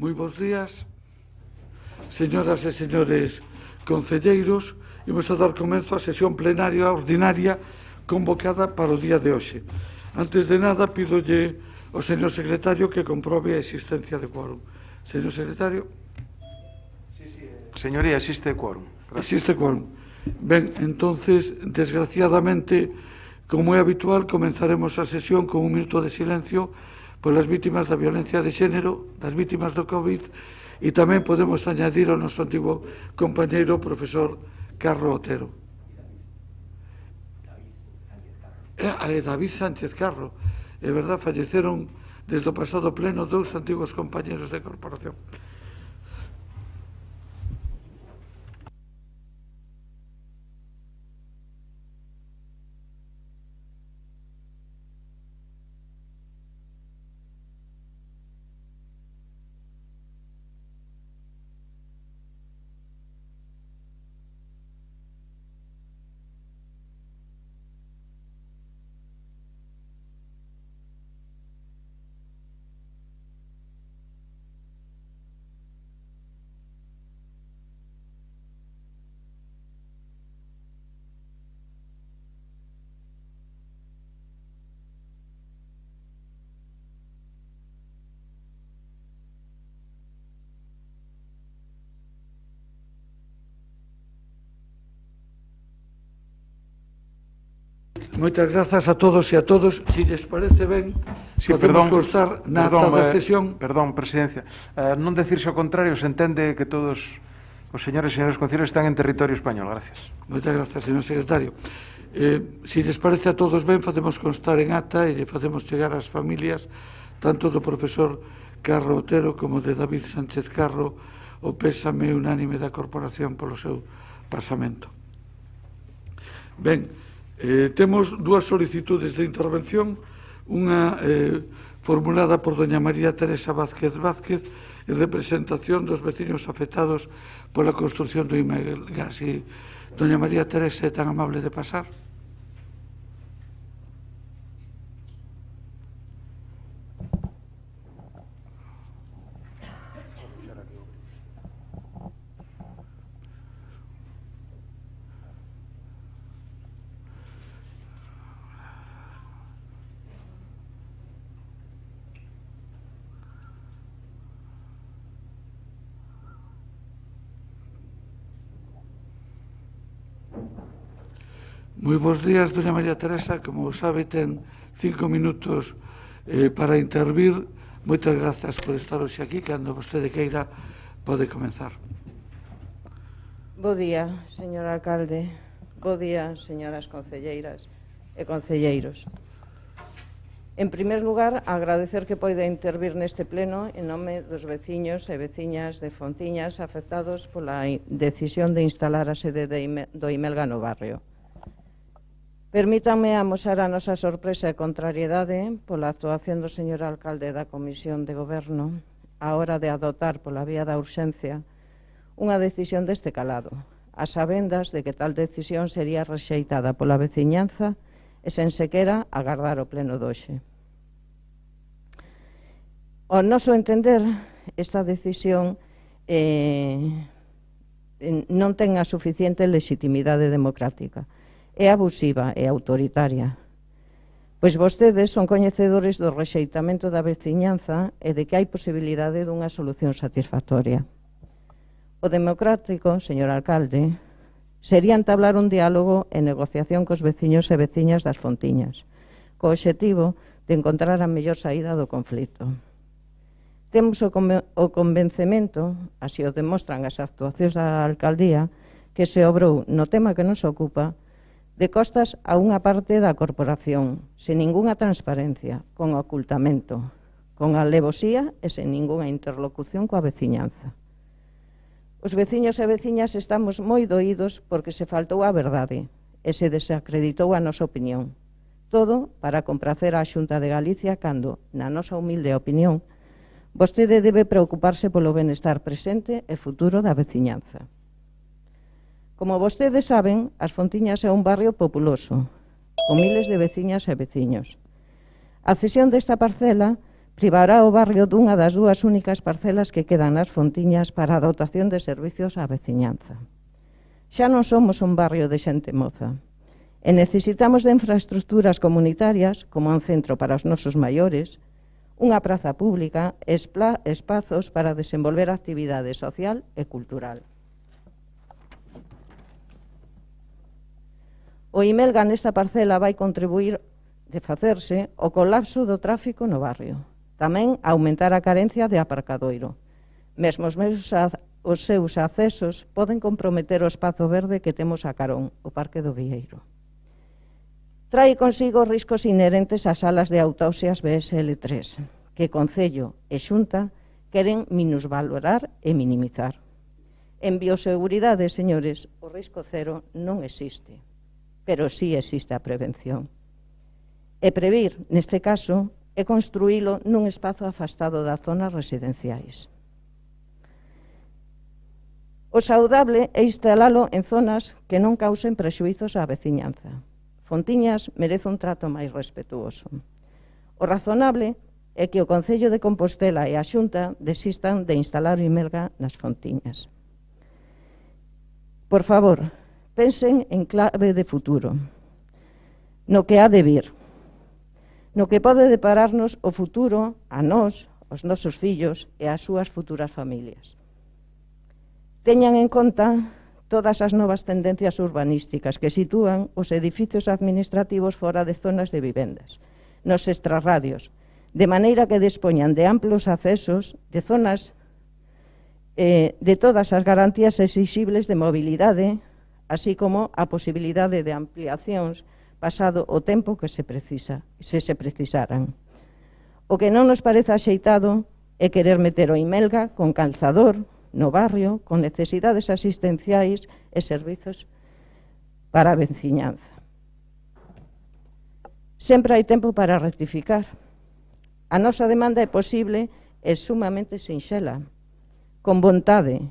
Moi bons días, señoras e señores concelleiros. Imos a dar comenzo á sesión plenaria ordinaria convocada para o día de hoxe. Antes de nada, pídolle ao señor secretario que comprobe a existencia de quórum. Señor secretario. Señoría, existe quórum. Existe quórum. Ben, entonces, desgraciadamente, como é habitual, comenzaremos a sesión con un minuto de silencio polas vítimas da violencia de xénero, das vítimas do COVID, e tamén podemos añadir ao noso antigo compañeiro profesor Carro Otero. David Sánchez Carro. É verdad, falleceron desde o pasado pleno dous antigos compañeros de corporación. Moitas grazas a todos e a todos. Se lles parece ben, podemos constar na ata da sesión. Perdón, Presidencia. Non decirse ao contrario, se entende que todos os señores e señores concelleiros están en territorio español. Gracias. Moitas grazas, señor secretario. Se lles parece a todos ben, facemos constar en ata e lle facemos chegar ás familias tanto do profesor Carro Otero como de David Sánchez Carro o pésame unánime da corporación polo seu pasamento. Ben, temos dúas solicitudes de intervención, unha formulada por doña María Teresa Vázquez Vázquez en representación dos veciños afectados pola construción do Imelgas. E doña María Teresa é tan amable de pasar. Moi bons días, doña María Teresa. Como sabe, ten 5 minutos para intervir. Moitas grazas por estar hoxe aquí. Cando vostede queira, pode comenzar. Bo día, señor alcalde. Bo día, señoras concelleiras e concelleiros. En primer lugar, agradecer que poida intervir neste pleno en nome dos veciños e veciñas de Fontiñas afectados pola decisión de instalar a sede do Imelga no barrio. Permítanme amosar a nosa sorpresa e contrariedade pola actuación do señor alcalde da Comisión de Goberno á hora de adoptar pola vía da urxencia unha decisión deste calado, a sabendas de que tal decisión sería rexeitada pola veciñanza e sen sequera agardar o pleno doxe. Ao noso entender, esta decisión non ten a suficiente legitimidade democrática. É abusiva e autoritaria, pois vostedes son coñecedores do rexeitamento da veciñanza e de que hai posibilidade dunha solución satisfactoria. O democrático, señor alcalde, sería entablar un diálogo e negociación cos veciños e veciñas das Fontiñas, co obxectivo de encontrar a mellor saída do conflito. Temos o convencemento, así o demostran as actuacións da alcaldía, que se obrou no tema que nos ocupa de costas a unha parte da corporación, sen ningunha transparencia, con ocultamento, con alevosía e sen ningunha interlocución coa veciñanza. Os veciños e veciñas estamos moi doídos porque se faltou a verdade e se desacreditou a nosa opinión. Todo para compracer a Xunta de Galicia cando, na nosa humilde opinión, vostede debe preocuparse polo benestar presente e futuro da veciñanza. Como vostedes saben, as Fontiñas é un barrio populoso, con miles de veciñas e veciños. A cesión desta parcela privará o barrio dunha das dúas únicas parcelas que quedan nas Fontiñas para a dotación de servicios á veciñanza. Xa non somos un barrio de xente moza e necesitamos de infraestructuras comunitarias como un centro para os nosos maiores, unha praza pública e espazos para desenvolver actividade social e cultural. O Imelga nesta parcela vai contribuir de facerse o colapso do tráfico no barrio. Tamén aumentar a carencia de aparcadoiro. Mesmo os seus accesos poden comprometer o espazo verde que temos a carón, o Parque do Vieiro. Trae consigo riscos inherentes ás salas de autopsias BSL3, que Concello e Xunta queren minusvalorar e minimizar. En bioseguridade, señores, o risco cero non existe, pero sí existe a prevención. E previr, neste caso, é construílo nun espazo afastado das zonas residenciais. O saudable é instalalo en zonas que non causen prexuizos á veciñanza. Fontiñas merece un trato máis respetuoso. O razonable é que o Concello de Compostela e a Xunta desistan de instalar o Imelga nas Fontiñas. Por favor, pensen en clave de futuro, no que ha de vir, no que pode depararnos o futuro a nós, os nosos fillos e as súas futuras familias. Teñan en conta todas as novas tendencias urbanísticas que sitúan os edificios administrativos fora de zonas de vivendas, nos extrarradios, de maneira que dispoñan de amplos accesos de zonas de todas as garantías exixibles de mobilidade, así como a posibilidade de ampliacións pasado o tempo que se precisaran. O que non nos parece axeitado é querer meter o Imelga con calzador no barrio, con necesidades asistenciais e servizos para a veciñanza. Sempre hai tempo para rectificar. A nosa demanda é posible e sumamente sinxela. Con vontade,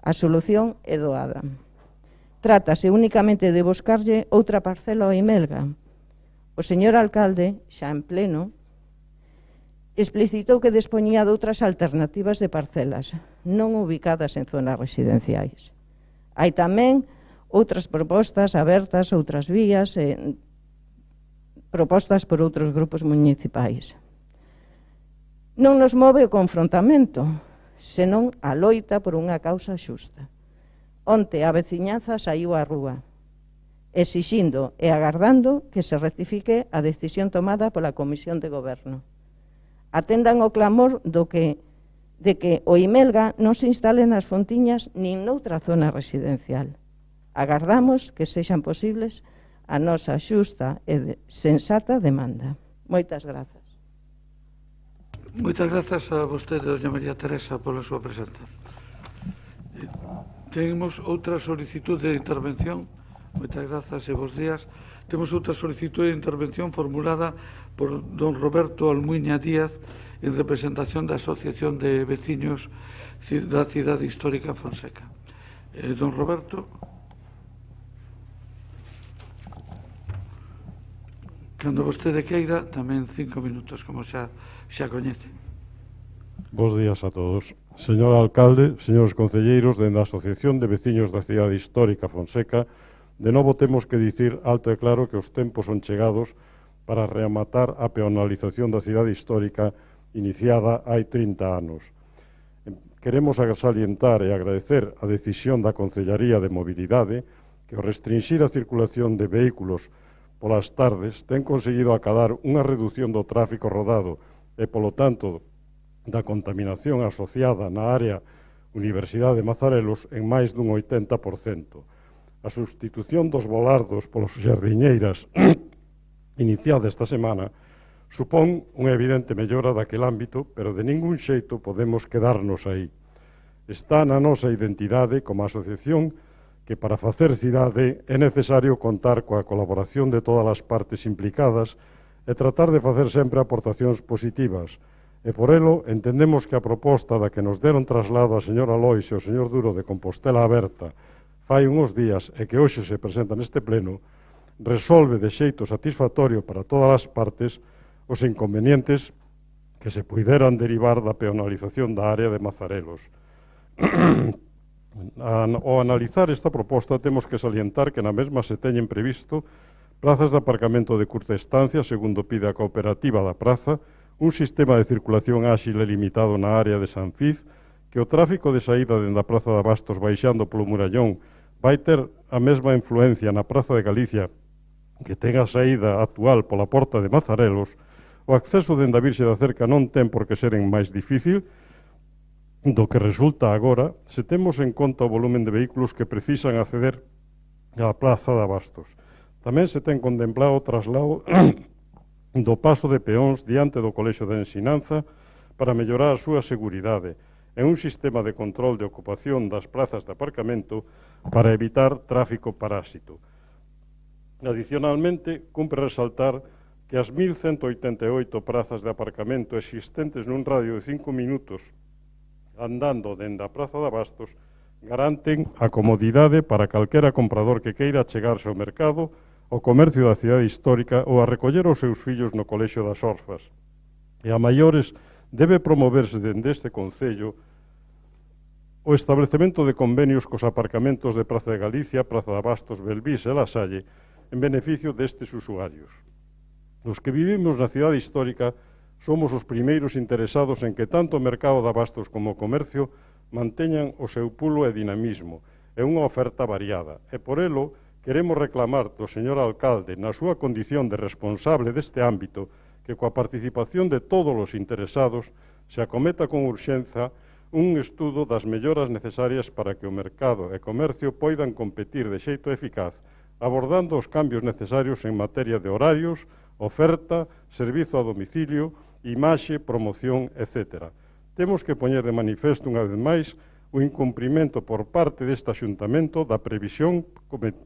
a solución é doada. Trátase únicamente de buscarlle outra parcela ao Imelga. O señor alcalde, xa en pleno, explicitou que dispoñía de outras alternativas de parcelas, non ubicadas en zonas residenciais. Hai tamén outras propostas abertas, outras vías, propostas por outros grupos municipais. Non nos move o confrontamento, senón a loita por unha causa xusta. Onte a veciñanza saiu á rúa, exixindo e agardando que se rectifique a decisión tomada pola Comisión de Goberno. Atendan o clamor de que o Imelga non se instale nas Fontiñas nin noutra zona residencial. Agardamos que sexan posibles a nosa xusta e sensata demanda. Moitas grazas. Moitas grazas a vostede, doña María Teresa, pola súa presenza. Temos outra solicitude de intervención. Moitas grazas e bons días. Temos outra solicitude de intervención formulada por don Roberto Almuiña Díaz en representación da Asociación de Veciños da Cidade Histórica Fonseca. Don Roberto, cando vostede queira, tamén 5 minutos, como xa coñece. Bos días a todos. Señor alcalde, señores concelleiros, dende a Asociación de Veciños da Cidade Histórica Fonseca, de novo temos que dicir alto e claro que os tempos son chegados para rematar a peonalización da cidade histórica iniciada hai 30 anos. Queremos salientar e agradecer a decisión da Concellaría de Mobilidade que ao restringir a circulación de vehículos polas tardes ten conseguido acadar unha reducción do tráfico rodado e, polo tanto, da contaminación asociada na área Universidade de Mazarelos en máis dun 80%. A substitución dos volardos polos xardiñeiras iniciada esta semana supón unha evidente mellora daquel ámbito, pero de ningún xeito podemos quedarnos aí. Está na nosa identidade como asociación que para facer cidade é necesario contar coa colaboración de todas as partes implicadas e tratar de facer sempre aportacións positivas. E por elo entendemos que a proposta da que nos deron traslado a señora Lois e o señor Duro de Compostela Aberta fai uns días e que hoxe se presenta neste pleno resolve de xeito satisfactorio para todas as partes os inconvenientes que se puideran derivar da peonalización da área de Mazarelos. Ao analizar esta proposta temos que salientar que na mesma se teñen previsto plazas de aparcamento de curta estancia, segundo pide a cooperativa da praza, un sistema de circulación áxil e limitado na área de San Fiz, que o tráfico de saída dende a Praza de Abastos baixando polo Murallón vai ter a mesma influencia na Praza de Galicia que ten a saída actual pola porta de Mazarelos, o acceso dende a Virxe da Cerca non ten por que ser en máis difícil do que resulta agora se temos en conta o volumen de vehículos que precisan acceder á Praza de Abastos. Tamén se ten contemplado o traslado do paso de peóns diante do Colexio de Ensinanza para mellorar a súa seguridade e un sistema de control de ocupación das plazas de aparcamento para evitar tráfico parásito. Adicionalmente, cumpre resaltar que as 1.188 prazas de aparcamento existentes nun radio de 5 minutos andando dende a Praza de Abastos garanten a comodidade para calquera comprador que queira chegarse ao mercado, ao comercio da cidade histórica ou a recoller os seus fillos no Colexio das Orfas. E a maiores debe promoverse dende este Concello o establecemento de convenios cos aparcamentos de Praza de Galicia, Praza de Abastos, Belvís e La Salle en beneficio destes usuarios. Os que vivimos na cidade histórica somos os primeiros interesados en que tanto o mercado de abastos como o comercio manteñan o seu pulo e dinamismo e unha oferta variada. E por elo, queremos reclamar do señor alcalde, na súa condición de responsable deste ámbito, que coa participación de todos os interesados se acometa con urxenza un estudo das melloras necesarias para que o mercado e comercio poidan competir de xeito eficaz, abordando os cambios necesarios en materia de horarios, oferta, servizo a domicilio, imaxe, promoción, etc. Temos que poñer de manifesto unha vez máis o incumprimento por parte deste Axuntamento da previsión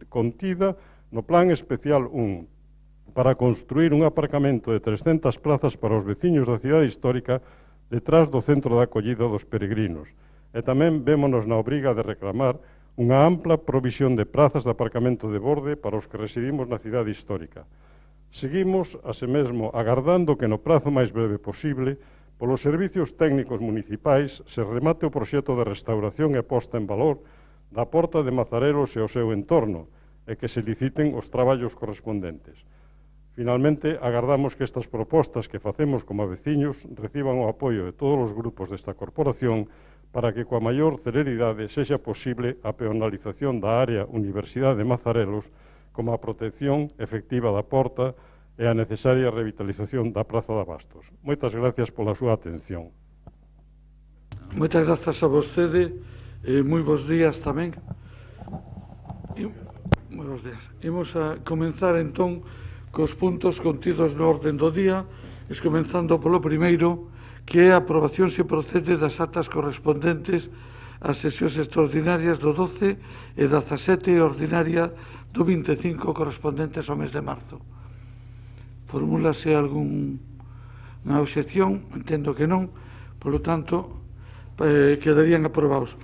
contida no Plan Especial 1 para construir un aparcamento de 300 plazas para os veciños da cidade histórica detrás do centro de acollida dos peregrinos. E tamén vémonos na obriga de reclamar unha ampla provisión de plazas de aparcamento de borde para os que residimos na cidade histórica. Seguimos, asemesmo, agardando que no prazo máis breve posible, polos servicios técnicos municipais, se remate o proxecto de restauración e posta en valor da Porta de Mazarelos e o seu entorno, e que se liciten os traballos correspondentes. Finalmente, agardamos que estas propostas que facemos como veciños reciban o apoio de todos os grupos desta corporación para que coa maior celeridade sexa posible a peonalización da área Universidade de Mazarelos como a protección efectiva da porta e a necesaria revitalización da Praza de Abastos. Moitas gracias pola súa atención. Moitas grazas a vostede, moi bons días tamén. Moi bons días. Imos a comenzar entón cos puntos contidos no orden do día, comenzando polo primeiro, que é a aprobación se procede das actas correspondentes ás sesións extraordinarias do 12 e 17 e ordinaria do 25 correspondentes ao mes de marzo. Formúlase algunha obxección? Entendo que non, polo tanto, quedarían aprobados.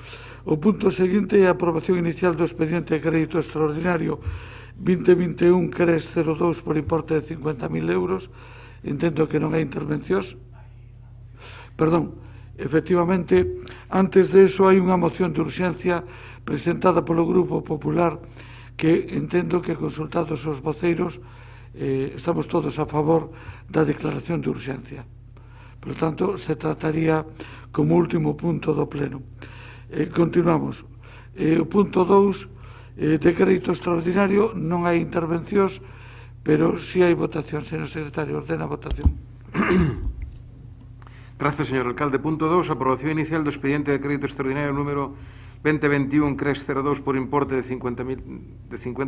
O punto seguinte é a aprobación inicial do expediente de crédito extraordinario 2021 CRES 02 por importe de 50.000 euros. Entendo que non hai intervencións. Perdón, efectivamente, antes de eso hai unha moción de urxencia presentada polo Grupo Popular que entendo que, consultados os voceiros, estamos todos a favor da declaración de urxencia. Por tanto, se trataría como último punto do pleno. Continuamos. O punto 2, de crédito extraordinario, non hai intervencións, pero si hai votación. Señor secretario, ordena a votación. Gracias, señor alcalde. Punto 2, aprobación inicial do expediente de crédito extraordinario número 2021 CRES 02 por importe de 50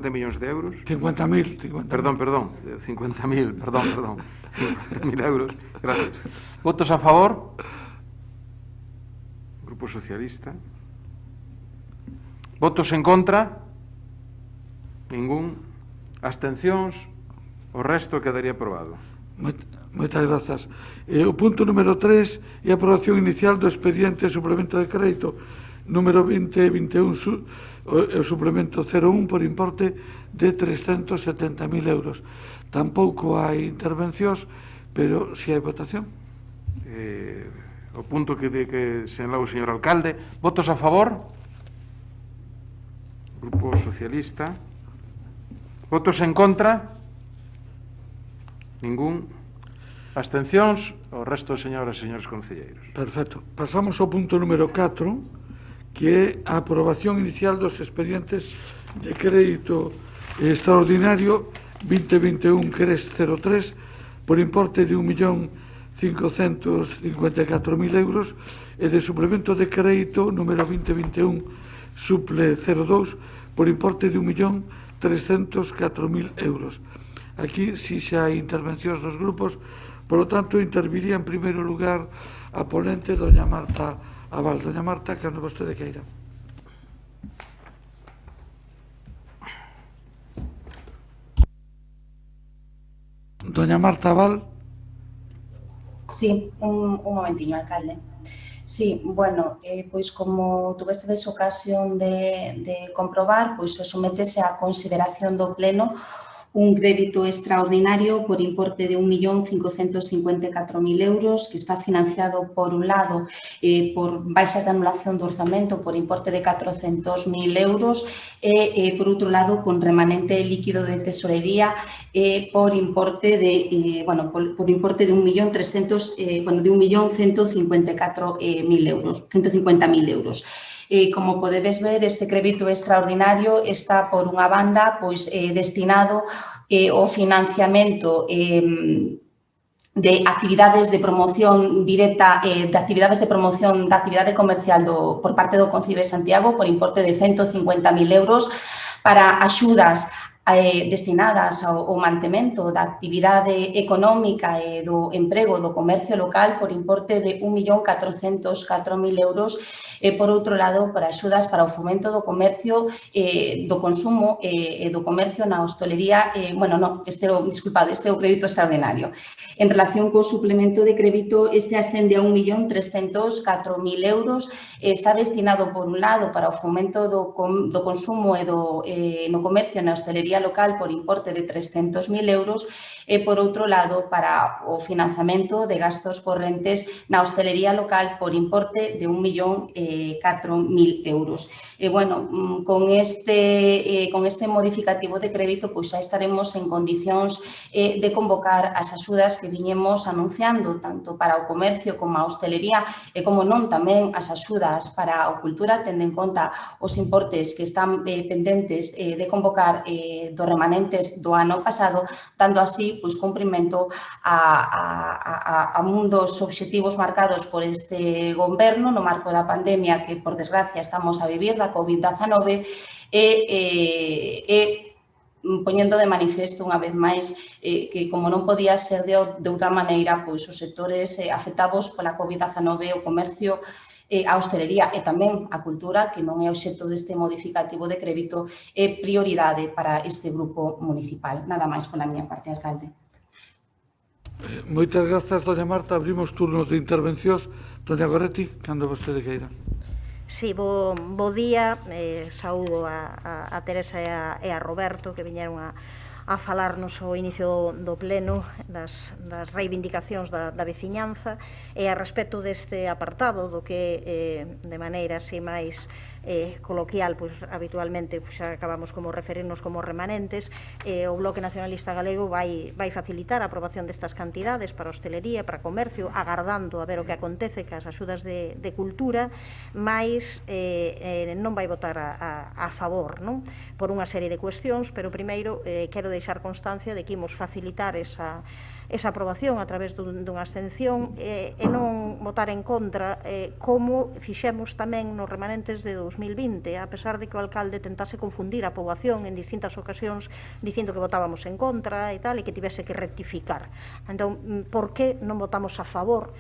millóns de euros. 50.000. Perdón, 50.000, perdón. 50.000 euros. Gracias. Votos a favor? Grupo Socialista. Votos en contra? Ningún. Abstencións? O resto quedaría aprobado. Moitas grazas. O punto número 3 é a aprobación inicial do expediente de suplemento de crédito número 2021, o suplemento 01 por importe de 370.000 euros. Tampouco hai intervencións, pero si hai votación. o punto que sinalou o señor alcalde. Votos a favor? Grupo Socialista. Votos en contra? Ningún. Abstencións? O resto, señoras e señores concelleiros. Perfecto. Pasamos ao punto número 4, que é a aprobación inicial dos expedientes de crédito extraordinario 2021 CRES 03 por importe de 1.554.000 euros e de suplemento de crédito número 2021 suple 02 por importe de 1.304.000 euros. Aquí si xa hai intervencións dos grupos, por lo tanto interviría en primeiro lugar a ponente doña Marta Aval. Doña Marta, cando vostede queira. Doña Marta Aval. Sí, un momentiño, alcalde. Sí, bueno, pois como tuvestedes ocasión de comprobar, pois sometese a consideración do Pleno un crédito extraordinario por importe de 1.554.000 euros que está financiado, por un lado, por baixas de anulación do orzamento por importe de 400.000 euros e, por outro lado, con remanente líquido de tesorería por importe de, por importe de 1.154.000 euros, 150.000 euros. Como podedes ver, este crédito extraordinario está, por unha banda, pois destinado ao financiamento de actividades de promoción directa, de actividades de promoción da actividade comercial por parte do Concello de Santiago por importe de 150.000 euros para axudas destinadas ao mantemento da actividade económica e do emprego do comercio local por importe de 1.404.000 euros e, por outro lado, para axudas para o fomento do comercio, do consumo e do comercio na hostalería. Este é o crédito extraordinario. En relación co suplemento de crédito, este ascende a 1.304.000 euros. Está destinado, por un lado, para o fomento do consumo e no comercio na hostalería local por importe de 300.000 euros e, por outro lado, para o financiamento de gastos correntes na hostelería local por importe de 1.004.000 euros. Con este modificativo de crédito, pois xa estaremos en condicións de convocar as axudas que viñemos anunciando, tanto para o comercio como a hostelería e, como non, tamén as axudas para a cultura, tendo en conta os importes que están pendentes de convocar dos remanentes do ano pasado, dando así cumprimento a un dos obxectivos marcados por este goberno no marco da pandemia que, por desgracia, estamos a vivir, da COVID-19, e poñendo de manifesto unha vez máis que, como non podía ser de outra maneira, os sectores afectados pola COVID-19, o comercio, a hostelería e tamén a cultura, que non é obxecto deste modificativo de crédito, é prioridade para este grupo municipal. Nada máis pola miña parte, alcalde. Moitas grazas, doña Marta. Abrimos turnos de intervencións. Doña Goretti, cando vostede queira. Sí, bo día. Saúdo a Teresa e a Roberto, que viñeron a falarnos ao inicio do pleno das reivindicacións da veciñanza e a respecto deste apartado do que de maneira así máis coloquial, habitualmente xa acabamos como referirnos como remanentes. O Bloque Nacionalista Galego vai facilitar a aprobación destas cantidades para hostelería, para comercio, agardando a ver o que acontece cas axudas de cultura, mais non vai votar a favor, non? Por unha serie de cuestións, pero primeiro quero deixar constancia de que imos facilitar esa aprobación a través dunha abstención e non votar en contra, como fixemos tamén nos remanentes de 2020, a pesar de que o alcalde tentase confundir a poboación en distintas ocasións dicindo que votábamos en contra e tal, e que tivese que rectificar. Entón, por que non votamos a favor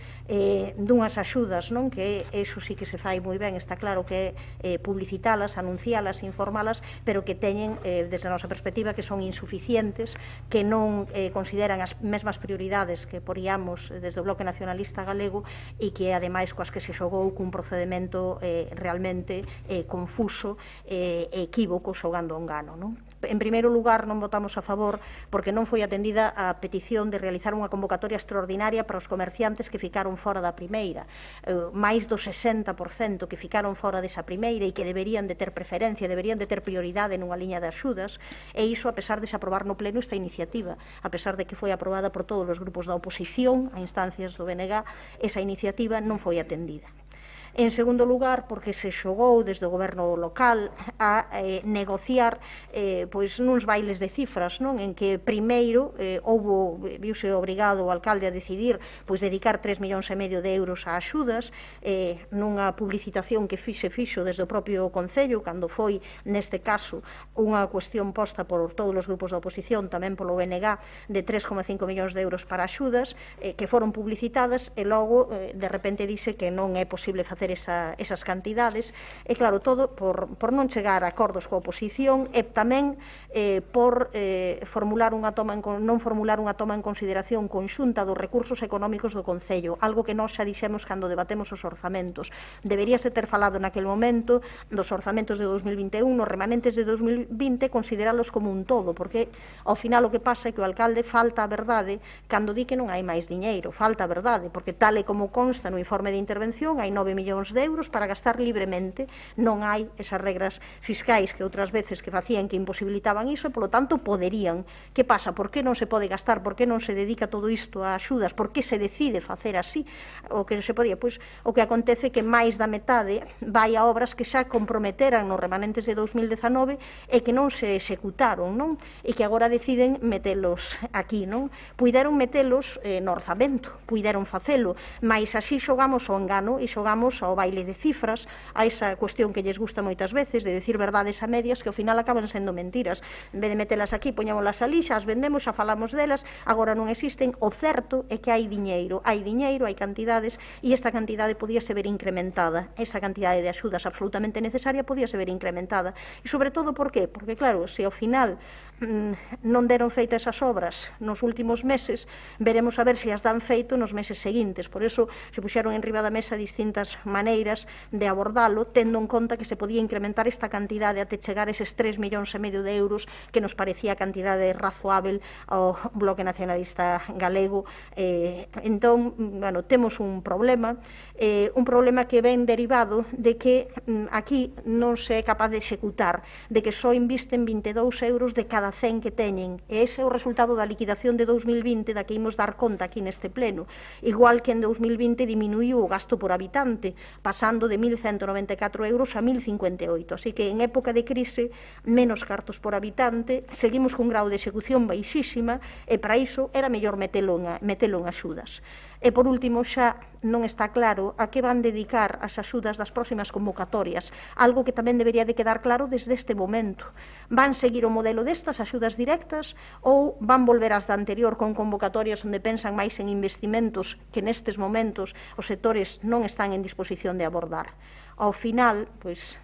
dunhas axudas, non? Que iso sí que se fai moi ben, está claro que é publicitalas, anuncialas, informalas, pero que teñen, desde a nosa perspectiva, que son insuficientes, que non consideran as mesmas prioridades que poríamos desde o Bloque Nacionalista Galego e que, ademais, coas que se xogou cun procedimento realmente confuso e equívoco, xogando ao engano, non? En primeiro lugar, non votamos a favor porque non foi atendida a petición de realizar unha convocatoria extraordinaria para os comerciantes que ficaron fora da primeira. Máis do 60% que ficaron fora desa primeira e que deberían de ter preferencia, deberían de ter prioridade nunha liña de axudas, e iso a pesar de se aprobar no pleno esta iniciativa, a pesar de que foi aprobada por todos os grupos da oposición a instancias do BNG, esa iniciativa non foi atendida. En segundo lugar, porque se xogou desde o goberno local a negociar pois nuns bailes de cifras, non? En que primeiro viuse obrigado o alcalde a decidir pois dedicar 3,5 millóns de euros a axudas, nunha publicitación que se fixo desde o propio Concello, cando foi, neste caso, unha cuestión posta por todos os grupos da oposición, tamén polo BNG, de 3,5 millóns de euros para axudas, que foron publicitadas, e logo, de repente, dice que non é posible facer esas cantidades, e claro, todo por non chegar a acordos coa oposición, e tamén por non formular unha toma en consideración conxunta dos recursos económicos do Concello, algo que nós xa dixemos cando debatemos os orzamentos. Deberíase ter falado naquel momento dos orzamentos de 2021, os remanentes de 2020, consideralos como un todo, porque ao final o que pasa é que o alcalde falta a verdade cando di que non hai máis diñeiro, falta a verdade, porque tal e como consta no informe de intervención, hai 9 millóns de euros para gastar libremente, non hai esas regras fiscais que outras veces que facían que imposibilitaban iso, e polo tanto poderían. Que pasa? Por que non se pode gastar? Por que non se dedica todo isto a axudas? Por que se decide facer así? O que se podía? Pois o que acontece que máis da metade vai a obras que xa comprometeran nos remanentes de 2019 e que non se executaron, non? E que agora deciden metelos aquí, non? Puideron metelos no orzamento, puideron facelo, mas así xogamos ao engano e xogamos ao baile de cifras, a esa cuestión que lles gusta moitas veces de decir verdades a medias que ao final acaban sendo mentiras. En vez de metelas aquí, poñámolas ali, xa as vendemos, xa falamos delas, agora non existen. O certo é que hai diñeiro, hai cantidades, e esta cantidade podíase ver incrementada, esa cantidade de axudas absolutamente necesaria podíase ver incrementada. E sobre todo, por qué? Porque claro, se ao final non deron feita esas obras nos últimos meses, veremos a ver se as dan feito nos meses seguintes. Por iso se puxeron en riba da mesa distintas maneiras de abordalo, tendo en conta que se podía incrementar esta cantidade até chegar a eses 3,5 millóns de euros que nos parecía a cantidade razoável ao Bloque Nacionalista Galego. Entón, bueno, temos un problema que ven derivado de que aquí non se é capaz de executar, de que só invisten 22 euros de cada 100 que teñen, e ese é o resultado da liquidación de 2020 da que imos dar conta aquí neste pleno, igual que en 2020 diminuiu o gasto por habitante, pasando de 1.194 euros a 1.058, así que en época de crise, menos cartos por habitante, seguimos cun grau de execución baixísima, e para iso era mellor metelo en axudas. E, por último, xa non está claro a que van dedicar as axudas das próximas convocatorias, algo que tamén debería de quedar claro desde este momento. Van seguir o modelo destas axudas directas ou van volver ás da anterior con convocatorias onde pensan máis en investimentos que nestes momentos os sectores non están en disposición de abordar? Ao final, pois,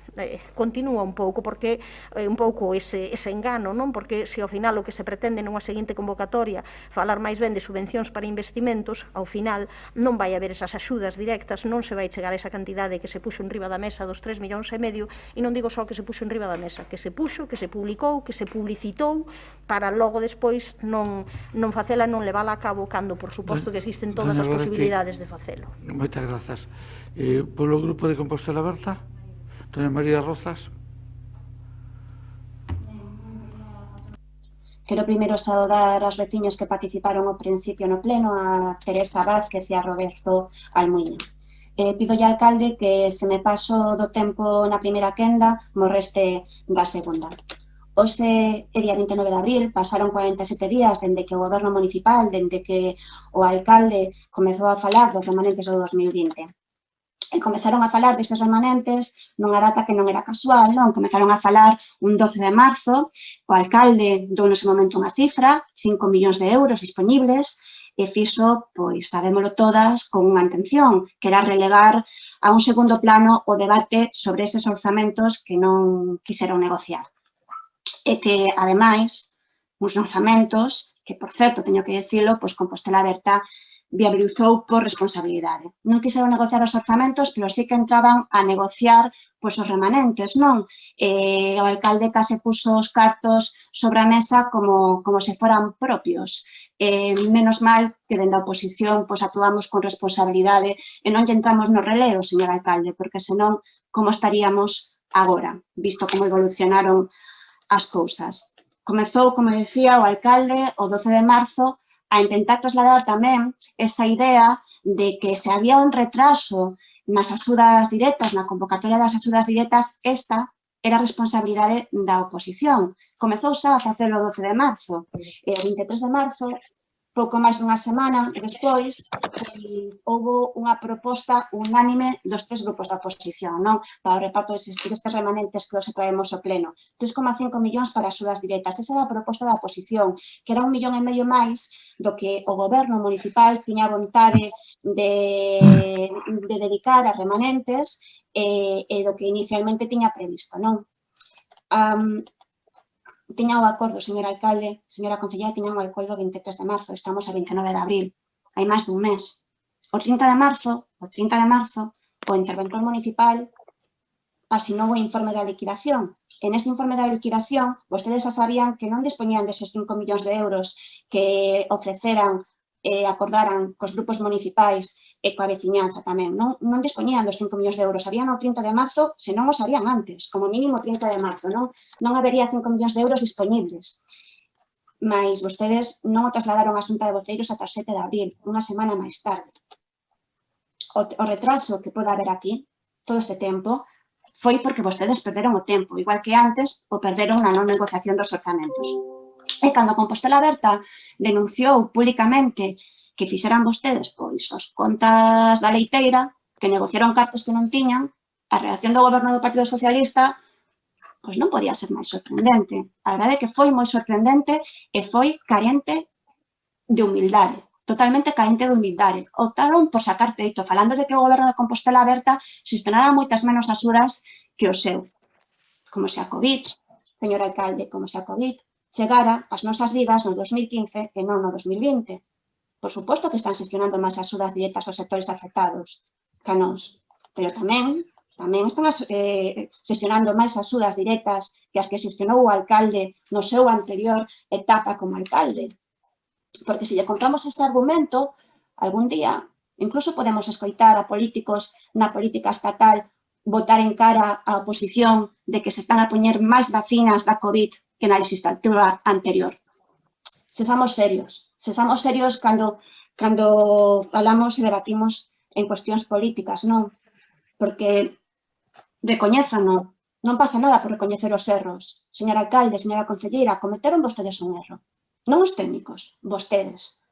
continúa un pouco, porque un pouco ese engano, non? Porque se ao final o que se pretende nunha seguinte convocatoria falar máis ben de subvencións para investimentos, ao final non vai haber esas axudas directas, non se vai chegar a esa cantidade que se puxo en riba da mesa dos 3,5 millóns, e non digo só que se puxo en riba da mesa, que se puxo, que se publicou, que se publicitou, para logo despois non facela, non levala a cabo, cando, por suposto, que existen todas as posibilidades de facelo. Moitas grazas. Polo Grupo de Compostela Aberta, doña María Rozas. Quero primeiro saudar aos veciños que participaron ao principio no pleno, a Teresa Vázquez e a Roberto Almuíña. Pidolle ao alcalde que se me paso do tempo na primeira quenda, morreste da segunda. Hoxe é día 29 de abril, pasaron 47 días dende que o goberno municipal, dende que o alcalde comezou a falar dos remanentes do 2020. E comezaron a falar deses remanentes nunha data que non era casual, non? Comezaron a falar un 12 de marzo, o alcalde dou nese momento unha cifra, 5 millóns de euros disponibles, e fixo, pois, sabémolo todas, con unha intención, que era relegar a un segundo plano o debate sobre eses orzamentos que non quixeron negociar. E que, ademais, uns orzamentos, que, por certo, teño que dicilo, pois Compostela Aberta viabilizou por responsabilidade. Non quixeron negociar os orzamentos, pero sí que entraban a negociar pois os remanentes, non? O alcalde case puso os cartos sobre a mesa como se foran propios. Menos mal que dende a oposición pois actuamos con responsabilidade e non lle entramos no releo, señor alcalde, porque senón como estaríamos agora, visto como evolucionaron as cousas. Comezou, como decía, o alcalde o 12 de marzo a intentar trasladar tamén esa idea de que se había un retraso nas axudas directas, na convocatoria das axudas directas, esta era responsabilidade da oposición. Comezou xa a facelo o 12 de marzo. E o 23 de marzo, pouco máis dunha semana despois, houve unha proposta unánime dos 3 grupos da oposición, non? Para o reparto destes remanentes que hoxe traemos ao pleno. 3,5 millóns para axudas directas. Esa era a proposta da oposición, que era 1,5 millón máis do que o goberno municipal tiña vontade de dedicar a remanentes e do que inicialmente tiña previsto, non? Tiña o acordo, señor alcalde, señora concellera, tiña o acordo 23 de marzo, estamos a 29 de abril, hai máis dun mes. O 30 de marzo, o interventor municipal asinou o informe da liquidación. En ese informe da liquidación, vostedes xa sabían que non dispoñían deses 5 millóns de euros que ofreceran e acordaran cos grupos municipais e coa veciñanza tamén. Non dispoñían dos 5 millóns de euros. Habían o 30 de marzo, se non os habían antes, como mínimo 30 de marzo. Non habería 5 millóns de euros disponibles. Mas vostedes non o trasladaron á Xunta de Voceiros ata o 7 de abril, unha semana máis tarde. O retraso que pode haber aquí, todo este tempo, foi porque vostedes perderon o tempo, igual que antes o perderon na non negociación dos orzamentos. E cando Compostela Aberta denunciou públicamente que fixeran vostedes pois as contas da leiteira, que negociaron cartos que non tiñan, a reacción do goberno do Partido Socialista pois non podía ser máis sorprendente. A verdade é que foi moi sorprendente e foi carente de humildade, totalmente carente de humildade. Optaron por sacar peito, falando de que o goberno de Compostela Aberta xestionaba moitas menos axudas que o seu. Como se a COVID, señor alcalde, como se a COVID chegara ás nosas vidas no 2015 e non no 2020. Por suposto que están xestionando máis axudas directas aos sectores afectados que a nós, pero tamén están xestionando máis axudas directas que as que xestionou o alcalde no seu anterior etapa como alcalde. Porque se lle compramos ese argumento, algún día, incluso podemos escoitar a políticos na política estatal botar en cara a oposición de que se están a poñer máis vacinas da COVID que na legislatura anterior. Sexamos serios cando falamos e debatimos en cuestións políticas, non? Porque recoñézano, non pasa nada por recoñecer os erros. Señor alcalde, señora concelleira, cometeron vostedes un erro. Non os técnicos, vostedes.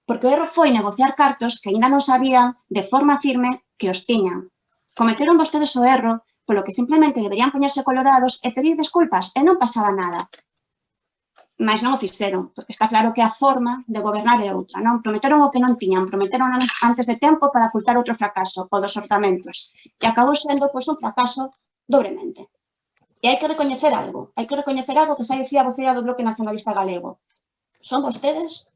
Porque o erro foi negociar cartos que aínda non sabían de forma firme que os tiñan. Cometeron vostedes o erro polo que simplemente deberían poñerse colorados e pedir desculpas e non pasaba nada. Mas non o fixeron, porque está claro que a forma de gobernar é outra, non? Prometeron o que non tiñan, prometeron antes de tempo para ocultar outro fracaso, o dos orzamentos. E acabou sendo, pois, un fracaso dobremente. E hai que recoñecer algo que xa dicía a voceira do Bloque Nacionalista Galego. Son vostedes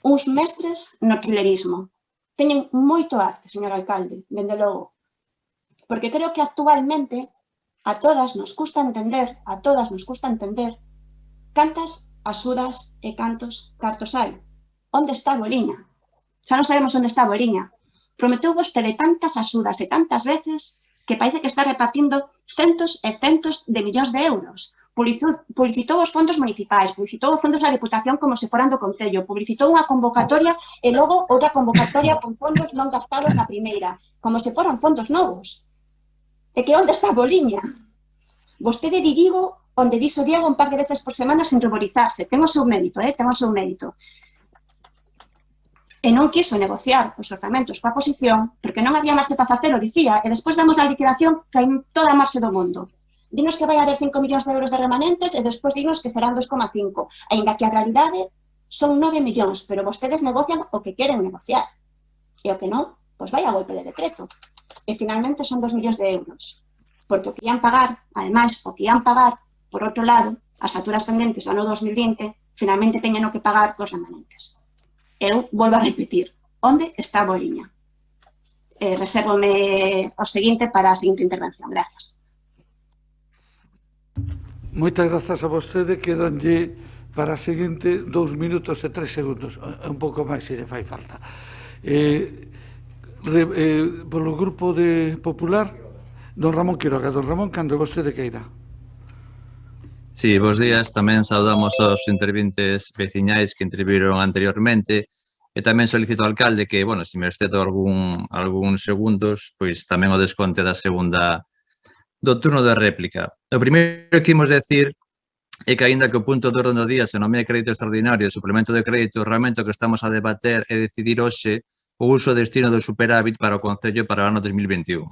uns mestres no trilerismo. Teñen moito arte, señor alcalde, dende logo. Porque creo que actualmente a todas nos custa entender cantas axudas e cantos cartos hai. Onde está a boliña? Xa non sabemos onde está a boliña. Prometeu vostede tantas axudas e tantas veces que parece que está repartindo centos e centos de millóns de euros. Publicitou os fondos municipais, publicitou os fondos da Deputación como se foran do Concello, publicitou unha convocatoria e logo outra convocatoria con fondos non gastados na primeira, como se foran fondos novos. E que onde está a boliña? Vostede di Digo onde dixo Diego un par de veces por semana sin ruborizarse. Ten o seu mérito, ten o seu mérito. E non quiso negociar os orzamentos coa oposición porque non había marxe para facelo, dicía, e despois vemos na liquidación que hai toda a marxe do mundo. Dinos que vai haber 5 millóns de euros de remanentes e despois dinos que serán 2,5. Ainda que a realidade son 9 millóns, pero vostedes negocian o que queren negociar. E o que non, pois vai a golpe de decreto. E finalmente son 2 millóns de euros. Porque o que ian pagar, ademais, por outro lado, as facturas pendentes do ano 2020, finalmente teñen o que pagar cos remanentes. Eu volvo a repetir, onde está a boliña? Resérvome o seguinte para a seguinte intervención. Gracias. Moitas grazas a vostede, quedanlle para a seguinte 2 minutos e 3 segundos, un pouco máis se lle fai falta. Polo Grupo de Popular, don Ramón Quiroga. Don Ramón, cando vostede queira. Sí, bos días. Tamén saudamos aos intervintes veciñais que interviron anteriormente e tamén solicito ao alcalde que, bueno, se me excedo algúns segundos, pois tamén o desconte do turno de réplica. O primeiro que imos decir é que, aínda que o punto do orde do día se nomea crédito extraordinario e suplemento de crédito, realmente o que estamos a debater e decidir hoxe o uso e destino do superávit para o Concello para o ano 2021.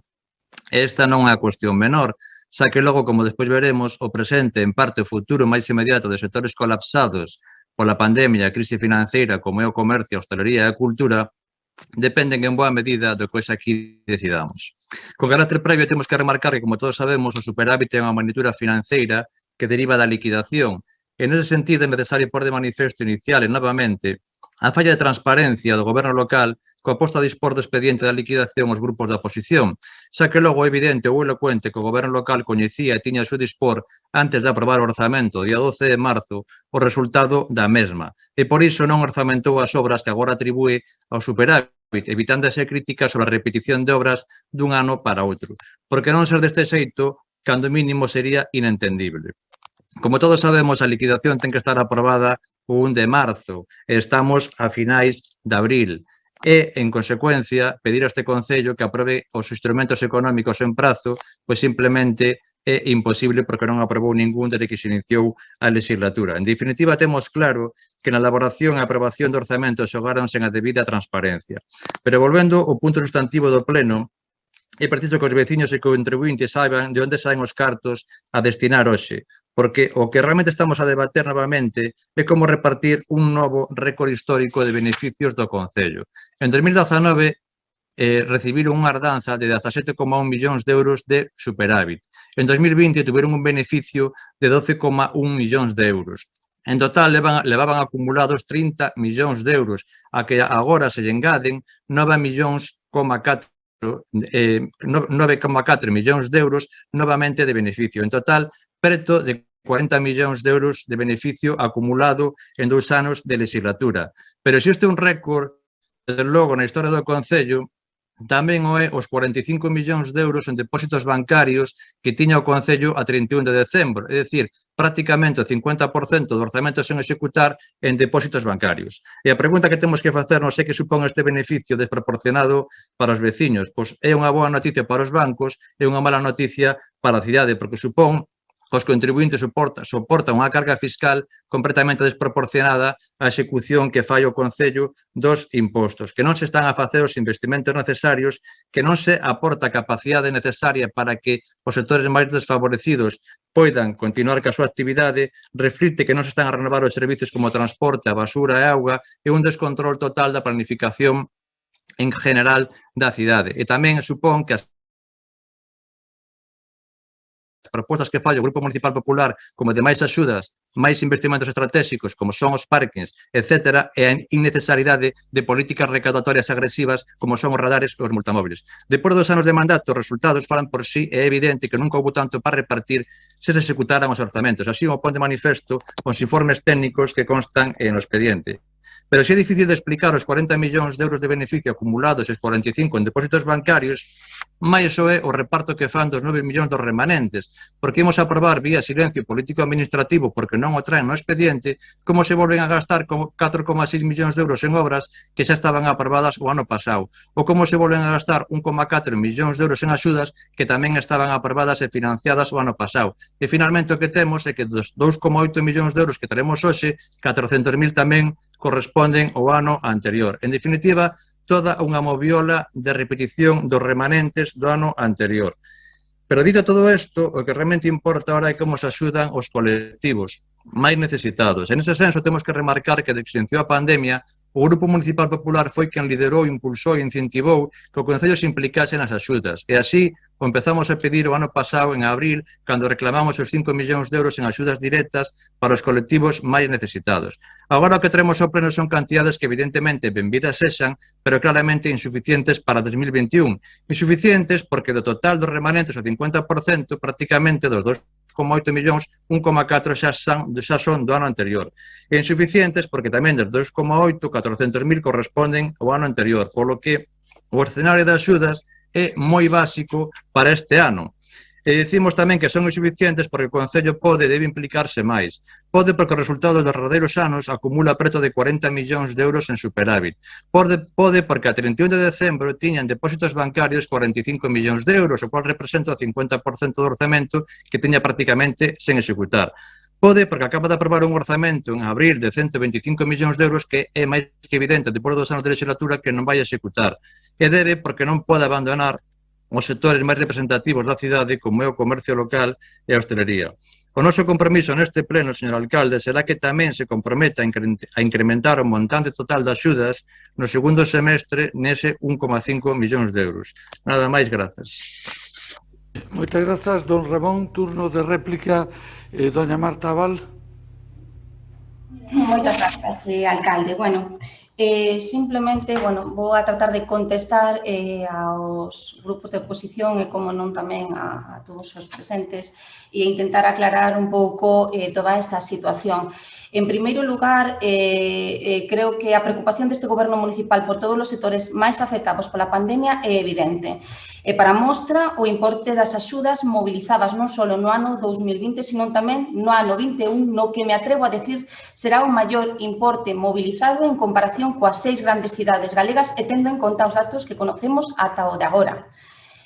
Esta non é a cuestión menor, xa que logo, como despois veremos, o presente, en parte o futuro máis inmediato de sectores colapsados pola pandemia e a crise financeira, como é o comercio, a hostelería e a cultura, dependen en boa medida do que hoxe aquí decidamos. Con carácter previo temos que remarcar que, como todos sabemos, o superávit é unha magnitude financeira que deriva da liquidación. E nese sentido é necesario pôr de manifesto inicial e novamente a falla de transparencia do goberno local coa posta a dispor do expediente da liquidación aos grupos da oposición, xa que logo é evidente ou elocuente que o goberno local coñecía e tiña a seu dispor antes de aprobar o orzamento o día 12 de marzo o resultado da mesma, e por iso non orzamentou as obras que agora atribúe ao superávit, evitando esa crítica sobre a repetición de obras dun ano para outro, porque non ser deste xeito, cando mínimo sería inentendible. Como todos sabemos, a liquidación ten que estar aprobada o 1 de marzo e estamos a finais de abril. E, en consecuencia, pedir a este Concello que aprobe os instrumentos económicos en prazo, pois simplemente é imposible porque non aprobou ningún desde que se iniciou a legislatura. En definitiva, temos claro que na elaboración e aprobación do orzamento xogaronse en a debida transparencia. Pero volvendo ao punto sustantivo do pleno, é preciso que os veciños e contribuintes saiban de onde saen os cartos a destinar hoxe, porque o que realmente estamos a debater novamente é como repartir un novo récord histórico de beneficios do Concello. En 2019 recibiron unha herdanza de 17,1 millóns de euros de superávit. En 2020 tuveron un beneficio de 12,1 millóns de euros. En total levaban acumulados 30 millóns de euros, a que agora se lle engaden 9,4 millóns de euros novamente de beneficio. En total, preto de 40 millóns de euros de beneficio acumulado en 2 anos de legislatura. Pero existe un récord, desde logo, na historia do Concello, tamén o é os 45 millóns de euros en depósitos bancarios que tiña o Concello a 31 de decembro, é dicir, prácticamente o 50% do orzamento sen executar en depósitos bancarios. E a pregunta que temos que facernos é que supón este beneficio desproporcionado para os veciños. Pois é unha boa noticia para os bancos e unha mala noticia para a cidade, porque supón os contribuintes soportan unha carga fiscal completamente desproporcionada á execución que fai o Concello dos impostos, que non se están a facer os investimentos necesarios, que non se aporta a capacidade necesaria para que os sectores máis desfavorecidos poidan continuar ca súa actividade, reflite que non se están a renovar os servicios como transporte, a basura e auga e un descontrol total da planificación en general da cidade. E tamén supón que as propostas que falla o Grupo Municipal Popular, como de máis axudas, máis investimentos estratégicos, como son os parkings, etc., e a innecesariedade de políticas recaudatorias agresivas, como son os radares e os multamóviles. Depois de 2 anos de mandato, os resultados falan por sí e é evidente que nunca houve tanto para repartir se executaran os orzamentos. Así o pon de manifesto os informes técnicos que constan no expediente. Pero se é difícil de explicar os 40 millóns de euros de beneficio acumulados e os 45 en depósitos bancarios, máis o é o reparto que fan dos 9 millóns dos remanentes, porque imos aprobar vía silencio político-administrativo porque non o traen no expediente, como se volven a gastar 4,6 millóns de euros en obras que xa estaban aprobadas o ano pasado, ou como se volven a gastar 1,4 millóns de euros en axudas que tamén estaban aprobadas e financiadas o ano pasado. E finalmente o que temos é que dos 2,8 millóns de euros que teremos hoxe, 400.000 tamén corresponden ao ano anterior. En definitiva, toda unha moviola de repetición dos remanentes do ano anterior. Pero dito todo isto, o que realmente importa ahora é como se axudan os colectivos máis necesitados. En ese senso, temos que remarcar que desde que se iniciou a pandemia, o Grupo Municipal Popular foi quen liderou, impulsou e incentivou que o Concello se implicase nas axudas. E así o empezamos a pedir o ano pasado, en abril, cando reclamamos os 5 millóns de euros en axudas directas para os colectivos máis necesitados. Agora o que traemos ao pleno son cantidades que evidentemente benvidas sexan, pero claramente insuficientes para 2021. Insuficientes porque do total dos remanentes o 50%, prácticamente dos millóns, 1,4 xa son do ano anterior. E insuficientes porque tamén dos 2,8, 400.000 corresponden ao ano anterior, polo que o escenario das axudas é moi básico para este ano. E dicimos tamén que son insuficientes porque o Concello pode e debe implicarse máis. Pode porque o resultado dos verdadeiros anos acumula preto de 40 millóns de euros en superávit. Pode porque a 31 de decembro tiñan depósitos bancarios 45 millóns de euros, o cual representa o 50% do orzamento que tiña prácticamente sen executar. Pode porque acaba de aprobar un orzamento en abril de 125 millóns de euros que é máis que evidente depois dos anos de legislatura que non vai executar. E debe porque non pode abandonar os sectores máis representativos da cidade como é o comercio local e a hostelería. O noso compromiso neste pleno, señor alcalde, será que tamén se comprometa a incrementar o montante total de axudas no segundo semestre nese 1,5 millóns de euros. Nada máis, grazas. Moitas grazas, don Ramón. Turno de réplica, doña Marta Abal. Moitas grazas, alcalde. Bueno, simplemente, vou a tratar de contestar aos grupos de oposición e, como non, tamén a todos os presentes e intentar aclarar un pouco toda esta situación. En primeiro lugar, creo que a preocupación deste Goberno municipal por todos os sectores máis afectados pola pandemia é evidente. E para mostra, o importe das axudas mobilizadas non só no ano 2020, sino tamén no ano 21, no que me atrevo a decir será o maior importe mobilizado en comparación coas 6 grandes cidades galegas e tendo en conta os datos que conocemos ata o de agora.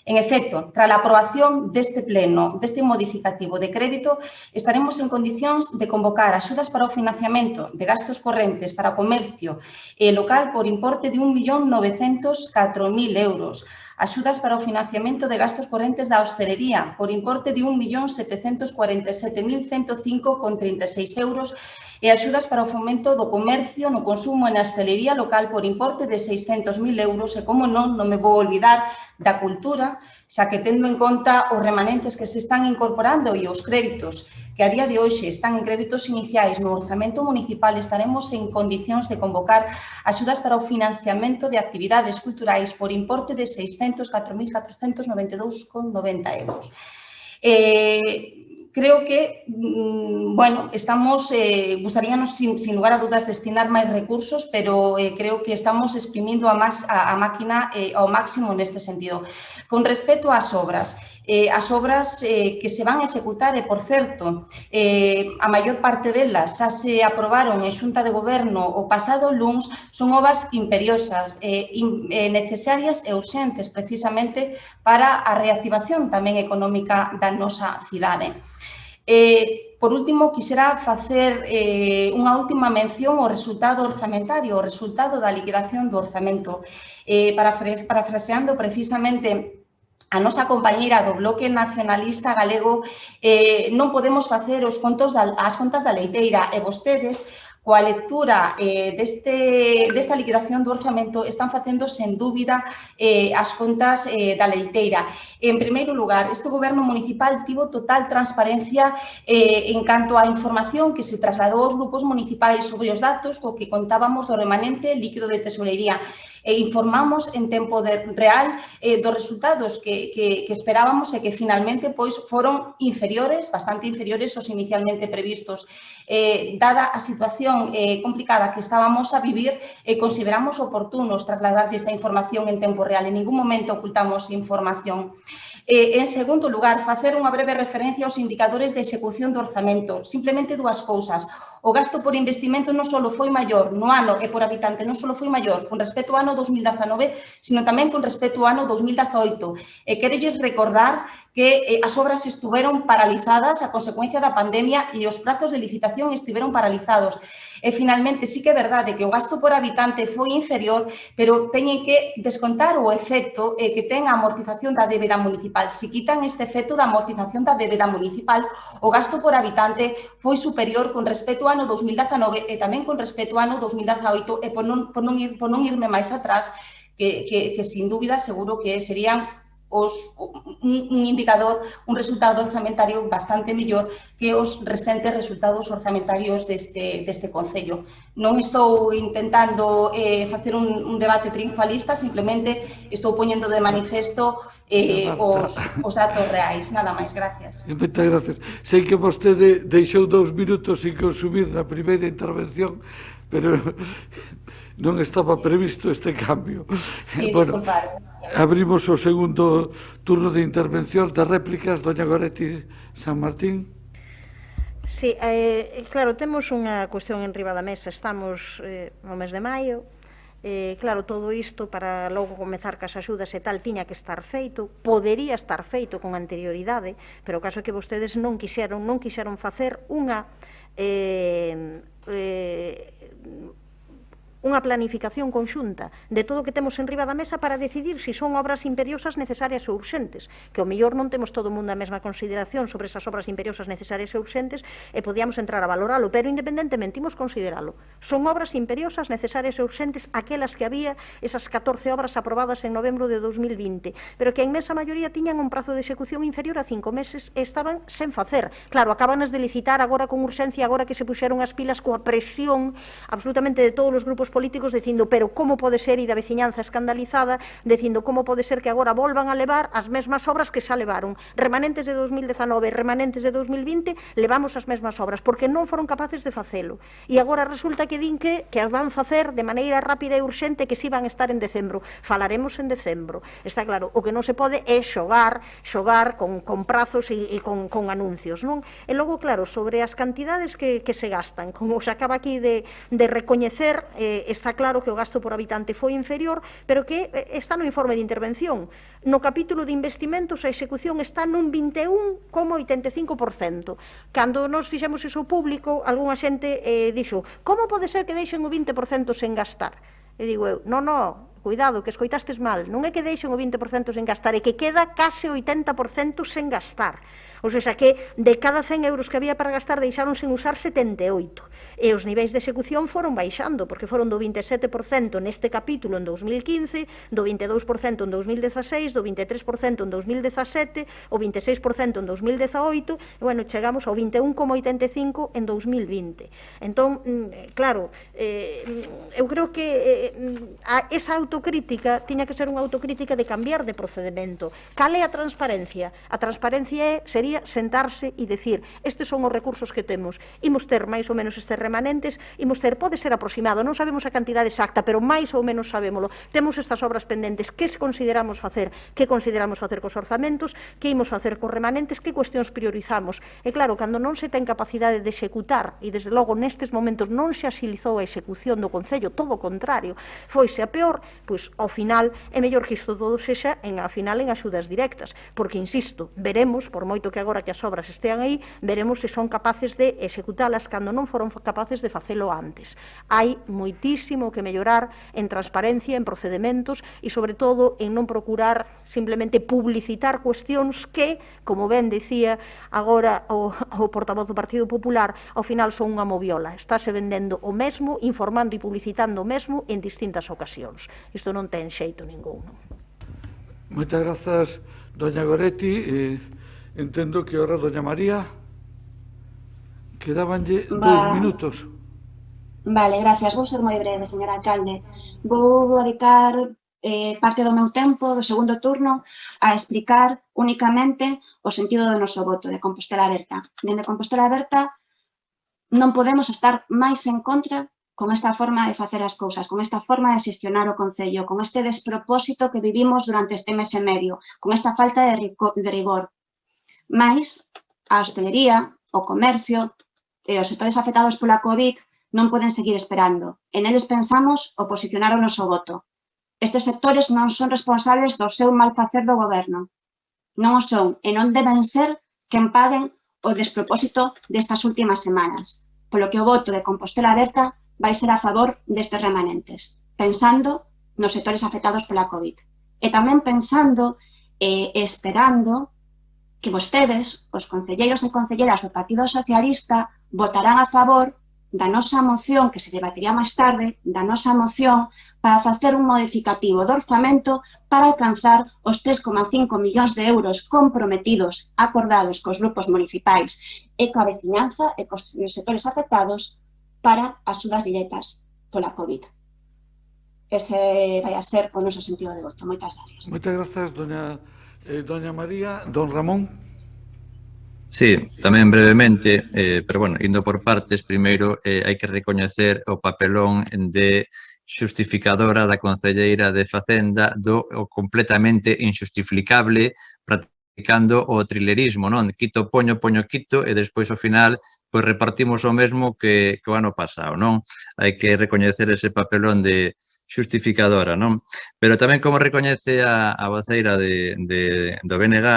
En efecto, tras a aprobación deste pleno, deste modificativo de crédito, estaremos en condicións de convocar axudas para o financiamento de gastos correntes para o comercio local por importe de 1.904.000 euros, axudas para o financiamento de gastos correntes da hostelería por importe de 1.747.105,36 euros e axudas para o fomento do comercio no consumo e na hostelería local por importe de 600.000 euros e, como non me vou olvidar da cultura, xa que tendo en conta os remanentes que se están incorporando e os créditos que a día de hoxe están en créditos iniciais no orzamento municipal, estaremos en condicións de convocar axudas para o financiamento de actividades culturais por importe de 604.492,90 euros. Creo que, estamos, gustaríanos sin lugar a dudas destinar máis recursos, pero creo que estamos exprimindo a máquina ao máximo neste sentido. Con respecto ás obras que se van a executar, e, por certo, a maior parte delas xa se aprobaron en Xunta de Goberno o pasado luns, son obras imperiosas, necesarias e urxentes, precisamente, para a reactivación tamén económica da nosa cidade. Por último, quixera facer unha última mención ao resultado orzamentario, ao resultado da liquidación do orzamento. Parafraseando precisamente a nosa compañeira do Bloque Nacionalista Galego, non podemos facer as contas da leiteira, e vostedes, coa lectura desta liquidación do orzamento, están facendo, sen dúbida, as contas da leiteira. En primeiro lugar, este Goberno municipal tivo total transparencia en canto á información que se trasladou aos grupos municipais sobre os datos co que contábamos do remanente líquido de tesorería. E informamos en tempo real dos resultados que esperábamos e que finalmente foron inferiores, bastante inferiores aos inicialmente previstos. Dada a situación complicada que estábamos a vivir, consideramos oportunos trasladar esta información en tempo real. En ningún momento ocultamos información. En segundo lugar, facer unha breve referencia aos indicadores de execución do orzamento. Simplemente dúas cousas. O gasto por investimento non só foi maior no ano e por habitante, non só foi maior con respecto ao ano 2019, sino tamén con respecto ao ano 2018. E querolles recordar que as obras estuveron paralizadas a consecuencia da pandemia e os prazos de licitación estiveron paralizados. E, finalmente, sí que é verdade que o gasto por habitante foi inferior, pero teñen que descontar o efecto que ten a amortización da débeda municipal. Se quitan este efecto da amortización da débeda municipal, o gasto por habitante foi superior con respecto ao ano 2019 e tamén con respecto ao ano 2018, e por non irme máis atrás, que sin dúbida seguro que serían un indicador, un resultado orzamentario bastante mellor que os recentes resultados orzamentarios deste Concello. Non estou intentando facer un debate triunfalista, simplemente estou poñendo de manifesto os datos reais. Nada máis, gracias. Moitas gracias. Sei que vostede deixou 2 minutos sin consumir na primeira intervención, pero non estaba previsto este cambio. Sí, bueno, disculpade. Abrimos o segundo turno de intervención, de réplicas. Doña Goretti San Martín. Sí, claro, temos unha cuestión en riba da mesa. Estamos no mes de maio. Claro, todo isto para logo comezar cas axudas e tal tiña que estar feito, podería estar feito con anterioridade, pero o caso é que vostedes non quixeron facer unha planificación conxunta de todo o que temos en riba da mesa para decidir se son obras imperiosas necesarias ou urxentes, que ao mellor non temos todo o mundo a mesma consideración sobre esas obras imperiosas necesarias e urxentes e podíamos entrar a valoralo, pero independentemente imos consideralo. Son obras imperiosas necesarias e urxentes aquelas que había, esas 14 obras aprobadas en novembro de 2020, pero que a inmensa maioría tiñan un prazo de execución inferior a 5 meses e estaban sen facer. Claro, acabanas de licitar agora con urxencia, agora que se puxeron as pilas coa presión absolutamente de todos os grupos políticos dicindo, pero como pode ser, e da veciñanza escandalizada, dicindo como pode ser que agora volvan a levar as mesmas obras que xa levaron. Remanentes de 2019, remanentes de 2020, levamos as mesmas obras, porque non foron capaces de facelo. E agora resulta que din que as van facer de maneira rápida e urxente, que si van estar en decembro. Falaremos en decembro. Está claro, o que non se pode é xogar con prazos e con anuncios, non? E logo, claro, sobre as cantidades que se gastan, como se acaba aquí de recoñecer, está claro que o gasto por habitante foi inferior, pero que está no informe de intervención. No capítulo de investimentos a execución está nun 21,85%. Cando nos fixemos iso público, algunha xente dixo, como pode ser que deixen o 20% sen gastar? E digo eu, non, cuidado, que escoitastes mal, non é que deixen o 20% sen gastar, é que queda case o 80% sen gastar. Ou seja, que de cada 100 euros que había para gastar deixaron sen usar 78. E os niveis de execución foron baixando, porque foron do 27% neste capítulo en 2015, do 22% en 2016, do 23% en 2017, o 26% en 2018, e, bueno, chegamos ao 21,85% en 2020. Entón, claro, eu creo que esa autocrítica tiña que ser unha autocrítica de cambiar de procedimento. Cal é a transparencia? A transparencia sería sentarse e dicir, estes son os recursos que temos, imos ter máis ou menos estes remanentes, imos ter, pode ser aproximado, non sabemos a cantidade exacta, pero máis ou menos sabémolo, temos estas obras pendentes, que consideramos facer cos orzamentos, que imos facer cos remanentes, que cuestións priorizamos. E claro, cando non se ten capacidade de executar, e desde logo nestes momentos non se axilizou a execución do Concello, todo o contrario, foise a peor, pois ao final é mellor que isto todo sexa ao final en axudas directas, porque insisto, veremos, por moito que agora que as obras estean aí, veremos se son capaces de executalas cando non foron capaces de facelo antes. Hai moitísimo que mellorar en transparencia, en procedementos e, sobre todo, en non procurar simplemente publicitar cuestións que, como ben dicía agora o portavoz do Partido Popular, ao final son unha moviola. Estáse vendendo o mesmo, informando e publicitando o mesmo en distintas ocasións. Isto non ten xeito ningún. Moitas grazas, doña Goretti. Entendo que ahora, doña María, quedabanlle 2 minutos. Vale, gracias. Vou ser moi breve, señor alcalde. Vou dedicar parte do meu tempo, do segundo turno, a explicar únicamente o sentido do noso voto de Compostela Aberta. Dende Compostela Aberta non podemos estar máis en contra con esta forma de facer as cousas, con esta forma de xestionar o Concello, con este despropósito que vivimos durante este mes e medio, con esta falta de rigor. Mais a hostelería, o comercio e os sectores afectados pola COVID non poden seguir esperando. En eles pensamos o posicionar o noso voto. Estes sectores non son responsables do seu mal facer do goberno. Non o son e non deben ser quen paguen o despropósito destas últimas semanas. Polo que o voto de Compostela Aberta vai ser a favor destes remanentes, pensando nos sectores afectados pola COVID. E tamén pensando e esperando que vostedes, os concelleiros e concelleras do Partido Socialista, votarán a favor da nosa moción, que se debatería máis tarde, da nosa moción para facer un modificativo do orzamento para alcanzar os 3,5 millóns de euros comprometidos, acordados cos grupos municipais e coa veciñanza e cos sectores afectados para axudas directas pola COVID. Ese vai a ser o noso sentido de voto. Moitas gracias. Moitas gracias, doña María. Don Ramón. Sí, tamén brevemente, pero bueno, indo por partes, primeiro hai que recoñecer o papelón de xustificadora da concelleira de Facenda do completamente injustificable practicando o trilerismo, non? Quito, poño, quito, e despois ao final pois repartimos o mesmo que o ano pasado, non? Hai que recoñecer ese papelón de xustificadora, non? Pero tamén, como recoñece a voceira do BNG,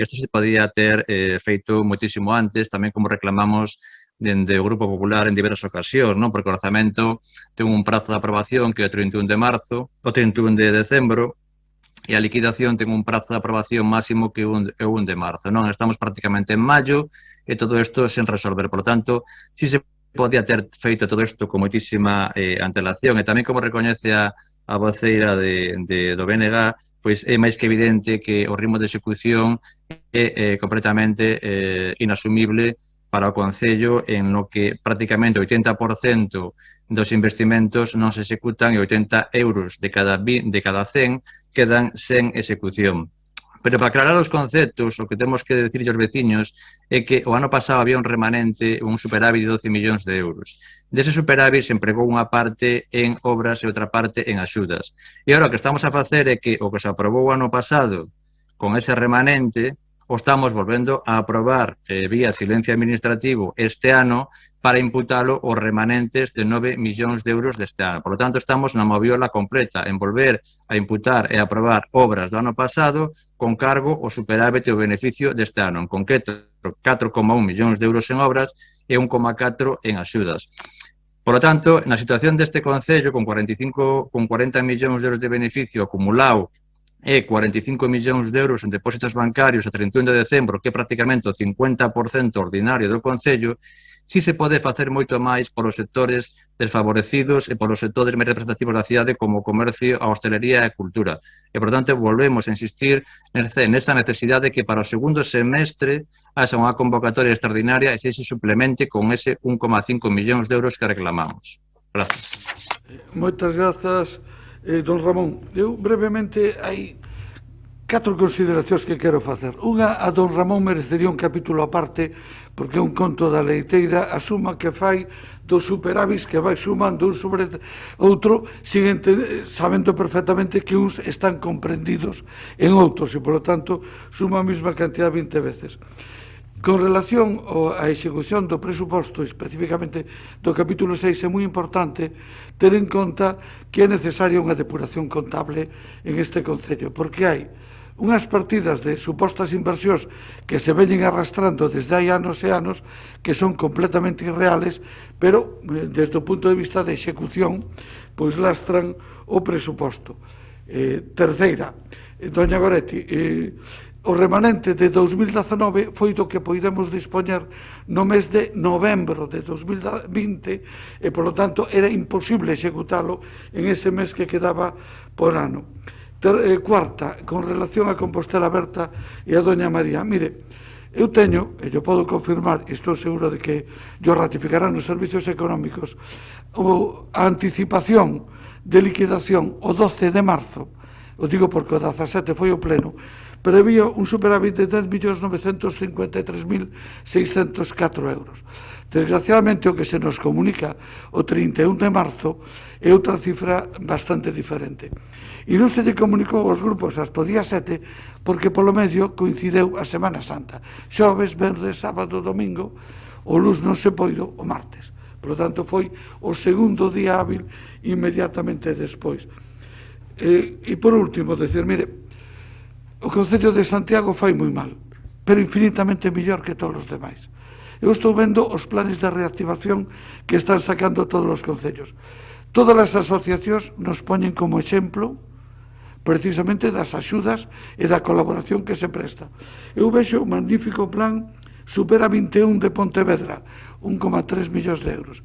isto se podía ter feito moitísimo antes, tamén como reclamamos dende o Grupo Popular en diversas ocasións, non? Porque o orzamento ten un prazo de aprobación que é o 31 de marzo, o 31 de decembro, e a liquidación ten un prazo de aprobación máximo que é o 1 de marzo, non? Estamos prácticamente en maio e todo isto sen resolver. Por lo tanto, si se podía ter feito todo isto con moitísima antelación, e tamén como recoñece a voceira do BNG, pois é máis que evidente que o ritmo de execución é completamente inasumible para o Concello, en lo que prácticamente o 80% dos investimentos non se executan e 80 euros de cada 100 quedan sen execución. Pero para aclarar os conceptos, o que temos que dicir aos veciños é que o ano pasado había un remanente, un superávit de 12 millóns de euros. Dese superávit se empregou unha parte en obras e outra parte en axudas. E agora o que estamos a facer é que o que se aprobou o ano pasado con ese remanente o estamos volvendo a aprobar vía silencio administrativo este ano para imputalo os remanentes de 9 millóns de euros deste ano. Por lo tanto, estamos na moviola completa en volver a imputar e aprobar obras do ano pasado con cargo o superávit e o beneficio deste ano. En concreto, 4,1 millóns de euros en obras e 1,4 en axudas. Por lo tanto, na situación deste Concello, con 40 millóns de euros de beneficio acumulado e 45 millóns de euros en depósitos bancarios a 31 de decembro, que é prácticamente o 50% ordinario do Concello, si se pode facer moito máis polos sectores desfavorecidos e polos sectores máis representativos da cidade como o comercio, a hostelería e a cultura. E, por tanto, volvemos a insistir nesa necesidade que para o segundo semestre haxa unha convocatoria extraordinaria e se suplemente con ese 1,5 millóns de euros que reclamamos. Gracias. Moitas grazas, don Ramón. Eu, brevemente, hai 4 consideracións que quero facer. Unha, a don Ramón merecería un capítulo aparte, porque é un conto da leiteira, a suma que fai dos superávis que vai sumando un sobre outro, sabendo perfectamente que uns están comprendidos en outros, e, polo tanto, suma a mesma cantidad 20 veces. Con relación á execución do presuposto, especificamente do capítulo 6, é moi importante ter en conta que é necesaria unha depuración contable en este Concello, porque hai unhas partidas de supostas inversións que se veñen arrastrando desde hai anos e anos, que son completamente irreales, pero desde o punto de vista de execución, pois lastran o presuposto. Terceira, doña Goretti, o remanente de 2019 foi do que poidemos dispoñer no mes de novembro de 2020 e, polo tanto, era imposible executalo en ese mes que quedaba por ano. Cuarta, con relación a Compostela Aberta e a doña María. Mire, eu teño, e eu podo confirmar, e estou seguro de que yo ratificarán os servicios económicos, a anticipación de liquidación o 12 de marzo, o digo porque o 17 foi o pleno, prevía un superávit de 10.953.604 euros. Desgraciadamente, o que se nos comunica o 31 de marzo é outra cifra bastante diferente. E non se lle comunicou aos grupos hasta o día 7, porque polo medio coincideu a Semana Santa. Xoves, venres, sábado, domingo, o luz non se poido o martes. Por lo tanto, foi o segundo día hábil inmediatamente despois. E por último, decir, mire, o Concello de Santiago fai moi mal, pero infinitamente mellor que todos os demais. Eu estou vendo os planes de reactivación que están sacando todos os concellos. Todas as asociacións nos poñen como exemplo precisamente das axudas e da colaboración que se presta. Eu vexo un magnífico plan Supera 21 de Pontevedra, 1,3 millóns de euros.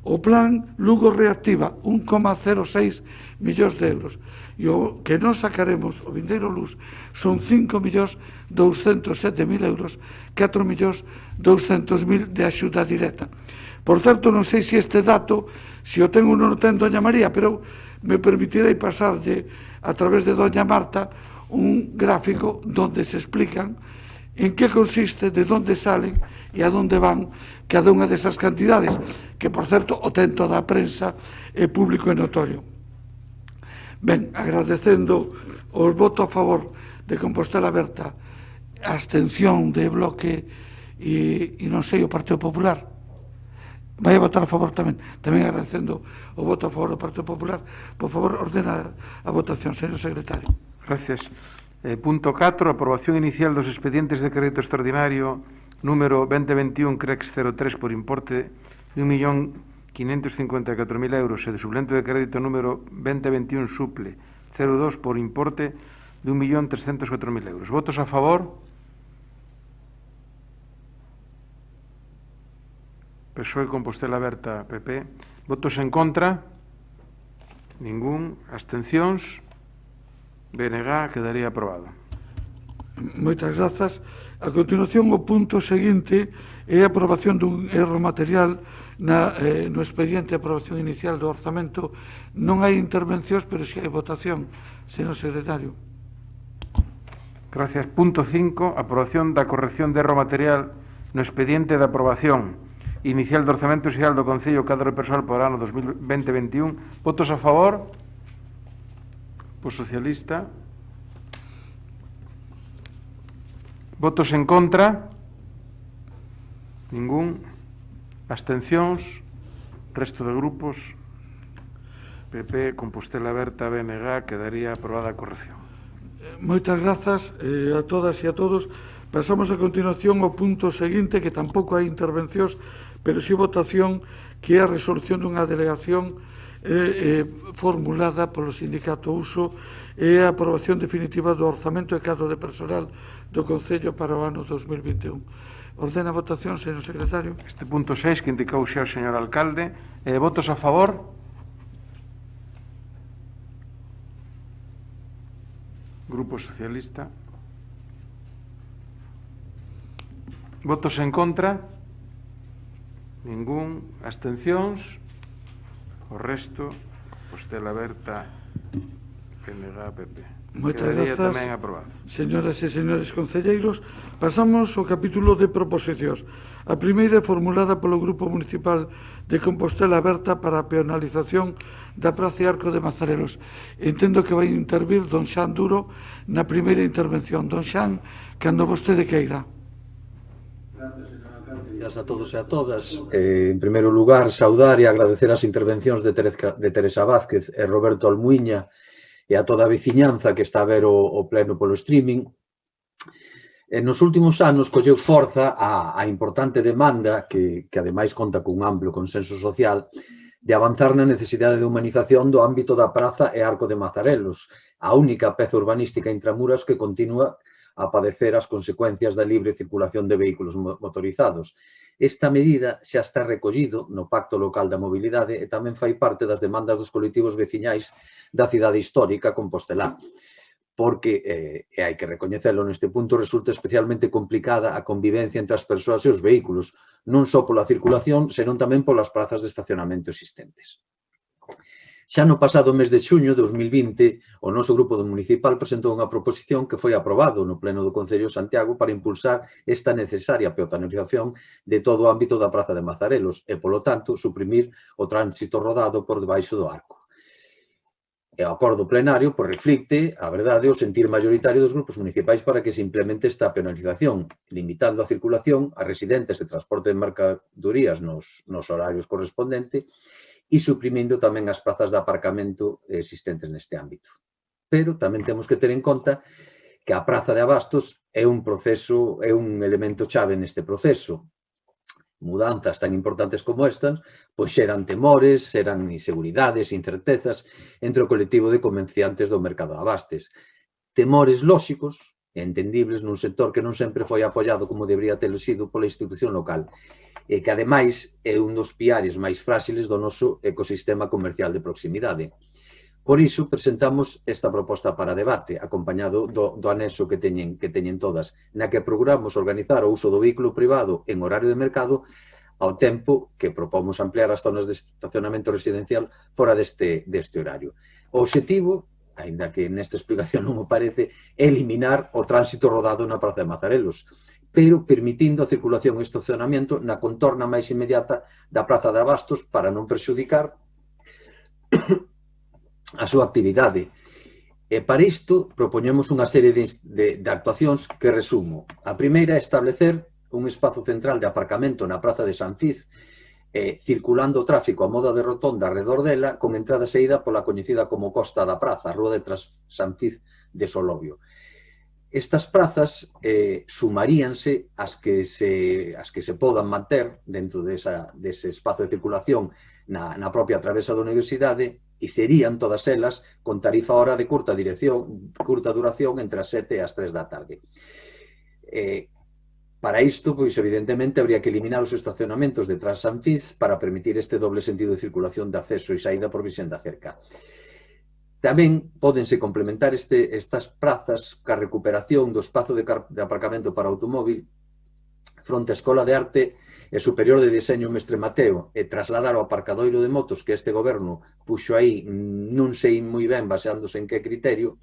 O plan Lugo reactiva 1,06 millóns de euros. E o que non sacaremos o vindeiro luz son 5.207.000 euros, 4.200.000 de axuda directa. Por certo, non sei se este dato, se o ten ou non o ten doña María, pero me permitirei pasarlle a través de doña Marta un gráfico donde se explican en que consiste, de onde salen e a onde van cada unha desas cantidades, que, por certo, o ten toda a prensa público e notorio. Ben, agradecendo os votos a favor de Compostela Aberta, a abstención de Bloque e non sei, o Partido Popular, vai a votar a favor tamén agradecendo o voto a favor do Partido Popular. Por favor, ordena a votación, señor secretario. Gracias. Punto 4, aprobación inicial dos expedientes de crédito extraordinario número 2021 CREX 03 por importe de 1.554.000 euros e de suplente de crédito número 2021 suple 02 por importe de 1.304.000 euros. Votos a favor? PSOE, Compostela Aberta, PP. Votos en contra? Ningún. Abstencións? BNG, quedaría aprobado. Moitas grazas. A continuación, o punto seguinte é a aprobación dun erro material no expediente de aprobación inicial do orzamento. Non hai intervencións, pero si hai votación, señor secretario. Gracias. Punto 5, aprobación da corrección de erro material no expediente de aprobación inicial do orzamento xeral do Concello Cadro de Persoal por ano 2020-21. Votos a favor? Por socialista. Votos en contra? Ningún. Abstencións? Resto de grupos? PP, Compostela Aberta, BNG, quedaría aprobada a corrección. Moitas grazas a todas e a todos. Pasamos a continuación ao punto seguinte, que tampouco hai intervencións, pero si votación, que é a resolución dunha delegación formulada polo sindicato Uso e a aprobación definitiva do orzamento e cadro de personal do Concello para o ano 2021. Ordena a votación, señor secretario. Este punto 6, que indicou xa o señor alcalde. Votos a favor? Grupo Socialista. Votos en contra? Ningún. Abstencións? O resto, Compostela Aberta, PNG, PP. Moitas Quedaría grazas, tamén aprobado. señoras e señores concelleiros. Pasamos ao capítulo de proposicións. A primeira é formulada polo Grupo Municipal de Compostela Aberta para a peonalización da Praza e Arco de Mazarelos. Entendo que vai intervir don Xan Duro na primeira intervención. Don Xan, cando vostede queira. Gracias a todos e a todas. En primeiro lugar, saudar e agradecer as intervencións de Teresa Vázquez e Roberto Almuiña e a toda a veciñanza que está a ver o pleno polo streaming. Nos últimos anos colleu forza a importante demanda, que ademais conta cun amplo consenso social, de avanzar na necesidade de humanización do ámbito da Praza e Arco de Mazarelos, a única peza urbanística intramuras que continúa a padecer as consecuencias da libre circulación de vehículos motorizados. Esta medida xa está recollido no Pacto Local da Mobilidade e tamén fai parte das demandas dos colectivos veciñais da cidade histórica compostelá, porque, e hai que recoñecelo neste punto, resulta especialmente complicada a convivencia entre as persoas e os vehículos, non só pola circulación, senón tamén polas prazas de estacionamento existentes. Xa no pasado mes de xuño de 2020, o noso grupo municipal presentou unha proposición que foi aprobado no Pleno do Concello de Santiago para impulsar esta necesaria peatonalización de todo o ámbito da Praza de Mazarelos e, polo tanto, suprimir o tránsito rodado por debaixo do arco. E o acordo plenario reflicte, a verdade, o sentir mayoritario dos grupos municipais para que se implemente esta peonalización, limitando a circulación a residentes de transporte de mercadorías nos horarios correspondentes e suprimindo tamén as prazas de aparcamento existentes neste ámbito. Pero tamén temos que ter en conta que a praza de abastos é un elemento chave neste proceso. Mudanzas tan importantes como estas, pois xeran temores, xeran inseguridades, incertezas entre o colectivo de comerciantes do mercado de abastes. Temores lóxicos e entendibles nun sector que non sempre foi apoiado como debería ter sido pola institución local. e que, ademais, é un dos piares máis fráxiles do noso ecosistema comercial de proximidade. Por iso, presentamos esta proposta para debate, acompañado do anexo que teñen todas, na que procuramos organizar o uso do vehículo privado en horario de mercado ao tempo que propomos ampliar as zonas de estacionamento residencial fora deste horario. O obxectivo, aínda que nesta explicación non me parece, é eliminar o tránsito rodado na Praza de Mazarelos, pero permitindo a circulación e estacionamento na contorna máis inmediata da Praza de Abastos para non perxudicar a súa actividade. E para isto propoñemos unha serie de actuacións que resumo. A primeira é establecer un espazo central de aparcamento na Praza de San Cis, circulando o tráfico a moda de rotonda alrededor dela, con entrada e saída pola coñecida como Costa da Praza, Rúa de Tras San Cis de Solovio. Estas prazas sumaríanse as que se podan manter dentro dese espazo de circulación na propia travesa da Universidade e serían todas elas con tarifa hora de curta duración entre as 7 e as 3 da tarde. Para isto, pois, evidentemente, habría que eliminar os estacionamentos de Tras San Cis para permitir este doble sentido de circulación de acceso e saída por Vicente Cerca. Tamén pódense complementar estas prazas ca recuperación do espazo de aparcamento para automóvil fronte á Escola de Arte e Superior de Diseño Mestre Mateo e trasladar o aparcadoiro de motos que este goberno puxo aí, non sei moi ben baseándose en que criterio,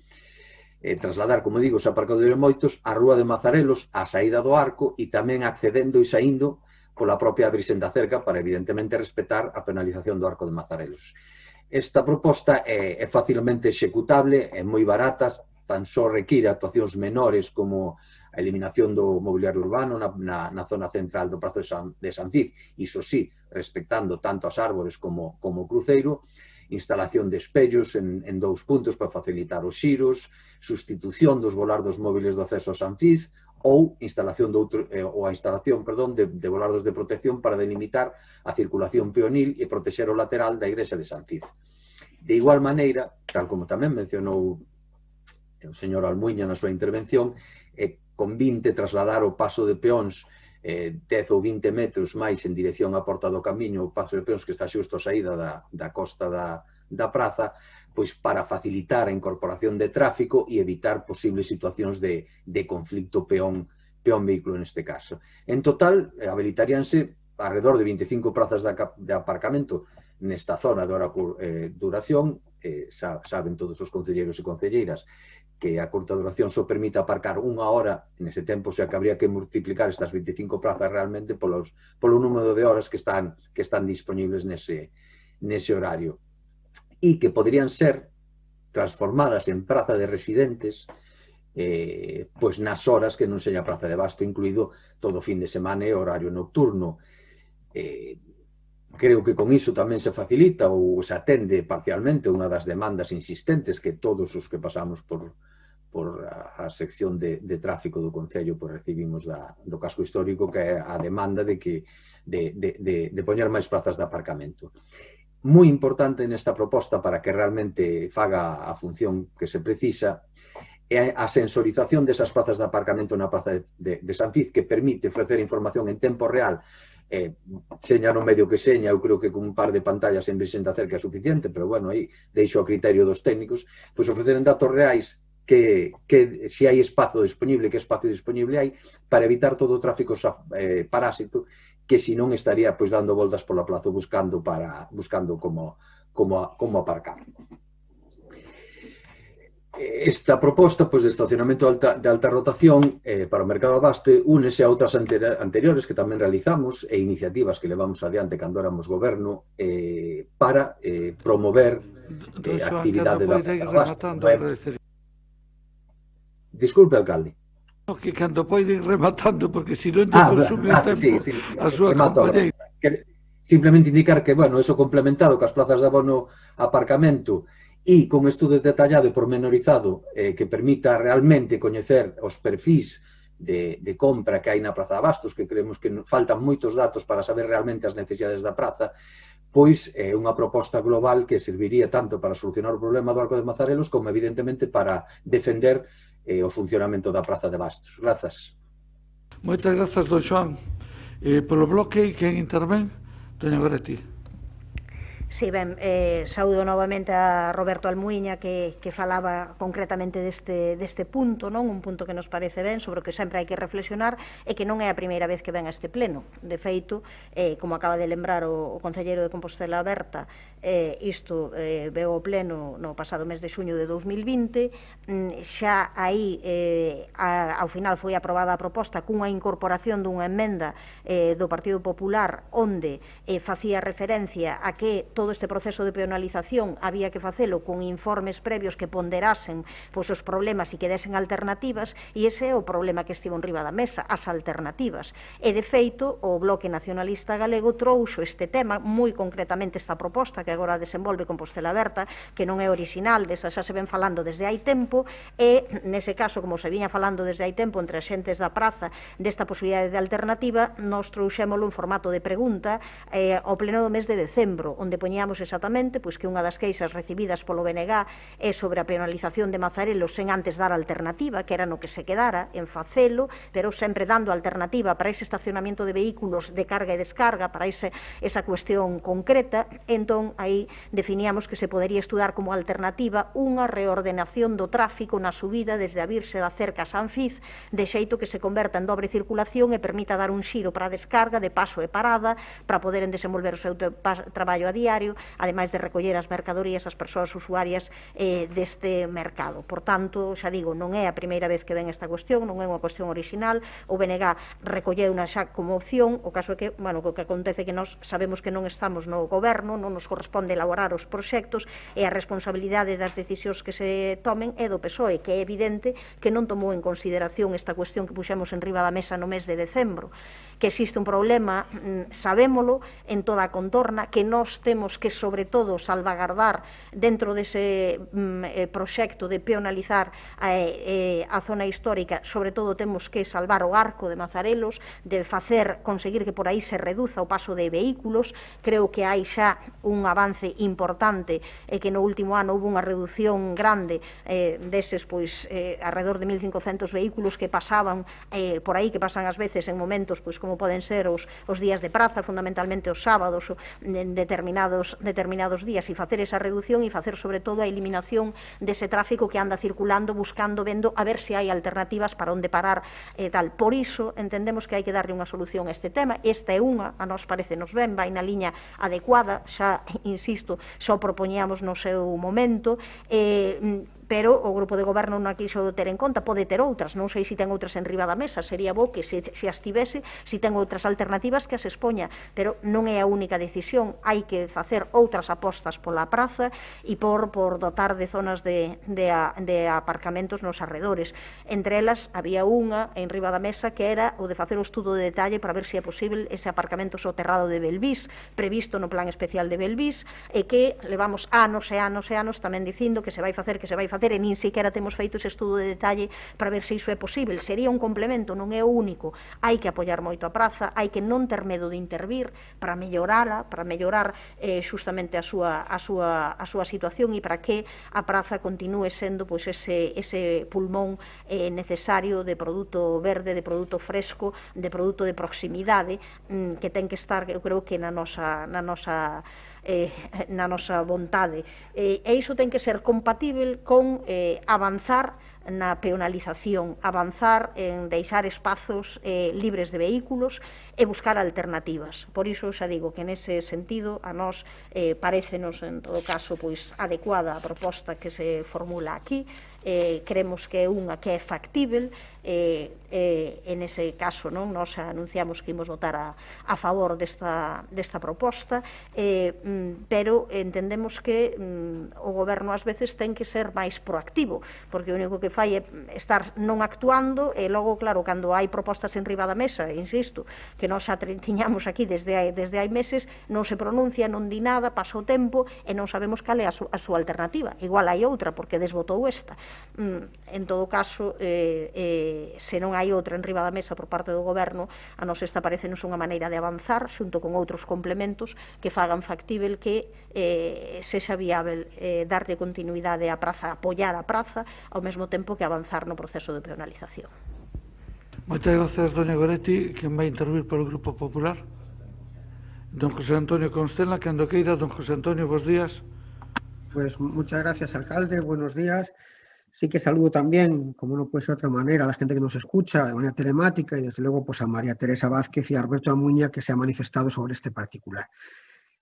trasladar, como digo, os aparcadoiro de motos á Rúa de Mazarelos, á saída do Arco e tamén accedendo e saindo pola propia Vicente Cerca para, evidentemente, respetar a penalización do Arco de Mazarelos. Esta proposta é facilmente executable, é moi barata, tan só require actuacións menores como a eliminación do mobiliario urbano na zona central do Prazo de San Cis, iso sí, respectando tanto as árbores como o cruceiro, instalación de espellos en 2 puntos para facilitar os xiros, sustitución dos volardos móviles do acceso a San Cis ou a instalación de volardos de protección para delimitar a circulación peonil e protexer o lateral da igrexa de San Cis. De igual maneira, tal como tamén mencionou o señor Almuiña na súa intervención, convinte trasladar o paso de peóns 10 ou 20 metros máis en dirección á Porta do Camiño, o paso de peóns que está xusto a saída da costa da praza, pois para facilitar a incorporación de tráfico e evitar posibles situacións de conflicto peón-vehículo neste caso. En total, habilitaríanse alrededor de 25 prazas de aparcamento nesta zona de hora duración. Saben todos os concelleiros e concelleiras que a curta duración só permite aparcar 1 hora nese tempo, xa que habría que multiplicar estas 25 prazas realmente polo número de horas que están disponibles nese horario, e que podrían ser transformadas en praza de residentes pois nas horas que non seña praza de abasto, incluído todo fin de semana e horario nocturno. Creo que con iso tamén se facilita ou se atende parcialmente unha das demandas insistentes que todos os que pasamos por a sección de tráfico do Concello recibimos do casco histórico, que é a demanda de poñer máis plazas de aparcamento. Moi importante nesta proposta para que realmente faga a función que se precisa é a sensorización desas plazas de aparcamento na Praza de San Cis, que permite ofrecer información en tempo real, seña no medio que seña. Eu creo que con un par de pantallas en Vicente Cerca é suficiente, pero bueno, aí deixo a criterio dos técnicos, pois ofrecer datos reais que se hai espazo disponible, que espazo disponible hai, para evitar todo o tráfico parásito que se non estaría pois dando voltas pola plaza buscando como aparcar. Esta proposta de estacionamento de alta rotación para o mercado abaste únese a outras anteriores que tamén realizamos e iniciativas que levamos adiante cando éramos goberno para promover a actividade da abaste. Disculpe, alcalde. Que cando pode ir rematando, porque se non te consume o tempo a súa compañeira. Simplemente indicar que, bueno, eso complementado cas plazas de abono aparcamento e con estudo detallado e pormenorizado que permita realmente coñecer os perfis de compra que hai na Praza de Abastos, que creemos que faltan moitos datos para saber realmente as necesidades da praza, pois é unha proposta global que serviría tanto para solucionar o problema do Arco de Mazarelos como, evidentemente, para defender o funcionamento da Praza de Abastos. Grazas. Moitas grazas, don Xoán. Polo bloque, quen intervén? Doña Goretti. Si, ben, saúdo novamente a Roberto Almuiña que falaba concretamente deste punto, non? Un punto que nos parece ben, sobre o que sempre hai que reflexionar e que non é a primeira vez que ven a este pleno. De feito, como acaba de lembrar o concelleiro de Compostela Aberta, isto veu o pleno no pasado mes de xuño de 2020, xa aí ao final foi aprobada a proposta cunha incorporación dunha emenda do Partido Popular onde facía referencia a que todo este proceso de peonalización había que facelo con informes previos que ponderasen pois, os problemas e que desen alternativas, e ese é o problema que estivo en riba da mesa, as alternativas. E, de feito, o Bloque Nacionalista Galego trouxo este tema, moi concretamente esta proposta que agora desenvolve Compostela Aberta, que non é orixinal, desa xa se ven falando desde hai tempo, e, nese caso, como se viña falando desde hai tempo entre as xentes da praza desta posibilidade de alternativa, nos trouxémolo en formato de pregunta ao pleno do mes de decembro, onde poñíamos exactamente pois, que unha das queixas recibidas polo BNG é sobre a penalización de Mazarelos sen antes dar alternativa, que era no que se quedara, en facelo, pero sempre dando alternativa para ese estacionamento de vehículos de carga e descarga, para esa cuestión concreta. Entón, aí definíamos que se podería estudar como alternativa unha reordenación do tráfico na subida desde a Virxe da Cerca a San Fiz, de xeito que se converta en dobre circulación e permita dar un xiro para a descarga de paso e parada, para poderen desenvolver o seu traballo a diario, ademais de recoller as mercadorías, as persoas usuarias deste mercado. Por tanto, xa digo, non é a primeira vez que ven esta cuestión, non é unha cuestión orixinal, o BNG recolleu unha xa como opción, o caso é que, bueno, o que acontece é que nós sabemos que non estamos no goberno, non nos corresponde elaborar os proxectos e a responsabilidade das decisións que se tomen é do PSOE, que é evidente que non tomou en consideración esta cuestión que puxemos en riba da mesa no mes de decembro. Que existe un problema, sabémolo, en toda a contorna, que nós temos que, sobre todo, salvagardar dentro dese proxecto de peonalizar a zona histórica, sobre todo temos que salvar o arco de Mazarelos, de conseguir que por aí se reduza o paso de vehículos. Creo que hai xa un avance importante e que no último ano houve unha reducción grande deses, pois, alrededor de 1.500 vehículos que pasaban por aí, que pasan ás veces en momentos, pois, como poden ser os días de praza, fundamentalmente os sábados, en determinados días, e facer esa reducción e facer, sobre todo, a eliminación dese tráfico que anda circulando, buscando, vendo, a ver se hai alternativas para onde parar e tal. Por iso, entendemos que hai que darle unha solución a este tema. Esta é unha, a nós parecenos ben, vai na liña adecuada, xa, insisto, xa o propoñíamos no seu momento, pero o grupo de goberno non a quiso ter en conta, pode ter outras, non sei se ten outras en riba da mesa, sería bo que se as tivese, se ten outras alternativas que as expoña, pero non é a única decisión, hai que facer outras apostas pola praza e por dotar de zonas de aparcamentos nos arredores. Entre elas, había unha en riba da mesa que era o de facer o estudo de detalle para ver se é posible ese aparcamento soterrado de Belvís, previsto no plan especial de Belvís, e que levamos anos e anos e anos tamén dicindo que se vai facer, e nin sequera temos feito ese estudo de detalle para ver se iso é posible. Sería un complemento, non é o único. Hai que apoiar moito a praza, hai que non ter medo de intervir para mellorala, para mellorar xustamente a súa situación e para que a praza continúe sendo pois ese pulmón necesario de produto verde, de produto fresco, de produto de proximidade que ten que estar, eu creo que na nosa vontade. E iso ten que ser compatível con avanzar na peonalización, avanzar en deixar espazos libres de vehículos e buscar alternativas. Por iso xa digo que nese sentido a nós parécenos en todo caso pois adecuada a proposta que se formula aquí. Creemos que é unha que é factível, en ese caso non nos anunciamos que imos votar a favor desta proposta, pero entendemos que o goberno ás veces ten que ser máis proactivo, porque o único que fai é estar non actuando e logo, claro, cando hai propostas en riba da mesa, insisto, que nós xa tiñamos aquí desde hai meses, non se pronuncia, non di nada, pasa o tempo e non sabemos cal é a súa alternativa. Igual hai outra, porque desbotou esta. En todo caso, se non hai outra en riba da mesa por parte do goberno, a nos esta parecenos unha maneira de avanzar xunto con outros complementos que fagan factível que sexa viável darlle continuidade á praza, apoiar a praza, ao mesmo tempo que avanzar no proceso de peonalización. Moitas grazas, doña Goretti. Quen vai intervir polo Grupo Popular? Don José Antonio Constela, cando queira. Don José Antonio, bos días. Pues muchas gracias, alcalde. Buenos días. Sí que saludo también, como no puede ser de otra manera, a la gente que nos escucha de manera telemática y desde luego pues a María Teresa Vázquez y a Roberto Almuña, que se ha manifestado sobre este particular.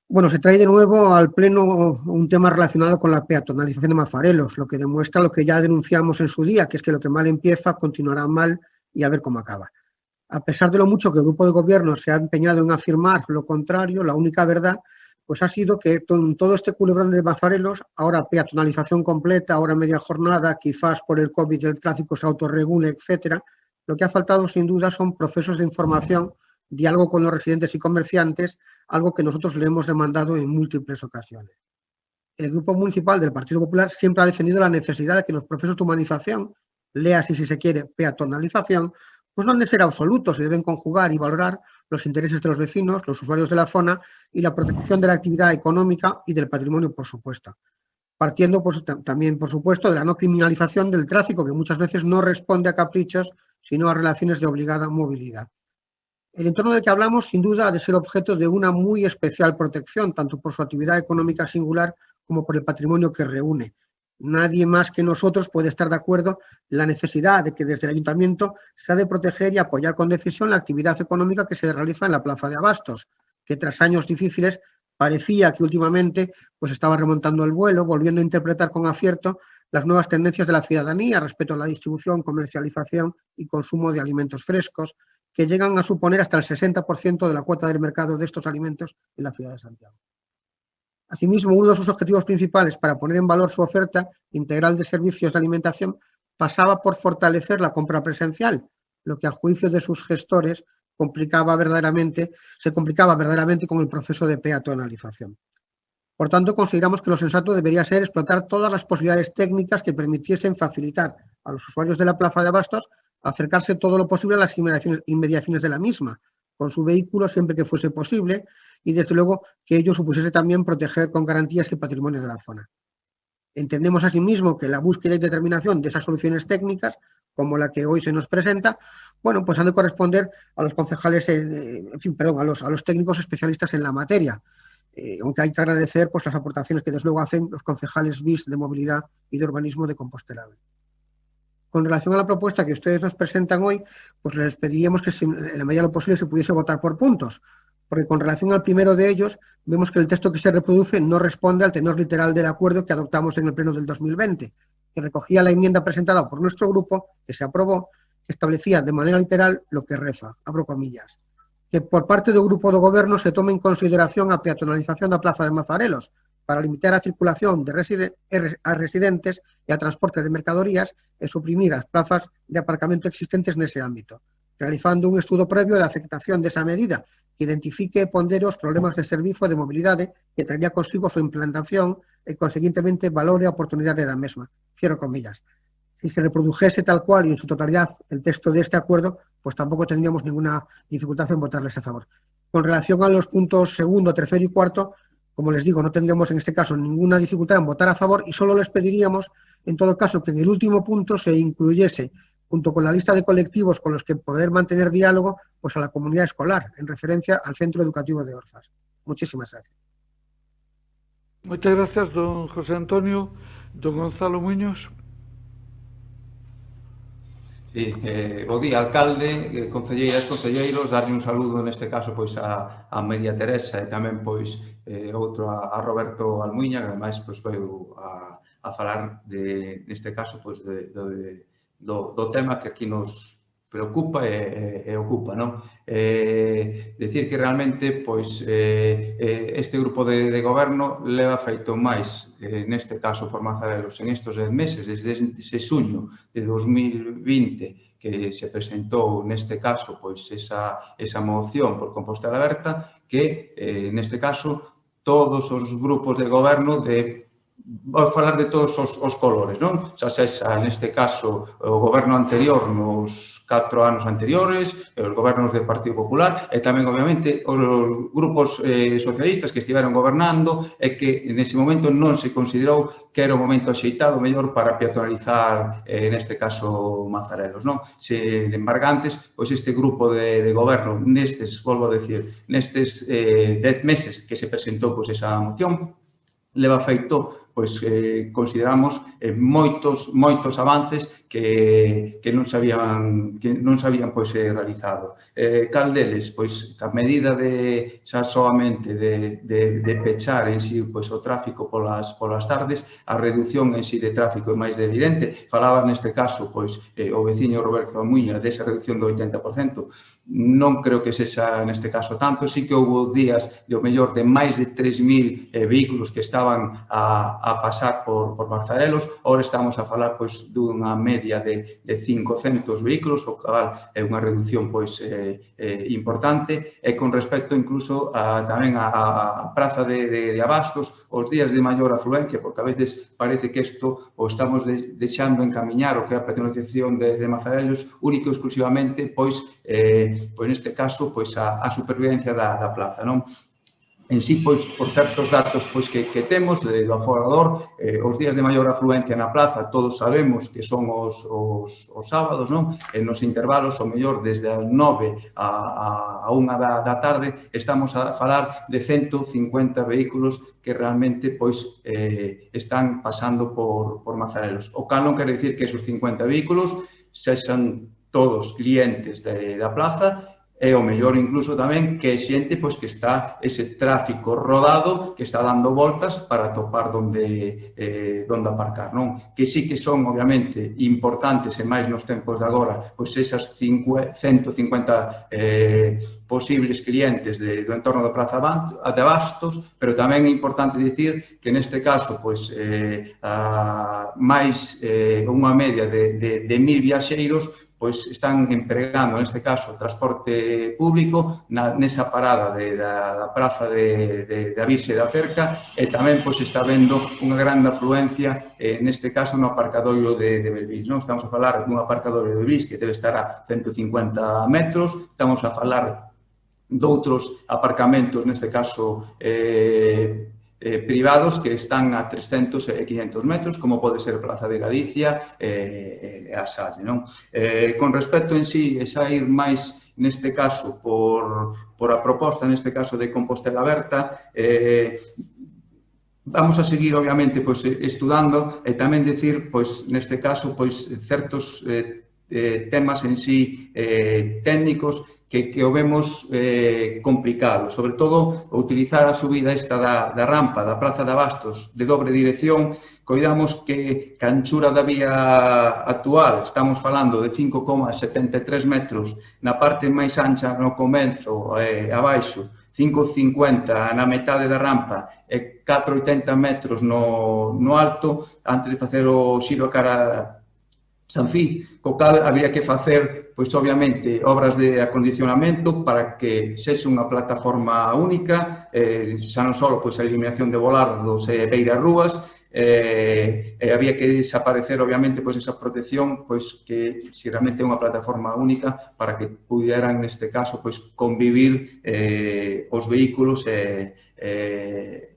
Bueno, se trae de nuevo al Pleno un tema relacionado con la peatonalización de Mafarelos, lo que demuestra lo que ya denunciamos en su día, que es que lo que mal empieza continuará mal y a ver cómo acaba. A pesar de lo mucho que el grupo de gobierno se ha empeñado en afirmar lo contrario, la única verdad pues ha sido que todo este culebrón de Mafarelos, ahora peatonalización completa, ahora media jornada, quizás por el COVID el tráfico se autorregule, etcétera, lo que ha faltado sin duda son procesos de información, diálogo con los residentes y comerciantes, algo que nosotros le hemos demandado en múltiples ocasiones. El Grupo Municipal del Partido Popular siempre ha defendido la necesidad de que los procesos de humanización, léase si se quiere peatonalización, pues no han de ser absolutos y deben conjugar y valorar los intereses de los vecinos, los usuarios de la zona y la protección de la actividad económica y del patrimonio, por supuesto. Partiendo pues, también, por supuesto, de la no criminalización del tráfico, que muchas veces no responde a caprichos, sino a relaciones de obligada movilidad. El entorno del que hablamos, sin duda, ha de ser objeto de una muy especial protección, tanto por su actividad económica singular como por el patrimonio que reúne. Nadie más que nosotros puede estar de acuerdo en la necesidad de que desde el Ayuntamiento se ha de proteger y apoyar con decisión la actividad económica que se realiza en la Plaza de Abastos, que tras años difíciles parecía que últimamente pues estaba remontando el vuelo, volviendo a interpretar con acierto las nuevas tendencias de la ciudadanía respecto a la distribución, comercialización y consumo de alimentos frescos, que llegan a suponer hasta el 60% de la cuota del mercado de estos alimentos en la ciudad de Santiago. Asimismo, uno de sus objetivos principales para poner en valor su oferta integral de servicios de alimentación pasaba por fortalecer la compra presencial, lo que a juicio de sus gestores se complicaba verdaderamente con el proceso de peatonalización. Por tanto, consideramos que lo sensato debería ser explotar todas las posibilidades técnicas que permitiesen facilitar a los usuarios de la Plaza de Abastos acercarse todo lo posible a las inmediaciones de la misma, con su vehículo siempre que fuese posible y, desde luego, que ello supusiese también proteger con garantías el patrimonio de la zona. Entendemos asimismo que la búsqueda y determinación de esas soluciones técnicas, como la que hoy se nos presenta, bueno, pues han de corresponder a los concejales, a los técnicos especialistas en la materia, aunque hay que agradecer pues, las aportaciones que desde luego hacen los concejales BIS de movilidad y de urbanismo de Compostela. Con relación a la propuesta que ustedes nos presentan hoy, pues les pediríamos que en la medida de lo posible se pudiese votar por puntos, porque con relación al primero de ellos, vemos que el texto que se reproduce no responde al tenor literal del acuerdo que adoptamos en el pleno del 2020, que recogía la enmienda presentada por nuestro grupo, que se aprobó, que establecía de manera literal lo que reza, abro comillas, que por parte do grupo do goberno se tome en consideración a peatonalización da Plaza de Mafarelos para limitar a circulación a residentes e a transporte de mercadorías e suprimir as plazas de aparcamento existentes nese ámbito, realizando un estudo previo de aceptación desa medida que identifique e pondere os problemas de servizo de mobilidade que traería consigo a súa implantación e, conseguintemente, valore a oportunidade da mesma. Cierro comillas. Si se reprodujese tal cual y en su totalidad el texto de este acuerdo, pues tampoco tendríamos ninguna dificultad en votarles a favor. Con relación a los puntos segundo, tercero y cuarto, como les digo, no tendríamos en este caso ninguna dificultad en votar a favor y solo les pediríamos, en todo caso, que en el último punto se incluyese, junto con la lista de colectivos con los que poder mantener diálogo, pues a la comunidad escolar, en referencia al Centro Educativo de Orzas. Muchísimas gracias. Muchas gracias, don José Antonio. Don Gonzalo Muñoz. Sí, bo día, alcalde, concelleiras, concelleiros, darlle un saludo neste caso pois a María Teresa e tamén pois outro a Roberto Almuña, que ademais pois veio a falar neste caso pois do tema que aquí nos preocupa e ocupa, non? Decir que realmente pois este grupo de goberno leva feito máis, neste caso por Mazarelos, en estes meses, desde ese xuño de 2020 que se presentou neste caso pois esa moción por Compostela Aberta, que neste caso todos os grupos de goberno de vou falar de todos os colores, non? Xa sexa, neste caso, o goberno anterior nos 4 anos anteriores, os gobernos do Partido Popular e tamén, obviamente, os grupos socialistas que estiveron gobernando e que, nese momento, non se considerou que era o momento axeitado mellor para peatonalizar, neste caso, Mazarelos, non? Se, de embargantes, pois este grupo de goberno, nestes, volvo a decir, nestes 10 meses que se presentou pois esa moción, leva feito, pois, consideramos moitos avances que non se habían pois, realizado. Cal deles? Pois, a medida de, xa solamente, de pechar en si pois, o tráfico polas tardes, a reducción en si de tráfico é máis evidente. Falaba neste caso, pois, o veciño Roberto Almuña desa reducción do 80%. Non creo que sexa neste caso tanto, sí que houve días de o mellor de máis de 3.000 vehículos que estaban a pasar por Mazarelos. Ahora estamos a falar pois dunha media de 500 vehículos, o cal é unha reducción pois importante, e con respecto incluso tamén a praza de Abastos, os días de maior afluencia, porque a veces parece que isto o estamos deixando encamiñar o que é a peatonalización de Mazarelos único e exclusivamente pois neste caso, pois a supervivencia da plaza, non? En si, pois, por certos datos pois que temos do aforador, os días de maior afluencia na plaza, todos sabemos que son os sábados, non? E nos intervalos, o mellor, desde as 9 a 1 da tarde, estamos a falar de 150 vehículos que realmente pois están pasando por Mazarelos. O cal non quere dicir que esos 50 vehículos sexan todos clientes da plaza, e o mellor incluso tamén que é xente pois que está ese tráfico rodado que está dando voltas para topar onde aparcar, non? Que sí que son, obviamente, importantes e máis nos tempos de agora, pois esas 150 posibles clientes do entorno da Praza de Abastos, pero tamén é importante dicir que neste caso, pois, máis unha media de 1.000 viaxeiros pois están empregando, neste caso, o transporte público nesa parada da praza da Virxe da Cerca e tamén pois está vendo unha grande afluencia, neste caso, no aparcadoiro de Belvís. Estamos a falar dun aparcadoiro de Belvís que debe estar a 150 metros, estamos a falar doutros aparcamentos, neste caso, privados que están a 300 e 500 metros, como pode ser Praza de Galicia e a Salle. Con respecto en sí, xa ir máis, neste caso, por a proposta, neste caso, de Compostela Aberta, vamos a seguir, obviamente, estudando e tamén dicir, neste caso, certos temas en sí técnicos que o vemos complicado, sobre todo utilizar a subida esta da rampa da Praza de Abastos de dobre dirección. Coidamos que a anchura da vía actual, estamos falando de 5,73 metros na parte máis ancha no comenzo abaixo, 5,50 na metade da rampa e 4,80 metros no alto, antes de facer o xiro cara San Fiz, co cal habría que facer, pois, obviamente, obras de acondicionamento para que sexe unha plataforma única, xa non só a eliminación de volardos e beirarrúas, había que desaparecer, obviamente, esa protección, que si realmente é unha plataforma única para que pudieran, neste caso, convivir os vehículos e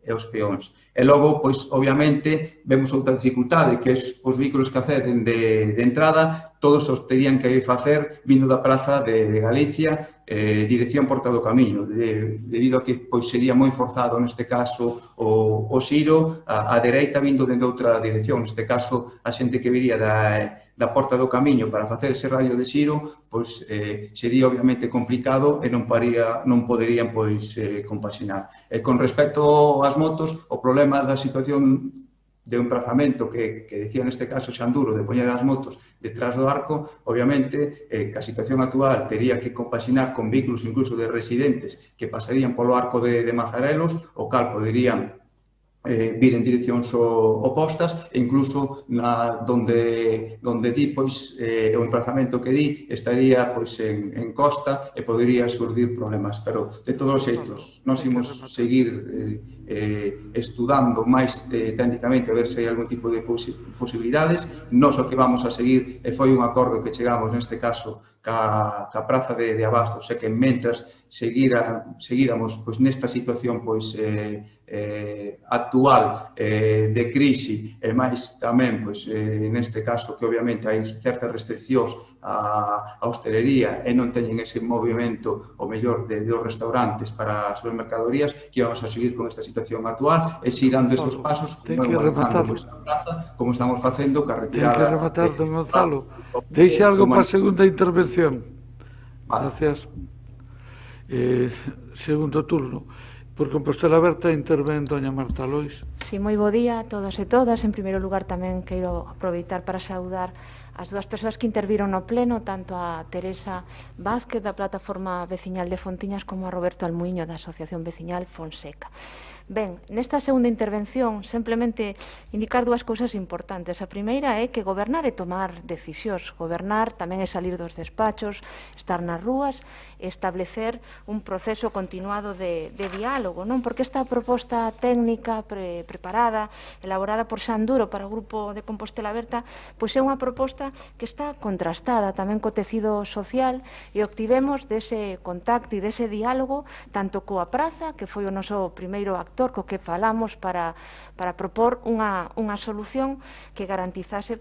os peóns. E logo, obviamente, vemos outra dificultade, que os vehículos que acceden de entrada, todos os terían que facer vindo da Praza de Galicia, dirección Porta do Camiño, debido a que sería moi forzado, neste caso, o xiro a dereita vindo dende outra dirección. Neste caso, a xente que viría da Porta do Camiño para facer ese radio de xiro, sería obviamente complicado e non poderían compaxinar. E con respecto ás motos, o problema da situación de un emprazamento que decía neste caso Xanduro de poñer as motos detrás do arco, obviamente, que a situación actual tería que compaxinar con vehículos incluso de residentes que pasarían polo arco de Mazarelos, o cal poderían vir en direccións opostas e incluso donde di o emprazamento que di estaría en costa e podería surdir problemas, pero de todos os xeitos nós imos seguir estudando máis técnicamente a ver se hai algún tipo de posibilidades. Nos o que vamos a seguir foi un acordo que chegamos neste caso ca Praza de Abastos, que mentras seguíramos nesta situación actual de crise e máis tamén neste caso que obviamente hai certas restriccións a hostelería e non teñen ese movimento o mellor dos restaurantes para as súas mercadorías, que vamos a seguir con esta situación actual e seguir dando estes pasos como estamos facendo ca retirada. Ten que rematar, don Gonzalo. Deixe algo para a segunda intervención. Gracias. Segundo turno. Por Compostela Aberta intervén doña Marta Lois. Si, moi bo día a todos e todas. En primeiro lugar tamén quero aproveitar para saudar as dúas persoas que interviron no pleno, tanto a Teresa Vázquez da Plataforma Veciñal de Fontiñas como a Roberto Almuiño da Asociación Veciñal Fonseca. Ben, nesta segunda intervención, simplemente indicar dúas cousas importantes. A primeira é que gobernar é tomar decisións. Gobernar tamén é salir dos despachos, estar nas rúas, establecer un proceso continuado de diálogo, non? Porque esta proposta técnica preparada, elaborada por Xanduro para o Grupo de Compostela Aberta, pois é unha proposta que está contrastada tamén co tecido social e obtivemos dese contacto e dese diálogo tanto coa praza, que foi o noso primeiro actor co que falamos para propor unha solución que garantizase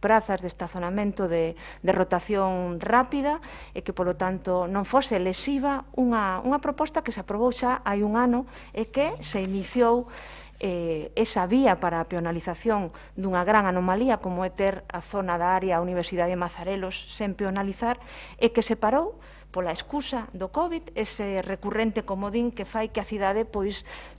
prazas de estacionamento de rotación rápida e que, polo tanto, non fose lesiva unha proposta que se aprobou xa hai un ano e que se iniciou esa vía para a peonalización dunha gran anomalía como é ter a zona da área Universidade de Mazarelos sen peonalizar e que se parou pola excusa do COVID, ese recurrente comodín que fai que a cidade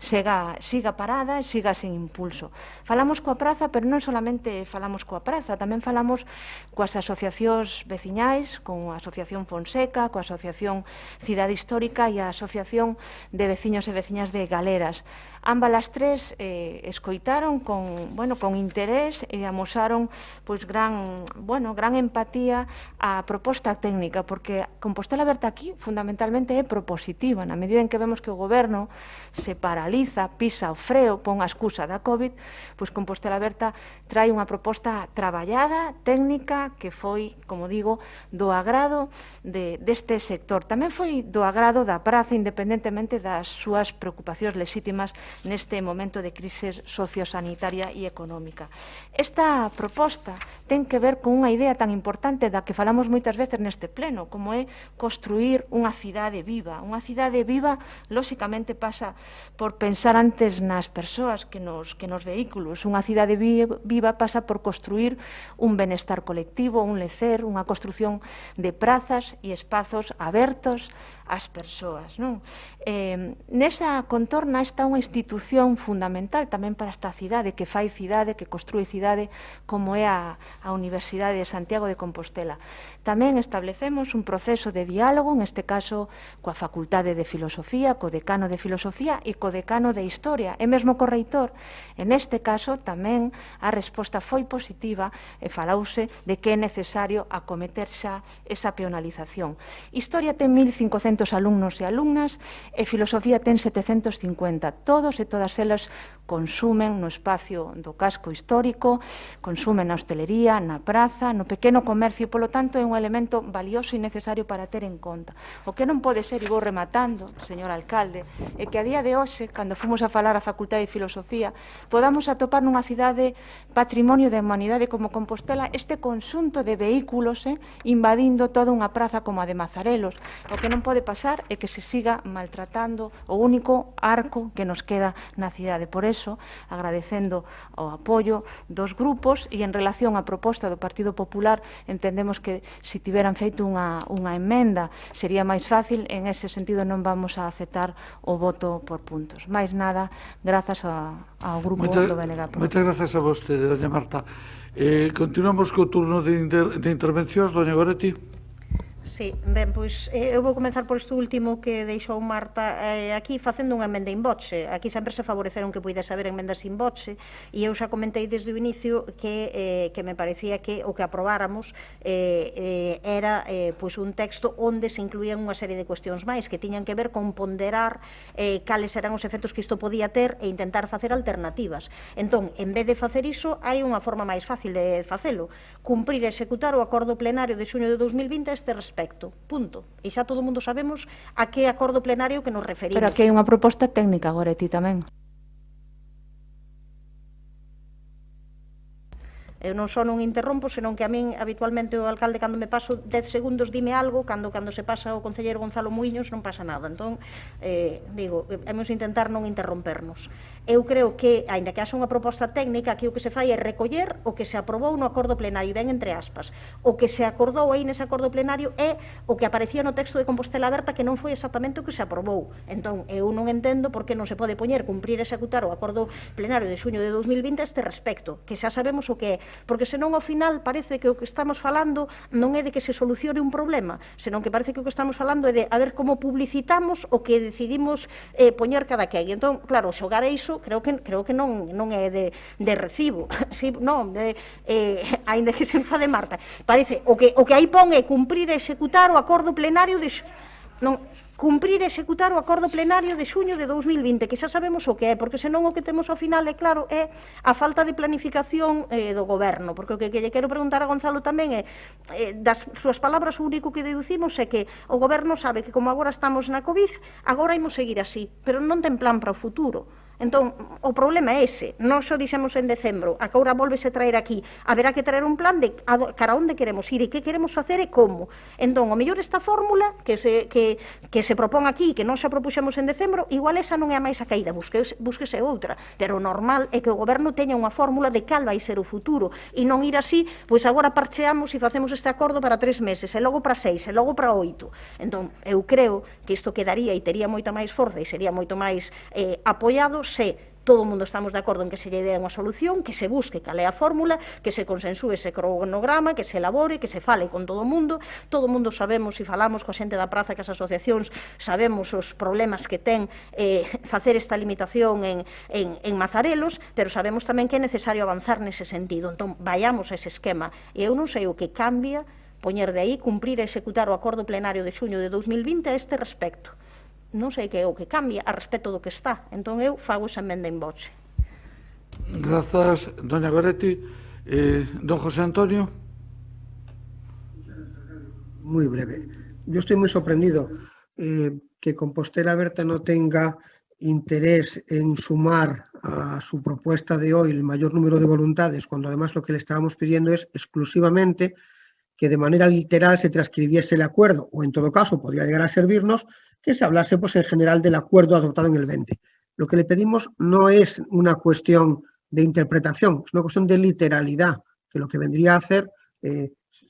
siga parada e siga sen impulso. Falamos coa praza, pero non solamente falamos coa praza, tamén falamos coas asociacións veciñais, con a Asociación Fonseca, coa Asociación Cidade Histórica e a Asociación de Veciños e Veciñas de Galeras. Ambas as tres escoitaron con interés e amosaron gran empatía á proposta técnica, porque Compostela Aberta aquí fundamentalmente é propositiva. Na medida en que vemos que o goberno se paraliza, pisa o freo, pon a excusa da COVID, pois Compostela Aberta trae unha proposta traballada, técnica, que foi, como digo, do agrado deste sector. Tamén foi do agrado da praza, independentemente das súas preocupacións lexítimas neste momento de crise sociosanitaria e económica. Esta proposta ten que ver con unha idea tan importante da que falamos moitas veces neste pleno, como é construir unha cidade viva. Unha cidade viva, lóxicamente, pasa por pensar antes nas persoas que nos vehículos. Unha cidade viva pasa por construir un benestar colectivo, un lecer, unha construción de prazas e espazos abertos ás persoas. Nesa contorna está unha institución fundamental tamén para esta cidade, que fai cidade, que construe cidade, como é a Universidade de Santiago de Compostela. Tamén establecemos un proceso de diálogo, en este caso coa Facultade de Filosofía, co decano de Filosofía e co decano de Historia, e mesmo co reitor. En este caso tamén a resposta foi positiva e falouse de que é necesario acometer xa esa peonalización. Historia ten 1.500 alumnos e alumnas e Filosofía ten 750. Todos e todas elas consumen no espacio do casco histórico, consumen na hostelería, na praza, no pequeno comercio, polo tanto é un elemento valioso e necesario para ter en conta. O que non pode ser, e vou rematando, señor alcalde, é que a día de hoxe, cando fomos a falar a Facultade de Filosofía, podamos atopar nunha cidade patrimonio da humanidade como Compostela este conxunto de vehículos invadindo toda unha praza como a de Mazarelos. O que non pode pasar é que se siga maltratando o único arco que nos queda na cidade. Por eso, agradecendo o apoio dos grupos e en relación á proposta do Partido Popular, entendemos que se tiveran feito unha emenda sería máis fácil. En ese sentido non vamos a aceptar o voto por puntos. Máis nada, grazas ao grupo do BNG. Moitas grazas a vostede, doña Marta. Continuamos co turno de intervencións, doña Goretti. Sí, ben, pois eu vou comenzar por isto último que deixou Marta aquí facendo unha emenda in voce. Aquí sempre se favoreceron que puidese haber emendas in voce e eu xa comentei desde o inicio que me parecía que o que aprobáramos era pois un texto onde se incluían unha serie de cuestións máis que tiñan que ver con ponderar cales eran os efectos que isto podía ter e intentar facer alternativas. Entón, en vez de facer iso, hai unha forma máis fácil de facelo: cumprir e executar o acordo plenario de xuño de 2020 a este respecto. Punto. E xa todo o mundo sabemos a que acordo plenario que nos referimos. Pero aquí hai unha proposta técnica, Goretti, tamén. Eu non só non interrompo, senón que a min habitualmente o alcalde cando me paso 10 segundos dime algo, cando se pasa o concelleiro Gonzalo Muiños non pasa nada. Entón, digo, hemos intentar non interrompernos. Eu creo que, aínda que haxa unha proposta técnica, aquí o que se fai é recoller o que se aprobou no acordo plenario, ben entre aspas. O que se acordou aí nese acordo plenario é o que aparecía no texto de Compostela Aberta, que non foi exactamente o que se aprobou. Entón, eu non entendo por que non se pode poñer cumprir e executar o acordo plenario de xuño de 2020 a este respecto, que xa sabemos o que é. Porque senón ao final parece que o que estamos falando non é de que se solucione un problema, senón que parece que o que estamos falando é de a ver como publicitamos o que decidimos poñer cada quen. Entón, claro, xogar a iso creo que non é de recibo. Sí, non, aínda que se enfade Marta. Parece o que aí pon é cumprir e executar o acordo plenario de cumprir e executar o acordo plenario de xuño de 2020, que xa sabemos o que é, porque senón o que temos ao final, é claro, é a falta de planificación do goberno, porque o que lle quero preguntar a Gonzalo tamén é, das súas palabras, o único que deducimos é que o goberno sabe que como agora estamos na COVID, agora imos seguir así, pero non ten plan para o futuro. Entón, o problema é ese. Nós o dixemos en decembro, a que agora volvese traer aquí. Haberá que traer un plan de cara onde queremos ir e que queremos facer e como. Entón, o mellor esta fórmula que se propón aquí, que non xa propuxemos en decembro, igual esa non é a máis a caída, búsquese outra. Pero o normal é que o goberno teña unha fórmula de cal vai ser o futuro e non ir así, pois agora parcheamos e facemos este acordo para 3 meses, e logo para 6, e logo para 8. Entón, eu creo que isto quedaría e tería moita máis forza e sería moito máis apoiado se todo o mundo estamos de acordo en que se lle dé unha solución, que se busque cal é a fórmula, que se consensúe ese cronograma, que se elabore, que se fale con todo o mundo sabemos e falamos coa xente da praza, que as asociacións sabemos os problemas que ten facer esta limitación en Mazarelos, pero sabemos tamén que é necesario avanzar nese sentido. Entón, vayamos a ese esquema, e eu non sei o que cambia poñer de aí cumprir e executar o acordo plenario de xuño de 2020 a este respecto. Non sei que é o que cambia a respecto do que está. Entón eu fago esa emenda en voce. Grazas, doña Goretti. Don José Antonio. Muy breve. Yo estoy muy sorprendido que Compostela Aberta no tenga interés en sumar a su propuesta de hoy el mayor número de voluntades, cuando además lo que le estábamos pidiendo es exclusivamente que de manera literal se transcribiese el acuerdo, o en todo caso podría llegar a servirnos que se hablase pues, en general del acuerdo adoptado en el 20. Lo que le pedimos no es una cuestión de interpretación, es una cuestión de literalidad, que lo que vendría a hacer,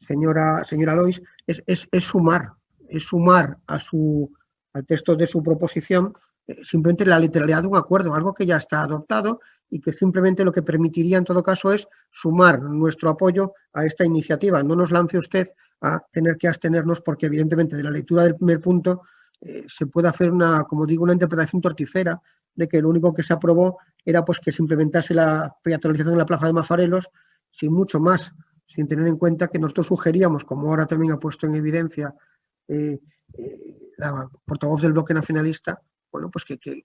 señora Lois, es sumar al texto de su proposición simplemente la literalidad de un acuerdo, algo que ya está adoptado y que simplemente lo que permitiría en todo caso es sumar nuestro apoyo a esta iniciativa. No nos lance usted a tener que abstenernos porque evidentemente de la lectura del primer punto se puede hacer una interpretación torticera de que lo único que se aprobó era pues que se implementase la peatonalización en la plaza de Mazarelos sin mucho más, sin tener en cuenta que nosotros sugeríamos, como ahora también ha puesto en evidencia la portavoz del bloque nacionalista, bueno, pues que se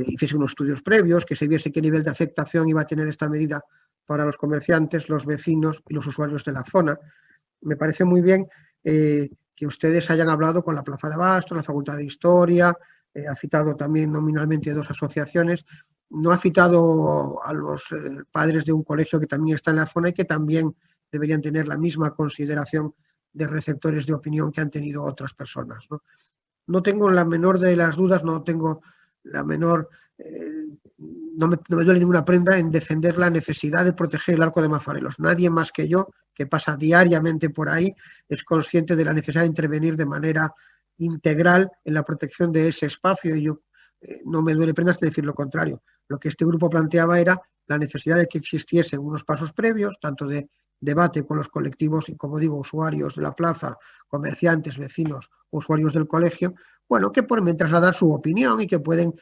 hiciese unos estudios previos, que se viese qué nivel de afectación iba a tener esta medida para los comerciantes, los vecinos y los usuarios de la zona. Me parece muy bien que ustedes hayan hablado con la Plaza de Abasto, la Facultad de Historia, ha citado también nominalmente 2 asociaciones, no ha citado a los padres de un colegio que también está en la zona y que también deberían tener la misma consideración de receptores de opinión que han tenido otras personas, ¿no? No tengo la menor de las dudas, no tengo la menor, no me duele ninguna prenda en defender la necesidad de proteger el arco de Mazarelos. Nadie más que yo, que pasa diariamente por ahí, es consciente de la necesidad de intervenir de manera integral en la protección de ese espacio y yo no me duele prendas de decir lo contrario. Lo que este grupo planteaba era la necesidad de que existiesen unos pasos previos, tanto de debate con los colectivos y, como digo, usuarios de la plaza, comerciantes, vecinos, usuarios del colegio, bueno, que pueden trasladar su opinión y que pueden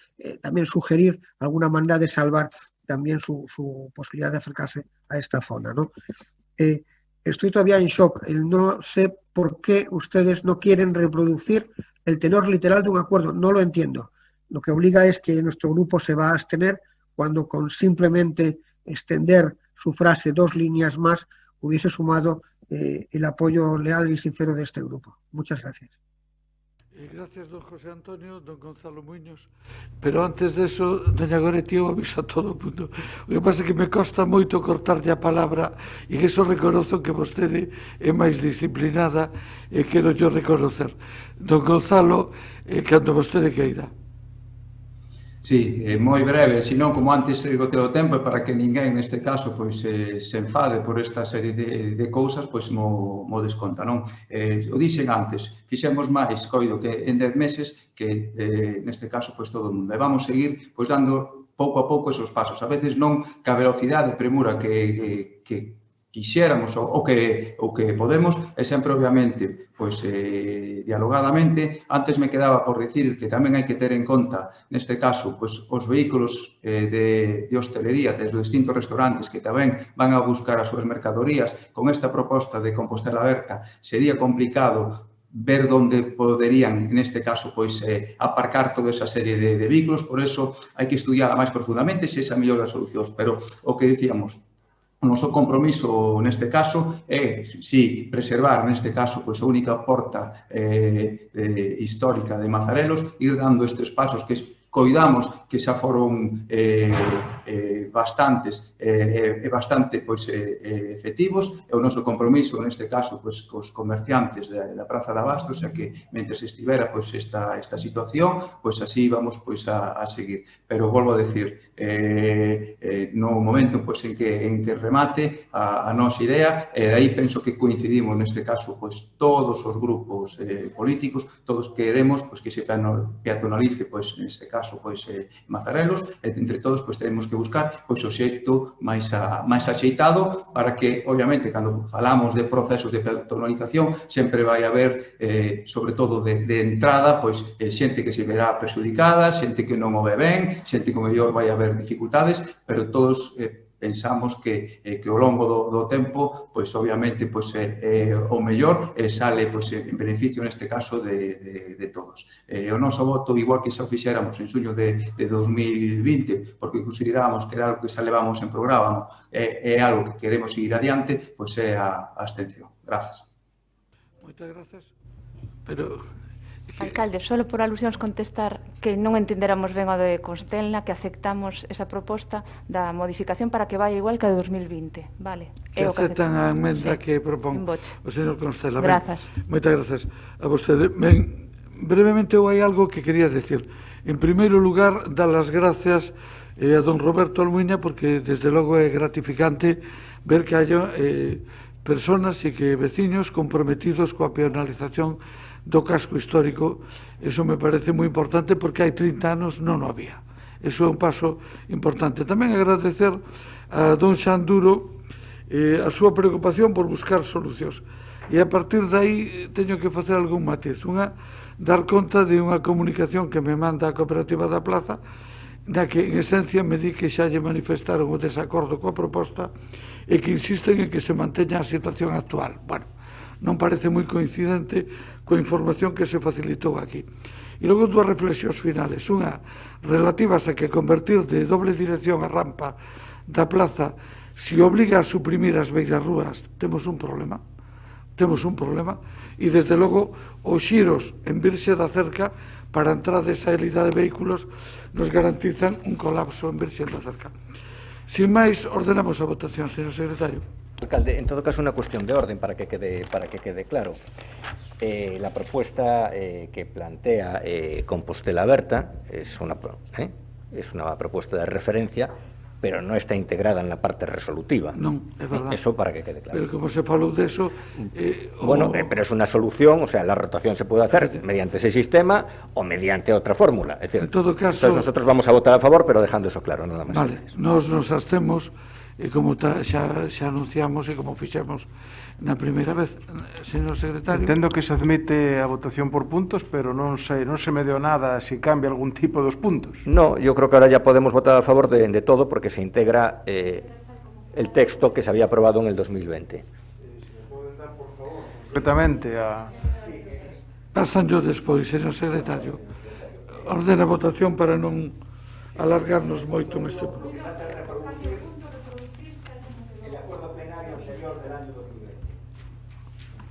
también sugerir alguna manera de salvar también su posibilidad de acercarse a esta zona, ¿no? Estoy todavía en shock. No sé por qué ustedes no quieren reproducir el tenor literal de un acuerdo. No lo entiendo. Lo que obliga es que nuestro grupo se va a abstener cuando con simplemente extender su frase 2 líneas más hubiese sumado el apoyo leal y sincero de este grupo. Muchas gracias. Gracias, don José Antonio, don Gonzalo Muñoz. Pero antes de eso, doña Goretti, eu aviso a todo o mundo. O que pasa é que me costa moito cortarlle a palabra e que eso reconozo que vostede é máis disciplinada e quero yo reconocer. Don Gonzalo, cando vostede queira. Sí, moi breve, senón como antes goteo o tempo, para que ninguén neste caso pois se enfade por esta serie de cousas, pois mo desconta, non? O dixen antes, fixemos máis, coido, que en 10 meses que neste caso pois todo o mundo. E vamos seguir pois dando pouco a pouco esos pasos. A veces non ca velocidade e premura que quixéramos o que podemos, e sempre, obviamente, pois, dialogadamente. Antes me quedaba por dicir que tamén hai que ter en conta, neste caso, pois, os vehículos de hostelería desde os distintos restaurantes que tamén van a buscar as súas mercadorías. Con esta proposta de Compostela Aberta sería complicado ver onde poderían, neste caso, pois, aparcar toda esa serie de vehículos. Por eso hai que estudiar máis profundamente se esa mellor das solucións. Pero o que dicíamos, o noso compromiso neste caso é, si, preservar neste caso pois a única porta histórica de Mazarelos, ir dando estes pasos que coidamos que xa foron bastante efectivos, e o noso compromiso neste caso pois cos comerciantes da Praza de Abastos, xa que mentre estivera pois esta situación, pois así vamos pois a seguir. Pero volvo a decir, no momento pois en que remate a nosa idea, e aí penso que coincidimos neste caso pois todos os grupos políticos, todos queremos pois que se peatonalice pois neste caso pois Mazarelos, e entre todos pois temos que buscar pois o xeito máis axeitado para que, obviamente, cando falamos de procesos de peatonalización, sempre vai haber, sobre todo de entrada, pois xente que se verá perxudicada, xente que non o ve ben, xente que mellor vai haber dificultades, pero todos pensamos que ao longo do tempo, pois obviamente pois o mellor sale pois en beneficio neste caso de todos. O noso voto, igual que xa o fixéramos en xuño de 2020, porque consideramos que era algo que xa levamos en programa, é algo que queremos seguir adiante, pois é a abstención. Grazas. Moitas grazas. Pero alcalde, solo por alusións contestar que non entenderamos ben o de Constelna, que aceptamos esa proposta da modificación para que vaya igual que a de 2020, vale? Que aceptan a emenda que propón o señor Constela. Grazas. Moitas grazas a vostede. Ben, brevemente, hai algo que quería decir. En primeiro lugar, dar as gracias a don Roberto Almuiña, porque desde logo é gratificante ver que haya personas e que veciños comprometidos coa peonalización do casco histórico. Eso me parece moi importante, porque hai 30 anos non o había. Eso é un paso importante. Tamén agradecer a don Xanduro a súa preocupación por buscar solucións. E a partir de aí teño que facer algún matiz. Unha, dar conta de unha comunicación que me manda a Cooperativa da Plaza, na que en esencia me di que xa lle manifestaron o desacordo coa proposta e que insisten en que se manteña a situación actual. Bueno, non parece moi coincidente coa información que se facilitou aquí. E logo dúas reflexións finales. Unha, relativas a que convertir de doble dirección a rampa da plaza, se obliga a suprimir as beiras rúas, temos un problema. Temos un problema. E, desde logo, os xiros en Virxe da Cerca para a entrada de saída de vehículos nos garantizan un colapso en Virxe da Cerca. Sin máis, ordenamos a votación, señor secretario. Alcalde, en todo caso, una cuestión de orden para que quede claro. La propuesta que plantea Compostela Aberta es una propuesta de referencia, pero no está integrada en la parte resolutiva. Non, é verdade. Eso para que quede claro. Pero como se falou deso... Bueno, pero es una solución, o sea, la rotación se puede hacer mediante ese sistema o mediante otra fórmula. Es decir, en todo caso... Entonces nosotros vamos a votar a favor, pero dejando eso claro, nada más. Vale, nos abstemos e como xa anunciamos e como fixemos na primeira vez, señor secretario. Entendo que se admite a votación por puntos, pero non se me deu nada se cambia algún tipo dos puntos. No, yo creo que ahora ya podemos votar a favor de todo porque se integra el texto que se había aprobado en el 2020. Concretamente a... Pasan yo despois, señor secretario. Ordena a votación para non alargarnos moito neste problema.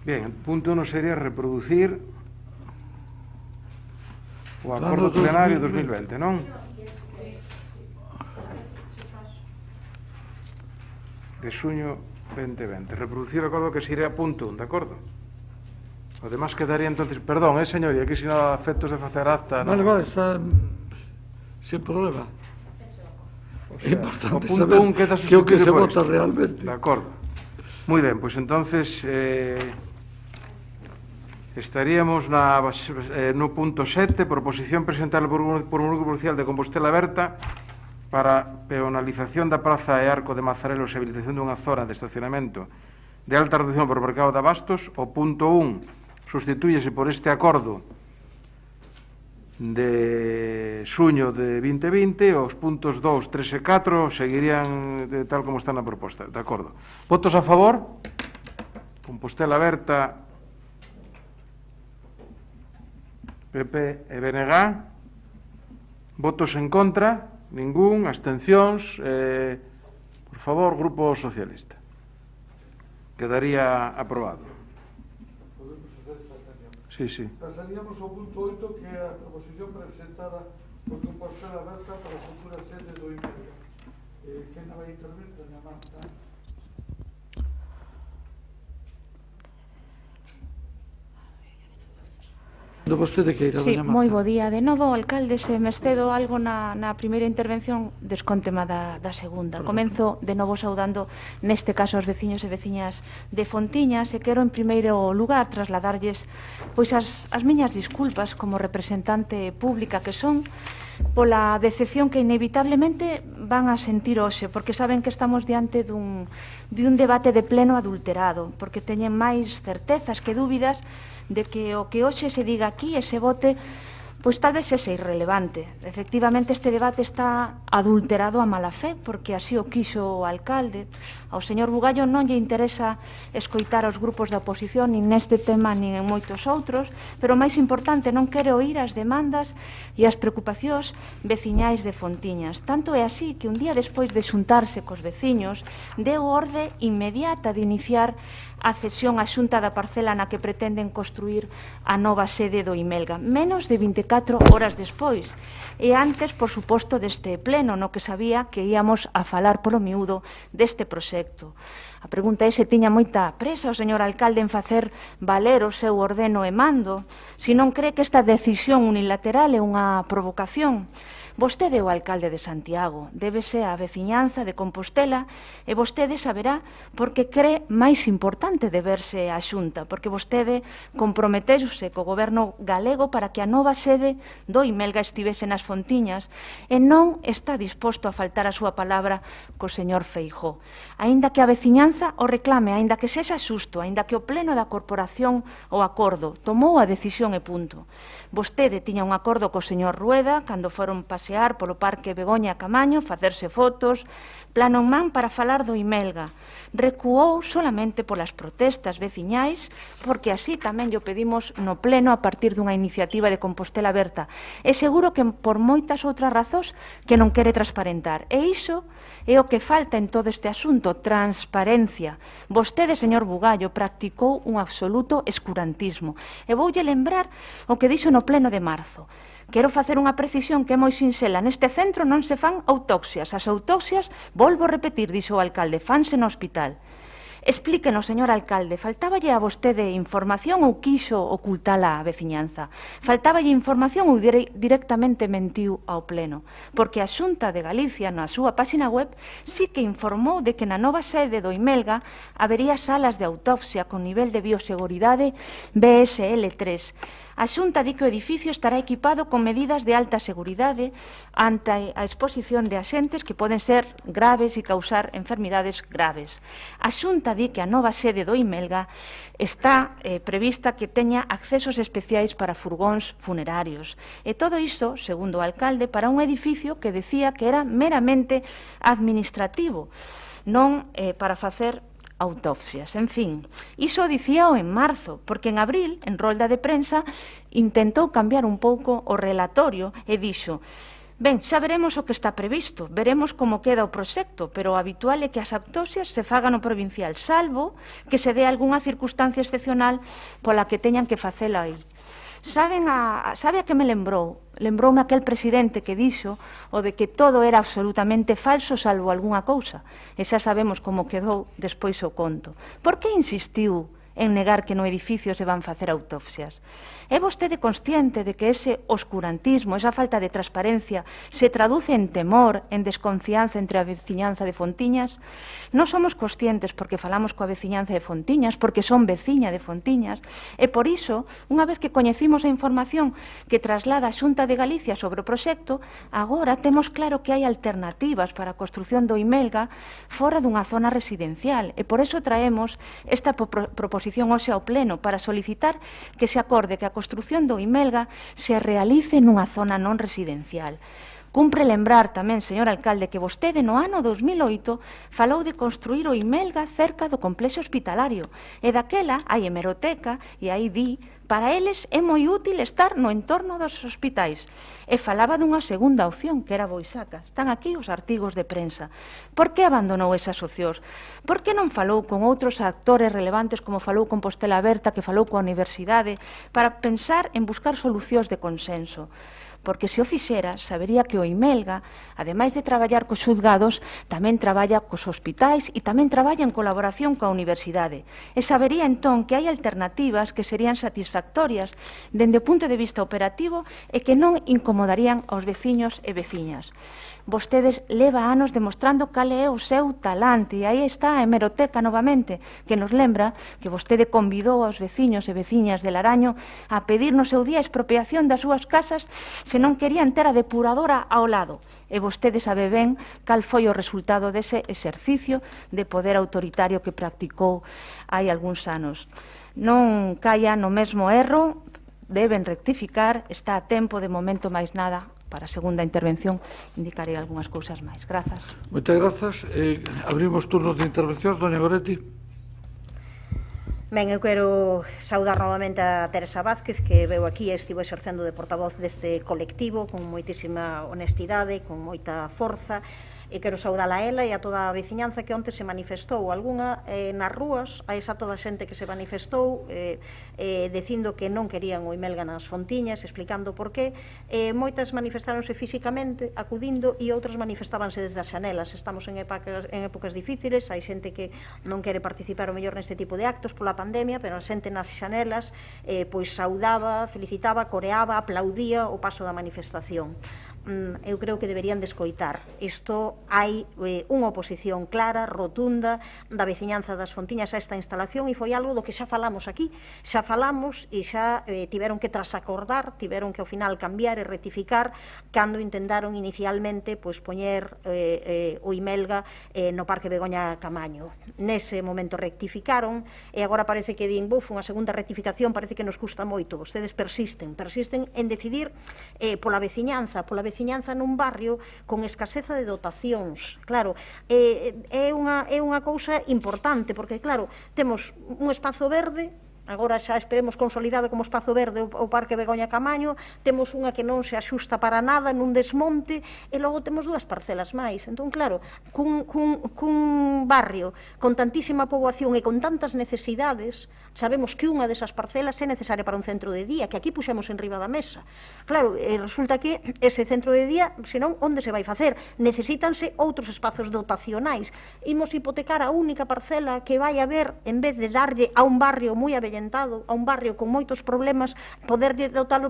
Bien, el punto 1 sería reproducir o acordo plenario 2020, non? De xuño 2020. Reproducir o acordo que sería punto 1, de acordo? O demás quedaría entonces... Perdón, señoría, que se non a efectos de facer acta... Vale, está sin problema. É importante saber que o que se vota realmente. De acordo. Moi ben, pois entonces... Estaríamos no punto 7, proposición presentada por un grupo policial de Compostela Berta para peonalización da Praza e Arco de Mazarelos e habilitación dunha zona de estacionamento de alta reducción por mercado de abastos. O punto 1 sustitúyese por este acordo de xuño de 2020, os puntos 2, 3 e 4 seguirían tal como está na proposta. De acordo. Votos a favor? Compostela Berta, PP e BNG. Votos en contra? Ningún. Abstencións? Por favor, Grupo Socialista. Quedaría aprobado. Sí, sí. Pasaríamos ao punto 8, que é a proposición presentada por Compostela Berta para a futura sede do IMERGA. Quen vai intervir? Doña Marta. Sí, moi bo día. De novo, alcalde, se me excedo algo na primeira intervención, descóntema da segunda. Comenzo de novo saudando, neste caso, aos veciños e veciñas de Fontiñas, e quero, en primeiro lugar, trasladarlles pois as miñas disculpas como representante pública que son pola decepción que inevitablemente van a sentir hoxe, porque saben que estamos diante dun debate de pleno adulterado, porque teñen máis certezas que dúbidas de que o que hoxe se diga aquí e se vote, pois tal vez sexa irrelevante. Efectivamente, este debate está adulterado a mala fe, porque así o quixo o alcalde. Ao señor Bugallo non lle interesa escoitar aos grupos da oposición, nin neste tema, nin en moitos outros, pero o máis importante, non quere oír as demandas e as preocupacións veciñais de Fontiñas. Tanto é así que un día despois de xuntarse cos veciños, deu orde inmediata de iniciar a cesión á Xunta da parcela na que pretenden construir a nova sede do Imelga, menos de 24 horas despois, e antes, por suposto, deste pleno, no que sabía que íamos a falar polo miúdo deste proxecto. A pregunta é se tiña moita presa o señor alcalde en facer valer o seu ordeno e mando, se non cree que esta decisión unilateral é unha provocación. Vostede é o alcalde de Santiago, débese á veciñanza de Compostela e vostede saberá porque cree máis importante deberse á Xunta, porque vostede comprometeuse co goberno galego para que a nova sede do Imelga estivese nas Fontiñas e non está disposto a faltar a súa palabra co señor Feijóo. Aínda que a veciñanza o reclame, aínda que sexa xusto, aínda que o pleno da corporación o acordo tomou a decisión e punto. Vostede tiña un acordo co señor Rueda cando foron pasear polo Parque Begoña Camaño, facerse fotos, plano en man para falar do Imelga. Recuou solamente polas protestas veciñais, porque así tamén lle pedimos no pleno a partir dunha iniciativa de Compostela Berta. E seguro que por moitas outras razóns que non quere transparentar. E iso é o que falta en todo este asunto, transparencia. Vostede, señor Bugallo, practicou un absoluto escurantismo. E voulle lembrar o que dixo no pleno de marzo. Quero facer unha precisión que é moi sinxela. Neste centro non se fan autopsias. As autopsias, volvo a repetir, dixo o alcalde, fanse no hospital. Explíquenos, señor alcalde, faltáballe a vostede información ou quixo ocultala á veciñanza? Faltáballe información ou directamente mentiu ao pleno? Porque a Xunta de Galicia, na súa páxina web, sí que informou de que na nova sede do Imelga habería salas de autopsia con nivel de bioseguridade BSL3. A Xunta di que o edificio estará equipado con medidas de alta seguridade ante a exposición de axentes que poden ser graves e causar enfermidades graves. A Xunta di que a nova sede do Imelga está prevista que teña accesos especiais para furgóns funerarios. E todo iso, segundo o alcalde, para un edificio que decía que era meramente administrativo, non para facer autopsias. En fin, iso dicíao en marzo, porque en abril, en rolda de prensa, intentou cambiar un pouco o relatorio e dixo: ben, xa veremos o que está previsto, veremos como queda o proxecto, pero o habitual é que as autopsias se fagan no provincial, salvo que se dé algunha circunstancia excepcional pola que teñan que facela aí. Sabe a que me lembrou? Lembroume aquel presidente que dixo o de que todo era absolutamente falso salvo algunha cousa. E xa sabemos como quedou despois o conto. Por que insistiu en negar que no edificio se van facer autopsias? É vostede consciente de que ese oscurantismo, esa falta de transparencia, se traduce en temor, en desconfianza entre a veciñanza de Fontiñas? Non somos conscientes porque falamos coa veciñanza de Fontiñas, porque son veciña de Fontiñas, e por iso, unha vez que coñecimos a información que traslada a Xunta de Galicia sobre o proxecto, agora temos claro que hai alternativas para a construción do Imelga fora dunha zona residencial, e por iso traemos esta proposición hoxe ao Pleno para solicitar que se acorde que a construción do Imelga se realice nunha zona non residencial. Cumpre lembrar tamén, señor alcalde, que vostede no ano 2008 falou de construir o Imelga cerca do complexo hospitalario e daquela hai hemeroteca e aí di para eles é moi útil estar no entorno dos hospitais. E falaba dunha segunda opción, que era Boisaca. Están aquí os artigos de prensa. Por que abandonou esas opcións? Por que non falou con outros actores relevantes como falou con Compostela Aberta, que falou coa universidade, para pensar en buscar solucións de consenso? Porque se o fixera, sabería que o Imelga, ademais de traballar cos xuzgados, tamén traballa cos hospitais e tamén traballa en colaboración coa universidade. E sabería entón que hai alternativas que serían satisfactorias dende o punto de vista operativo e que non incomodarían aos veciños e veciñas. Vostedes leva anos demostrando cal é o seu talante e aí está a hemeroteca novamente, que nos lembra que vostede convidou aos veciños e veciñas de Laraño a pedir no seu día a expropiación das súas casas se non querían ter a depuradora ao lado. E vostede sabe ben cal foi o resultado dese exercicio de poder autoritario que practicou hai algúns anos. Non caia no mesmo erro, deben rectificar, está a tempo, de momento máis nada. Para a segunda intervención indicarei algunhas cousas máis. Grazas. Moitas grazas. Abrimos turnos de intervencións. Doña Goretti. Ben, eu quero saudar novamente a Teresa Vázquez, que veu aquí e estivo exercendo de portavoz deste colectivo con moitísima honestidade, con moita forza, e quero saudala a ela e a toda a veciñanza que onte se manifestou, algunha nas rúas, a esa toda a xente que se manifestou dicindo que non querían o Imelga nas Fontiñas, explicando por qué. Moitas manifestáronse físicamente, acudindo, e outras manifestábanse desde as xanelas. Estamos en épocas difíciles, hai xente que non quere participar o mellor neste tipo de actos pola pandemia, pero a xente nas xanelas pois saudaba, felicitaba, coreaba, aplaudía o paso da manifestación. Eu creo que deberían de escoitar. Isto hai unha oposición clara, rotunda, da veciñanza das Fontiñas a esta instalación, e foi algo do que xa falamos aquí. Xa falamos e xa tiveron que trasacordar, tiveron que ao final cambiar e rectificar cando intentaron inicialmente poñer o Imelga no Parque Begoña Camaño. Nese momento rectificaron e agora parece que din, unha segunda rectificación parece que nos custa moito. Vostedes persisten en decidir pola veciñanza nun barrio con escaseza de dotacións. Claro, é unha cousa importante, porque, claro, temos un espazo verde, agora xa esperemos consolidado como espazo verde o Parque Begoña Camaño, temos unha que non se axusta para nada nun desmonte, e logo temos dúas parcelas máis. Entón, claro, cun barrio con tantísima poboación e con tantas necesidades, sabemos que unha desas parcelas é necesaria para un centro de día, que aquí puxemos en riba da mesa. Claro, resulta que ese centro de día, senón, onde se vai facer? Necesítanse outros espazos dotacionais. Imos hipotecar a única parcela que vai haber, en vez de darlle a un barrio moi avellentado, a un barrio con moitos problemas, poder dotalos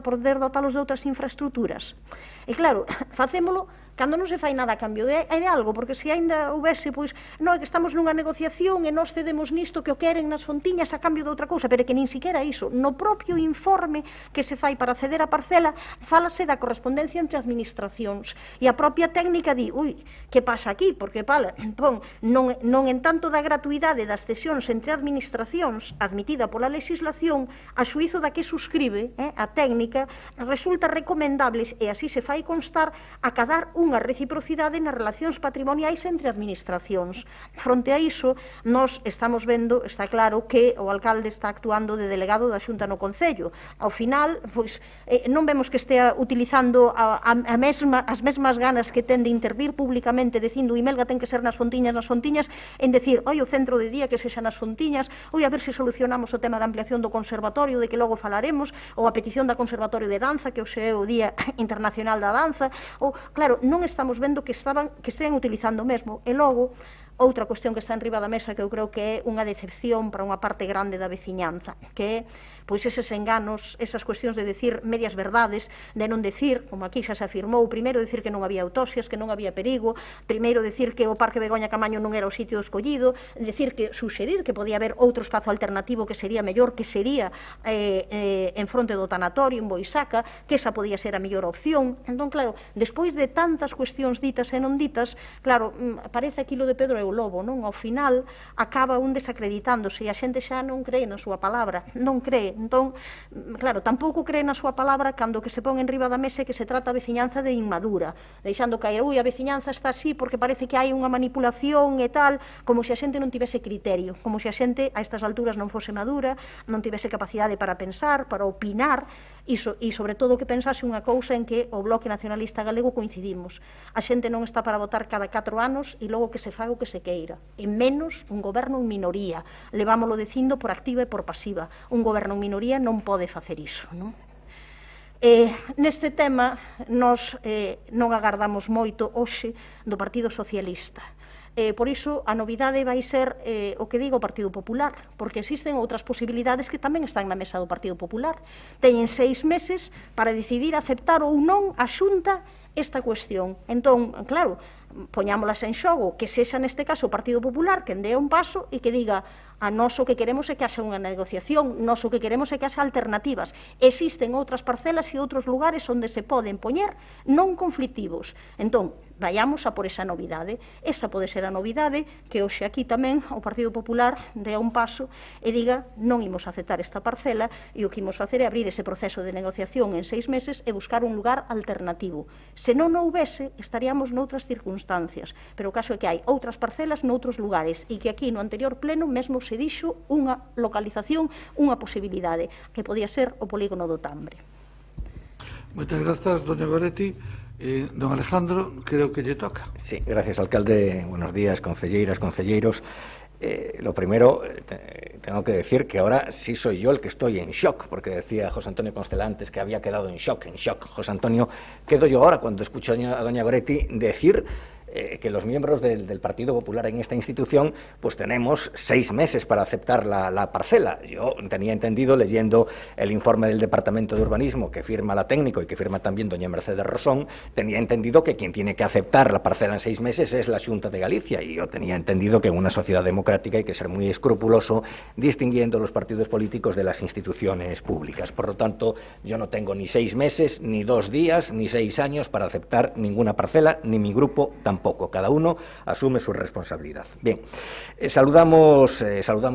de outras infraestructuras. E claro, facémolo cando non se fai nada a cambio de algo, porque se ainda houvese, pois, non, é que estamos nunha negociación e nós cedemos nisto que o queren nas Fontiñas a cambio de outra cousa, pero é que nin siquiera iso. No propio informe que se fai para ceder a parcela, fálase da correspondencia entre administracións, e a propia técnica di, que pasa aquí? Porque, non en tanto da gratuidade das cesións entre administracións admitida pola legislación, a xuízo da que suscribe a técnica, resulta recomendable, e así se fai constar, acadar unha reciprocidade nas relacións patrimoniais entre administracións. Fronte a iso, nós estamos vendo, está claro, que o alcalde está actuando de delegado da Xunta no Concello. Ao final, pois, non vemos que estea utilizando as mesmas ganas que ten de intervir públicamente dicindo o Imelga ten que ser nas Fontiñas, en decir, o centro de día que sexa nas Fontiñas, a ver se solucionamos o tema da ampliación do conservatorio, de que logo falaremos, ou a petición da Conservatorio de Danza, que hoxe é o Día Internacional da Danza, ou, claro, non estamos vendo que estean utilizando mesmo. E logo, outra cuestión que está enriba da mesa que eu creo que é unha decepción para unha parte grande da veciñanza, que é pois eses enganos, esas cuestións de decir medias verdades, de non decir, como aquí xa se afirmou, primeiro decir que non había autopsias, que non había perigo, primeiro decir que o Parque Begoña Camaño non era o sitio escollido, decir que suxerir que podía haber outro espazo alternativo que sería mellor, que sería en fronte do tanatorio, en Boisaca, que esa podía ser a mellor opción. Entón, claro, despois de tantas cuestións ditas e non ditas, claro, parece aquilo de Pedro e o Lobo, non? Ao final acaba un desacreditándose e a xente xa non cree na súa palabra, non cree. Entón, claro, tampouco cree na súa palabra cando que se pon en riba da mesa que se trata a veciñanza de inmadura, deixando caer, a veciñanza está así porque parece que hai unha manipulación e tal, como se a xente non tivese criterio, como se a xente a estas alturas non fose madura, non tivese capacidade para pensar, para opinar, e sobre todo que pensase unha cousa en que o Bloque Nacionalista Galego coincidimos. A xente non está para votar cada 4 anos e logo que se faga o que se queira, e menos un goberno en minoría. Levámolo dicindo por activa e por pasiva. Un goberno en minoría non pode facer iso, non? Neste tema, nós non agardamos moito hoxe do Partido Socialista. Por iso, a novidade vai ser o que diga o Partido Popular, porque existen outras posibilidades que tamén están na mesa do Partido Popular. Teñen 6 meses para decidir aceptar ou non a Xunta esta cuestión. Entón, claro, poñámolas en xogo, que sexa neste caso o Partido Popular quen dea un paso e que diga a nós o que queremos é que haxa unha negociación, nós o que queremos é que haxa alternativas. Existen outras parcelas e outros lugares onde se poden poñer non conflictivos. Entón, vayamos a por esa novidade. Esa pode ser a novidade que hoxe aquí tamén o Partido Popular dea un paso e diga non imos aceptar esta parcela e o que imos facer é abrir ese proceso de negociación en 6 meses e buscar un lugar alternativo. Se non o houvese, estaríamos noutras circunstancias, pero o caso é que hai outras parcelas noutros lugares e que aquí no anterior pleno mesmo se dixo unha localización, unha posibilidade, que podía ser o polígono do Tambre. Moitas grazas, doña Goretti. Don Alejandro, creo que lle toca. Sí, gracias, alcalde. Buenos días, concelleiras, concelleiros. Lo primero, tengo que decir que ahora sí soy yo el que estoy en shock, porque decía José Antonio Constela antes que había quedado en shock. José Antonio, quedo yo ahora cuando escucho a doña Goretti decir que los miembros del Partido Popular en esta institución pues tenemos 6 meses para aceptar la parcela. Yo tenía entendido, leyendo el informe del Departamento de Urbanismo que firma la técnico y que firma también doña Mercedes Rosón, tenía entendido que quien tiene que aceptar la parcela en 6 meses es la Xunta de Galicia, y yo tenía entendido que en una sociedad democrática hay que ser muy escrupuloso distinguiendo los partidos políticos de las instituciones públicas. Por lo tanto, yo no tengo ni 6 meses, ni 2 días, ni 6 años para aceptar ninguna parcela, ni mi grupo tampoco. Cada uno asume su responsabilidad. Bien, saludamos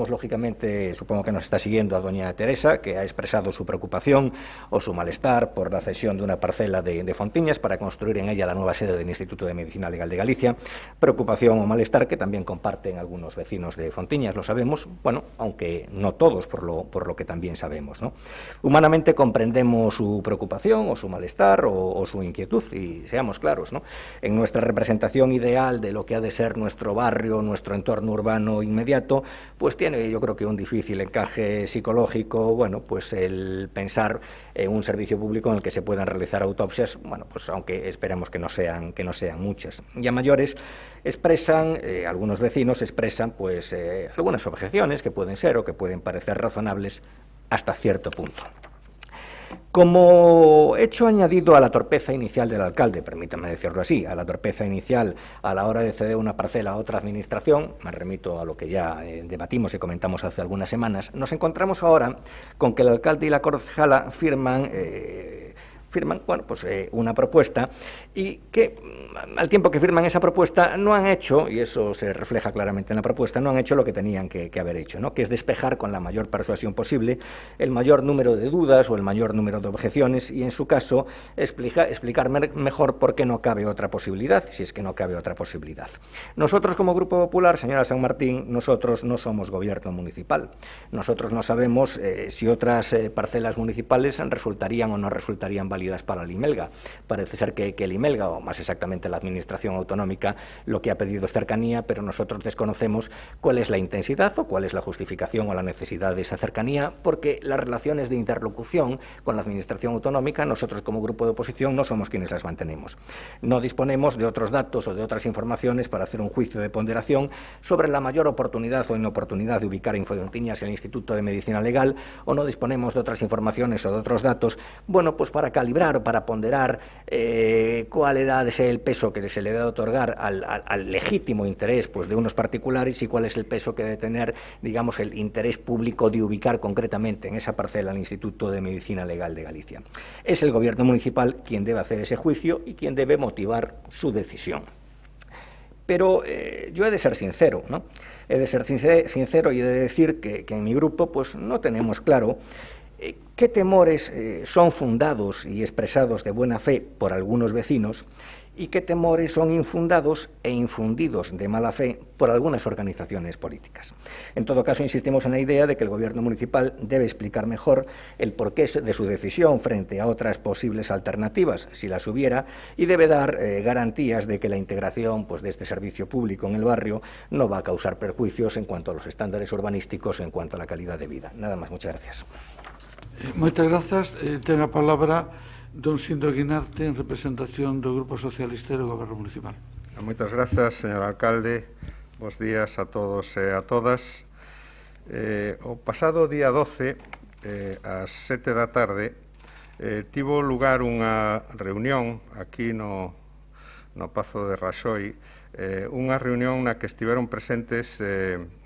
lógicamente, supongo que nos está siguiendo, a doña Teresa, que ha expresado su preocupación o su malestar por la cesión de una parcela de Fontiñas para construir en ella la nueva sede del Instituto de Medicina Legal de Galicia. Preocupación o malestar que también comparten algunos vecinos de Fontiñas, lo sabemos, bueno, aunque no todos, por lo que también sabemos, ¿no? Humanamente comprendemos su preocupación o su malestar o su inquietud, y seamos claros, ¿no? En nuestra representación ideal de lo que ha de ser nuestro barrio, nuestro entorno urbano inmediato, pues tiene, yo creo que un difícil encaje psicológico, bueno, pues el pensar en un servicio público en el que se puedan realizar autopsias, bueno, pues aunque esperemos que no sean muchas. Y a mayores algunos vecinos expresan pues algunas objeciones que pueden ser o que pueden parecer razonables hasta cierto punto. Como hecho añadido a la torpeza inicial del alcalde, permítame decirlo así, a la torpeza inicial a la hora de ceder una parcela a otra administración, me remito a lo que ya debatimos y comentamos hace algunas semanas, nos encontramos ahora con que el alcalde y la concejala firman bueno, pues, una propuesta y que al tiempo que firman esa propuesta no han hecho, y eso se refleja claramente en la propuesta, no han hecho lo que tenían que haber hecho, ¿no? Que es despejar con la mayor persuasión posible el mayor número de dudas o el mayor número de objeciones y en su caso explicar mejor por qué no cabe otra posibilidad, si es que no cabe otra posibilidad. Nosotros como Grupo Popular, señora San Martín, nosotros no somos gobierno municipal. Nosotros no sabemos si otras parcelas municipales resultarían o no resultarían válidas para el IMELGA. Parece ser que el IMELGA, o más exactamente la Administración Autonómica, lo que ha pedido es cercanía, pero nosotros desconocemos cuál es la intensidad o cuál es la justificación o la necesidad de esa cercanía, porque las relaciones de interlocución con la Administración Autonómica, nosotros como grupo de oposición no somos quienes las mantenemos. No disponemos de otros datos o de otras informaciones para hacer un juicio de ponderación sobre la mayor oportunidad o inoportunidad de ubicar en Fontiñas el Instituto de Medicina Legal, o no disponemos de otras informaciones o de otros datos, bueno, pues para calibrar o para ponderar cuál es el peso que se le debe otorgar al legítimo interés, pues, de unos particulares y cuál es el peso que debe tener, digamos, el interés público de ubicar concretamente en esa parcela el Instituto de Medicina Legal de Galicia. Es el Gobierno municipal quien debe hacer ese juicio y quien debe motivar su decisión. Pero yo he de ser sincero, ¿no? He de ser sincero y he de decir que en mi grupo pues no tenemos claro qué temores son fundados y expresados de buena fe por algunos vecinos y qué temores son infundados e infundidos de mala fe por algunas organizaciones políticas. En todo caso, insistimos en la idea de que el Gobierno municipal debe explicar mejor el porqué de su decisión frente a otras posibles alternativas, si las hubiera, y debe dar garantías de que la integración, pues, de este servicio público en el barrio no va a causar perjuicios en cuanto a los estándares urbanísticos, en cuanto a la calidad de vida. Nada más, muchas gracias. Moitas grazas. Ten a palabra don Sindo Guinarte en representación do Grupo Socialista e do Goberno Municipal. Moitas grazas, señor alcalde. Bos días a todos e a todas. O pasado día 12, ás 7 da tarde, tivo lugar unha reunión aquí no Pazo de Raxoi, unha reunión na que estiveron presentes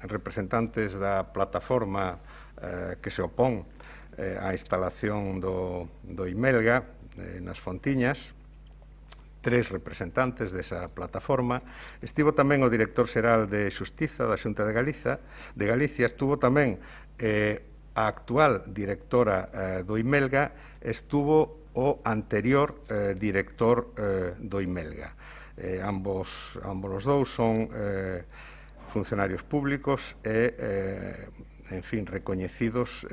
representantes da plataforma que se opón a instalación do IMELGA nas Fontiñas, 3 representantes desa plataforma. Estivo tamén o director xeral de Xustiza da Xunta de Galicia, estuvo tamén a actual directora do IMELGA, estuvo o anterior director do IMELGA. Ambos os dous son funcionarios públicos e, en fin, recoñecidos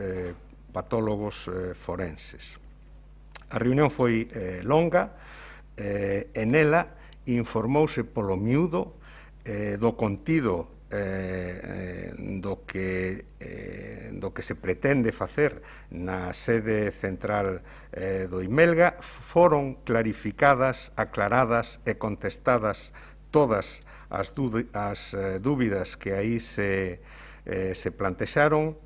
patólogos forenses. A reunión foi longa e nela informouse polo miúdo do contido do que se pretende facer na sede central do IMELGA. Foron clarificadas, aclaradas e contestadas todas as dúbidas que aí se plantexaron.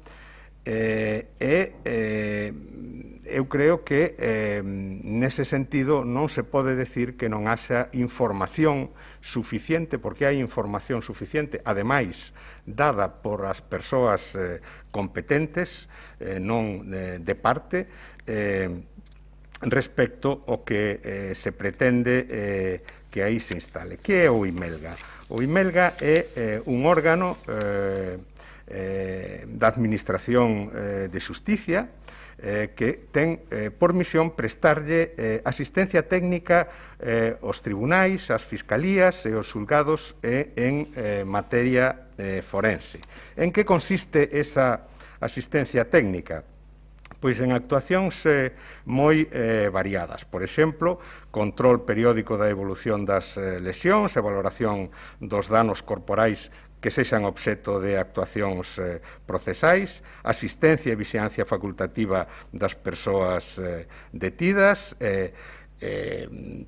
Eu creo que nese sentido non se pode decir que non haxa información suficiente, porque hai información suficiente, ademais dada por as persoas competentes, non de parte, respecto ao que se pretende que aí se instale. Que é o IMELGA? O IMELGA é un órgano da Administración de Xusticia que ten por misión prestarlle asistencia técnica aos tribunais, ás fiscalías e aos xulgados en materia forense. En que consiste esa asistencia técnica? Pois en actuacións moi variadas. Por exemplo, control periódico da evolución das lesións e valoración dos danos corporais que sexan obxecto de actuacións procesais, asistencia e vixiancia facultativa das persoas detidas,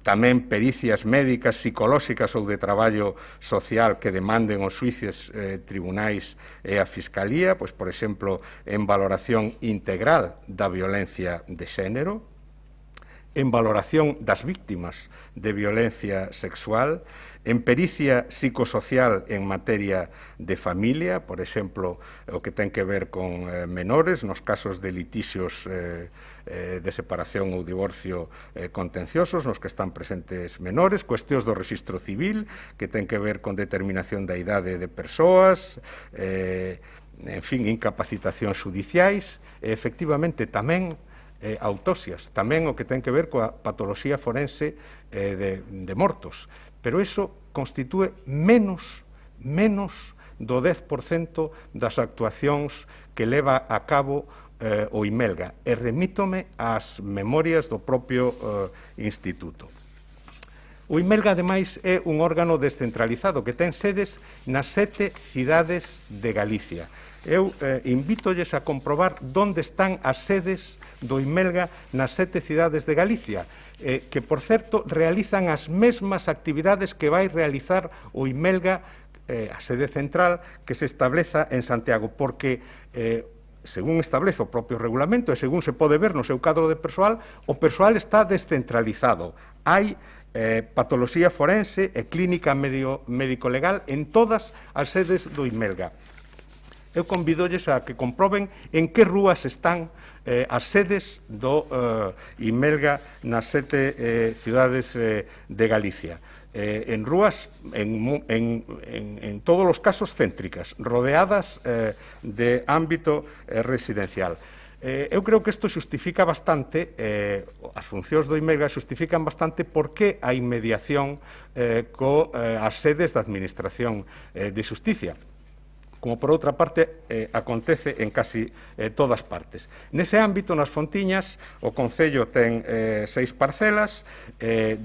tamén pericias médicas, psicolóxicas ou de traballo social que demanden os xuíces tribunais e a Fiscalía, pois, por exemplo, en valoración integral da violencia de xénero, en valoración das víctimas de violencia sexual, en pericia psicosocial en materia de familia, por exemplo, o que ten que ver con menores, nos casos de litixios de separación ou divorcio contenciosos, nos que están presentes menores, cuestións do rexistro civil, que ten que ver con determinación da idade de persoas, en fin, incapacitacións judiciais, e, efectivamente, tamén autopsias, tamén o que ten que ver coa patoloxía forense de mortos. Pero iso constitúe menos do 10% das actuacións que leva a cabo o IMELGA. E remítome ás memorias do propio Instituto. O IMELGA, ademais, é un órgano descentralizado que ten sedes nas 7 cidades de Galicia. Eu invítolles a comprobar onde están as sedes do IMELGA nas 7 cidades de Galicia, que, por certo, realizan as mesmas actividades que vai realizar o IMELGA, a sede central, que se estableza en Santiago, porque, según establece o propio regulamento e según se pode ver no seu cadro de persoal, o persoal está descentralizado. Hai patoloxía forense e clínica médico-legal en todas as sedes do IMELGA. Eu convidolles a que comproben en que rúas están as sedes do IMELGA nas 7 cidades de Galicia. En rúas, en todos os casos, céntricas, rodeadas de ámbito residencial. Eu creo que isto xustifica bastante, as funcións do IMELGA xustifican bastante por que a inmediación coas sedes da Administración de Xusticia, como por outra parte acontece en casi todas partes. Nese ámbito, nas Fontiñas, o Concello ten 6 parcelas,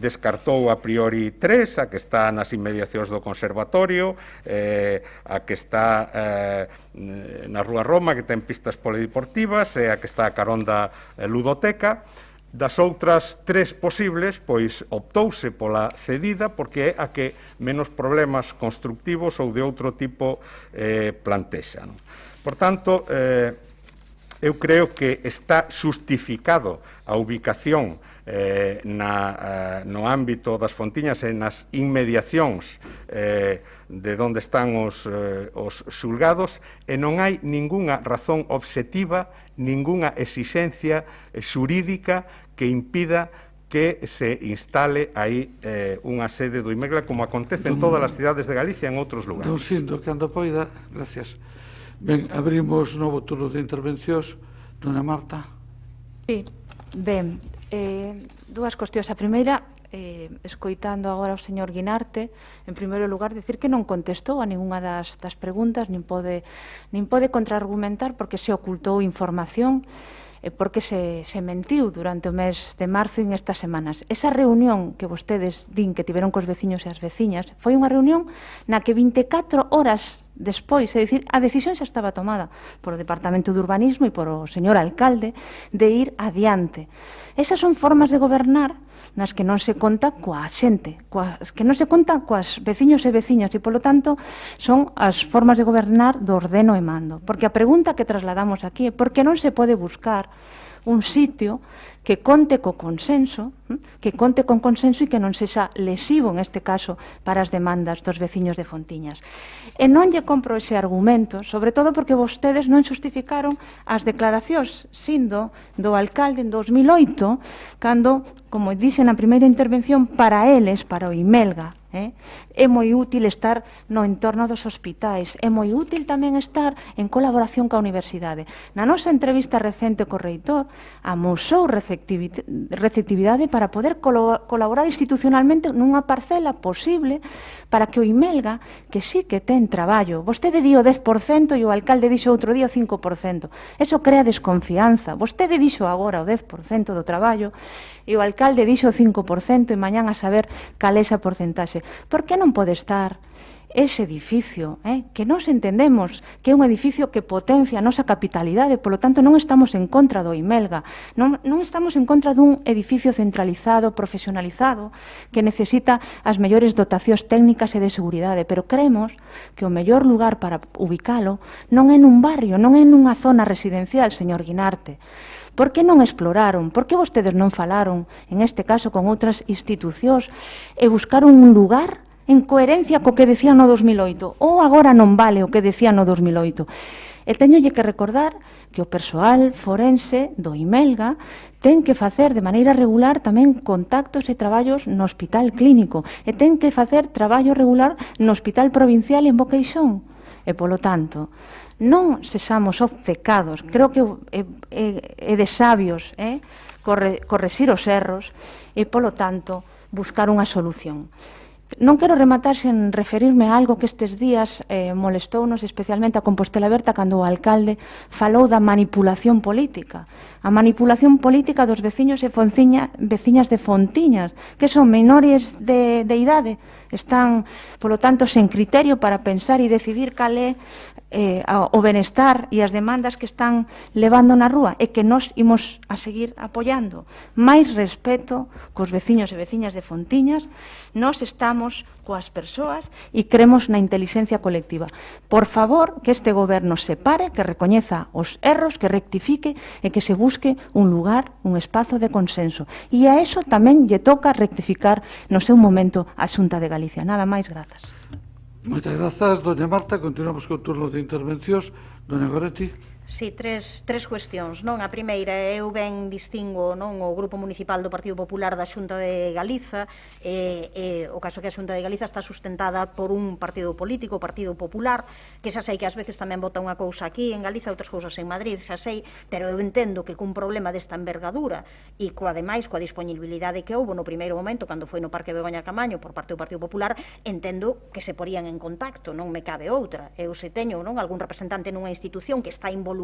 descartou a priori 3, a que está nas inmediacións do Conservatorio, a que está na Rúa Roma, que ten pistas polideportivas, e a que está a carón da Ludoteca. Das outras 3 posibles, pois optouse pola cedida porque é a que menos problemas constructivos ou de outro tipo plantexa. Por tanto, eu creo que está xustificado a ubicación no ámbito das Fontiñas e nas inmediacións de onde están os xulgados, e non hai ningunha razón obxectiva, ningunha exixencia xurídica que impida que se instale aí unha sede do IMELGA, como acontece en todas as cidades de Galicia e en outros lugares. Don Sindo, cando poida, gracias. Ben, abrimos novo turno de intervencións. Dona Marta. Sí, ben, dúas cuestións. A primeira, escoitando agora o señor Guinarte, en primeiro lugar, dicir que non contestou a ninguna das preguntas, nin pode contraargumentar porque se ocultou información, porque se mentiu durante o mes de marzo en estas semanas. Esa reunión que vostedes din que tiveron cos veciños e as veciñas foi unha reunión na que 24 horas despois, é dicir, a decisión xa estaba tomada por o Departamento de Urbanismo e por o señor alcalde de ir adiante. Esas son formas de gobernar nas que non se conta coa xente, que non se conta coas veciños e veciñas, e, polo tanto, son as formas de gobernar do ordeno e mando. Porque a pregunta que trasladamos aquí é por que non se pode buscar un sitio que conte co consenso, e que non sexa lesivo, en este caso, para as demandas dos veciños de Fontiñas. E non lle compro ese argumento, sobre todo porque vostedes non xustificaron as declaracións sindo do alcalde en 2008, cando, como dixen na primeira intervención, para eles, para o IMELGA, é moi útil estar no entorno dos hospitais, é moi útil tamén estar en colaboración coa universidade. Na nosa entrevista recente co reitor, amosou receptividade para poder colaborar institucionalmente nunha parcela posible para que o IMELGA, que sí que ten traballo, vostede di o 10% e o alcalde dixo outro día o 5%, eso crea desconfianza. Vostede dixo agora o 10% do traballo e o alcalde dixo o 5% e mañán a saber cal é esa porcentaxe. Por que non pode estar ese edificio, que nós entendemos que é un edificio que potencia a nosa capitalidade, polo tanto non estamos en contra do Imelga, non estamos en contra dun edificio centralizado, profesionalizado, que necesita as mellores dotacións técnicas e de seguridade, pero creemos que o mellor lugar para ubicalo non é nun barrio, non é nunha zona residencial, señor Guinarte. Por que non exploraron? Por que vostedes non falaron, en este caso, con outras institucións e buscaron un lugar en coherencia co que decían no 2008, ou agora non vale o que decían no 2008. E teñolle que recordar que o persoal forense do Imelga ten que facer de maneira regular tamén contactos e traballos no hospital clínico e ten que facer traballo regular no hospital provincial en Boqueixón. E, polo tanto, non sexamos obcecados, creo que é de sabios correxir os erros e, polo tanto, buscar unha solución. Non quero rematar sen referirme a algo que estes días molestounos especialmente a Compostela Aberta cando o alcalde falou da manipulación política. A manipulación política dos veciños e veciñas de Fontiñas, que son menores de idade, están, polo tanto, sen criterio para pensar e decidir cal é o benestar e as demandas que están levando na rúa e que nós imos a seguir apoiando. Mais respeto cos veciños e veciñas de Fontiñas, nós estamos coas persoas e cremos na inteligencia colectiva. Por favor, que este goberno se pare, que recoñeza os erros, que rectifique e que se busque un lugar, un espazo de consenso. E a eso tamén lle toca rectificar no seu momento a Xunta de Galicia. Nada máis, grazas. Moitas grazas, doña Marta. Continuamos co turno de intervencións. Doña Goretti. Sí, tres cuestións, non? A primeira, eu ben distingo, non, o Grupo Municipal do Partido Popular da Xunta de Galiza, o caso que a Xunta de Galiza está sustentada por un partido político, o Partido Popular, que xa sei que ás veces tamén vota unha cousa aquí en Galiza, outras cousas en Madrid, xa sei, pero eu entendo que cun problema desta envergadura e coa demais, coa disponibilidade que houve no primeiro momento, cando foi no Parque Begoña Camaño por parte do Partido Popular, entendo que se porían en contacto, non me cabe outra. Eu se teño, non, algún representante nunha institución que está involucrada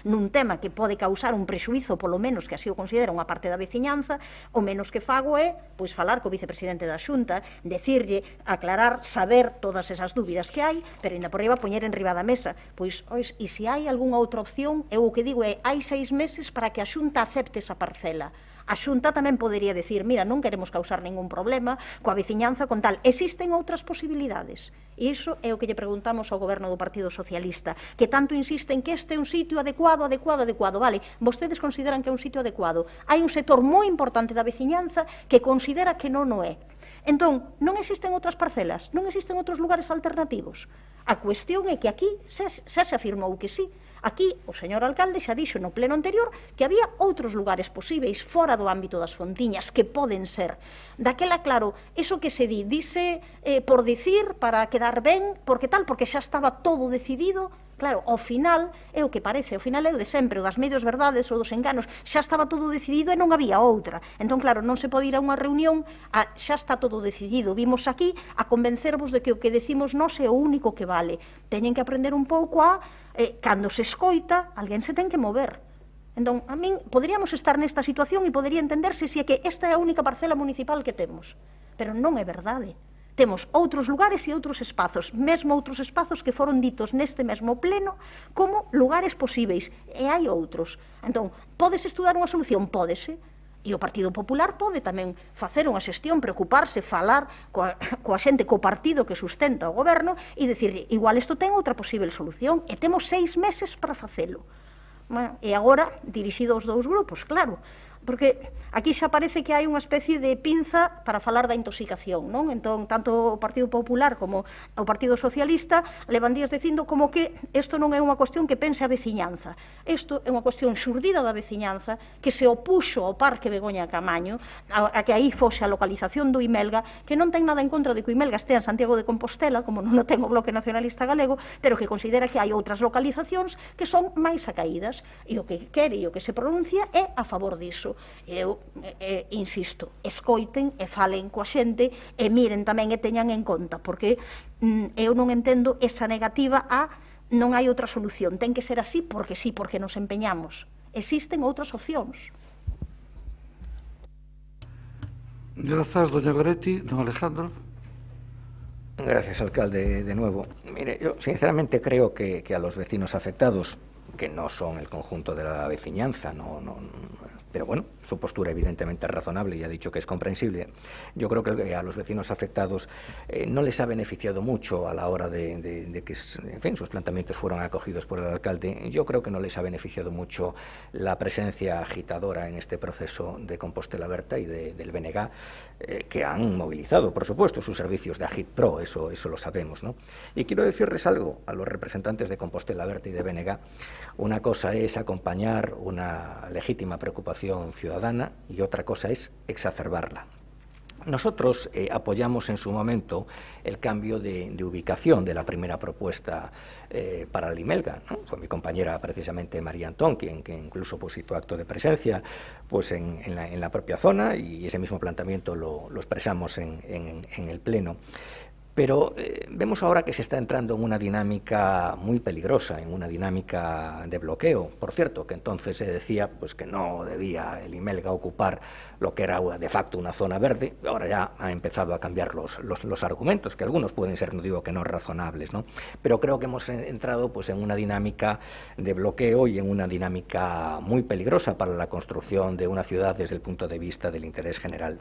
nun tema que pode causar un prexuízo, polo menos que así o considera unha parte da veciñanza, o menos que fago é pois falar co vicepresidente da Xunta, decirlle, aclarar, saber todas esas dúbidas que hai, pero ainda por riba poñer en riba da mesa. Pois, e se hai algunha outra opción, eu o que digo é, hai 6 meses para que a Xunta acepte esa parcela. A Xunta tamén podería decir, mira, non queremos causar ningún problema coa veciñanza con tal. Existen outras posibilidades. E iso é o que lle preguntamos ao goberno do Partido Socialista, que tanto insiste en que este é un sitio adecuado. Vale, vostedes consideran que é un sitio adecuado. Hai un sector moi importante da veciñanza que considera que non o é. Entón, non existen outras parcelas, non existen outros lugares alternativos. A cuestión é que aquí xa se afirmou que sí. Aquí o señor alcalde xa dixo no pleno anterior que había outros lugares posíveis fora do ámbito das Fontiñas que poden ser. Daquela, claro, iso que se dice por dicir, para quedar ben, porque xa estaba todo decidido. Claro, ao final é o que parece, ao final é o de sempre, o das medios verdades ou dos enganos, xa estaba todo decidido e non había outra. Entón, claro, non se pode ir a unha reunión, xa está todo decidido. Vimos aquí a convencervos de que o que decimos nós é o único que vale. Teñen que aprender un pouco cando se escoita, alguén se ten que mover. Entón, a min, poderíamos estar nesta situación e podería entenderse se é que esta é a única parcela municipal que temos. Pero non é verdade. Temos outros lugares e outros espazos, mesmo outros espazos que foron ditos neste mesmo pleno como lugares posíveis, e hai outros. Entón, podes estudar unha solución? Pódese. E o Partido Popular pode tamén facer unha xestión, preocuparse, falar coa xente, co partido que sustenta o goberno e dicir, igual isto ten outra posible solución, e temos 6 meses para facelo. E agora, dirixido aos dous grupos, claro, porque aquí xa parece que hai unha especie de pinza para falar da intoxicación, non? Entón, tanto o Partido Popular como o Partido Socialista levan días dicindo como que isto non é unha cuestión que pense a veciñanza. Isto é unha cuestión xurdida da veciñanza que se opuxo ao Parque Begoña Camaño, a que aí fose a localización do Imelga, que non ten nada en contra de que o Imelga estea en Santiago de Compostela, como non o ten o Bloque Nacionalista Galego, pero que considera que hai outras localizacións que son máis acaídas, e o que quere e o que se pronuncia é a favor diso. Eu insisto, escoiten e falen coa xente e miren tamén e teñan en conta, porque eu non entendo esa negativa a non hai outra solución, ten que ser así porque sí, porque nos empeñamos. Existen outras opcións. Grazas, doña Goretti. Don Alejandro. Gracias, alcalde, de nuevo. Mire, yo sinceramente creo que a los vecinos afectados, que no son el conjunto de la veciñanza, pero bueno, su postura evidentemente es razonable y ha dicho que es comprensible. Yo creo que a los vecinos afectados no les ha beneficiado mucho a la hora de que, en fin, sus planteamientos fueron acogidos por el alcalde. Yo creo que no les ha beneficiado mucho la presencia agitadora en este proceso de Compostela Berta y del BNG, que han movilizado, por supuesto, sus servicios de Agitpro, eso lo sabemos, ¿no? Y quiero decirles algo a los representantes de Compostela Berta y de BNG. Una cosa es acompañar una legítima preocupación ciudadana y otra cosa es exacerbarla. Nosotros apoyamos en su momento el cambio de ubicación de la primera propuesta para el Imelga, ¿no? Fue mi compañera precisamente María Antón quien incluso pues, hizo acto de presencia pues, en la propia zona, y ese mismo planteamiento lo expresamos en el Pleno. Pero vemos ahora que se está entrando en una dinámica muy peligrosa, en una dinámica de bloqueo. Por cierto, que entonces se decía pues, que no debía el Imelga ocupar lo que era de facto una zona verde. Ahora ya ha empezado a cambiar los argumentos, que algunos pueden ser, no digo que no razonables, ¿no? Pero creo que hemos entrado pues, en una dinámica de bloqueo y en una dinámica muy peligrosa para la construcción de una ciudad desde el punto de vista del interés general.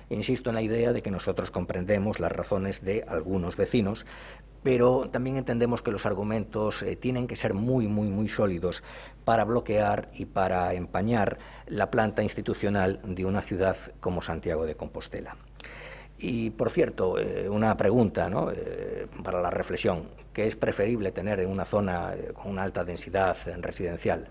Insisto en la idea de que nosotros comprendemos las razones de algunos vecinos, pero también entendemos que los argumentos tienen que ser muy sólidos para bloquear y para empañar la planta institucional de una ciudad como Santiago de Compostela. Y, por cierto, una pregunta, ¿no? Para la reflexión: ¿qué es preferible tener en una zona con una alta densidad residencial?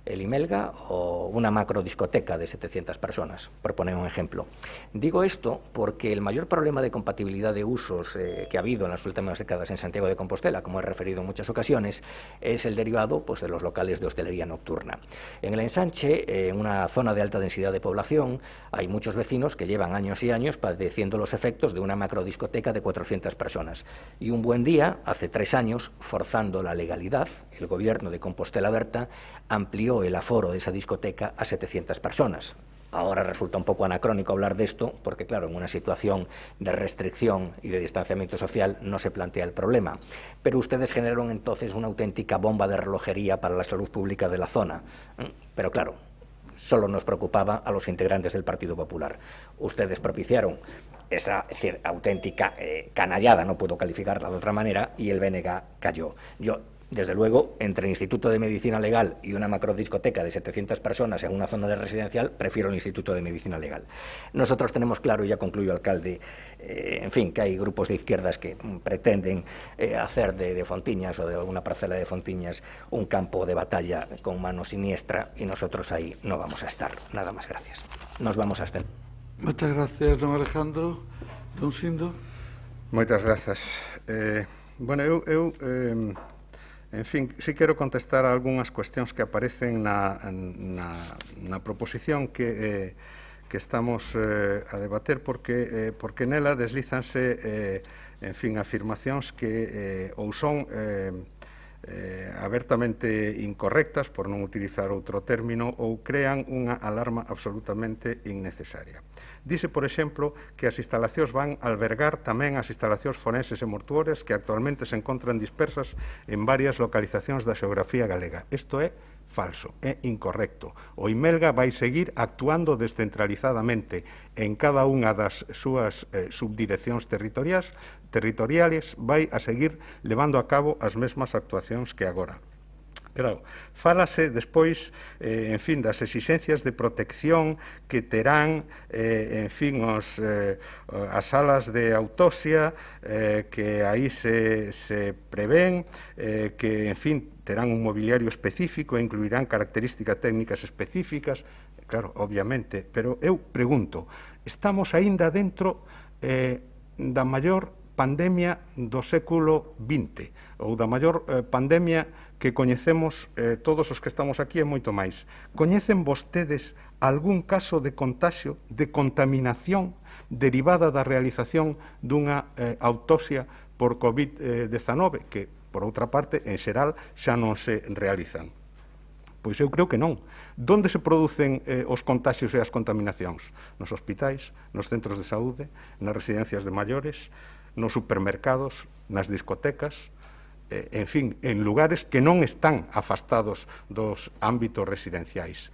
¿El Imelga o una macrodiscoteca de 700 personas? Por poner un ejemplo. Digo esto porque el mayor problema de compatibilidad de usos que ha habido en las últimas décadas en Santiago de Compostela, como he referido en muchas ocasiones, es el derivado pues, de los locales de hostelería nocturna. En el ensanche, en una zona de alta densidad de población, hay muchos vecinos que llevan años y años padeciendo los efectos de una macrodiscoteca de 400 personas. Y un buen día, hace 3 años, forzando la legalidad, el gobierno de Compostela Berta amplió el aforo de esa discoteca a 700 personas. Ahora resulta un poco anacrónico hablar de esto porque, claro, en una situación de restricción y de distanciamiento social no se plantea el problema. Pero ustedes generaron entonces una auténtica bomba de relojería para la salud pública de la zona. Pero, claro, solo nos preocupaba a los integrantes del Partido Popular. Ustedes propiciaron esa, es decir, auténtica canallada, no puedo calificarla de otra manera, y el BNG cayó. Yo, desde luego, entre el Instituto de Medicina Legal y una macrodiscoteca de 700 personas en una zona de residencial, prefiero el Instituto de Medicina Legal. Nosotros tenemos claro, y ya concluyo, alcalde, en fin, que hay grupos de izquierdas que pretenden hacer de Fontiñas o de alguna parcela de Fontiñas un campo de batalla con mano siniestra, y nosotros ahí no vamos a estar. Nada más, gracias. Nos vamos a estar. Muchas gracias, don Alejandro. Don Sindo. Moitas grazas. Bueno, eu en fin, si quero contestar a algunhas cuestións que aparecen na proposición que estamos a debater, porque nela deslízanse, en fin, afirmacións que ou son abertamente incorrectas, por non utilizar outro término, ou crean unha alarma absolutamente innecesaria. Dice, por exemplo, que as instalacións van albergar tamén as instalacións forenses e mortuorias que actualmente se encontran dispersas en varias localizacións da xeografía galega. Isto é falso, é incorrecto. O Imelga vai seguir actuando descentralizadamente en cada unha das súas subdireccións territoriais, vai a seguir levando a cabo as mesmas actuacións que agora. Claro, fálase despois, en fin, das exixencias de protección que terán, en fin, as salas de autopsia, que aí se prevén, que, en fin, terán un mobiliario específico e incluirán características técnicas específicas, claro, obviamente, pero eu pregunto, estamos aínda dentro da maior pandemia do século XX, ou da maior pandemia que coñecemos todos os que estamos aquí e moito máis. Coñecen vostedes algún caso de contagio, de contaminación derivada da realización dunha autopsia por COVID-19, que, por outra parte, en xeral, xa non se realizan? Pois eu creo que non. Donde se producen os contagios e as contaminacións? Nos hospitais, nos centros de saúde, nas residencias de maiores. nos supermercados, nas discotecas, en fin, en lugares que non están afastados dos ámbitos residenciais.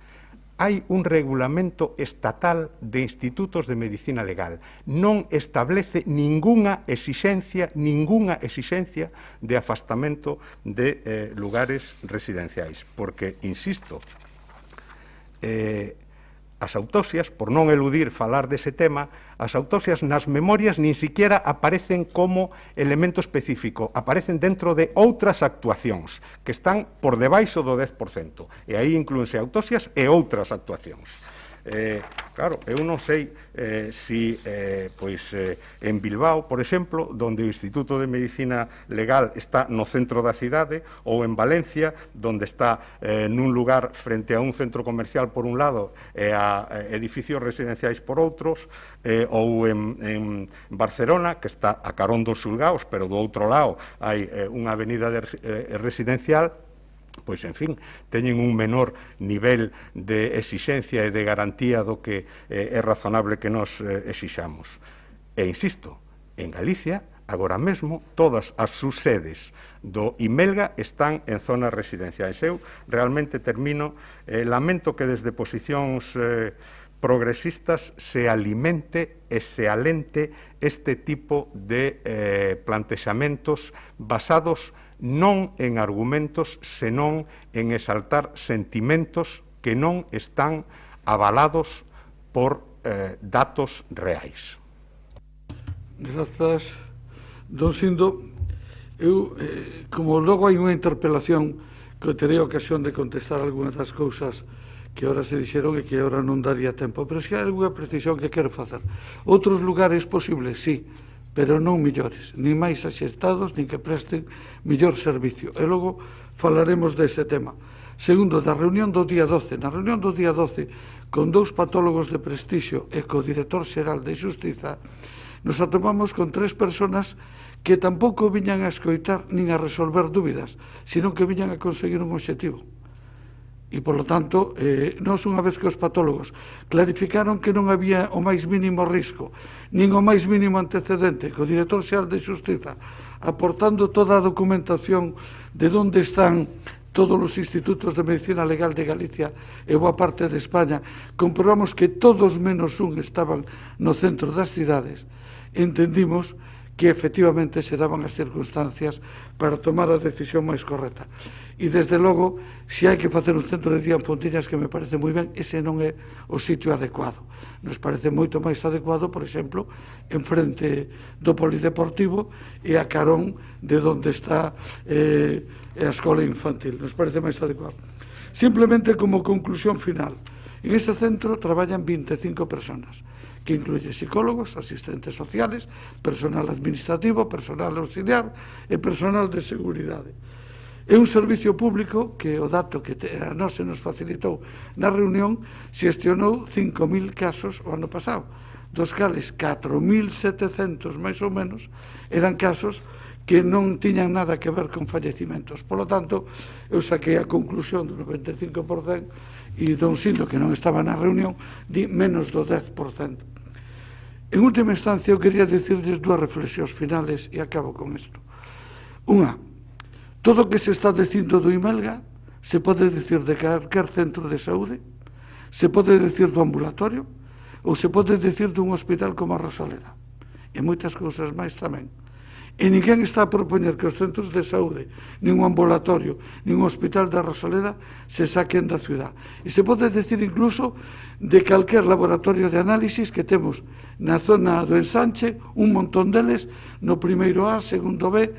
Hai un regulamento estatal de institutos de medicina legal. Non establece ningunha exixencia de afastamento de lugares residenciais. Porque, insisto, as autopsias, por non eludir falar dese tema, as autopsias nas memorias nin siquiera aparecen como elemento específico, aparecen dentro de outras actuacións que están por debaixo do 10%, e aí inclúense autopsias e outras actuacións. Claro, eu non sei si en Bilbao, por exemplo, onde o Instituto de Medicina Legal está no centro da cidade, ou en Valencia, onde está nun lugar frente a un centro comercial por un lado e a edificios residenciais por outros, ou en Barcelona, que está a carón dos xulgaos, pero do outro lado hai unha avenida residencial, pois, en fin, teñen un menor nivel de exixencia e de garantía do que é razonable que nos exixamos. E, insisto, en Galicia, agora mesmo, todas as subsedes do IMELGA están en zonas residenciais. Eu realmente termino, lamento que desde posicións progresistas se alimente e se alente este tipo de plantexamentos basados non en argumentos, senón en exaltar sentimentos que non están avalados por datos reais. Grazas, don Sindo. Eu, como logo hai unha interpelación que terei ocasión de contestar algunhas das cousas que ahora se dixeron e que ahora non daría tempo, pero se hai algunha precisión que quero facer. Outros lugares posibles, sí, pero non millores, nin máis axestados, nin que presten millor servicio. E logo falaremos dese tema. Segundo, da reunión do día 12. Na reunión do día 12, con 2 patólogos de prestixio e co director xeral de Xustiza, nos atomamos con 3 personas que tampouco viñan a escoitar nin a resolver dúbidas, sino que viñan a conseguir un obxectivo. E, polo tanto, nós, unha vez que os patólogos clarificaron que non había o máis mínimo risco, nin o máis mínimo antecedente, que o director xeral de Xustiza, aportando toda a documentación de onde están todos os institutos de medicina legal de Galicia e boa parte de España, comprobamos que todos menos un estaban no centro das cidades, entendimos que efectivamente se daban as circunstancias para tomar a decisión máis correcta. E, desde logo, se hai que facer un centro de día en Fontiñas, que me parece moi ben, ese non é o sitio adecuado. Nos parece moito máis adecuado, por exemplo, en frente do polideportivo e a carón de onde está a escola infantil. Nos parece máis adecuado. Simplemente, como conclusión final, en ese centro traballan 25 personas, que incluye psicólogos, asistentes sociales, personal administrativo, personal auxiliar e personal de seguridade. É un servicio público que o dato que a nós se nos facilitou na reunión xestionou 5.000 casos o ano pasado, dos cales 4.700 máis ou menos eran casos que non tiñan nada que ver con fallecimentos. Por lo tanto, eu saquei a conclusión do 95% e don Sindo, que non estaba na reunión, di menos do 10%. En última instancia, eu quería dicirles 2 reflexións finales e acabo con isto. Unha, todo o que se está dicindo do IMELGA se pode dicir de calquer centro de saúde, se pode dicir do ambulatorio ou se pode dicir dun hospital como a Rosaleda. E moitas cousas máis tamén. E ninguén está a propoñer que os centros de saúde, nin un ambulatorio, nin un hospital da Rosaleda se saquen da ciudad. E se pode decir incluso de calquer laboratorio de análisis que temos na zona do Ensanche, un montón deles no primeiro A, segundo B,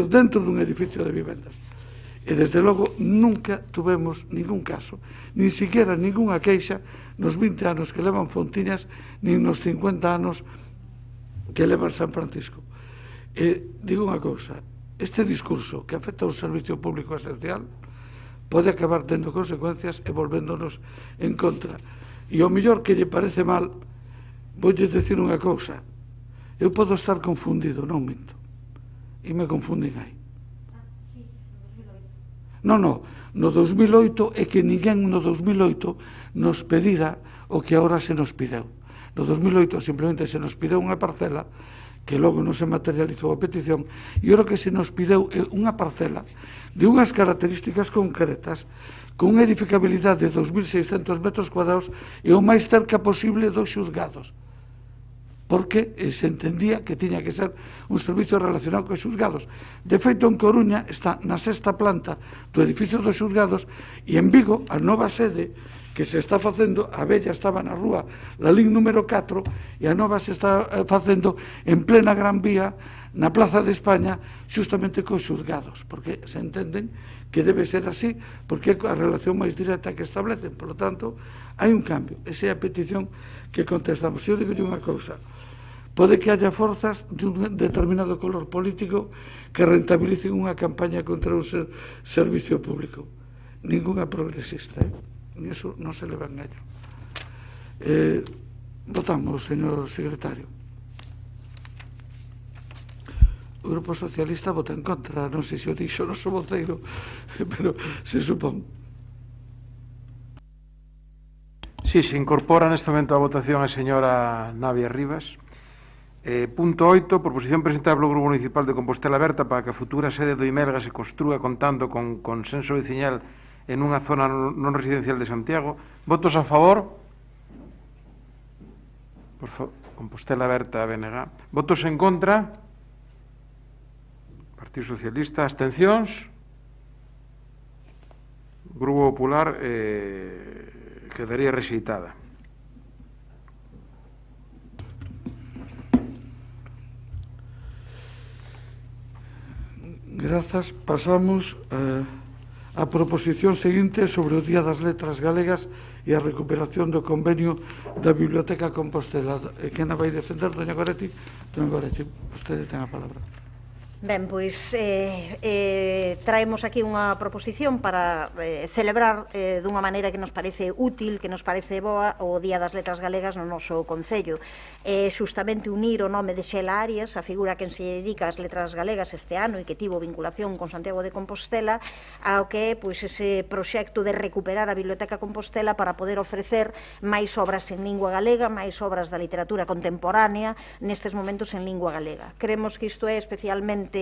dentro dun edificio de vivendas. E, desde logo, nunca tuvemos ningún caso, nin siquiera ninguna queixa nos 20 anos que levan Fontiñas, nin nos 50 anos que levan San Francisco. E digo unha cousa, este discurso que afecta a un servicio público esencial pode acabar tendo consecuencias e volvéndonos en contra. E o mellor que lle parece mal, voulle decir unha cousa, eu podo estar confundido, non minto, e me confunden aí. Non, no 2008 é que ninguén no 2008 nos pedira o que agora se nos pideu. No 2008 simplemente se nos pideu unha parcela que logo non se materializou a petición, e o que se nos pideu é unha parcela de unhas características concretas, con unha edificabilidade de 2.600 metros cuadrados e o máis cerca posible dos xulgados, porque se entendía que tiña que ser un servicio relacionado cos xulgados. De feito, en Coruña está na 6ª planta do edificio dos xulgados, e en Vigo, a nova sede que se está facendo, a vella estaba na rúa Lalín número 4, e a nova se está facendo en plena Gran Vía, na Plaza de España, xustamente cos xulgados, porque se entenden que debe ser así, porque é a relación máis directa que establecen. Por lo tanto, hai un cambio. Esa é a petición que contestamos. Eu digo unha cousa: pode que haya forzas de un determinado color político que rentabilicen unha campaña contra un servicio público. Ninguna progresista, Eso non se leva en ello. Votamos, señor secretario. O Grupo Socialista vota en contra, non sei se o dixo o noso voceiro, pero se supón. Sí, se incorpora neste momento a votación a señora Navia Rivas. Punto 8, proposición presentada polo Grupo Municipal de Compostela Aberta para que a futura sede do IMELGA se construa contando con consenso veciñal en unha zona non residencial de Santiago. Votos a favor? Por favor, Compostela Aberta, BNG. Votos en contra? Partido Socialista. Abstencións? Grupo Popular quedaría rexeitada. Grazas. Pasamos a proposición seguinte sobre o Día das Letras Galegas e a recuperación do convenio da Biblioteca Compostela. Quen a vai defender, doña Goretti? Doña Goretti, vostede ten a palabra. Ben, pois traemos aquí unha proposición para celebrar dunha maneira que nos parece útil, que nos parece boa, o Día das Letras Galegas no noso Concello. Xustamente unir o nome de Xela Arias, a figura que se dedica ás letras galegas este ano e que tivo vinculación con Santiago de Compostela, ao que é ese proxecto de recuperar a Biblioteca Compostela para poder ofrecer máis obras en lingua galega, máis obras da literatura contemporánea nestes momentos en lingua galega. Creemos que isto é especialmente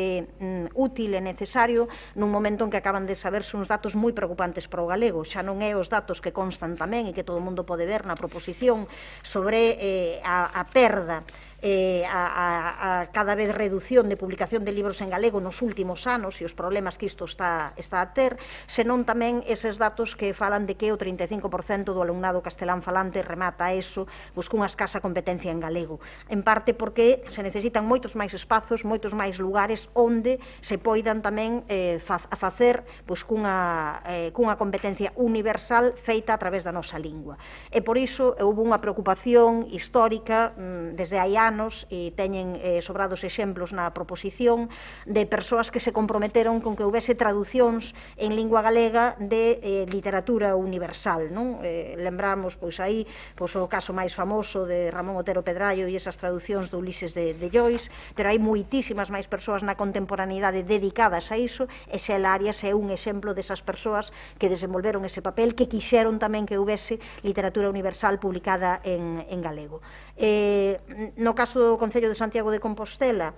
útil e necesario nun momento en que acaban de saberse uns datos moi preocupantes para o galego. Xa non é os datos que constan tamén e que todo o mundo pode ver na proposición sobre a perda, a cada vez reducción de publicación de libros en galego nos últimos anos e os problemas que isto está a ter, senón tamén eses datos que falan de que o 35% do alumnado castelán falante remata eso cunha escasa competencia en galego. En parte porque se necesitan moitos máis espazos, moitos máis lugares onde se poidan tamén facer cunha competencia universal feita a través da nosa lingua. E por iso houve unha preocupación histórica desde hai anos, e teñen sobrados exemplos na proposición de persoas que se comprometeron con que houvese traducións en lingua galega de literatura universal. Lembramos aí o caso máis famoso de Ramón Otero Pedrallo e esas traducións de Ulises de Joyce, pero hai moitísimas máis persoas na contemporaneidade dedicadas a iso, e Xela Arias é un exemplo desas persoas que desenvolveron ese papel, que quixeron tamén que houvese literatura universal publicada en galego. No caso do Concello de Santiago de Compostela,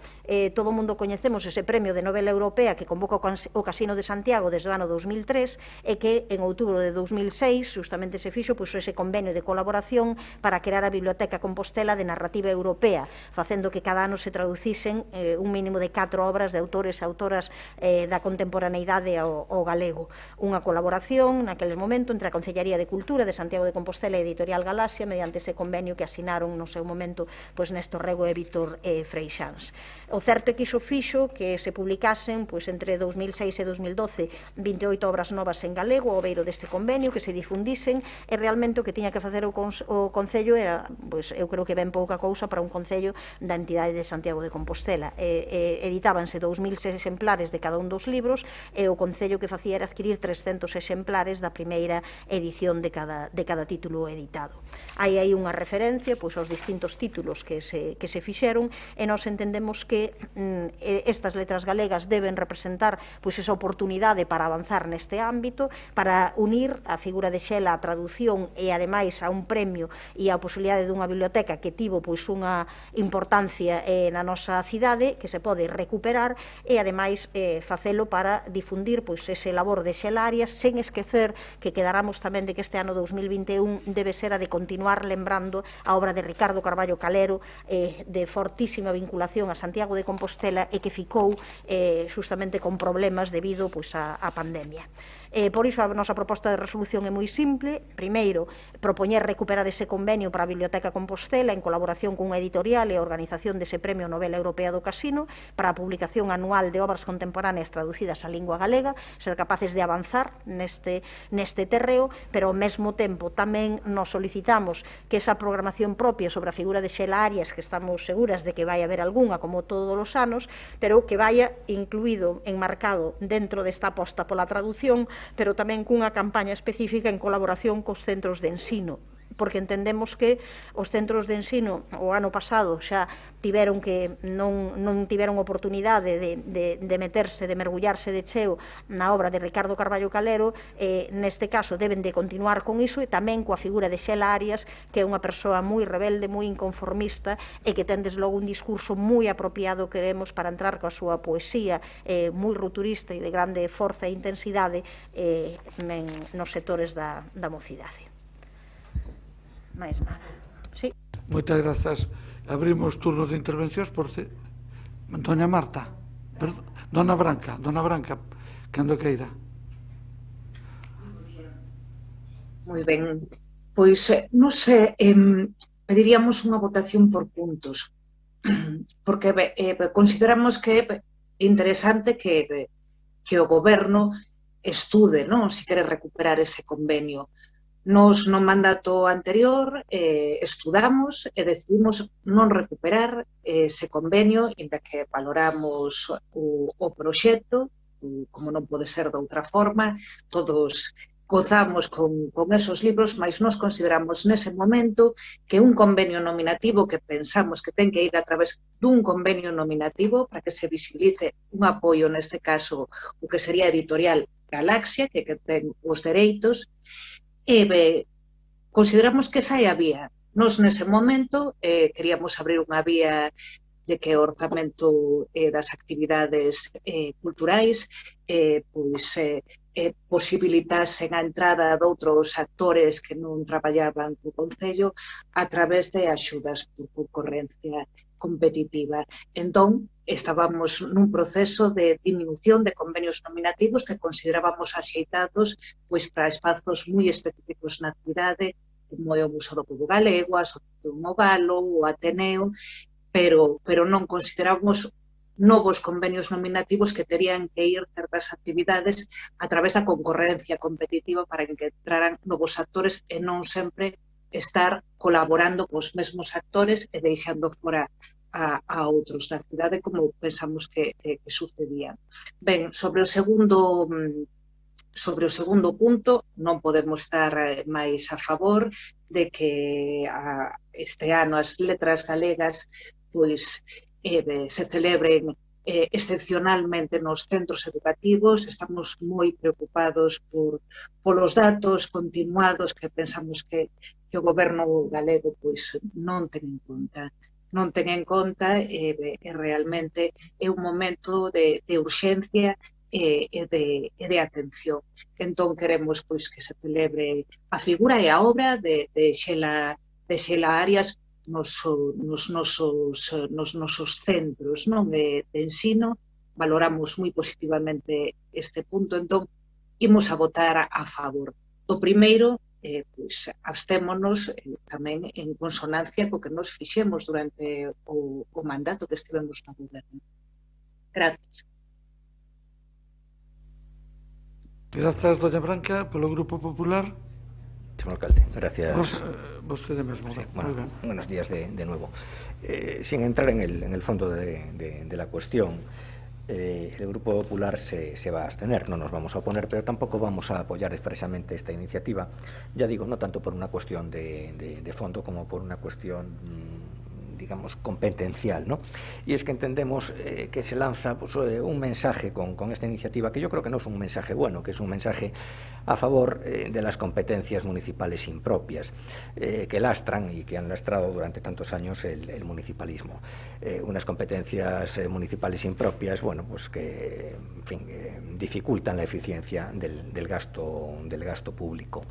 todo o mundo coñecemos ese premio de novela europea que convoca o Casino de Santiago desde o ano 2003 e que en outubro de 2006 justamente se fixo ese convenio de colaboración para crear a Biblioteca Compostela de narrativa europea, facendo que cada ano se traducisen un mínimo de 4 obras de autores e autoras da contemporaneidade ao galego. Unha colaboración naquele momento entre a Concellaría de Cultura de Santiago de Compostela e Editorial Galaxia mediante ese convenio que asinaron no seu momento Néstor Rego e Víctor Freixáns. O certo é que iso fixo que se publicasen entre 2006 e 2012 28 obras novas en galego ao beiro deste convenio, que se difundisen, e realmente o que tiña que facer o Concello era, eu creo que ben pouca cousa para un Concello da entidade de Santiago de Compostela. Editábanse 2006 exemplares de cada un dos libros e o Concello que facía era adquirir 300 exemplares da primeira edición de cada título editado. Hai aí unha referencia aos distintos títulos proxectos que se fixeron, e nós entendemos que estas letras galegas deben representar esa oportunidade para avanzar neste ámbito, para unir a figura de Xela á traducción e, ademais, a un premio e a posibilidade dunha biblioteca que tivo unha importancia na nosa cidade, que se pode recuperar, e, ademais, facelo para difundir ese labor de Xela Arias, sen esquecer que quedaramos tamén de que este ano 2021 debe ser a de continuar lembrando a obra de Ricardo Carballo Calero, de fortísima vinculación a Santiago de Compostela e que ficou justamente con problemas debido á pandemia. Por iso a nosa proposta de resolución é moi simple. Primeiro, propoñer recuperar ese convenio para a Biblioteca Compostela en colaboración cunha editorial e a organización dese Premio Novela Europea do Casino para a publicación anual de obras contemporáneas traducidas á lingua galega, ser capaces de avanzar neste terreo, pero ao mesmo tempo tamén nos solicitamos que esa programación propia sobre a figura de Xela Arias, que estamos seguras de que vai haber algunha como todos os anos, pero que vaya incluído, enmarcado dentro desta aposta pola traducción, pero tamén cunha campaña específica en colaboración cos centros de ensino, porque entendemos que os centros de ensino o ano pasado xa tiveron que non tiveron oportunidade de meterse, de mergullarse de cheo na obra de Ricardo Carballo Calero. Neste caso deben de continuar con iso, e tamén coa figura de Xela Arias, que é unha persoa moi rebelde, moi inconformista, e que ten desde logo un discurso moi apropiado, queremos, para entrar coa súa poesía moi rupturista e de grande forza e intensidade nos sectores da mocidade. Máis nada. Sí. Moitas grazas. Abrimos turno de intervencións por Doña Marta. Dona Branca, cando queira. Moi ben. Pois, non sei, pediríamos unha votación por puntos, porque consideramos que é interesante que o goberno estude, non, se quere recuperar ese convenio. Nos no mandato anterior estudamos e decidimos non recuperar ese convenio, inda que valoramos o proxecto, como non pode ser de outra forma, todos gozamos con esos libros, mas nos consideramos nese momento que un convenio nominativo, que pensamos que ten que ir a través dun convenio nominativo para que se visibilice un apoio, neste caso, o que sería editorial Galaxia, que ten os dereitos, consideramos que esa é a vía. Nos, nese momento, queríamos abrir unha vía de que o orzamento das actividades culturais posibilitasen a entrada de outros actores que non traballaban co Concello a través de axudas por concorrencia competitiva. Entón, estábamos nun proceso de diminución de convenios nominativos que considerábamos axeitados para espazos moi específicos na cidade, como é o Museo do Pobo Galego, a Asociación O Galo, o Ateneo, pero non consideramos novos convenios nominativos que terían que ir certas actividades a través da concorrencia competitiva para que entraran novos actores e non sempre estar colaborando cos mesmos actores e deixando fora a outros da cidade, como pensamos que sucedía. Ben, sobre o segundo punto, non podemos estar máis a favor de que este ano as letras galegas se celebren excepcionalmente nos centros educativos. Estamos moi preocupados polos datos continuados que pensamos que o goberno galego non ten en conta e realmente é un momento de urxencia e de atención. Entón queremos que se celebre a figura e a obra de Xela Arias nos nosos centros de ensino. Valoramos moi positivamente este punto, entón imos a votar a favor. O primeiro, abstémonos tamén en consonancia co que nos fixemos durante o mandato que estivemos no goberno. Gracias. Grazas, doña Branca, polo Grupo Popular. Señor alcalde, gracias. Vostede mesmo. Sí, buenos días de nuevo. Sin entrar en el fondo de la cuestión, el Grupo Popular se va a abstener, no nos vamos a oponer, pero tampoco vamos a apoyar expresamente esta iniciativa, ya digo, no tanto por una cuestión de fondo como por una cuestión digamos, competencial, ¿no? Y es que entendemos que se lanza pues, un mensaje con esta iniciativa que yo creo que no es un mensaje bueno, que es un mensaje a favor de las competencias municipales impropias que lastran y que han lastrado durante tantos años el municipalismo. Unas competencias municipales impropias, bueno, pues que, en fin, dificultan la eficiencia del gasto público.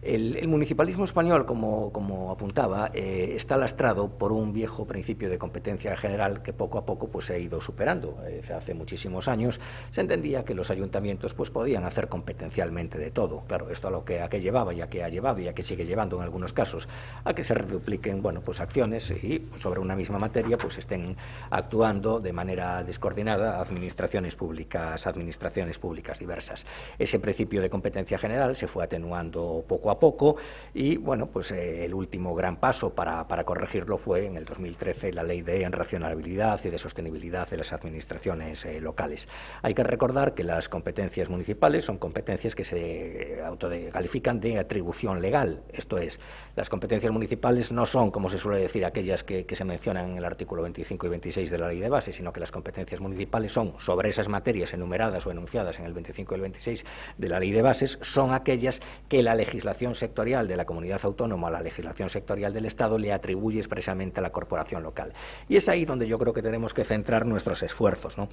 El municipalismo español, como apuntaba, está lastrado por un viejo principio de competencia general que poco a poco pues, se ha ido superando. Hace muchísimos años se entendía que los ayuntamientos pues, podían hacer competencialmente de todo. Claro, esto a qué llevaba y a qué ha llevado y a qué sigue llevando en algunos casos, a que se redupliquen pues, acciones y sobre una misma materia pues, estén actuando de manera descoordinada administraciones públicas diversas. Ese principio de competencia general se fue atenuando poco a poco y bueno, pues el último gran paso para corregirlo fue en el 2013 la Ley de Racionalidad y de Sostenibilidad de las Administraciones locales. Hay que recordar que las competencias municipales son competencias que se autocalifican de atribución legal, esto es, las competencias municipales no son, como se suele decir, aquellas que se mencionan en el artículo 25 y 26 de la Ley de Base, sino que las competencias municipales son sobre esas materias enumeradas o enunciadas en el 25 y el 26 de la Ley de Bases, son aquellas que la legislación sectorial de la comunidad autónoma o la legislación sectorial del Estado le atribuye expresamente a la corporación local. Y es ahí donde yo creo que tenemos que centrar nuestros esfuerzos, ¿no?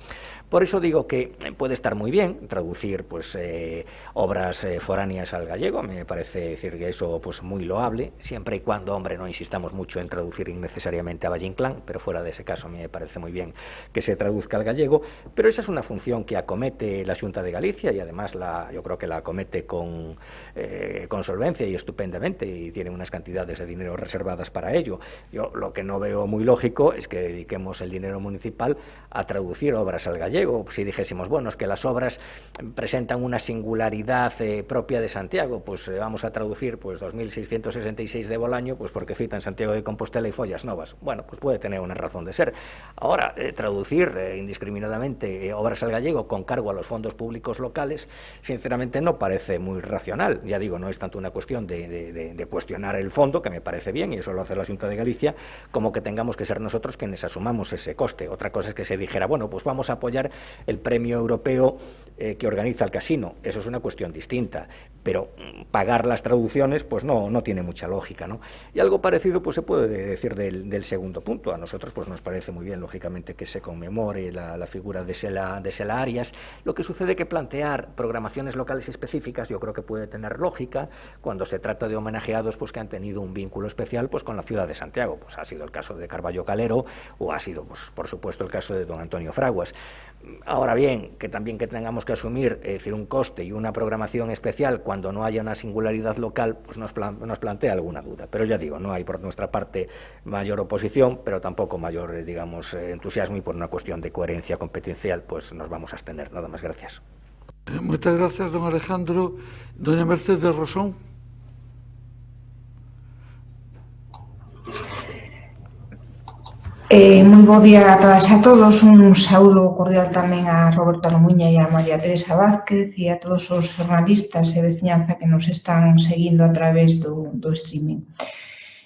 Por eso digo que puede estar muy bien traducir pues, obras foráneas al gallego, me parece decir que eso pues, muy loable, siempre y cuando, hombre, no insistamos mucho en traducir innecesariamente a Valle Inclán, pero fuera de ese caso me parece muy bien que se traduzca al gallego, pero esa es una función que acomete la Xunta de Galicia y además yo creo que la acomete con solvencia y estupendamente y tiene unas cantidades de dinero reservadas para ello. Yo lo que no veo muy lógico es que dediquemos el dinero municipal a traducir obras al gallego. Si dijésemos, bueno, es que las obras presentan una singularidad propia de Santiago, pues vamos a traducir pues 2666 de Bolaño, pues porque citan Santiago de Compostela y Follas Novas. Bueno, pues puede tener una razón de ser. Ahora, traducir indiscriminadamente obras al gallego con cargo a los fondos públicos locales, sinceramente no parece muy racional. Ya digo, no es tanto una cuestión de cuestionar el fondo, que me parece bien, y eso lo hace la Xunta de Galicia, como que tengamos que ser nosotros quienes asumamos ese coste. Otra cosa es que se dijera, bueno, pues vamos a apoyar el premio europeo que organiza el casino. Eso es una cuestión distinta, pero pagar las traducciones pues no tiene mucha lógica, ¿no? Y algo parecido pues se puede decir del segundo punto. A nosotros pues nos parece muy bien, lógicamente, que se conmemore la figura de Sela Arias. Lo que sucede que plantear programaciones locales específicas yo creo que puede tener lógica cuando se trata de homenajeados pues que han tenido un vínculo especial pues con la ciudad de Santiago. Pues ha sido el caso de Carballo Calero o ha sido pues por supuesto el caso de don Antonio Fraguas. Ahora bien, que también que tengamos que asumir decir, un coste y una programación especial cuando no haya una singularidad local, pues nos plantea alguna duda. Pero ya digo, no hay por nuestra parte mayor oposición, pero tampoco mayor, digamos, entusiasmo, y por una cuestión de coherencia competencial, pues nos vamos a abstener. Nada más, gracias. Muchas gracias, don Alejandro. Doña Mercedes Rosón. Moi bo día a todas e a todos, un saúdo cordial tamén a Roberto Almuña e a María Teresa Vázquez e a todos os xornalistas e veciñanza que nos están seguindo a través do streaming.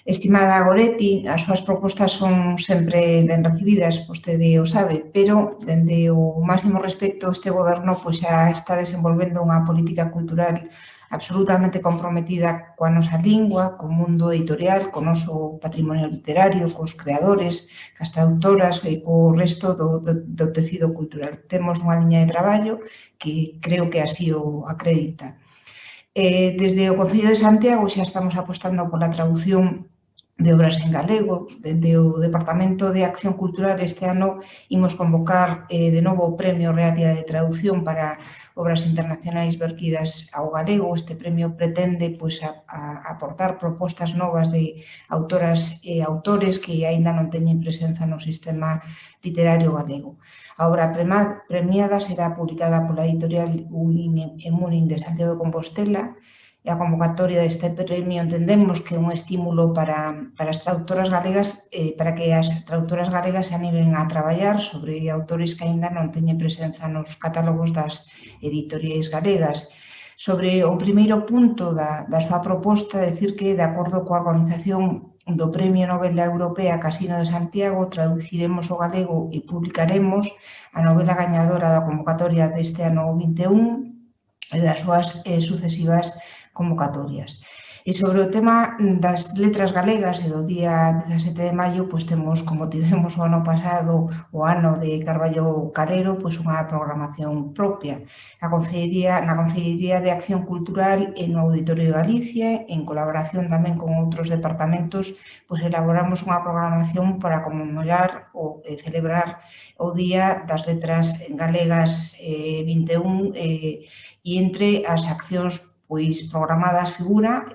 Estimada Goretti, as súas propostas son sempre ben recibidas, vostede o sabe, pero dende o máximo respecto este goberno pois xa está desenvolvendo unha política cultural absolutamente comprometida coa nosa lingua, co mundo editorial, co noso patrimonio literario, cos creadores, cas traductoras e co resto do tecido cultural. Temos unha liña de traballo que creo que así o acredita. Desde o Concello de Santiago xa estamos apostando pola traducción de obras en galego. Dende o Departamento de Acción Cultural este ano imos convocar de novo o Premio Realia de Traducción para obras internacionais vertidas ao galego. Este premio pretende aportar propostas novas de autoras e autores que aínda non teñen presenza no sistema literario galego. A obra premiada será publicada pola editorial Emunin de Santiago de Compostela. E a convocatoria deste premio entendemos que é un estímulo para as traductoras galegas, para que as traductoras galegas se animen a traballar sobre autores que aínda non teñen presenza nos catálogos das editoriais galegas. Sobre o primeiro punto da súa proposta, decir que, de acordo coa Organización do Premio Nobel da Europea Casino de Santiago, traduciremos ao galego e publicaremos a novela gañadora da convocatoria deste ano 21 e das súas sucesivas convocatorias. E sobre o tema das letras galegas e do día 17 de maio, pois temos, como tivemos o ano pasado, o ano de Carballo Calero, pois unha programación propia. Na Consellería de Acción Cultural e no Auditorio de Galicia, en colaboración tamén con outros departamentos, pois elaboramos unha programación para conmemorar ou celebrar o Día das Letras Galegas 21 e entre as accións pois programadas figura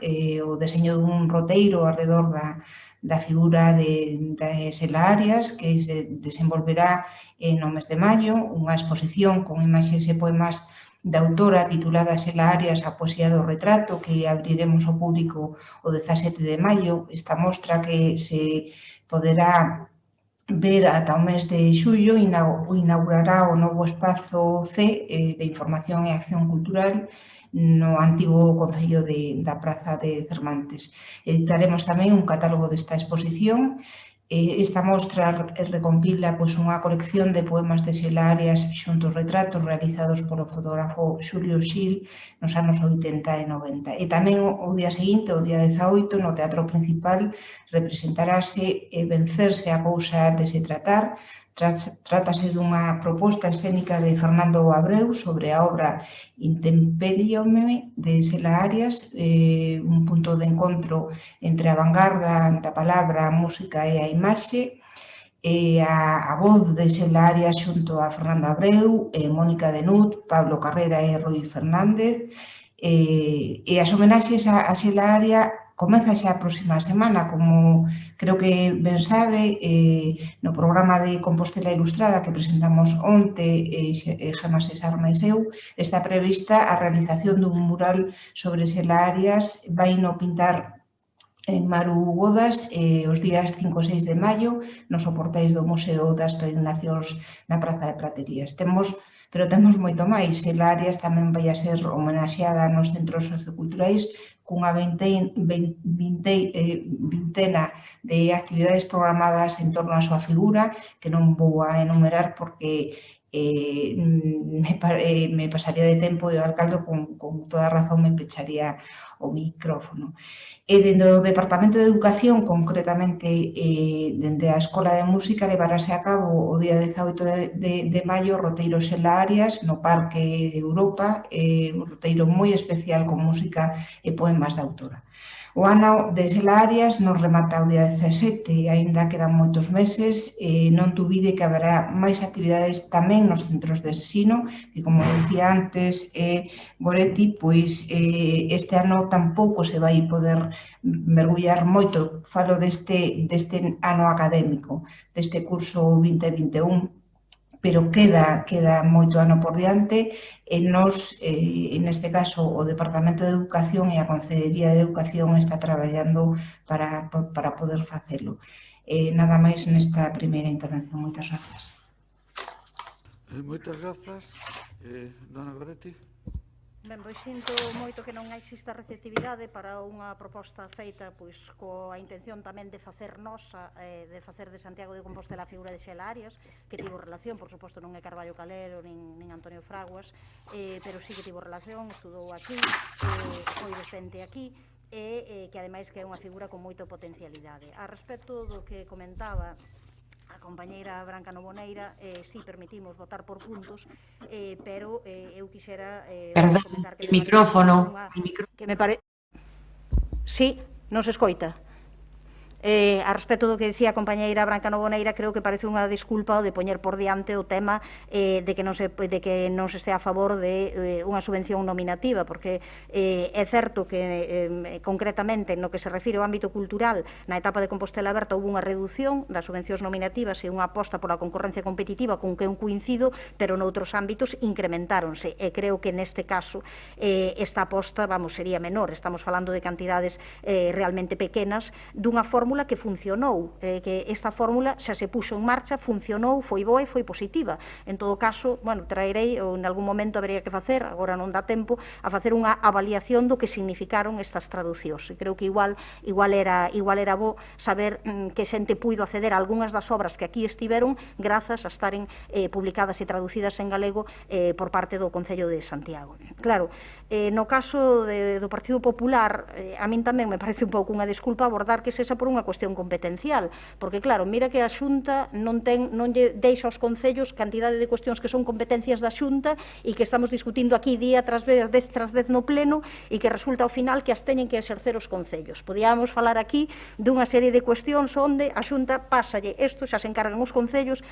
o deseño dun roteiro alrededor da figura de Sela Arias que se desenvolverá no mes de maio, unha exposición con imaxes e poemas da autora titulada Sela Arias, a poesía do retrato, que abriremos ao público o 17 de maio. Esta mostra que se poderá ver ata o mes de xullo inaugurará o novo espazo C de Información e Acción Cultural no antigo Concello da Praza de Cervantes. Editaremos tamén un catálogo desta exposición. Esta mostra recompila unha colección de poemas de Sela Arias xunto aos retratos realizados polo fotógrafo Xulio Xil nos anos 80 e 90. E tamén o día seguinte, o día 18, no Teatro Principal, representarase Vencerse a cousa de se tratar. Trátase dunha proposta escénica de Fernando Abreu sobre a obra Intemperiome de Sela Arias, un punto de encontro entre a vanguarda da palabra, a música e a imaxe, a voz de Sela Arias xunto a Fernando Abreu, Mónica Denut, Pablo Carrera e Rui Fernández, e as homenaxes a Sela Arias comeza xa a próxima semana, como creo que ben sabe, no programa de Compostela Ilustrada que presentamos onte, Gemma Cesar máis eu, está prevista a realización dun mural sobre Sela Arias, vai no pintar en Maru Godas os días 5 e 6 de maio nos soportais do Museo das Peregrinacións na Praza de Praterías. Pero temos moito máis. Sela Arias tamén vai a ser homenaxeada nos centros socioculturais cunha vintena de actividades programadas en torno á súa figura, que non vou a enumerar porque me pasaría de tempo e o alcalde con toda razón me pecharía o micrófono. E dende o Departamento de Educación, concretamente dende a Escola de Música, levarase a cabo o día 18 de maio o roteiro Sela Arias no Parque de Europa, un roteiro moi especial con música e poemas da autora. O ano de Sela Arias nos remata o día 17, aínda quedan moitos meses, non dubide que haberá máis actividades tamén nos centros de ensino, que como dicía antes Goretti, pois este ano tampouco se vai poder mergullar moito, falo deste ano académico, deste curso 2021, pero queda moito ano por diante e nos, neste caso, o Departamento de Educación e a Consellería de Educación está traballando para poder facelo. Nada máis nesta primeira intervención. Moitas grazas. Moitas grazas. Dona Goretti. Ben, pois sinto moito que non exista receptividade para unha proposta feita pois coa intención tamén de facer nosa, de facer de Santiago de Compostela a figura de Sela Arias, que tivo relación, por suposto non é Carballo Calero nin Antonio Fraguas, pero sí que tivo relación, estudou aquí, foi docente aquí, e que ademais que é unha figura con moita potencialidade. A respecto do que comentaba a compañeira Branca Novoneira, sí, permitimos votar por puntos, pero eu quixera comentar que... Micrófono. Que me parece... Sí, non se escoita. A respecto do que dicía a compañeira Branca Novoneira, creo que parece unha disculpa o de poñer por diante o tema de que non se estea a favor de unha subvención nominativa, porque é certo que concretamente no que se refire ao ámbito cultural, na etapa de Compostela Aberta houve unha reducción das subvencións nominativas e unha aposta pola concorrencia competitiva con que eu coincido, pero noutros ámbitos incrementáronse, e creo que neste caso esta aposta, sería menor. Estamos falando de cantidades realmente pequenas, dunha forma fórmula que funcionou, que esta fórmula xa se puxo en marcha, funcionou, foi boa e foi positiva. En todo caso, bueno, traerei, ou en algún momento habería que facer, agora non dá tempo, a facer unha avaliación do que significaron estas traducións. E creo que igual era bo saber que xente puido acceder a algunhas das obras que aquí estiveron grazas a estaren publicadas e traducidas en galego por parte do Concello de Santiago. Claro, no caso do Partido Popular, a min tamén me parece un pouco unha desculpa abordar que sexa por unha cuestión competencial, porque claro, mira que a Xunta non lle deixa aos concellos cantidade de cuestións que son competencias da Xunta e que estamos discutindo aquí día tras vez no pleno e que resulta ao final que as teñen que exercer os concellos. Podíamos falar aquí dunha serie de cuestións onde a Xunta pásalle isto, xa se encargan os concellos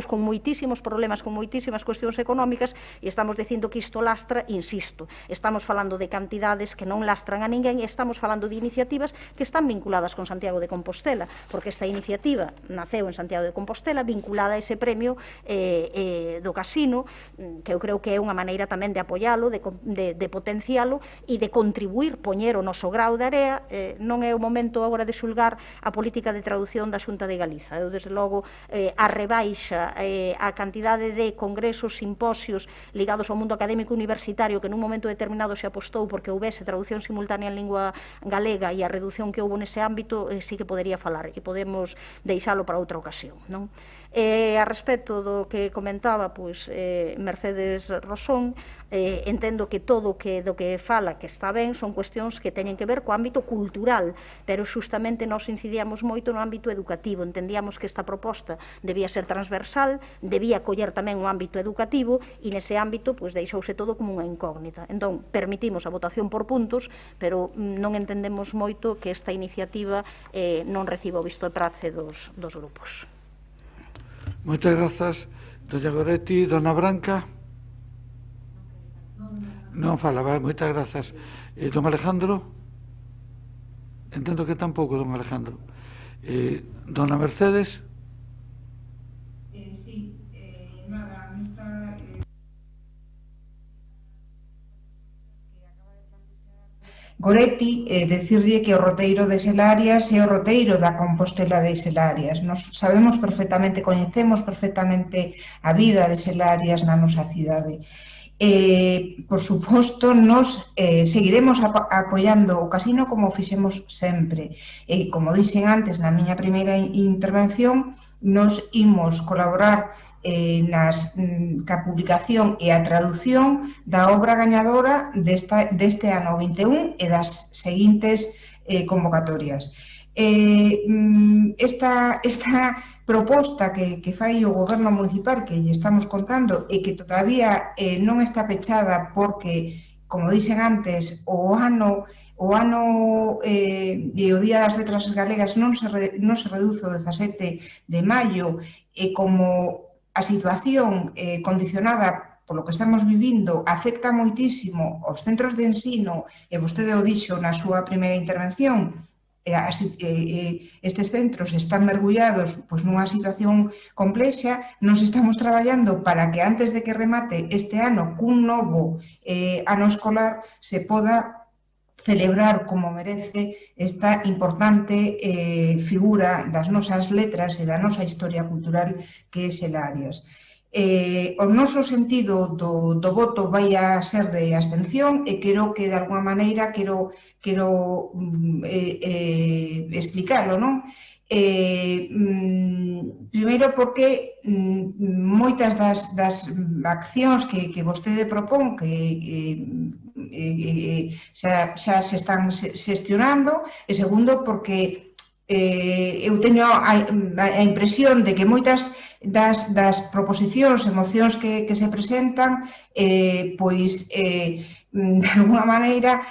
con moitísimos problemas, con moitísimas cuestións económicas e estamos dicindo que isto lastra, insisto, estamos falando de cantidades que non lastran a ninguén e estamos falando de iniciativas que están vinculadas con Santiago de Compostela, porque esta iniciativa naceu en Santiago de Compostela vinculada a ese premio do casino, que eu creo que é unha maneira tamén de apoialo, de potencialo e de contribuir, poñer o noso grao de area. Non é o momento agora de xulgar a política de traducción da Xunta de Galiza. Eu, desde logo, a rebaixa, a cantidade de congresos, simposios ligados ao mundo académico universitario que nun momento determinado se apostou porque houbese traducción simultánea en lingua galega e a reducción que houve nese ámbito, sí que podería falar e podemos deixalo para outra ocasión, non? A respecto do que comentaba Mercedes Rosón, entendo que todo do que fala que está ben son cuestións que teñen que ver co ámbito cultural, pero xustamente nós incidíamos moito no ámbito educativo, entendíamos que esta proposta debía ser transversal, debía coller tamén o ámbito educativo e nese ámbito deixouse todo como unha incógnita. Entón, permitimos a votación por puntos, pero non entendemos moito que esta iniciativa non reciba o visto de prace dos grupos. Moitas grazas, doña Goretti. Dona Branca? Non fala, moitas grazas. Don Alejandro? Entendo que tampouco, don Alejandro. Dona Mercedes? Sí, nada, nuestra... Goretti, decirlle que o roteiro de Selarias é o roteiro da Compostela de Selarias. Nos sabemos perfectamente, coñecemos perfectamente a vida de Selarias na nosa cidade. Por suposto, nos seguiremos apoiando o casino como fixemos sempre. Como dixen antes na miña primeira intervención, nos imos colaborar ca publicación e a traducción da obra gañadora deste ano 21 e das seguintes convocatorias. Esta proposta que fai o Goberno Municipal que lle estamos contando e que todavía non está pechada porque, como dixen antes, o ano e o Día das Letras Galegas non se reduce o 17 de maio e como a situación condicionada polo que estamos vivindo afecta moitísimo aos centros de ensino e vostede o dixo na súa primeira intervención, estes centros están mergullados nunha situación complexa. Nos estamos traballando para que antes de que remate este ano cun novo ano escolar se poda celebrar como merece esta importante figura das nosas letras e da nosa historia cultural que é Selarias. O noso sentido do voto vai a ser de abstención e quero que de alguma maneira quero explicarlo, non? Primeiro porque moitas das accións que vostede propón xa se están xestionando e segundo porque eu teño a impresión de que moitas das proposicións e mocións que se presentan de alguna maneira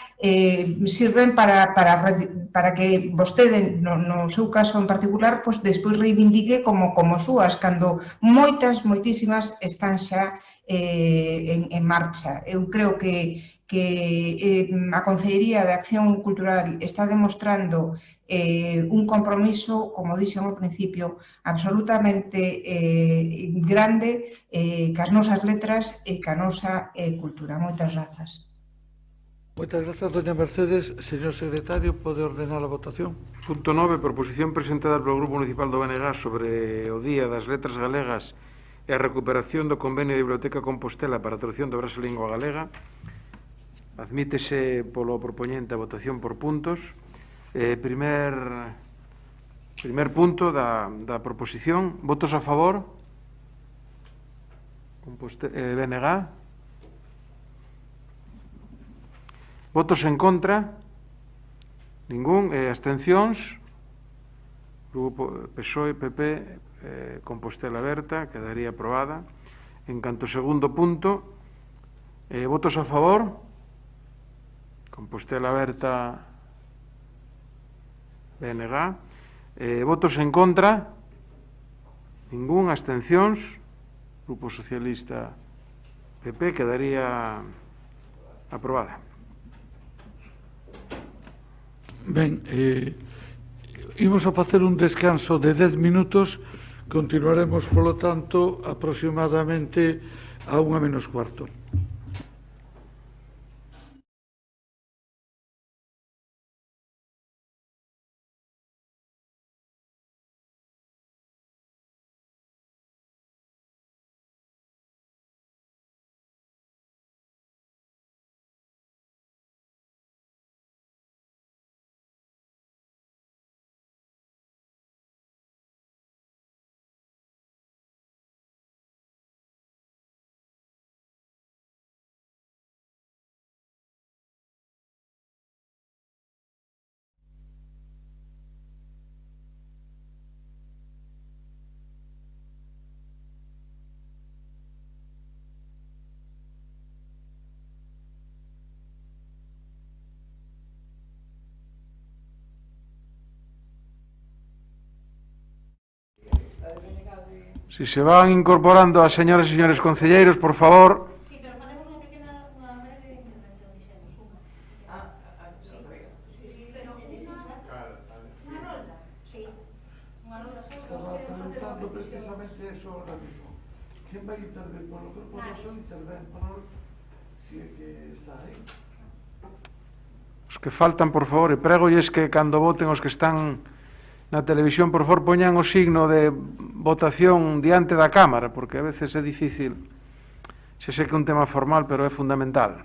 sirven para que vostede, no seu caso en particular, despois reivindique como súas, cando moitísimas están xa en marcha. Eu creo que a Consellería de Acción Cultural está demostrando un compromiso, como dixen ao principio, absolutamente grande cas nosas letras e ca nosa cultura. Moitas grazas. Moitas grazas, doña Mercedes. Señor secretario, pode ordenar a votación? Punto 9, proposición presentada polo Grupo Municipal do BNG sobre o Día das Letras Galegas e a recuperación do convenio de Biblioteca Compostela para a traducción de obras en lingua galega. Admítese polo propoñente a votación por puntos. Primer punto da proposición. Votos a favor? BNG. Votos en contra? Ningún. Abstencións? Grupo PSOE, PP, Compostela Aberta, quedaría aprobada. En canto ao segundo punto, votos a favor? Compostela Aberta, BNG. Votos en contra? Ningún. Abstencións? Grupo Socialista, PP, quedaría aprobada. Ben, imos a facer un descanso de 10 minutos. Continuaremos, polo tanto, aproximadamente a 1:45. Si se van incorporando as señoras e señores concelleiros, por favor. Sí, pero facemos unha breve intervención, dixemos, unha. Sí, pero unha rolda. Sí, unha rolda. Estaba preguntando precisamente eso ahora mismo. ¿Quién va a intervenir? Por lo que por eso interven por si é que está aí. Os que faltan, por favor, e pregolles que cando voten os que están na televisión, por favor, poñan o signo de votación diante da cámara, porque a veces é difícil. Se sei que é un tema formal, pero é fundamental.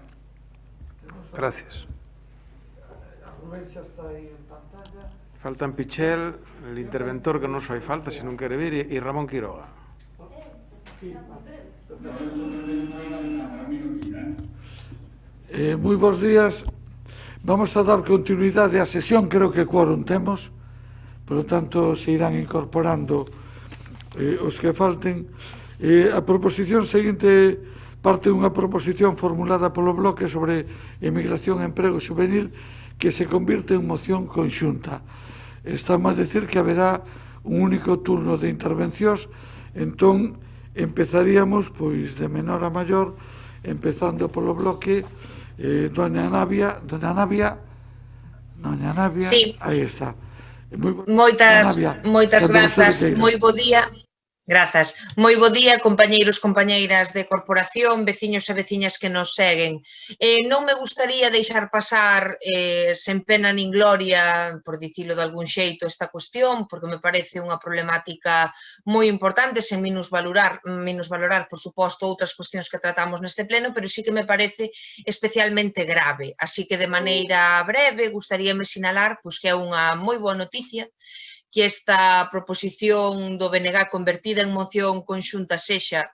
Gracias. Rubén xa está aí en pantalla. Faltan Pichel, el interventor que nos fai falta, se non quere vir, e Ramón Quiroga. Moi bons días. Vamos a dar continuidade á sesión, creo que quórum temos. Por lo tanto, se irán incorporando os que falten. A proposición seguinte parte dunha proposición formulada polo bloque sobre emigración e emprego xuvenil que se convirte en moción conxunta. Estamos a decir que haberá un único turno de intervencións, entón empezaríamos pois de menor a maior, empezando polo bloque. Doña Navia, sí. Aí está. Moitas grazas, moi bo día. Grazas. Moi bo día, compañeiros, compañeiras de corporación, veciños e veciñas que nos seguen. Non me gustaría deixar pasar sen pena nin gloria, por dicilo de algún xeito, esta cuestión, porque me parece unha problemática moi importante, sen minusvalorar, por suposto, outras cuestións que tratamos neste pleno, pero sí que me parece especialmente grave. Así que, de maneira breve, gustaríame sinalar que é unha moi boa noticia que esta proposición do BNG convertida en moción conxunta sexa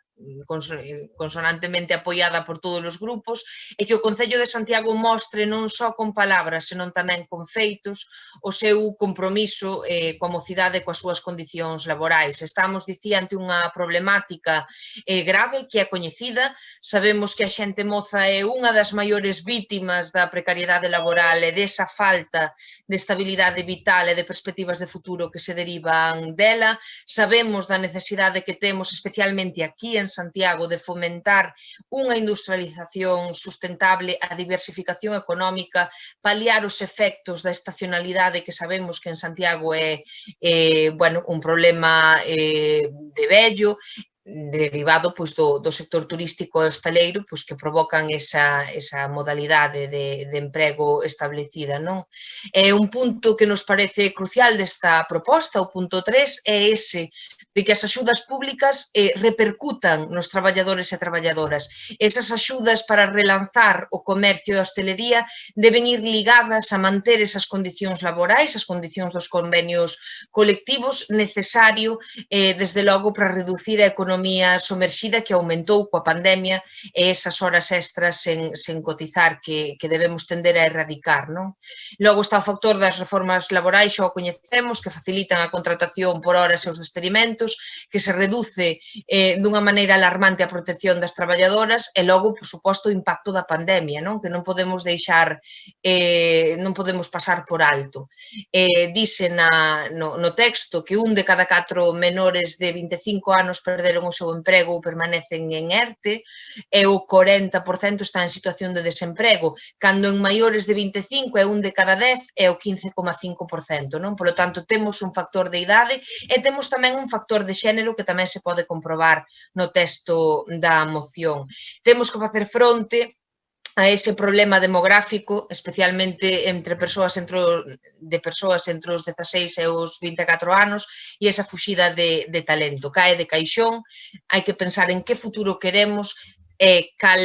consonantemente apoiada por todos os grupos e que o Concello de Santiago mostre non só con palabras, senón tamén con feitos o seu compromiso coa mocidade e coas súas condicións laborais. Estamos, dicía, ante unha problemática grave que é coñecida. Sabemos que a xente moza é unha das maiores vítimas da precariedade laboral e desa falta de estabilidade vital e de perspectivas de futuro que se derivan dela. Sabemos da necesidade que temos, especialmente aquí en Santiago, de fomentar unha industrialización sustentable, a diversificación económica, paliar os efectos da estacionalidade que sabemos que en Santiago é un problema de vello, derivado pois, do sector turístico e hostaleiro pois, que provocan esa modalidade de emprego establecida. Non? Un punto que nos parece crucial desta proposta, o punto 3, é ese de que as axudas públicas repercutan nos traballadores e traballadoras. Esas axudas para relanzar o comercio e a hostelería deben ir ligadas a manter esas condicións laborais, as condicións dos convenios colectivos, necesario, desde logo, para reducir a economía somerxida que aumentou coa pandemia e esas horas extras sen cotizar que debemos tender a erradicar. Non? Logo está o factor das reformas laborais, xa o coñecemos, que facilitan a contratación por horas e os despedimentos, que se reduce dunha maneira alarmante a protección das traballadoras e logo, por suposto, o impacto da pandemia, non? Que non podemos deixar, non podemos pasar por alto. Dice no texto que 1 de cada 4 menores de 25 anos perderon o seu emprego ou permanecen en ERTE e o 40% está en situación de desemprego, cando en maiores de 25 é 1 de cada 10 e o 15,5%. Non? Por lo tanto, temos un factor de idade e temos tamén un factor de xénero que tamén se pode comprobar no texto da moción. Temos que facer fronte a ese problema demográfico, especialmente entre persoas entre os 16 e os 24 anos, e esa fuxida de talento. Cae de caixón, hai que pensar en que futuro queremos e cal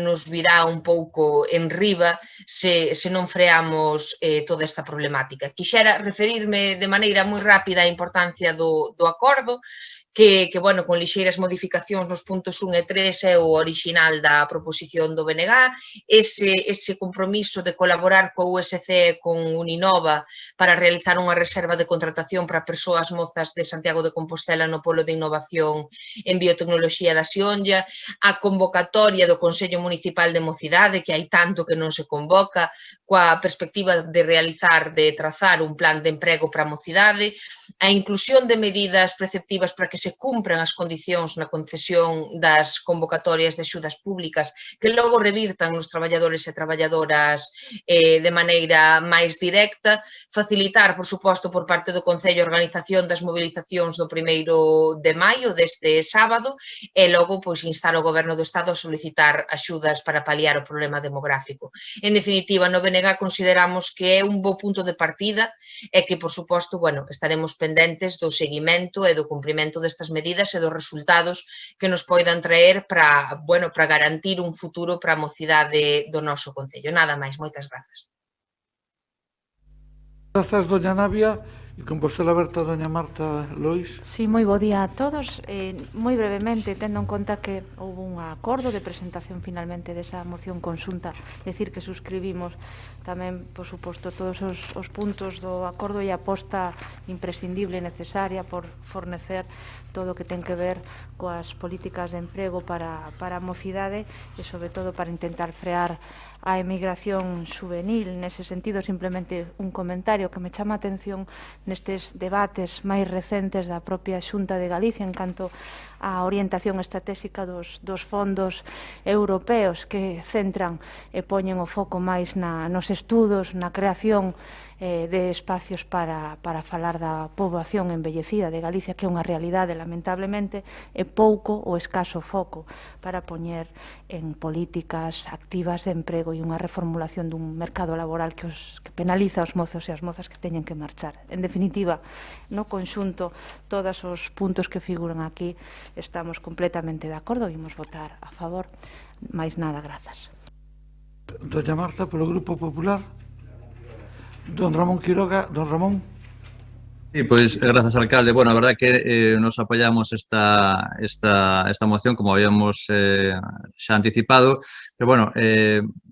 nos virá un pouco en riba se non freamos toda esta problemática. Quixera referirme de maneira moi rápida á importancia do acordo, que con lixeiras modificacións nos puntos 1 e 3 é o orixinal da proposición do BNG, ese compromiso de colaborar coa USC e con Uninova para realizar unha reserva de contratación para persoas mozas de Santiago de Compostela no Polo de Innovación en Biotecnoloxía da Xionlla, a convocatoria do Consello Municipal de Mocidade, que hai tanto que non se convoca, coa perspectiva de trazar un plan de emprego para a mocidade, a inclusión de medidas preceptivas para que se cumpran as condicións na concesión das convocatorias de axudas públicas que logo revirtan nos traballadores e traballadoras de maneira máis directa, facilitar, por suposto, por parte do Concello a organización das movilizacións do 1 de maio deste sábado e logo instar o Goberno do Estado a solicitar axudas para paliar o problema demográfico. En definitiva, no BNG consideramos que é un bo punto de partida e que, por suposto, estaremos pendentes do seguimento e do cumprimento destas medidas e dos resultados que nos poidan traer para garantir un futuro para a mocidade do noso Concello. Nada máis, moitas grazas. Grazas, doña Navia. E Compostela Aberta, doña Marta Lois. Sí, moi bo día a todos. Moi brevemente, tendo en conta que houve un acordo de presentación finalmente desa moción conxunta, decir que suscribimos tamén, por suposto, todos os puntos do acordo e a aposta imprescindible e necesaria por fornecer todo o que ten que ver coas políticas de emprego para a mocidade e, sobre todo, para intentar frear a emigración juvenil. Nese sentido, simplemente un comentario que me chama a atención nestes debates máis recentes da propia Xunta de Galicia en canto á orientación estratégica dos fondos europeos que centran e poñen o foco máis nos estudos, na creación de espacios para falar da poboación envellecida de Galicia, que é unha realidade, lamentablemente, e pouco ou escaso foco para poñer en políticas activas de emprego e unha reformulación dun mercado laboral que penaliza os mozos e as mozas que teñen que marchar. En definitiva, no conxunto, todos os puntos que figuran aquí estamos completamente de acordo e imos votar a favor. Mais nada, grazas. Doña Marta, polo Grupo Popular. Don Ramón Quiroga. Don Ramón. Sí, pois, grazas, alcalde. Bueno, a verdade que nos apoiamos esta moción, como habíamos xa anticipado, pero, bueno,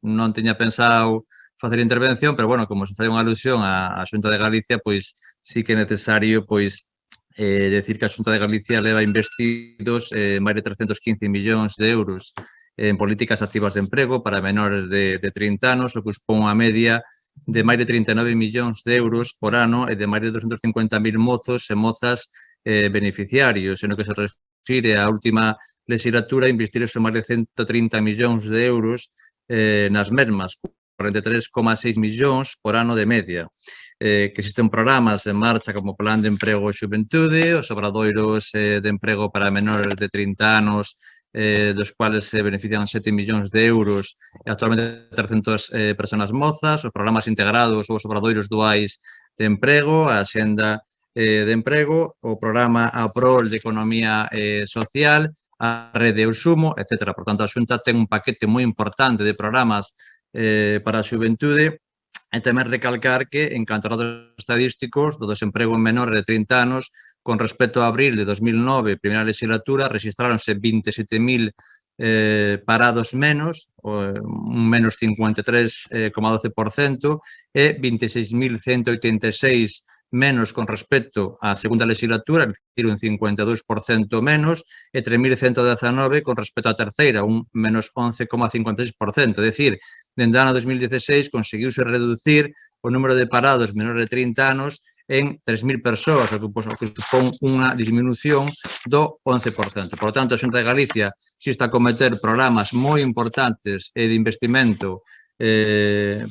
non tiña pensado facer intervención, pero, bueno, como se fai unha alusión á Xunta de Galicia, pois, sí que é necesario, pois, decir que a Xunta de Galicia leva investidos máis de 315 millóns de euros en políticas activas de emprego para menores de 30 anos, o que supón unha media de máis de 39 millóns de euros por ano e de máis de 250.000 mozos e mozas beneficiarios, en o que se refire á última legislatura, investir máis de 130 millóns de euros nas mesmas, 43,6 millóns por ano de media. Que existen programas en marcha como o Plan de Emprego e Xuventude, os obradoiros de emprego para menores de 30 anos, dos cuales se benefician 7 millóns de euros e actualmente 300 personas mozas, os programas integrados ou os obradoiros duais de emprego, a Axenda de Emprego, o programa APROL de Economía Social, a Rede Eusumo, etc. Por tanto, a Xunta ten un paquete moi importante de programas para a xuventude e tamén recalcar que, en canto a datos estadísticos do desemprego en menores de 30 anos, con respecto a abril de 2009, primeira legislatura, registráronse 27.000 parados menos, un menos 53,12%, e 26.186 menos con respecto á segunda legislatura, é dicir, un 52% menos, e 3.119 con respecto á terceira, un menos 11,56%. É dicir, dende o ano 2016 conseguiuse reducir o número de parados menores de 30 anos en 3.000 persoas, o que supón unha disminución do 11%. Por tanto, a Xunta de Galicia si está a cometer programas moi importantes de investimento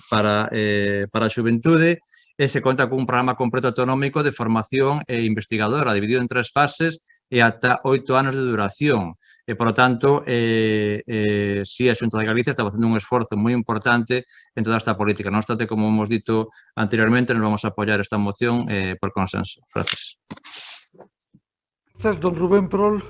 para a xuventude, e se conta cun programa completo autonómico de formación investigadora, dividido en 3 fases e ata 8 anos de duración. E, por tanto, si a Xunta de Galicia está facendo un esforzo moi importante en toda esta política. Non obstante, como hemos dito anteriormente, nos vamos a apoiar esta moción por consenso. Gracias. Gracias, don Rubén Prol.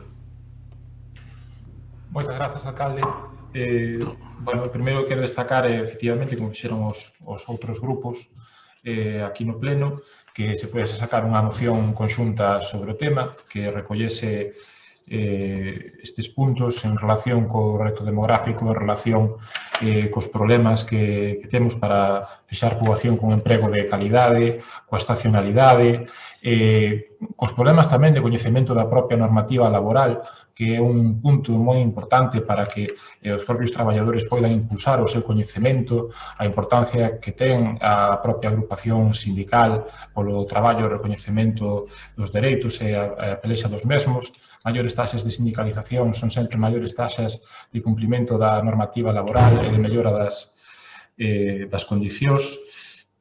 Moitas grazas, alcalde. Bueno, primeiro quero destacar, efectivamente, como fixeron os outros grupos, aquí no Pleno, que se podese sacar unha moción conxunta sobre o tema, que recollese estes puntos en relación co reto demográfico, en relación cos problemas que temos para fixar poboación con emprego de calidade, coa estacionalidade, cos problemas tamén de coñecemento da propia normativa laboral, que é un punto moi importante para que os propios traballadores poidan impulsar o seu coñecemento, a importancia que ten a propia agrupación sindical polo traballo e recoñecemento dos dereitos e a pelexa dos mesmos. Maiores taxas de sindicalización son sempre maiores taxas de cumprimento da normativa laboral e de mellora das condicións.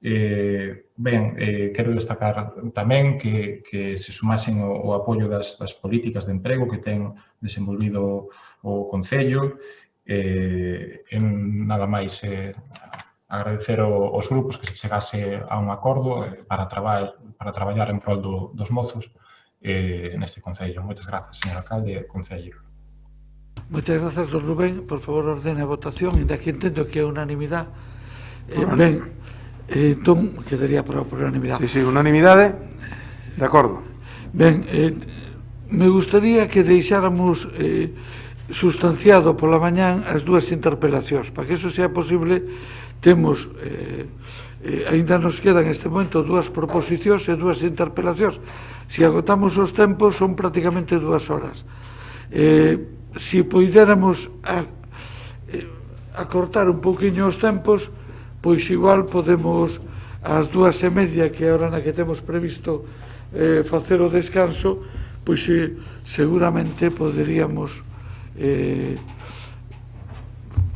Quero destacar tamén que se sumasen o apoio das políticas de emprego que ten desenvolvido o Concello. Nada máis agradecer aos grupos que se chegase a un acordo para traballar en prol dos mozos neste Concello. Moitas grazas, señor alcalde e concelleiro. Moitas grazas, don Rubén. Por favor, ordene a votación, ainda que entendo que é unanimidade. Ben, entón, quedaría por unanimidade. Sí, unanimidade, de acordo. Ben, me gustaría que deixáramos sustanciado pola mañán as dúas interpelacións. Para que eso sea posible, temos, ainda nos quedan neste momento dúas proposicións e dúas interpelacións. Se agotamos os tempos, son prácticamente 2 horas. Se poidéramos acortar un pouquiño os tempos, pois igual podemos ás 2:30, que é a hora na que temos previsto facer o descanso, pois seguramente poderíamos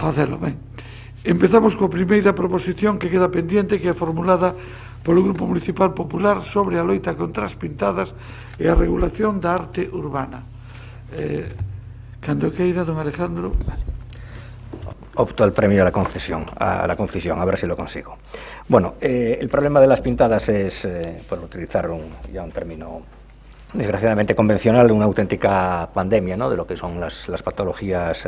facelo. Ben, empezamos coa primeira proposición que queda pendiente, que é formulada polo Grupo Municipal Popular sobre a loita contra as pintadas e a regulación da arte urbana. Cando queira, don Alejandro. Opto al premio a la concesión, a ver si lo consigo. Bueno, el problema de las pintadas es, por utilizar ya un término desgraciadamente convencional, una auténtica pandemia, ¿no?, de lo que son las patologías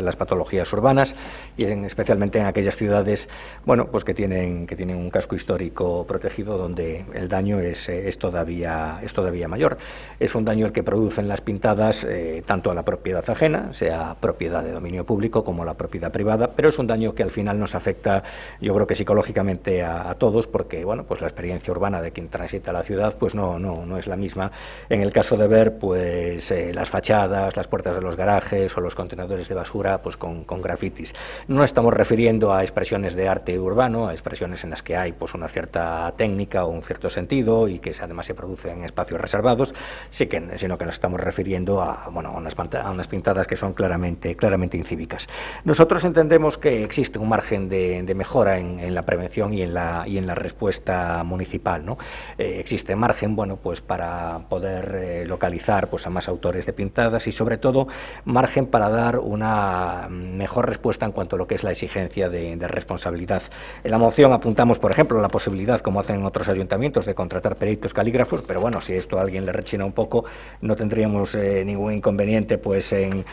urbanas, y especialmente en aquellas ciudades, bueno, pues que tienen un casco histórico protegido, donde el daño es todavía mayor. Es un daño el que producen las pintadas tanto a la propiedad ajena, sea propiedad de dominio público, como la propiedad privada, pero es un daño que al final nos afecta, yo creo que psicológicamente a todos, porque, bueno, pues la experiencia urbana de quien transita la ciudad pues no es la misma en el caso caso de ver pues las fachadas, las puertas de los garajes o los contenedores de basura pues con grafitis. No estamos refiriendo a expresiones de arte urbano, a expresiones en las que hay pues una cierta técnica o un cierto sentido y que además se producen en espacios reservados, sino que nos estamos refiriendo a unas pintadas que son claramente incívicas. Nosotros entendemos que existe un margen de mejora en la prevención y en la respuesta municipal, ¿no? Existe margen, pues para poder localizar pues a más autores de pintadas y sobre todo margen para dar una mejor respuesta en cuanto a lo que es la exigencia de responsabilidad. En la moción apuntamos, por ejemplo, la posibilidad, como hacen otros ayuntamientos, de contratar peritos calígrafos, pero bueno, si esto a alguien le rechina un poco, no tendríamos ningún inconveniente pues en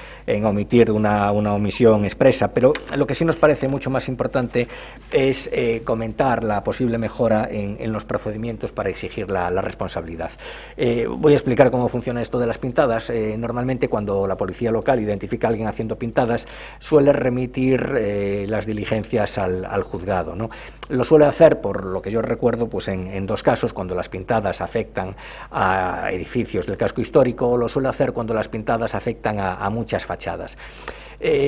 omitir una omisión expresa, pero lo que sí nos parece mucho más importante es comentar la posible mejora en los procedimientos para exigir la responsabilidad. Voy a explicar cómo funciona esto de las pintadas. Normalmente cuando la policía local identifica a alguien haciendo pintadas, suele remitir las diligencias al juzgado, ¿no? Lo suele hacer, por lo que yo recuerdo, pues en dos casos, cuando las pintadas afectan a edificios del casco histórico, o lo suele hacer cuando las pintadas afectan a muchas fachadas.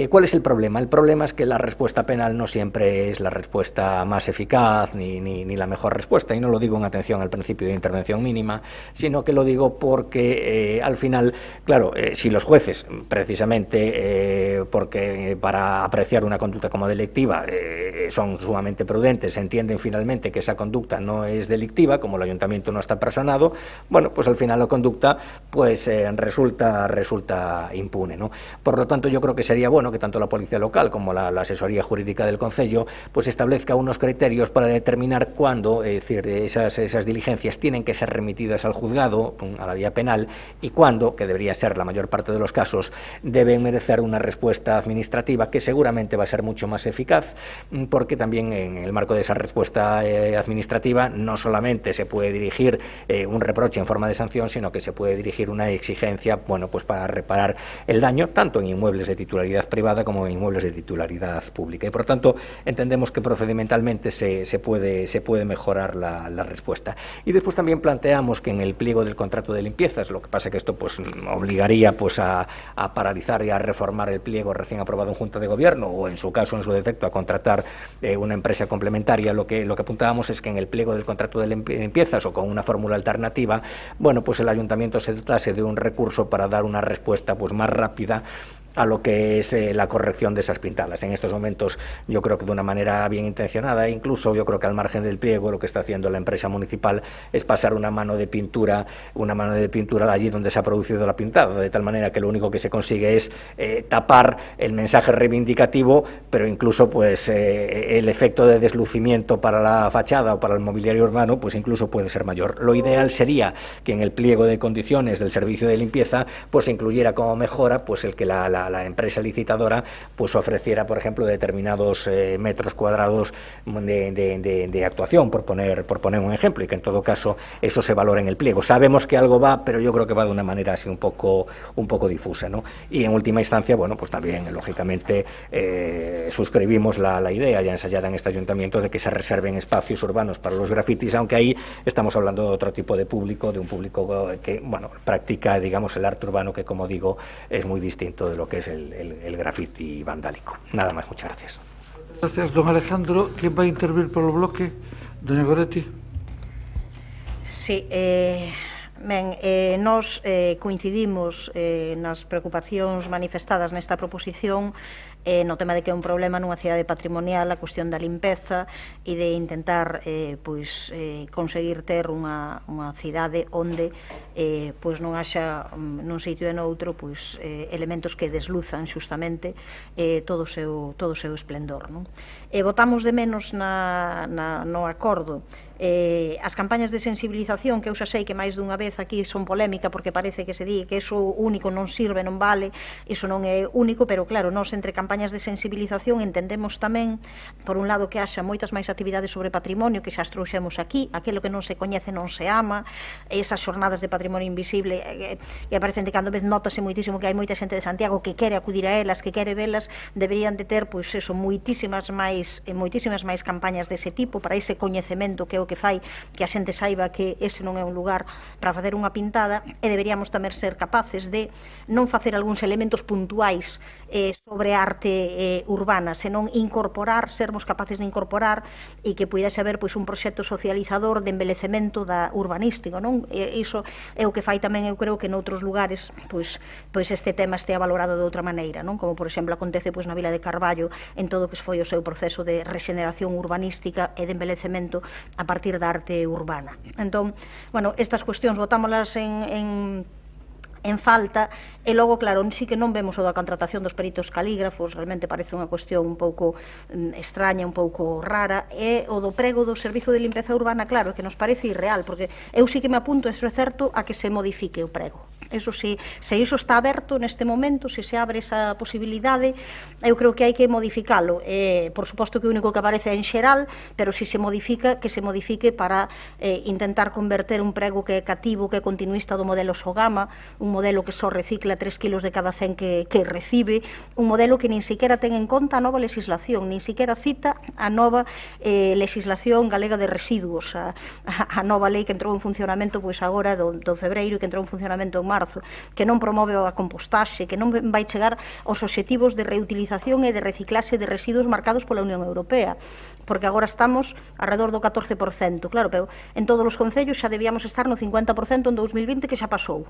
¿Cuál es el problema? El problema es que la respuesta penal no siempre es la respuesta más eficaz ni la mejor respuesta, y no lo digo en atención al principio de intervención mínima, sino que lo digo porque al final, claro, si los jueces, precisamente porque para apreciar una conducta como delictiva son sumamente prudentes, entienden finalmente que esa conducta no es delictiva, como el ayuntamiento no está personado, pues al final la conducta pues resulta impune, ¿no? Por lo tanto, yo creo que sería bueno que tanto la Policía Local como la Asesoría Jurídica del Concello pues establezca unos criterios para determinar cuándo, es decir, esas diligencias tienen que ser remitidas al juzgado, a la vía penal, y cuándo, que debería ser la mayor parte de los casos, deben merecer una respuesta administrativa que seguramente va a ser mucho más eficaz, porque también en el marco de esa respuesta administrativa no solamente se puede dirigir un reproche en forma de sanción, sino que se puede dirigir una exigencia, pues para reparar el daño, tanto en inmuebles de titularidad privada como en inmuebles de titularidad pública. Y por tanto entendemos que procedimentalmente se puede mejorar la respuesta. Y después también planteamos que en el pliego del contrato de limpiezas, lo que pasa es que esto pues obligaría pues a paralizar y a reformar el pliego recién aprobado en Junta de Gobierno, o en su caso, en su defecto, a contratar una empresa complementaria. Lo que apuntábamos es que en el pliego del contrato de limpiezas, o con una fórmula alternativa, pues el ayuntamiento se dotase de un recurso para dar una respuesta pues más rápida a lo que es la corrección de esas pintadas. En estos momentos yo creo que de una manera bien intencionada, incluso yo creo que al margen del pliego, lo que está haciendo la empresa municipal es pasar una mano de pintura de allí donde se ha producido la pintada, de tal manera que lo único que se consigue es tapar el mensaje reivindicativo, pero incluso pues el efecto de deslucimiento para la fachada o para el mobiliario urbano pues incluso puede ser mayor. Lo ideal sería que en el pliego de condiciones del servicio de limpieza pues se incluyera como mejora pues el que la empresa licitadora pues ofreciera, por ejemplo, determinados metros cuadrados de actuación, por poner un ejemplo, y que en todo caso eso se valore en el pliego. Sabemos que algo va, pero yo creo que va de una manera así un poco difusa, ¿no? Y en última instancia, pues también lógicamente suscribimos la idea ya ensayada en este ayuntamiento de que se reserven espacios urbanos para los grafitis, aunque ahí estamos hablando de otro tipo de público, de un público que practica, digamos, el arte urbano, que, como digo, es muy distinto de lo que es el grafiti vandálico. Nada más, muchas gracias. Gracias, don Alejandro. ¿Quién va a intervenir por el bloque? Doña Goretti. Sí, nós coincidimos nas preocupacións manifestadas nesta proposición, no tema de que é un problema nunha cidade patrimonial a cuestión da limpeza e de intentar conseguir ter unha cidade onde non haxa nun sitio e noutro elementos que desluzan xustamente todo o seu esplendor. Votamos de menos no acordo as campañas de sensibilización, que eu xa sei que máis dunha vez aquí son polémica, porque parece que se di que iso único non sirve, non vale, iso non é único, pero claro, nós entre campañas de sensibilización entendemos tamén, por un lado, que haxa moitas máis actividades sobre patrimonio, que xa as trouxemos aquí, aquilo que non se coñece non se ama, esas xornadas de patrimonio invisible, e aparecen de cando vez notase moitísimo que hai moita xente de Santiago que quere acudir a elas, que quere velas, deberían de ter, moitísimas máis campañas dese tipo, para ese coñecemento que é o que fai que a xente saiba que ese non é un lugar para facer unha pintada, e deberíamos tamén ser capaces de non facer algúns elementos puntuais sobre arte urbana, senón incorporar, sermos capaces de incorporar e que puidese haber un proxecto socializador de embelecemento urbanístico, non? Iso é o que fai tamén, eu creo que noutros lugares pois este tema estea valorado de outra maneira, non? Como por exemplo acontece na Vila de Carballo en todo o que foi o seu proceso de rexeneración urbanística e de embelecemento a partir da arte urbana. Entón, bueno, estas cuestións botámolas en falta, e logo, claro, sí que non vemos o da contratación dos peritos calígrafos, realmente parece unha cuestión un pouco extraña, un pouco rara, e o do prego do Servizo de Limpeza Urbana, claro, que nos parece irreal, porque eu sí que me apunto, eso é certo, a que se modifique o prego. Eso sí, se iso está aberto neste momento, se abre esa posibilidade, eu creo que hai que modificalo. Por suposto que o único que aparece é en xeral, pero se modifica, que se modifique para intentar converter un prego que é cativo, que é continuista do modelo Sogama, un modelo que só recicla 3 kilos de cada 100 que recibe, un modelo que nin siquiera ten en conta a nova legislación, nin siquiera cita a nova legislación galega de residuos, a nova lei que entrou en funcionamento agora do febreiro, que entrou en funcionamento en marzo, que non promove a compostaxe, que non vai chegar aos obxectivos de reutilización e de reciclaxe de residuos marcados pola Unión Europea, porque agora estamos alrededor do 14%, claro, pero en todos os concellos xa debíamos estar no 50% en 2020, que xa pasou,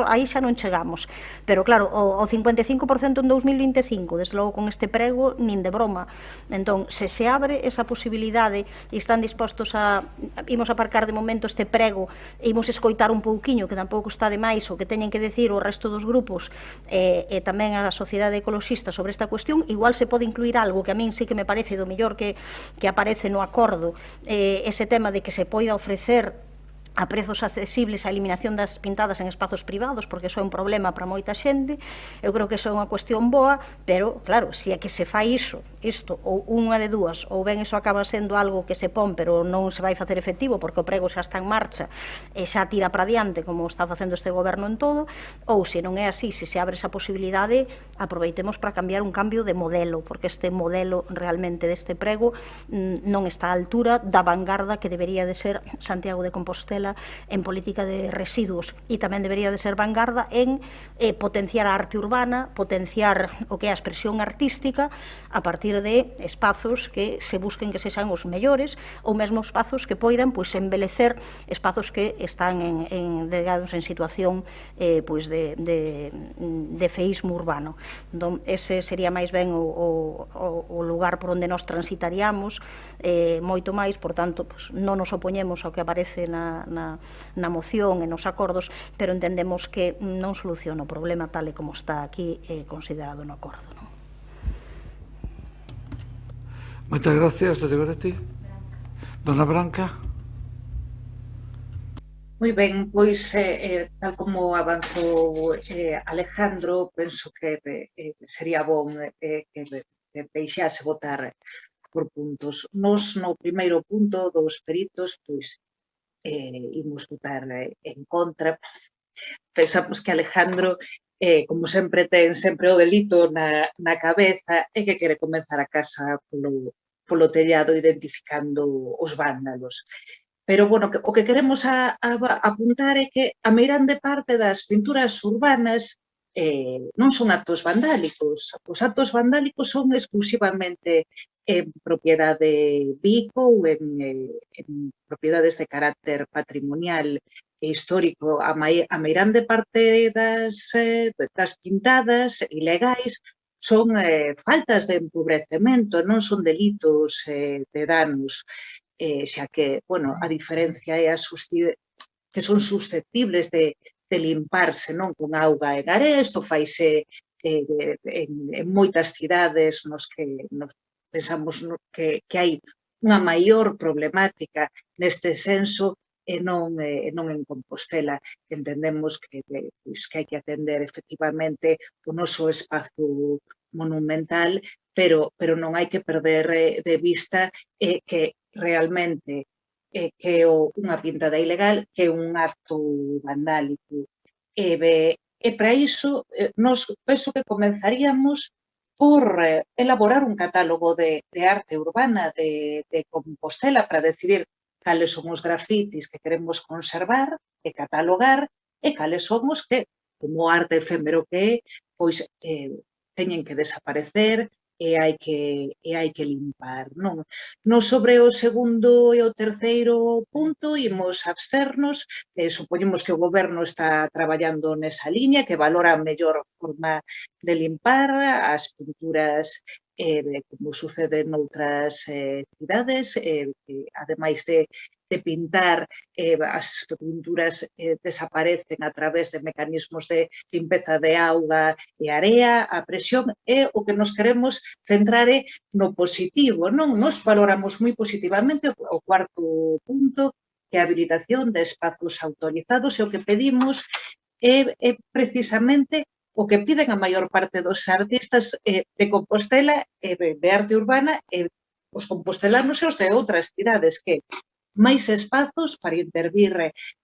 aí xa non chegamos, pero claro, o 55% en 2025, desde logo con este prego, nin de broma. Entón, se abre esa posibilidade e están dispostos a, imos aparcar de momento este prego, e imos escoitar un pouquiño, que tampouco está de máis, o que teñen que decir o resto dos grupos e tamén a sociedade ecoloxista sobre esta cuestión, igual se pode incluir algo que a min sí que me parece do mellor que aparece no acordo, ese tema de que se poida ofrecer a prezos accesibles a eliminación das pintadas en espazos privados, porque iso é un problema para moita xente. Eu creo que iso é unha cuestión boa, pero, claro, se é que se fai isto, ou unha de dúas, ou ben iso acaba sendo algo que se pon, pero non se vai facer efectivo, porque o prego xa está en marcha, e xa tira para diante, como está facendo este goberno en todo, ou se non é así, se abre esa posibilidade, aproveitemos para cambiar un cambio de modelo, porque este modelo realmente deste prego non está á altura da vanguarda que debería de ser Santiago de Compostela en política de residuos, e tamén debería de ser vanguarda en potenciar a arte urbana, potenciar o que é a expresión artística a partir de espazos que se busquen que sexan os mellores, ou mesmo espazos que poidan embelecer espazos que están digamos, en situación de feísmo urbano. Entón, ese sería máis ben o lugar por onde nos transitaríamos, moito máis, por tanto, non nos opoñemos ao que aparece na moción e nos acordos, pero entendemos que non soluciona o problema tal e como está aquí considerado no acordo. Moitas gracias, Dona Goretti. Dona Branca. Moi ben, pois, tal como avanzou Alejandro, penso que sería bon que deixase votar por puntos. Nos, no primeiro punto dos peritos, pois, imos votar en contra. Pensamos que Alejandro, como sempre ten sempre o delito na cabeza, e que quere comenzar a casa polo tellado identificando os vándalos. Pero, bueno, o que queremos apuntar é que a meirande parte das pinturas urbanas non son actos vandálicos. Os actos vandálicos son exclusivamente en propiedade Vico ou en propiedades de carácter patrimonial e histórico. A meirande parte das pintadas ilegais son faltas de empobrecemento, non son delitos de danos, xa que, bueno, a diferencia é que son susceptibles de limparse con auga en aresto, faise en moitas cidades nos que pensamos que hai unha maior problemática neste senso e non en Compostela. Entendemos que hai que atender efectivamente o noso espazo monumental, pero non hai que perder de vista que realmente que é unha pintada ilegal, que é un acto vandálico. E para iso, nos penso que comenzaríamos por elaborar un catálogo de arte urbana de Compostela para decidir cales son os grafitis que queremos conservar e catalogar e cales son os que, como arte efémero que é, pois teñen que desaparecer e hai que limpar, non? No sobre o segundo e o terceiro punto imos absternos, supoñemos que o goberno está traballando nesa liña, que valora a mellor forma de limpar as pinturas como sucede noutras cidades, ademais de pintar, as pinturas desaparecen a través de mecanismos de limpeza de auga e area, a presión, e o que nos queremos centrar é no positivo, non? Nos valoramos moi positivamente o cuarto punto, que é a habilitación de espazos autorizados, e o que pedimos é precisamente o que piden a maior parte dos artistas de Compostela e de arte urbana e os compostelanos e os de outras cidades, que máis espazos para intervir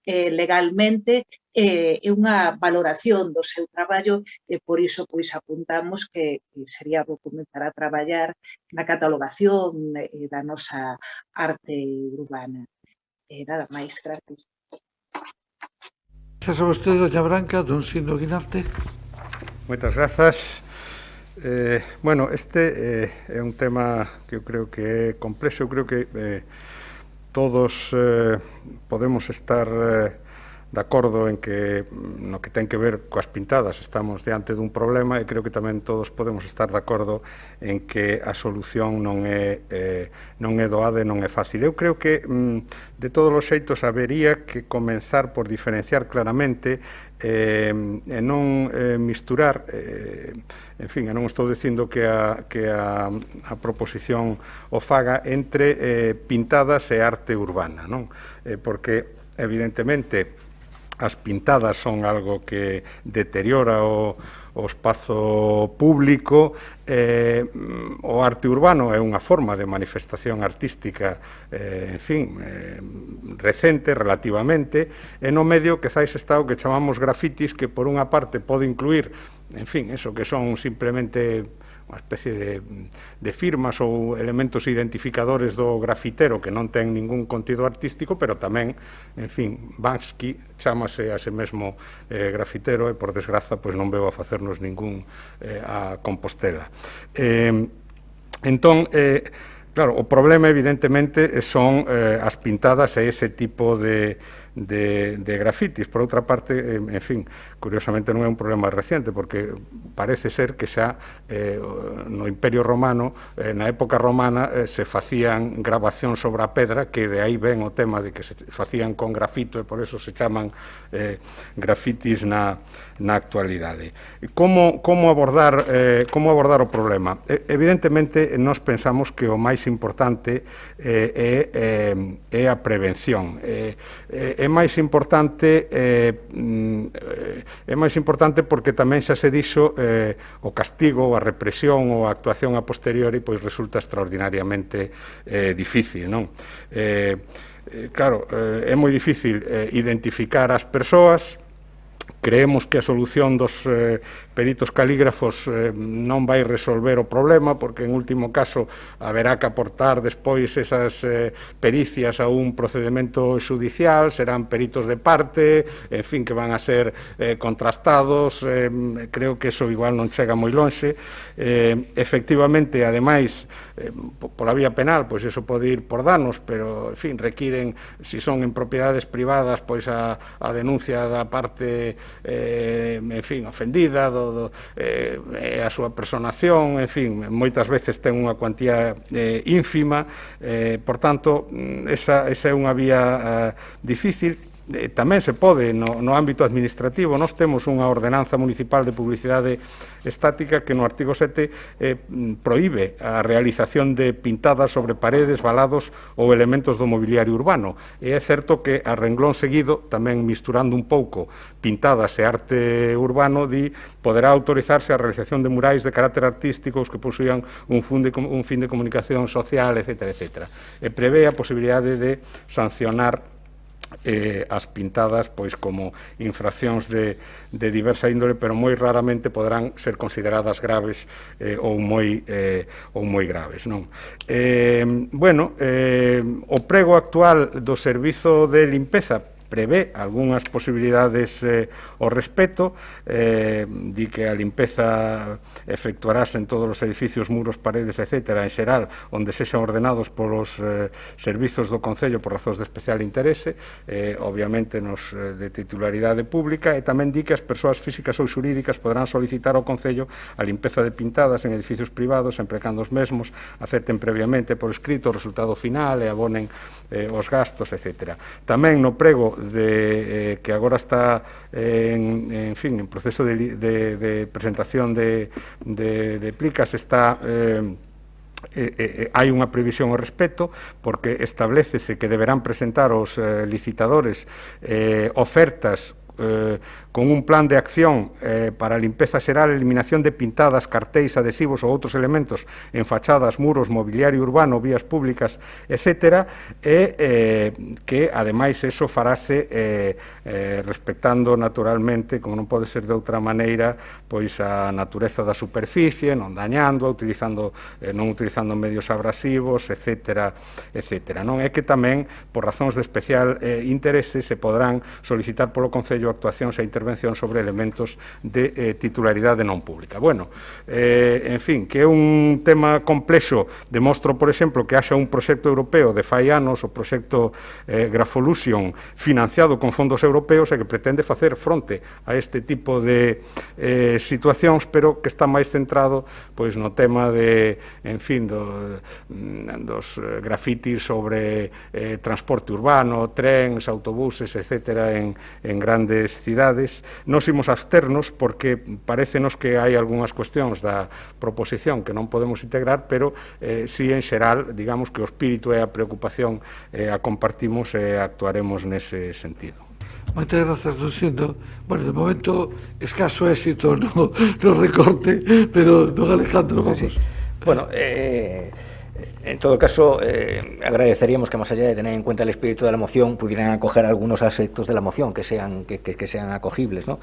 legalmente e unha valoración do seu traballo e por iso pois apuntamos que sería bo comenzar a traballar na catalogación da nosa arte urbana. Nada máis, gracias. Gracias a vostede, doña Branca. Don Sino Guinarte. Moitas grazas. Bueno, este é un tema que eu creo que é complexo. Eu creo que todos podemos estar de acordo en que no que ten que ver coas pintadas estamos diante dun problema e creo que tamén todos podemos estar de acordo en que a solución non é doada e non é fácil. Eu creo que de todos os xeitos habería que comenzar por diferenciar claramente e non misturar, en fin, non estou dicindo que a proposición o faga entre pintadas e arte urbana, non? Porque evidentemente as pintadas son algo que deteriora o espazo público, o arte urbano é unha forma de manifestación artística, en fin, recente relativamente, e no medio quizás está o que chamamos grafitis, que por unha parte pode incluir, en fin, eso que son simplemente unha especie de firmas ou elementos identificadores do grafitero que non ten ningún contido artístico, pero tamén, en fin, Banksy chámase a ese mesmo grafitero e, por desgraza, pois non veo a facernos ningún a Compostela. Entón, claro, o problema, evidentemente, son as pintadas e ese tipo de grafitis. Por outra parte, en fin, curiosamente non é un problema reciente, porque parece ser que xa no Imperio Romano, na época romana, se facían grabacións sobre a pedra, que de aí ven o tema de que se facían con grafito e por eso se chaman grafitis na actualidade. Como abordar o problema? Evidentemente, nós pensamos que o máis importante é a prevención. É máis importante porque tamén xa se dixo o castigo, a represión ou a actuación a posteriori pois resulta extraordinariamente difícil, non? Claro, é moi difícil identificar as persoas. Creemos que a solución dos peritos calígrafos non vai resolver o problema, porque en último caso haberá que aportar despois esas pericias a un procedimento xudicial, serán peritos de parte, en fin, que van a ser contrastados. Creo que eso igual non chega moi lonxe. Efectivamente, ademais, pola vía penal, pois eso pode ir por danos, pero, en fin, requiren, se son en propiedades privadas, pois a denuncia da parte, en fin, ofendida, a súa personación, en fin, moitas veces ten unha cuantía ínfima, por tanto, esa é unha vía difícil. Tamén se pode, no ámbito administrativo, nós temos unha ordenanza municipal de publicidade estática que no artigo 7 proíbe a realización de pintadas sobre paredes, valados ou elementos do mobiliario urbano. E é certo que a renglón seguido, tamén misturando un pouco pintadas e arte urbano, poderá autorizarse a realización de murais de carácter artístico os que posuían un fin de comunicación social, etc. E prevé a posibilidade de sancionar as pintadas pois como infraccións de diversa índole, pero moi raramente poderán ser consideradas graves ou moi graves, non? O prego actual do servizo de limpeza prevé algunhas posibilidades ao respecto, di que a limpeza efectuarase en todos os edificios, muros, paredes, etc., en xeral, onde sexan ordenados polos servizos do Concello por razóns de especial interese, obviamente nos de titularidade pública, e tamén di que as persoas físicas ou xurídicas poderán solicitar ao Concello a limpeza de pintadas en edificios privados, sempre cando os mesmos acepten previamente por escrito o resultado final e abonen os gastos, etc. Tamén no prego que agora está en proceso de presentación de plicas, está hai unha previsión ao respecto, porque establécese que deberán presentar os licitadores ofertas con un plan de acción para a limpeza xeral, eliminación de pintadas, cartéis, adhesivos ou outros elementos en fachadas, muros, mobiliario urbano, vías públicas, etc., e que, ademais, eso farase respectando naturalmente, como non pode ser de outra maneira, pois a natureza da superficie, non dañando, non utilizando medios abrasivos, etc. Non é que tamén, por razóns de especial interese, se podrán solicitar polo Concello actuacións e intervención sobre elementos de titularidade non pública. En fin, que é un tema complexo. Demostro, por exemplo, que haxa un proxecto europeo de fai anos, o proxecto Grafolution, financiado con fondos europeos, e que pretende facer fronte a este tipo de situacións, pero que está máis centrado pois no tema de, en fin, dos grafitis sobre transporte urbano, trens, autobuses, etc., en grandes cidades. Nos imos absternos porque parécenos que hai algunhas cuestións da proposición que non podemos integrar, pero si en xeral, digamos que o espírito e a preocupación a compartimos e actuaremos nese sentido. Moitas grazas, don Sindo. Bueno, de momento, escaso éxito no recorte, pero don Alejandro, vamos. Bueno, en todo caso, agradeceríamos que, más allá de tener en cuenta el espíritu de la moción, pudieran acoger algunos aspectos de la moción que sean acogibles, ¿no?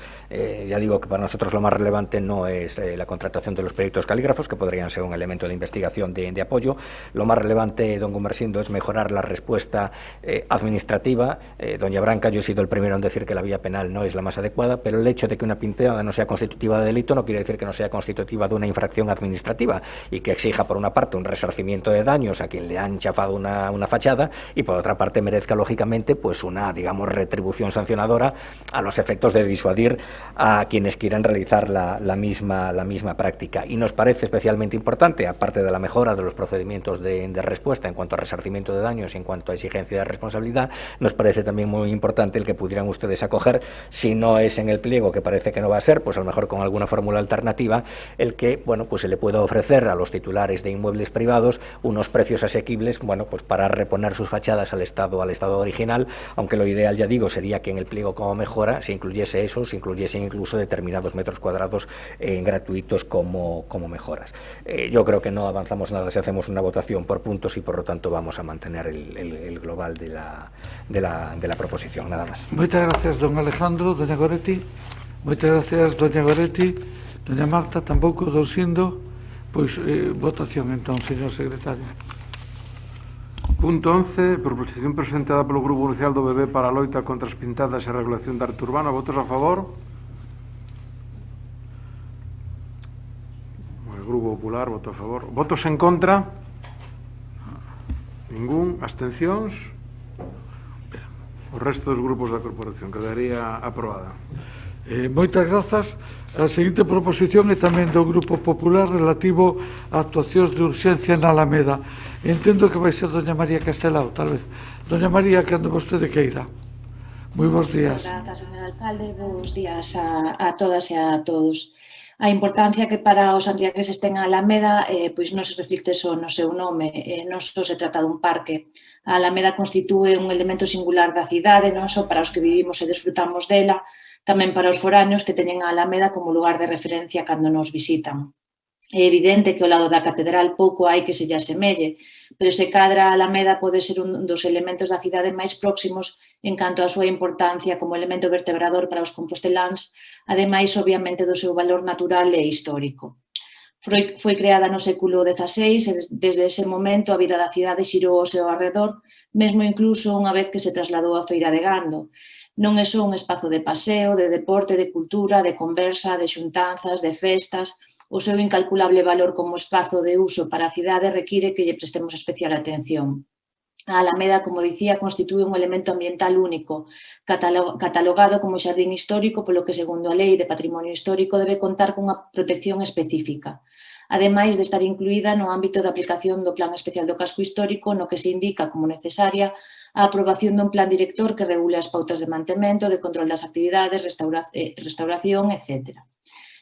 Ya digo que para nosotros lo más relevante no es la contratación de los peritos calígrafos, que podrían ser un elemento de investigación de apoyo. Lo más relevante, don Gumersindo, es mejorar la respuesta administrativa. Doña Branca, yo he sido el primero en decir que la vía penal no es la más adecuada, pero el hecho de que una pintada no sea constitutiva de delito no quiere decir que no sea constitutiva de una infracción administrativa y que exija, por una parte, un resarcimiento de daños a quien le han chafado una fachada, y por otra parte merezca lógicamente pues una, digamos, retribución sancionadora a los efectos de disuadir a quienes quieran realizar la misma práctica. Y nos parece especialmente importante, aparte de la mejora de los procedimientos de respuesta en cuanto a resarcimiento de daños y en cuanto a exigencia de responsabilidad, nos parece también muy importante el que pudieran ustedes acoger, si no es en el pliego, que parece que no va a ser, pues a lo mejor con alguna fórmula alternativa, el que, bueno, pues se le pueda ofrecer a los titulares de inmuebles privados unos precios asequibles, bueno, pues para reponer sus fachadas al estado original, aunque lo ideal, ya digo, sería que en el pliego como mejora se incluyese eso, se incluyesen incluso determinados metros cuadrados gratuitos como mejoras. Yo creo que no avanzamos nada si hacemos una votación por puntos y por lo tanto vamos a mantener el global de la proposición, nada más. Moitas gracias, don Alejandro, doña Goretti. Moitas gracias, doña Goretti. Doña Marta, tampouco, don Sindo. Pois votación, entón, señor secretario. Punto 11, proposición presentada polo Grupo Inicial do BB para a loita contra as pintadas e a regulación da arte urbana. Votos a favor? O Grupo Popular, voto a favor. Votos en contra? Ningún. Abstencións? O resto dos grupos da corporación quedaría aprobada. Moitas grazas. A seguinte proposición é tamén do Grupo Popular relativo a actuacións de urxencia na Alameda. Entendo que vai ser doña María Castelao, tal vez. Doña María, cando vostede queira. Moi bons días. Grazas, señor alcalde. Bons días a todas e a todos. A importancia que para os santiagueses ten a Alameda pois non se reflicte só no seu nome, non só se trata dun parque. A Alameda constitúe un elemento singular da cidade, non só para os que vivimos e desfrutamos dela, tamén para os foráneos que teñen a Alameda como lugar de referencia cando nos visitan. É evidente que ao lado da catedral pouco hai que se lle asemelle, pero se cadra a Alameda pode ser un dos elementos da cidade máis próximos en canto á súa importancia como elemento vertebrador para os composteláns, ademais, obviamente, do seu valor natural e histórico. Foi creada no século XVI e desde ese momento a vida da cidade xirou ao seu arredor, mesmo incluso unha vez que se trasladou á Feira de Gando. Non é só un espazo de paseo, de deporte, de cultura, de conversa, de xuntanzas, de festas. O seu incalculable valor como espazo de uso para a cidade require que lle prestemos especial atención. A Alameda, como dicía, constitúe un elemento ambiental único, catalogado como xardín histórico, polo que, segundo a Lei de Patrimonio Histórico, debe contar cunha protección específica. Ademais de estar incluída no ámbito da aplicación do Plan Especial do Casco Histórico, no que se indica como necesaria a aprobación dun plan director que regule as pautas de mantemento, de control das actividades, restauración, etc.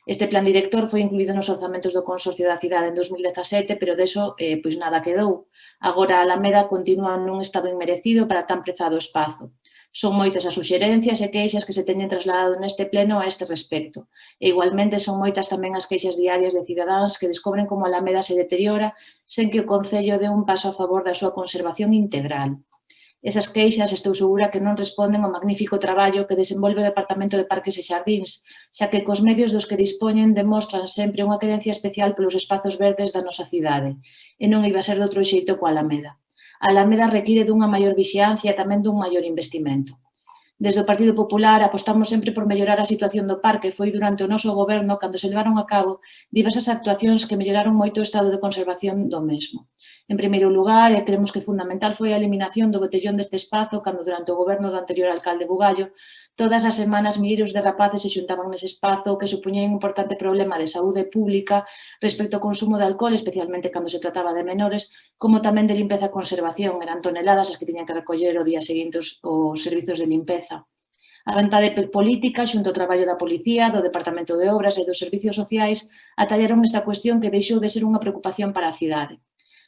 Este plan director foi incluído nos orzamentos do Consorcio da Cidade en 2017, pero deso pois nada quedou. Agora a Alameda continúa nun estado inmerecido para tan prezado espazo. Son moitas as suxerencias e queixas que se teñen trasladado neste pleno a este respecto. E igualmente son moitas tamén as queixas diarias de cidadáns que descobren como a Alameda se deteriora sen que o Concello dé un paso a favor da súa conservación integral. Esas queixas estou segura que non responden ao magnífico traballo que desenvolve o Departamento de Parques e Xardíns, xa que cos medios dos que dispoñen demostran sempre unha querencia especial polos espazos verdes da nosa cidade, e non iba a ser de outro xeito coa Alameda. A Alameda require dunha maior vixiancia e tamén dun maior investimento. Desde o Partido Popular apostamos sempre por mellorar a situación do parque. Foi durante o noso goberno cando se levaron a cabo diversas actuacións que melloraron moito o estado de conservación do mesmo. En primeiro lugar, e creemos que fundamental foi a eliminación do botellón deste espazo cando durante o goberno do anterior alcalde Bugallo todas as semanas milleiros de rapaces se xuntaban nese espazo que supuñía un importante problema de saúde pública respecto ao consumo de alcohol, especialmente cando se trataba de menores, como tamén de limpeza e conservación. Eran toneladas as que tiñan que recoller o día seguinte os servizos de limpeza. A vontade política, xunto ao traballo da Policía, do Departamento de Obras e dos Servicios Sociais, atallaron esta cuestión que deixou de ser unha preocupación para a cidade.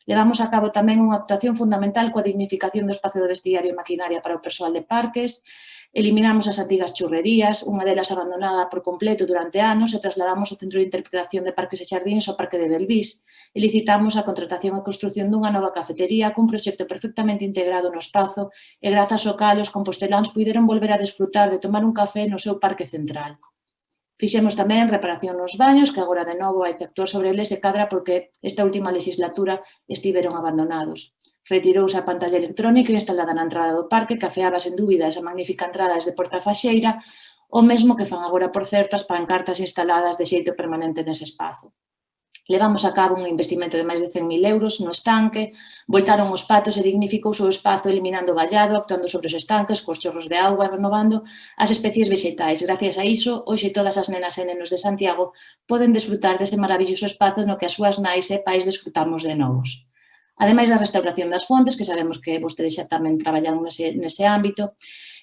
Levamos a cabo tamén unha actuación fundamental coa dignificación do espazo de vestiario e maquinaria para o persoal de parques, eliminamos as antigas churrerías, unha delas abandonada por completo durante anos, e trasladamos o Centro de Interpretación de Parques e Xardíns ao Parque de Belvís, e licitamos a contratación e construción dunha nova cafetería cun proxecto perfectamente integrado no espazo e grazas ao cal os composteláns puideron volver a desfrutar de tomar un café no seu parque central. Fixemos tamén reparación nos baños, que agora de novo hai que actuar sobre eles e cadra porque esta última legislatura estiveron abandonados. Retirouse a pantalla electrónica instalada na entrada do parque, que afeaba sen dúbida esa magnífica entrada desde Porta Faxeira, o mesmo que fan agora, por certo, as pancartas instaladas de xeito permanente nese espazo. Levamos a cabo un investimento de máis de 100.000 euros no estanque, voltaron os patos e dignificouse o espazo eliminando o vallado, actuando sobre os estanques, cos chorros de auga, renovando as especies vexetais. Gracias a iso, hoxe todas as nenas e nenos de Santiago poden desfrutar dese maravilloso espazo no que as súas nais e pais desfrutamos de novos. Ademais da restauración das fontes, que sabemos que vostedes xa tamén traballan nese ámbito,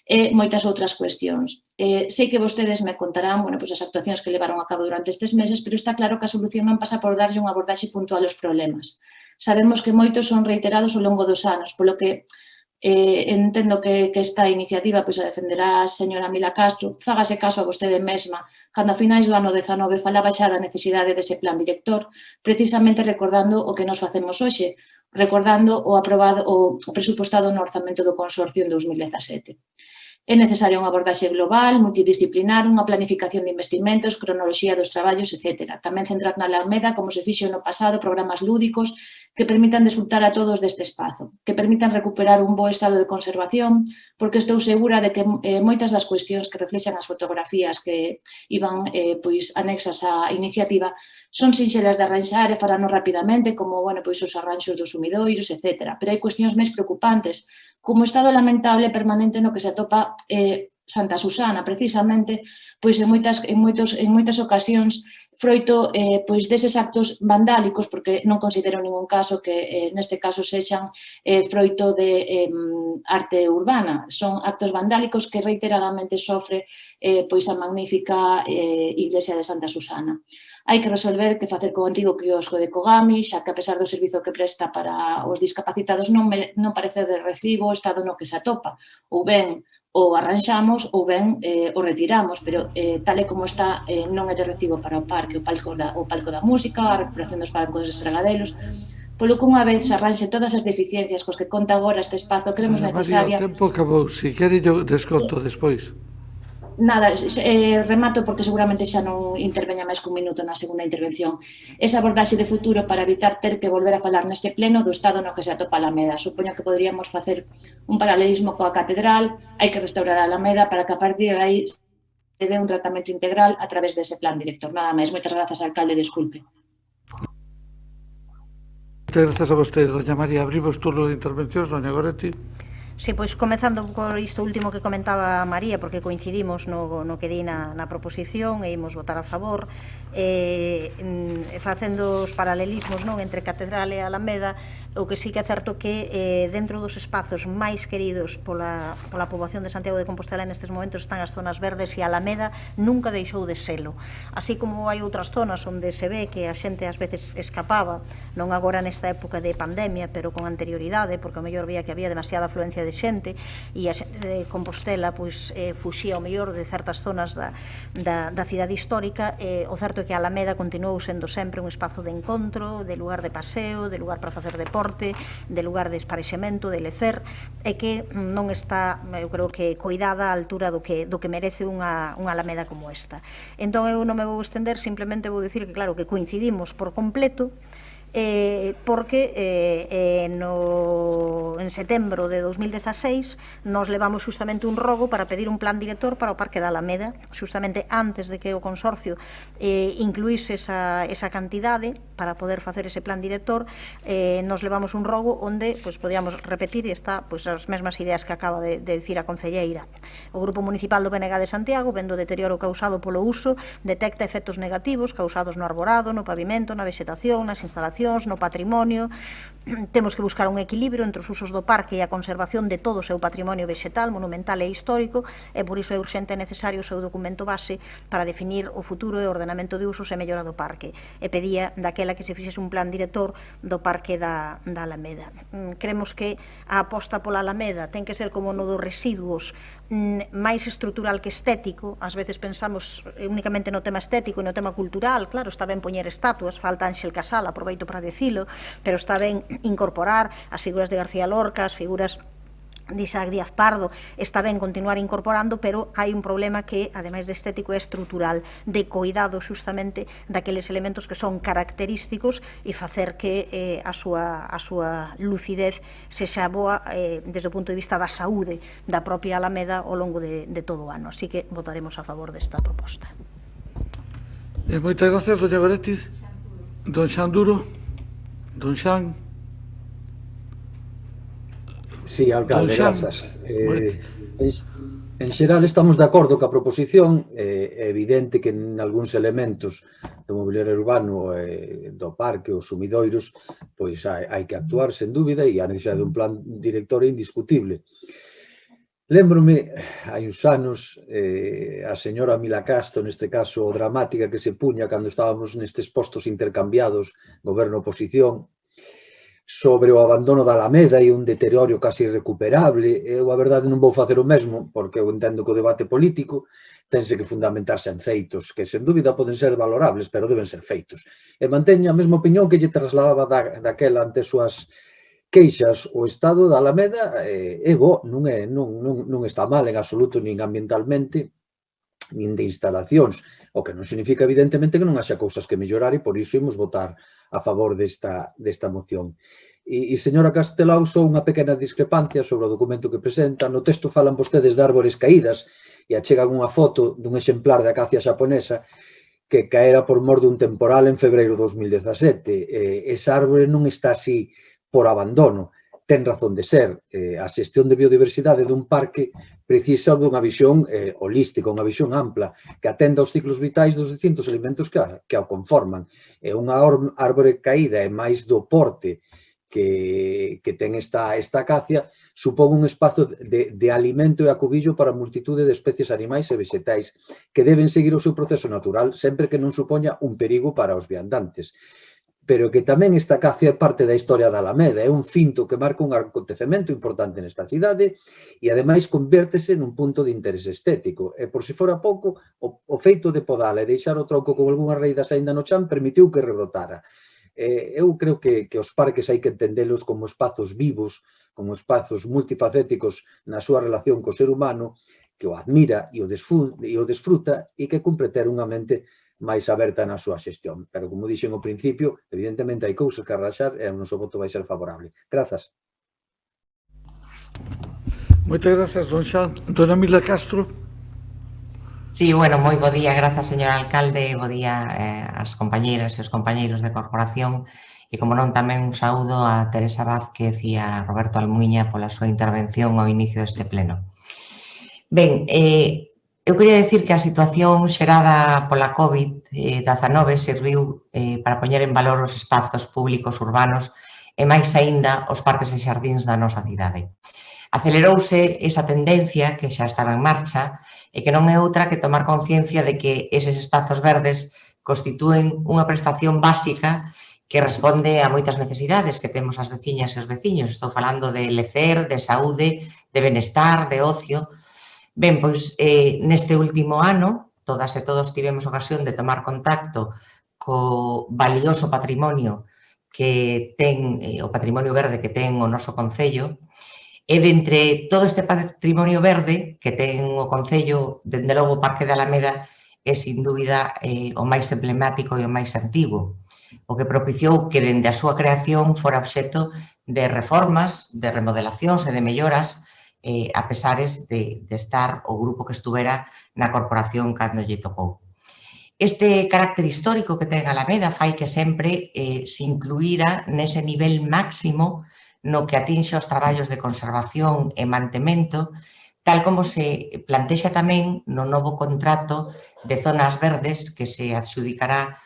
e moitas outras cuestións. Sei que vostedes me contarán as actuacións que levaron a cabo durante estes meses, pero está claro que a solución non pasa por darlle unha abordaxe puntual aos problemas. Sabemos que moitos son reiterados ao longo dos anos, polo que entendo que esta iniciativa a defenderá a señora Mila Castro, fágase caso a vostede mesma, cando a finais do ano 19 falaba xa da necesidade dese plan director, precisamente recordando o que nos facemos hoxe, recordando o presupostado no orzamento do Consorcio en 2017. É necesaria unha abordaxe global, multidisciplinar, unha planificación de investimentos, cronoloxía dos traballos, etc. Tamén centrar na Alameda, como se fixo no pasado, programas lúdicos que permitan desfrutar a todos deste espazo, que permitan recuperar un bo estado de conservación, porque estou segura de que moitas das cuestións que reflexan as fotografías que iban anexas á iniciativa son sinxelas de arranxar e farano rapidamente, como os arranxos dos sumidoiros, etc. Pero hai cuestións máis preocupantes, como o estado lamentable permanente no que se atopa Santa Susana, precisamente, en moitas ocasións, froito deses actos vandálicos, porque non considero en ningún caso que neste caso sexan froito de arte urbana, son actos vandálicos que reiteradamente sofre a magnífica iglesia de Santa Susana. Hai que resolver que facer co antigo quiosco de Kogami, xa que a pesar do servizo que presta para os discapacitados non parece de recibo o estado no que se atopa, ou ben ou arranxamos ou ben o retiramos, pero tal e como está non é de recibo para o parque, o palco da música, a recuperación dos bancos dos estragadelos, polo que unha vez se arranxe todas as deficiencias cos que conta agora este espazo, creemos necesaria... María, o tempo acabou, se quere yo desconto despois. Nada, remato porque seguramente xa non interveña máis que un minuto na segunda intervención. Esa abordaxe de futuro para evitar ter que volver a falar neste pleno do estado no que se atopa a Alameda. Supoño que poderíamos facer un paralelismo coa catedral, hai que restaurar a Alameda para que a partir de aí se dé un tratamento integral a través dese plan director. Nada máis, moitas grazas, alcalde, desculpe. Moitas grazas a vostede, doña María. Abrimos turno de intervencións, doña Goretti. Sí, pois comezando por isto último que comentaba María, porque coincidimos no que di na proposición e imos votar a favor, facendo os paralelismos entre Catedral e Alameda, o que sí que é certo que dentro dos espazos máis queridos pola poboación de Santiago de Compostela nestes momentos están as zonas verdes e Alameda nunca deixou de selo. Así como hai outras zonas onde se ve que a xente ás veces escapaba, non agora nesta época de pandemia, pero con anterioridade, porque ao mellor vía que había demasiada afluencia de xente e a xente de Compostela fuxía ao mellor de certas zonas da cidade histórica. O certo é que a Alameda continuou sendo sempre un espazo de encontro, de lugar de paseo, de lugar para facer deporte, de lugar de esparexemento, de lecer, e que non está, eu creo que, coidada á altura do que merece unha Alameda como esta. Entón eu non me vou estender, simplemente vou dicir que claro que coincidimos por completo, porque en setembro de 2016 nos levamos justamente un rogo para pedir un plan director para o Parque da Alameda, justamente antes de que o Consorcio incluíse esa cantidade para poder facer ese plan director. Nos levamos un rogo onde podíamos repetir as mesmas ideas que acaba de dicir a concelleira. O Grupo Municipal do BNG de Santiago, vendo o deterioro causado polo uso, detecta efectos negativos causados no arborado, no pavimento, na vegetación, nas instalacións, no patrimonio. Temos que buscar un equilibrio entre os usos do parque e a conservación de todo o seu patrimonio vegetal, monumental e histórico, e por iso é urxente e necesario o seu documento base para definir o futuro e ordenamento de usos e mellora do parque. E pedía daquela que se fixese un plan director do Parque da Alameda. Creemos que a aposta pola Alameda ten que ser como no dos residuos, máis estrutural que estético. Ás veces pensamos únicamente no tema estético e no tema cultural. Claro, está ben poñer estatuas, falta Ángel Casal, aproveito para decilo, pero está ben incorporar as figuras de García Lorca, as figuras de Isaac Díaz Pardo, está ben continuar incorporando, pero hai un problema que, ademais de estético, é estrutural, de coidado justamente daqueles elementos que son característicos e facer que a súa lucidez sexa boa desde o punto de vista da saúde da propia Alameda ao longo de todo o ano. Así que votaremos a favor desta proposta. Moitas gracias, doña Goretti. Don Xanduro. Don Xan. Sí, alcalde, grazas. En xeral estamos de acordo coa proposición. É evidente que en algúns elementos do mobiliario urbano do parque, os sumidoiros, pois hai que actuar, sen dúbida, e a necesidade dun plan director é indiscutible. Lémbrome, hai uns anos, a señora Mila Castro, neste caso dramática, que se puña cando estábamos nestes postos intercambiados, goberno-oposición, sobre o abandono da Alameda e un deterioro casi irrecuperable. Eu, a verdade, non vou facer o mesmo, porque eu entendo que o debate político tense que fundamentarse en feitos, que, sen dúbida, poden ser valorables, pero deben ser feitos. E manteño a mesma opinión que lle trasladaba daquela ante as súas queixas. O estado da Alameda é bo, non está mal en absoluto, nin ambientalmente, nin de instalacións, o que non significa, evidentemente, que non haxa cousas que mellorar, e por iso imos votar a favor desta moción. E, señora Castelao, só unha pequena discrepancia sobre o documento que presenta. No texto falan vostedes de árbores caídas e achegan unha foto dun exemplar de acacia xaponesa que caera por mor dun temporal en febreiro de 2017. Esa árbore non está así por abandono, ten razón de ser. A xestión de biodiversidade dun parque precisa dunha visión holística, unha visión ampla, que atenda aos ciclos vitais dos distintos elementos que o conforman. Unha árbore caída e máis do porte que ten esta acacia supón un espazo de alimento e acubillo para a multitude de especies animais e vegetais que deben seguir o seu proceso natural sempre que non supoña un perigo para os viandantes. pero que tamén está cá a facer parte da historia da Alameda. É un cinto que marca un acontecemento importante nesta cidade e, ademais, convértese nun punto de interés estético. E, por si fora pouco, o feito de podala e deixar o tronco con algunhas raídas aínda no chan permitiu que rebrotara. Eu creo que os parques hai que entendelos como espazos vivos, como espazos multifacéticos na súa relación co ser humano, que o admira e o desfruta e que cumpre ter unha mente máis aberta na súa xestión. Pero, como dixen ao principio, evidentemente hai cousas que arranxar e o noso voto vai ser favorable. Grazas. Moitas grazas, don Xan. Dona Mila Castro. Sí, bueno, moi bo día, grazas, señor alcalde, bo día ás compañeiras e os compañeiros de corporación e, como non, tamén un saúdo a Teresa Vázquez e a Roberto Almuiña pola súa intervención ao inicio deste pleno. Ben, eu quería decir que a situación xerada pola COVID-19 serviu para poñer en valor os espazos públicos urbanos e, máis aínda, os parques e xardíns da nosa cidade. Acelerouse esa tendencia que xa estaba en marcha e que non é outra que tomar conciencia de que eses espazos verdes constitúen unha prestación básica que responde a moitas necesidades que temos as veciñas e os veciños. Estou falando de lecer, de saúde, de benestar, de ocio. Ben, pois neste último ano, todas e todos tivemos ocasión de tomar contacto co valioso patrimonio que ten, o patrimonio verde que ten o noso concello, e dentre todo este patrimonio verde que ten o concello, dende logo o Parque de Alameda, é sin dúbida o máis emblemático e o máis antigo, o que propiciou que dende a súa creación fora obxecto de reformas, de remodelacións e de melloras, a pesares de estar o grupo que estuvera na corporación cando lle tocou. Este carácter histórico que ten Alameda fai que sempre se incluíra nese nivel máximo no que atinxe os traballos de conservación e mantemento, tal como se plantexa tamén no novo contrato de zonas verdes que se adxudicará,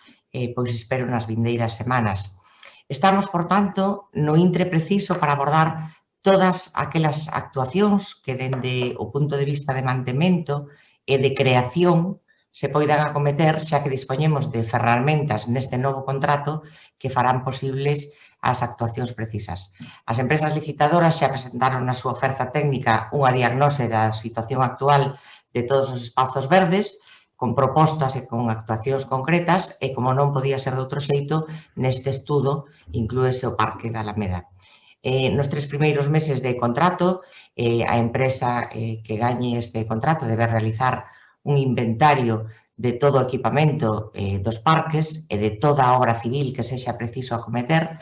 pois espero, nas vindeiras semanas. Estamos, por tanto, no intre preciso para abordar todas aquelas actuacións que, dende o punto de vista de mantemento e de creación, se poidan acometer, xa que dispoñemos de ferramentas neste novo contrato que farán posibles as actuacións precisas. As empresas licitadoras xa presentaron na súa oferta técnica unha diagnose da situación actual de todos os espazos verdes, con propostas e con actuacións concretas e, como non podía ser de outro xeito, neste estudo inclúese o Parque da Alameda. Nos 3 primeiros meses de contrato, a empresa que gañe este contrato debe realizar un inventario de todo o equipamento dos parques e de toda a obra civil que sexa preciso acometer,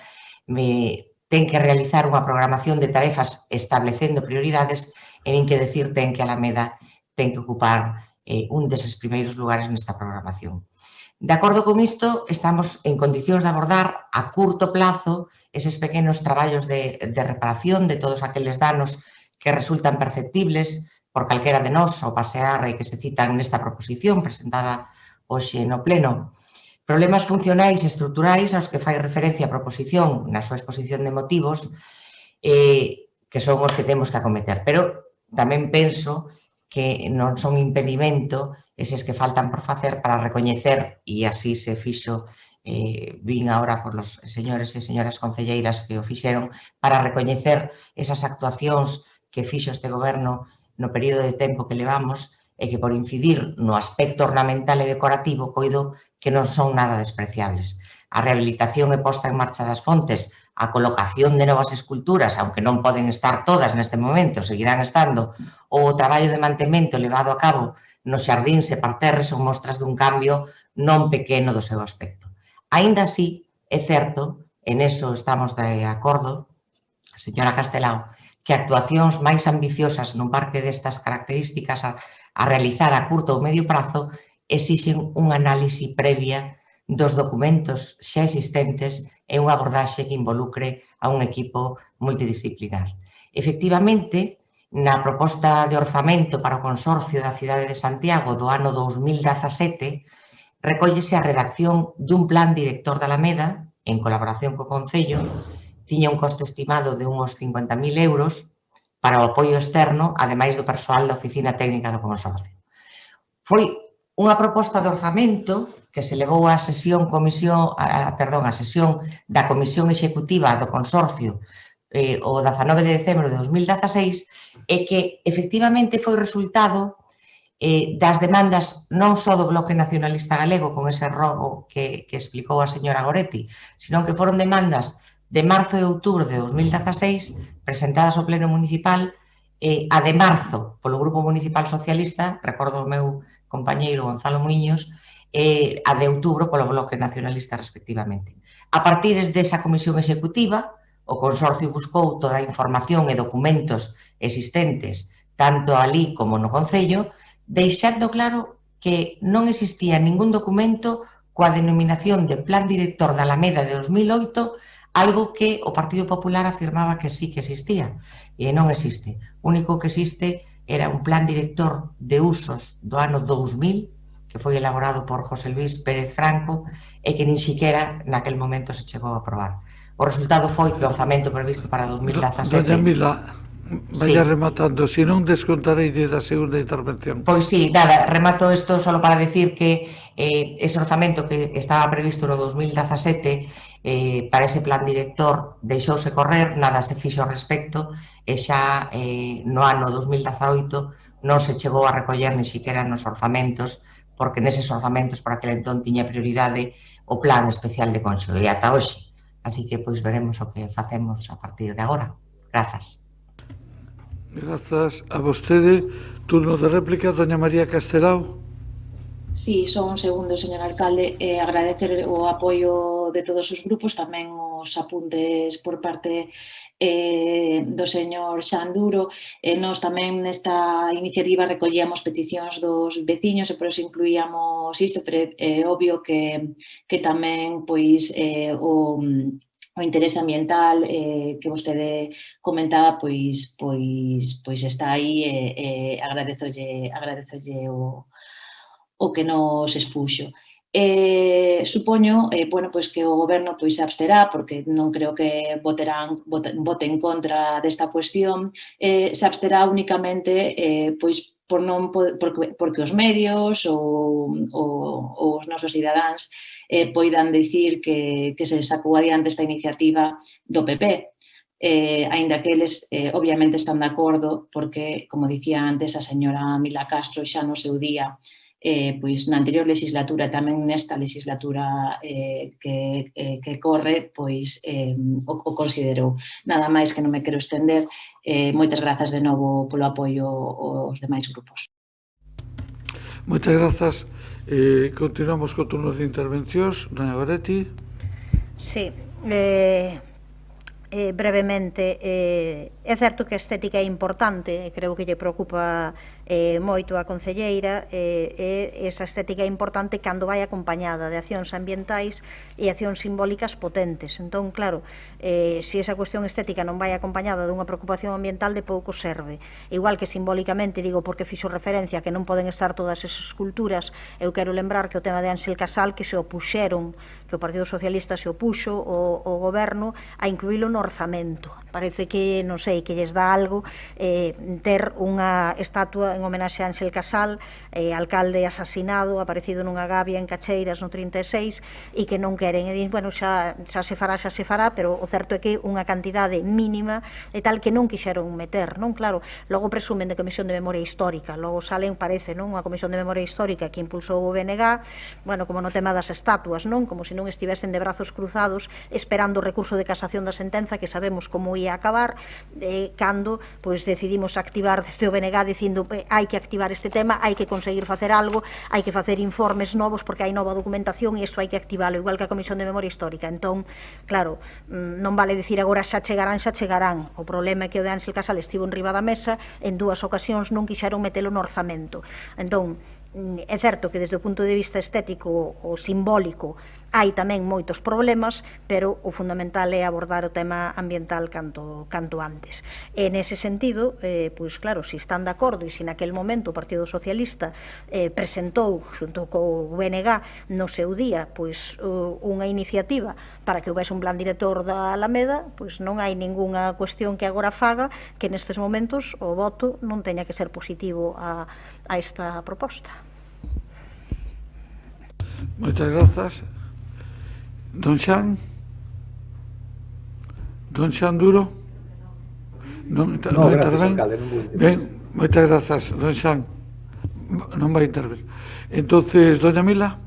ten que realizar unha programación de tarefas establecendo prioridades e nin que decir ten que Alameda ten que ocupar un deses primeiros lugares nesta programación. De acordo con isto, estamos en condicións de abordar a curto plazo eses pequenos traballos de reparación de todos aqueles danos que resultan perceptibles por calquera de nós ao pasear e que se citan nesta proposición presentada hoxe no pleno. Problemas funcionais e estruturais aos que fai referencia a proposición na súa exposición de motivos que son os que temos que acometer. Pero tamén penso que non son impedimento eses que faltan por facer para recoñecer, e así se fixo, vin agora por los señores e señoras concelleiras que o fixeron, para recoñecer esas actuacións que fixo este goberno no período de tempo que levamos e que, por incidir no aspecto ornamental e decorativo, coido que non son nada despreciables. A rehabilitación e posta en marcha das fontes, a colocación de novas esculturas, aunque non poden estar todas neste momento, seguirán estando, ou o traballo de mantemento levado a cabo nos xardíns e parterres son mostras dun cambio non pequeno do seu aspecto. Aínda así, é certo, en eso estamos de acordo, a señora Castelao, que actuacións máis ambiciosas nun parque destas características a realizar a curto ou medio prazo exixen unha análise previa dos documentos xa existentes e unha abordaxe que involucre a un equipo multidisciplinar. Efectivamente, na proposta de orzamento para o Consorcio da Cidade de Santiago do ano 2017, recóllese a redacción dun plan director da Alameda, en colaboración co Concello, tiña un coste estimado de uns 50.000 euros para o apoio externo, ademais do persoal da Oficina Técnica do Consorcio. Foi unha proposta de orzamento que se levou á sesión da Comisión Executiva do Consorcio o 19 de decembro de 2016 e que efectivamente foi resultado das demandas non só do Bloque Nacionalista Galego con ese rogo que explicou a señora Goretti, senón que foron demandas de marzo e outubro de 2016 presentadas ao Pleno Municipal a de marzo polo Grupo Municipal Socialista, recordo o meu compañeiro Gonzalo Muiños, a de outubro polo Bloque Nacionalista respectivamente. A partir desa comisión executiva, o Consorcio buscou toda a información e documentos existentes tanto alí como no Concello, deixando claro que non existía ningún documento coa denominación de Plan Director da Alameda de 2008, algo que o Partido Popular afirmaba que sí que existía, e non existe. O único que existe era un Plan Director de Usos do ano 2000, que foi elaborado por José Luis Pérez Franco, e que nin siquiera naquel momento se chegou a aprobar. O resultado foi que o orzamento previsto para 2017... Doña Mila, vaya rematando, se non descontarei da segunda intervención. Pois sí, nada, remato isto só para decir que ese orzamento que estaba previsto no 2017 para ese plan director deixouse correr, nada se fixo ao respecto e xa no ano 2018 non se chegou a recoller ni siquiera nos orzamentos, porque neses orzamentos por aquel entón tiña prioridade o plan especial de Conxo e ata hoxe. Así que pois veremos o que facemos a partir de agora. Grazas. Grazas a vostede. Turno de réplica, doña María Castelao. Sí, só un segundo, señor alcalde. Agradecer o apoio de todos os grupos, tamén os apuntes por parte do señor Xanduro. Nós tamén nesta iniciativa recollíamos peticións dos veciños e por iso incluíamos isto, pero é obvio que tamén pois o interese ambiental que vostede comentaba pois está aí e agradezolle o que nos expuxo. Supoño que o Goberno se absterá, porque non creo que vote en contra desta cuestión, se absterá únicamente porque os medios ou os nosos cidadáns poidan dicir que se sacou adiante esta iniciativa do PP, aínda que eles obviamente están de acordo porque, como dicía antes a señora Mila Castro, xa no seu día, pois na anterior legislatura, tamén nesta legislatura que corre, pois o considerou. Nada máis, que non me quero estender. Moitas grazas de novo polo apoio aos demais grupos. Moitas grazas. Continuamos co turno de intervencións. Doña Goretti. Sí, brevemente, é certo que a estética é importante, creo que lle preocupa moito a concelleira, esa estética é importante cando vai acompañada de accións ambientais e accións simbólicas potentes. Entón, claro, se esa cuestión estética non vai acompañada dunha preocupación ambiental, de pouco serve. Igual que simbólicamente, digo, porque fixo referencia que non poden estar todas esas esculturas, eu quero lembrar que o tema de Ángel Casal, que se opuxeron, que o Partido Socialista se opuxo o Goberno a incluílo no orzamento. Parece que, non sei, que lles dá algo ter unha estatua en homenaxe a Ángel Casal, alcalde asasinado, aparecido nunha gavia en Cacheiras no 36, e que non queren, e din, bueno, xa se fará, pero o certo é que unha cantidade mínima e tal que non quixeron meter, non? Claro, logo presumen de Comisión de Memoria Histórica, logo salen, parece, non? Unha Comisión de Memoria Histórica que impulsou o BNG, bueno, como no tema das estatuas, non? Como se non estivesen de brazos cruzados esperando o recurso de casación da sentenza, que sabemos como ia acabar, cando decidimos activar desde o BNG dicindo hai que activar este tema, hai que conseguir facer algo, hai que facer informes novos porque hai nova documentación e isto hai que activalo, igual que a Comisión de Memoria Histórica. Entón, claro, non vale dicir agora xa chegarán. O problema é que o de Ángel Casal estivo en riba da mesa, en 2 ocasións non quixeron metelo no orzamento. Entón, é certo que desde o punto de vista estético ou simbólico hai tamén moitos problemas, pero o fundamental é abordar o tema ambiental canto antes. E nese sentido, pois claro, se están de acordo e se naquel momento o Partido Socialista presentou xunto co BNG no seu día pois unha iniciativa para que houvese un plan director da Alameda, pois non hai ningunha cuestión que agora faga que nestes momentos o voto non teña que ser positivo a esta proposta. Moitas grazas. Don Xan? Don Xan Duro? Non gracias, alcalde, non vou intervir. Ben, moitas grazas, don Xan. Non vai intervir. Entonces, doña Mila?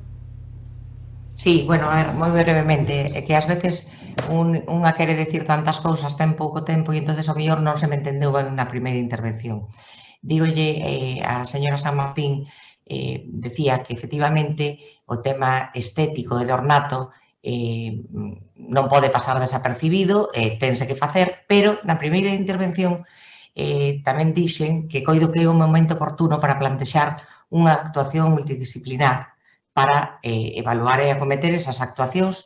Sí, bueno, a ver, moi brevemente, é que ás veces unha quere decir tantas cousas ten pouco tempo e entonces o mellor non se me entendeu ben na primeira intervención. Dígolle a señora San Martín, decía que efectivamente o tema estético e de ornato non pode pasar desapercibido, tense que facer, pero na primeira intervención tamén dixen que coido que é un momento oportuno para plantexar unha actuación multidisciplinar para evaluar e acometer esas actuacións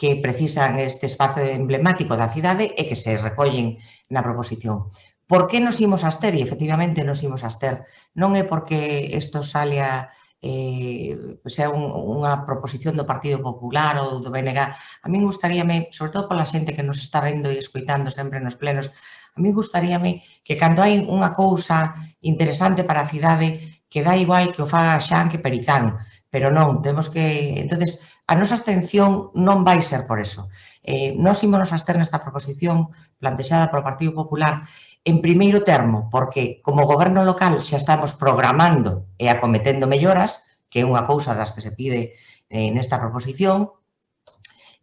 que precisan este espazo emblemático da cidade e que se recollen na proposición. Por que nos imos abster? E efectivamente nos imos abster. Non é porque isto salea sea unha proposición do Partido Popular ou do BNG. A min gustaríame, sobre todo pola xente que nos está vendo e escoitando sempre nos plenos, a min gustaríame que cando hai unha cousa interesante para a cidade que dá igual que o faga Xan que Pericán, pero non, temos que... Entonces, a nosa abstención non vai ser por eso. Nos ímonos abster nesta proposición plantexada polo Partido Popular en primeiro termo, porque como goberno local xa estamos programando e acometendo melloras, que é unha cousa das que se pide nesta proposición.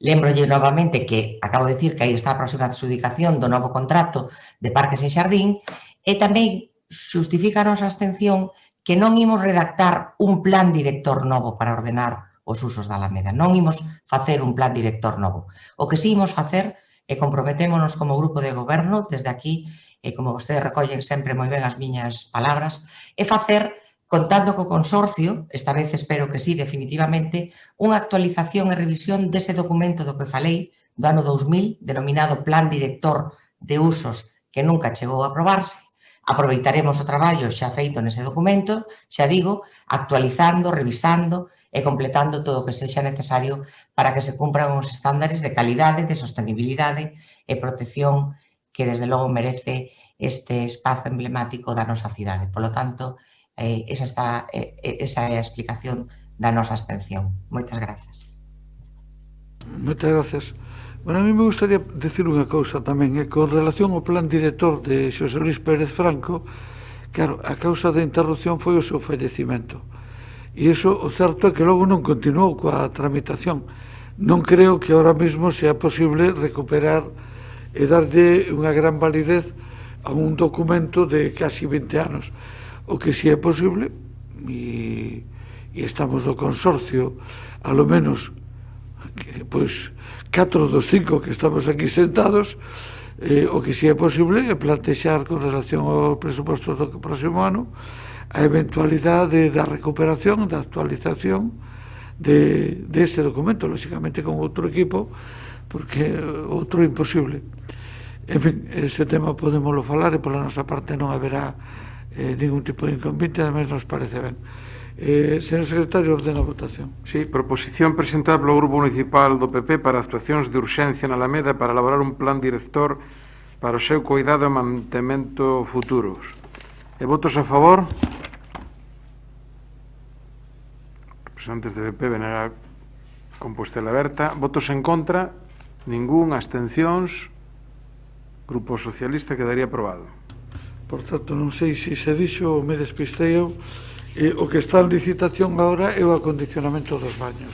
Lembrolle novamente que acabo de dicir que aí está a próxima adxudicación do novo contrato de Parques e Xardín e tamén xustifica a nosa abstención que non imos redactar un plan director novo para ordenar os usos da Alameda. Non imos facer un plan director novo. O que sí imos facer e comprometémonos como grupo de goberno, desde aquí, e como vostedes recollen sempre moi ben as miñas palabras, é facer, contando co consorcio, esta vez espero que sí, definitivamente, unha actualización e revisión dese documento do que falei do ano 2000, denominado Plan Director de Usos, que nunca chegou a aprobarse. Aproveitaremos o traballo xa feito nese documento, xa digo, actualizando, revisando e completando todo o que sexa necesario para que se cumpran os estándares de calidade, de sostenibilidade e protección que desde logo merece este espazo emblemático da nosa cidade. Por lo tanto, esa é a explicación da nosa abstención. Moitas grazas. Moitas grazas. Bueno, a mí me gustaría decir unha cousa tamén, con relación ao plan director de Xosé Luis Pérez Franco, claro, a causa da interrupción foi o seu fallecimento. E iso, o certo é que logo non continuou coa tramitación. Non creo que ahora mesmo sea posible recuperar e darlle unha gran validez a un documento de casi 20 anos. O que si é posible, e estamos no consorcio, a lo menos, pois, 4 dos 5 que estamos aquí sentados, o que si é posible é plantexar con relación aos presupostos do próximo ano a eventualidade da recuperación, da actualización dese documento, lógicamente con outro equipo, porque outro é imposible. En fin, ese tema podemoslo falar e pola nosa parte non haberá ningún tipo de inconveniente, ademais nos parece ben. Señor secretario, ordena a votación. Sí, proposición presentada polo Grupo Municipal do PP para actuacións de urxencia na Alameda para elaborar un plan director para o seu cuidado e mantemento futuros. E votos a favor? Representantes de PP, Benega, Compostela Berta. Votos en contra? Ningún. Abstencións? Grupo Socialista quedaría aprobado. Por tanto, non sei se se dixo ou me despistei eu. O que está en licitación agora é o acondicionamento dos baños,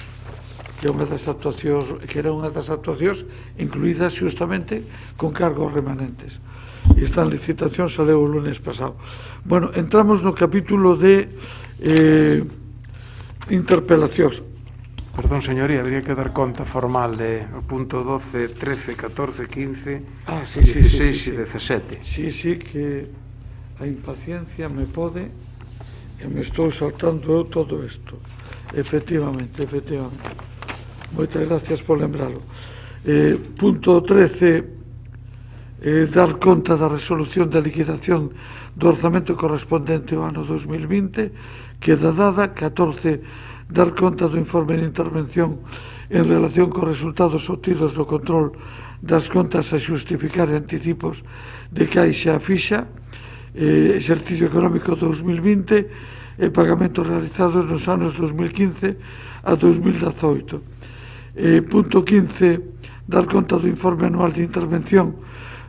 que é unha das actuacións, que era unha das actuacións incluídas justamente con cargos remanentes. E está en licitación, saleu o lunes pasado. Bueno, entramos no capítulo de interpelacións. Perdón, señoría, habría que dar conta formal de o punto 12, 13, 14, 15, 16 e 17. Sí, que a impaciencia me pode... e me estou saltando todo isto. Efectivamente. Moitas gracias por lembralo. Punto 13, dar conta da resolución de liquidación do orzamento correspondente ao ano 2020, queda dada. 14, dar conta do informe de intervención en relación cos resultados obtidos do control das contas a xustificar anticipos de caixa a fixa, exercicio económico 2020. e pagamentos realizados nos anos 2015 a 2018. Punto 15, dar conta do informe anual de intervención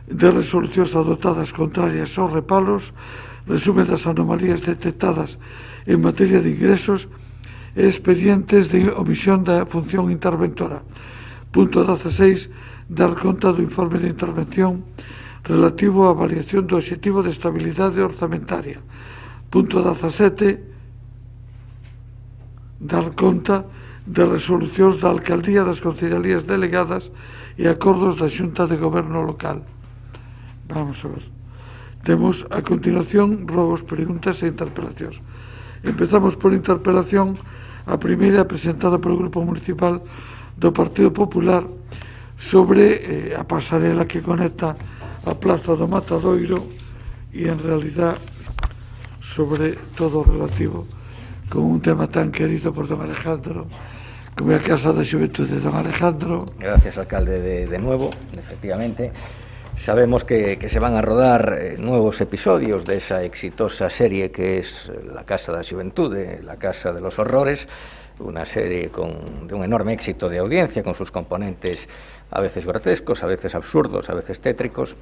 de resolucións adoptadas contrarias aos repalos, resumen das anomalías detectadas en materia de ingresos e expedientes de omisión da función interventora. Punto 16, dar conta do informe de intervención relativo á avaliación do obxectivo de estabilidade orzamentaria. Punto 17, dar conta de resolucións da Alcaldía, das Concellalías Delegadas e acordos da Xunta de Goberno Local. Vamos a ver. Temos a continuación rogos, preguntas e interpelacións. Empezamos por interpelación, a primeira presentada polo Grupo Municipal do Partido Popular sobre a pasarela que conecta a Plaza do Matadoiro e, en realidad, sobre todo o relativo con un tema tan querido por don Alejandro como a Casa da Xuventude. Don Alejandro. Gracias, alcalde, de nuevo, efectivamente. Sabemos que se van a rodar nuevos episodios de esa exitosa serie que es La Casa da Xuventude, La Casa de los Horrores, una serie de un enorme éxito de audiencia, con sus componentes a veces grotescos, a veces absurdos, a veces tétricos.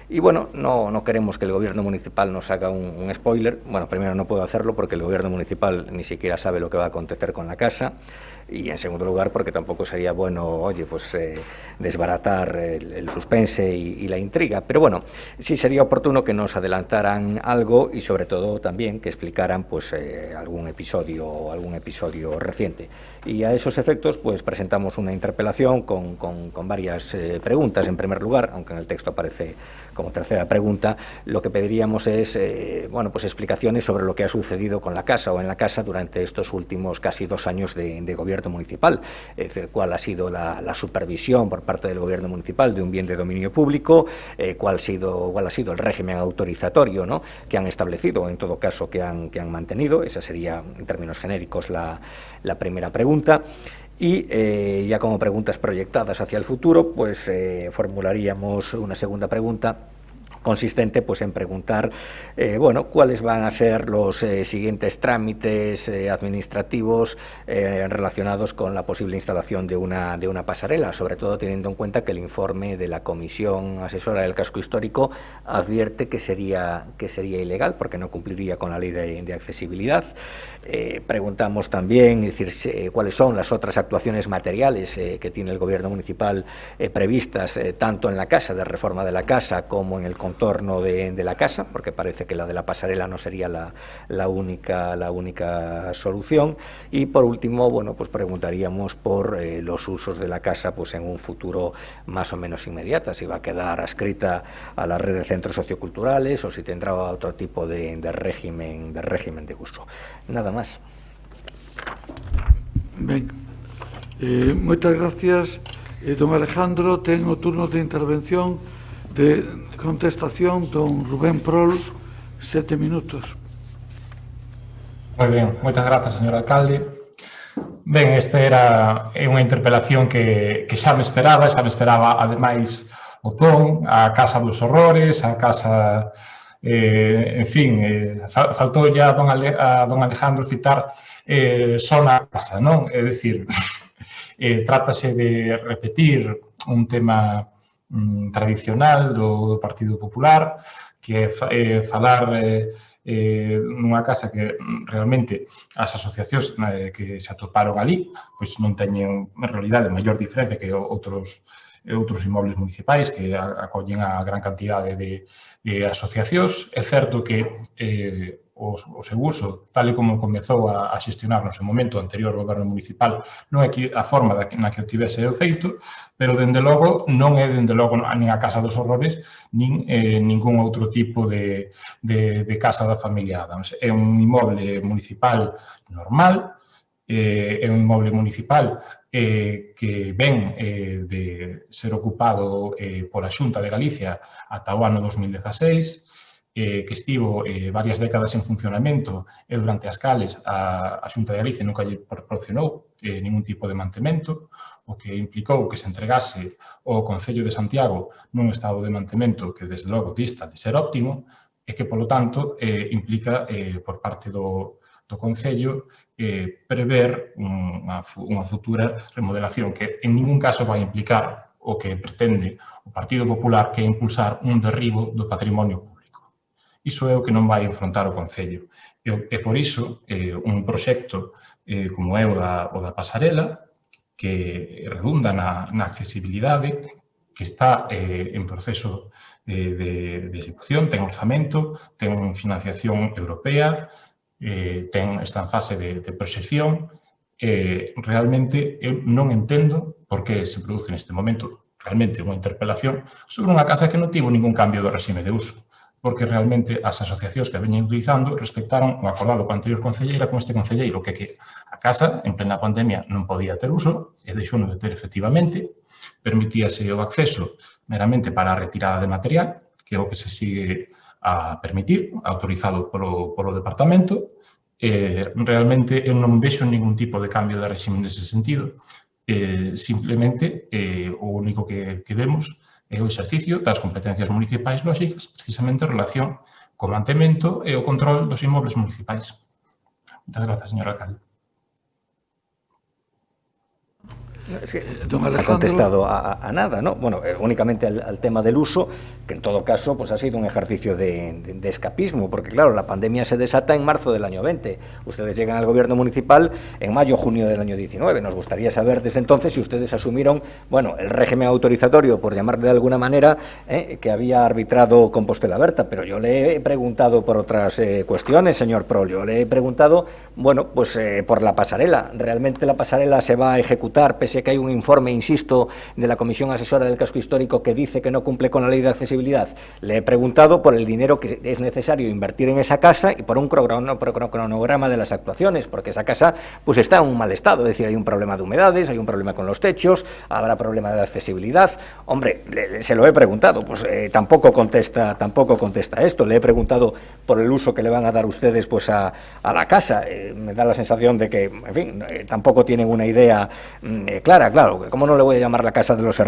Y bueno, no queremos que el gobierno municipal nos haga un spoiler. Bueno, primero no puedo hacerlo porque el gobierno municipal ni siquiera sabe lo que va a acontecer con la casa. Y en segundo lugar porque tampoco sería bueno, oye, pues desbaratar el suspense y la intriga. Pero bueno, sí sería oportuno que nos adelantaran algo y sobre todo también que explicaran pues algún episodio reciente. Y a esos efectos pues presentamos una interpelación con varias preguntas. En primer lugar, aunque en el texto aparece como tercera pregunta, lo que pediríamos es bueno, pues explicaciones sobre lo que ha sucedido con la casa o en la casa durante estos últimos casi 2 años de gobierno municipal. Es decir, cuál ha sido la supervisión por parte del gobierno municipal de un bien de dominio público, cuál ha sido el régimen autorizatorio, ¿no?, que han establecido, en todo caso que han mantenido. Esa sería, en términos genéricos, la primera pregunta. Y ya como preguntas proyectadas hacia el futuro, pues formularíamos una segunda pregunta consistente pues en preguntar bueno, cuáles van a ser los siguientes trámites administrativos relacionados con la posible instalación de una pasarela, sobre todo teniendo en cuenta que el informe de la Comisión Asesora del Casco Histórico advierte que sería ilegal porque no cumpliría con la ley de accesibilidad. Preguntamos también, es decir, cuáles son las otras actuaciones materiales que tiene el gobierno municipal previstas tanto en la casa, de reforma de la casa, como en el contorno de la casa, porque parece que la de la pasarela no sería la única solución. Y por último, bueno, pues preguntaríamos por los usos de la casa pues en un futuro más o menos inmediato, si va a quedar adscrita a la red de centros socioculturales o si tendrá otro tipo de régimen de uso. Nada más. Ben, moitas gracias, don Alejandro. Ten o turno de intervención de contestación don Rubén Prol, 7 minutos. Moi ben, moitas grazas, señor alcalde. Ben, esta era unha interpelación que xa me esperaba, ademais o ton, a Casa dos Horrores, a Casa, en fin, faltou ya a don Alejandro citar só na casa, non? É dicir, trátase de repetir un tema tradicional do Partido Popular, que é falar nunha casa que realmente as asociacións que se atoparon ali pois non teñen, en realidade, maior diferencia que outros inmobles municipais que acollen a gran cantidade de asociacións. É certo que o seu uso, tal e como comezou a xestionar no seu momento o anterior goberno municipal, non é a forma na que o tivese feito, pero, dende logo, non é, nin a Casa dos Horrores, nin ningún outro tipo de casa da familia Adams. É un inmoble municipal normal, é un inmoble municipal que ven de ser ocupado pola Xunta de Galicia ata o ano 2016, que estivo varias décadas en funcionamento e durante as cales a Xunta de Galicia nunca lle proporcionou ningún tipo de mantemento, o que implicou que se entregase ao Concello de Santiago nun estado de mantemento que, desde logo, dista de ser óptimo e que, polo tanto, implica por parte do do Concello prever unha futura remodelación que en ningún caso vai implicar o que pretende o Partido Popular, que é impulsar un derribo do patrimonio público. Iso é o que non vai enfrontar o Concello. E por iso, un proxecto como é o da pasarela, que redunda na accesibilidade, que está en proceso de execución, ten orzamento, ten financiación europea, está en fase de proxección. Realmente eu non entendo por que se produce neste momento realmente unha interpelación sobre unha casa que non tivo ningún cambio do réxime de uso, porque realmente as asociacións que veñen utilizando respectaron o acordado coa anterior concelleira con este concelleiro, que a casa en plena pandemia non podía ter uso, e deixou de ter efectivamente, permitíase o acceso meramente para a retirada de material, que é o que se sigue a permitir, autorizado polo Departamento. Realmente eu non vexo ningún tipo de cambio de réxime nese sentido. Simplemente, o único que vemos é o exercicio das competencias municipais lóxicas, precisamente en relación co mantemento e o control dos inmobles municipais. Moitas grazas, señor alcalde. Es que ha contestado a nada, ¿no? Bueno, únicamente al tema del uso, que en todo caso pues ha sido un ejercicio de escapismo, porque claro, la pandemia se desata en marzo del año 20. Ustedes llegan al gobierno municipal en mayo-junio del año 19. Nos gustaría saber desde entonces si ustedes asumieron, bueno, el régimen autorizatorio, por llamarle de alguna manera, que había arbitrado Compostela Berta, pero yo le he preguntado por otras cuestiones, señor Prol. Yo le he preguntado, bueno, pues por la pasarela. ¿Realmente la pasarela se va a ejecutar pese a que hay un informe, insisto, de la Comisión Asesora del Casco Histórico que dice que no cumple con la ley de accesibilidad? Le he preguntado por el dinero que es necesario invertir en esa casa y por un cronograma de las actuaciones, porque esa casa pues está en un mal estado, es decir, hay un problema de humedades, hay un problema con los techos, habrá problema de accesibilidad. Hombre, se lo he preguntado, pues tampoco contesta esto. Le he preguntado por el uso que le van a dar ustedes pues a la casa. Me da la sensación de que, en fin, tampoco tienen una idea clara, claro, ¿cómo no le voy a llamar la casa de los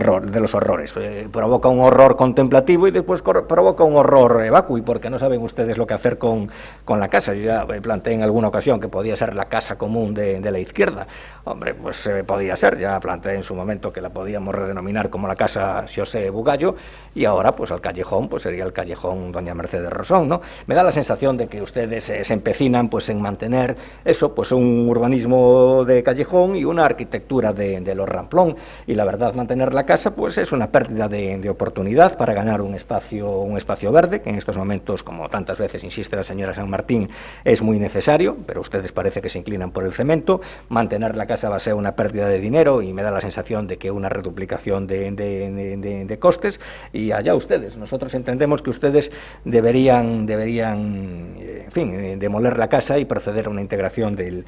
horrores? Provoca un horror contemplativo y después provoca un horror vacui, porque no saben ustedes lo que hacer con la casa. Yo ya planteé en alguna ocasión que podía ser la casa común de la izquierda. Hombre, pues podía ser, ya planteé en su momento que la podíamos redenominar como la casa Xosé Bugallo, y ahora pues al callejón pues sería el callejón Doña Mercedes Rosón, ¿no? Me da la sensación de que ustedes se empecinan pues en mantener eso, pues un urbanismo de callejón y una arquitectura de los ramplón, y la verdad mantener la casa pues es una pérdida de oportunidad para ganar un espacio verde, que en estos momentos, como tantas veces insiste la señora San Martín, es muy necesario, pero ustedes parece que se inclinan por el cemento. Mantener la casa va a ser una pérdida de dinero y me da la sensación de que una reduplicación de costes, y allá ustedes. Nosotros entendemos que ustedes deberían en fin, demoler la casa y proceder a una integración del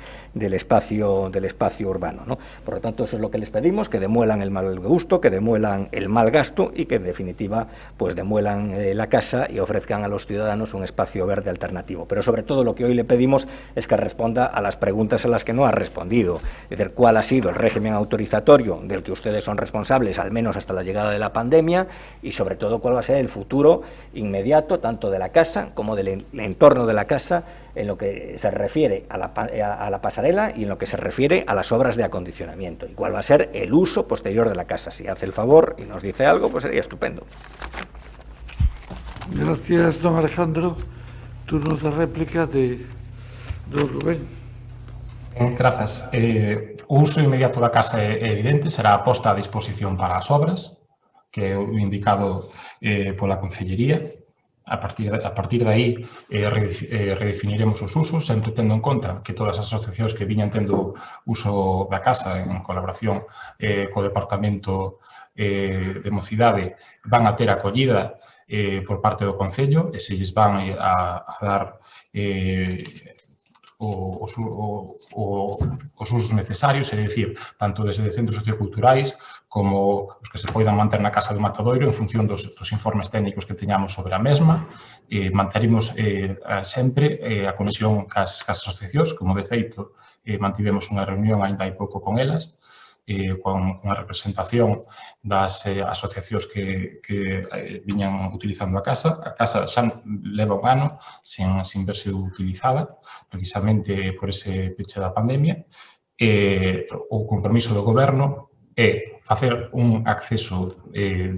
espacio urbano, ¿no? Por lo tanto, eso es lo que les pedimos, que demuelan el mal gusto, que demuelan el mal gasto y que en definitiva pues demuelan la casa y ofrezcan a los ciudadanos un espacio verde alternativo. Pero sobre todo lo que hoy le pedimos es que responda a las preguntas a las que no ha respondido. Es decir, ¿cuál ha sido el régimen autorizatorio del que ustedes son responsables, al menos hasta la llegada de la pandemia? Y sobre todo, ¿cuál va a ser el futuro inmediato, tanto de la casa como del entorno de la casa, en lo que se refiere a la pasarela y en lo que se refiere a las obras de acondicionamiento? ¿Y cuál va a ser el uso posterior de la casa? Si hace el favor y nos dice algo, pues sería estupendo. Gracias, don Alejandro. Turno de réplica de don Rubén. Grazas. O uso inmediato da casa é evidente, será posta a disposición para as obras, que é o indicado pola Concellería. A partir de aí redefiniremos os usos, sempre tendo en conta que todas as asociacións que viñan tendo uso da casa en colaboración co Departamento de Mocidade van a ter acollida por parte do Concello, e se lles van a dar os usos necesarios, é dicir, tanto desde centros socioculturais como os que se poidan manter na Casa do Matadoiro en función dos informes técnicos que teñamos sobre a mesma. Manteremos sempre a conexión cas asociacións, como de feito mantivemos unha reunión ainda hai pouco con elas, con a representación das asociacións que viñan utilizando a casa. A casa xa leva un ano sin verse utilizada, precisamente por ese peche da pandemia. O compromiso do goberno é facer un acceso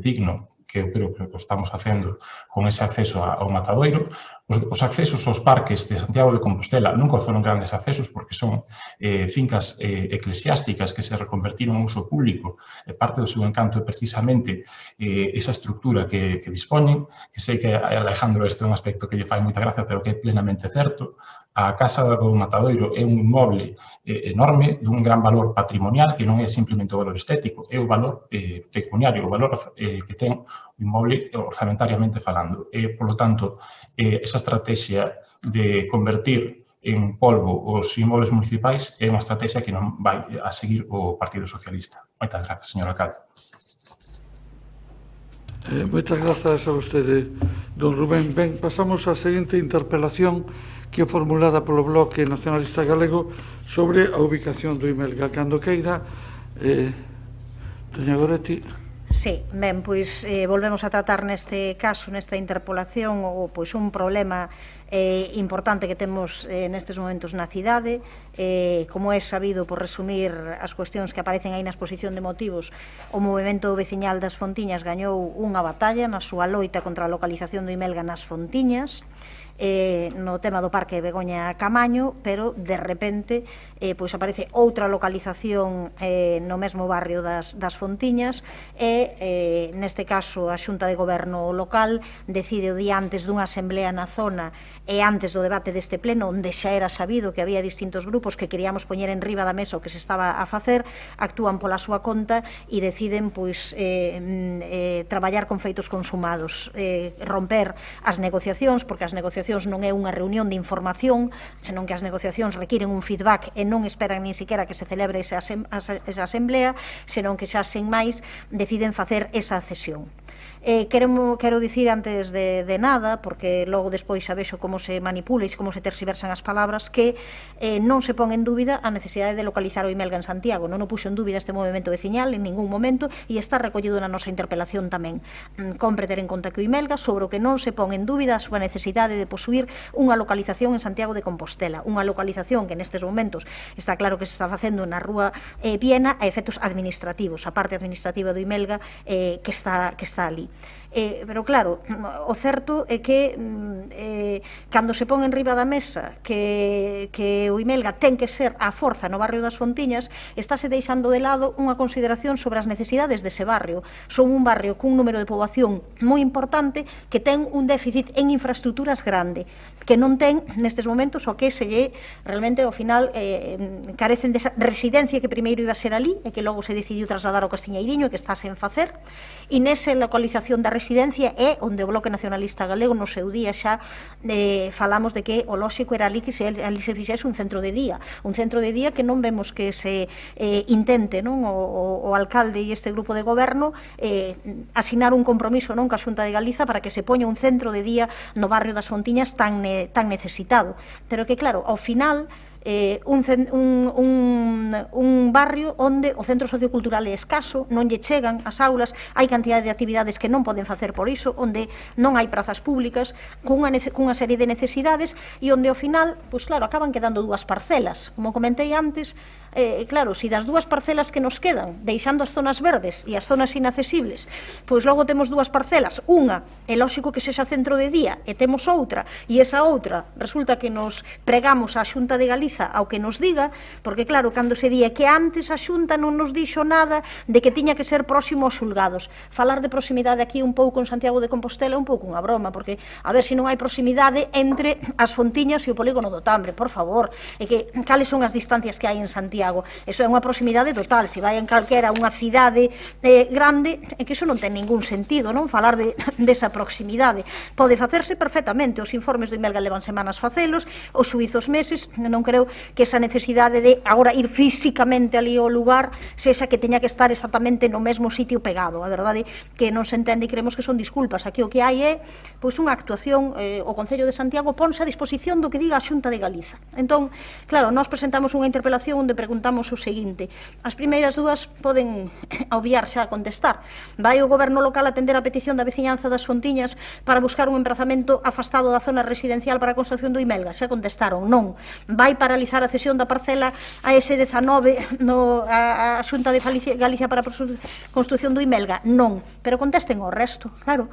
digno, que eu creo que o estamos facendo con ese acceso ao matadoiro. Os accesos aos parques de Santiago de Compostela nunca foron grandes accesos porque son fincas eclesiásticas que se reconvertiron en uso público. Parte do seu encanto é precisamente esa estructura que dispoñen, que sei que a Alejandro este é un aspecto que lle fai moita gracia, pero que é plenamente certo. A Casa do Matadoiro é un inmoble enorme, dun gran valor patrimonial, que non é simplemente o valor estético, é o valor pecuniario, o valor que ten o inmoble orzamentariamente falando. Por lo tanto, esa estrategia de convertir en polvo os inmobles municipais é unha estrategia que non vai a seguir o Partido Socialista. Moitas grazas, señor alcalde. Moitas grazas a vostede, don Rubén. Ben, pasamos á seguinte interpelación que é formulada polo Bloque Nacionalista Galego sobre a ubicación do Imelga. Cando queira, doña Goretti. Sí, ben, pois volvemos a tratar neste caso, nesta interpelación, pois un problema importante que temos nestes momentos na cidade. Como é sabido, por resumir as cuestións que aparecen aí na exposición de motivos, o movemento veciñal das Fontiñas gañou unha batalla na súa loita contra a localización do Imelga nas Fontiñas, no tema do Parque Begoña Camaño, pero de repente pois aparece outra localización no mesmo barrio das Fontiñas e neste caso a Xunta de Goberno local decide o día antes dunha asamblea na zona e antes do debate deste pleno, onde xa era sabido que había distintos grupos que queríamos poñer en riba da mesa o que se estaba a facer, actúan pola súa conta e deciden pois traballar con feitos consumados, romper as negociacións, porque as negociacións non é unha reunión de información, senón que as negociacións requiren un feedback e non esperan nin siquiera que se celebre esa asamblea, senón que xa sen máis deciden facer esa cesión. Quero dicir antes de nada, porque logo despois xa vexo como se manipula e como se tersiversan as palabras, que non se pon en dúbida a necesidade de localizar o Imelga en Santiago. Non o puxo en dúbida este movemento veciñal en ningún momento e está recollido na nosa interpelación tamén. Compre ter en conta que o Imelga, sobre o que non se pon en dúbida a súa necesidade de posuir unha localización en Santiago de Compostela, unha localización que nestes momentos está claro que se está facendo na Rúa Viena a efectos administrativos, a parte administrativa do Imelga que está ali. Pero claro, o certo é que cando se pon en riba da mesa que o Imelga ten que ser a forza no barrio das Fontiñas, estáse deixando de lado unha consideración sobre as necesidades dese barrio. Son un barrio cun número de poboación moi importante que ten un déficit en infraestructuras grande, que non ten nestes momentos o que se lle realmente ao final carecen desa residencia que primeiro iba a ser ali e que logo se decidiu trasladar ao Castiñeiriño e que está sen facer, e nesa localización da residencia é onde o Bloque Nacionalista Galego no seu día xa falamos de que o lóxico era ali que ali se fixese un centro de día que non vemos que se intente o alcalde e este grupo de goberno asinar un compromiso ca Xunta de Galiza para que se poña un centro de día no barrio das Fontiñas tan necesitado, pero que claro, ao final un barrio onde o centro sociocultural é escaso, non lle chegan as aulas, hai cantidade de actividades que non poden facer por iso, onde non hai prazas públicas, cunha serie de necesidades e onde ao final, pois claro, acaban quedando dúas parcelas. Como comentei antes, claro, se das dúas parcelas que nos quedan, deixando as zonas verdes e as zonas inaccesibles, pois logo temos dúas parcelas, unha é lógico que sexa centro de día e temos outra, e esa outra resulta que nos pregamos á Xunta de Galiza ao que nos diga, porque claro, cando se di que antes a Xunta non nos dixo nada de que tiña que ser próximo aos xulgados. Falar de proximidade aquí un pouco en Santiago de Compostela é un pouco unha broma, porque a ver se non hai proximidade entre as Fontiñas e o polígono do Tambre, por favor, e que cales son as distancias que hai en Santiago. Eso é unha proximidade total, se vai en calquera unha cidade grande, é que iso non ten ningún sentido, non? Falar desa proximidade. Pode facerse perfectamente, os informes do Imelga levan semanas facelos, os suizos meses, non creo claro que esa necesidade de agora ir físicamente ali ao lugar sexa que teña que estar exactamente no mesmo sitio pegado. A verdade que non se entende e creemos que son disculpas. Aquí o que hai é pois unha actuación, o Concello de Santiago ponse a disposición do que diga a Xunta de Galiza. Entón, claro, nós presentamos unha interpelación onde preguntamos o seguinte: as primeiras dúas poden obviarse a contestar. Vai o Goberno local atender a petición da veciñanza das Fontiñas para buscar un emprazamento afastado da zona residencial para a construción do Imelga? Xa contestaron, non. Vai paralizar a cesión da parcela a S19 a Xunta de Galicia para a construción do Imelga? Non. Pero contesten o resto, claro.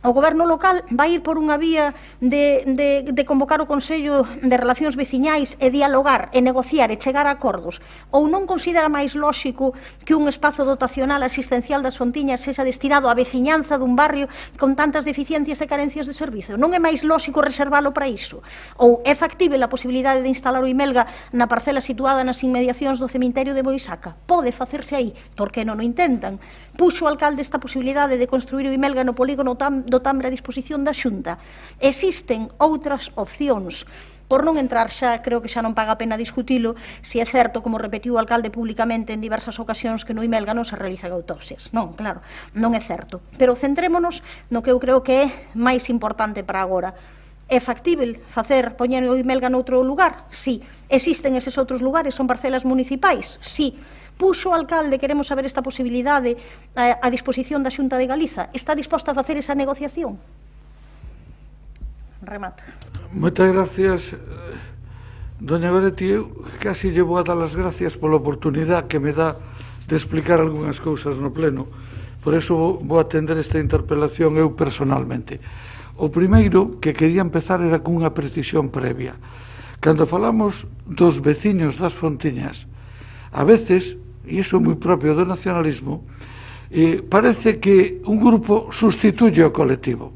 O Goberno local vai ir por unha vía de convocar o Consello de Relacións Veciñais e dialogar, e negociar e chegar a acordos? Ou non considera máis lóxico que un espazo dotacional asistencial das Fontiñas sexa destinado á veciñanza dun barrio con tantas deficiencias e carencias de servizo? Non é máis lóxico reservalo para iso? Ou é factível a posibilidade de instalar o Imelga na parcela situada nas inmediacións do cemiterio de Boisaca? Pode facerse aí? Por que non o intentan? Puxo o alcalde esta posibilidade de construir o Imelga no polígono do Tambre a disposición da Xunta? Existen outras opcións. Por non entrar xa, creo que xa non paga a pena discutilo, se é certo, como repetiu o alcalde públicamente en diversas ocasións, que no Imelga non se realizan autopsias. Non, claro, non é certo. Pero centrémonos no que eu creo que é máis importante para agora. É factível poñer o Imelga noutro lugar? Sí. Existen eses outros lugares? Son parcelas municipais? Sí. Puxo o alcalde, queremos saber esta posibilidade a disposición da Xunta de Galiza? Está disposta a facer esa negociación? Remata. Moitas gracias, doña Goretti. Eu casi lle vou a dar as gracias pola oportunidade que me dá de explicar algunhas cousas no pleno. Por iso vou atender esta interpelación eu personalmente. O primeiro que quería empezar era cunha precisión previa. Cando falamos dos veciños das Fontiñas, a veces, e iso é moi propio do nacionalismo, parece que un grupo sustituye o colectivo.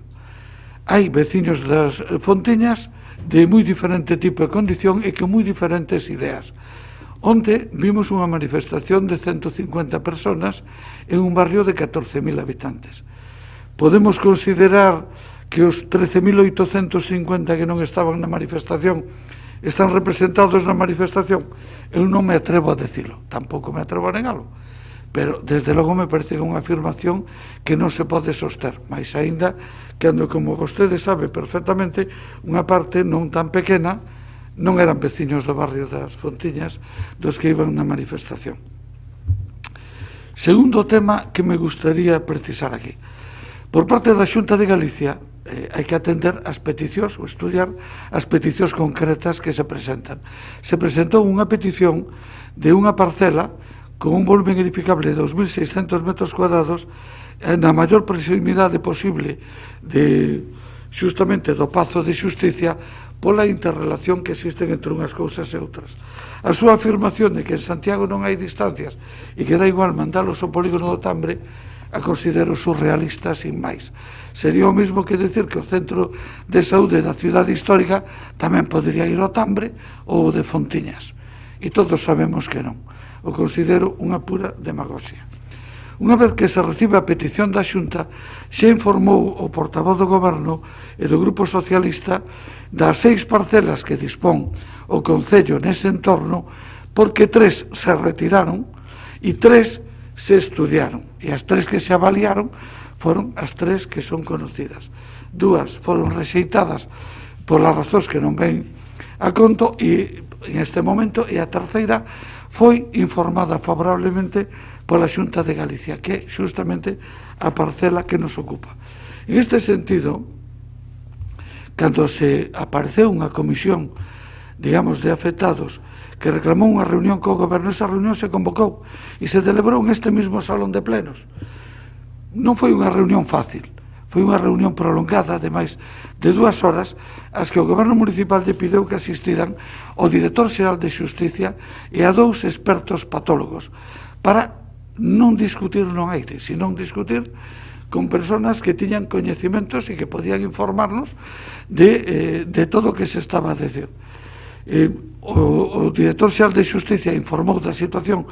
Hai veciños das Fontiñas de moi diferente tipo de condición e con moi diferentes ideas. Onte vimos unha manifestación de 150 personas en un barrio de 14.000 habitantes. Podemos considerar que os 13.850 que non estaban na manifestación están representados na manifestación? Eu non me atrevo a decilo, tampouco me atrevo a negalo, pero desde logo me parece que é unha afirmación que non se pode soster, máis aínda cando, como vostede sabe perfectamente, unha parte non tan pequena non eran veciños do barrio das Fontiñas dos que iban na manifestación. Segundo tema que me gustaría precisar aquí. Por parte da Xunta de Galicia hai que atender as peticións ou estudiar as peticións concretas que se presentan. Se presentou unha petición de unha parcela con un volumen edificable de 2.600 metros cuadrados na maior proximidade posible justamente do Pazo de Xusticia pola interrelación que existen entre unhas cousas e outras. A súa afirmación de que en Santiago non hai distancias e que dá igual mandalos ao polígono do Tambre a considero surrealista sin máis. Sería o mesmo que decir que o centro de saúde da cidade histórica tamén podría ir ao Tambre ou de Fontiñas. E todos sabemos que non. O considero unha pura demagoxia. Unha vez que se recibe a petición da Xunta, xa informou o portavoz do Goberno e do Grupo Socialista das 6 parcelas que dispón o Concello nese entorno, porque 3 se retiraron e 3 se estudiaron, e as 3 que se avaliaron foron as 3 que son conocidas. 2 foron rexeitadas polas razóns que non ven a conto e en este momento, e a terceira foi informada favorablemente pola Xunta de Galicia, que é justamente a parcela que nos ocupa. En este sentido, cando se apareceu unha comisión, digamos, de afectados que reclamou unha reunión co Goberno, esa reunión se convocou e se celebrou neste mesmo salón de plenos. Non foi unha reunión fácil, foi unha reunión prolongada de máis de 2 horas, as que o Goberno Municipal lle pideu que asistiran o Director Xeral de Xusticia e a 2 expertos patólogos para non discutir no aire, sino discutir con persoas que tiñan coñecementos e que podían informarnos de todo o que se estaba a decir. O Director Xeral de Xusticia informou da situación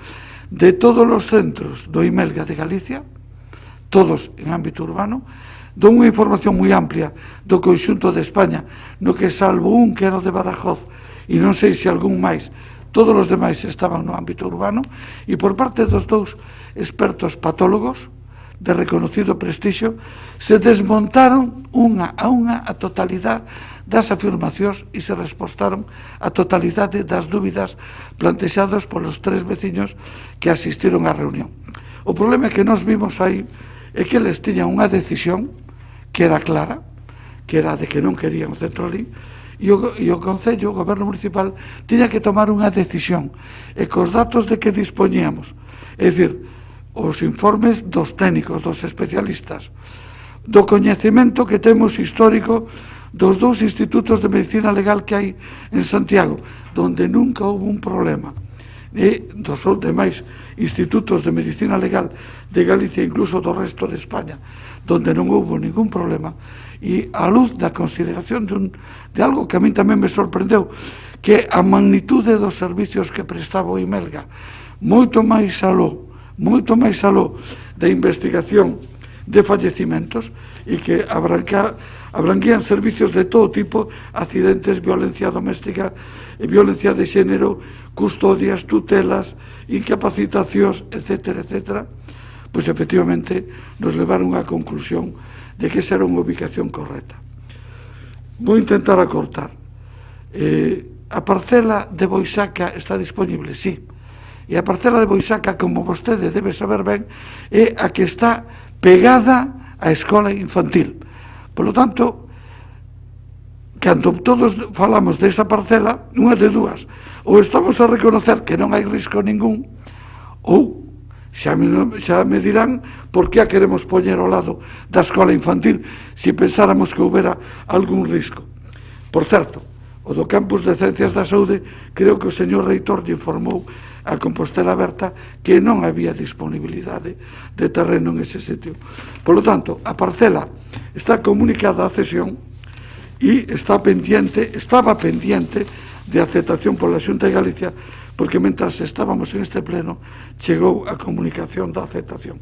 de todos os centros do Imelga de Galicia, todos en ámbito urbano, dou unha información moi amplia do conxunto de España, no que salvo un que era o de Badajoz e non sei se algún máis, todos os demais estaban no ámbito urbano, e por parte dos dous expertos patólogos de reconocido prestixio se desmontaron unha a unha a totalidade das afirmacións e se respostaron a totalidade das dúbidas plantexadas polos 3 veciños que asistiron á reunión. O problema que nos vimos aí é que eles tiñan unha decisión que era clara, que era de que non querían o centro ali, e o Concello, o Goberno Municipal, tiña que tomar unha decisión, e cos datos de que dispoñíamos, é dicir, os informes dos técnicos, dos especialistas, do coñecemento que temos histórico dos 2 institutos de medicina legal que hai en Santiago, donde nunca houve un problema, e dos demais institutos de medicina legal de Galicia, incluso do resto de España, donde non houve ningún problema, e a luz da consideración de algo que a mí tamén me sorprendeu, que a magnitude dos servicios que prestaba o Imelga, moito máis aló da investigación de fallecimentos, e que abranguían servicios de todo tipo, accidentes, violencia doméstica, violencia de xénero, custodias, tutelas, incapacitacións, etcétera, etcétera, pois efectivamente nos levaron á conclusión de que esa era unha ubicación correcta. Vou intentar acortar. A parcela de Boixaca está disponible? Sí. E a parcela de Boixaca, como vostede debe saber ben, é a que está pegada á escola infantil. Por lo tanto, cando todos falamos desa parcela, unha de dúas, ou estamos a reconocer que non hai risco ningún, ou xa me dirán por que a queremos poñer ao lado da escola infantil se pensáramos que houbera algún risco. Por certo, o do Campus de Ciencias da Saúde, creo que o señor reitor lle informou a Compostela Aberta que non había disponibilidade de terreno en ese sitio. Por lo tanto, a parcela está comunicada a cesión e estaba pendiente de aceptación pola Xunta de Galicia, porque mentras estábamos en este pleno chegou a comunicación da aceptación.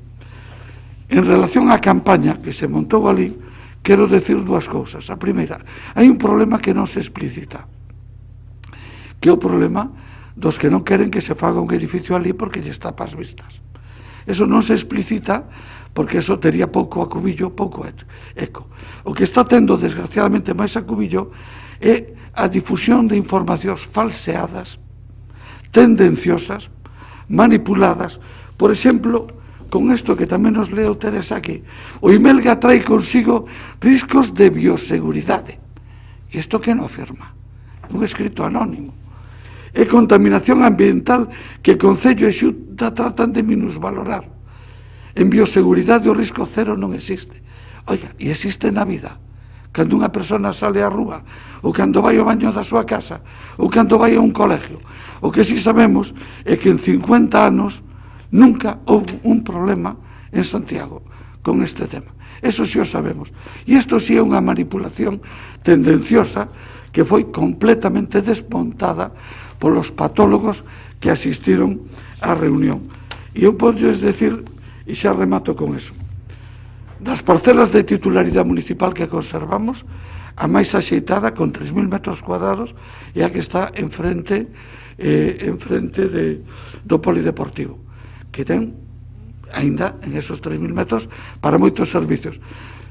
En relación á campaña que se montou ali, quero decir 2 cousas. A primeira, hai un problema que non se explicita, que é o problema dos que non queren que se faga un edificio ali porque lle está pas vistas. Eso non se explicita porque eso tería pouco acubillo, pouco eco. O que está tendo, desgraciadamente, máis acubillo é a difusión de informacións falseadas, tendenciosas, manipuladas, por exemplo, con isto que tamén nos leo Teresa aquí, o Imelga trae consigo riscos de bioseguridade. E isto que non afirma? Un escrito anónimo. É contaminación ambiental que Concello e Xunta tratan de minusvalorar. En bioseguridade o risco cero non existe. Oiga, e existe na vida. Cando unha persona sale á rúa, ou cando vai ao baño da súa casa, ou cando vai a un colegio. O que sí sabemos é que en 50 anos nunca houve un problema en Santiago con este tema. Eso sí o sabemos. E isto sí é unha manipulación tendenciosa que foi completamente desmontada polos patólogos que asistiron á reunión. E eu podolles decir, e xa remato con eso, das parcelas de titularidade municipal que conservamos, a máis axeitada con 3.000 metros cuadrados e a que está en frente do polideportivo, que ten aínda en esos 3.000 metros para moitos servicios.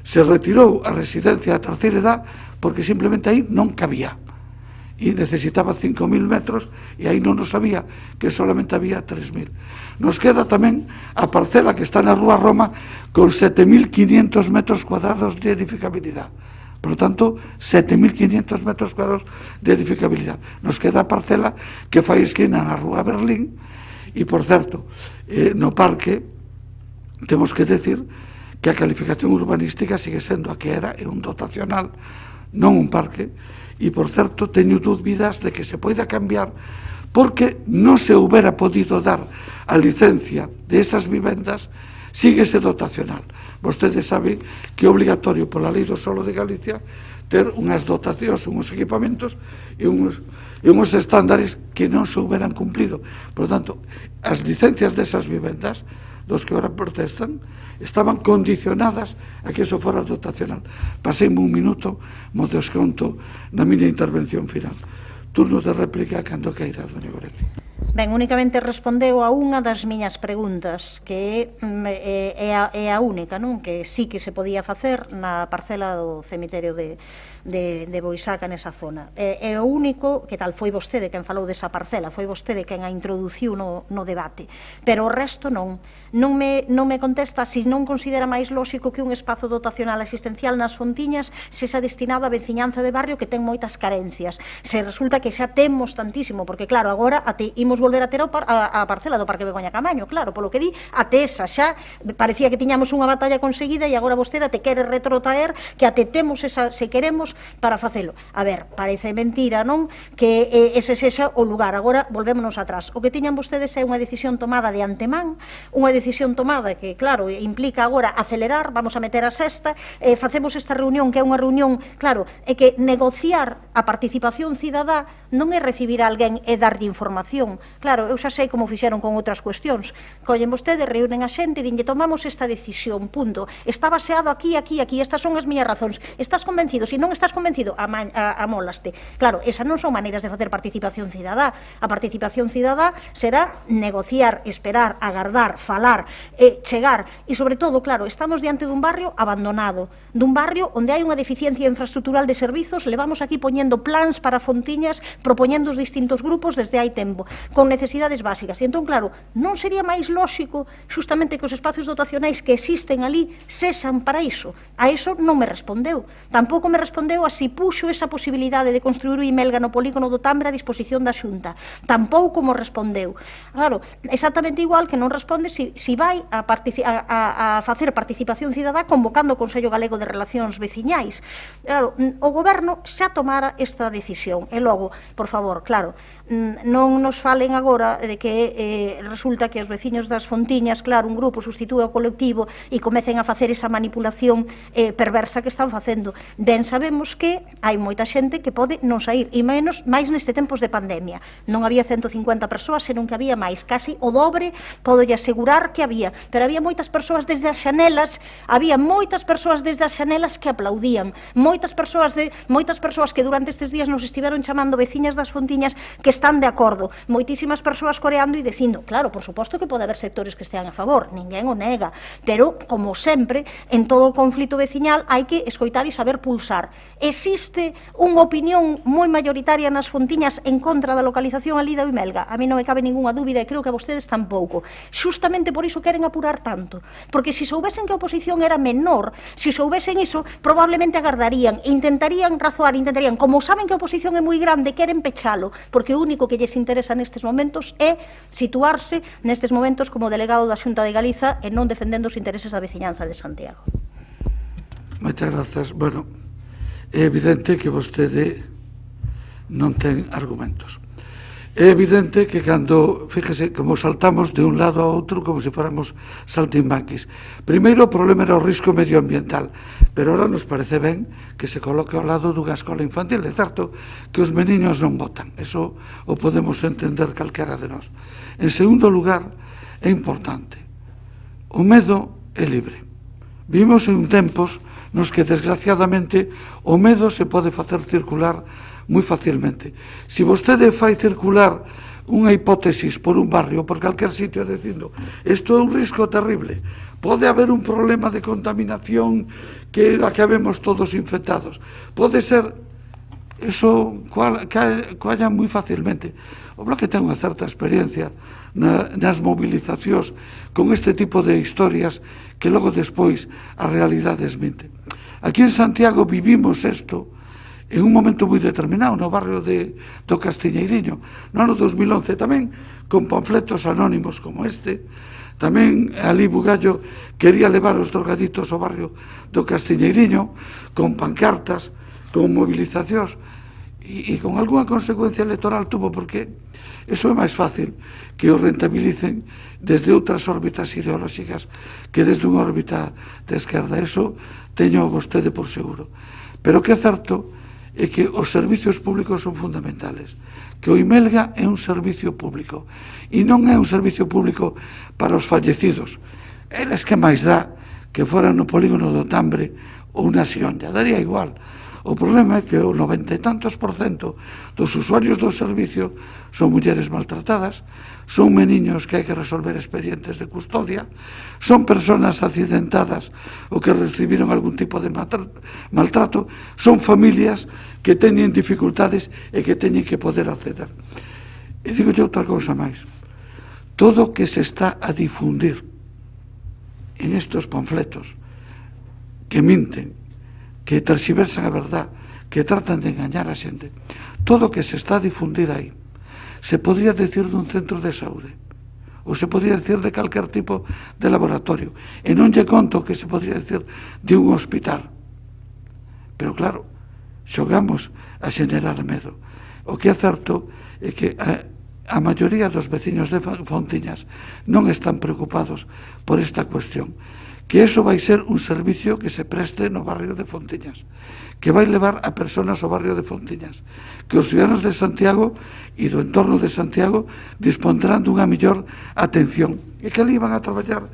Se retirou a residencia da terceira edad porque simplemente aí non cabía e necesitaba 5.000 metros e aí non nos sabía que solamente había 3.000. Nos queda tamén a parcela que está na Rúa Roma con 7.500 metros cuadrados de edificabilidade. Por lo tanto, 7.500 metros cuadrados de edificabilidade. Nos queda a parcela que fai esquina na Rúa Berlín e, por certo, no parque temos que decir que a calificación urbanística sigue sendo a que era, é un dotacional, non un parque, e, por certo, teño dúbidas de que se poida cambiar porque non se houbera podido dar a licencia de esas vivendas sin ese dotacional. Vostedes saben que é obligatorio pola lei do solo de Galicia ter unhas dotacións, unhos equipamentos e unhos estándares que non se houberan cumplido. Por lo tanto, as licencias desas vivendas, dos que ahora protestan, estaban condicionadas a que eso fora dotacional. Paseime un minuto, mo desconto na miña intervención final. turno de réplica cando queira, doña Goretti. Ben, únicamente respondeu a unha das miñas preguntas, que é a única, non? Que sí que se podía facer na parcela do cemiterio de Boisaca, nesa zona. É o único, que tal, foi vostede quen falou desa parcela, foi vostede quen a introduciu no debate, pero o resto non. Non me contesta se non considera máis lóxico que un espazo dotacional asistencial nas Fontiñas sexa destinado a veciñanza de barrio que ten moitas carencias. Se resulta que xa temos tantísimo, porque claro, agora imos volver a ter a parcela do Parque Begoña Camaño, claro, polo que di, até esa xa parecía que tiñamos unha batalla conseguida e agora vostede te quere retrotraer que até temos esa, se queremos, para facelo. A ver, parece mentira, non? Que ese sexa o lugar. Agora volvémonos atrás. O que tiñan vostedes é unha decisión tomada de antemán, unha decisión tomada que, claro, implica agora acelerar, vamos a meter a sexta, facemos esta reunión, que é unha reunión, claro, é que negociar a participación cidadá non é recibir a alguén e darlle información. Claro, eu xa sei como fixeron con outras cuestións. Collen vostedes, reúnen a xente e dinlle tomamos esta decisión, punto. Está baseado aquí, aquí, aquí, estas son as miñas razóns. Estás convencido? Se non estás convencido, amólaste. Claro, esas non son maneiras de facer participación cidadá. A participación cidadá será negociar, esperar, agardar, falar, chegar. E, sobre todo, claro, estamos diante dun barrio abandonado, dun barrio onde hai unha deficiencia infraestructural de servizos, levamos aquí poñendo plans para Fontiñas, propoñendo os distintos grupos desde hai tempo, con necesidades básicas. E entón, claro, non sería máis lóxico justamente que os espacios dotacionais que existen ali sexan para iso? A iso non me respondeu. Tampouco me respondeu a si puxo esa posibilidade de construir o Imelga no polígono do Tambre a disposición da Xunta. Tampouco me respondeu. Claro, exactamente igual que non responde si vai a facer participación cidadá convocando o Consello Galego de Relacións Veciñais. Claro, o Goberno xa tomara esta decisión. E logo, por favor, claro, non nos falen agora de que resulta que os veciños das Fontiñas, claro, un grupo sustitúe ao colectivo e comecen a facer esa manipulación perversa que están facendo. Ben sabemos que hai moita xente que pode non sair, e máis neste tempos de pandemia. Non había 150 persoas, senón que había máis, casi o dobre, podo asegurar que había, pero había moitas persoas desde as xanelas, que aplaudían, moitas persoas que durante estes días nos estiveron chamando veciñas das Fontiñas que están de acordo, moitísimas persoas coreando e dicindo, claro, por suposto que pode haber sectores que estean a favor, ninguén o nega, pero, como sempre, en todo o conflito veciñal hai que escoitar e saber pulsar. Existe unha opinión moi mayoritaria nas Fontiñas en contra da localización ali da Imelga? A mí non me cabe ninguna dúbida e creo que a vostedes tampouco. Justamente por iso queren apurar tanto, porque se soubesen que a oposición era menor, se soubesen iso, probablemente agardarían, intentarían razoar, como saben que a oposición é moi grande, queren pechalo, porque o único que lles interesa nestes momentos é situarse nestes momentos como delegado da Xunta de Galiza e non defendendo os intereses da veciñanza de Santiago. Moitas grazas. Bueno, é evidente que vostede non ten argumentos. É evidente que cando, fíjese, como saltamos de un lado a outro como se fóramos saltimbanquis. Primeiro o problema era o risco medioambiental, pero ahora nos parece ben que se coloque ao lado dunha escola infantil. É certo que os meniños non votan, eso o podemos entender calquera de nós. En segundo lugar, é importante, o medo é libre. Vivimos en tempos nos que, desgraciadamente, o medo se pode facer circular moi facilmente. Se vostede fai circular unha hipótesis por un barrio, por calquer sitio, dicindo, isto é un risco terrible, pode haber un problema de contaminación que acabemos todos infectados, pode ser, eso coalla moi facilmente. O Bloque ten unha certa experiencia nas movilizacións con este tipo de historias que logo despois a realidade desmente. Aquí en Santiago vivimos isto en un momento moi determinado, no barrio do Castiñeiriño, no ano 2011, tamén con panfletos anónimos como este. Tamén ali Bugallo quería levar os drogaditos ao barrio do Castiñeiriño con pancartas, con movilizacións, e con algunha consecuencia electoral tuvo, porque eso é máis fácil que o rentabilicen desde outras órbitas ideolóxicas que desde unha órbita de esquerda. Eso teño vostede por seguro. Pero que é certo é que os servicios públicos son fundamentales, que o Imelga é un servicio público e non é un servicio público para os fallecidos. Eles que máis dá que foran no polígono do Tambre ou na Xionlla, daría igual. O problema é que o 90 e tantos % dos usuarios do servicio son mulleres maltratadas, son meniños que hai que resolver expedientes de custodia, son persoas accidentadas ou que recibiron algún tipo de maltrato, son familias que teñen dificultades e que teñen que poder acceder. E digo yo outra cousa máis. Todo o que se está a difundir en estos panfletos que minten, que terxiversan a verdad, que tratan de engañar a xente, todo o que se está a difundir aí se podría decir dun centro de saúde ou se podría decir de calquer tipo de laboratorio, e non lle conto que se podría decir de un hospital. Pero claro, xogamos a xenerar medo. O que é certo é que a maioría dos veciños de Fontiñas non están preocupados por esta cuestión, que eso vai ser un servicio que se preste no barrio de Fontiñas, que vai levar a personas ao barrio de Fontiñas, que os ciudadanos de Santiago e do entorno de Santiago dispondrán dunha mellor atención, e que ali van a traballar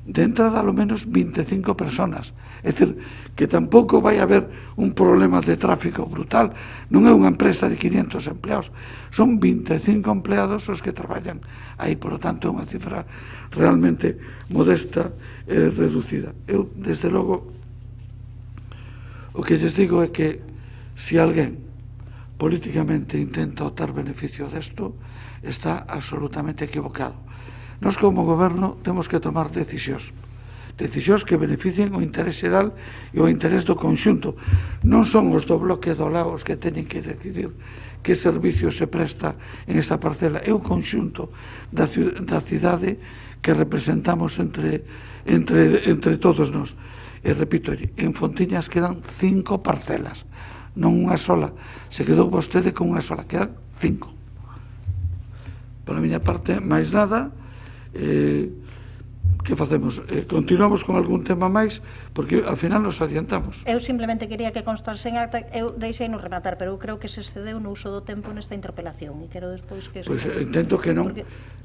de entrada ao menos 25 personas. É dicir, que tampouco vai haber un problema de tráfico brutal. Non é unha empresa de 500 empleados, son 25 empleados os que traballan aí, por lo tanto é unha cifra realmente modesta e reducida. Eu, desde logo, o que lles digo é que se alguén políticamente intenta obter beneficio desto, está absolutamente equivocado. Nós, como goberno, temos que tomar decisións que beneficien o interés xeral e o interés do conxunto. Non son os do bloque do lado os que teñen que decidir que servicio se presta en esa parcela. É o conxunto da cidade que representamos entre todos nós. E repito, en Fontiñas quedan 5 parcelas, non unha sola. Se quedou vostede con unha sola, quedan 5. Por a miña parte, máis nada. Que facemos? Continuamos con algún tema máis, porque ao final nos adiantamos. Eu simplemente quería que constase en acta, eu deixei no rematar, pero eu creo que se excedeu no uso do tempo nesta interpelación, e quero despois que... Pois intento que non.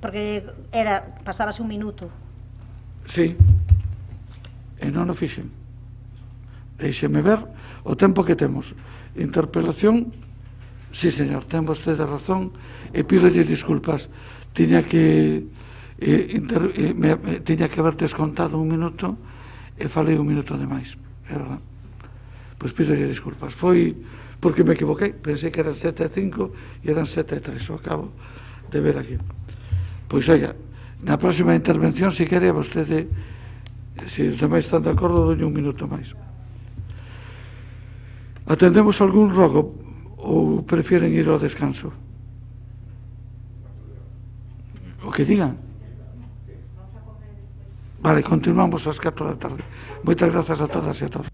Porque era, pasábase un minuto. Sí, e non o fixen. Deixeme ver o tempo que temos. Interpelación, sí, señor, ten vostede razón, e pídolle disculpas. Tiña que haber descontado un minuto e falei un minuto de máis, é verdad. Pois pídolle disculpas. Foi porque me equivoquei, pensei que eran 7:05 e eran 7:03, o acabo de ver aquí. Pois, oiga, na próxima intervención, se quere, vostede, se os demais están de acordo, doño un minuto máis. Atendemos algún rogo ou prefieren ir ao descanso? O que digan. Vale, continuamos ás 4 da tarde. Moitas grazas a todas e a todos.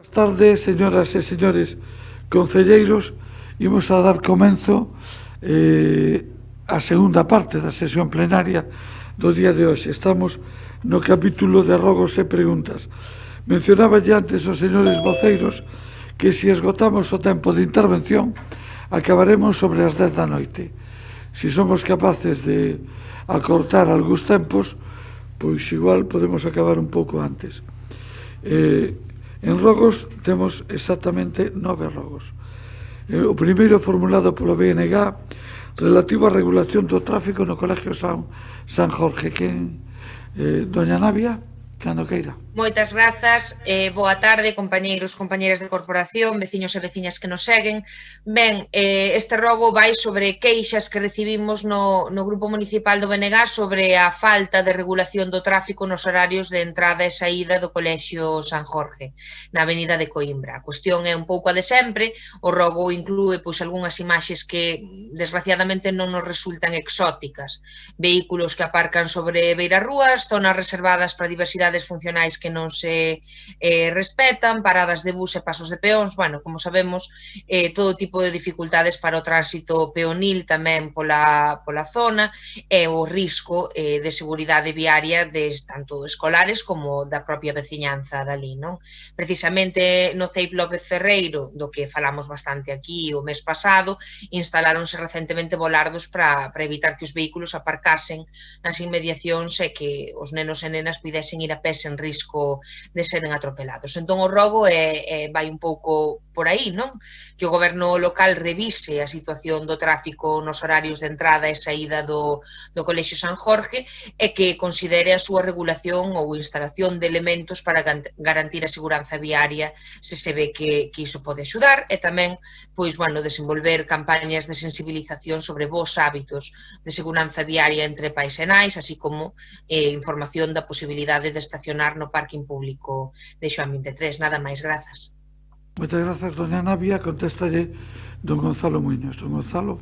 Boas tardes, señoras e señores concelleiros. Imos a dar comenzo a segunda parte da sesión plenaria do día de hoxe. Estamos no capítulo de rogos e preguntas. Mencionaba ya antes os señores voceiros que se esgotamos o tempo de intervención acabaremos sobre as 10 da noite. Se somos capaces de acortar algúns tempos, pois igual podemos acabar un pouco antes. En rogos temos exactamente 9 rogos. O primeiro formulado polo BNG relativo á regulación do tráfico no Colegio San Jorge. Doña Navia, cando queira. Moitas grazas, boa tarde, compañeiros, compañeiras de corporación, veciños e veciñas que nos seguen. Ben, este rogo vai sobre queixas que recibimos no Grupo Municipal do BNG sobre a falta de regulación do tráfico nos horarios de entrada e saída do Colexio San Jorge, na avenida de Coimbra. A cuestión é un pouco a de sempre, o rogo inclúe algunhas imaxes que, desgraciadamente, non nos resultan exóticas. Vehículos que aparcan sobre beirarrúas, zonas reservadas para diversidades funcionais que non se respetan, paradas de bus e pasos de peóns, bueno, como sabemos, todo tipo de dificultades para o tránsito peonil tamén pola zona e o risco de seguridade viaria tanto escolares como da propia veciñanza dali, non? Precisamente no CEIP López Ferreiro, do que falamos bastante aquí o mes pasado, instaláronse recentemente volardos para evitar que os vehículos aparcasen nas inmediacións e que os nenos e nenas pudesen ir a pé sen risco de seren atropelados. Entón o rogo vai un pouco por aí, non? Que o goberno local revise a situación do tráfico nos horarios de entrada e saída do Colexio San Jorge e que considere a súa regulación ou instalación de elementos para garantir a seguranza viaria se se ve que iso pode axudar e tamén, pois, bueno, desenvolver campañas de sensibilización sobre bons hábitos de seguranza viaria entre pais e nais, así como información da posibilidade de estacionar no parking público de Xoán 23. Nada máis, grazas. Moitas grazas, doña Navia. Contéstalle don Gonzalo Muiños. Don Gonzalo.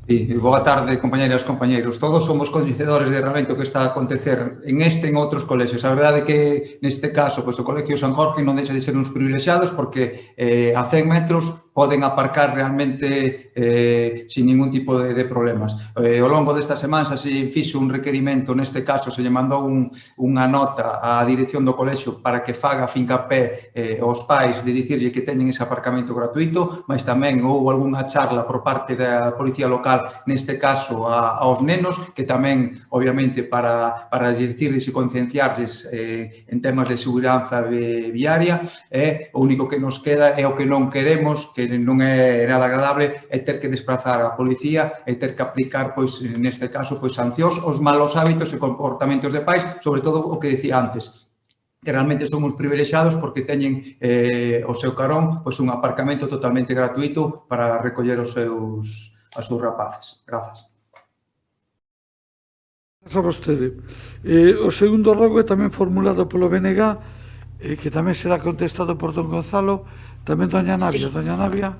Boa tarde, compañeras e compañeiros. Todos somos coñecedores de realmente o que está a acontecer en este e en outros colexios. A verdade é que neste caso o Colegio San Jorge non deixa de ser uns privilexiados porque a 100 metros poden aparcar realmente sin ningún tipo de problemas. Ao longo destas semanas se fixo un requerimento, neste caso se lle mandou unha nota á dirección do colexio para que faga fincapé aos pais de dicirlle que teñen ese aparcamento gratuito, mas tamén houve algunha charla por parte da Policía Local, neste caso aos nenos, que tamén, obviamente, para dicirles e concienciarles en temas de seguranza viaria, o único que nos queda é o que non queremos, que non é nada agradable, é ter que desplazar a policía e ter que aplicar, pois, neste caso, sancións aos malos hábitos e comportamentos de pais, sobre todo o que dicía antes, que realmente somos privilexiados porque teñen o seu carón un aparcamento totalmente gratuito para recoller os seus rapaces. Grazas. Grazas a vostede. O segundo rogo é tamén formulado polo BNG, que tamén será contestado por don Gonzalo. Tamén doña Navia. Doña Navia.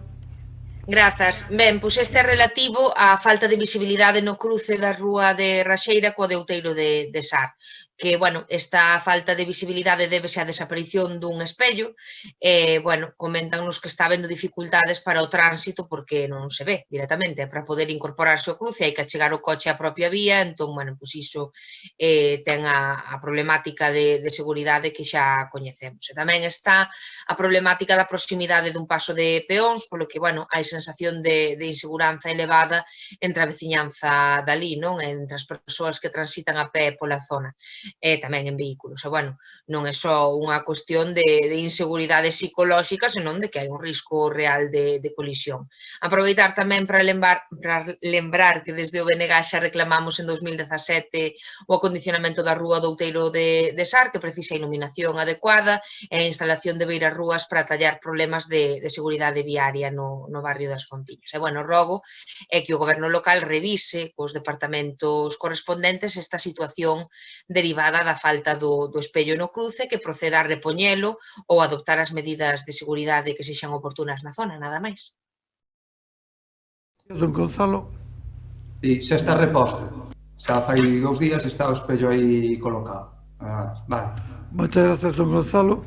Grazas. Ben, pois este é relativo á falta de visibilidade no cruce da rúa de Raxeira coa de Outeiro de Sar. Que, bueno, esta falta de visibilidade débese á desaparición dun espello e, bueno, comentannos que está habendo dificultades para o tránsito porque non se ve directamente. Para poder incorporarse ao cruce hai que achegar o coche á propia vía, entón, bueno, pois iso ten a problemática de seguridade que xa coñecemos. E tamén está a problemática da proximidade dun paso de peóns, polo que, bueno, hai sensación de inseguranza elevada entre a veciñanza dali, non? Entre as persoas que transitan a pé pola zona. E tamén en vehículos. E, bueno, non é só unha cuestión de inseguridade psicolóxica, senón de que hai un risco real de colisión. Aproveitar tamén para lembrar que desde o BNG xa reclamamos en 2017 o acondicionamento da rúa do Outeiro de Sar, que precisa iluminación adecuada e a instalación de beirarrúas para tallar problemas de seguridade viaria no barrio das Fontiñas. E, bueno, rogo é que o goberno local revise cos departamentos correspondentes esta situación derivada da falta do espello no cruce, que proceda a repoñelo ou adoptar as medidas de seguridade que sexan oportunas na zona, nada máis. Don Gonzalo. Sí, xa está reposto. Xa fai 2 días está o espello aí colocado. Vale. Moitas grazas, don Gonzalo.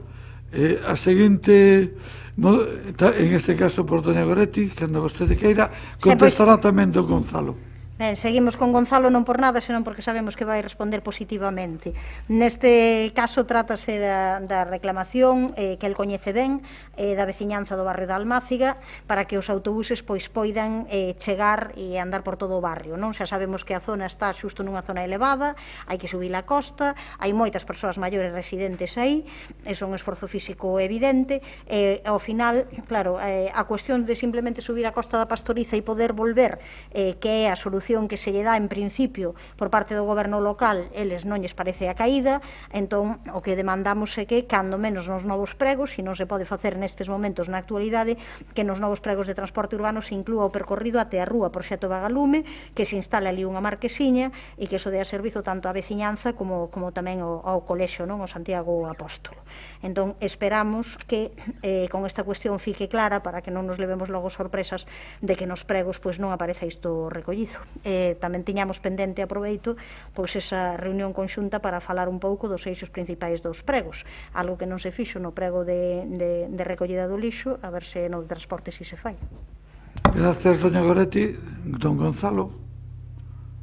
A seguinte, en este caso por doña Goretti, cando vostede queira, contestará tamén don Gonzalo. Ben, seguimos con Gonzalo non por nada, senón porque sabemos que vai responder positivamente. Neste caso trátase da reclamación que el coñece ben da veciñanza do barrio da Almáciga para que os autobuses pois poidan chegar e andar por todo o barrio, non? Xa sabemos que a zona está xusto nunha zona elevada, hai que subir a costa, hai moitas persoas maiores residentes aí, é un esforzo físico evidente, e ao final, claro, a cuestión de simplemente subir a costa da Pastoriza e poder volver, que é a solución que se lle dá en principio por parte do goberno local, eles non lles parece a caída, entón o que demandamos é que, cando menos nos novos pregos, se non se pode facer nestes momentos na actualidade, que nos novos pregos de transporte urbano se inclúa o percorrido até a rúa Proxecto Vagalume, que se instale ali unha marquesiña e que iso dea servizo tanto á veciñanza como tamén ao colexio, non, o Santiago Apóstolo. Entón, esperamos que con esta cuestión fique clara para que non nos levemos logo sorpresas de que nos pregos pois non apareza isto recollido. Tamén tiñamos pendente, aproveito, pois esa reunión conxunta para falar un pouco dos eixos principais dos pregos, algo que non se fixo no prego de recollida do lixo, a ver se no transporte si se fai. Gracias, doña Goretti. Don Gonzalo.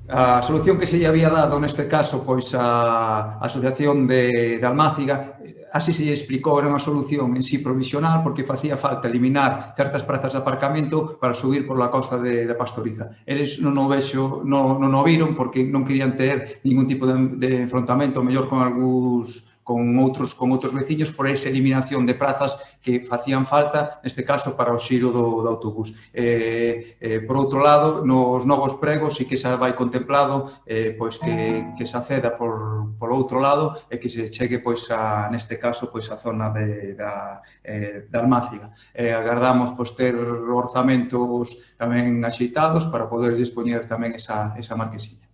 A solución que se lle había dado neste caso pois a Asociación de Almáciga, así se lle explicou, era unha solución en sí provisional porque facía falta eliminar certas prazas de aparcamento para subir por la costa de Pastoriza. Eles non o viron porque non querían ter ningún tipo de enfrontamento, mellor con outros veciños por esa eliminación de prazas que facían falta, neste caso, para o xiro do autobús. Por outro lado, nos novos pregos sí que xa vai contemplado pois que se acceda por outro lado e que se chegue, pois, neste caso, pois a zona da Almáciga. Agardamos pois ter orzamentos tamén axeitados para poder dispoñer tamén esa marquesiña.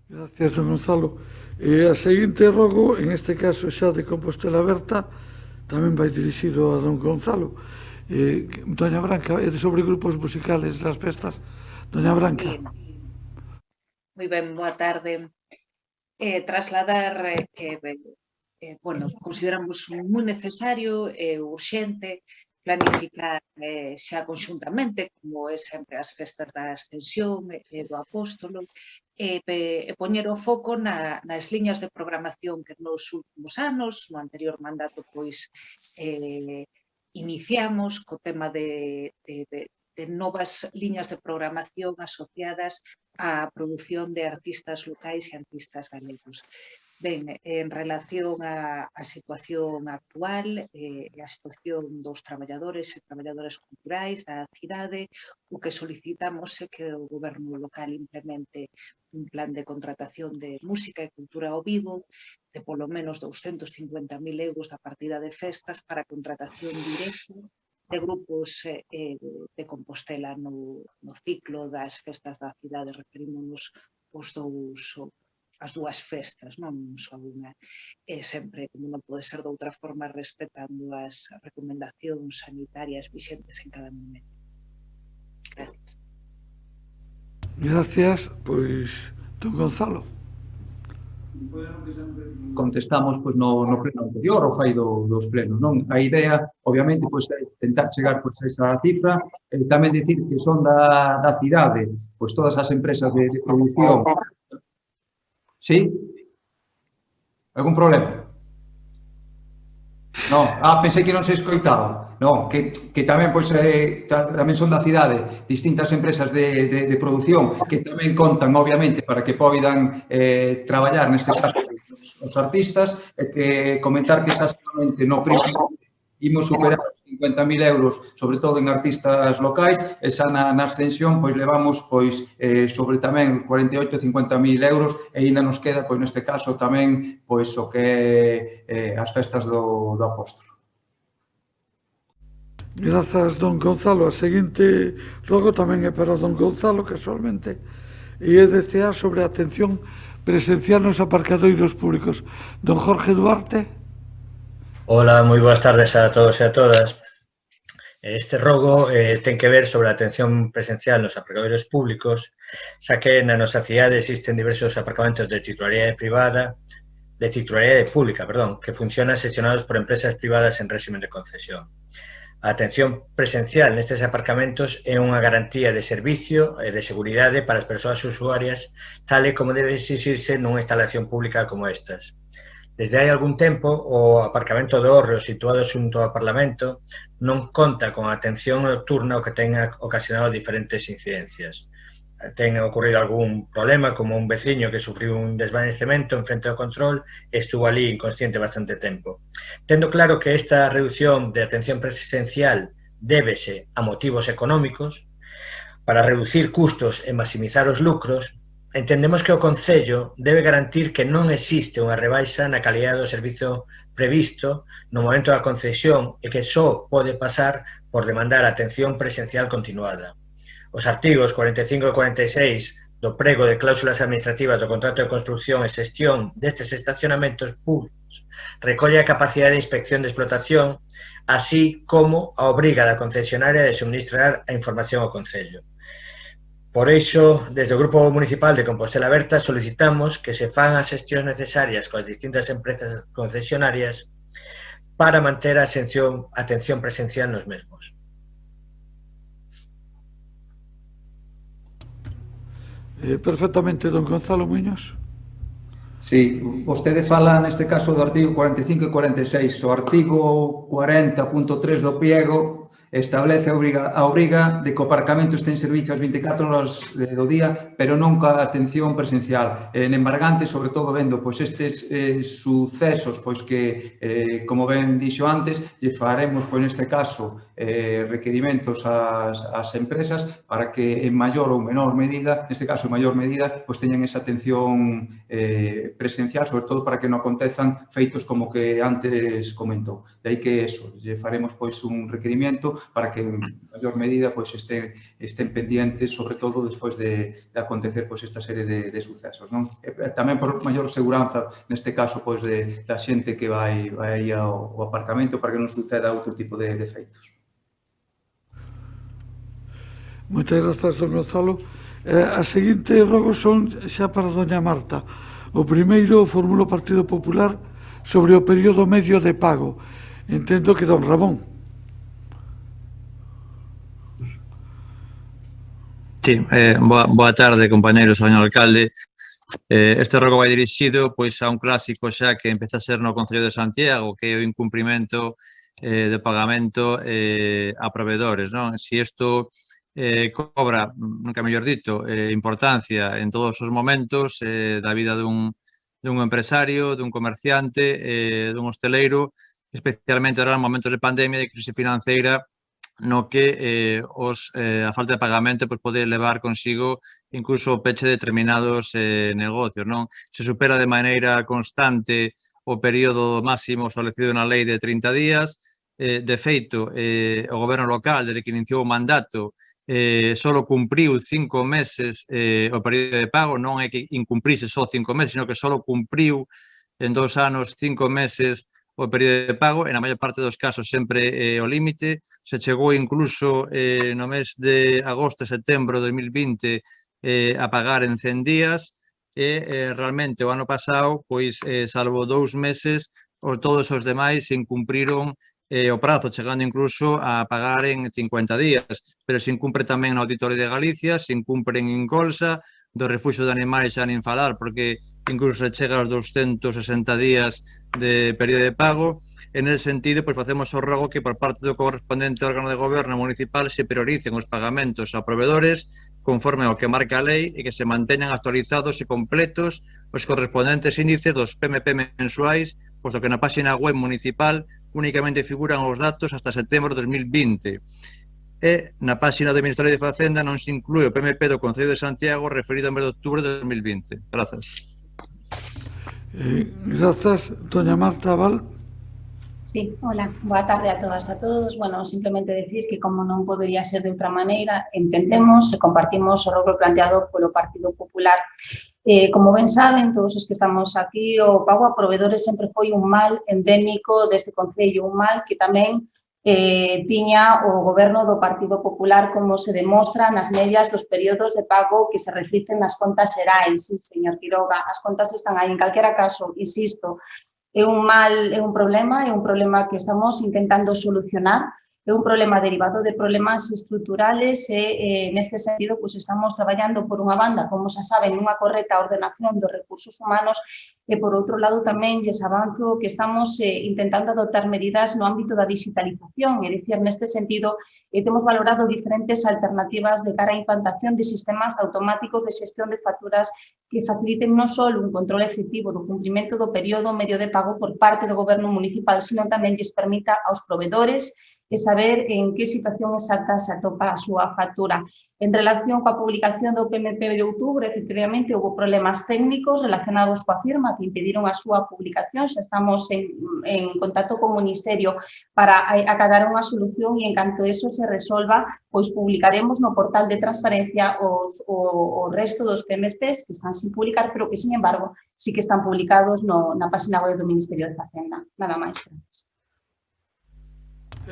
Gracias, don Gonzalo. A seguinte rogo, en este caso xa de Compostela Berta, tamén vai dirixido a don Gonzalo. Doña Branca, é sobre grupos musicales das festas. Doña Branca. Moi ben, boa tarde. Trasladar que, consideramos moi necesario e urxente planificar xa conxuntamente, como é sempre as festas da Ascensión e do Apóstolo, e poñer o foco nas liñas de programación que nos últimos anos, no anterior mandato, pois, iniciamos co tema de novas liñas de programación asociadas á produción de artistas locais e artistas galegos. Ben, en relación á situación actual, a situación dos traballadores e traballadoras culturais da cidade, o que solicitamos é que o goberno local implemente un plan de contratación de música e cultura ao vivo de polo menos 250.000 euros da partida de festas para contratación directa de grupos de Compostela no ciclo das festas da cidade. Referímonos as dúas festas, non só unha, sempre, como non pode ser de outra forma, respetando as recomendacións sanitarias vixentes en cada momento. Gracias. Gracias, pois, don Gonzalo. Contestamos pois no pleno anterior, o fai dos plenos, non? A idea, obviamente, pois é tentar chegar pois a esa cifra, tamén dicir que son da cidade, pois todas as empresas de produción. Sí? Algún problema? Non, pensei que non se escoitaba. Non, que tamén tamén son da cidade distintas empresas de produción que tamén contan, obviamente, para que poidan traballar neste caso os artistas, e que comentar que exactamente no primeiro imos superar 50.000 euros, sobre todo en artistas locais, e xa na ascensión pois levamos sobre tamén os 48-50.000 euros, e ainda nos queda, pois neste caso, tamén o que é as festas do Apóstolo. Grazas, don Gonzalo. A seguinte logo tamén é para don Gonzalo, casualmente, e é DCA sobre a atención presencial nos aparcadoiros públicos. Don Jorge Duarte. Ola, moi boas tardes a todos e a todas. Este rogo ten que ver sobre a atención presencial nos aparcadoiros públicos, xa que na nosa cidade existen diversos aparcamentos de titularidade privada, de titularidade pública, que funcionan xestionados por empresas privadas en régimen de concesión. A atención presencial nestes aparcamentos é unha garantía de servicio e de seguridade para as persoas usuarias, tal e como debe exixirse nunha instalación pública como estas. Desde hai algún tempo, o aparcamento do Hórreo, situado xunto ao Parlamento, non conta con atención nocturna, o que ten ocasionado diferentes incidencias. Ten ocurrido algún problema, como un veciño que sufriu un desvanecemento en frente ao control e estuvo ali inconsciente bastante tempo. Tendo claro que esta reducción de atención presencial débese a motivos económicos, para reducir custos e maximizar os lucros, entendemos que o Concello debe garantir que non existe unha rebaixa na calidad do servizo previsto no momento da concesión e que só pode pasar por demandar atención presencial continuada. Os artigos 45 e 46 do prego de cláusulas administrativas do contrato de construcción e xestión destes estacionamentos públicos recolle a capacidade de inspección de explotación, así como a obriga da concesionaria de suministrar a información ao Concello. Por iso, desde o Grupo Municipal de Compostela Aberta solicitamos que se fan as xestións necesarias coas distintas empresas concesionarias para manter a atención presencial nos mesmos. Perfectamente, don Gonzalo Muñoz. Sí, vostede fala neste caso do artigo 45 e 46. O artigo 40.3 do pliego establece a obriga de que o aparcamento este en servicio as 24 horas do día, pero non ca atención presencial. En embargante, sobre todo, vendo estes sucesos que, como ben dixo antes, lle faremos, neste caso, requerimentos ás empresas para que en maior ou menor medida, neste caso en maior medida, teñan esa atención presencial, sobre todo para que non acontezan feitos como que antes comentou. De aí que lle faremos un requerimento para que en maior medida estén pendientes, sobre todo despois de acontecer esta serie de sucesos. Tamén por maior seguranza, neste caso, da xente que vai ao aparcamento para que non suceda outro tipo de feitos. Moitas grazas, don Gonzalo. A seguinte rogo son xa para doña Marta. O primeiro formula o Partido Popular sobre o período medio de pago. Entendo que don Ramón. Sí, boa tarde, compañeros, señor alcalde. Este rogo vai dirixido a un clásico xa que empeza a ser no Concello de Santiago, que é o incumprimento de pagamento a proveedores. Si isto cobra, nunca mellor dito, importancia en todos os momentos da vida dun empresario, dun comerciante, dun hosteleiro, especialmente ahora en momentos de pandemia e de crise financeira, no que a falta de pagamento pode levar consigo incluso o peche de determinados negocios. Se supera de maneira constante o período máximo establecido na lei de 30 días. De feito, o goberno local, desde que iniciou o mandato, só cumpriu 5 meses o período de pago. Non é que incumprise só 5 meses, sino que só cumpriu en 2 anos 5 meses o período de pago, e na maior parte dos casos sempre o límite. Se chegou incluso no mes de agosto e setembro de 2020 a pagar en 100 días e realmente o ano pasado, salvo 2 meses, todos os demais incumpriron o prazo, chegando incluso a pagar en 50 días. Pero se incumpre tamén na Auditoría de Galicia, se incumpre en Incolsa, do Refuxio de Animais xa nin falar, porque incluso se chega aos 260 días de período de pago. En ese sentido, facemos o rogo que por parte do correspondente órgano de goberno municipal se prioricen os pagamentos a proveedores conforme ao que marca a lei e que se manteñan actualizados e completos os correspondentes índices dos PMP mensuais, posto que na página web municipal únicamente figuran os datos hasta setembro de 2020. E na página do Ministerio de Facenda non se inclúe o PMP do Concello de Santiago referido ao mes de outubro de 2020. Grazas. Grazas, doña Marta Val. Sí, hola, boa tarde a todas e a todos. Bueno, simplemente decir que como non podería ser de outra maneira, entendemos e compartimos o rogo planteado polo Partido Popular. Como ben saben, todos os que estamos aquí, o pago a proveedores sempre foi un mal endémico deste Concello, un mal que tamén tiña o goberno do Partido Popular, como se demostra nas medias dos períodos de pago que se reflicten nas contas xerais. Sí, señor Quiroga, as contas están aí. En calquera caso, insisto, é un problema que estamos intentando solucionar, é un problema derivado de problemas estruturales e, neste sentido, pois estamos traballando por unha banda, como xa saben, nunha correcta ordenación dos recursos humanos e, por outro lado, tamén lles avanzo que estamos intentando adoptar medidas no ámbito da digitalización, é dicir, neste sentido, temos valorado diferentes alternativas de cara á implantación de sistemas automáticos de xestión de facturas que faciliten non só un control efectivo do cumprimento do período medio de pago por parte do Goberno municipal, sino tamén lles permita aos provedores e saber en que situación exacta se atopa a súa factura. En relación coa publicación do PMP de outubro, efectivamente, houve problemas técnicos relacionados coa firma que impediron a súa publicación. Xa estamos en contacto co Ministerio para acadar unha solución e, en canto eso se resolva, pois publicaremos no portal de transparencia o resto dos PMPs que están sin publicar, pero que, sin embargo, sí que están publicados na página web do Ministerio de Facenda. Nada máis, gracias.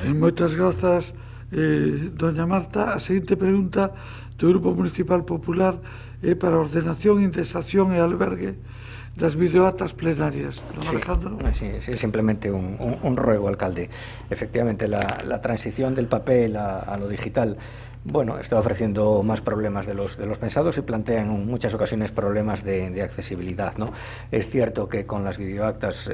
Moitas grazas, doña Marta. A seguinte pregunta do Grupo Municipal Popular é para a ordenación, indexación e albergue das videoatas plenarias. Don Alejandro. Sí, simplemente un ruego, alcalde. Efectivamente, la transición del papel a lo digital, bueno, está ofreciendo más problemas de los pensados y plantea en muchas ocasiones problemas de accesibilidad, ¿no? Es cierto que con las videoactas,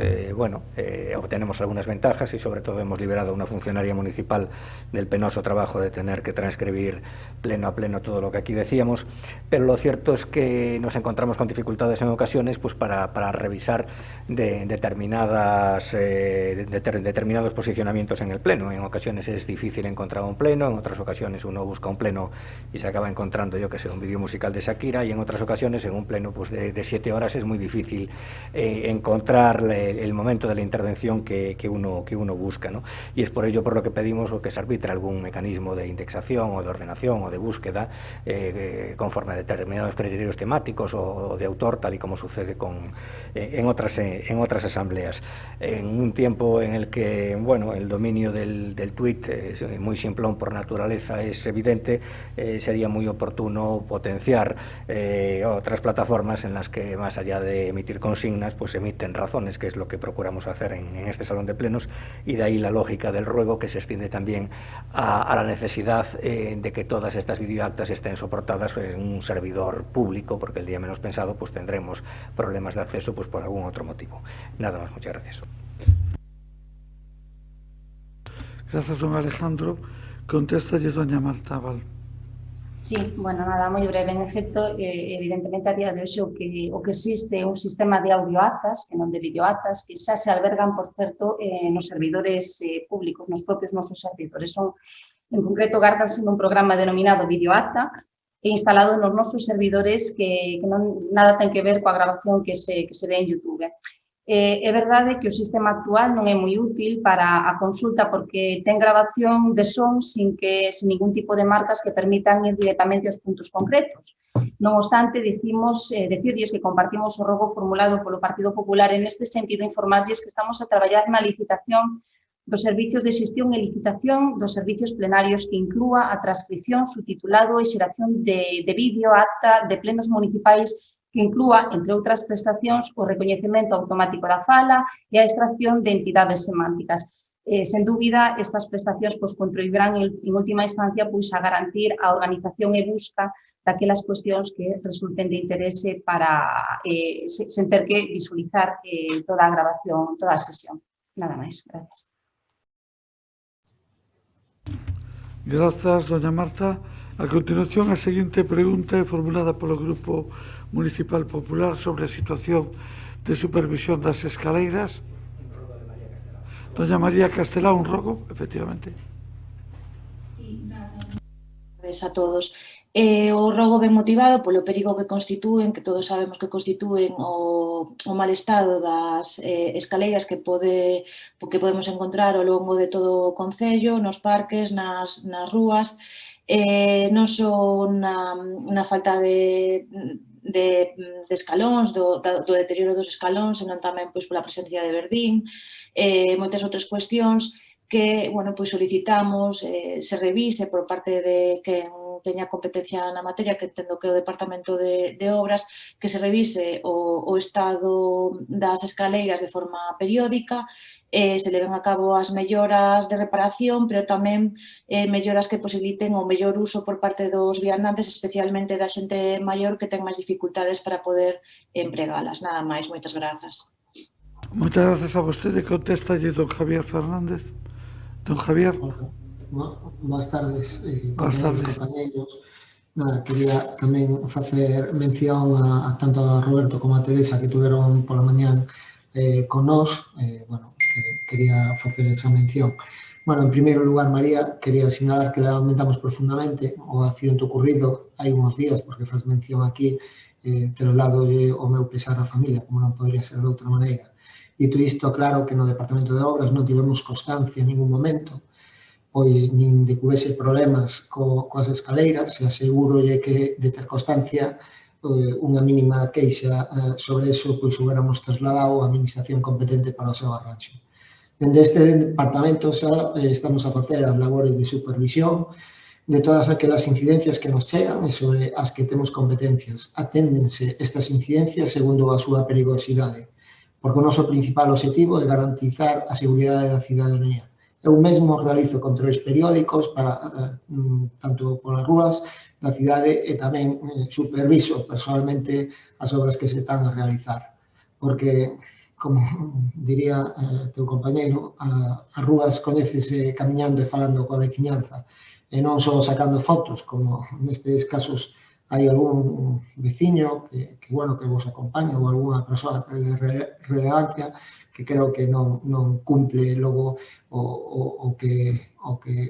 obtenemos algunas ventajas y sobre todo hemos liberado a una funcionaria municipal del penoso trabajo de tener que transcribir pleno a pleno todo lo que aquí decíamos, pero lo cierto es que nos encontramos con dificultades en ocasiones pues para revisar determinados posicionamientos en el pleno. En ocasiones es difícil encontrar un pleno, en otras ocasiones uno busca un pleno y se acaba encontrando, yo que sé, un vídeo musical de Shakira, y en otras ocasiones en un pleno pues de 7 horas es muy difícil encontrar el momento de la intervención que uno busca, ¿no? Y es por ello por lo que pedimos que se arbitre algún mecanismo de indexación o de ordenación o de búsqueda conforme a determinados criterios temáticos o de autor, tal y como sucede en otras asambleas. En un tiempo en el que, bueno, el dominio del tuit es muy simplón por naturaleza, es evidente, sería muy oportuno potenciar otras plataformas en las que, más allá de emitir consignas, pues emiten razones, que es lo que procuramos hacer en este salón de plenos, y de ahí la lógica del ruego, que se extiende también a la necesidad de que todas estas videoactas estén soportadas en un servidor público, porque el día menos pensado pues tendremos problemas de acceso pues por algún otro motivo. Nada más, muchas gracias. Gracias, don Alejandro. Contéstalle doña Marta Val. Sí, bueno, nada, moi breve. En efecto, evidentemente, a día de hoxe o que existe é un sistema de audioactas, que non de videoactas, que xa se albergan, por certo, nos servidores públicos, nos propios nosos servidores. Son, en concreto, gárdanse nun programa denominado videoacta e instalado nos nosos servidores que non nada ten que ver coa grabación que se ve en YouTube. É verdade que o sistema actual non é moi útil para a consulta porque ten grabación de son sin ningún tipo de marcas que permitan ir directamente aos puntos concretos. Non obstante, decirlles que compartimos o rogo formulado polo Partido Popular en este sentido, informarlles que estamos a traballar na licitación dos servicios de xestión e licitación dos servicios plenarios que inclúa a transcripción, subtitulado e xeración de vídeo, acta de plenos municipais que inclúa, entre outras prestacións, o recoñecemento automático da fala e a extracción de entidades semánticas. Sen dúbida, estas prestacións contribuirán en última instancia a garantir a organización e busca daquelas cuestións que resulten de interese para sen ter que visualizar toda a grabación, toda a sesión. Nada máis, gracias. Grazas, doña Marta. A continuación, a seguinte pregunta é formulada polo Grupo Municipal Popular sobre a situación de supervisión das escaleiras. Doña María Castelá, un rogo, efectivamente. A todos. O rogo ben motivado polo perigo que constitúen, que todos sabemos que constitúen o mal estado das escaleiras que podemos encontrar ao longo de todo o concello, nos parques, nas rúas, non só na falta de escalóns, do deterioro dos escalóns, senón tamén pola presencia de verdín, moitas outras cuestións que, bueno, pois solicitamos se revise por parte de quen teña competencia na materia, que entendo que é o Departamento de Obras, que se revise o estado das escaleiras de forma periódica, se leven a cabo as melloras de reparación, pero tamén melloras que posibiliten o mellor uso por parte dos viandantes, especialmente da xente maior que ten máis dificultades para poder empregalas. Nada máis, moitas grazas. Moitas grazas a vostede. Contéstalle don Javier Fernández. Don Javier. Boas tardes, compañeiros. Nada, quería tamén facer mención a tanto a Roberto como a Teresa que tuveron pola mañán con nós. Bueno, quería facer esa mención. Bueno, en primeiro lugar, María, quería sinalar que lamentamos profundamente o accidente ocurrido hai uns días, porque faz mención aquí, pero lado o meu pesar á familia, como non podría ser de outra maneira. Dito isto, claro que no Departamento de Obras non tivemos constancia en ningún momento, pois nin de que houvese problemas coas escaleiras, e asegurolle que de ter constancia unha mínima queixa sobre eso, pois hubiéramos trasladado a administración competente para o seu arranxo. Dende este departamento xa estamos a facer as labores de supervisión de todas aquelas incidencias que nos chegan e sobre as que temos competencias. Aténdense estas incidencias segundo a súa perigosidade, porque o noso principal objetivo é garantizar a seguridade da cidadanía. Eu mesmo realizo controles periódicos para tanto polas rúas da cidade e tamén superviso personalmente as obras que se están a realizar. Porque, como diría teu compañeiro, as rúas coñécese camiñando e falando coa veciñanza e non só sacando fotos, como nestes casos hai algún veciño que vos acompaña ou algunha persoa de relevancia que creo que non cumple logo o que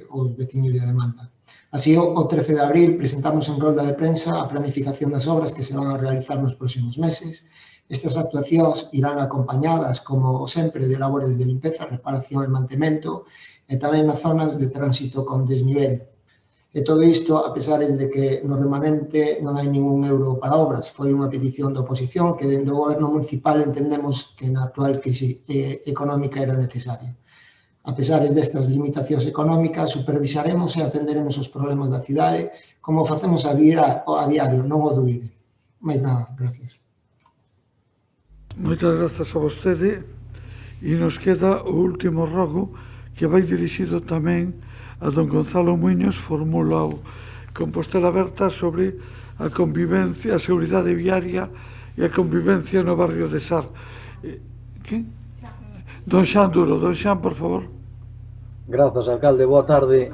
os veciños lle demandan. Así, o 13 de abril presentamos en rolda de prensa a planificación das obras que se van a realizar nos próximos meses. Estas actuacións irán acompañadas, como sempre, de labores de limpeza, reparación e mantemento, e tamén nas zonas de tránsito con desnivel. E todo isto, a pesar de que no remanente non hai ningún euro para obras. Foi unha petición da oposición que dende o goberno municipal entendemos que na actual crise económica era necesaria. A pesar destas limitacións económicas, supervisaremos e atenderemos os problemas da cidade como facemos a diario, non o dubide. Mais nada, gracias. Moitas grazas a vostede. E nos queda o último rogo que vai dirixido tamén a don Gonzalo Muiños, formula o Compostela Aberta sobre a convivencia, a seguridade viaria e a convivencia no barrio de Sar. Don Xan Duro, don Xan, por favor. Grazas, alcalde. Boa tarde.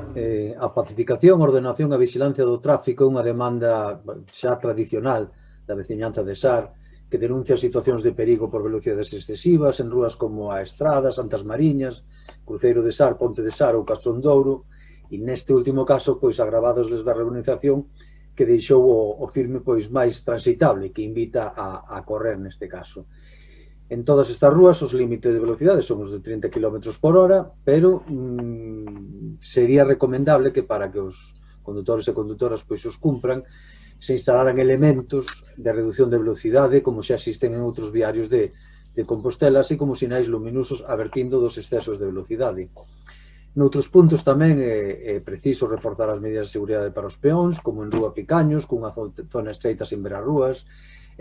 A pacificación, ordenación e vigilancia do tráfico é unha demanda xa tradicional da veciñanza de Sar, que denuncia situacións de perigo por velocidades excesivas en rúas como a Estrada, Santas Mariñas, Cruceiro de Sar, Ponte de Sar ou Castrón de Ouro, e neste último caso, pois, agravados desde a reurbanización que deixou o firme pois máis transitable, que invita a correr neste caso. En todas estas rúas os límites de velocidade son os de 30 km por hora, pero sería recomendable que para que os condutores e condutoras pois os cumpran, se instalaran elementos de reducción de velocidade como xa existen en outros viarios de Compostela, así como sinais luminosos advertindo dos excesos de velocidade. Noutros puntos tamén é preciso reforzar as medidas de seguridade para os peóns, como en Rúa Picaños, cunha zona estreita sin ver as rúas.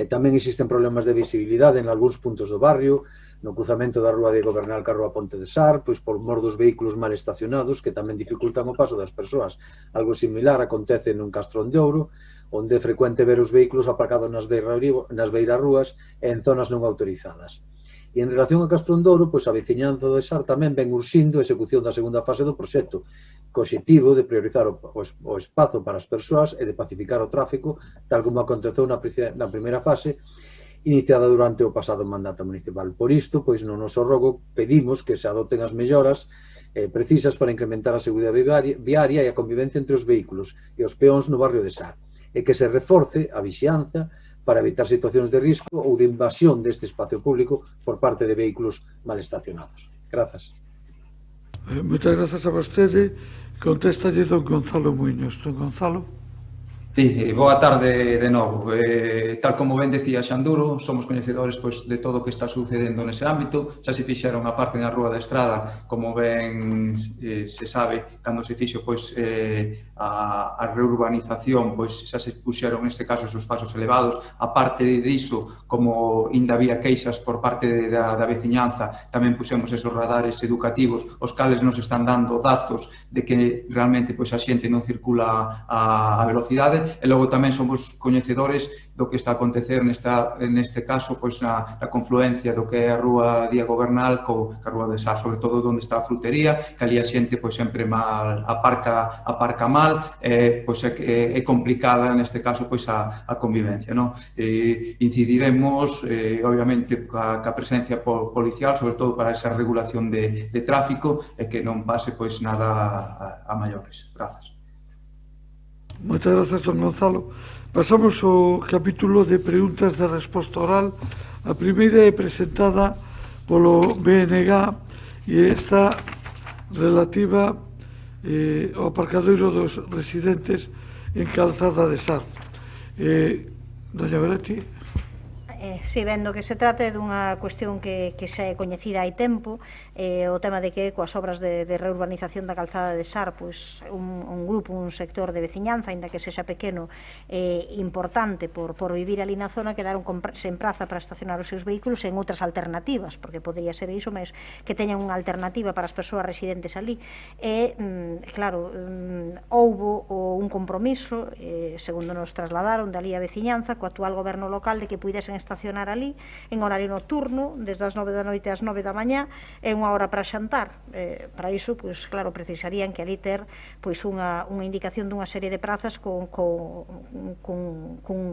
Tamén existen problemas de visibilidade en algúns puntos do barrio, no cruzamento da Rúa de Gobernal ca Rúa Ponte de Sar, pois por mor dos vehículos mal estacionados que tamén dificultan o paso das persoas. Algo similar acontece nun Castrón de Ouro, onde é frecuente ver os vehículos aparcados nas beirarrúas e en zonas non autorizadas. E en relación a Castrón de Ouro, pois a veciñanza de Sar tamén ven urxindo a execución da segunda fase do proxecto, co obxectivo de priorizar o espazo para as persoas e de pacificar o tráfico, tal como aconteceu na primeira fase, iniciada durante o pasado mandato municipal. Por isto, pois no noso rogo pedimos que se adopten as melloras precisas para incrementar a seguridade viaria e a convivencia entre os vehículos e os peóns no barrio de Sar, e que se reforce a vixianza para evitar situacións de risco ou de invasión deste espacio público por parte de vehículos mal estacionados. Grazas. Moitas grazas a vostede. Contéstalle don Gonzalo Muiños. Don Gonzalo. Sí, boa tarde de novo. Tal como ben decía Xanduro, somos coñecedores de todo o que está sucedendo nese ámbito. Xa se fixeron a parte na Rúa da Estrada, como ben se sabe, cando se fixo a reurbanización, xa se puxeron neste caso esos pasos elevados. A parte diso, como ainda había queixas por parte da veciñanza, tamén puxemos esos radares educativos, os cales nos están dando datos de que realmente a xente non circula a velocidade. E logo tamén somos coñecedores do que está a acontecer neste caso na confluencia do que é a Rúa Diego Bernal co a Rúa de Sá, sobre todo onde está a frutería, que ali a xente sempre mal aparca mal, é complicada neste caso a convivencia. Incidiremos obviamente ca presencia policial, sobre todo para esa regulación de tráfico e que non pase nada a maiores. Grazas. Moitas grazas, don Gonzalo. Pasamos ao capítulo de preguntas de resposta oral. A primeira é presentada polo BNG e está relativa ao aparcadoiro dos residentes en Calzada de Sar. Doña Goretti. Si, vendo que se trata dunha cuestión que xa é coñecida hai tempo, o tema de que coas obras de reurbanización da Calzada de Sar, un grupo, un sector de veciñanza, ainda que sexa pequeno, importante por vivir ali na zona, quedaron sen praza para estacionar os seus vehículos en outras alternativas, porque podría ser iso, mas que teñan unha alternativa para as persoas residentes ali. E, claro, houbo un compromiso, segundo nos trasladaron dali a veciñanza, co actual goberno local, de que puidesen estacionar ali en horario nocturno, desde as 9 da noite ás 9 da mañá, é unha hora para xantar. Para iso, claro, precisarían que ali ter unha indicación dunha serie de prazas con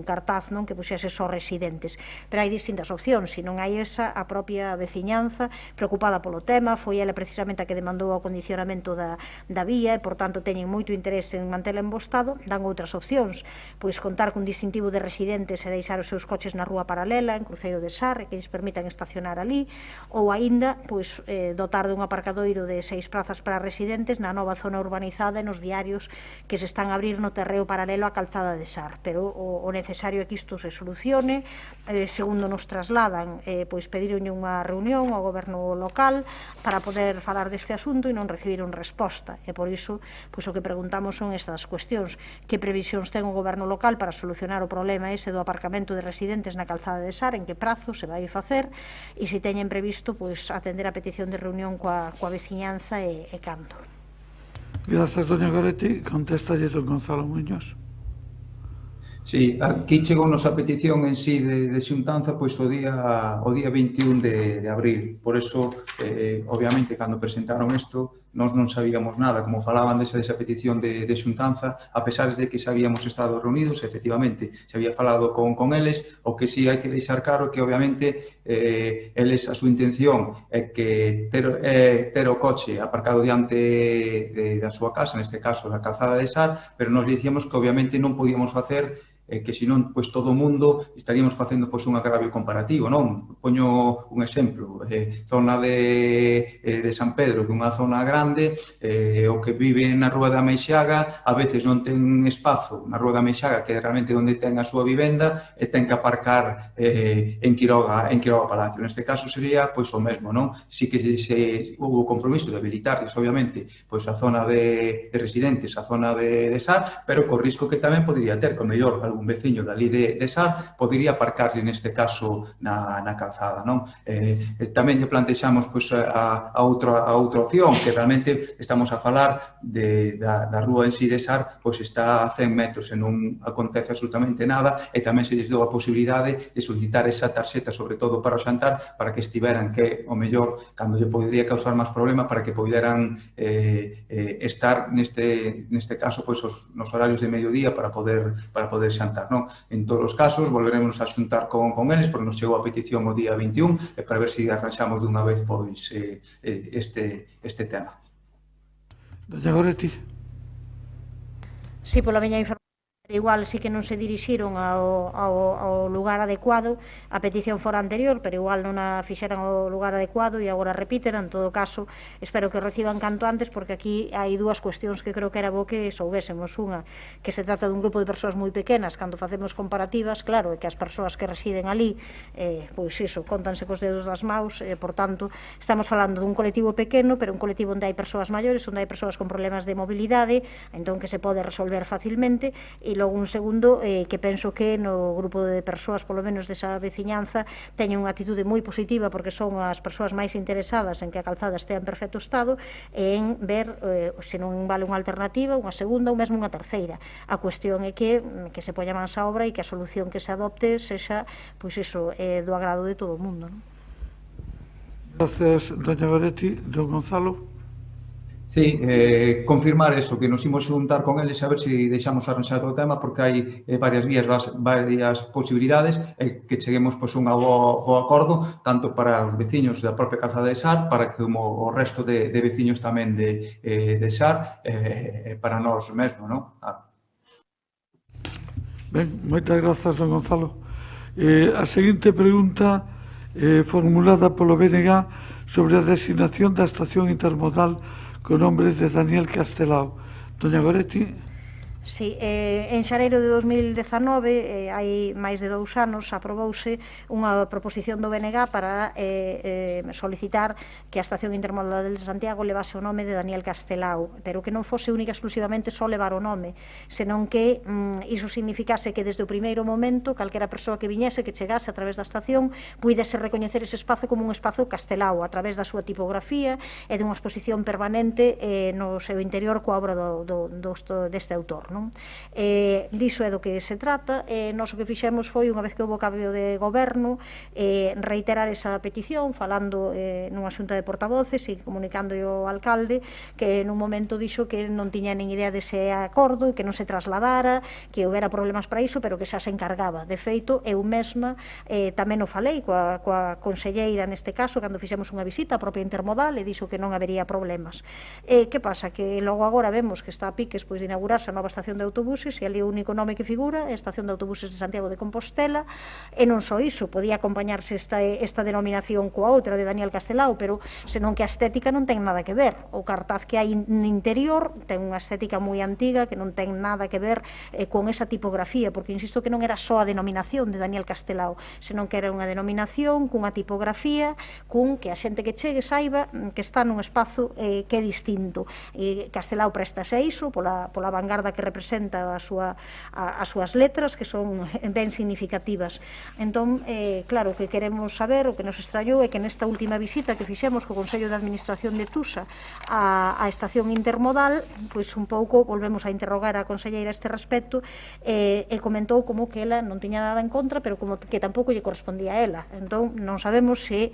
cartaz que puxese só residentes. Pero hai distintas opcións, se non hai esa, a propia veciñanza preocupada polo tema, foi ela precisamente a que demandou o acondicionamento da vía e, por tanto, teñen moito interés en mantela en bo estado. Dan outras opcións, contar cun distintivo de residentes e deixar os seus coches na rúa paralela, en Cruceiro de Sar, que lles permitan estacionar ali, ou aínda dotar dun aparcadoiro de 6 prazas para residentes na nova zona urbanizada e nos viarios que se están a abrir no terreo paralelo á Calzada de Sar. Pero o necesario é que isto se solucione. Segundo nos trasladan, pedironlle unha reunión ao goberno local para poder falar deste asunto e non recibiron resposta. E por iso, o que preguntamos son estas cuestións. Que previsións ten o goberno local para solucionar o problema ese do aparcamento de residentes na Calzada de Sar, en que prazo se vai facer, e se teñen previsto atender a petición de reunión coa veciñanza e cando. Grazas, doña Goretti. Contéstalle don Gonzalo Muñoz. Sí, aquí chegounos a petición en sí de xuntanza o día 21 de abril. Por eso, obviamente, cando presentaron isto, nós non sabíamos nada, como falaban desa petición de xuntanza, a pesar de que xa habíamos estado reunidos, efectivamente, se había falado con eles, o que sí hai que deixar claro que, obviamente, eles, a súa intención é que ter o coche aparcado diante da súa casa, neste caso, da Calzada de Sar, pero nos dicíamos que, obviamente, non podíamos facer que senón todo o mundo estaríamos facendo un agravio comparativo, non? Poño un exemplo, zona de San Pedro, que é unha zona grande, o que vive na Rúa da Meixaga a veces non ten espazo na Rúa da Meixaga, que é realmente onde ten a súa vivenda, e ten que aparcar en Quiroga Palacio. Neste caso sería o mesmo, non? Si que houve o compromiso de habilitarles, obviamente, a zona de residentes, a zona de Sar, pero co risco que tamén podría ter, que o mellor un veciño dali de Sar podería aparcarse neste caso na calzada, non? Tamén lle plantexamos a outra opción, que realmente estamos a falar da rúa en sí de Sar, está a 100 metros e non acontece absolutamente nada, e tamén se lles dou a posibilidade de solicitar esa tarxeta, sobre todo para o xantar, para que estiveran, que o mellor, cando lle podería causar máis problema, para que poderan estar neste caso nos horarios de mediodía para poder xantar. En todos os casos, volveremos a xuntar con eles, porque nos chegou a petición o día 21, e para ver se arranxamos dunha vez este tema. Doña Goretti. Si, pola miña información, igual sí que non se dirixiron ao lugar adecuado, a petición fora anterior, pero igual non a fixeran ao lugar adecuado e agora repiten. En todo caso, espero que reciban canto antes, porque aquí hai dúas cuestións que creo que era bo que soubésemos. Unha, que se trata dun grupo de persoas moi pequenas, cando facemos comparativas, claro, e que as persoas que residen ali, pois iso, contanse cos dedos das maus, por tanto, estamos falando dun colectivo pequeno, pero un colectivo onde hai persoas maiores, onde hai persoas con problemas de mobilidade, entón que se pode resolver facilmente. E logo un segundo, que penso que no grupo de persoas, polo menos desa veciñanza, teñen unha actitude moi positiva, porque son as persoas máis interesadas en que a calzada estea en perfecto estado e en ver se non vale unha alternativa, unha segunda ou mesmo unha terceira. A cuestión é que se poña mans á obra e que a solución que se adopte sexa, pois iso, do agrado de todo o mundo, non? Gracias, doña Goretti. Don Gonzalo. Sí, confirmar eso, que nos imos xuntar con eles a ver se deixamos arranxar o tema, porque hai varias vías, varias posibilidades, que cheguemos a un bo acordo, tanto para os veciños da propia calzada de Sar, para que o resto de veciños tamén de Sar, para nós mesmo, non? Ben, moitas grazas, don Gonzalo. A seguinte pregunta formulada polo BNG sobre a designación da estación intermodal con nombre de Daniel Castelao. Doña Goretti. Sí, en xaneiro de 2019, hai máis de 2 anos, aprobouse unha proposición do BNG para solicitar que a estación intermodal de Santiago levase o nome de Daniel Castelao, pero que non fose única exclusivamente só levar o nome, senón que iso significase que desde o primeiro momento calquera persoa que viñese, que chegase a través da estación, puidese recoñecer ese espazo como un espazo Castelao a través da súa tipografía e dunha exposición permanente no seu interior coa obra deste autor. Diso é do que se trata. Nós o que fixemos foi, unha vez que houve o cambio de goberno, reiterar esa petición, falando nunha xunta de portavoces e comunicando ao alcalde, que nun momento dixo que non tiña nin idea dese acordo, que non se trasladara, que houbera problemas para iso, pero que xa se encargaba. De feito, eu mesma tamén o falei coa conselleira neste caso, cando fixemos unha visita á propia intermodal, e dixo que non habería problemas. Que pasa? Que logo agora vemos que está a piques de inaugurarse a nova estación de autobuses, e ali o único nome que figura é a estación de autobuses de Santiago de Compostela, e non só iso, podía acompañarse esta denominación coa outra de Daniel Castelao, pero senón que a estética non ten nada que ver. O cartaz que hai no interior ten unha estética moi antiga que non ten nada que ver con esa tipografía, porque insisto que non era só a denominación de Daniel Castelao, senón que era unha denominación cunha tipografía, cun que a xente que chegue saiba que está nun espazo que é distinto. Castelao prestase a iso pola vanguarda que representa as súas letras, que son ben significativas. Entón, claro, que queremos saber, o que nos extrañou é que nesta última visita que fixemos co Consello de Administración de Tusa a estación intermodal, pois un pouco volvemos a interrogar a conselleira a este respecto, e comentou como que ela non tiña nada en contra, pero como que tampouco lle correspondía a ela. Entón, non sabemos se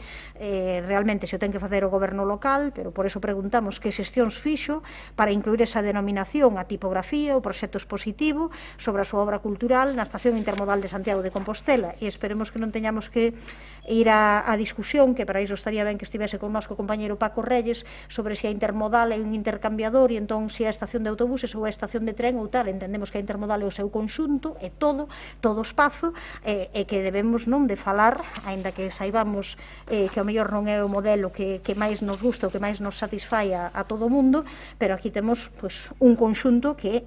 realmente se o ten que facer o goberno local, pero por eso preguntamos que xestións fixo para incluir esa denominación, a tipografía, o proxecto expositivo sobre a súa obra cultural na estación intermodal de Santiago de Compostela, e esperemos que non teñamos que ir a discusión, que para iso estaría ben que estivese connosco o compañeiro Paco Reyes, sobre se a intermodal é un intercambiador e entón se a estación de autobuses ou a estación de tren ou tal. Entendemos que a intermodal é o seu conxunto, é todo o espazo, e que debemos non de falar, aínda que saibamos que ao mellor non é o modelo que máis nos gusta ou que máis nos satisfai a todo o mundo, pero aquí temos un conxunto que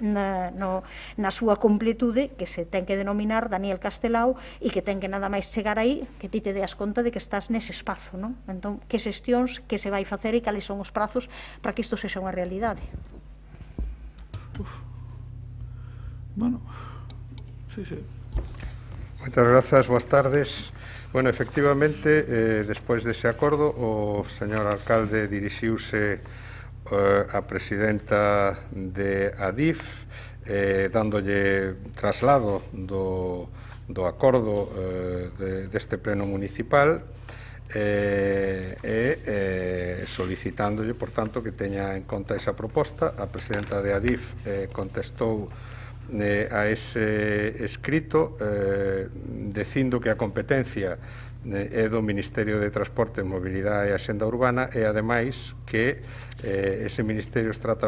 na súa completude que se ten que denominar Daniel Castelao e que ten que nada máis chegar aí que ti te deas conta de que estás nese espazo, non? Entón, que xestións que se vai facer e cales son os prazos para que isto sexa unha realidade. Bueno, sí. Moitas grazas, boas tardes. Bueno, efectivamente, despois dese acordo, o señor alcalde dirixiuse a presidenta de ADIF, dándolle traslado do acordo deste pleno municipal, solicitándolle, por tanto, que teña en conta esa proposta. A presidenta de ADIF contestou a ese escrito dicindo que a competencia é do Ministerio de Transporte, Mobilidade e Axenda Urbana e, ademais, que ese Ministerio está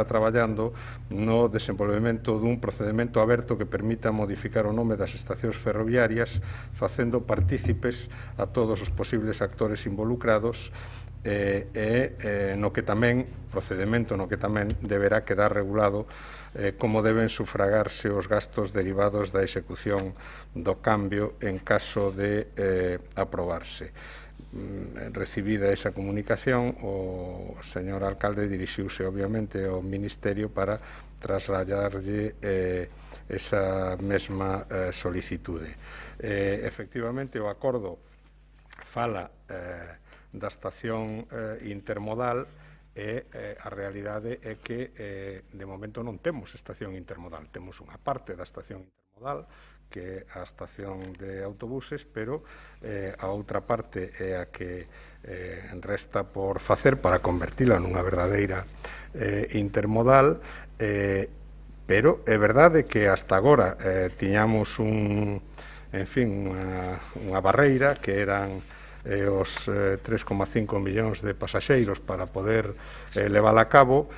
traballando no desenvolvemento dun procedimento aberto que permita modificar o nome das estacións ferroviarias facendo partícipes a todos os posibles actores involucrados no que tamén, procedimento no que tamén deberá quedar regulado como deben sufragarse os gastos derivados da execución do cambio en caso de aprobarse. Recibida esa comunicación, o señor alcalde dirixiuse obviamente ao Ministerio para trasladarlle esa mesma solicitude. Efectivamente, o acordo fala da estación intermodal e a realidade é que de momento non temos estación intermodal, temos unha parte da estación intermodal que é a estación de autobuses, pero a outra parte é a que resta por facer para convertila nunha verdadeira intermodal, pero é verdade que hasta agora tiñamos unha barreira que eran os 3,5 millóns de pasaxeiros para poder levala a cabo.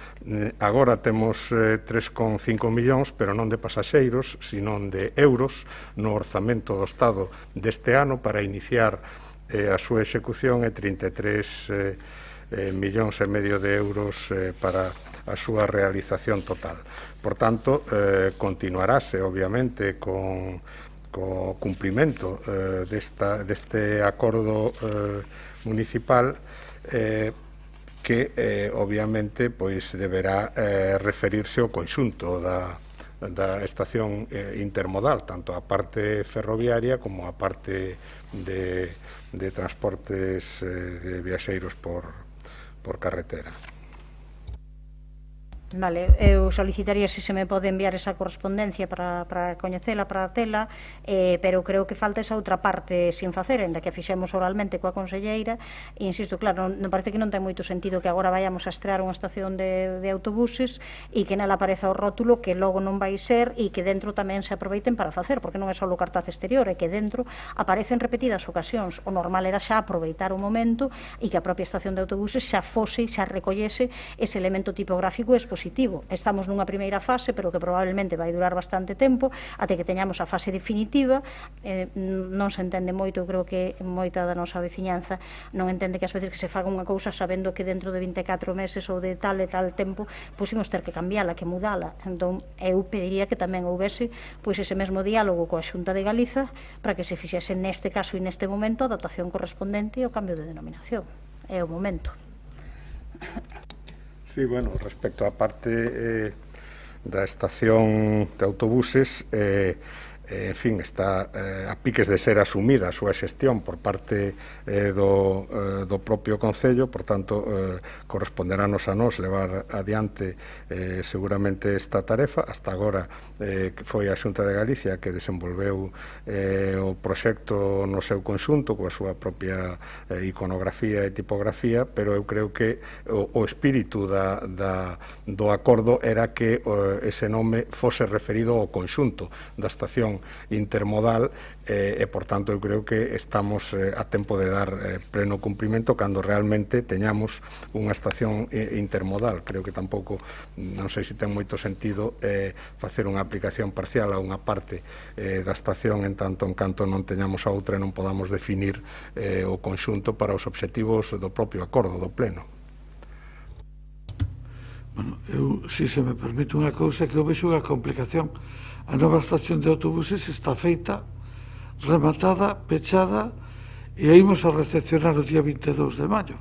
Agora temos 3,5 millóns, pero non de pasaxeiros, sino de euros no orzamento do Estado deste ano para iniciar a súa execución e 33 millóns e medio de euros para a súa realización total. Por tanto, continuarase, obviamente, con o cumprimento deste acordo municipal que obviamente deberá referirse ao conxunto da estación intermodal, tanto a parte ferroviaria como a parte de transportes de viaxeiros por carretera. Vale, eu solicitaría se me pode enviar esa correspondencia para coñecela, para tela, pero creo que falta esa outra parte sin facer, ainda que fixemos oralmente coa conselleira, e insisto, claro, non parece que non ten moito sentido que agora vayamos a estrear unha estación de autobuses e que nela apareza o rótulo que logo non vai ser e que dentro tamén se aproveiten para facer, porque non é só o cartaz exterior, é que dentro aparecen repetidas ocasións. O normal era xa aproveitar o momento e que a propia estación de autobuses xa fose, xa recollese ese elemento tipográfico e positivo. Estamos nunha primeira fase, pero que probablemente vai durar bastante tempo até que teñamos a fase definitiva. Non se entende moito, eu creo que moita da nosa veciñanza non entende que ás veces que se faga unha cousa sabendo que dentro de 24 meses ou de tal e tal tempo imos ter que cambiala, que mudala. Entón, eu pediría que tamén houvese ese mesmo diálogo coa Xunta de Galiza para que se fixese neste caso e neste momento a dotación correspondente ao cambio de denominación. É o momento. Sí, bueno, respecto á parte da estación de autobuses, en fin, está a piques de ser asumida a súa xestión por parte do propio Concello, por tanto, corresponderános a nós levar adiante seguramente esta tarefa. Hasta agora foi a Xunta de Galicia que desenvolveu o proxecto no seu conxunto coa súa propia iconografía e tipografía, pero eu creo que o espírito do acordo era que ese nome fose referido ao conxunto da estación intermodal e, por tanto, eu creo que estamos a tempo de dar pleno cumprimento cando realmente teñamos unha estación intermodal. Creo que tampouco, non sei se ten moito sentido facer unha aplicación parcial a unha parte da estación en tanto en canto non teñamos a outra e non podamos definir o conxunto para os obxectivos do propio acordo do pleno. Bueno, eu, se me permite unha cousa, que eu vexo unha complicación. A nova estación de autobuses está feita, rematada, pechada, e ímos a recepcionar o día 22 de maio.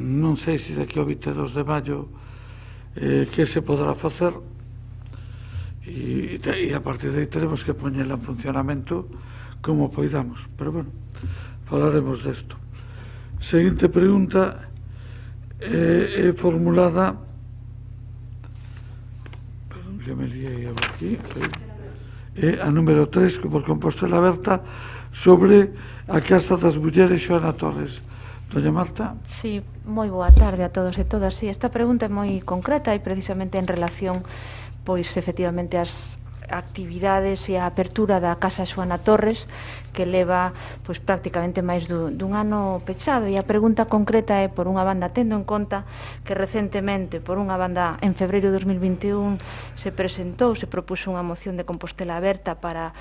Non sei se daqui ao 22 de maio que se podrá facer, e a partir de aí teremos que poñela en funcionamento como poidamos. Pero, bueno, falaremos desto. Seguinte pregunta é formulada, perdón que me liei aquí, é a número 3 por Compostela Aberta, sobre a Casa das Mulleres Xoana Torres. Doña Marta. Sí, moi boa tarde a todos e todas. Sí, esta pregunta é moi concreta e precisamente en relación, pois, efectivamente, ás actividades e a apertura da Casa Xoana Torres, que leva pois prácticamente máis dun ano pechado, e a pregunta concreta é, por unha banda, tendo en conta que recentemente, por unha banda, en febreiro de 2021 se propuxo unha moción de Compostela aberta para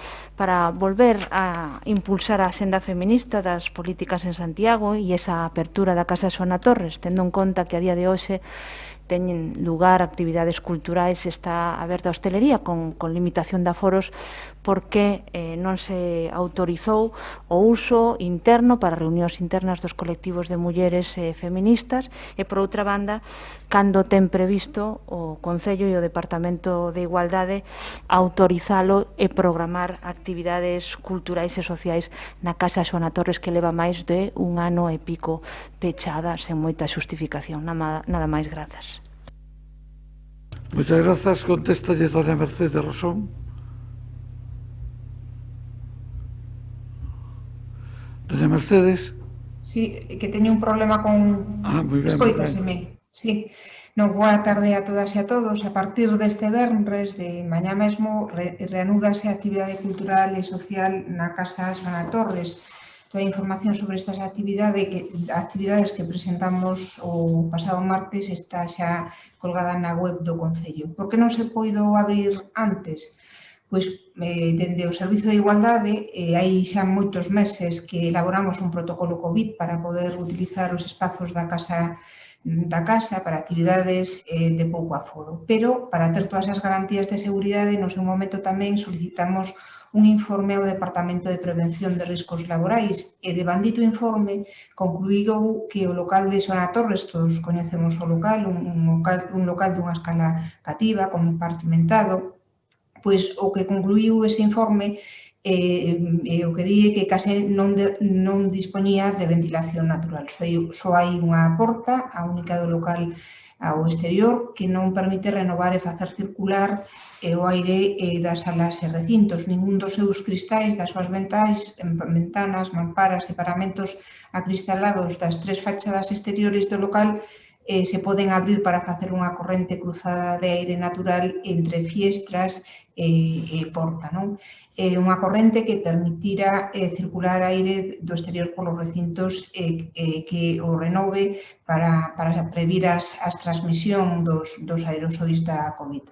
volver a impulsar a senda feminista das políticas en Santiago, e esa apertura da Casa Xoana Torres, tendo en conta que a día de hoxe teñen lugar actividades culturais, está aberta a hostelería con limitación de aforos, porque non se autorizou o uso interno para reunións internas dos colectivos de mulleres feministas, e por outra banda, cando ten previsto o Concello e o Departamento de Igualdade autorizalo e programar actividades culturais e sociais na Casa Xoana Torres, que leva máis de un ano e pico pechada sen moita xustificación. Nada máis, grazas. Moitas grazas. Contéstalle doña Mercedes Rosón. Doña Mercedes. Sí, que teño un problema con... moi ben, Escoitaseme. Sí. Boa tarde a todas e a todos. A partir deste venres, de mañá mesmo, reanúdase a actividade cultural e social na Casa Xoana Torres. Toda a información sobre estas actividades que presentamos o pasado martes está xa colgada na web do Concello. Por que non se poido abrir antes? Pois, dende o Servizo de Igualdade, hai xa moitos meses que elaboramos un protocolo COVID para poder utilizar os espazos da casa para actividades de pouco aforo. Pero, para ter todas as garantías de seguridade, no seu momento tamén solicitamos un informe ao Departamento de Prevención de Riscos Laborais, e de bandito informe concluíu que o local de Xoana Torres, todos coñecemos o local, un local dunha escala cativa, compartimentado, pois o que concluíu ese informe o que di que case non dispoñía de ventilación natural. Só hai unha porta, a única do local ao exterior, que non permite renovar e facer circular o aire das salas e recintos. Ningún dos seus cristais, das súas ventanas, mamparas e paramentos acristalados das tres fachadas exteriores do local se poden abrir para facer unha corrente cruzada de aire natural entre fiestras e porta. Unha corrente que permitira circular aire do exterior polos recintos que o renove para previr as transmisión dos aerosois da COVID.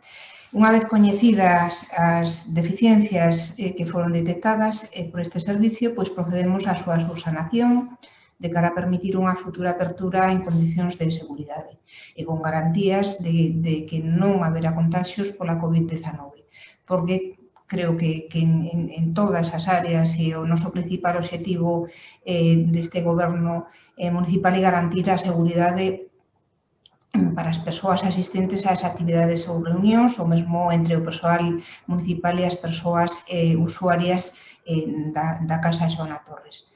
Unha vez coñecidas as deficiencias que foron detectadas por este servicio, pois procedemos á súa subsanación de cara a permitir unha futura apertura en condicións de seguridade e con garantías de que non haberá contagios pola COVID-19, porque creo que en todas as áreas e o noso principal obxectivo deste goberno municipal é garantir a seguridade para as persoas asistentes ás actividades ou reunións, ou mesmo entre o persoal municipal e as persoas usuarias da Casa Xoana Torres.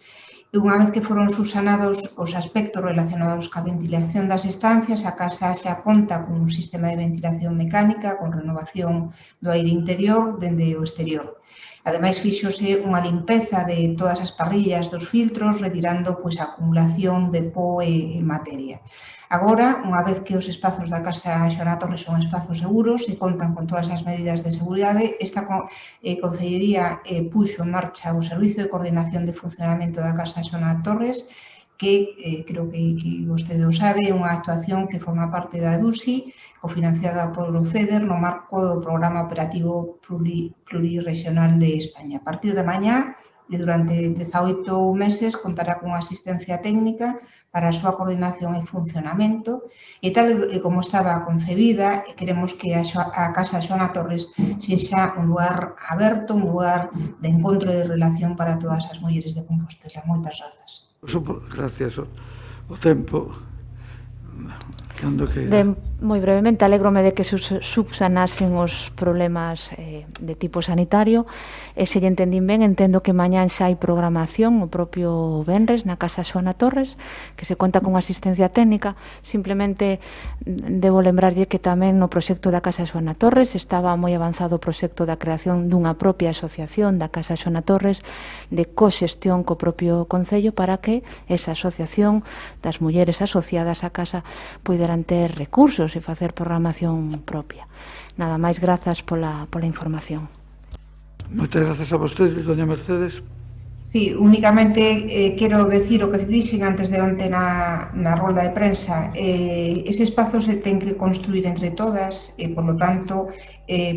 Unha vez que foron subsanados os aspectos relacionados ca ventilación das estancias, a casa xa conta con un sistema de ventilación mecánica con renovación do aire interior dende o exterior. Ademais, fíxose unha limpeza de todas as parrillas dos filtros, retirando a acumulación de pó e materia. Agora, unha vez que os espazos da Casa Xoana Torres son espazos seguros e contan con todas as medidas de seguridade, esta Concellería puxo en marcha o Servizo de Coordinación de Funcionamento da Casa Xoana Torres, que creo que vostede o sabe, é unha actuación que forma parte da DUSI, cofinanciada polo FEDER no marco do Programa Operativo Pluriregional de España. A partir de mañá, e durante 18 meses, contará con asistencia técnica para a súa coordinación e funcionamento, e tal como estaba concebida, queremos que a Casa Xoana Torres sexa un lugar aberto, un lugar de encontro e de relación para todas as mulleres de Compostela. Moitas grazas. Gracias. O tempo... Ben, Moi brevemente, alégrome de que subsanasen os problemas de tipo sanitario e se lle entendín ben, entendo que mañán xa hai programación o propio venres na Casa Xoana Torres, que se conta con asistencia técnica. Simplemente debo lembrarlle que tamén no proxecto da Casa Xoana Torres estaba moi avanzado o proxecto da creación dunha propia asociación da Casa Xoana Torres de coxestión co propio Concello para que esa asociación das mulleres asociadas á casa puderan ter recursos e facer programación propia. Nada máis, grazas pola información. Moitas grazas a vostedes, doña Mercedes. Sí, únicamente quero decir o que dixen antes de onte na rolda de prensa. Ese espazo se ten que construir entre todas e, por lo tanto,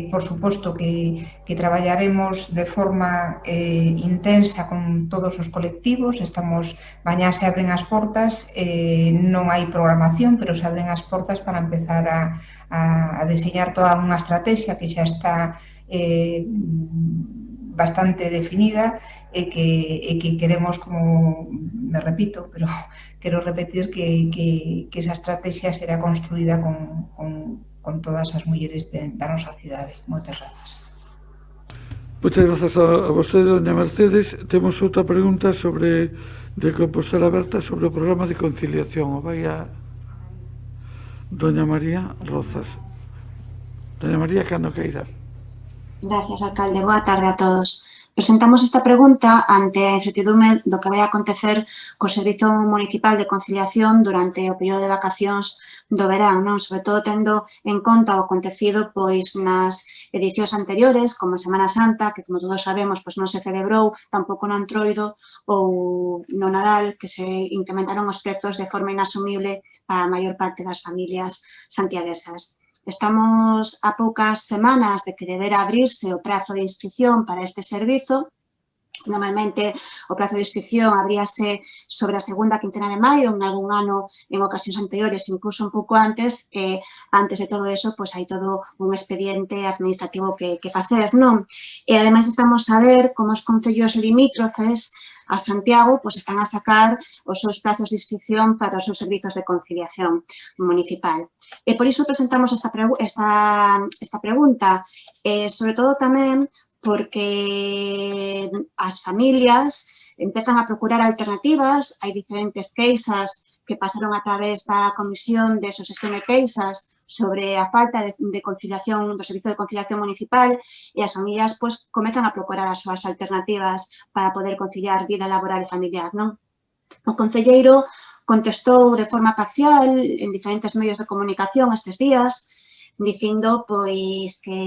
por suposto que traballaremos de forma intensa con todos os colectivos. Mañá se abren as portas, non hai programación, pero se abren as portas para empezar a deseñar toda unha estrategia que xa está bastante definida e que queremos, como me repito, pero quero repetir que esa estrategia será construída con todas as mulleres da nosa cidade. Moitas grazas. Moitas grazas a vostede, doña Mercedes. Temos outra pregunta de Compostela Aberta sobre o programa de conciliación. O vai a doña María Rozas. Doña María, cando queira. Gracias, alcalde. Boa tarde a todos. Presentamos esta pregunta ante a incertidumbre do que vai acontecer co Servizo Municipal de Conciliación durante o período de vacacións do verán, non? Sobre todo tendo en conta o acontecido nas edicións anteriores, como en Semana Santa, que, como todos sabemos, non se celebrou, tampouco no Antroido ou no Nadal, que se incrementaron os prezos de forma inasumible para a maior parte das familias santiaguesas. Estamos a poucas semanas de que debera abrirse o prazo de inscripción para este servizo. Normalmente o prazo de inscripción abríase sobre a segunda quincena de maio, en algún ano, en ocasións anteriores, incluso un pouco antes. Antes de todo eso, hai todo un expediente administrativo que facer, non? E, ademais, estamos a ver como os concellos limítrofes a Santiago están a sacar os seus prazos de inscripción para os seus servizos de conciliación municipal. E por iso presentamos esta pregunta, sobre todo tamén porque as familias empezan a procurar alternativas. Hai diferentes queixas que pasaron a través da Comisión de Xestión de Queixas sobre a falta de conciliación do Servizo de Conciliación Municipal e as familias comezan a procurar as súas alternativas para poder conciliar vida laboral e familiar, non? O concelleiro contestou de forma parcial en diferentes medios de comunicación estes días, dicindo que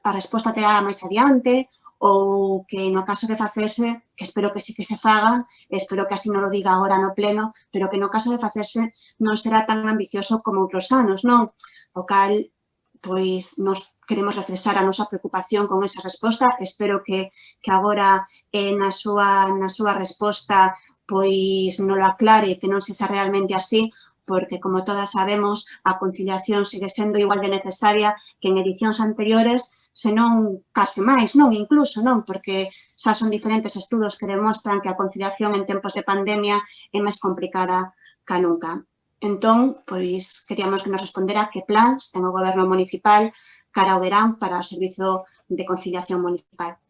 a resposta terá máis adiante ou que no caso de facerse, que espero que sí que se faga, espero que así non lo diga agora no pleno, pero que no caso de facerse non será tan ambicioso como outros anos, non? O cal, nos queremos refresar a nosa preocupación con esa resposta. Espero que agora na súa resposta non lo aclare, que non sexa realmente así, porque, como todas sabemos, a conciliación sigue sendo igual de necesaria que en edicións anteriores, senón case máis, non? Incluso, non? Porque xa son diferentes estudos que demostran que a conciliación en tempos de pandemia é máis complicada ca nunca. Entón, queríamos que nos respondera que plans ten o Goberno municipal cara ao verán para o Servizo de Conciliación Municipal.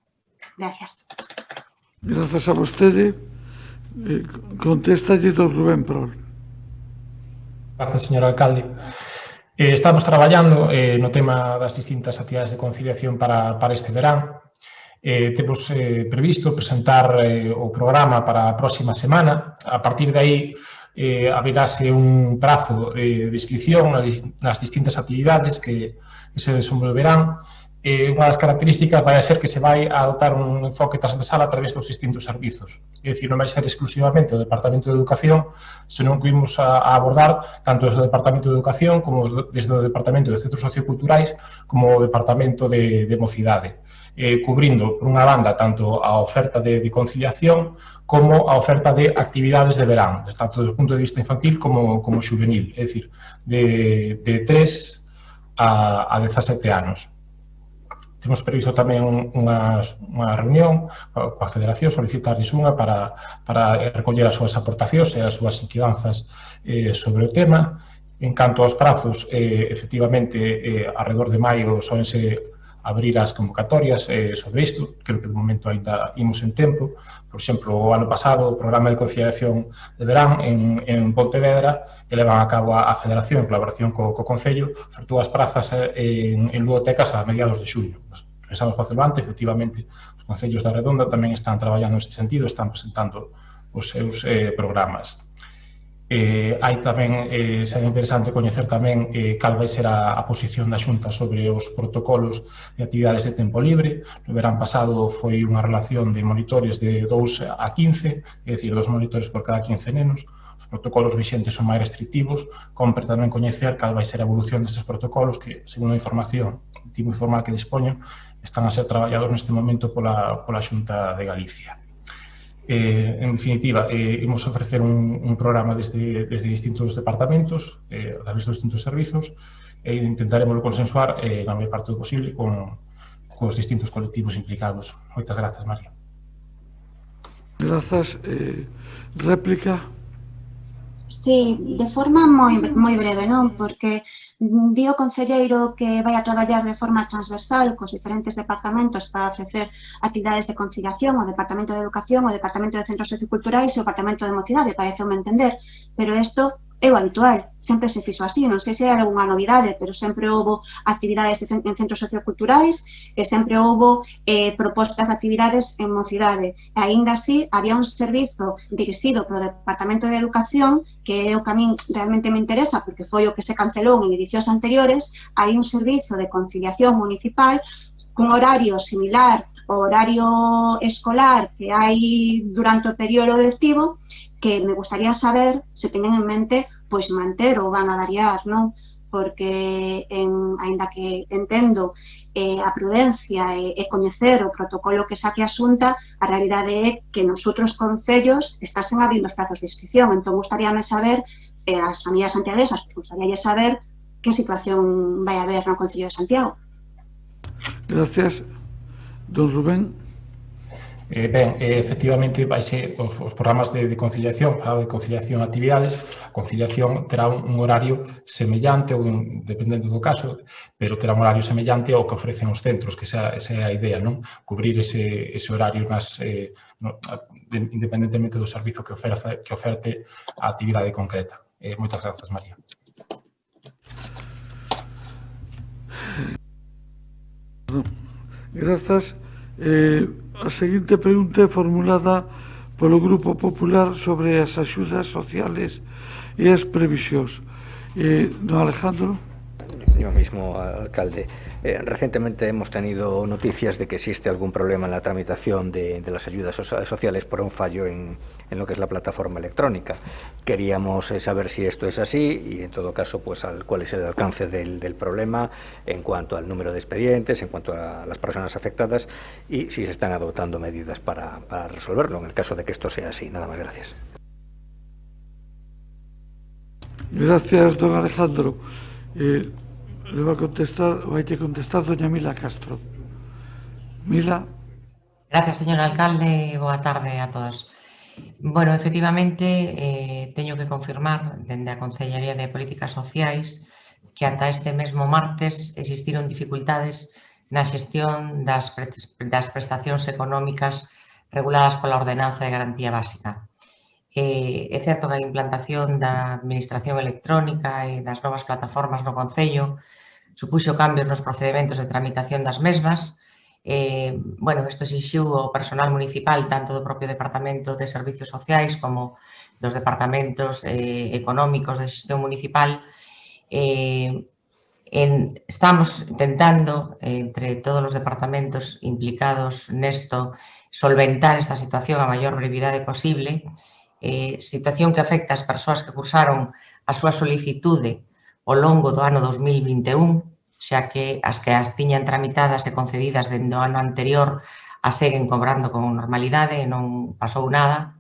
Gracias. Grazas a vostede. Contéstalle do Rubén Prol. Gracias, señor alcalde. Estamos traballando no tema das distintas actividades de conciliación para este verán. Temos previsto presentar o programa para a próxima semana. A partir de aí, haberase un prazo de inscripción nas distintas actividades que se desenvolverán. Unha das características vai ser que se vai a adoptar un enfoque transversal a través dos distintos servizos. É dicir, non vai ser exclusivamente o Departamento de Educación, senón que imos a abordar tanto desde o Departamento de Educación como desde o Departamento de Centros Socioculturais como o Departamento de Mocidade, cubrindo, por unha banda, tanto a oferta de conciliación como a oferta de actividades de verán, tanto desde o punto de vista infantil como juvenil, é dicir, de 3 a 17 anos. Temos previsto tamén unha reunión coa Federación, solicitarles unha para recoller as súas aportacións e as súas inquedanzas sobre o tema. En canto aos prazos, efectivamente, alrededor de maio soense abrir as convocatorias sobre isto. Creo que de momento ainda imos en tempo. Por exemplo, o ano pasado, o programa de conciliación de verán en Pontevedra, que levan a cabo a Federación en colaboración co Concello, ofertou as prazas en ludotecas a mediados de xuño. Pensamos facelo antes, efectivamente, os concellos da Redonda tamén están traballando neste sentido, están presentando os seus programas. Hai tamén, será interesante coñecer tamén cal vai ser a posición da Xunta sobre os protocolos de actividades de tempo libre. No verán pasado foi unha relación de monitores de 2 a 15, é dicir, 2 monitores por cada 15 nenos. Os protocolos vixentes son máis restrictivos, compre tamén coñecer cal vai ser a evolución destes protocolos que, segundo a información, o tipo informal que dispoño, están a ser traballados neste momento pola Xunta de Galicia. En definitiva, imos ofrecer un programa desde distintos departamentos, a través dos distintos servizos, e intentaremos consensuar na maior parte do posible cos distintos colectivos implicados. Moitas grazas, María. Grazas. Réplica? Sí, de forma moi breve, non? Porque di o concelleiro que vai a traballar de forma transversal cos diferentes departamentos para ofrecer actividades de conciliación, o Departamento de Educación, o Departamento de Centros Socioculturais e o Departamento de Mocidade, pareceu-me entender, pero isto é o habitual, sempre se fixo así, non sei se hai algunha novidade, pero sempre houve actividades en centros socioculturais e sempre houve propostas de actividades en mocidade. E aínda así, había un servizo dirixido polo Departamento de Educación, que é o que a min realmente me interesa, porque foi o que se cancelou en edicións anteriores. Hai un servizo de conciliación municipal cun horario similar ao horario escolar que hai durante o período lectivo, que me gustaría saber se teñen en mente pois manter ou van a variar, non? Porque, aínda que entendo a prudencia e coñecer o protocolo que saque a Xunta, a realidade é que nos outros concellos estásen abrindo os prazos de inscripción. Entón, gustaríame saber, as familias santiaguesas, gustaríalle saber que situación vai haber no Concello de Santiago. Gracias. Don Rubén. Ben, efectivamente, vai ser os programas de conciliación, para de conciliación de actividades, a conciliación terá un horario semellante, ou dependendo do caso, pero terá un horario semellante ao que ofrecen os centros, que esa é a idea, non? Cubrir ese horario independentemente do servizo que oferte a actividade concreta. Moitas grazas, María. Grazas. A seguinte pregunta é formulada polo Grupo Popular sobre as axudas sociales e as previsións. Don Alejandro? Yo mismo, alcalde. Recientemente hemos tenido noticias de que existe algún problema en la tramitación de las ayudas sociales por un fallo en lo que es la plataforma electrónica. Queríamos saber si esto es así y, en todo caso, pues cuál es el alcance del problema en cuanto al número de expedientes, en cuanto a las personas afectadas y si se están adoptando medidas para resolverlo, en el caso de que esto sea así. Nada más, gracias. Gracias, don Alejandro. Le va a contestar, vai a contestar doña Mila Castro. Mila. Gracias, señor alcalde, boa tarde a todos. Bueno, efectivamente, teño que confirmar dende a Consellería de Políticas Sociais que ata este mesmo martes existiron dificultades na xestión das prestacións económicas reguladas pola Ordenanza de Garantía Básica. É certo que a implantación da administración electrónica e das novas plataformas no Concello supuxo cambios nos procedementos de tramitación das mesmas. Bueno, isto exixiu o personal municipal tanto do propio Departamento de Servicios Sociais como dos departamentos económicos de xestión municipal. Estamos intentando, entre todos os departamentos implicados nesto, solventar esta situación a maior brevidade posible, situación que afecta as persoas que cursaron a súa solicitude ao longo do ano 2021, xa que as tiñan tramitadas e concedidas dende o ano anterior as seguen cobrando con normalidade e non pasou nada.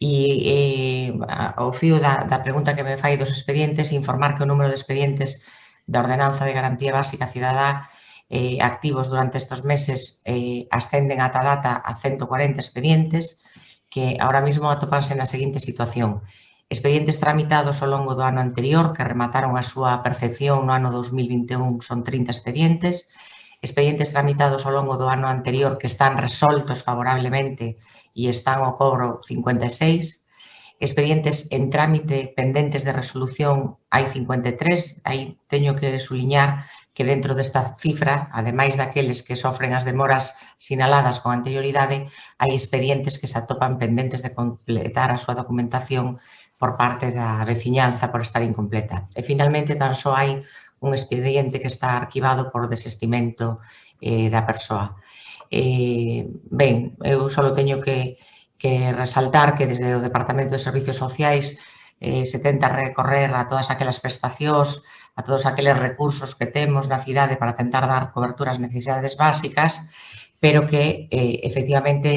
E ao fío da pregunta que me fai dos expedientes, informar que o número de expedientes da Ordenanza de Garantía Básica Cidadá activos durante estes meses ascenden ata data a 140 expedientes, que ahora mismo atopanse na seguinte situación. Expedientes tramitados ao longo do ano anterior que remataron a súa percepción no ano 2021 son 30 expedientes. Expedientes tramitados ao longo do ano anterior que están resoltos favorablemente e están ao cobro 56. Expedientes en trámite pendentes de resolución hai 53. Aí teño que suliñar que dentro desta cifra, ademais daqueles que sofren as demoras sinaladas con anterioridade, hai expedientes que se atopan pendentes de completar a súa documentación por parte da veciñanza por estar incompleta. E, finalmente, tan só hai un expediente que está arquivado por desestimento da persoa. Ben, eu só teño que resaltar que desde o Departamento de Servicios Sociais se tenta recorrer a todas aquelas prestacións, a todos aqueles recursos que temos na cidade para tentar dar cobertura ás necesidades básicas, pero que, efectivamente,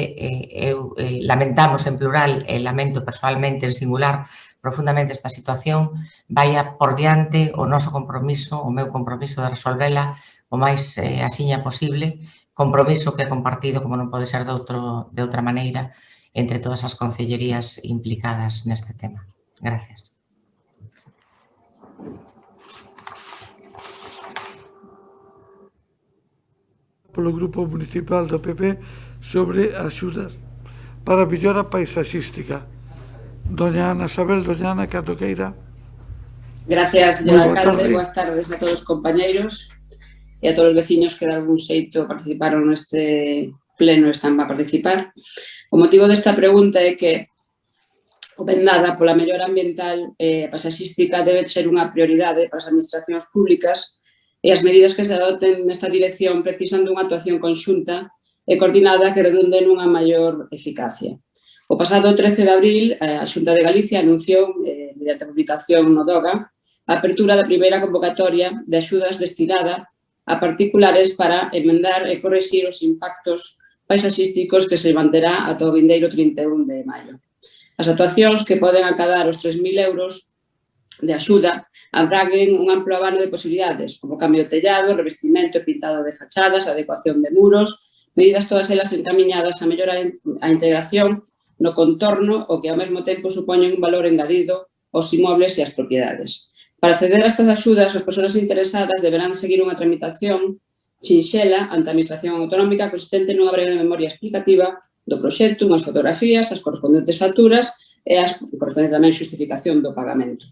lamentamos en plural e lamento personalmente en singular profundamente esta situación, vaya por diante o noso compromiso, o meu compromiso de resolvela o máis axiña posible, compromiso que é compartido, como non pode ser de outra maneira, entre todas as concellerías implicadas neste tema. Gracias. Polo Grupo Municipal do PP sobre axudas para a mellora paisaxística. Doña Ana Sabel, doña Ana, cando queira. Gracias, señor alcalde. Boas tardes a todos os compañeiros e a todos os veciños que de algún xeito participaron neste pleno e están a participar. O motivo desta pregunta é que o vendada pola mellora ambiental e paisaxística debe ser unha prioridade para as administracións públicas e as medidas que se adoten nesta dirección precisan dunha actuación conxunta e coordinada que redunde nunha maior eficacia. O pasado 13 de abril, a Xunta de Galicia anunciou, mediante a publicación no DOGA, a apertura da primeira convocatoria de axudas destinada a particulares para emendar e correxir os impactos paisaxísticos que se manterá ata o vindeiro 31 de maio. As actuacións que poden acadar os 3.000 euros de axuda abranguen un amplo abano de posibilidades, como cambio de tellado, revestimento e pintado de fachadas, adecuación de muros, medidas todas elas encamiñadas a mellorar a integración no contorno o que ao mesmo tempo supoñen un valor engadido aos inmobles e ás propiedades. Para acceder a estas axudas, as persoas interesadas deberán seguir unha tramitación sinxela ante a Administración Autonómica consistente nunha breve memoria explicativa do proxecto, unhas fotografías, as correspondentes facturas e as correspondente tamén xustificación do pagamento.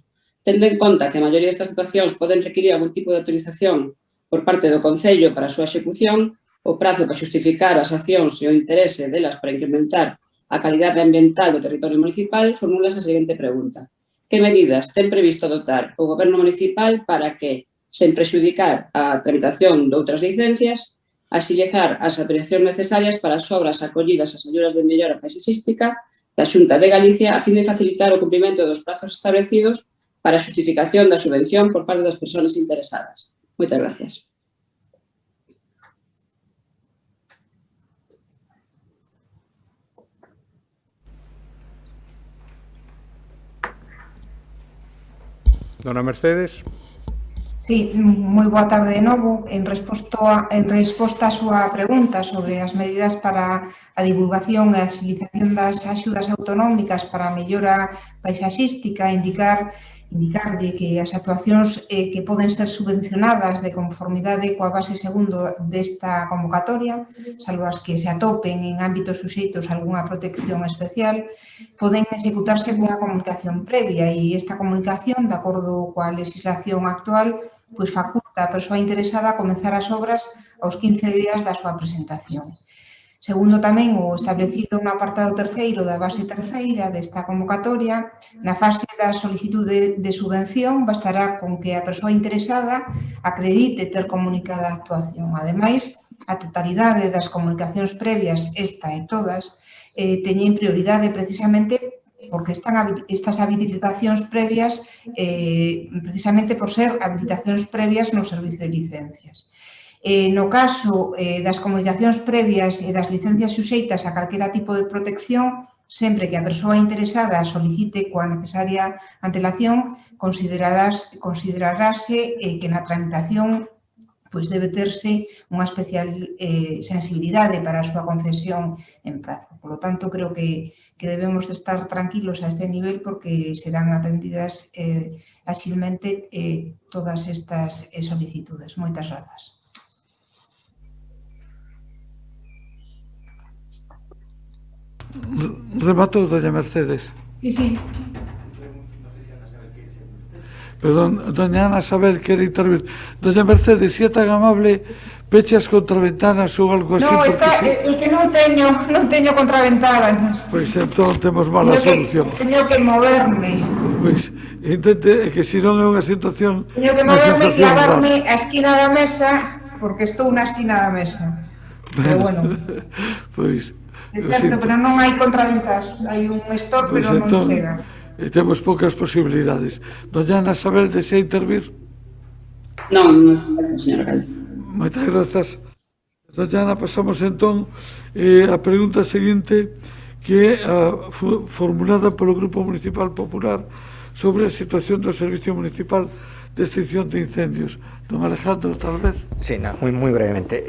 Tendo en conta que a maioría destas situacións poden requerir algún tipo de autorización por parte do Concello para a súa execución, o prazo para xustificar as accións e o interese delas para incrementar a calidade ambiental do territorio municipal formúlase a seguinte pregunta. Que medidas ten previsto adoptar o Goberno municipal para que, sen prexudicar a tramitación de outras licencias, axilizar as autorizacións necesarias para as obras acollidas ás axudas de mellora paisaxística da Xunta de Galicia a fin de facilitar o cumprimento dos prazos establecidos para a xustificación da subvención por parte das persoas interesadas. Moitas gracias. Dona Mercedes. Sí, moi boa tarde de novo. En resposta á súa pregunta sobre as medidas para a divulgación e a axilización das axudas autonómicas para a mellora paisaxística, indicarlle que as actuacións que poden ser subvencionadas de conformidade coa base segundo desta convocatoria, salvo as que se atopen en ámbitos suxeitos a algunha protección especial, poden executarse cunha comunicación previa e esta comunicación, de acordo coa legislación actual, pois faculta a persoa interesada a comenzar as obras aos 15 días da súa presentación. Segundo tamén o establecido no apartado terceiro da base terceira desta convocatoria, na fase da solicitude de subvención bastará con que a persoa interesada acredite ter comunicada a actuación. Ademais, a totalidade das comunicacións previas, esta e todas, teñen prioridade precisamente porque estas habilitacións previas, precisamente por ser habilitacións previas no servizo de licencias. No caso das comunicacións previas e das licencias suxeitas a calquera tipo de protección, sempre que a persoa interesada solicite coa necesaria antelación, considerarase que na tramitación pois debe terse unha especial sensibilidade para a súa concesión en prazo. Por lo tanto, creo que debemos de estar tranquilos a este nivel porque serán atendidas áxilmente todas estas solicitudes. Moitas grazas. Rematou, doña Mercedes. Sí. Perdón, doña Ana Sabel quere intervir. Doña Mercedes, se é tan amable, peche as contraventanas ou algo así. No, está, é que non teño contraventanas. Pois entón temos mala solución. Teño que moverme. Pois intente, que se non é unha situación... Teño que moverme e clavarme a esquina da mesa, porque estou na esquina da mesa. Pero bueno. Pois... É certo, pero non hai contraventas. Hai un store, pero non chega. Temos poucas posibilidades. Doña Ana Sabel, desea intervir? Non, señor alcalde. Moitas grazas. Doña Ana, pasamos entón a pregunta seguinte, que é formulada polo Grupo Municipal Popular sobre a situación do Servicio Municipal de Extinción de Incendios. Don Alejandro, tal vez. Sí, muy brevemente.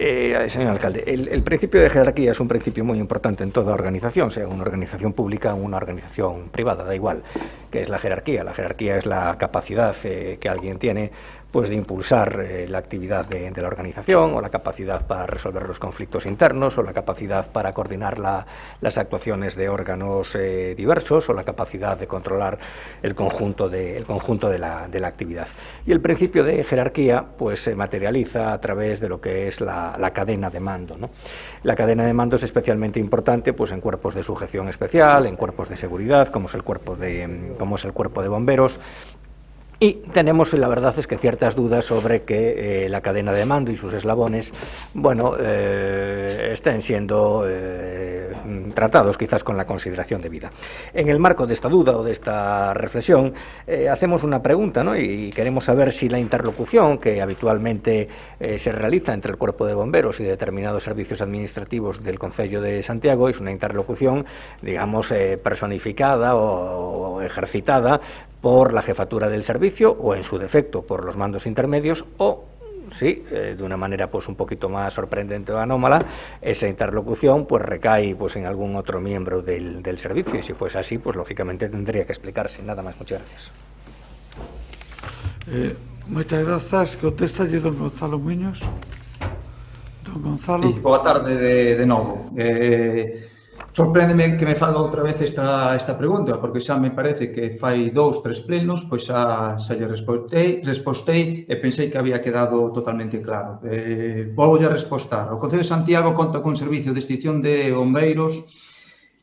Señor alcalde, el principio de jerarquía es un principio muy importante en toda organización, sea una organización pública o una organización privada, da igual, que es la jerarquía. La jerarquía es la capacidad que alguien tiene pues de impulsar la actividad de la organización, o la capacidad para resolver los conflictos internos, o la capacidad para coordinar las actuaciones de órganos diversos, o la capacidad de controlar el conjunto de la actividad. Y el principio de jerarquía pues se materializa a través de lo que es la cadena de mando, ¿no? La cadena de mando es especialmente importante pues en cuerpos de sujeción especial, en cuerpos de seguridad, como es el cuerpo de bomberos. Y tenemos, la verdad es que ciertas dudas sobre que la cadena de mando y sus eslabones, bueno, estén siendo tratados quizás con la consideración debida. En el marco de esta duda o de esta reflexión, hacemos una pregunta, ¿no? Y queremos saber si la interlocución que habitualmente se realiza entre el Cuerpo de Bomberos y determinados servicios administrativos del Concello de Santiago es una interlocución, digamos, personificada o ejercitada por la jefatura del servicio o, en su defecto, por los mandos intermedios, o, sí, de una manera pues un poquito más sorprendente o anómala, esa interlocución pues recae pues en algún otro miembro del servicio, y si fuese así, pues lógicamente tendría que explicarse. Nada más, muchas gracias. Moitas grazas. Contéstalle don Gonzalo Muñoz. Don Gonzalo. Sí, boa tarde de novo. Sorpréndeme que me faga outra vez esta pregunta, porque xa me parece que fai 2, 3 plenos, pois xa lle respostei e pensei que había quedado totalmente claro. Volvo a respostar. O Concello de Santiago conta cun servicio de extinción de bombeiros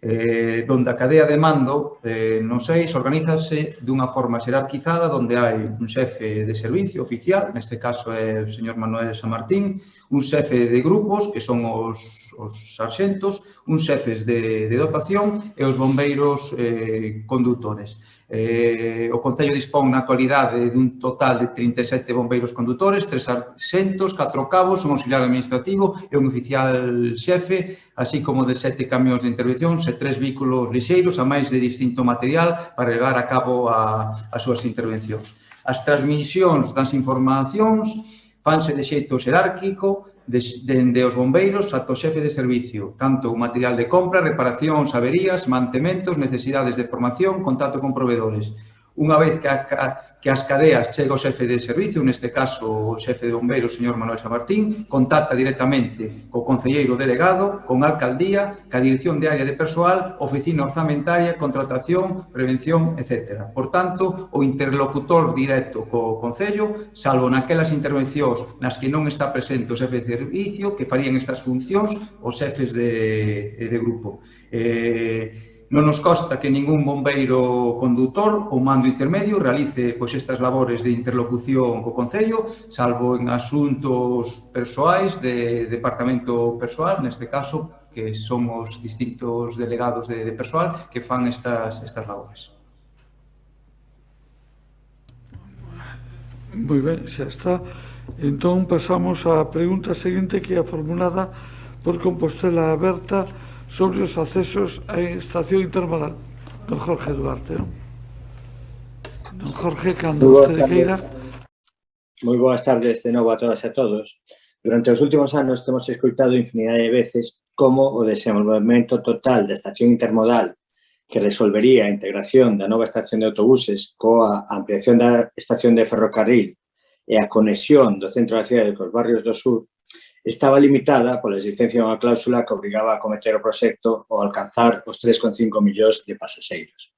donde a cadea de mando nos eixos organízase dunha forma xerarquizada, donde hai un xefe de servicio oficial, neste caso é o señor Manuel San Martín, un xefe de grupos, que son os sarxentos, uns xefes de dotación e os bombeiros condutores. O Concello dispón na actualidade dun total de 37 bombeiros condutores, 3 sarxentos, 4 cabos, un auxiliar administrativo e un oficial xefe, así como de 7 camións de intervención e 3 vehículos lixeiros, a máis de distinto material para levar a cabo as súas intervencións. As transmisións das informacións fanse de xeito xerárquico, dende os bombeiros ata o xefe de servicio, tanto o material de compra, reparacións, averías, mantementos, necesidades de formación, contacto con proveedores. Unha vez que as cadeas chega o xefe de servicio, neste caso o xefe de bombeiros, o señor Manuel San Martín, contacta directamente co concelleiro delegado, con a alcaldía, ca dirección de área de persoal, oficina orzamentaria, contratación, prevención, etc. Por tanto, o interlocutor directo co concello, salvo naquelas intervencións nas que non está presente o xefe de servicio, que farían estas funcións os xefes de grupo. Non nos consta que ningún bombeiro condutor ou mando intermedio realice estas labores de interlocución co Concello, salvo en asuntos persoais de departamento persoal, neste caso, que son os distintos delegados de persoal que fan estas labores. Moi ben, xa está. Entón pasamos á pregunta seguinte, que é formulada por Compostela Aberta sobre os accesos á estación intermodal. Don Jorge Duarte. Don Jorge, cando usted queira. Moi boas tardes de novo a todas e a todos. Durante os últimos anos temos escoitado infinidade de veces como o desenvolvemento total da estación intermodal que resolvería a integración da nova estación de autobuses coa ampliación da estación de ferrocarril e a conexión do centro da cidade cos barrios do sur estaba limitada pola existencia dunha cláusula que obrigaba a cometer o proxecto ao alcanzar os 3,5 millóns de pasaxeiros.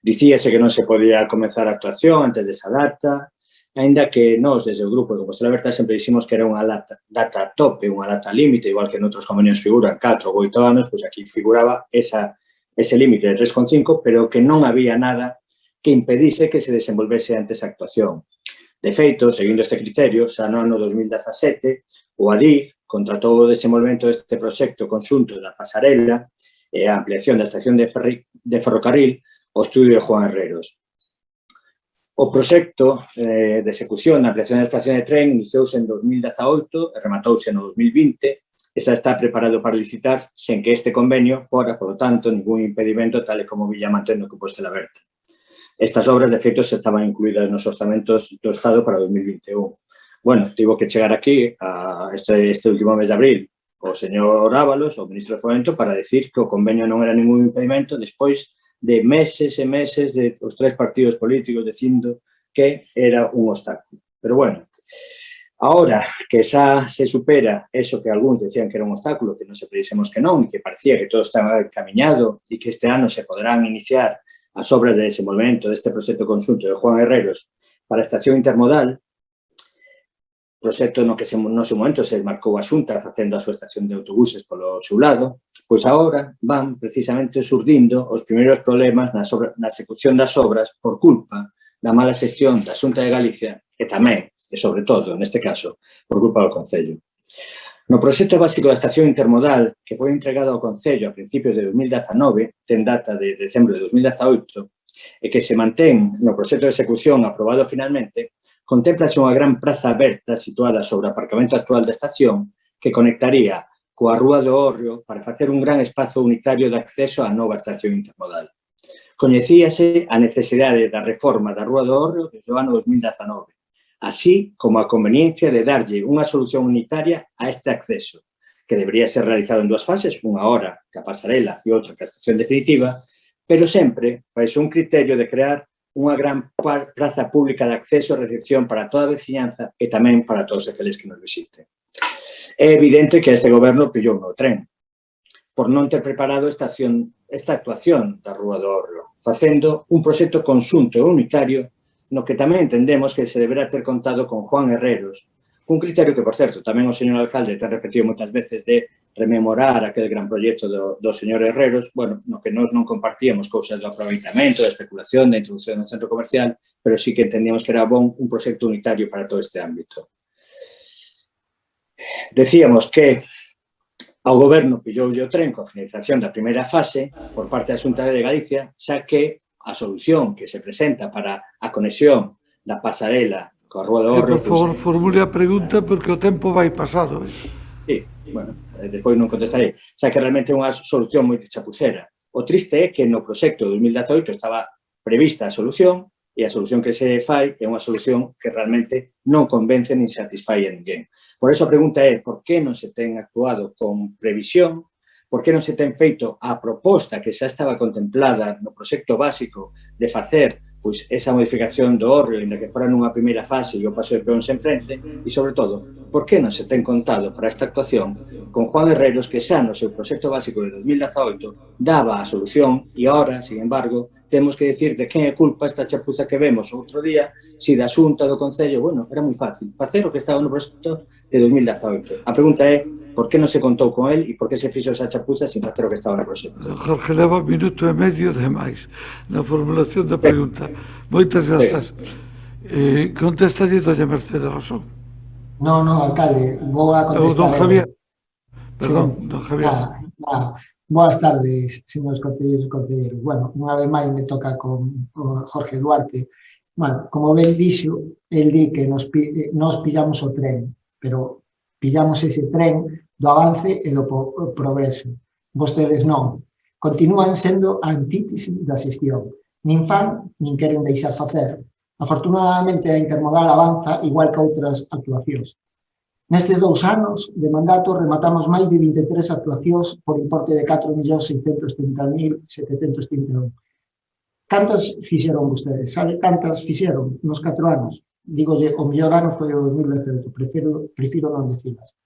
Dicíase que non se podía comenzar a actuación antes desa data, aínda que nós, desde o grupo de Compostela Aberta, sempre dixemos que era unha data tope, unha data límite, igual que noutros convenios figuran 4 ou 8 anos, pois aquí figuraba ese límite de 3,5, pero que non había nada que impedise que se desenvolvese antes a actuación. De feito, seguindo este criterio, xa no ano 2017, o ADIF contratou o desenvolvemento deste proxecto conxunto da pasarela e a ampliación da estación de ferrocarril ao estudio de Juan Herreros. O proxecto de execución da ampliación da estación de tren iniciouse en 2018 e rematouse no 2020 e xa está preparado para licitar sen que este convenio fora, por lo tanto, ningún impedimento tal e como villa mantendo Compostela Aberta. Estas obras, de feito, xa estaban incluídas nos orzamentos do Estado para 2021. Bueno, tivo que chegar aquí a este último mes de abril o señor Ábalos, o ministro de Fomento, para decir que o convenio non era ningún impedimento despois de meses e meses de os 3 partidos políticos dicindo que era un obstáculo. Pero bueno, ahora que xa se supera eso que algúns decían que era un obstáculo, que non se predixemos que non, e que parecía que todo estaba encaminado e que este ano se poderán iniciar as obras de desenvolvemento deste proxecto conxunto de Juan Herreros para a estación intermodal, proxecto no que no seu momento se marcou a Xunta facendo a súa estación de autobuses polo seu lado, pois agora van precisamente surdindo os primeiros problemas na execución das obras por culpa da mala xestión da Xunta de Galicia e tamén, e sobre todo, neste caso, por culpa do Concello. No proxecto básico da estación intermodal, que foi entregado ao Concello a principios de 2019, ten data de decembro de 2018, e que se mantén no proxecto de execución aprobado finalmente, contémplase unha gran praza aberta situada sobre o aparcamento actual da estación que conectaría coa Rúa do Hórreo para facer un gran espazo unitario de acceso á nova estación intermodal. Coñecíase a necesidade da reforma da Rúa do Hórreo desde o ano 2019, así como a conveniencia de darlle unha solución unitaria a este acceso, que debería ser realizado en 2 fases, unha hora que a pasarela e outra que a estación definitiva, pero sempre baixo un criterio de crear unha gran praza pública de acceso e recepción para toda a veciñanza e tamén para todos aqueles que nos visiten. É evidente que este goberno pillou no tren por non ter preparado esta actuación da Rúa do Hórreo, facendo un proxecto conxunto e unitario no que tamén entendemos que se deberá ter contado con Juan Herreros, un criterio que, por certo, tamén o señor alcalde ten repetido moitas veces de rememorar aquel gran proxecto do señor Herreros, bueno, no que nós non compartíamos cousas do aproveitamento, da especulación, da introducción no centro comercial, pero sí que entendíamos que era bon un proxecto unitario para todo este ámbito. Decíamos que ao goberno pilloulle o tren coa finalización da primeira fase por parte da Xunta de Galicia, xa que a solución que se presenta para a conexión da pasarela coa Rúa do Hórreo... Por favor, formule a pregunta porque o tempo vai pasado. Sí, bueno, despois non contestarei. Xa que realmente é unha solución moi chapucera. O triste é que no proxecto de 2018 estaba prevista a solución e a solución que se fai é unha solución que realmente non convence nin satisfai a ninguén. Por eso a pregunta é por que non se ten actuado con previsión, por que non se ten feito a proposta que xa estaba contemplada no proxecto básico de facer pois esa modificación do Hórreo, ainda que fora nunha primeira fase e o paso de peóns en frente, e, sobre todo, por que non se ten contado para esta actuación con Juan Herreros, que xa no seu proxecto básico de 2018 daba a solución e agora, sin embargo, temos que decir de quen é culpa esta chapuza que vemos outro día, si da Xunta do Concello, bueno, era moi fácil, facer o que estaba no proxecto de 2018. A pregunta é, por que non se contou con él e por que se fixo esa chapuza sin facer o que estaba no proxecto? Jorge leva 1 minuto e medio de máis na formulación da pregunta. Moitas grazas. Contestalle doña Mercedes Rosón. No, alcalde, vou a contestar. Don Javier. Perdón, don Javier. Boas tardes, señores concelleiros. Bueno, unha vez máis me toca con Jorge Duarte. Bueno, como ben dixo, el di que nos pillamos o tren, pero pillamos ese tren do avance e do progreso. Vostedes non. Continúan sendo a antítese da xestión. Nin fan, nin queren deixar facer. Afortunadamente, a intermodal avanza igual que outras actuacións. Nestes 2 anos de mandato rematamos máis de 23 actuacións por importe de 4.630.731. Cantas fixeron vostedes? Sabe cantas fixeron nos 4 anos? Dígolle, o mellor ano foi o 2018, prefiro non decilas.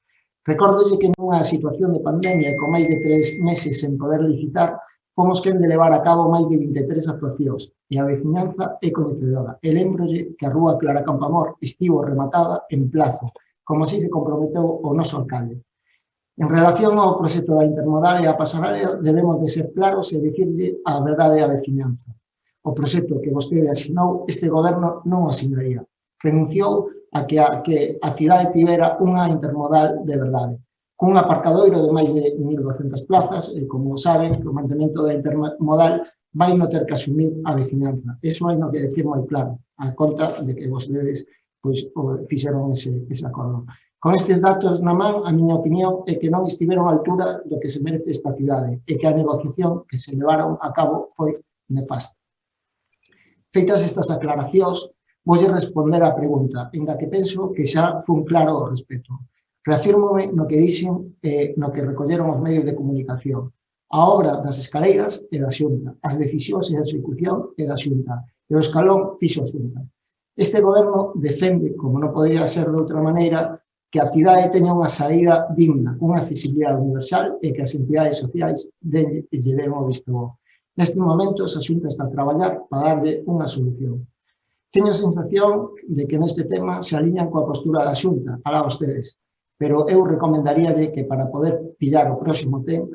Recórdolle que nunha situación de pandemia e con máis de 3 meses sen poder licitar, fomos quen de levar a cabo máis de 23 actuacións e a veciñanza é coñecedora. E lembrolle que a rúa Clara Campoamor estivo rematada en plazo, como así se comprometeu o noso alcalde. En relación ao proxecto da intermodal e a pasarela, debemos de ser claros e dicirlle a verdade á veciñanza. O proxecto que vostede asinou, este goberno non o asinaría. Renunciou a que a cidade tivera unha intermodal de verdade, cun aparcadoiro de máis de 1.200 plazas, e como saben, o mantemento da intermodal vai no ter que asumir a veciñanza. Eso hai no que decir moi claro, a conta de que vostedes fixeron ese acordo. Con estes datos na man, a miña opinión é que non estiveron á altura do que se merece esta cidade e que a negociación que se levaron a cabo foi nefasta. Feitas estas aclaracións, voulle responder á pregunta, ainda que penso que xa fun claro ao respecto. Reafírmome no que dixen e no que recolleron os medios de comunicación. A obra das escaleiras é da Xunta, as decisións e a execución é da Xunta, e o escalón fixo a Xunta. Este goberno defende, como non podría ser de outra maneira, que a cidade teña unha saída digna, unha accesibilidade universal e que as entidades sociais lle den o visto bo. Nestes momentos, a Xunta está a traballar para darlle unha solución. Teño a sensación de que neste tema se aliñan coa postura da Xunta, alá vostedes, pero eu recomendaríalle que para poder pillar o próximo tren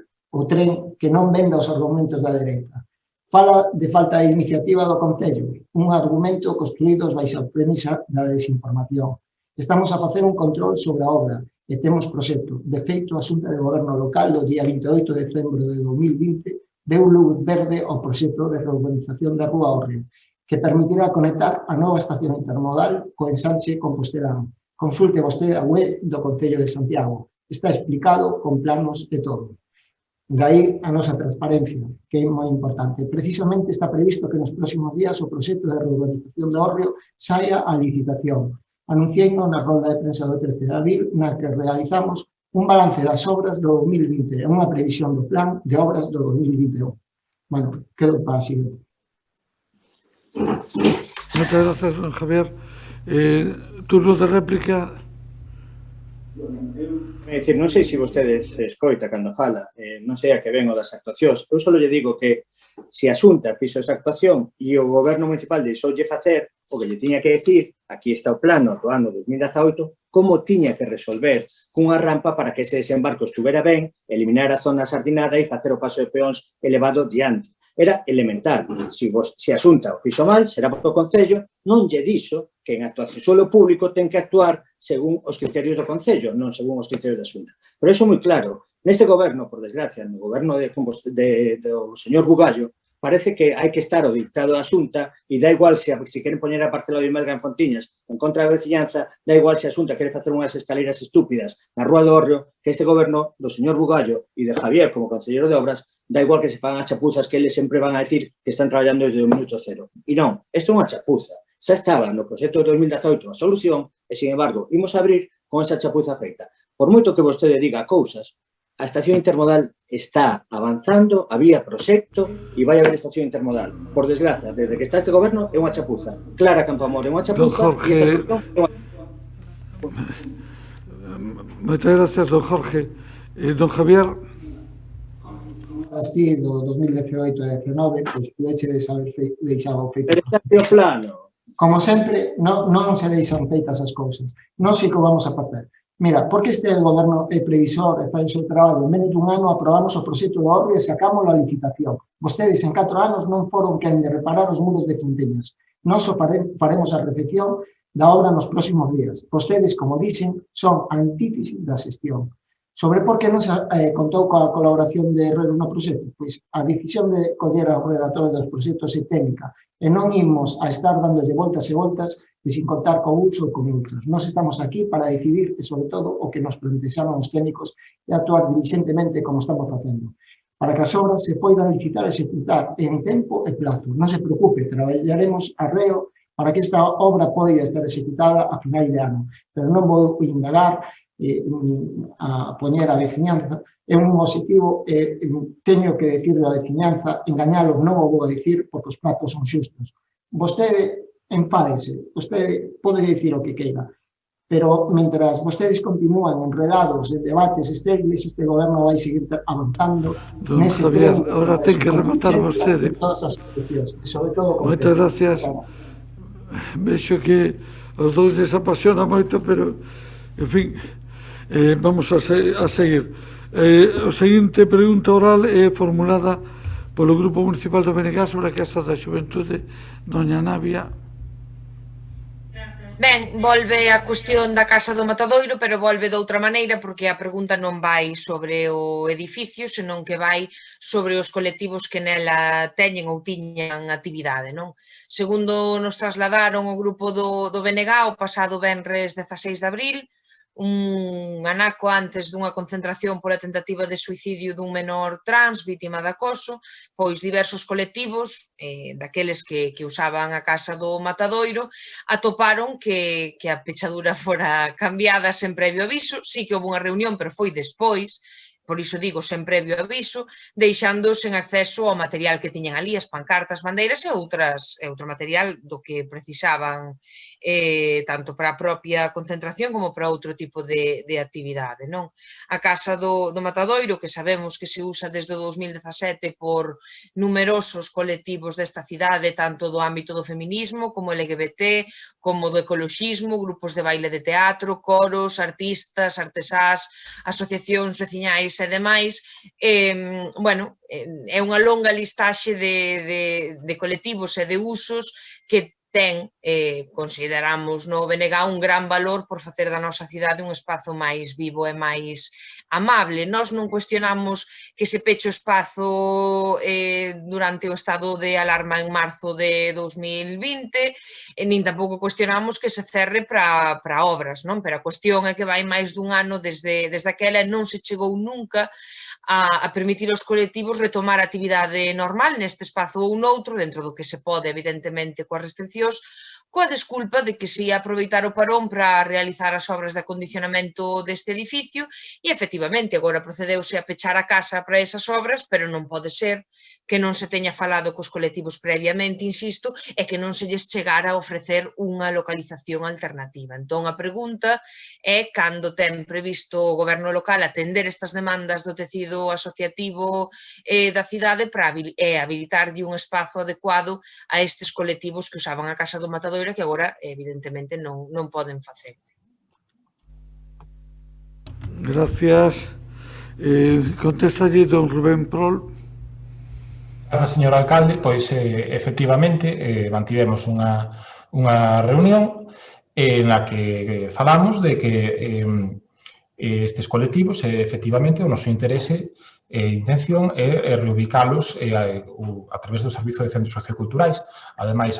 que non venda os argumentos da dereita. Fala de falta de iniciativa do Concello, un argumento construído baixo a premisa da desinformación. Estamos a facer un control sobre a obra e temos proxecto. De feito, a Xunta de Goberno Local do día 28 de decembro de 2020 deu luz verde ao proxecto de reurbanización da Rúa Hórreo, que permitirá conectar a nova estación intermodal co ensanche compostelán. Consulte vostede a web do Concello de Santiago. Está explicado con planos e todo. De aí a nosa transparencia, que é moi importante. Precisamente está previsto que nos próximos días o proxecto de reurbanización do Hórreo saia a licitación. Anunciei-no na rolda de prensa do 13 de abril, na que realizamos un balance das obras do 2020 e unha previsión do plan de obras do 2021. Bueno, quedo para a seguinte. Moitas gracias, don Javier. Turno de réplica. É dicir, non sei se vostedes escoita cando fala, non sei a que ven o das actuacións. Eu só lle digo que se a Xunta fixo esa actuación e o Goberno Municipal deixoulle facer o que lle tiña que decir, aquí está o plano do ano 2018, como tiña que resolver cunha rampa para que ese desembarco estuvera ben, eliminar a zona sardinada e facer o paso de peóns elevado diante. Era elemental. Se a Xunta o fixo mal, será porque o Concello non lle dixo que en actuación solo público ten que actuar según os criterios do Concello, non según os criterios da Xunta. Pero iso é moi claro. Neste goberno, por desgracia, no goberno do señor Bugallo, parece que hai que estar o dictado da Xunta e dá igual se queren poñer a parcela de Imelga en Fontiñas en contra da veciñanza, dá igual se a Xunta quere facer unhas escaleiras estúpidas na Rúa do Hórreo, que este goberno do señor Bugallo e de Javier como concelleiro de obras, dá igual que se fan as chapuzas que eles sempre van a decir que están traballando desde o minuto cero. E non, isto é unha chapuza. Xa estaba no proxecto de 2018 a solución e, sin embargo, imos a abrir con esa chapuza feita. Por moito que vostede diga cousas, a estación intermodal está avanzando, había proxecto e vai haber estación intermodal. Por desgraza, desde que está este goberno é unha chapuza. Clara Campoamor é unha chapuza e esta solución é unha... Moitas gracias, don Jorge. Don Javier... Así, do 2018 e 2019, pois pudeche de saber deixado feito. Pero o plano. Como sempre, non se deixan feitas as cousas. Non sei que vamos a facer. Mira, porque este goberno é previsor e fai o seu traballo, en menos dun ano aprobamos o proxecto do Hórreo e sacámoslo a licitación. Vostedes en 4 anos non foron quen de reparar os muros de Fonteñas. Nós faremos a recepción da obra nos próximos días. Vostedes, como dicen, son a antítesis da xestión. Sobre por que non se contou coa colaboración de Herrero no proxecto? Pois a decisión de coller ao redactor dos proxectos é técnica e non imos a estar dándolle voltas e voltas de sin contar con uns ou con outros. Nós estamos aquí para decidir e, sobre todo, o que nos plantexaron os técnicos e actuar diligentemente como estamos facendo. Para que as obras se poidan licitar e executar en tempo e plazo. Non se preocupe, traballaremos arreo para que esta obra poida estar executada a final de ano. Pero non vou indagar a poñer a veciñanza, é un obxectivo, teño que decirle a veciñanza, engañalos non o vou a dicir porque os prazos son xustos. Vostede enfádese, vostede pode dicir o que queira, pero mentras vostedes continúan enredados en debates estériles, este goberno vai seguir avanzando nese Javier, ahora ten que rematar vostede. Moitas gracias. Vexo que os dous desapasiona moito, pero, en fin, vamos a seguir. A seguinte pregunta oral é formulada polo Grupo Municipal do BNG sobre a Casa da Xuventude, doña Navia. Ben, volve a cuestión da Casa do Matadoiro, pero volve de outra maneira porque a pregunta non vai sobre o edificio, senón que vai sobre os colectivos que nela teñen ou tiñan actividade, non? Segundo nos trasladaron o grupo do BNG o pasado venres 16 de abril, un anaco antes dunha concentración pola tentativa de suicidio dun menor trans vítima de acoso, pois diversos colectivos, daqueles que usaban a Casa do Matadoiro, atoparon que a pechadura fora cambiada sen previo aviso. Sí que houve unha reunión, pero foi despois, por iso digo sen previo aviso, deixando sen acceso ao material que tiñan ali, as pancartas, bandeiras e outro material do que precisaban tanto para a propia concentración como para outro tipo de actividade, non? A Casa do Matadoiro, que sabemos que se usa desde o 2017 por numerosos colectivos desta cidade, tanto do ámbito do feminismo como LGBT, como do ecoloxismo, grupos de baile de teatro, coros, artistas, artesás, asociacións veciñais e demais, bueno, é unha longa listaxe de colectivos e de usos que ten, consideramos no BNG, un gran valor por facer da nosa cidade un espazo máis vivo e máis amable. Nós non cuestionamos que se peche o espazo durante o estado de alarma en marzo de 2020, nin tampouco cuestionamos que se cerre para obras, non? Pero a cuestión é que vai máis dun ano desde aquela e non se chegou nunca a permitir aos colectivos retomar a actividade normal neste espazo ou noutro, dentro do que se pode, evidentemente, coas restriccións, coa desculpa de que se ia aproveitar o parón para realizar as obras de acondicionamento deste edificio e, efectivamente, agora procedeuse a pechar a casa para esas obras, pero non pode ser que non se teña falado cos colectivos previamente, insisto, e que non se lles chegara a ofrecer unha localización alternativa. Entón, a pregunta é cando ten previsto o goberno local atender estas demandas do tecido asociativo da cidade para habilitarlle un espazo adecuado a estes colectivos que usaban a Casa do Matadoiro que agora, evidentemente, non poden facer. Gracias. Contestalle don Rubén Prol. Grazas, señor alcalde. Pois, efectivamente, mantivemos unha reunión na que falamos de que estes colectivos, efectivamente, o noso interese e intención é reubicalos a través do Servizo de Centros Socioculturais. Ademais,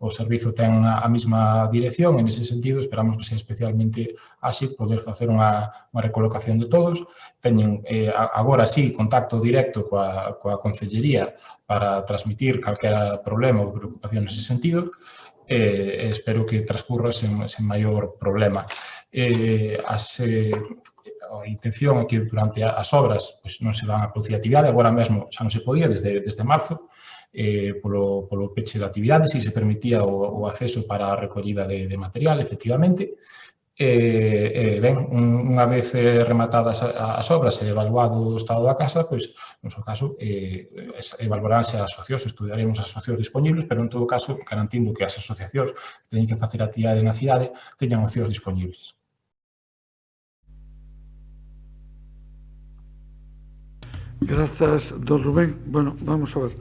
o servizo ten a mesma dirección, en ese sentido esperamos que sea especialmente áxil poder facer unha recolocación de todos. Teñen agora sí contacto directo coa Concellería para transmitir calquera problema ou preocupación nese sentido. Espero que transcurra sen maior problema. A intención é que durante as obras non se van a producir actividade, agora mesmo xa non se podía desde marzo, polo peche de actividades, e se permitía o acceso para a recollida de material, efectivamente. Ben, unha vez rematadas as obras e evaluado o estado da casa, pois, no seu caso, evaluaránse as asociacións, estudiaremos as asociacións disponibles, pero en todo caso, garantindo que as asociacións que teñen que facer actividades na cidade teñan opcións disponibles. Grazas, don Rubén. Bueno, vamos a ver.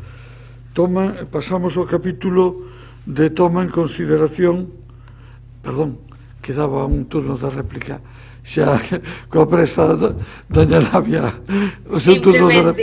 Pasamos ao capítulo de toma en consideración, perdón, quedaba un turno da réplica, xa coa presa doña Navia. Simplemente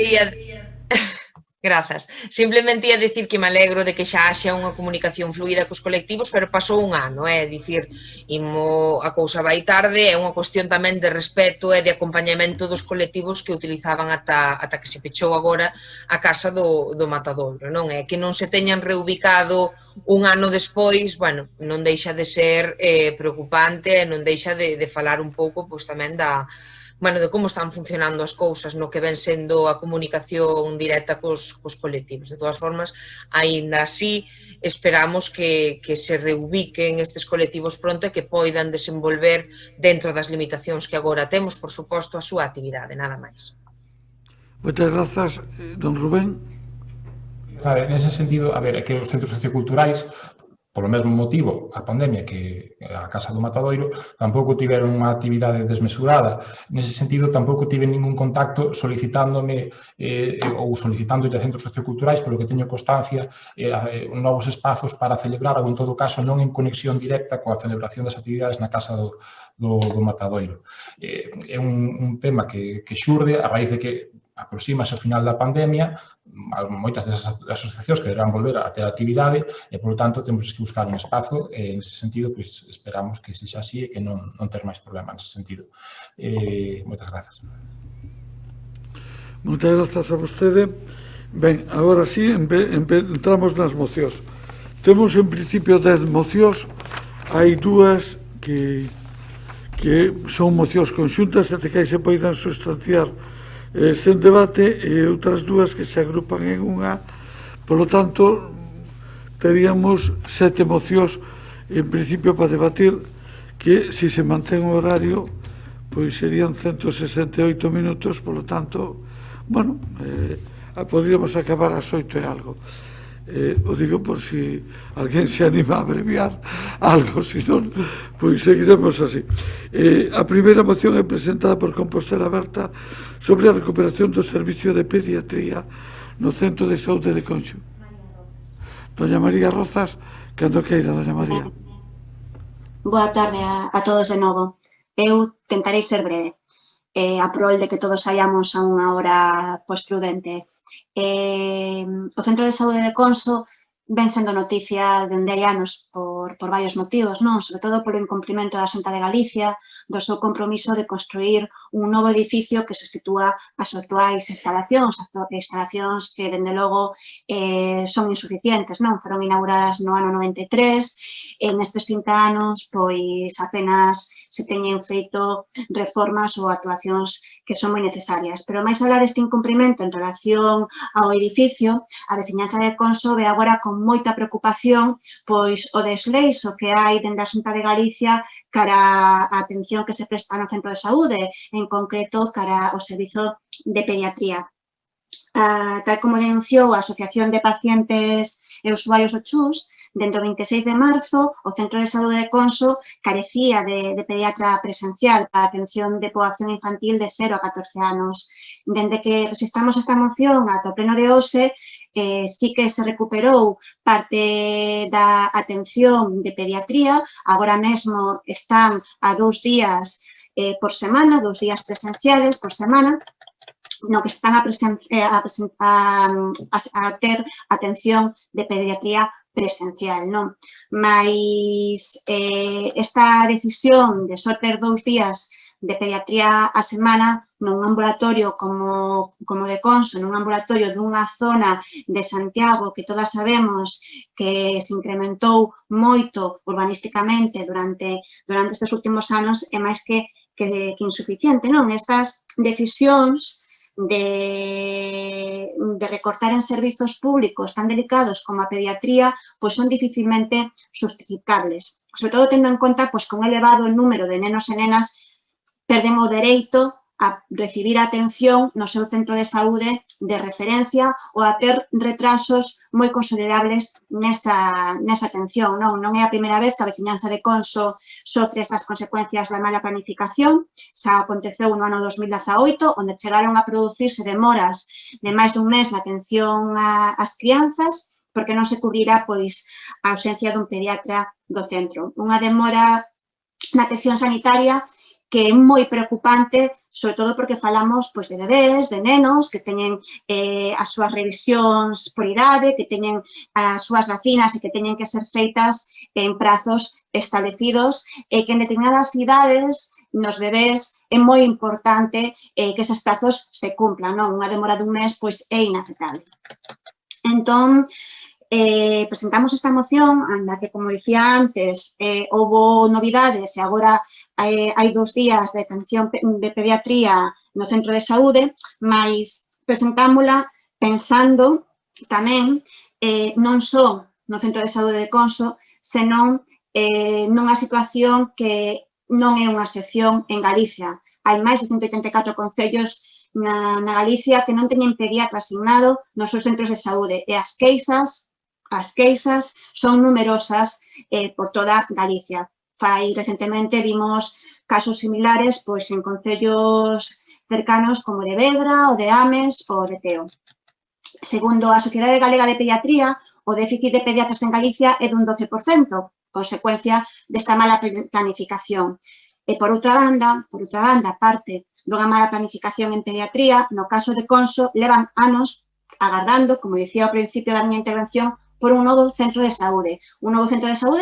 Grazas. Simplemente ia dicir que me alegro de que xa haxa unha comunicación fluida cos colectivos, pero pasou un ano, é dicir, a cousa vai tarde, é unha cuestión tamén de respeto e de acompañamento dos colectivos que utilizaban ata que se pechou agora a casa do Matadoiro, non é? Que non se teñan reubicado un ano despois, bueno, non deixa de ser preocupante e non deixa de falar un pouco pois tamén de como están funcionando as cousas no que ven sendo a comunicación directa cos colectivos. De todas formas, aínda así, esperamos que se reubiquen estes colectivos pronto e que poidan desenvolver dentro das limitacións que agora temos, por suposto, a súa actividade, nada máis. Moitas grazas, don Rubén. Nese sentido, a ver, é que os centros socioculturais, polo mesmo motivo, a pandemia que a Casa do Matadoiro, tampouco tiveron unha actividade desmesurada. Nese sentido, tampouco tive ningún contacto solicitándome ou solicitándolle a centros socioculturais, polo que teño constancia, novos espazos para celebrar, ou en todo caso non en conexión directa coa celebración das actividades na Casa do Matadoiro. É un tema que xurde a raíz de que aproximase ao final da pandemia, moitas desas asociacións que deberán volver a ter actividade e, polo tanto, temos que buscar un espazo e, nese sentido, esperamos que sexa así e que non ter máis problema nese sentido. Moitas grazas. Moitas grazas a vostede. Ben, agora sí, entramos nas mocións. Temos, en principio, 10 mocións. Hai dúas que son mocións conxuntas e que se poidan sustanciar sen debate e outras dúas que se agrupan en unha. Por lo tanto, teríamos 7 mocións en principio para debatir que, se se mantén o horario, pois serían 168 minutos, por lo tanto, bueno, podríamos acabar ás 8 e algo. O digo por si alguén se anima a abreviar algo, se non, pois seguiremos así. A primeira moción é presentada por Compostela Aberta sobre a recuperación do servicio de pediatría no Centro de Saúde de Conxo. Doña María Rozas, cando queira, doña María. Boa tarde a todos de novo. Eu tentarei ser breve, a prol de que todos saíamos a unha hora prudente. O Centro de Saúde de Conso ven sendo noticia dende hai anos por varios motivos, non? Sobre todo polo incumprimento da Xunta de Galicia do seu compromiso de construir un novo edificio que sustitúa as actuais instalacións que, dende logo, son insuficientes, non? Foron inauguradas no ano 93, e nestes 30 anos, pois, apenas se teñen feito reformas ou actuacións que son moi necesarias. Pero máis alá deste incumprimento en relación ao edificio, a veciñanza de Conso ve agora con moita preocupación pois o desleixo que hai dende a Xunta de Galicia cara a atención que se presta no centro de saúde, en concreto cara ao servizo de pediatría. Tal como denunciou a Asociación de Pacientes e Usuarios do CHUS, dentro do 26 de marzo, o Centro de Saúde de Conso carecía de pediatra presencial para a atención de poboación infantil de 0 a 14 anos. Dende que registramos esta moción ata o pleno de hoxe, sí que se recuperou parte da atención de pediatría, agora mesmo están a 2 días por semana, 2 días presenciales por semana, no que están a ter atención de pediatría presencial, non? Mais esta decisión de só ter 2 días de pediatría a semana nun ambulatorio como de Conso, nun ambulatorio dunha zona de Santiago que todas sabemos que se incrementou moito urbanísticamente durante estes últimos anos, é máis que insuficiente, non? Estas decisións de recortar en servizos públicos tan delicados como a pediatría, pois son dificilmente justificables. Sobre todo tendo en conta que un elevado número de nenos e nenas perden o dereito a recibir atención no seu centro de saúde de referencia ou a ter retrasos moi considerables nesa atención. Non é a primeira vez que a veciñanza de Conso sofre estas consecuencias da mala planificación. Xa aconteceu no ano 2018, onde chegaron a producirse demoras de máis dun mes na atención ás crianzas, porque non se cubrira a ausencia dun pediatra do centro. Unha demora na atención sanitaria que é moi preocupante, sobre todo porque falamos pois, de bebés, de nenos que teñen as súas revisións por idade, que teñen as súas vacinas e que teñen que ser feitas en prazos establecidos e que en determinadas idades nos bebés é moi importante que eses prazos se cumplan, non? Unha demora dun mes pois é inaceptable. Entón, presentamos esta moción, na que, como dicía antes, houve novidades e agora hai 2 días de atención de pediatría no centro de saúde, mas presentámola pensando tamén non só no centro de saúde de Conso, senón nunha situación que non é unha excepción en Galicia. Hai máis de 184 concellos na Galicia que non teñen pediatra asignado nos seus centros de saúde e as queixas son numerosas por toda Galicia. Recentemente vimos casos similares pois, en concellos cercanos como de Vedra, o de Ames ou de Teo. Segundo a Sociedade Galega de Pediatría, o déficit de pediatras en Galicia é dun 12%, consecuencia desta mala planificación. E por outra banda, parte dunha mala planificación en pediatría, no caso de Conso, levan anos agardando, como dicía ao principio da miña intervención, por un novo centro de saúde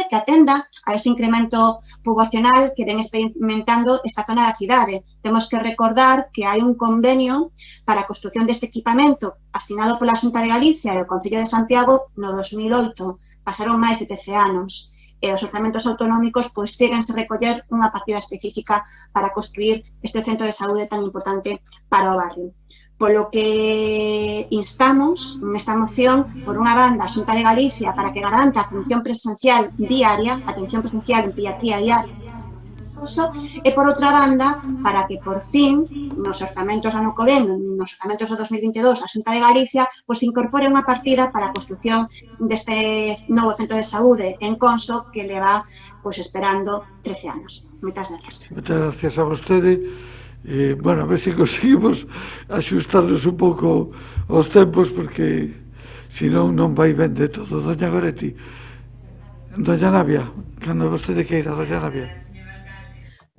que atenda a ese incremento poboacional que ven experimentando esta zona da cidade. Temos que recordar que hai un convenio para a construción deste equipamento asinado pola Xunta de Galicia e o Concello de Santiago no 2008. Pasaron máis de 13 anos e os orzamentos autonómicos pois síguense recoller unha partida específica para construir este centro de saúde tan importante para o barrio. Polo que instamos nesta moción, por unha banda, a Xunta de Galicia para que garanta a atención presencial diaria, atención presencial en pediatría diaria, e por outra banda, para que por fin, nos orzamentos do ano que ven, nos orzamentos do 2022, a Xunta de Galicia pois incorpore unha partida para a construción deste novo centro de saúde en Conso que leva pois esperando 13 anos. Moitas gracias. Moitas gracias a vostede. Bueno, a ver se conseguimos axustarnos un pouco aos tempos, porque senón non vai ben de todo. Doña Goretti, Doña Navia, cando vostede queira, Doña Navia.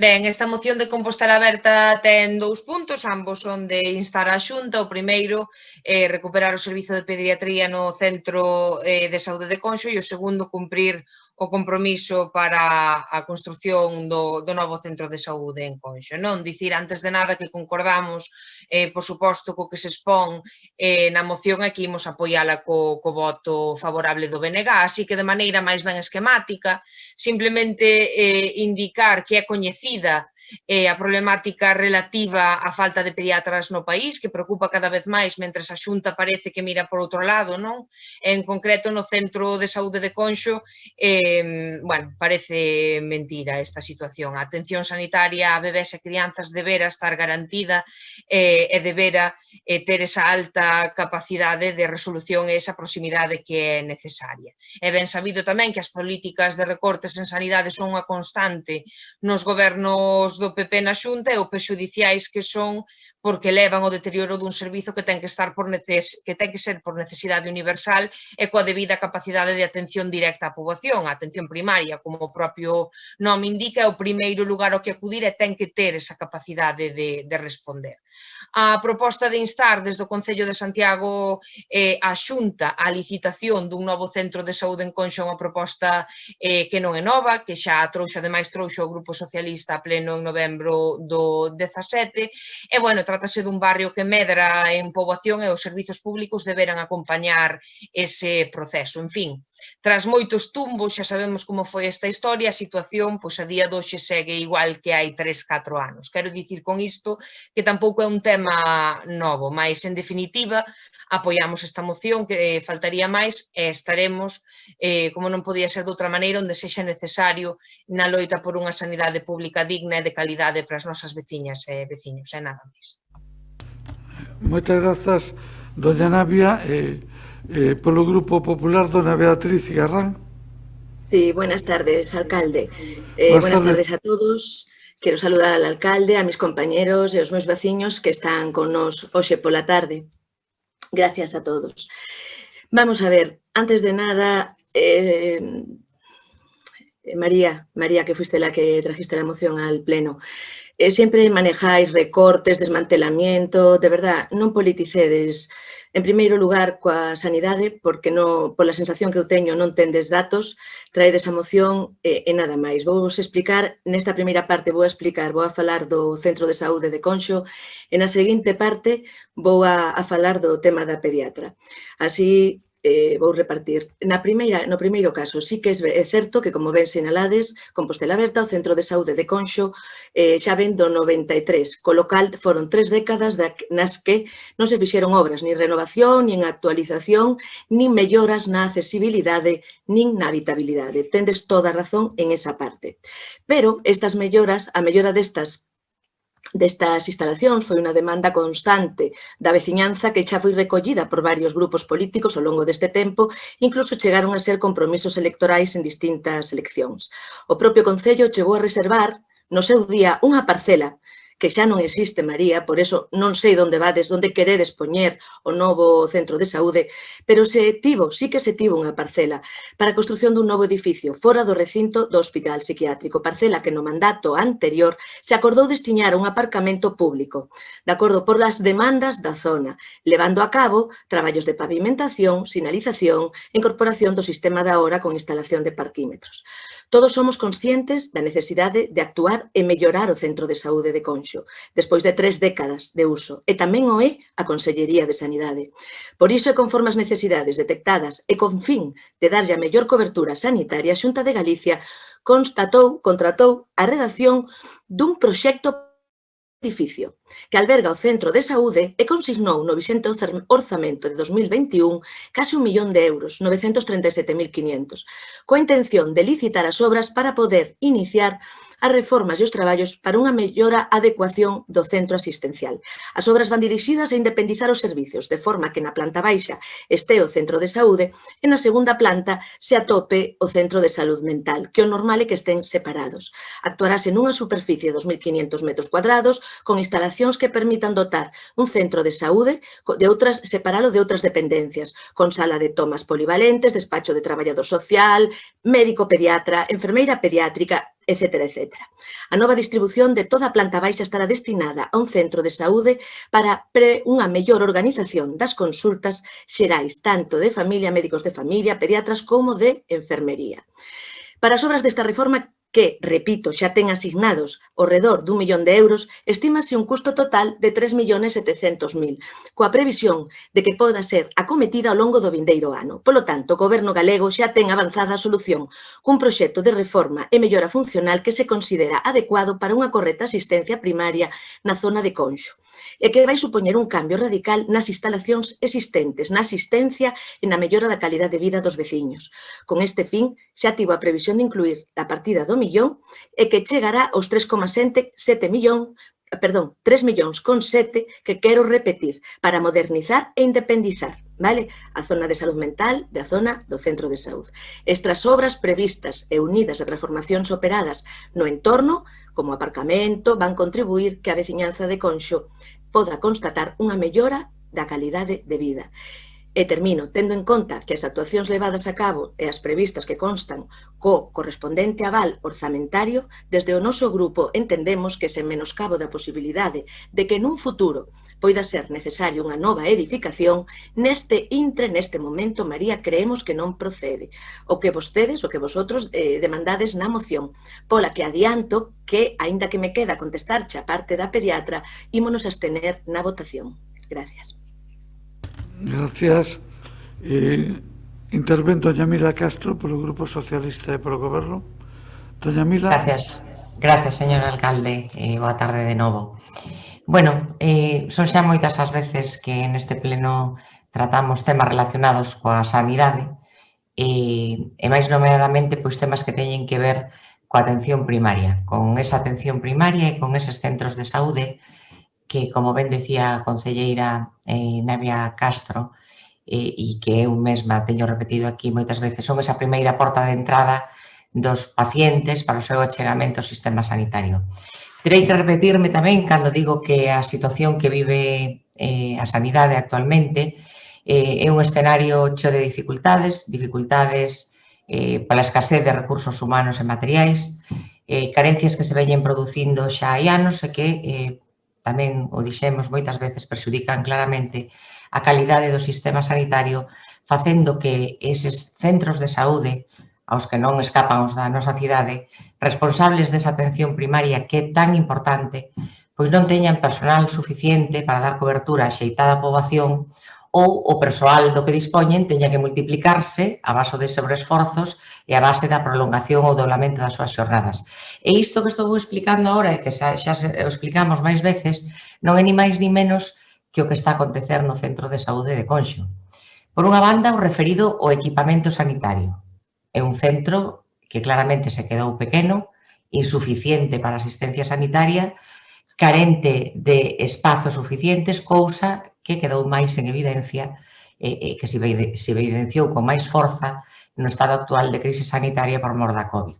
Ben, esta moción de Compostela Aberta ten 2 puntos, ambos son de instar a Xunta. O primeiro é recuperar o servizo de pediatría no centro de saúde de Conxo e o segundo cumprir o compromiso para a construción do novo centro de saúde en Conxo. Non dicir antes de nada que concordamos, por suposto, co que se expón na moción e que imos apoiala co voto favorable do BNG, así que de maneira máis ben esquemática, simplemente indicar que é coñecida a problemática relativa á falta de pediatras no país, que preocupa cada vez máis, mentres a Xunta parece que mira por outro lado, non? En concreto, no centro de saúde de Conxo, bueno, parece mentira esta situación. A atención sanitaria a bebés e crianzas debera estar garantida e debera ter esa alta capacidade de resolución e esa proximidade que é necesaria. É ben sabido tamén que as políticas de recortes en sanidade son unha constante nos gobernos do PP na Xunta e o prexudiciais que son porque levan o deterioro dun servizo que ten que ser por necesidade universal e coa debida capacidade de atención directa á poboación. A atención primaria, como o propio nome indica, é o primeiro lugar ao que acudir e ten que ter esa capacidade de responder. A proposta de instar desde o Concello de Santiago a Xunta a licitación dun novo centro de saúde en Conxo é unha proposta que non é nova, que xa ademais trouxo o Grupo Socialista a pleno en novembro do 17, e, bueno, trátase dun barrio que medra en poboación e os servizos públicos deberan acompañar ese proceso. En fin, tras moitos tumbos, xa sabemos como foi esta historia, a situación, pois, a día de hoxe segue igual que hai 3-4 anos. Quero dicir con isto que tampouco é un tema novo, mas, en definitiva, apoiamos esta moción, que faltaría máis, e estaremos, como non podía ser de outra maneira, onde sexa necesario na loita por unha sanidade pública digna e de calidade para as nosas veciñas e veciños, e nada máis. Moitas grazas, Doña Navia. Polo Grupo Popular, Dona Beatriz Garrán. Sí, buenas tardes, alcalde. Buenas tardes a todos. Quero saludar al alcalde, a mis compañeros e aos meus veciños que están con nos hoxe pola tarde. Gracias a todos. Vamos a ver, antes de nada, María, que fuiste la que trajiste la moción al pleno, sempre manejáis recortes, desmantelamiento, de verdad, non politicedes, en primeiro lugar, coa sanidade, porque pola sensación que eu teño non tendes datos, traedes a moción e nada máis. Vou explicar, nesta primeira parte vou a falar do Centro de Saúde de Conxo e na seguinte parte vou a falar do tema da pediatra. Así vou repartir. No primeiro caso, sí que é certo que, como ben sinalades, Compostela Aberta, o Centro de Saúde de Conxo, xa ven do 93, colo cal foron 3 décadas nas que non se fixeron obras, nin renovación, nin actualización, nin melloras na accesibilidade, nin na habitabilidade. Tendes toda a razón en esa parte. Pero estas melloras, a mellora destas instalacións foi unha demanda constante da veciñanza que xa foi recollida por varios grupos políticos ao longo deste tempo, incluso chegaron a ser compromisos electorais en distintas eleccións. O propio Concello chegou a reservar no seu día unha parcela que xa non existe, María, por eso non sei onde vades, onde queredes poñer o novo centro de saúde, pero sí que se tivo unha parcela para a construción dun novo edificio fora do recinto do hospital psiquiátrico, parcela que no mandato anterior se acordou destiñar a un aparcamento público, de acordo por las demandas da zona, levando a cabo traballos de pavimentación, sinalización, incorporación do sistema da hora con instalación de parquímetros. Todos somos conscientes da necesidade de actuar e mellorar o centro de saúde de Conxo, despois de 3 décadas de uso, e tamén o é a Consellería de Sanidade. Por iso, e conforme as necesidades detectadas e con fin de darlle a mellor cobertura sanitaria, a Xunta de Galicia contratou a redacción dun proxecto edificio que alberga o centro de saúde e consignou no vixente orzamento de 2021 case 1 millón de euros, 937.500, coa intención de licitar as obras para poder iniciar as reformas e os traballos para unha mellora adecuación do centro asistencial. As obras van dirixidas a independizar os servicios, de forma que na planta baixa este o centro de saúde e na segunda planta se atope o centro de salud mental, que o normal é que estén separados. Actuarase nunha superficie de 2.500 metros cuadrados con instalacións que permitan dotar un centro de saúde separado de outras dependencias, con sala de tomas polivalentes, despacho de traballador social, médico pediatra, enfermeira pediátrica, etcétera, etcétera. A nova distribución de toda a planta baixa estará destinada a un centro de saúde para unha mellor organización das consultas xerais, tanto de familia, médicos de familia, pediatras, como de enfermería. Para as obras desta reforma, que, repito, xa ten asignados ao redor d'1 millón de euros, estímase un custo total de 3.700.000, coa previsión de que poda ser acometida ao longo do vindeiro ano. Polo tanto, o Goberno galego xa ten avanzada a solución cun proxecto de reforma e mellora funcional que se considera adecuado para unha correcta asistencia primaria na zona de Conxo, e que vai supoñer un cambio radical nas instalacións existentes, na asistencia e na mellora da calidad de vida dos veciños. Con este fin, xa tivo a previsión de incluir a partida do millón e que chegará aos 3,7 millóns con 7 que quero repetir para modernizar e independizar, vale? A zona de saúde mental da zona do centro de saúde. Estas obras previstas e unidas a transformacións operadas no entorno, como aparcamento, van contribuir que a veciñanza de Conxo poda constatar unha mellora da calidade de vida. E termino, tendo en conta que as actuacións levadas a cabo e as previstas que constan co correspondente aval orzamentario, desde o noso grupo entendemos que sen menoscabo da posibilidade de que nun futuro poida ser necesario unha nova edificación, neste momento, María, creemos que non procede. O que vostedes, o que vosotros demandades na moción, pola que adianto que, aínda que me queda contestarche a parte da pediatra, ímonos a abstener na votación. Gracias. Gracias. Intervén doña Mila Castro polo Grupo Socialista e polo Goberno. Doña Mila. Gracias, señor alcalde, e boa tarde de novo. Bueno, son xa moitas as veces que neste pleno tratamos temas relacionados coa sanidade e máis nomeadamente pois temas que teñen que ver coa atención primaria, con esa atención primaria e con eses centros de saúde que, como ben decía a concelleira Navia Castro, e que eu mesma teño repetido aquí moitas veces, son esa primeira porta de entrada dos pacientes para o seu achegamento ao sistema sanitario. Terei que repetirme tamén cando digo que a situación que vive a sanidade actualmente é un escenario cheo de dificultades pola escasez de recursos humanos e materiais, carencias que se veñen producindo xa hai anos e que tamén o dixemos moitas veces perxudican claramente a calidade do sistema sanitario, facendo que eses centros de saúde aos que non escapan os da nosa cidade, responsables desa atención primaria que é tan importante, pois non teñan personal suficiente para dar cobertura axeitada á poboación ou o persoal do que dispoñen teña que multiplicarse a base de sobreesforzos e a base da prolongación ou doblamento das súas xornadas. E isto que estou explicando agora e que xa o explicamos máis veces non é ni máis ni menos que o que está a acontecer no Centro de Saúde de Conxo. Por unha banda, o referido ao equipamento sanitario. É un centro que claramente se quedou pequeno, insuficiente para a asistencia sanitaria, carente de espazos suficientes, cousa que quedou máis en evidencia e que se evidenciou con máis forza no estado actual de crise sanitaria por mor da COVID.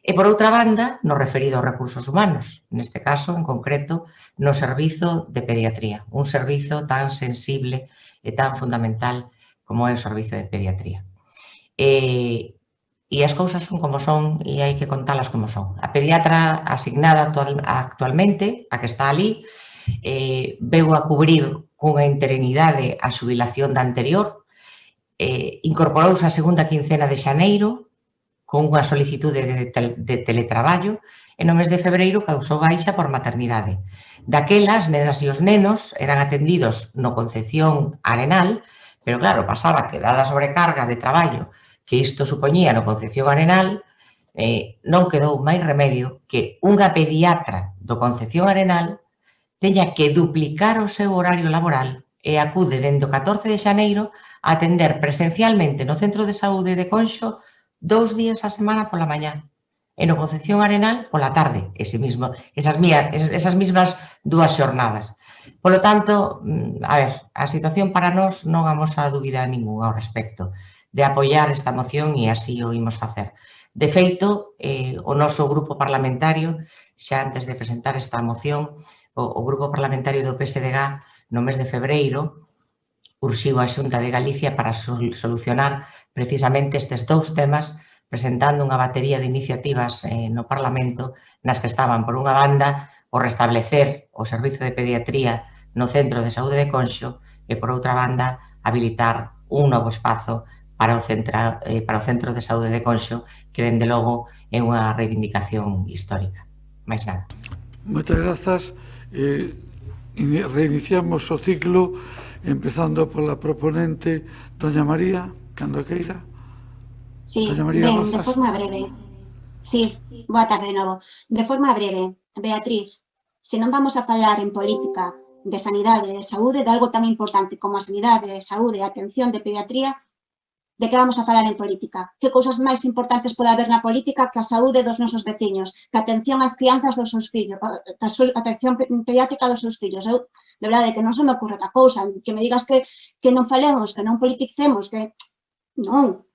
E, por outra banda, no referido aos recursos humanos, neste caso, en concreto, no servizo de pediatría, un servizo tan sensible e tan fundamental como é o servizo de pediatría. E as cousas son como son e hai que contalas como son. A pediatra asignada actualmente, a que está ali, veu a cubrir cunha interinidade a xubilación da anterior, incorporouse a segunda quincena de xaneiro con unha solicitude de teletraballo e no mes de febreiro causou baixa por maternidade. Daquela, as nenas e os nenos eran atendidos no Concepción Arenal, pero claro, pasaba que dada a sobrecarga de traballo que isto supoñía no Concepción Arenal, non quedou máis remedio que unha pediatra do Concepción Arenal teña que duplicar o seu horario laboral e acude dende o 14 de xaneiro a atender presencialmente no Centro de Saúde de Conxo 2 días a semana pola mañá e no Concepción Arenal pola tarde, esas mismas 2 xornadas. Polo tanto, a ver, a situación para nós non vamos a dúbida ninguna ao respecto de apoiar esta moción e así o imos facer. De feito, o noso grupo parlamentario, xa antes de presentar esta moción, o grupo parlamentario do PSDG no mes de febreiro urxiu a Xunta de Galicia para solucionar precisamente estes 2 temas, presentando unha batería de iniciativas no Parlamento nas que estaban, por unha banda, o restablecer o servizo de pediatría no Centro de Saúde de Conxo e, por outra banda, habilitar un novo espazo para o Centro de Saúde de Conxo, que, dende logo, é unha reivindicación histórica. Mais nada. Moitas grazas. Reiniciamos o ciclo, empezando pola proponente, doña María, cando queira. Sí, ben, de forma breve. Sí, boa tarde de novo. De forma breve, Beatriz, se non vamos a falar en política de sanidade e de saúde, de algo tan importante como a sanidade, saúde e atención de pediatría, de que vamos a falar en política? Que cousas máis importantes pode haber na política que a saúde dos nosos veciños, que a atención ás crianzas dos seus fillos, que a atención pediátrica dos seus fillos? Eu, de verdade, que non se me ocurre outra cousa, que me digas que non falemos, que non politicemos, que non.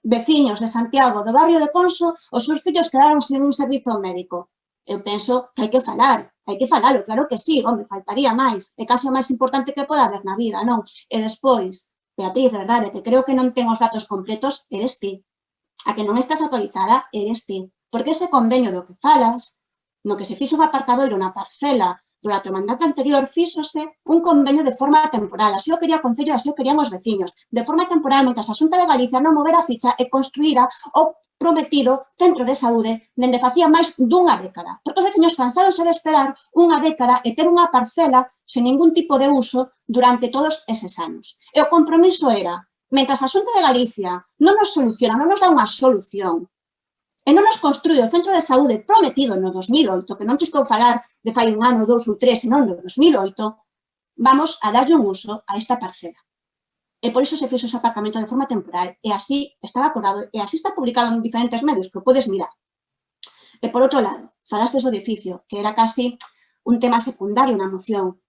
Veciños de Santiago, do barrio de Conxo, os seus fillos quedaron sen un servizo médico. Eu penso que hai que falalo, claro que sí, home, faltaría máis, é case o máis importante que pode haber na vida, non? E despois, Beatriz, de verdade, que creo que non ten os datos completos, eres ti. A que non estás actualizada, eres ti. Porque ese convenio do que falas, no que se fixo un aparcadoiro na parcela durante o mandato anterior, fíxose un convenio de forma temporal. Así o quería o Concello, así o querían os veciños. De forma temporal, mentras a Xunta de Galicia non movera a ficha e construíra o prometido centro de saúde dende facía máis dunha década. Porque os veciños cansáronse de esperar unha década e ter unha parcela sen ningún tipo de uso durante todos eses anos. E o compromiso era, mentras a Xunta de Galicia non nos soluciona, non nos dá unha solución, e non nos construí o centro de saúde prometido no 2008, que non te estou a falar de fai un ano, 2 ou 3, senón no 2008, vamos a darlle un uso a esta parcela. E por iso se fixo ese aparcamento de forma temporal, e así estaba acordado, e así está publicado en diferentes medios, que o podes mirar. E por outro lado, falaste do edificio, que era casi un tema secundario na moción,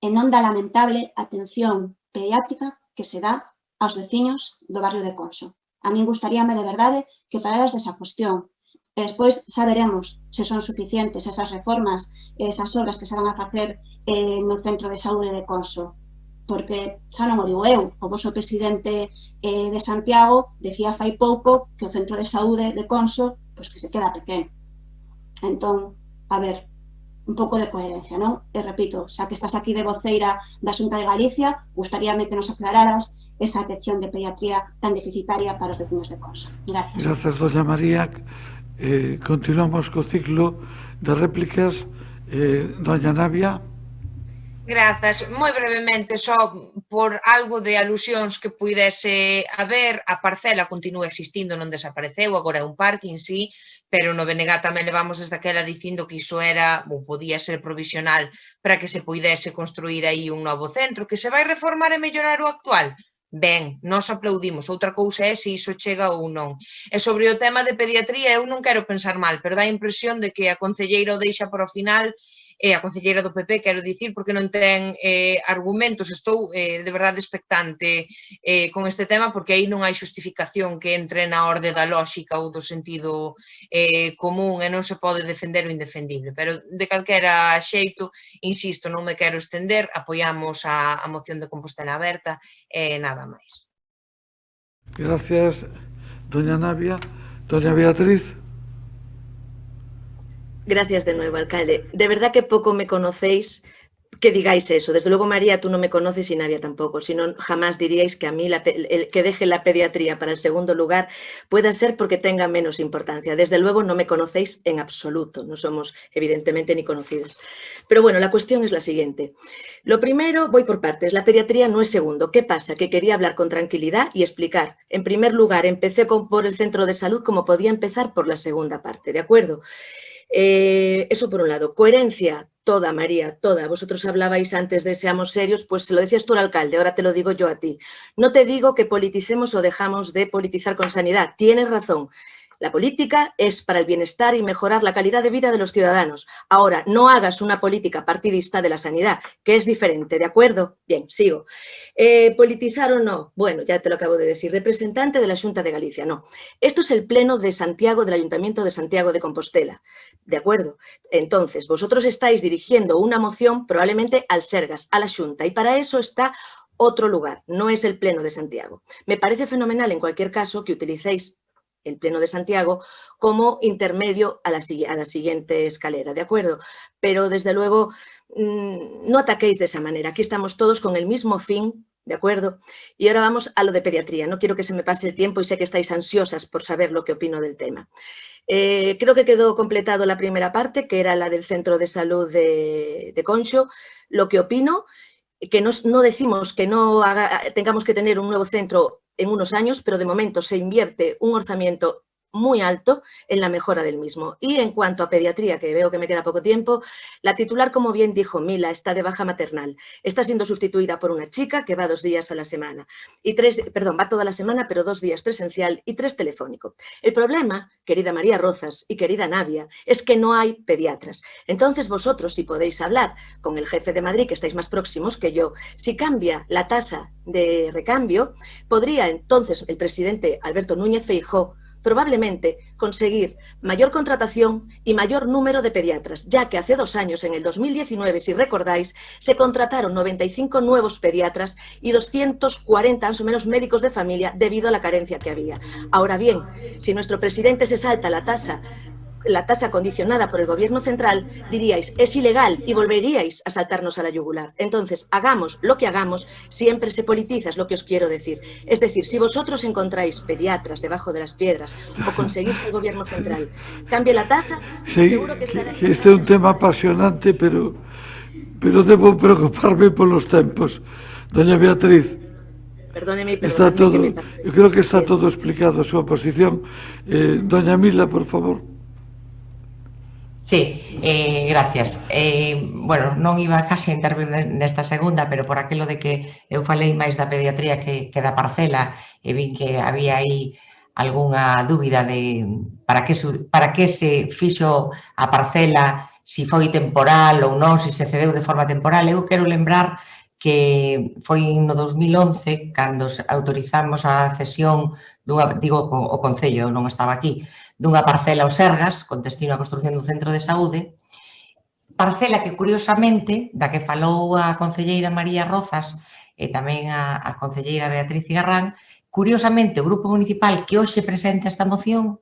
e non da lamentable atención pediátrica que se dá aos veciños do barrio de Conxo. A min gustaríame de verdade que falaras desa cuestión. E despois xa veremos se son suficientes esas reformas e esas obras que se van a facer no Centro de Saúde de Conxo. Porque, xa non o digo eu, o vosso presidente de Santiago decía fai pouco que o Centro de Saúde de Conxo pois que se queda pequeno. Entón, a ver, un pouco de coherencia, non? E repito, xa que estás aquí de voceira da Xunta de Galicia, gustaríame que nos aclararas esa atención de pediatría tan deficitaria para os vecinos de Conso. Gracias. Grazas, doña María. Continuamos co ciclo de réplicas. Doña Navia. Grazas. Moi brevemente, só por algo de alusións que puidese haber, a parcela continúa existindo, non desapareceu, agora é un parking, sí, pero no BNG tamén levamos desde aquela dicindo que iso era, ou podía ser provisional para que se puidese construir aí un novo centro, que se vai reformar e mellorar o actual. Ben, nós aplaudimos, outra cousa é se iso chega ou non. E sobre o tema de pediatría, eu non quero pensar mal, pero dá a impresión de que a concelleira o deixa para o final, a concelleira do PP, quero dicir, porque non ten argumentos. Estou de verdade expectante con este tema, porque aí non hai xustificación que entre na orde da lóxica ou do sentido común e non se pode defender o indefendible. Pero de calquera xeito, insisto, non me quero estender, apoiamos a moción de Compostela Aberta e nada máis. Gracias, doña Navia. Doña Beatriz. Gracias de nuevo, alcalde. De verdad que poco me conocéis que digáis eso. Desde luego, María, tú no me conoces y Navia tampoco. Si no, jamás diríais que a mí el que deje la pediatría para el segundo lugar pueda ser porque tenga menos importancia. Desde luego, no me conocéis en absoluto. No somos, evidentemente, ni conocidas. Pero bueno, la cuestión es la siguiente. Lo primero, voy por partes. La pediatría no es segundo. ¿Qué pasa? Que quería hablar con tranquilidad y explicar. En primer lugar, empecé por el centro de salud como podía empezar por la segunda parte, ¿de acuerdo? Eso por un lado. Coherencia, toda, María, toda. Vosotros hablabais antes de seamos serios, pues se lo decías tú al alcalde, ahora te lo digo yo a ti. No te digo que politicemos o dejamos de politizar con sanidad. Tienes razón. La política es para el bienestar y mejorar la calidad de vida de los ciudadanos. Ahora, no hagas una política partidista de la sanidad, que es diferente, ¿de acuerdo? Bien, sigo. ¿Politizar o no? Bueno, ya te lo acabo de decir. Representante de la Xunta de Galicia, no. Esto es el Pleno de Santiago del Ayuntamiento de Santiago de Compostela, ¿de acuerdo? Entonces, vosotros estáis dirigiendo una moción probablemente al Sergas, a la Xunta, y para eso está otro lugar, no es el Pleno de Santiago. Me parece fenomenal, en cualquier caso, que utilicéis el Pleno de Santiago como intermedio a la siguiente escalera, ¿de acuerdo? Pero, desde luego, no ataquéis de esa manera. Aquí estamos todos con el mismo fin, ¿de acuerdo? Y ahora vamos a lo de pediatría. No quiero que se me pase el tiempo y sé que estáis ansiosas por saber lo que opino del tema. Creo que quedó completado la primera parte, que era la del Centro de Salud de Conxo. Lo que opino, que no decimos que no tengamos que tener un nuevo centro en unos años, pero de momento se invierte un orzamiento muy alto en la mejora del mismo. Y en cuanto a pediatría, que veo que me queda poco tiempo, la titular, como bien dijo Mila, está de baja maternal. Está siendo sustituida por una chica que va 2 días a la semana. Va toda la semana, pero 2 días presencial y 3 telefónico. El problema, querida María Rozas y querida Navia, es que no hay pediatras. Entonces vosotros, si podéis hablar con el jefe de Madrid, que estáis más próximos que yo, si cambia la tasa de recambio, podría entonces el presidente Alberto Núñez Feijóo probablemente conseguir mayor contratación y mayor número de pediatras, ya que hace 2 años, en el 2019, si recordáis, se contrataron 95 nuevos pediatras y 240 más o menos médicos de familia debido a la carencia que había. Ahora bien, si nuestro presidente se salta la tasa condicionada por el gobierno central, diríais, es ilegal y volveríais a saltarnos a la yugular. Entonces, hagamos lo que hagamos, siempre se politiza, es lo que os quiero decir. Es decir, si vosotros encontráis pediatras debajo de las piedras o conseguís que el gobierno central cambie la tasa, sí, seguro que estará... Este é un tema apasionante, pero debo preocuparme polos tempos. Doña Beatriz. Perdóneme, está todo, eu creo que está todo explicado a súa posición. Doña Mila, por favor. Sí, gracias. Bueno, non iba casi a intervir nesta segunda, pero por aquilo de que eu falei máis da pediatría que da parcela, e vin que había aí algunha dúbida de para que se fixo a parcela, si foi temporal ou non, se cedeu de forma temporal. Eu quero lembrar que foi no 2011 cando autorizamos a cesión digo o Concello, non estaba aquí, dunha parcela ao Sergas, con destino a construción dun centro de saúde, parcela que, curiosamente, da que falou a concelleira María Rozas e tamén a concelleira Beatriz Cigarrán, curiosamente, o grupo municipal que hoxe presenta esta moción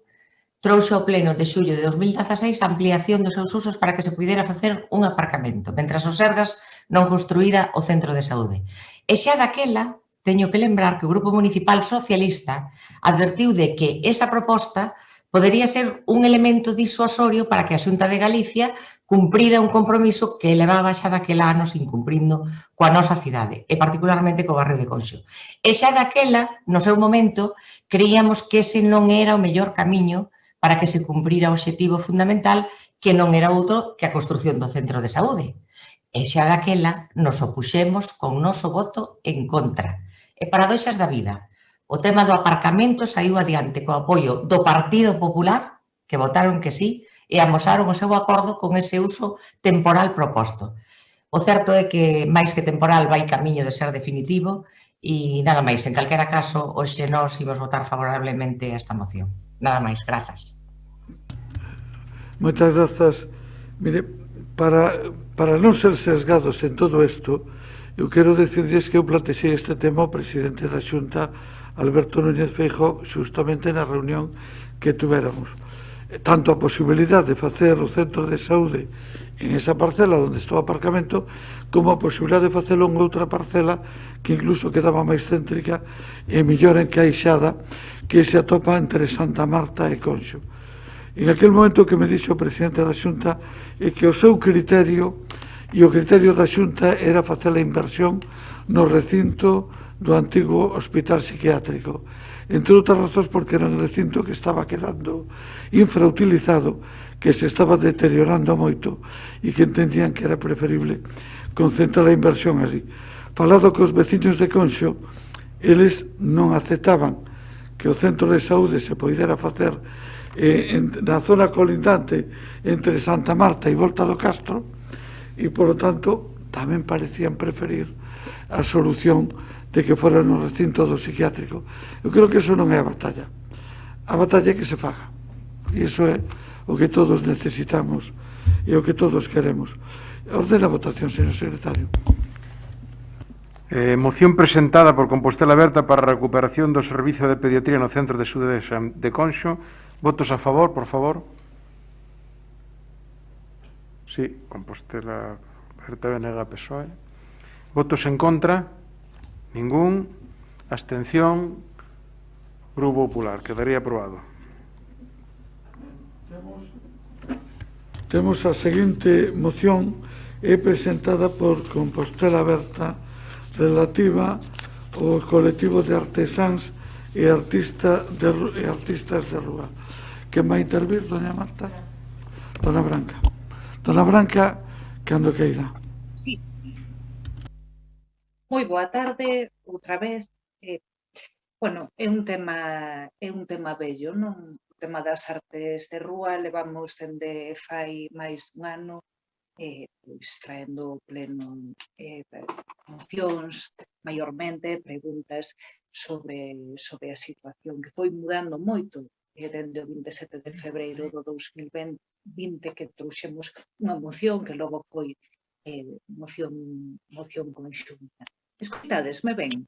trouxe ao pleno de xullo de 2016 a ampliación dos seus usos para que se pudera facer un aparcamento, mentras o Sergas non construíra o centro de saúde. E xa daquela, teño que lembrar que o Grupo Municipal Socialista advertiu de que esa proposta podería ser un elemento disuasorio para que a Xunta de Galicia cumprira un compromiso que levaba xa daquela anos incumprindo coa nosa cidade, e particularmente co barrio de Conxo. E xa daquela, no seu momento, creíamos que ese non era o mellor camiño para que se cumprira o obxectivo fundamental, que non era outro que a construción do centro de saúde. E xa daquela nos opuxemos con noso voto en contra. E paradoxas da vida. O tema do aparcamento saiu adiante co apoio do Partido Popular, que votaron que sí, e amosaron o seu acordo con ese uso temporal proposto. O certo é que, máis que temporal, vai camiño de ser definitivo e nada máis. En calquera caso, hoxe nós imos votar favorablemente a esta moción. Nada máis, grazas. Moitas grazas. Mire, para non ser sesgados en todo isto, eu quero decirles que eu plantexei este tema ao presidente da Xunta, Alberto Núñez Feijóo, justamente na reunión que tuéramos. Tanto a posibilidade de facer o centro de saúde en esa parcela onde está o aparcamento, como a posibilidade de facelo en outra parcela que incluso quedaba máis céntrica e mellor encaixada, que se atopa entre Santa Marta e Conxo. En aquel momento que me dixo o presidente da Xunta é que o seu criterio e o criterio da Xunta era facer a inversión no recinto do antigo hospital psiquiátrico, entre outras razóns porque era un recinto que estaba quedando infrautilizado, que se estaba deteriorando moito e que entendían que era preferible concentrar a inversión así. Falado que os veciños de Conxo, eles non aceptaban que o centro de saúde se poidera facer na zona colindante entre Santa Marta e Volta do Castro, e, polo tanto, tamén parecían preferir a solución de que fora no recinto do psiquiátrico. Eu creo que eso non é a batalla. A batalla é que se faga. E iso é o que todos necesitamos e o que todos queremos. Ordena a votación, señor secretario. Moción presentada por Compostela Aberta para a recuperación do servizo de pediatría no centro de saúde de Conxo. Votos a favor, por favor. Sí, Compostela Aberta, BNG, PSOE. Votos en contra. Ningún. Abstención. Grupo Popular. Quedaría aprobado. Temos a seguinte moción, é presentada por Compostela Aberta, relativa ao colectivo de artesáns e artistas de rúa. Quen vai intervir, doña Marta? Dona Branca. Dona Branca, cando queira. Sí. Moi boa tarde, outra vez. Bueno, é un tema bello, non? O tema das artes de rúa levamos dende fai máis dun ano pois traendo pleno mocións, maiormente preguntas sobre a situación que foi mudando moito dende o 27 de febreiro do 2020 que trouxemos unha moción que logo foi moción conxunta. Escoitadesme ben?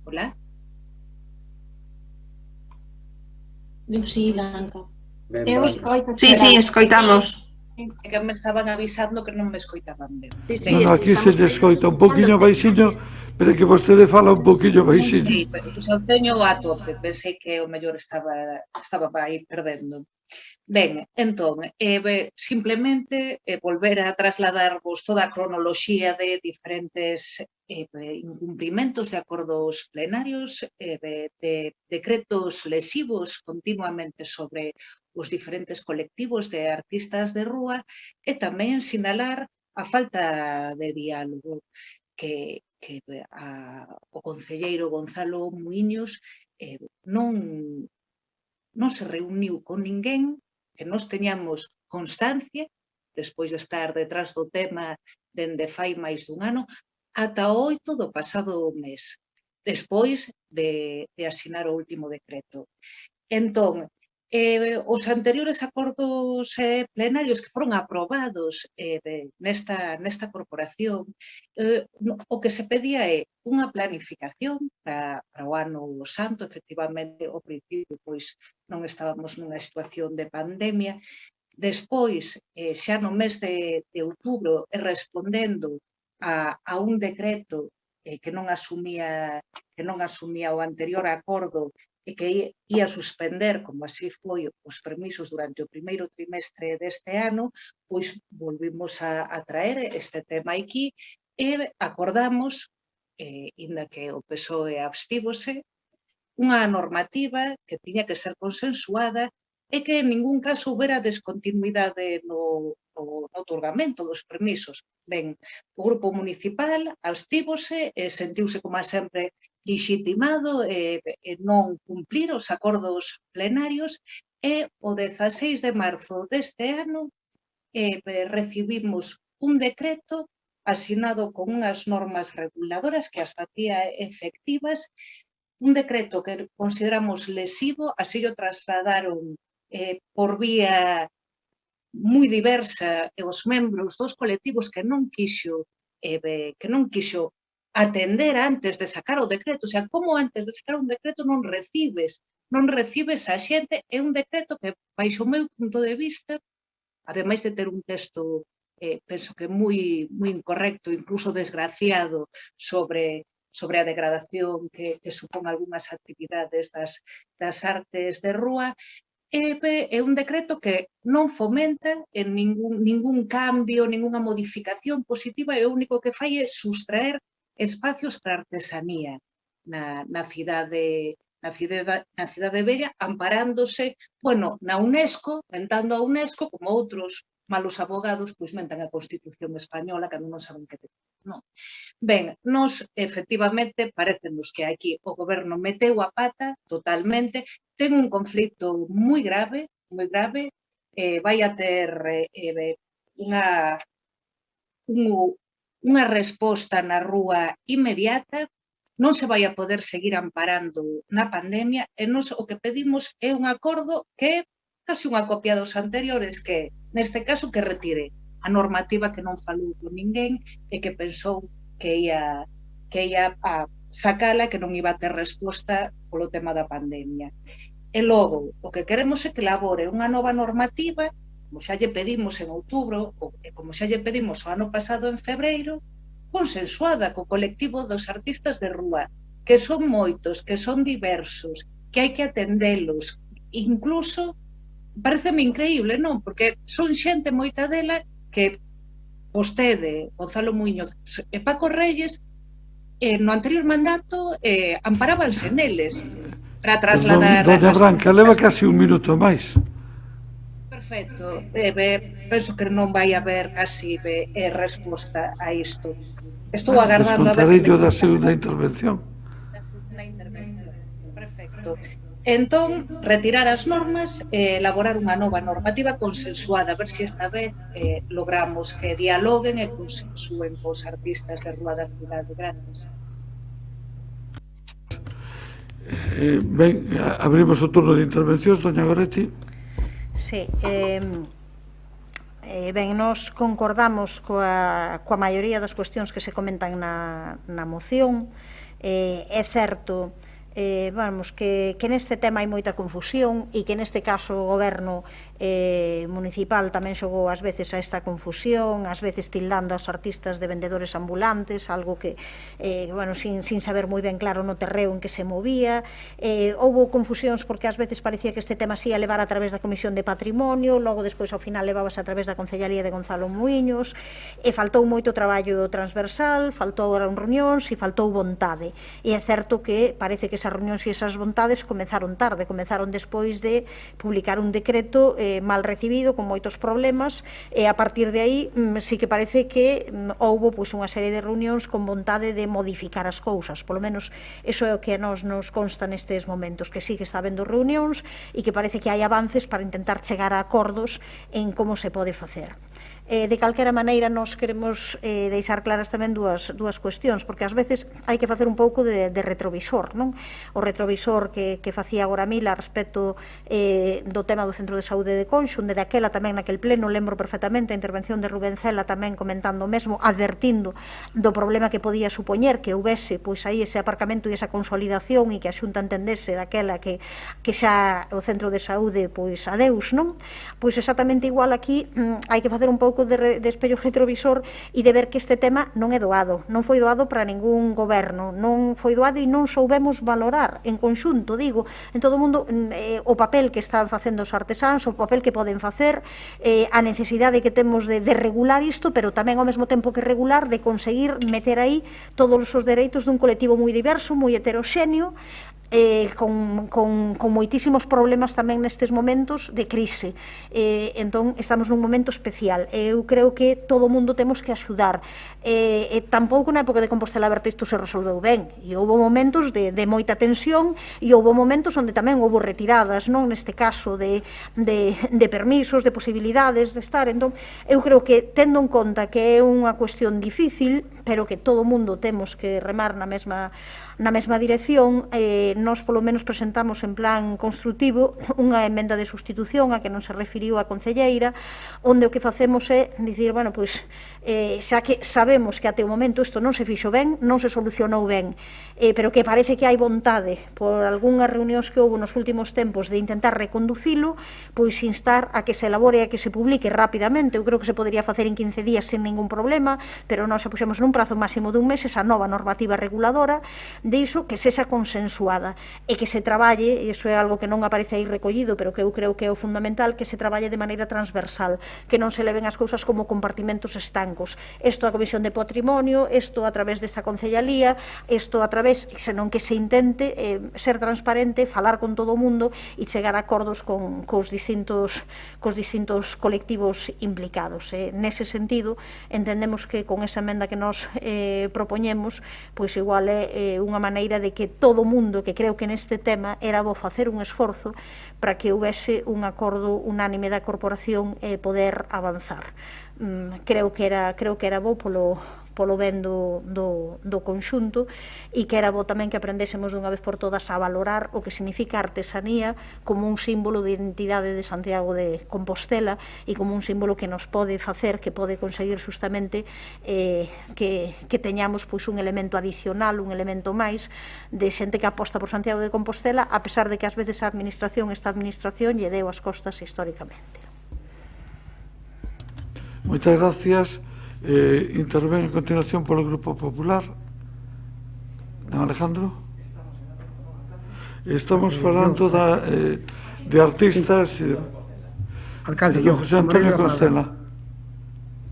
Hola? Lucy Blanca. Eu escoito. Sí, escoitamos. É que me estaban avisando que non me escoitaban ben. Non, aquí se lle escoita un poquinho baixiño, pero que vostede fala un poquinho baixiño. Sí, pois o teño a tope, pensei que o mellor estaba aí perdendo. Ben, entón, simplemente volver a trasladarvos toda a cronoloxía de diferentes incumprimentos de acordos plenarios, de decretos lesivos continuamente sobre os diferentes colectivos de artistas de rúa e tamén sinalar a falta de diálogo que o concelleiro Gonzalo Muiños non se reuniu con ninguén, que nós teñamos constancia, despois de estar detrás do tema dende fai máis dun ano, ata o 8 do pasado mes, despois de asinar o último decreto. Entón, Os anteriores acordos plenarios que foron aprobados nesta corporación, o que se pedía é unha planificación para o ano santo. Efectivamente, ao principio pois non estábamos nunha situación de pandemia. Despois, xa no mes de outubro, respondendo a un decreto que non asumía o anterior acordo e que ia suspender, como así foi, os permisos durante o primeiro trimestre deste ano, pois volvimos a traer este tema aquí e acordamos, inda que o PSOE abstívose, unha normativa que tiña que ser consensuada e que en ningún caso houbera descontinuidade no otorgamento dos permisos. Ben, o grupo municipal abstívose e sentiuse, como sempre, legitimado e non cumplir os acordos plenarios, e o 16 de marzo deste ano recibimos un decreto asinado con unhas normas reguladoras que as facía efectivas, un decreto que consideramos lesivo, así o trasladaron por vía moi diversa os membros dos colectivos que non quixo atender antes de sacar o decreto. O sea, como antes de sacar un decreto non recibes a xente? É un decreto que, baixo o meu punto de vista, ademais de ter un texto, penso que moi incorrecto, incluso desgraciado, sobre a degradación que supón algunhas actividades das artes de rúa, é un decreto que non fomenta en ningún cambio, ninguna modificación positiva, e o único que fai é sustraer espacios para artesanía na cidade Vella, amparándose, na UNESCO, mentando a UNESCO, como outros malos abogados, pois mentan a Constitución española, cando non saben que non. Ben, nos, efectivamente, parecenos que aquí o goberno meteu a pata totalmente, ten un conflito moi grave, vai a ter unha resposta na rúa inmediata, non se vai a poder seguir amparando na pandemia, e nos o que pedimos é un acordo que é casi unha copia dos anteriores, que neste caso que retire a normativa que non falou con ninguén e que pensou que ia a sacala, que non iba a ter resposta polo tema da pandemia. E logo, o que queremos é que elabore unha nova normativa, como xa lle pedimos en outubro, e como xa lle pedimos o ano pasado en febreiro, consensuada co colectivo dos artistas de rúa, que son moitos, que son diversos, que hai que atendelos. Incluso, pareceme increíble, non? Porque son xente, moita dela, que vostede, Gonzalo Muiñoz e Paco Reyes, no anterior mandato, amparábanse neles para trasladar... Doña Branca, leva casi un minuto máis. Perfecto. Penso que non vai haber casi resposta a isto. Estou agardando a ver... Descontarello da segunda intervención. Perfecto. Entón, retirar as normas e elaborar unha nova normativa consensuada, a ver se esta vez logramos que dialoguen e consensúen cos artistas de rúa da cidade. Gracias. Ben, abrimos o turno de intervencións, doña Goretti. Sí, ben, nos concordamos coa maioría das cuestións que se comentan na moción. É certo que neste tema hai moita confusión e que neste caso o goberno municipal tamén xogou ás veces a esta confusión, ás veces tildando aos artistas de vendedores ambulantes, algo que, sin saber moi ben claro no terreo en que se movía. Houbo confusións porque ás veces parecía que este tema se ia levar a través da Comisión de Patrimonio, logo despois ao final levabas a través da Concellaría de Gonzalo Muiños, e faltou moito traballo transversal, faltou reunións e faltou vontade. E é certo que parece que esas reunións e esas vontades comenzaron tarde, comenzaron despois de publicar un decreto mal recibido, con moitos problemas, e a partir de aí sí que parece que houbo unha serie de reunións con vontade de modificar as cousas, polo menos iso é o que a nos consta nestes momentos, que sí que está habendo reunións e que parece que hai avances para intentar chegar a acordos en como se pode facer. De calquera maneira, nos queremos deixar claras tamén dúas cuestións, porque ás veces hai que facer un pouco de retrovisor, non? O retrovisor que facía agora Mila respecto do tema do Centro de Saúde de Conxo, onde daquela tamén naquel pleno lembro perfectamente a intervención de Rubén Cela tamén comentando o mesmo, advertindo do problema que podía supoñer que houvese pois aí ese aparcamento e esa consolidación e que a Xunta entendese daquela que xa o Centro de Saúde pois adeus, non? Pois exactamente igual aquí hai que facer un pouco de espello retrovisor e de ver que este tema non é doado, non foi doado para ningún goberno, non foi doado e non soubemos valorar en conxunto, digo, en todo o mundo o papel que están facendo os artesáns, o papel que poden facer, a necesidade que temos de regular isto, pero tamén ao mesmo tempo que regular, de conseguir meter aí todos os dereitos dun colectivo moi diverso, moi heteroxéneo, con moitísimos problemas tamén nestes momentos de crise. Entón, estamos nun momento especial. Eu creo que todo o mundo temos que axudar. Tampouco na época de Compostela Aberta isto se resolveu ben. E houve momentos de moita tensión e houve momentos onde tamén houve retiradas, non neste caso, de permisos, de posibilidades de estar. Entón, eu creo que, tendo en conta que é unha cuestión difícil, pero que todo o mundo temos que remar na mesma dirección, nós polo menos presentamos en plan construtivo unha emenda de sustitución a que non se referiu a concelleira, onde o que facemos é dicir, bueno, pois, xa que sabemos que até o momento isto non se fixo ben, non se solucionou ben, pero que parece que hai vontade por algunhas reunións que houve nos últimos tempos de intentar reconducilo, pois instar a que se elabore e a que se publique rapidamente. Eu creo que se podría facer en 15 días sin ningún problema, pero nós se puxemos nun prazo máximo dun mes esa nova normativa reguladora de iso que sexa consensuada e que se traballe, e iso é algo que non aparece aí recollido, pero que eu creo que é o fundamental, que se traballe de maneira transversal, que non se leven as cousas como compartimentos estancos. Isto a Comisión de Patrimonio, isto a través desta Concellalía, isto a través, senón que se intente ser transparente, falar con todo o mundo e chegar a acordos cos distintos colectivos implicados. Nese sentido, entendemos que con esa emenda que nos propoñemos, pois igual é unha maneira de que todo o mundo, que creo que neste tema era bo facer un esforzo para que houvese un acordo unánime da corporación e poder avanzar. Creo que era bo polo ben do conxunto e que era bo tamén que aprendésemos dunha vez por todas a valorar o que significa a artesanía como un símbolo de identidade de Santiago de Compostela e como un símbolo que nos pode facer, que pode conseguir justamente que teñamos pois un elemento adicional, un elemento máis de xente que aposta por Santiago de Compostela, a pesar de que ás veces esta administración lle deu as costas históricamente. Moitas gracias. Interven a continuación polo Grupo Popular. Don Alejandro. Estamos falando de artistas. Alcalde, yo, José Antonio Compostela.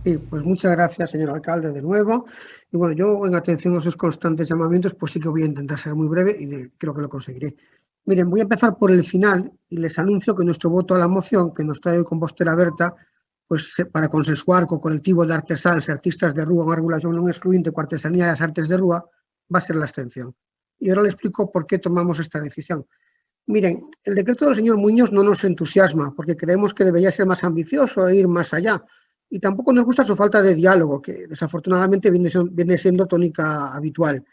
Sí, pues muchas gracias, señor alcalde, de nuevo. Y bueno, yo en atención a sus constantes llamamientos, pues sí que voy a intentar ser muy breve y creo que lo conseguiré. Miren, voy a empezar por el final y les anuncio que nuestro voto a la moción que nos trae hoy Compostela Aberta, pues para consensuar co colectivo de artesáns e artistas de rúa unha regulación non excluinte coa artesanía e as artes de rúa, va a ser la abstención. Y ahora le explico por qué tomamos esta decisión. Miren, el decreto del señor Muñoz no nos entusiasma, porque creemos que debería ser más ambicioso e ir más allá. Y tampoco nos gusta su falta de diálogo, que desafortunadamente viene siendo tónica habitual.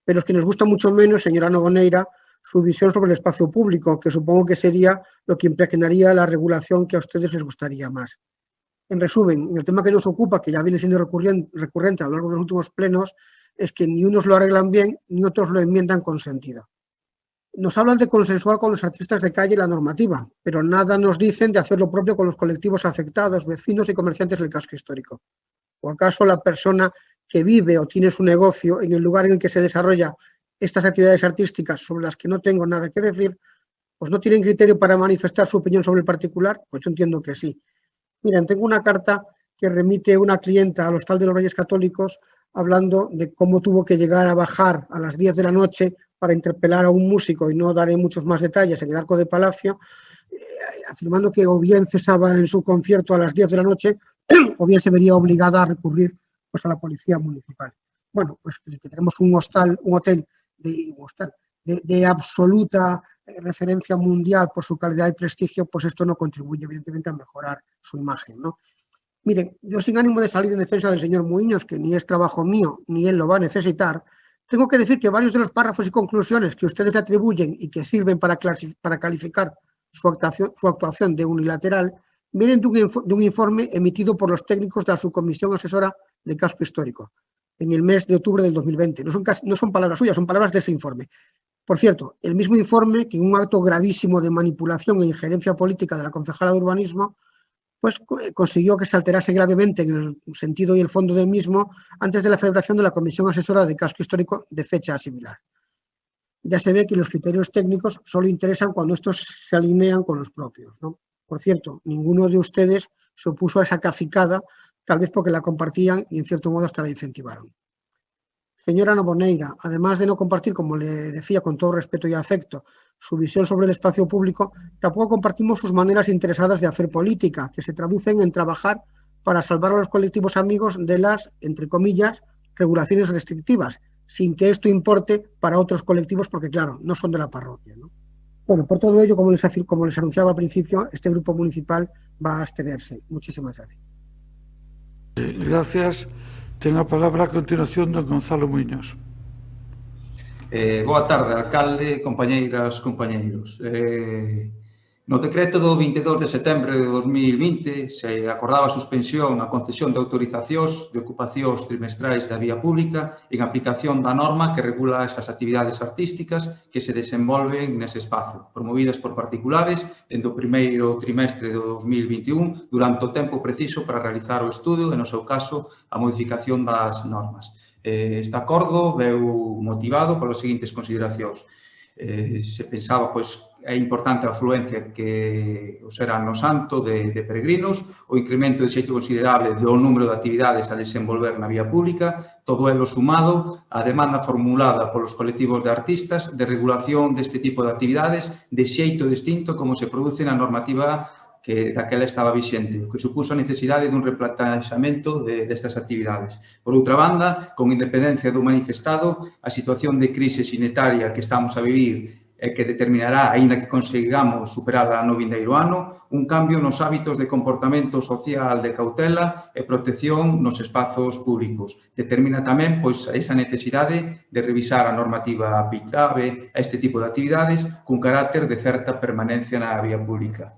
Pero es que nos gusta mucho menos, señora Nogueira, su visión sobre el espacio público, que supongo que sería lo que impregnaría la regulación que a ustedes les gustaría más. En resumen, el tema que nos ocupa, que ya viene siendo recurrente a lo largo de los últimos plenos, es que ni unos lo arreglan bien, ni otros lo enmiendan con sentido. Nos hablan de consensuar con los artistas de calle la normativa, pero nada nos dicen de hacer lo propio con los colectivos afectados, vecinos y comerciantes del casco histórico. ¿O acaso la persona que vive o tiene su negocio en el lugar en el que se desarrolla estas actividades artísticas sobre las que no tengo nada que decir, pues no tienen criterio para manifestar su opinión sobre el particular? Pues yo entiendo que sí. Miren, tengo una carta que remite una clienta al Hostal de los Reyes Católicos hablando de cómo tuvo que llegar a bajar a las 10 de la noche para interpelar a un músico, y no daré muchos más detalles, en el Arco de Palacio, afirmando que o bien cesaba en su concierto a las 10 de la noche o bien se vería obligada a recurrir pues, a la policía municipal. Bueno, pues que tenemos un hotel de absoluta referencia mundial por su calidad y prestigio, pues esto no contribuye evidentemente a mejorar su imagen, ¿no? Miren, yo sin ánimo de salir en defensa del señor Muiños, que ni es trabajo mío, ni él lo va a necesitar, tengo que decir que varios de los párrafos y conclusiones que ustedes le atribuyen y que sirven para calificar su actuación de unilateral vienen de un informe emitido por los técnicos de la Subcomisión Asesora de Casco Histórico en el mes de octubre del 2020. No son palabras suyas, son palabras de ese informe. Por cierto, el mismo informe que en un acto gravísimo de manipulación e injerencia política de la concejala de Urbanismo pues consiguió que se alterase gravemente en el sentido y el fondo del mismo antes de la celebración de la Comisión Asesora de Casco Histórico de fecha similar. Ya se ve que los criterios técnicos solo interesan cuando estos se alinean con los propios, ¿no? Por cierto, ninguno de ustedes se opuso a esa cacicada, tal vez porque la compartían y en cierto modo hasta la incentivaron. Señora Noboneira, además de no compartir, como le decía con todo respeto y afecto, su visión sobre el espacio público, tampoco compartimos sus maneras interesadas de hacer política, que se traducen en trabajar para salvar a los colectivos amigos de las, entre comillas, regulaciones restrictivas, sin que esto importe para otros colectivos, porque claro, no son de la parroquia, ¿no? Bueno, por todo ello, como les anunciaba al principio, este grupo municipal va a abstenerse. Muchísimas gracias. Gracias. Ten a palabra a continuación don Gonzalo Muiños. Boa tarde, alcalde, compañeiras, compañeiros. No decreto do 22 de setembro de 2020 se acordaba a suspensión a concesión de autorizacións de ocupacións trimestrais da vía pública en aplicación da norma que regula esas actividades artísticas que se desenvolven nese espazo, promovidas por particulares dentro do primeiro trimestre do 2021 durante o tempo preciso para realizar o estudo e, no seu caso, a modificación das normas. Este acordo veu motivado polas seguintes consideracións. Se pensaba, pois, é importante a afluencia que o Serano Santo de peregrinos, o incremento de xeito considerable do número de actividades a desenvolver na vía pública, todo elo sumado á demanda formulada polos colectivos de artistas de regulación deste tipo de actividades de xeito distinto como se produce na normativa que daquela estaba vixente, o que supuso a necesidade dun replanteamento destas actividades. Por outra banda, con independencia do manifestado, a situación de crise sanitaria que estamos a vivir e que determinará, aínda que consigamos superala no vindeiro ano, un cambio nos hábitos de comportamento social de cautela e protección nos espazos públicos. Determina tamén pois, esa necesidade de revisar a normativa aplicable a este tipo de actividades cun carácter de certa permanencia na vía pública.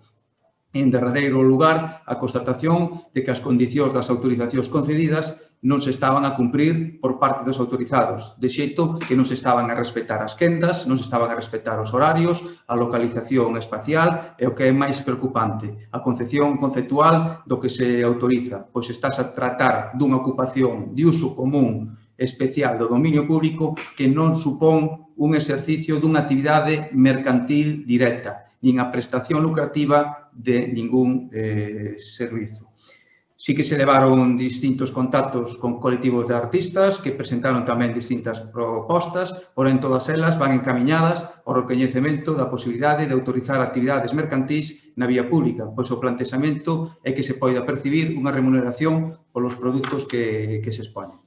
En derradeiro lugar, a constatación de que as condicións das autorizacións concedidas non se estaban a cumprir por parte dos autorizados, de xeito que non se estaban a respetar as quendas, non se estaban a respetar os horarios, a localización espacial e o que é máis preocupante, a concepción conceptual do que se autoriza, pois estás a tratar dunha ocupación de uso común especial do dominio público que non supón un exercicio dunha actividade mercantil directa, nin a prestación lucrativa de ningún servizo. Sí que se levaron distintos contactos con colectivos de artistas que presentaron tamén distintas propostas, porén todas elas van encamiñadas ao recoñecemento da posibilidade de autorizar actividades mercantís na vía pública, pois o plantexamento é que se poida percibir unha remuneración polos produtos que se exponen.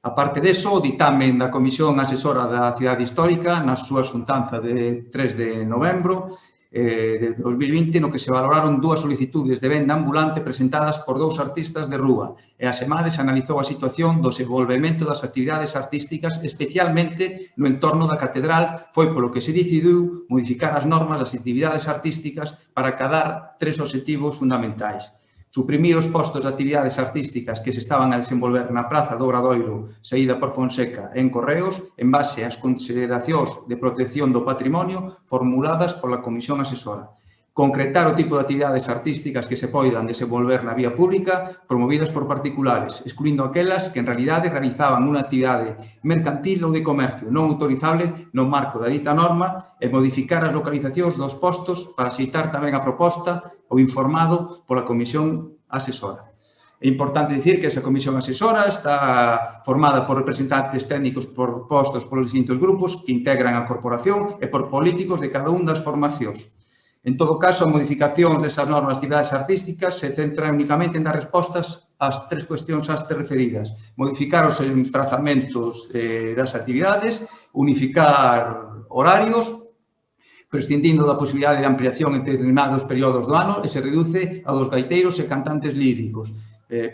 A parte deso, o ditamen da Comisión Asesora da Cidade Histórica, na súa xuntanza de 3 de novembro, de 2020, no que se valoraron dúas solicitudes de venda ambulante presentadas por dous artistas de rúa e asemades analizou a situación do desenvolvemento das actividades artísticas, especialmente no entorno da catedral, foi polo que se decidiu modificar as normas das actividades artísticas para acadar tres obxectivos fundamentais. Suprimir os postos de actividades artísticas que se estaban a desenvolver na Praza do Obradoiro, saída por Fonseca, en Correos, en base ás consideracións de protección do patrimonio formuladas pola Comisión Asesora. Concretar o tipo de actividades artísticas que se poidan desenvolver na vía pública promovidas por particulares, excluindo aquelas que en realidade realizaban unha actividade mercantil ou de comercio non autorizable no marco da dita norma e modificar as localizacións dos postos para aceitar tamén a proposta ou informado pola Comisión Asesora. É importante dicir que esa Comisión Asesora está formada por representantes técnicos propostos polos distintos grupos que integran a corporación e por políticos de cada un das formacións. En todo caso, a modificación desas normas de actividades artísticas se centra únicamente en dar respostas ás tres cuestións antes referidas. Modificar os emprazamentos das actividades, unificar horarios, prescindindo da posibilidade de ampliación en determinados períodos do ano e se reduce a dos gaiteiros e cantantes líricos.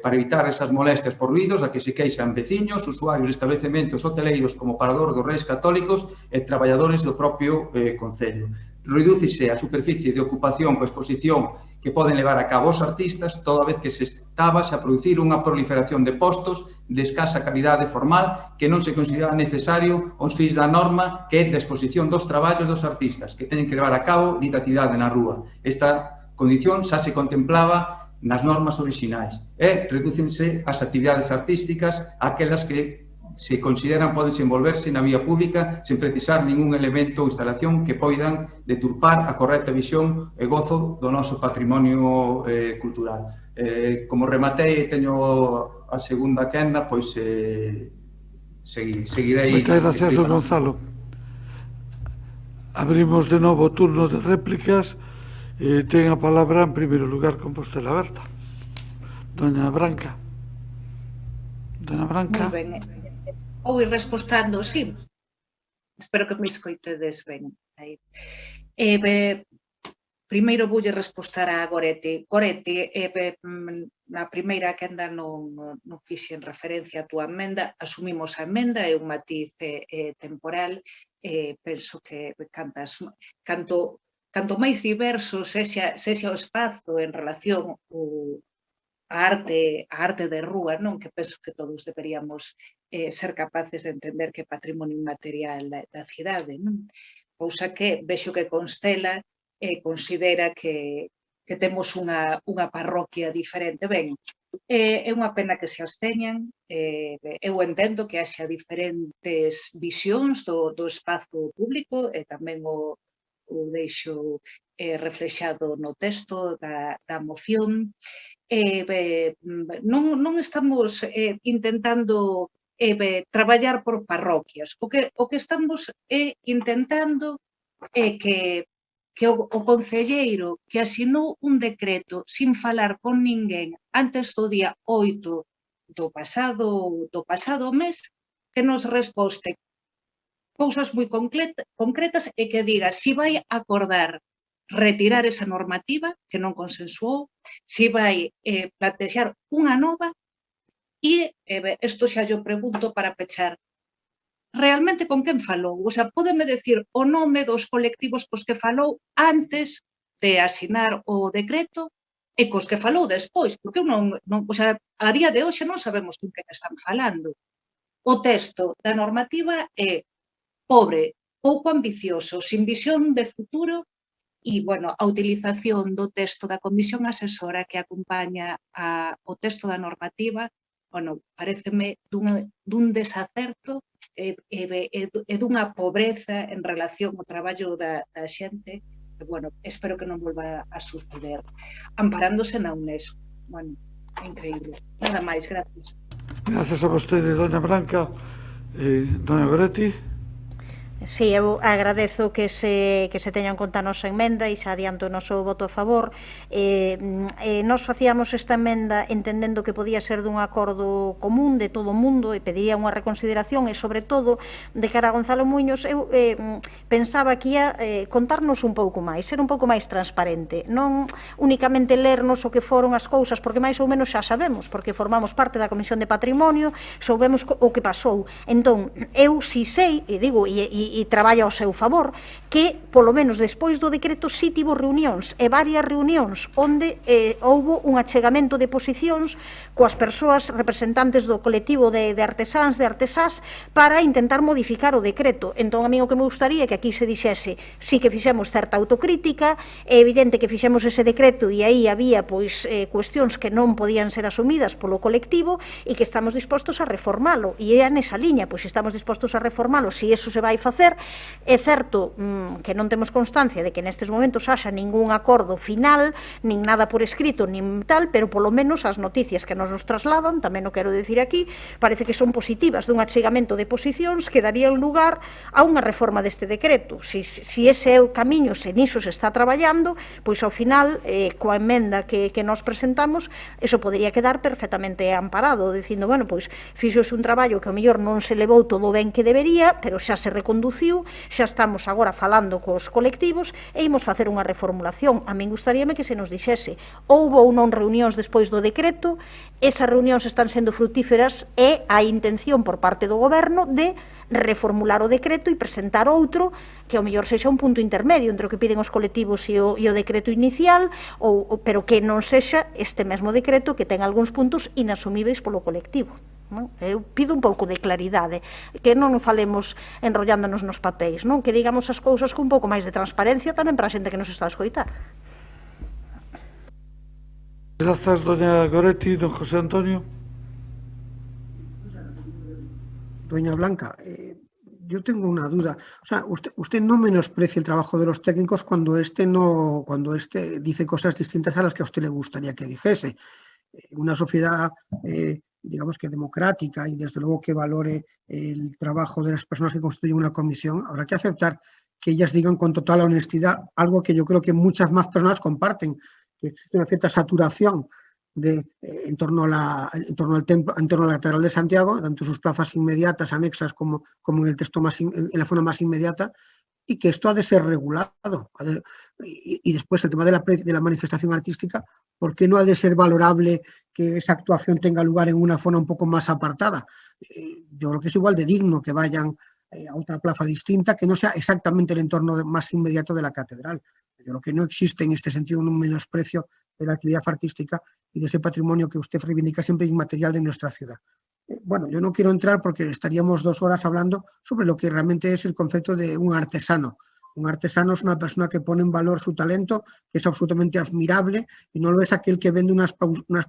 para evitar esas molestias por ruidos a que se queixan veciños, usuarios de establecementos hoteleiros como Parador dos Reis Católicos e traballadores do propio Concello. Redúcese a superficie de ocupación coa exposición que poden levar a cabo os artistas toda vez que se estaba a producir unha proliferación de postos de escasa calidade formal que non se considera necesario aos fins da norma que é da exposición dos traballos dos artistas que teñen que levar a cabo dita actividade na rúa. Esta condición xa se contemplaba nas normas orixinais e redúcense as actividades artísticas aquelas que se consideran poden desenvolverse na vía pública sen precisar ningún elemento ou instalación que poidan deturpar a correcta visión e gozo do noso patrimonio cultural. Como rematei e teño a segunda quenda, pois seguirei... Moitas gracias, don Gonzalo. Abrimos de novo o turno de réplicas. Ten a palabra, en primeiro lugar, Compostela Aberta. Doña Branca. Doña Branca. Moi ben. Vou ir respostando, sí. Espero que me escoitedes ben. Primeiro voulle respostar a Goretti. Goretti, na primeira quenda non fixen referencia a túa emenda, asumimos a emenda, é un matiz temporal, penso que canto máis diverso sexa o espazo en relación a arte de rúa, non? Que penso que todos deberíamos ser capaces de entender que é patrimonio inmaterial da cidade, non? Cousa que vexo que Constela considera que temos unha parroquia diferente. Ben, é unha pena que se absteñan, eu entendo que haxa diferentes visións do espazo público e tamén o deixo reflexado no texto da moción. Non estamos intentando traballar por parroquias. O que estamos intentando é que o concelleiro que asinou un decreto sin falar con ninguén antes do día 8 do pasado mes, que nos resposte cousas moi concretas e que diga se vai acordar retirar esa normativa que non consensuou, se vai plantexar unha nova e isto xa yo pregunto para pechar. Realmente con quen falou? O sea, pódeme decir o nome dos colectivos cos que falou antes de asinar o decreto e cos que falou despois, porque o sea, a día de hoxe non sabemos con quen están falando. O texto da normativa é pobre, pouco ambicioso, sin visión de futuro e, bueno, a utilización do texto da Comisión Asesora que acompaña o texto da normativa, bueno, pareceme dun desacerto e dunha pobreza en relación ao traballo da xente, que, bueno, espero que non volva a suceder, amparándose na UNESCO. Bueno, é increíble. Nada máis, gracias. Gracias a vostede, doña Branca. Doña Goretti. Sí, eu agradezo que se teña en conta a nosa emenda e xa adianto o noso voto a favor. Nos facíamos esta emenda entendendo que podía ser dun acordo común de todo o mundo e pediría unha reconsideración e, sobre todo, de cara a Gonzalo Muiños, eu pensaba que ia contarnos un pouco máis, ser un pouco máis transparente, non únicamente lernos o que foron as cousas, porque máis ou menos xa sabemos, porque formamos parte da Comisión de Patrimonio, soubemos o que pasou. Entón, eu si sei, e digo, e traballa ao seu favor, que, polo menos despois do decreto, si tivo reunións, e varias reunións, onde houbo un achegamento de posicións coas persoas representantes do colectivo de artesáns, de artesás, para intentar modificar o decreto. Entón, a mí o que me gustaría é que aquí se dixese, si que fixemos certa autocrítica, é evidente que fixemos ese decreto e aí había, pois, cuestións que non podían ser asumidas polo colectivo e que estamos dispostos a reformalo. E é nesa liña, pois, estamos dispostos a reformalo, se iso se vai facer. É certo que non temos constancia de que nestes momentos haxa ningún acordo final, nin nada por escrito, nin tal, pero polo menos as noticias que nos trasladan, tamén o quero dicir aquí, parece que son positivas, dun achegamento de posicións que darían lugar a unha reforma deste decreto. Si ese é o camiño, se niso se está traballando, pois ao final, coa emenda que nos presentamos, eso podería quedar perfectamente amparado, dicindo, bueno, pois fixose un traballo que ao mellor non se levou todo ben que debería, pero xa se reconduciu conduciu, xa estamos agora falando cos colectivos e imos facer unha reformulación. A min gustaríame que se nos dixese, houbo ou non reunións despois do decreto, esas reunións están sendo frutíferas e a intención por parte do Goberno de reformular o decreto e presentar outro que ao mellor sexa un punto intermedio entre o que piden os colectivos e o decreto inicial, pero que non sexa este mesmo decreto que ten algúns puntos inasumíveis polo colectivo. Eu pido un pouco de claridade, que non falemos enrollándonos nos papéis, que digamos as cousas con un pouco máis de transparencia tamén para a xente que nos está a escoitar. Grazas, doña Goretti. Don José Antonio. Doña Blanca, yo tengo una duda. O sea, usted no menosprecia el trabajo de los técnicos cuando este dice cosas distintas a las que a usted le gustaría que dijese. Una sociedad, digamos que democrática y desde luego que valore el trabajo de las personas que constituyen una comisión, habrá que aceptar que ellas digan con total honestidad algo que yo creo que muchas más personas comparten, que existe una cierta saturación en torno a la Catedral de Santiago, tanto sus plazas inmediatas, anexas, como en el texto en la zona más inmediata, y que esto ha de ser regulado. Y después el tema de la manifestación artística, ¿por qué no ha de ser valorable que esa actuación tenga lugar en una zona un poco más apartada? Yo creo que es igual de digno que vayan a otra plaza distinta, que no sea exactamente el entorno más inmediato de la catedral. Yo creo que no existe en este sentido un menosprecio de la actividad artística y de ese patrimonio que usted reivindica siempre inmaterial de nuestra ciudad. Bueno, yo no quiero entrar porque estaríamos 2 horas hablando sobre lo que realmente es el concepto de un artesano. Un artesano es una persona que pone en valor su talento, que es absolutamente admirable, y no lo es aquel que vende unas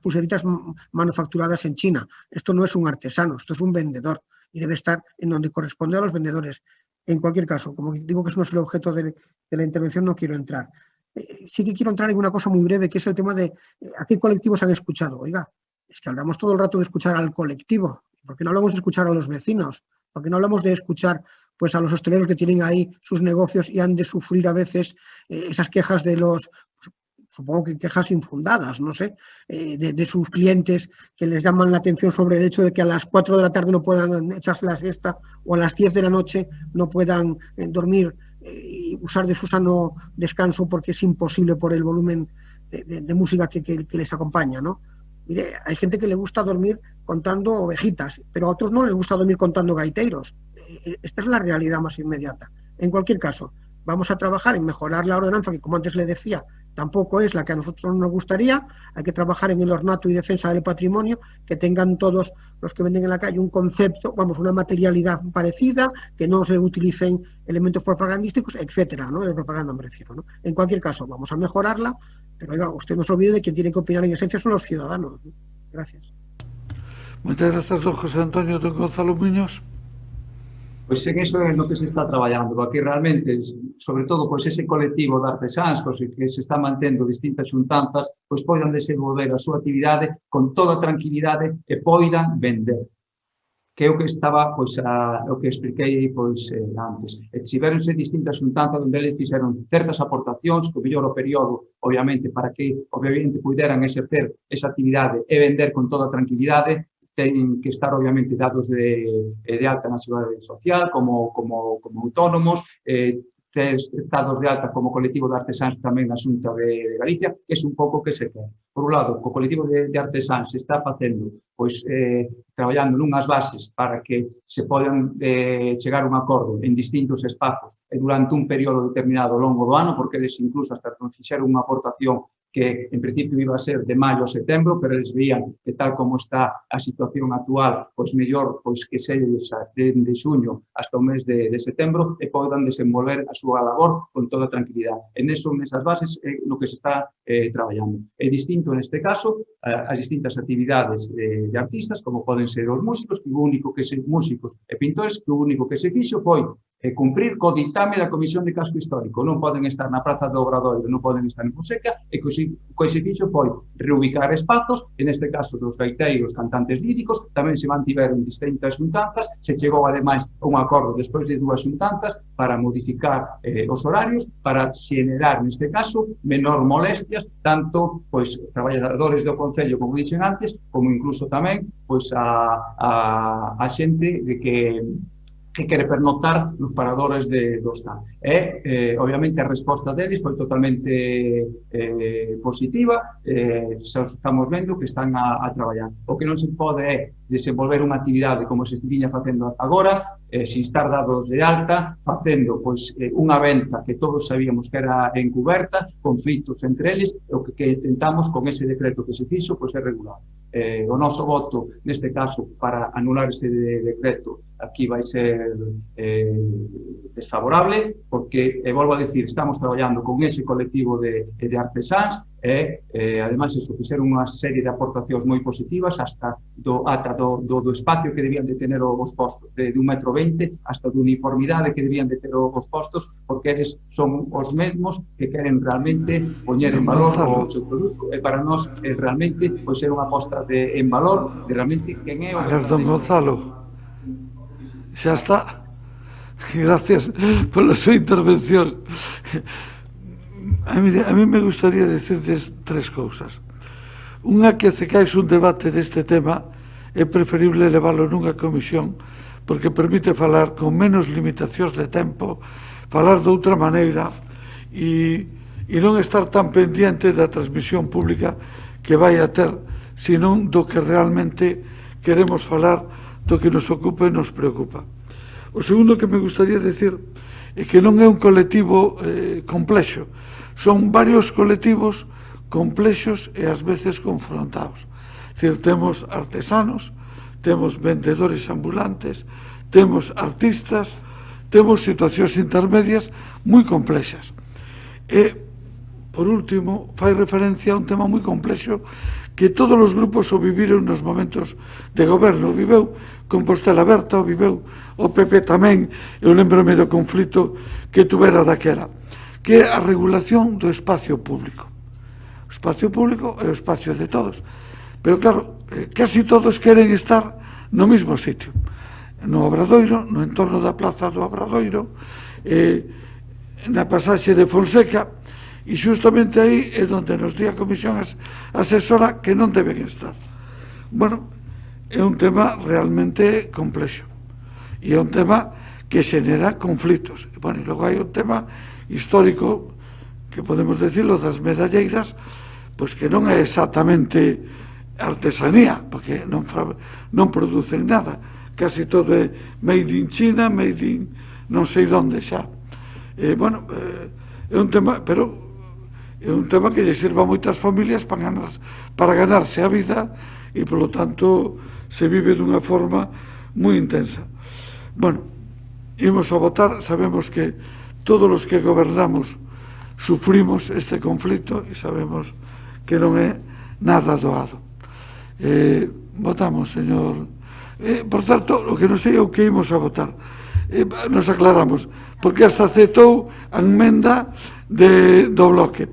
pulseritas manufacturadas en China. Esto no es un artesano, esto es un vendedor, y debe estar en donde corresponde a los vendedores. En cualquier caso, como digo que eso no es el objeto de la intervención, no quiero entrar. Sí que quiero entrar en una cosa muy breve, que es el tema de a qué colectivos han escuchado. Oiga, es que hablamos todo el rato de escuchar al colectivo. ¿Por qué no hablamos de escuchar a los vecinos? ¿Por qué no hablamos de escuchar pues, a los hosteleros que tienen ahí sus negocios y han de sufrir a veces esas quejas de los, supongo que quejas infundadas, no sé, de sus clientes que les llaman la atención sobre el hecho de que a las 4 de la tarde no puedan echarse la siesta o a las 10 de la noche no puedan dormir y usar de su sano descanso porque es imposible por el volumen de música que les acompaña, ¿no? Mire, hay gente que le gusta dormir contando ovejitas, pero a otros no les gusta dormir contando gaiteiros. Esta es la realidad más inmediata. En cualquier caso, vamos a trabajar en mejorar la ordenanza, que como antes le decía, tampoco es la que a nosotros nos gustaría. Hay que trabajar en el ornato y defensa del patrimonio, que tengan todos los que venden en la calle un concepto, una materialidad parecida, que no se utilicen elementos propagandísticos, etcétera, ¿no? De propaganda me refiero, ¿no? En cualquier caso, vamos a mejorarla, pero oiga, usted no se olvide de que tiene que opinar en esencia son los ciudadanos, ¿no? Gracias. Muchas gracias, don José Antonio. Don Gonzalo Muñoz. Pois en iso é no que se está traballando, porque realmente, sobre todo, pois ese colectivo de artesáns que se está mantendo distintas xuntanzas, pois poidan desenvolver a súa actividade con toda tranquilidade e poidan vender. Que é o que estaba, pois, o que expliquei, pois, antes. E tiveronse distintas xuntanzas onde eles fixeron certas aportacións, que o mellor o período, obviamente, para que, obviamente, puderan exercer esa actividade e vender con toda tranquilidade, teñen que estar, obviamente, dados de alta na Seguridade Social como autónomos, estados de alta como colectivo de artesáns tamén na Xunta de Galicia, que é un pouco que se quer. Por un lado, co colectivo de artesáns se está facendo, pois, traballando nunhas bases para que se podan chegar a un acordo en distintos espazos e durante un período determinado ao longo do ano, porque eles incluso hasta fixeron unha aportación que en principio iba a ser de maio a setembro, pero eles veían que tal como está a situación actual, pois mellor pois que se de xuño hasta o mes de setembro e podan desenvolver a súa labor con toda tranquilidade. En esas bases é no que se está traballando. É distinto neste caso as distintas actividades de artistas, como poden ser os músicos, que o único que se músicos e pintores, que o único que se fixo foi cumprir co ditame da Comisión de Casco Histórico. Non poden estar na Praza do Obradoiro, non poden estar en Fonseca, e co que se fixo foi reubicar espazos, en este caso dos gaiteiros, cantantes líricos, tamén se mantiveron distintas xuntanzas, se chegou ademais a un acordo despois de 2 xuntanzas para modificar os horarios, para xenerar, neste caso, menor molestias, tanto pois traballadores do Concello, como dixen antes, como incluso tamén pois a xente de que que quere pernoctar nos paradores do Estado. E, obviamente, a resposta deles foi totalmente positiva, xa estamos vendo que están a traballar. O que non se pode é desenvolver unha actividade como se viña facendo ata agora, sin estar dados de alta, facendo unha venta que todos sabíamos que era encuberta, conflitos entre eles, o que tentamos con ese decreto que se fixo, é regular. O noso voto, neste caso, para anular ese decreto, aquí vai ser desfavorable, porque, volvo a decir, estamos traballando con ese colectivo de artesáns e, ademais, fixeron unha serie de aportacións moi positivas ata do espacio que debían de tener os postos, de 1,20 m, hasta de uniformidade que debían de ter os postos, porque eles son os mesmos que queren realmente poñer en valor o seu produto. E para nós, realmente, ser unha aposta en valor de realmente quen é o... A ver, don Gonzalo, xa está. Gracias pola súa intervención. A mí me gustaría decirles 3 cousas. Unha, que se caes un debate deste tema é preferible leválo nunha comisión, porque permite falar con menos limitacións de tempo, falar de outra maneira e non estar tan pendiente da transmisión pública que vai a ter, senón do que realmente queremos falar, do que nos ocupa e nos preocupa. O segundo que me gustaría decir é que non é un colectivo complexo, son varios colectivos complexos e ás veces confrontados. É dicir, temos artesanos, temos vendedores ambulantes, temos artistas, temos situacións intermedias moi complexas. E, por último, fai referencia a un tema moi complexo que todos os grupos o viviron nos momentos de goberno. O viveu Compostela Aberta, o viveu o PP tamén, eu lembrome do conflito que tuvera daquela, que é a regulación do espacio público. O espacio público é o espacio de todos, pero claro, casi todos queren estar no mesmo sitio, no Obradoiro, no entorno da plaza do Obradoiro, na pasaxe de Fonseca, e justamente aí é onde nos di a comisión asesora que non deben estar. Bueno, é un tema realmente complexo e é un tema que xenera conflitos. Bueno, e logo hai un tema histórico que podemos decirlo das medalleiras, pois que non é exactamente artesanía, porque non producen nada, casi todo é made in China, made in non sei onde xa. Bueno, é un tema, pero é un tema que lle sirva a moitas familias para ganarse a vida e, polo tanto, se vive dunha forma moi intensa. Bueno, imos a votar, sabemos que todos os que gobernamos sufrimos este conflito e sabemos que non é nada doado. Votamos, señor. Por tanto, o que non sei é o que imos a votar. Nos aclaramos, porque se aceptou a emenda do bloque.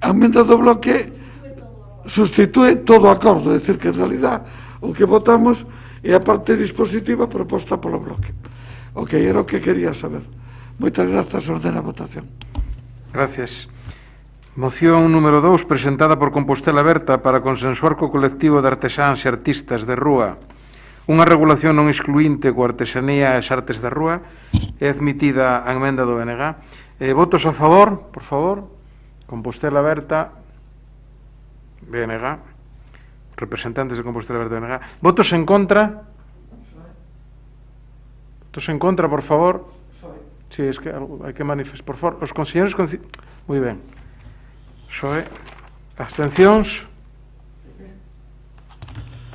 A emenda do bloque sustitúe todo o acordo, é dicir, que en realidad o que votamos é a parte dispositiva proposta polo bloque. Ok, era o que quería saber. Moitas grazas, ordena a votación. Gracias. Moción número 2, presentada por Compostela Aberta para consensuar co colectivo de artesáns e artistas de rúa unha regulación non excluinte coa artesanía e as artes da rúa. É admitida a emenda do BNG. Votos a favor, por favor. Compostela Aberta, BNG. Representantes de Compostela Aberta, BNG. Votos en contra. Votos en contra, por favor. Sí, es que hai que manifestar. Por favor, os conselleiros... Moi ben. Abstencións.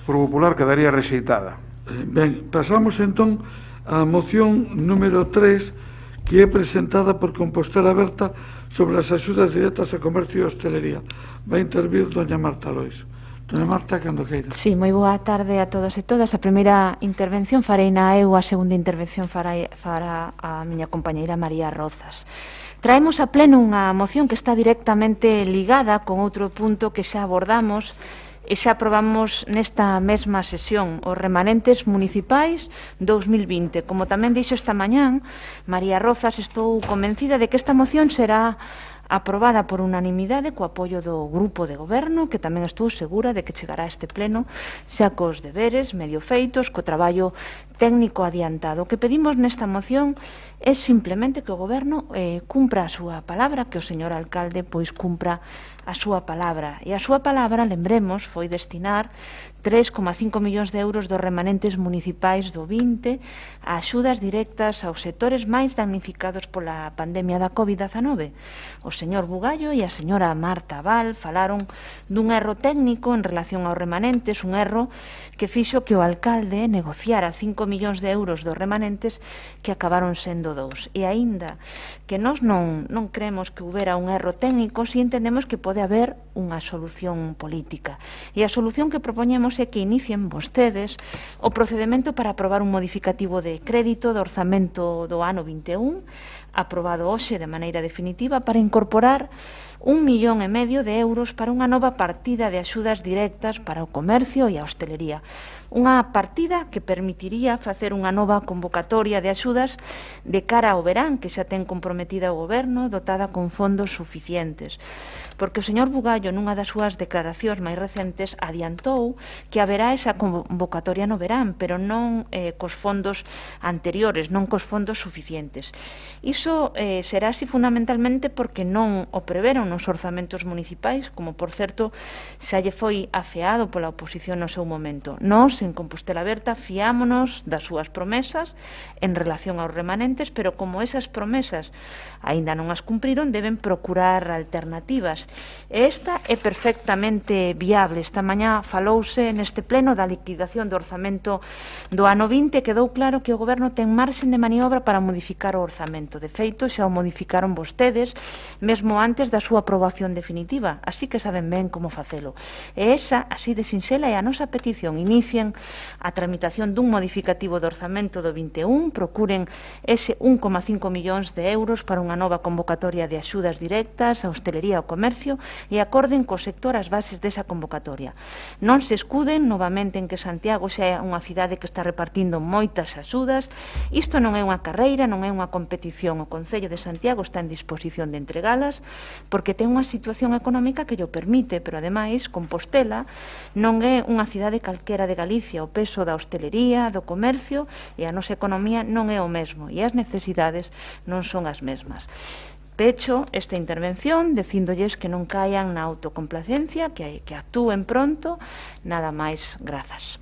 O Grupo Popular quedaría rexeitada. Ben, pasamos entón á moción número 3, que é presentada por Compostela Aberta sobre as axudas directas ao comercio e hostelería. Vai intervir doña Marta Lois. Doña Marta, cando queira. Sí, moi boa tarde a todos e todas. A primeira intervención farei na eu, a segunda intervención fará a miña compañeira María Rozas. Traemos a pleno unha moción que está directamente ligada con outro punto que xa abordamos e xa aprobamos nesta mesma sesión, os remanentes municipais 2020. Como tamén dixo esta mañán, María Rozas, estou convencida de que esta moción será aprobada por unanimidade co apoio do grupo de goberno, que tamén estou segura de que chegará a este pleno xa cos deberes medio feitos, co traballo técnico adiantado. O que pedimos nesta moción é simplemente que o Goberno cumpra a súa palabra, que o señor alcalde pois cumpra a súa palabra. E a súa palabra, lembremos, foi destinar 3,5 millóns de euros dos remanentes municipais do 20 a axudas directas aos sectores máis damnificados pola pandemia da COVID-19. O señor Bugallo e a señora Marta Val falaron dun erro técnico en relación aos remanentes, un erro que fixo que o alcalde negociara 5 millóns de euros dos remanentes que acabaron sendo 2. E aínda que nós non creemos que houbera un erro técnico, si entendemos que pode haber unha solución política. E a solución que propoñemos é que inicien vostedes o procedimento para aprobar un modificativo de crédito do orzamento do ano 21, aprobado hoxe de maneira definitiva, para incorporar 1,5 millón de euros para unha nova partida de axudas directas para o comercio e a hostelería. Unha partida que permitiría facer unha nova convocatoria de axudas de cara ao verán, que xa ten comprometida o Goberno, dotada con fondos suficientes. Porque o señor Bugallo, nunha das súas declaracións máis recentes, adiantou que haberá esa convocatoria no verán, pero non cos fondos anteriores, non cos fondos suficientes. Iso será así fundamentalmente porque non o preveron nos orzamentos municipais, como, por certo, xa lle foi afeado pola oposición no seu momento. Nós, en Compostela Aberta, fiámonos das súas promesas en relación aos remanentes, pero como esas promesas aínda non as cumpriron, deben procurar alternativas. E esta é perfectamente viable. Esta mañá falouse neste pleno da liquidación do orzamento do ano 20 e quedou claro que o Goberno ten marxen de maniobra para modificar o orzamento. De feito, xa o modificaron vostedes mesmo antes da súa aprobación definitiva, así que saben ben como facelo. E esa, así de sinxela, é a nosa petición. Inicien a tramitación dun modificativo do orzamento do 21, procuren ese 1,5 millóns de euros para unha nova convocatoria de axudas directas a hostelería e ao comercio e acorden co sector as bases desa convocatoria. Non se escuden novamente en que Santiago xa é unha cidade que está repartindo moitas axudas. Isto non é unha carreira, non é unha competición. O Concello de Santiago está en disposición de entregalas porque ten unha situación económica que llo permite, pero ademais Compostela non é unha cidade calquera de Galicia. O peso da hostelería, do comercio e a nosa economía non é o mesmo e as necesidades non son as mesmas. Pecho esta intervención dicíndolles que non caian na autocomplacencia, que actúen pronto, nada máis, grazas.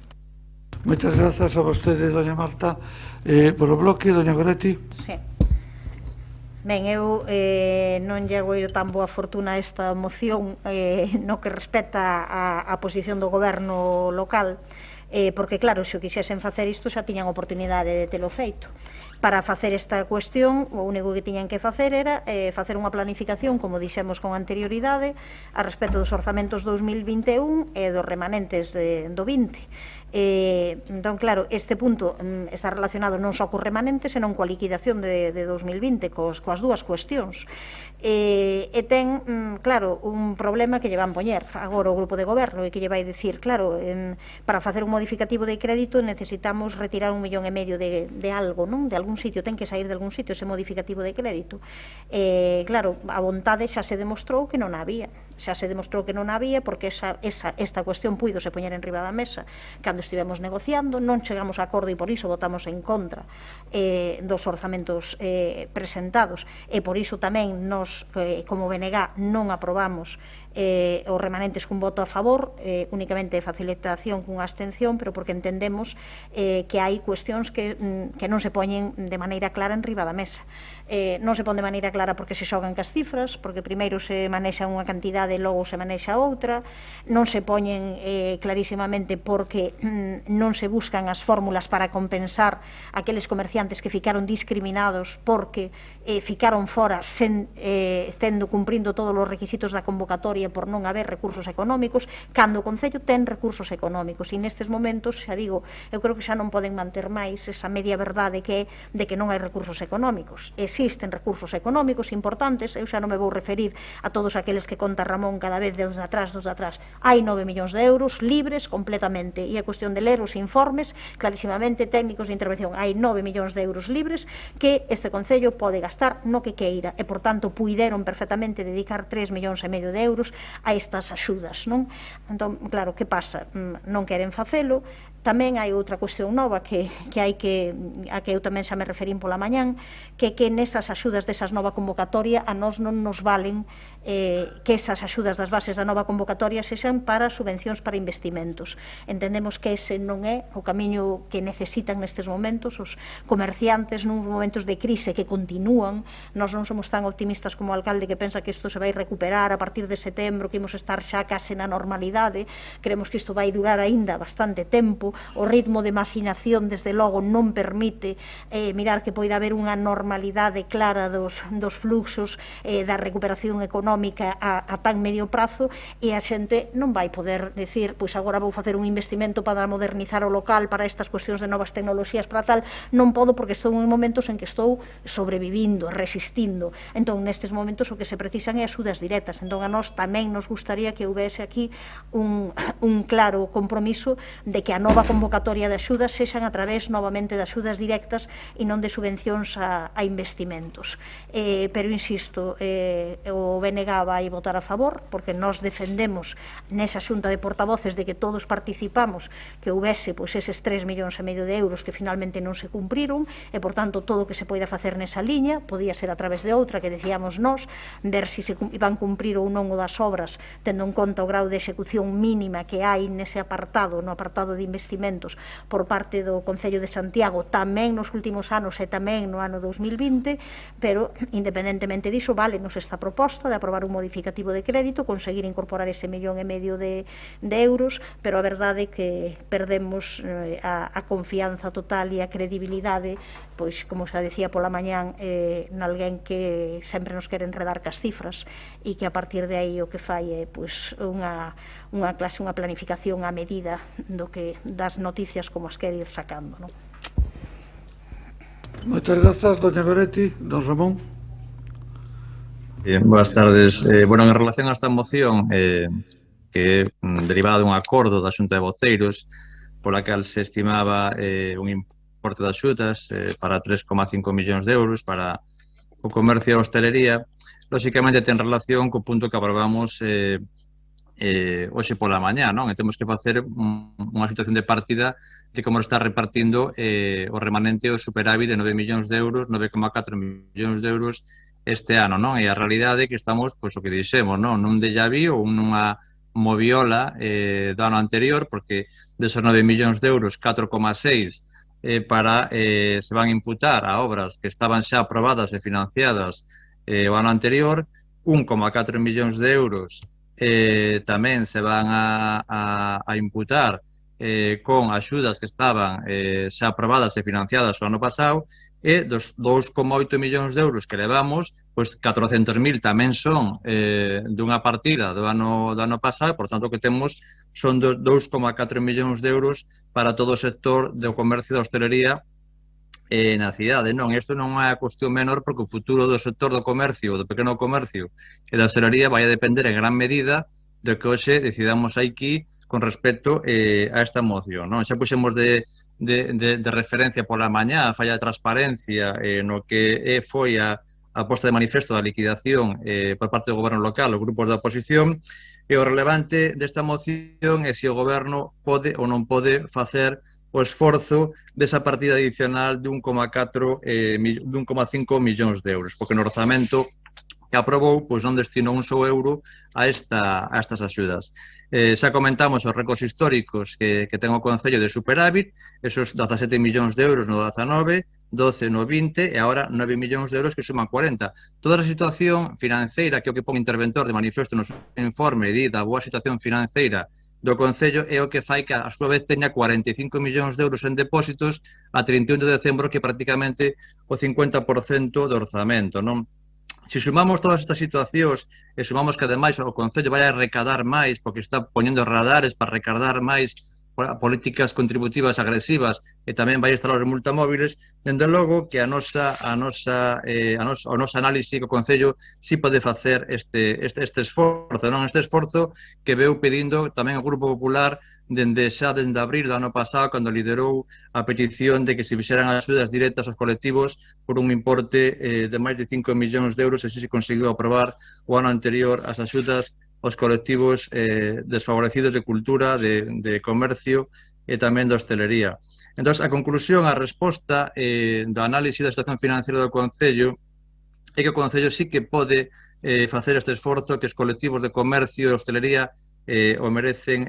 Moitas grazas a vostede, doña Marta. Por o bloque, doña Goretti. Sí. Ben, eu non lle agoiro tan boa fortuna a esta moción no que respecta a posición do goberno local, porque claro, se o quixesen facer isto xa tiñan oportunidade de telo feito. Para facer esta cuestión, o único que tiñan que facer era facer unha planificación, como dixemos con anterioridade, a respecto dos orzamentos 2021 e dos remanentes do 20. Entón, claro, este punto está relacionado non só cos remanentes, senón coa liquidación de 2020, coas dúas cuestións. E ten, claro, un problema que lle van poñer agora o grupo de goberno e que lle vai dicir, claro, para facer un modificativo de crédito necesitamos retirar 1,5 millón de algo, non? De algún sitio, ten que sair de algún sitio ese modificativo de crédito. Claro, a vontade xa se demostrou que non había. Xa se demostrou que non había porque esta cuestión puido se poñer en riba da mesa cando estivemos negociando, non chegamos a acordo e por iso votamos en contra dos orzamentos presentados e por iso tamén nos, como BNG, non aprobamos os remanentes cun voto a favor, únicamente facilitación cunha abstención, pero porque entendemos que hai cuestións que non se poñen de maneira clara en riba da mesa. Non se pon de maneira clara porque se xogan cas cifras, porque primeiro se manexa unha cantidade e logo se manexa outra, non se poñen clarísimamente porque non se buscan as fórmulas para compensar aqueles comerciantes que ficaron discriminados porque ficaron fora tendo cumprindo todos os requisitos da convocatoria por non haber recursos económicos, cando o Concello ten recursos económicos e nestes momentos, xa digo, eu creo que xa non poden manter máis esa media verdade que é de que non hai recursos económicos. Existen recursos económicos importantes, eu xa non me vou referir a todos aqueles que conta Ramón cada vez dos de atrás. Hai 9 millóns de euros libres completamente, e a cuestión de ler os informes clarísimamente técnicos de intervención. Hai 9 millóns de euros libres que este Concello pode gastar no que queira, e por tanto puideron perfectamente dedicar 3,5 millóns de euros a estas axudas, non? Entón, claro, que pasa? Non queren facelo. Tamén hai outra cuestión nova que hai que a que eu tamén xa me referín pola mañán, que nesas axudas desas nova convocatoria a nós non nos valen que esas axudas das bases da nova convocatoria sexan para subvencións para investimentos. Entendemos que ese non é o camiño que necesitan nestes momentos os comerciantes nuns momentos de crise que continúan. Nós non somos tan optimistas como o alcalde que pensa que isto se vai recuperar a partir de setembro, que imos estar xa case na normalidade. Creemos que isto vai durar aínda bastante tempo. O ritmo de macinación, desde logo, non permite mirar que poida haber unha normalidade clara dos fluxos da recuperación económica a tan medio prazo, e a xente non vai poder decir, pois agora vou facer un investimento para modernizar o local, para estas cuestións de novas tecnoloxías, para tal, non podo porque estou en momentos en que estou sobrevivindo, resistindo. Entón, nestes momentos o que se precisan é axudas directas. Entón, a nós tamén nos gustaría que houvese aquí un claro compromiso de que a nova convocatoria de axudas sexan a través novamente de axudas directas e non de subvencións a investimentos. Pero, insisto, o BNG vai votar a favor, porque nós defendemos nesa xunta de portavoces de que todos participamos que houvese eses 3,5 millóns de euros que finalmente non se cumpriron, e, por tanto, todo o que se poida facer nesa liña podía ser a través de outra que decíamos nós, ver se iban cumprir ou non o das obras, tendo en conta o grau de execución mínima que hai nese apartado, no apartado de investimentos por parte do Concello de Santiago, tamén nos últimos anos e tamén no ano 2020, pero, independentemente diso, vale-nos esta proposta de aprobar un modificativo de crédito, conseguir incorporar ese 1,5 millón de euros, pero a verdade é que perdemos a confianza total e a credibilidade, pois, como xa decía pola mañán, nalguén que sempre nos quere enredar cas cifras e que a partir de aí o que fai é unha planificación a medida das noticias como as quere ir sacando, non? Moitas grazas, doña Goretti. Don Ramón. Boas tardes. Bueno, en relación a esta moción, que é derivada dun acordo da Xunta de Voceiros, pola cal se estimaba un importe de axudas para 3,5 millóns de euros para o comercio e a hostelería, lóxicamente ten relación co punto que aprobamos hoxe pola mañá, non? E temos que facer unha situación de partida de como está repartindo o remanente o superávit de 9 millóns de euros, 9,4 millóns de euros este ano, non? E a realidade é que estamos, pois, o que dixemos, non? Nun déjà vu ou nunha moviola do ano anterior, porque desos 9 millóns de euros, 4,6 se van a imputar a obras que estaban xa aprobadas e financiadas o ano anterior, 1,4 millóns de euros tamén se van a imputar con axudas que estaban xa aprobadas e financiadas o ano pasado, e dos 2,8 millóns de euros que levamos, pois 400.000 tamén son dunha partida do ano pasado, por tanto, que temos son 2,4 millóns de euros para todo o sector do comercio e da hostelería na cidade, non? Isto non é a cuestión menor, porque o futuro do sector do comercio, do pequeno comercio e da hostelería vai a depender en gran medida do que hoxe decidamos aquí con respecto a esta moción, non? Xa puxemos de referencia pola mañá a falla de transparencia no que foi a posta de manifesto da liquidación por parte do goberno local, os grupos da oposición, e o relevante desta moción é se o goberno pode ou non pode facer o esforzo desa partida adicional de 1,5 millóns de euros, porque no orzamento que aprobou, pois non destinou un só euro a estas axudas. Xa comentamos os récords históricos que ten o Concello de superávit, esos 17 millóns de euros no 19, 12 no 20 e agora 9 millóns de euros que suman 40. Toda a situación financeira que o que pon interventor de manifesto no informe di da boa situación financeira do Concello é o que fai que a súa vez teña 45 millóns de euros en depósitos a 31 de decembro, que prácticamente o 50% do orzamento, non? Se sumamos todas estas situacións e sumamos que ademais o Concello vai a recadar máis porque está poñendo radares para recadar máis políticas contributivas agresivas e tamén vai instalar os multamóviles, dende logo que o noso análise que o Concello si pode facer este esforzo, non? Este esforzo que veu pedindo tamén o Grupo Popular dende abril do ano pasado, cando liderou a petición de que se fixeran axudas directas aos colectivos por un importe de máis de 5 millóns de euros, e se conseguiu aprobar o ano anterior as axudas aos colectivos desfavorecidos de cultura, de comercio e tamén de hostelería. Entón, a conclusión, a resposta do análise da situación financiera do Concello é que o Concello sí que pode facer este esforzo, que os colectivos de comercio e hostelería o merecen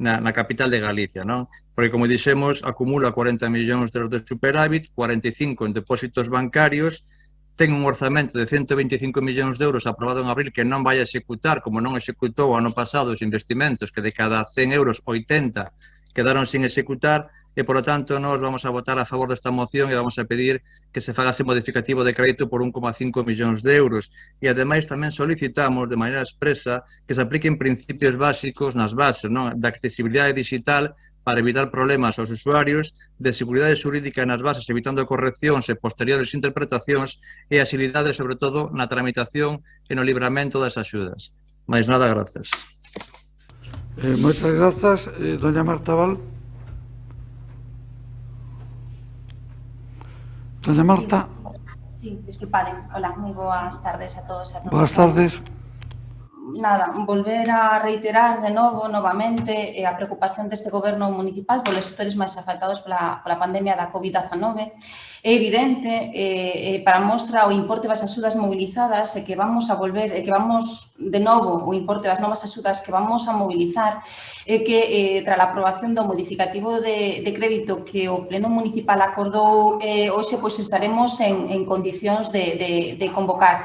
na capital de Galicia, non? Porque, como dixemos, acumula 40 millóns de euros de superávit, 45 en depósitos bancarios, ten un orzamento de 125 millóns de euros aprobado en abril que non vai a executar, como non executou o ano pasado os investimentos, que de cada 100 euros, 80 quedaron sin executar, e, por lo tanto, nós vamos a votar a favor desta moción e vamos a pedir que se fagase modificativo de crédito por 1,5 millóns de euros. E, ademais, tamén solicitamos de maneira expresa que se apliquen principios básicos nas bases, non? Da accesibilidade digital para evitar problemas aos usuarios, de seguridade xurídica nas bases, evitando correccións e posteriores interpretacións, e agilidade, sobre todo, na tramitación e no libramento das axudas. Mais nada, grazas. Moitas grazas. Doña Marta Val. Doña Marta. Sí, disculpaden. Hola, moi boas tardes a todos e a todas. Boas tardes. Nada, volver a reiterar de novo, novamente, a preocupación deste goberno municipal polos sectores máis afectados pola pandemia da COVID-19. É evidente, para mostra o importe das axudas mobilizadas, e que vamos a volver, e que vamos de novo o importe das novas axudas que vamos a mobilizar, é que tras a aprobación do modificativo de crédito que o Pleno Municipal acordou hoxe, pois estaremos en condicións de convocar.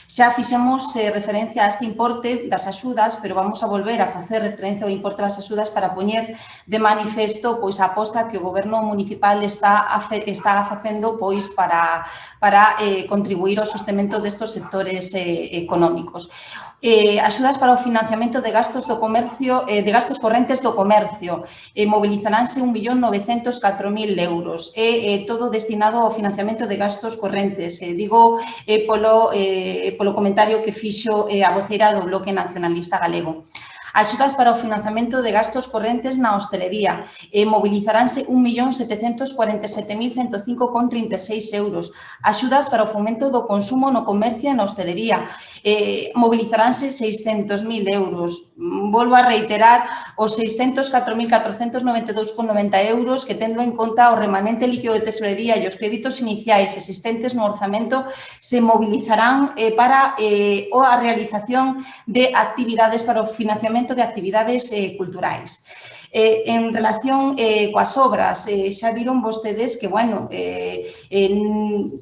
Xa fixemos referencia a este importe das axudas, pero vamos a volver a facer referencia ao importe das axudas para poñer de manifesto pois a aposta que o Goberno municipal está facendo pois para contribuir ao sustemento destes sectores económicos. Axudas para o financiamento de gastos do comercio, de gastos correntes do comercio. Mobilizaránse 1.904.000 euros. Todo destinado ao financiamento de gastos correntes. Digo polo comentario que fixo a voceira do Bloque Nacionalista Galego. Axudas para o financiamento de gastos correntes na hostelería. Mobilizaránse 1.077.105,36 euros. Axudas para o fomento do consumo no comercio e na hostelería. Mobilizaránse 600.000 euros. Volvo a reiterar os 604.492,90 euros que, tendo en conta o remanente líquido de tesorería e os créditos iniciais existentes no orzamento, se mobilizarán para a realización de actividades para o financiamento de actividades culturais. En relación coas obras, xa viron vostedes que, bueno,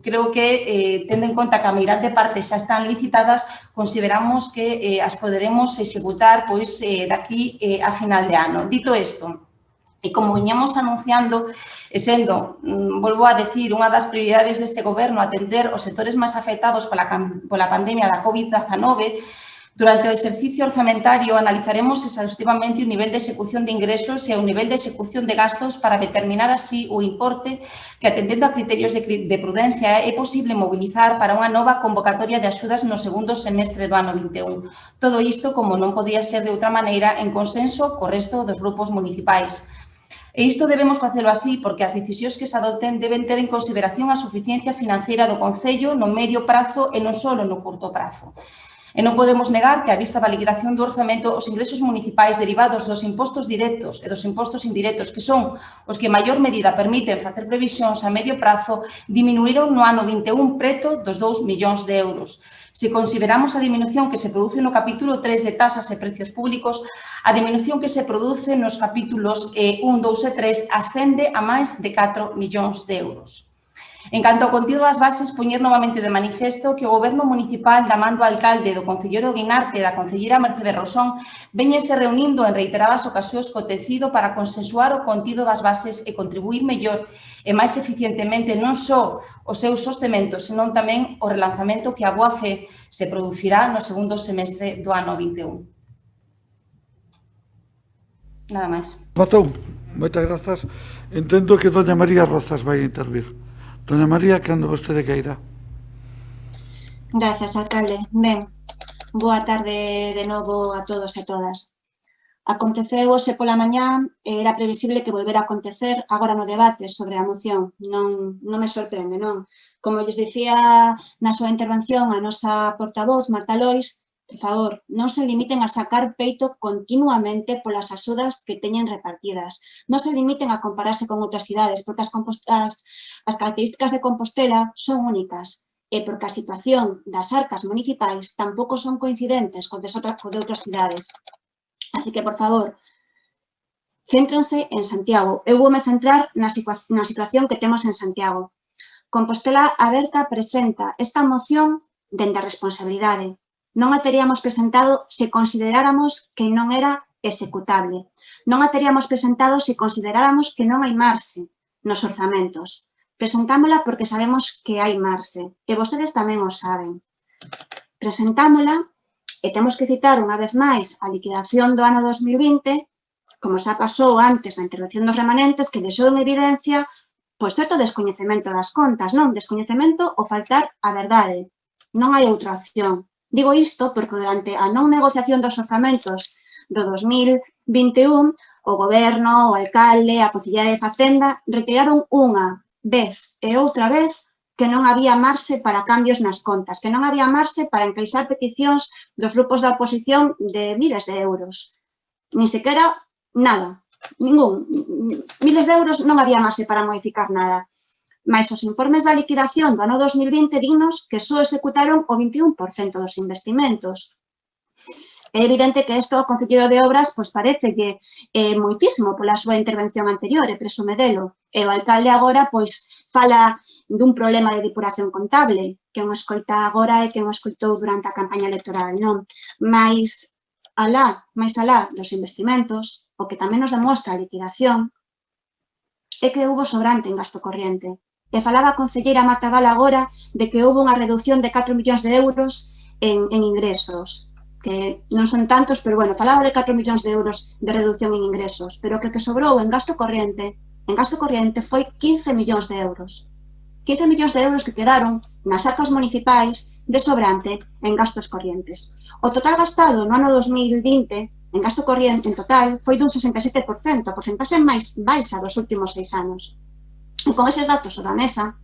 creo que, tendo en conta que a meirande parte xa están licitadas, consideramos que as poderemos executar pois daqui a final de ano. Dito isto, e como viñamos anunciando, e sendo, volvo a decir, unha das prioridades deste goberno atender os sectores máis afectados pola pandemia da COVID-19, durante o exercicio orzamentario analizaremos exhaustivamente o nivel de execución de ingresos e o nivel de execución de gastos para determinar así o importe que, atendendo a criterios de prudencia, é posible mobilizar para unha nova convocatoria de axudas no segundo semestre do ano 21. Todo isto, como non podía ser de outra maneira, en consenso co resto dos grupos municipais. E isto debemos facelo así porque as decisións que se adopten deben ter en consideración a suficiencia financeira do Concello no medio prazo e non só no curto prazo. E non podemos negar que, á vista da liquidación do orzamento, os ingresos municipais derivados dos impostos directos e dos impostos indirectos, que son os que en maior medida permiten facer previsións a medio prazo, diminuíron no ano 21 preto dos 2 millóns de euros. Se consideramos a diminución que se produce no capítulo 3 de tasas e precios públicos, a diminución que se produce nos capítulos 1, 2 e 3 ascende a máis de 4 millóns de euros. En canto ao contido das bases, poñer novamente de manifesto que o Goberno municipal, da man do alcalde do Concelleiro Guinarte e da Concelleira Mercedes Rosón, véñense reunindo en reiteradas ocasións co tecido para consensuar o contido das bases e contribuir mellor e máis eficientemente non só o seu sostemento, senón tamén o relanzamento que a boa fe se producirá no segundo semestre do ano 21. Nada máis. Matou. Moitas grazas. Entendo que doña María Rozas vai intervir. Doña María, cando vostede queira. Grazas, alcalde. Ben, boa tarde de novo a todos e todas. Aconteceu hoxe pola mañá, era previsible que volvera a acontecer agora no debate sobre a moción. Non me sorprende, non? Como lles dicía na súa intervención a nosa portavoz, Marta Lois, por favor, non se limiten a sacar peito continuamente polas axudas que teñen repartidas. Non se limiten a compararse con outras cidades, porque as características de Compostela son únicas e porque a situación das arcas municipais tampouco son coincidentes con de outras cidades. Así que, por favor, céntrense en Santiago. Eu voume centrar na situación que temos en Santiago. Compostela Aberta presenta esta moción dende a responsabilidade. Non a teríamos presentado se consideráramos que non era executable. Non a teríamos presentado se consideráramos que non hai marxe nos orzamentos. Presentámola porque sabemos que hai marxe, e vostedes tamén o saben. Presentámola e temos que citar unha vez máis a liquidación do ano 2020, como xa pasou antes da intervención dos remanentes, que deixou en evidencia pois certo descoñecemento das contas, non? Descoñecemento ou faltar a verdade. Non hai outra opción. Digo isto porque durante a non negociación dos orzamentos do 2021, o Goberno, o alcalde, a Consellería de Facenda reiteraron unha vez e outra vez que non había marxe para cambios nas contas, que non había marxe para encaixar peticións dos grupos da oposición de miles de euros. Ni sequera nada, ningún. Miles de euros non había marxe para modificar nada. Mais os informes da liquidación do ano 2020 dignos que só executaron o 21% dos investimentos. É evidente que isto ao Concelleiro de Obras parecelle moitísimo pola súa intervención anterior e presume delo. E o alcalde agora fala dun problema de depuración contable que un escoita agora e que un escoitou durante a campaña electoral, non? Mais alá dos investimentos, o que tamén nos demostra a liquidación é que houbo sobrante en gasto corriente. E falaba a concelleira Marta Val agora de que houve unha reducción de 4 millóns de euros en ingresos, que non son tantos, pero bueno, falaba de 4 millóns de euros de reducción en ingresos, pero que sobrou en gasto corriente foi 15 millóns de euros. 15 millóns de euros que quedaron nas arcas municipais de sobrante en gastos corrientes. O total gastado no ano 2020 en gasto corriente en total foi dun 67%, a porcentaxe máis baixa dos últimos 6 anos. E con eses datos sobre a mesa,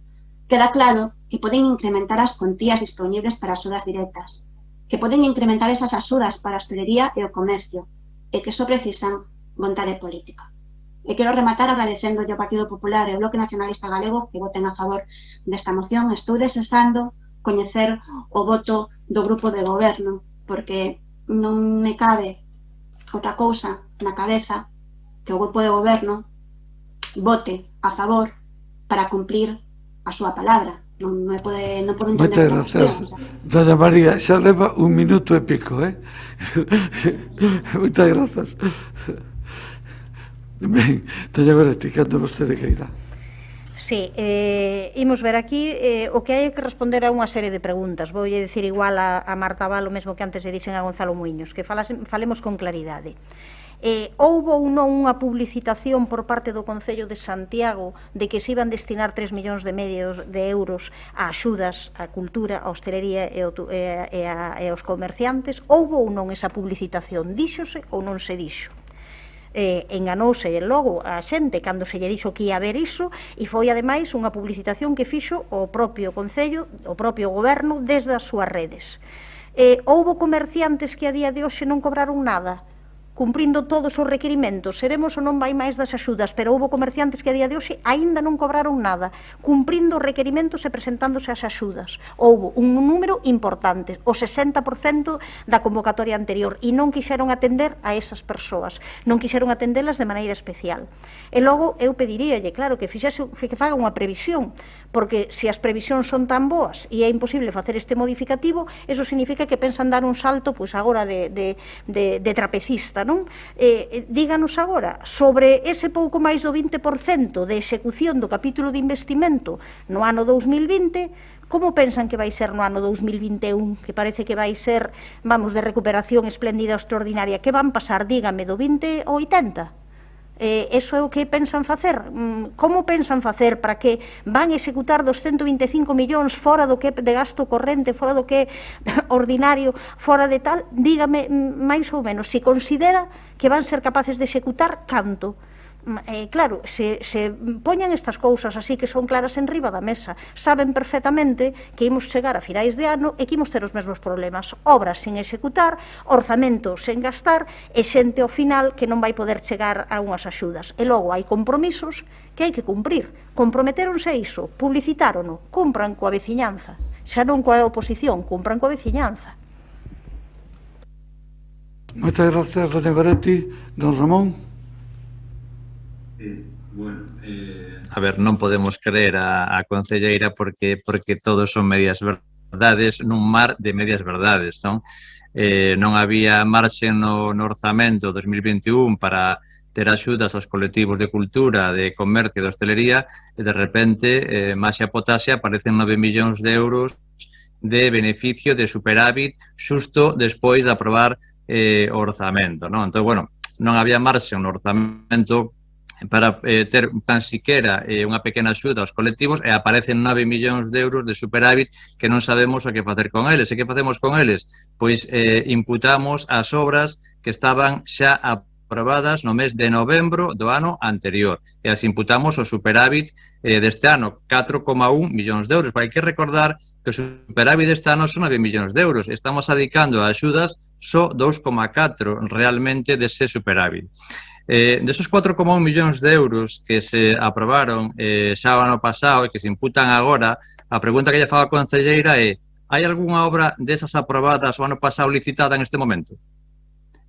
queda claro que poden incrementar as contías disponibles para axudas directas, que poden incrementar esas axudas para a hostelería e o comercio, e que só precisan vontade política. E quero rematar agradecendo ao Partido Popular e ao Bloque Nacionalista Galego que voten a favor desta moción. Estou desexando coñecer o voto do grupo de goberno, porque non me cabe outra cousa na cabeza que o grupo de goberno vote a favor para cumplir a súa palabra. Non podo entender como gracias. Doña María, xa leva 1 minuto e pico, Moitas grazas. Ben, doña Goretti, cando vostede queira. Sí, imos ver aquí o que hai que responder a unha serie de preguntas. Voulle dicir igual a Marta Val o mesmo que antes lle dixen a Gonzalo Muiños, que falemos con claridade. Houbo ou non unha publicitación por parte do Concello de Santiago de que se iban destinar 3 millóns de euros a axudas á cultura, á hostelería e aos comerciantes? Houbo ou non esa publicitación? Díxose ou non se dixo? Enganouse logo a xente cando se lle dixo que ia haber iso, e foi ademais unha publicitación que fixo o propio Concello, o propio Goberno desde as súas redes. Houbo comerciantes que a día de hoxe non cobraron nada, cumprindo todos os requerimentos, seremos ou non vai máis das axudas, pero houbo comerciantes que a día de hoxe aínda non cobraron nada, cumprindo os requerimentos e presentándose as axudas. Houbo un número importante, o 60% da convocatoria anterior, e non quixeron atender a esas persoas, non quixeron atendelas de maneira especial. E logo eu pediríalle, claro, que faga unha previsión, porque se as previsións son tan boas e é imposible facer este modificativo, eso significa que pensan dar un salto agora de trapecista, non? Díganos agora, sobre ese pouco máis do 20% de execución do capítulo de investimento no ano 2020, como pensan que vai ser no ano 2021, que parece que vai ser, vamos, de recuperación espléndida extraordinaria? Que van pasar, dígame, do 20 ao 80? Eso é o que pensan facer. Como pensan facer para que van executar 225 millóns fora do que de gasto corrente, fora do que ordinario, fora de tal? Dígame máis ou menos, se considera que van ser capaces de executar canto. Claro, se poñan estas cousas así que son claras en riba da mesa, saben perfectamente que imos chegar a finais de ano e que imos ter os mesmos problemas, obras sin executar, orzamento sen gastar e xente ao final que non vai poder chegar a unhas axudas. E logo hai compromisos que hai que cumprir. Comprometéronse a iso, publicitárono, cumpran coa veciñanza, xa non coa oposición, cumpran coa veciñanza. Moitas gracias, doña Goretti. Don Ramón. A ver, non podemos creer a concelleira porque todos son medias verdades nun mar de medias verdades, non? Non había marxe no orzamento 2021 para ter axudas aos colectivos de cultura, de comercio e de hostelería e de repente, Maxia Potasia, aparecen 9 millóns de euros de beneficio de superávit xusto despois de aprobar o orzamento, non? Entón, bueno, non había marxe no orzamento para ter tan siquera unha pequena axuda aos colectivos e aparecen 9 millóns de euros de superávit que non sabemos o que facer con eles. E que facemos con eles? Pois imputamos as obras que estaban xa aprobadas no mes de novembro do ano anterior e as imputamos o superávit deste ano, 4,1 millóns de euros. Pero hai que recordar que o superávit deste ano son 9 millóns de euros. Estamos adicando a axudas só 2,4 realmente dese superávit. Desos 4,1 millóns de euros que se aprobaron xa o ano pasado e que se imputan agora, a pregunta que lle fago a concelleira é: hai algunha obra desas aprobadas o ano pasado licitada en este momento?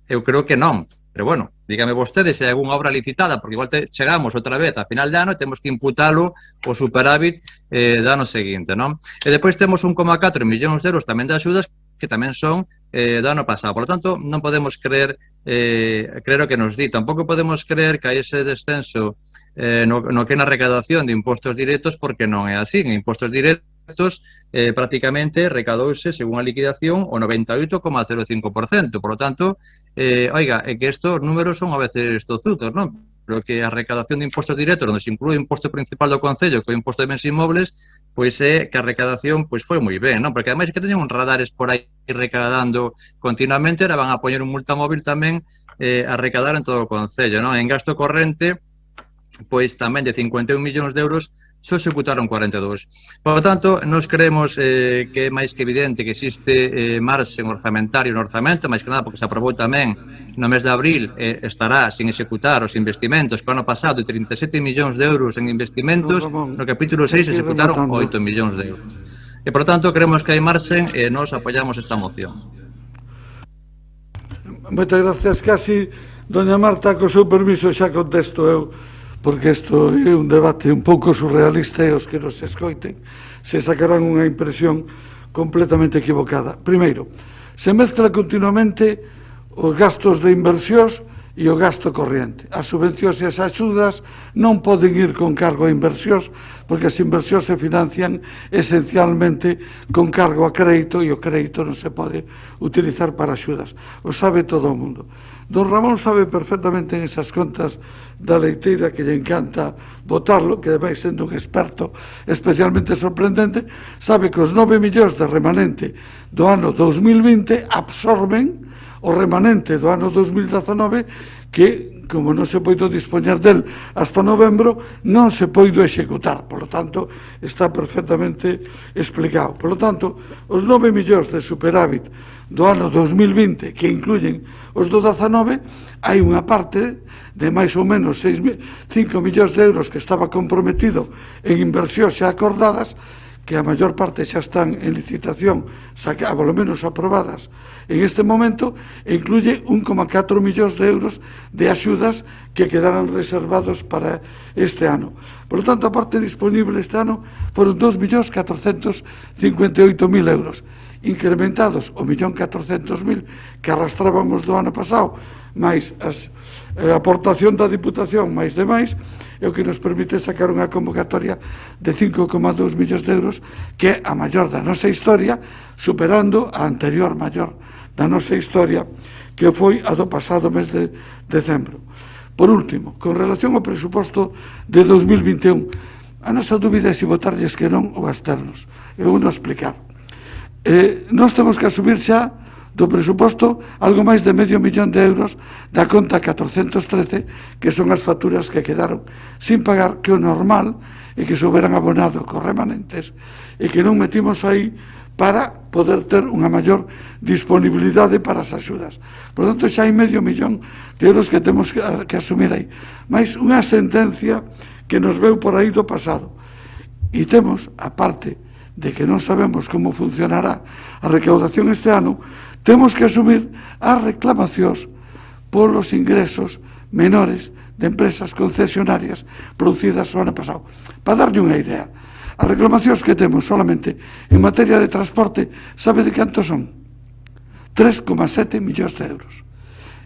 Eu creo que non, pero bueno, dígame vostede se hai algunha obra licitada, porque igual chegamos outra vez a final de ano e temos que imputalo o superávit do ano seguinte, non? E depois temos 1,4 millóns de euros tamén de axudas que tamén son do ano pasado. Por lo tanto, non podemos creer o que nos di. Tampouco podemos creer que hai ese descenso no que na recaudación de impostos directos, porque non é así. En impostos directos prácticamente recadouse, según a liquidación, o 98,05%. Por lo tanto, oiga, é que estos números son a veces tozudos, non? Pero que a recaudación de impostos directos, onde se inclúe o imposto principal do Concello, que é o imposto de bens inmobles, pois é que a recaudación pois foi moi ben, non? Porque ademais que teñen uns radares por aí recaudando continuamente, ahora van a poñer un multamóvil tamén a recaudar en todo o Concello, non? En gasto corrente, pois tamén de 51 millóns de euros só se executaron 42. Por lo tanto, nos creemos que é máis que evidente que existe marxe orzamentario no orzamento, máis que nada porque se aprobou tamén no mes de abril, estará sin executar os investimentos que o ano pasado 37 millóns de euros en investimentos, no capítulo 6 se executaron 8 millóns de euros. E, por tanto, creemos que hai marxe e nos apoiamos esta moción. Moitas gracias. Casi, doña Marta, co seu permiso xa contesto eu, porque isto é un debate un pouco surrealista e os que nos escoiten se sacarán unha impresión completamente equivocada. Primeiro, se mezcla continuamente os gastos de inversións e o gasto corriente. As subvencións e as axudas non poden ir con cargo a inversións, porque as inversións se financian esencialmente con cargo a crédito e o crédito non se pode utilizar para axudas. O sabe todo o mundo. Don Ramón sabe perfectamente en esas contas da leiteira que lle encanta votarlo, que vai sendo un experto especialmente sorprendente, sabe que os 9 millóns de remanente do ano 2020 absorben o remanente do ano 2019 que, como non se poido dispoñer del hasta novembro, non se poido executar. Por lo tanto, está perfectamente explicado. Por lo tanto, os 9 millóns de superávit do ano 2020, que incluyen os do 19, hai unha parte de máis ou menos 5 millóns de euros que estaba comprometido en inversións xa acordadas, que a maior parte xa están en licitación, xa polo menos aprobadas en este momento, e incluye 1,4 millóns de euros de axudas que quedarán reservados para este ano. Por lo tanto, a parte disponible este ano foron 2.458.000 euros. incrementados o 1.400.000 que arrastrábamos do ano pasado, máis a aportación da Diputación, máis demais, é o que nos permite sacar unha convocatoria de 5,2 millóns de euros, que é a maior da nosa historia, superando a anterior maior da nosa historia, que foi a do pasado mes de decembro. Por último, con relación ao presuposto de 2021, a nosa dúbida é se votarlles que non ou absternos. Eu vou explicar. Nós temos que asumir xa do presuposto algo máis de €500.000 da conta 413, que son as facturas que quedaron sin pagar, que o normal e que se houberan abonado cos remanentes e que non metimos aí para poder ter unha maior disponibilidade para as axudas. Por tanto, xa hai €500.000 que temos que asumir aí. Mais unha sentencia que nos veu por aí do pasado. E temos, aparte de que non sabemos como funcionará a recaudación este ano, temos que asumir as reclamacións polos ingresos menores de empresas concesionarias producidas o ano pasado. Para darlle unha idea, as reclamacións que temos solamente en materia de transporte, sabe de canto son? 3,7 millóns de euros.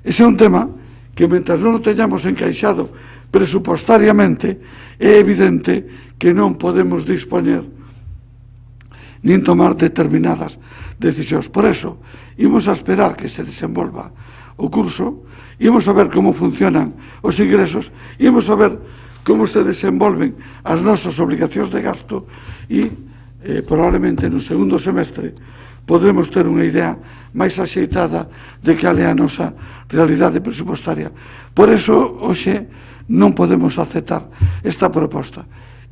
Ese é un tema que, mentras non o teñamos encaixado presupostariamente, é evidente que non podemos dispoñer nin tomar determinadas decisións. Por eso, imos a esperar que se desenvolva o curso, imos a ver como funcionan os ingresos, imos a ver como se desenvolven as nosas obligacións de gasto e probablemente no segundo semestre podremos ter unha idea máis axeitada de cal é a nosa realidade presupostaria. Por eso, hoxe, non podemos aceptar esta proposta.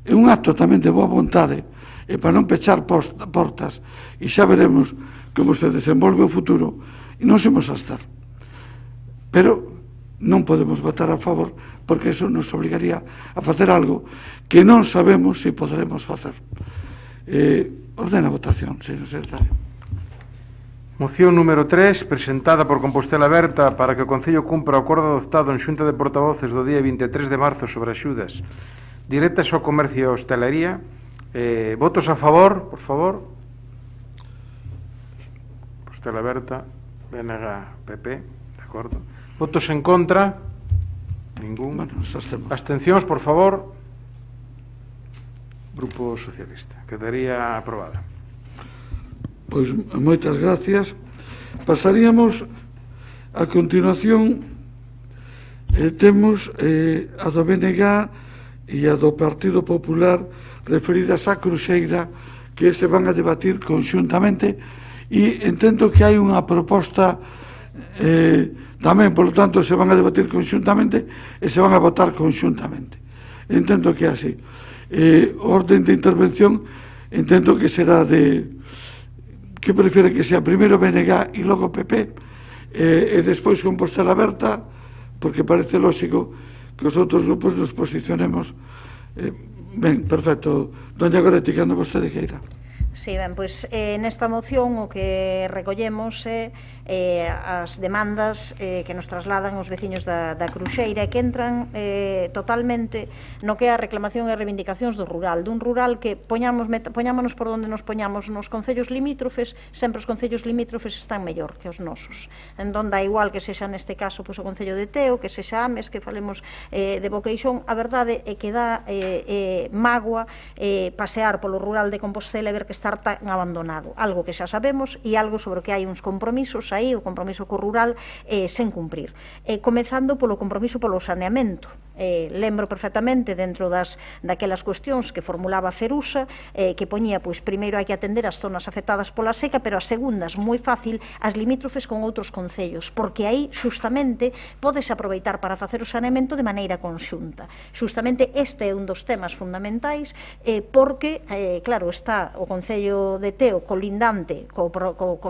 É un acto tamén de boa vontade e para non pechar portas, e xa veremos como se desenvolve o futuro, e non imos a estar. Pero non podemos votar a favor, porque eso nos obligaría a facer algo que non sabemos se poderemos facer. Ordena a votación, señor secretario. Moción número 3, presentada por Compostela Aberta para que o Concello cumpra o acordo adoptado en Xunta de Portavoces do día 23 de marzo sobre axudas directas ao comercio e a hostelería. Votos a favor, por favor. Compostela Aberta, BNG, PP, de acordo. Votos en contra. Ningún. Abstencións, por favor. Grupo Socialista. Quedaría aprobada. Pois moitas gracias. Pasaríamos a continuación. Temos a do BNG e a do Partido Popular referidas á Cruxeira, que se van a debatir conxuntamente, e entendo que hai unha proposta tamén, polo tanto, se van a debatir conxuntamente e se van a votar conxuntamente. Entendo que é así. O orden de intervención entendo que será de que prefere que sea primeiro BNG e logo PP e despois Compostela Aberta, porque parece lógico que os outros grupos nos posicionemos. Ben, perfecto. Doña Goretti, cando vostede queira. Sí, ben, pois nesta moción o que recollemos é as demandas que nos trasladan os veciños da Cruxeira e que entran totalmente no que é a reclamación e reivindicacións do rural, dun rural que poñámonos por onde nos poñamos nos concellos limítrofes, sempre os concellos limítrofes están mellor que os nosos. Entón, dá igual que sexa neste caso o Concello de Teo, que sexa Ames, que falemos de Boqueixón, a verdade é que dá mágoa pasear polo rural de Compostela e ver que está tan abandonado, algo que xa sabemos e algo sobre o que hai uns compromisos aí, o compromiso co rural sen cumprir. Comezando polo compromiso polo saneamento. Lembro perfectamente dentro daquelas cuestións que formulaba Ferusa, que poñía, pois, primeiro hai que atender as zonas afectadas pola seca, pero as segundas, moi fácil, as limítrofes con outros concellos, porque aí, xustamente, podes aproveitar para facer o saneamento de maneira conxunta. Xustamente este é un dos temas fundamentais, porque, claro, está o Concello de Teo colindante co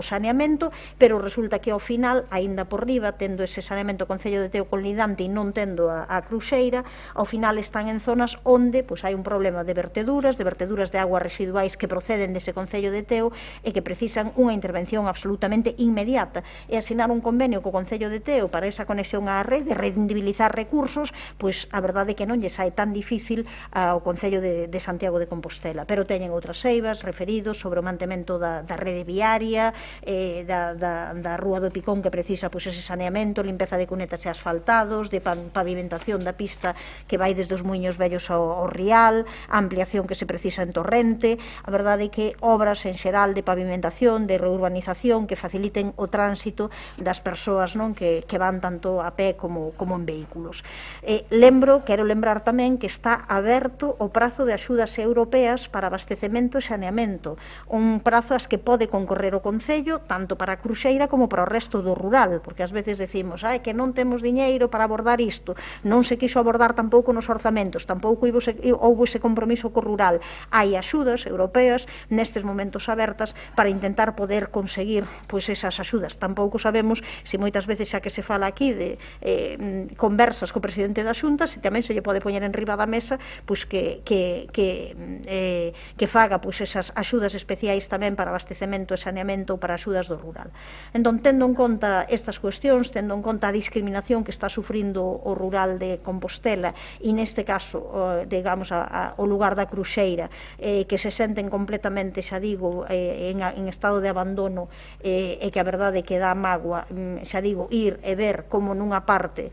saneamento, pero resulta que ao final, aínda por riba, tendo ese saneamento o Concello de Teo colindante e non tendo a Cruxeira, Cruxeira, ao final están en zonas onde hai un problema de verteduras de aguas residuais que proceden dese Concello de Teo e que precisan unha intervención absolutamente inmediata. E asinar un convenio co Concello de Teo para esa conexión á rede, rendibilizar recursos, pois a verdade é que non lle sai tan difícil ao Concello de Santiago de Compostela, pero teñen outras eivas referidos sobre o mantemento da rede viaria, da Rúa do Picón que precisa ese saneamento, limpeza de cunetas e asfaltados, de pavimentación da pista que vai desde os Muiños Vellos ao Rial, a ampliación que se precisa en Torrente. A verdade é que obras en xeral de pavimentación, de reurbanización que faciliten o tránsito das persoas que van tanto a pé como en vehículos. Quero lembrar tamén que está aberto o prazo de axudas europeas para abastecemento e saneamento, un prazo ás que pode concorrer o Concello tanto para a Cruxeira como para o resto do rural, porque ás veces decimos que non temos diñeiro para abordar isto, non se quixo abordar tampouco nos orzamentos, tampouco houbo ese compromiso co rural. Hai axudas europeas nestes momentos abertas para intentar poder conseguir esas axudas. Tampouco sabemos se moitas veces xa que se fala aquí de conversas co presidente da Xunta, se tamén se lle pode poñer en riba da mesa que faga esas axudas especiais tamén para abastecemento e saneamento ou para axudas do rural. Entón, tendo en conta estas cuestións, tendo en conta a discriminación que está sufrindo o rural de Compostela e neste caso, digamos, o lugar da Cruxeira, que se senten completamente, xa digo, en estado de abandono e que a verdade é que dá mágoa, xa digo, ir e ver como nunha parte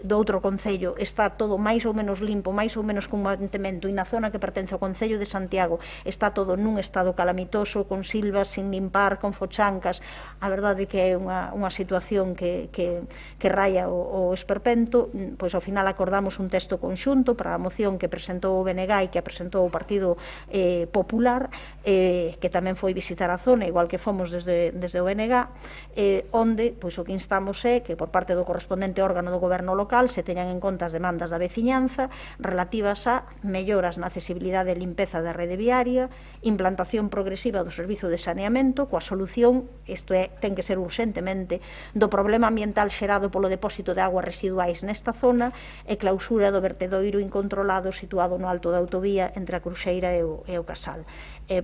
do outro Concello está todo máis ou menos limpo, máis ou menos con mantemento, e na zona que pertence ao Concello de Santiago está todo nun estado calamitoso, con silvas sin limpar, con fochancas. A verdade é que é unha situación que raya o esperpento. Pois ao final acordamos un texto conxunto para a moción que presentou o BNG e que presentou o Partido Popular, que tamén foi visitar a zona, igual que fomos desde o BNG, onde o que instamos é que por parte do correspondente órgano do goberno local se teñan en conta as demandas da veciñanza relativas a melloras na accesibilidade e limpeza da rede viaria, implantación progresiva do servizo de saneamento coa solución, isto ten que ser urxentemente, do problema ambiental xerado polo depósito de aguas residuais nesta zona e clausura do vertedoiro incontrolado situado no alto da autovía entre a Cruxeira e o Casal.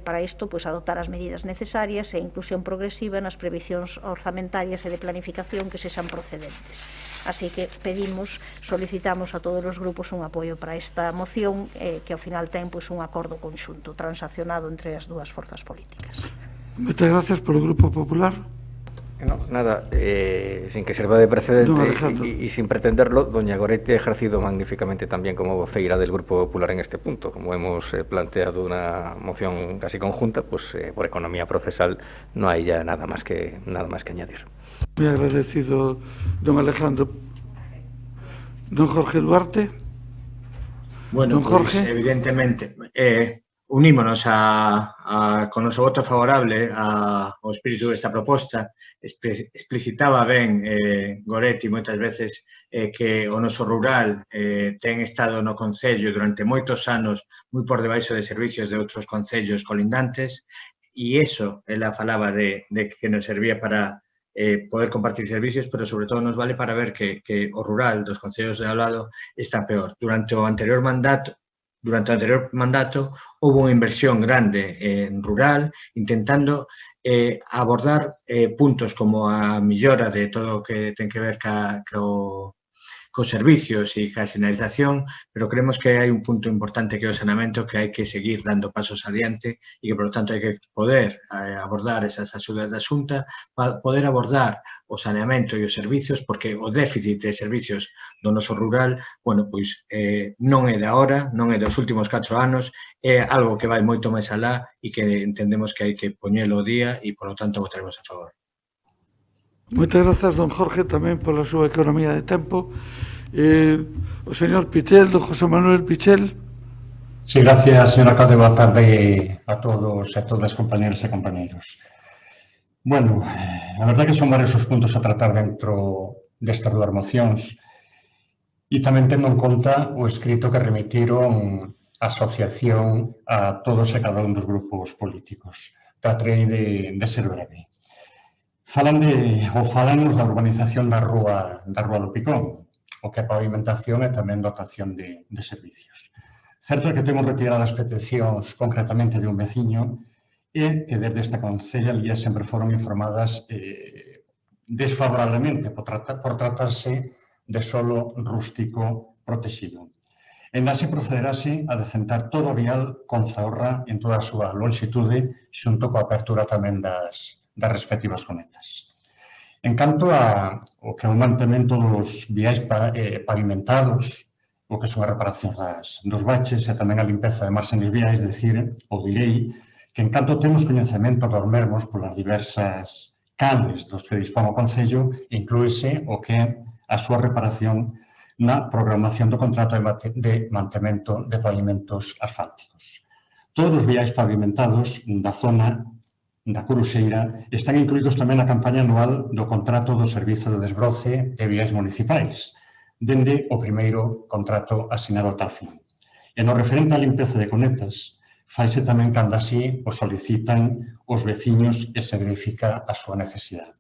Para isto, adoptar as medidas necesarias e inclusión progresiva nas previsións orzamentarias e de planificación que sexan procedentes. Así que solicitamos a todos os grupos un apoio para esta moción que ao final ten un acordo conxunto transaccionado entre as dúas forzas políticas. Moitas gracias polo Grupo Popular. Nada, sin que sirva de precedente y sin pretenderlo, doña Goretti ha ejercido magníficamente también como vocera del Grupo Popular en este punto. Como hemos planteado una moción casi conjunta, pues por economía procesal no hay ya nada más que añadir. Muy agradecido, don Alejandro. Don Jorge Duarte. Bueno, don Jorge. Pues, evidentemente, unímonos con noso voto favorable ao espírito desta proposta. Explicitaba ben Goretti moitas veces que o noso rural ten estado no Concello durante moitos anos moi por debaixo de servicios de outros concellos colindantes, e iso, ela falaba de que nos servía para poder compartir servicios, pero sobre todo nos vale para ver que o rural dos concellos de ao lado está peor. Durante o anterior mandato houve unha inversión grande en rural, intentando abordar puntos como a millora de todo o que ten que ver cos servicios e ca señalización, pero creemos que hai un punto importante que é o saneamento, que hai que seguir dando pasos adiante e que, por lo tanto, hai que poder abordar esas axudas da Xunta, poder abordar o saneamento e os servicios, porque o déficit de servicios do noso rural, bueno, pois non é de agora, non é dos últimos 4 anos, é algo que vai moito máis alá e que entendemos que hai que poñelo ao día e, por lo tanto, votaremos a favor. Moitas grazas, don Jorge, tamén pola súa economía de tempo. O señor Pichel, don José Manuel Pichel. Sí, gracias, señor alcalde. Boa tarde a todos e a todas, compañeros e compañeiros. Bueno, a verdade que son varios os puntos a tratar dentro destas dúas mocións e tamén tendo en conta o escrito que remitiron a asociación a todos e cada un dos grupos políticos. Tratarei de ser breve. Falanos da urbanización da Rúa do Picón. o que é pavimentación e tamén dotación de servicios. Certo é que temos retiradas peticións concretamente de un veciño e que desde esta concellería sempre foron informadas desfavorablemente por tratarse de solo rústico protegido. En así procederase a decentar todo o vial con Zahorra en toda a súa longitude xunto coa apertura tamén das respectivas conetas. En canto ao que é o mantemento dos viais pavimentados, o que son as reparacións dos baches e tamén a limpeza de márgenes viais, direi que en canto temos coñecemento dos mesmos polas diversas canles dos que dispón o Concello, inclúese o que é a súa reparación na programación do contrato de mantemento de pavimentos asfálticos. Todos os viais pavimentados da zona da Curuxeira están incluídos tamén na campaña anual do contrato do Servizo de Desbroce de Viais Municipais, dende o primeiro contrato asinado a tal fin. E no referente á limpeza de conetas, faise tamén cando así o solicitan os veciños e se verifica a súa necesidade.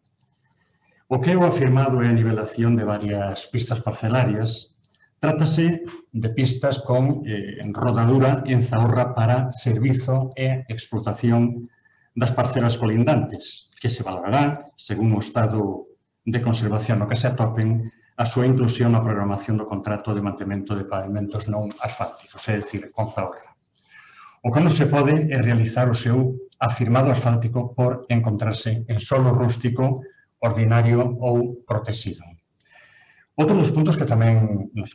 O que é o afirmado é a nivelación de varias pistas parcelarias. Trátase de pistas con rodadura en Zahorra para servizo e explotación das parcelas colindantes, que se valorará, según o estado de conservación no que se atopen, a súa inclusión na programación do contrato de mantemento de pavimentos non asfálticos, é dicir, con Zahorra. O que non se pode é realizar o seu afirmado asfáltico por encontrarse en solo rústico, ordinario ou protegido. Outro dos puntos que tamén nos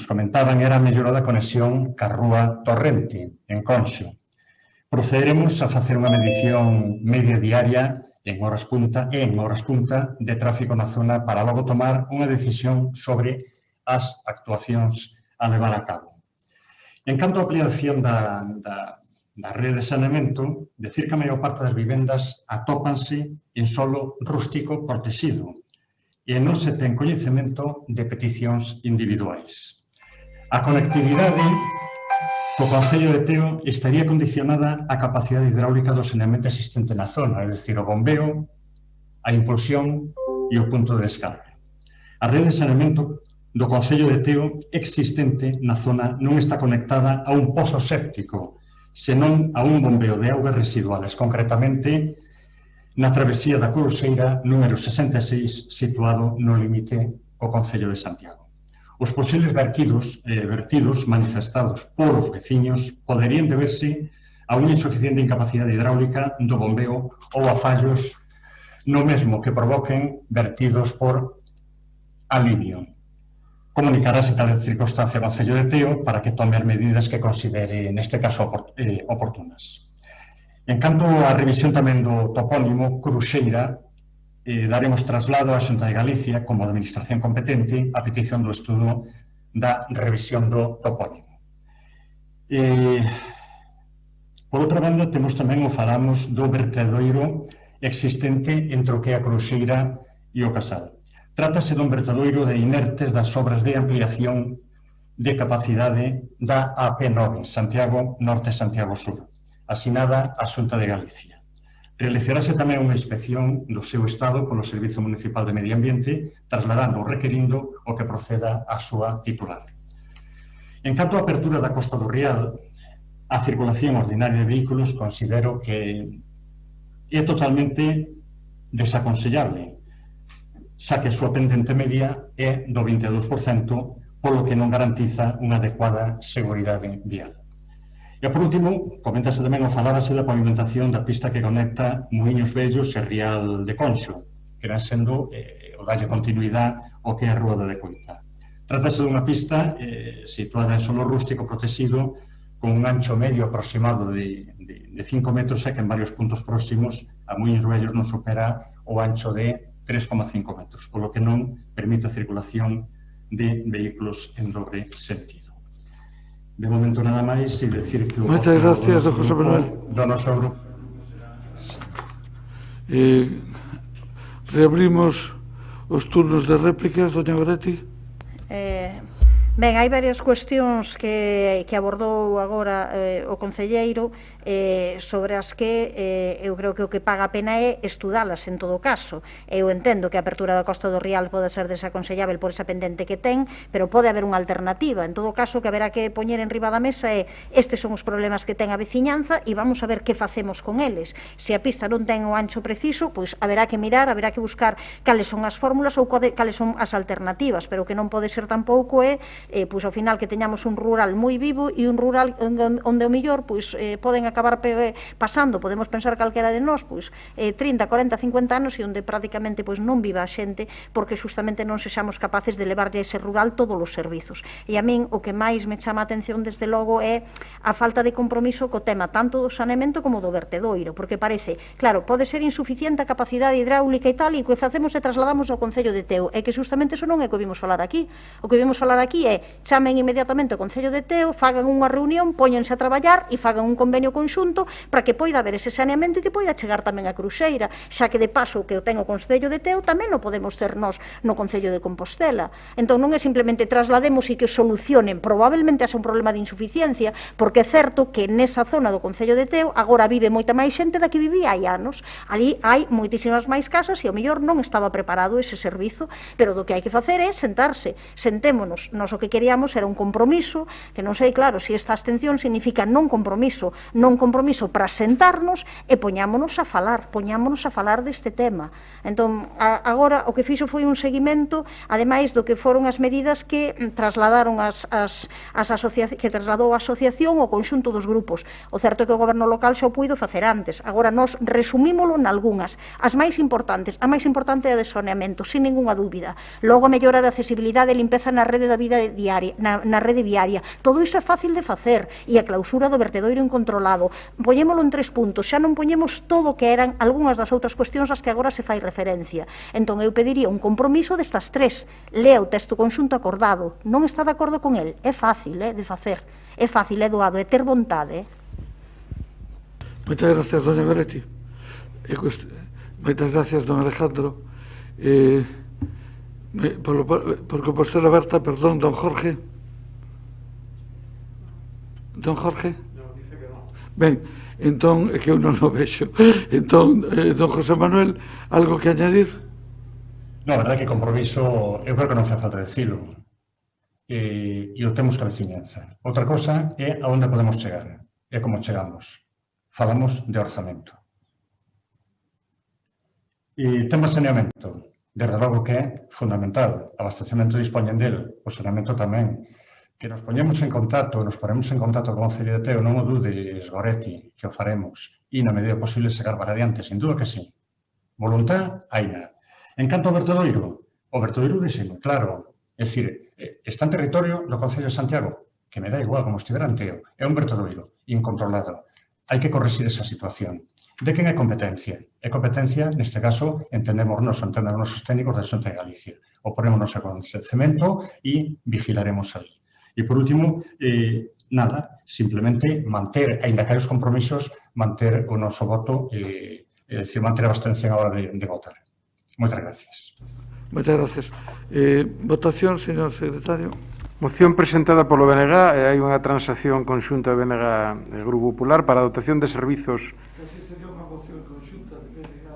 comentaban era a mellora da conexión ca rúa Torrente, en Conxo. Procederemos a facer unha medición media diaria en horas punta de tráfico na zona para logo tomar unha decisión sobre as actuacións a levar a cabo. En canto á ampliación da rede de saneamento, decir que a maior parte das vivendas atópanse en solo rústico protegido e non se ten coñecemento de peticións individuais. A conectividade co Concello de Teo estaría condicionada á capacidade hidráulica do saneamento existente na zona, é dicir, o bombeo, a impulsión e o punto de descarga. A rede de saneamento do Concello de Teo existente na zona non está conectada a un pozo séptico, senón a un bombeo de augas residuales, concretamente na travesía da Curuxeira número 66, situado no límite co Concello de Santiago. Os posibles vertidos manifestados polos veciños poderían deberse a unha insuficiente incapacidade hidráulica do bombeo ou a fallos no mesmo que provoquen vertidos por alivio. Comunicarase tal circunstancia ao Concello de Teo para que tome as medidas que considere, neste caso, oportunas. En canto á revisión tamén do topónimo Curuxeira, daremos traslado á Xunta de Galicia como administración competente a petición do estudo da revisión do topónimo. Por outra banda, temos tamén o falamos do vertedoiro existente entre o que é a Curuxeira e o Casal. Trátase dun vertedoiro de inertes das obras de ampliación de capacidade da AP9, Santiago Norte e Santiago Sur, asinada a Xunta de Galicia. Realizarase tamén unha inspección do seu estado polo Servizo Municipal de Medio Ambiente, trasladando ou requerindo o que proceda a súa titular. En canto á apertura da Costa do Rial, a circulación ordinaria de vehículos considero que é totalmente desaconsellable, xa que a súa pendente media é do 22%, polo que non garantiza unha adecuada seguridade vial. E, por último, coméntase tamén ou falárase da pavimentación da pista que conecta Muiños Vellos e Rial de Conxo, que irá sendo o dalle continuidade ao que é a Rúa de Coita. Trátase dunha pista situada en solo rústico protegido con un ancho medio aproximado de 5 metros e que en varios puntos próximos a Muiños Vellos non supera o ancho de 3,5 metros, polo que non permite a circulación de vehículos en dobre sentido. De momento nada máis e decir que Moitas gracias, José Manuel. Do noso grupo. Reabrimos os turnos de réplicas, doña Goretti. Ben, hai varias cuestións que abordou agora o concelleiro sobre as que eu creo que o que paga a pena é estudalas en todo caso. Eu entendo que a apertura da Costa do Rial pode ser desaconsellável por esa pendente que ten, pero pode haber unha alternativa. En todo caso, que haberá que poñer en riba da mesa é estes son os problemas que ten a veciñanza e vamos a ver que facemos con eles. Se a pista non ten o ancho preciso, pois haberá que mirar, haberá que buscar cales son as fórmulas ou cales son as alternativas, pero o que non pode ser tampouco é pois ao final que teñamos un rural moi vivo e un rural onde o millor pois poden acabar pasando, podemos pensar calquera de nós, pois 30, 40, 50 anos e onde prácticamente pois non viva a xente porque justamente non sexamos capaces de levarlle a ese rural todos os servizos. E a min o que máis me chama a atención desde logo é a falta de compromiso co tema tanto do saneamento como do vertedoiro, porque parece, claro, pode ser insuficiente a capacidade hidráulica e tal, e o que facemos é trasladamos ao Concello de Teo, é que justamente eso non é o que vimos falar aquí. O que vimos falar aquí é chamen inmediatamente ao Concello de Teo, fagan unha reunión, póñense a traballar e fagan un convenio conxunto para que poida haber ese saneamento e que poida chegar tamén a Cruxeira, xa que de paso que o ten o Concello de Teo tamén o podemos ter nós no Concello de Compostela. Entón non é simplemente traslademos e que solucionen, probablemente haxa un problema de insuficiencia, porque é certo que nesa zona do Concello de Teo agora vive moita máis xente da que vivía hai anos. Ali hai moitísimas máis casas e ao mellor non estaba preparado ese servizo, pero do que hai que facer é sentarse, sentémonos. Nós o que queríamos era un compromiso, que non sei claro se esta abstención significa non compromiso para sentarnos e poñámonos a falar deste tema. Entón, agora o que fixo foi un seguimento, ademais do que foron as medidas que trasladaron que trasladou a asociación o conxunto dos grupos. O certo é que o goberno local xa o puido facer antes. Agora, nós resumímolo nalgunhas. As máis importantes, a máis importante é a de saneamento, sin ninguna dúbida. Logo, a mellora da accesibilidade e limpeza na rede da vida diaria, na rede viaria. Todo iso é fácil de facer. E a clausura do vertedoiro incontrolado. Poñémolo en 3 puntos. Xa non poñemos todo o que eran algunhas das outras cuestións ás que agora se fai referencia. Entón, eu pediría un compromiso destas 3. Lea o texto conxunto acordado. Non está de acordo con el? É fácil de facer. É fácil, é doado, é ter vontade. Moitas gracias, doña Goretti. Moitas gracias, don Alejandro. Por Compostela Aberta, perdón, don Jorge. Don Jorge? Non, dice que non. Ben, entón, é que eu non o vexo. Entón, don José Manuel, algo que añadir? Non, a verdade que compromiso, eu creo que non fai falta decirlo. E o temos que a veciñanza. Outra cosa é a onde podemos chegar. É como chegamos. Falamos de orzamento. E tema saneamento. Desde logo que é fundamental. O abastecemento dispoñen del, o saneamento tamén. Que nos ponemos en contacto co Concello de Teo, non o dudes, Goretti, que o faremos. E na medida posible sacar para adiante, sin duda que sí. Voluntad, haina. En canto ao vertedoiro dixemos, claro, é dicir, está en territorio do Concello de Santiago, que me dá igual como estivera en Teo, é un vertedoiro incontrolado. Hai que corrixir esa situación. De quen é competencia? É competencia, neste caso, entendemos os técnicos da Xunta de Galicia. O ponemos no cemento e vigilaremos ali. E, por último, nada, simplemente manter, ainda que hai os compromisos, manter o noso voto, é dicir, manter a abstención a hora de votar. Moitas gracias. Moitas gracias. Votación, señor secretario. Moción presentada polo BNG e hai unha transacción conxunta de BNG e Grupo Popular para a dotación de servizos. Casi sería unha moción conxunta de BNG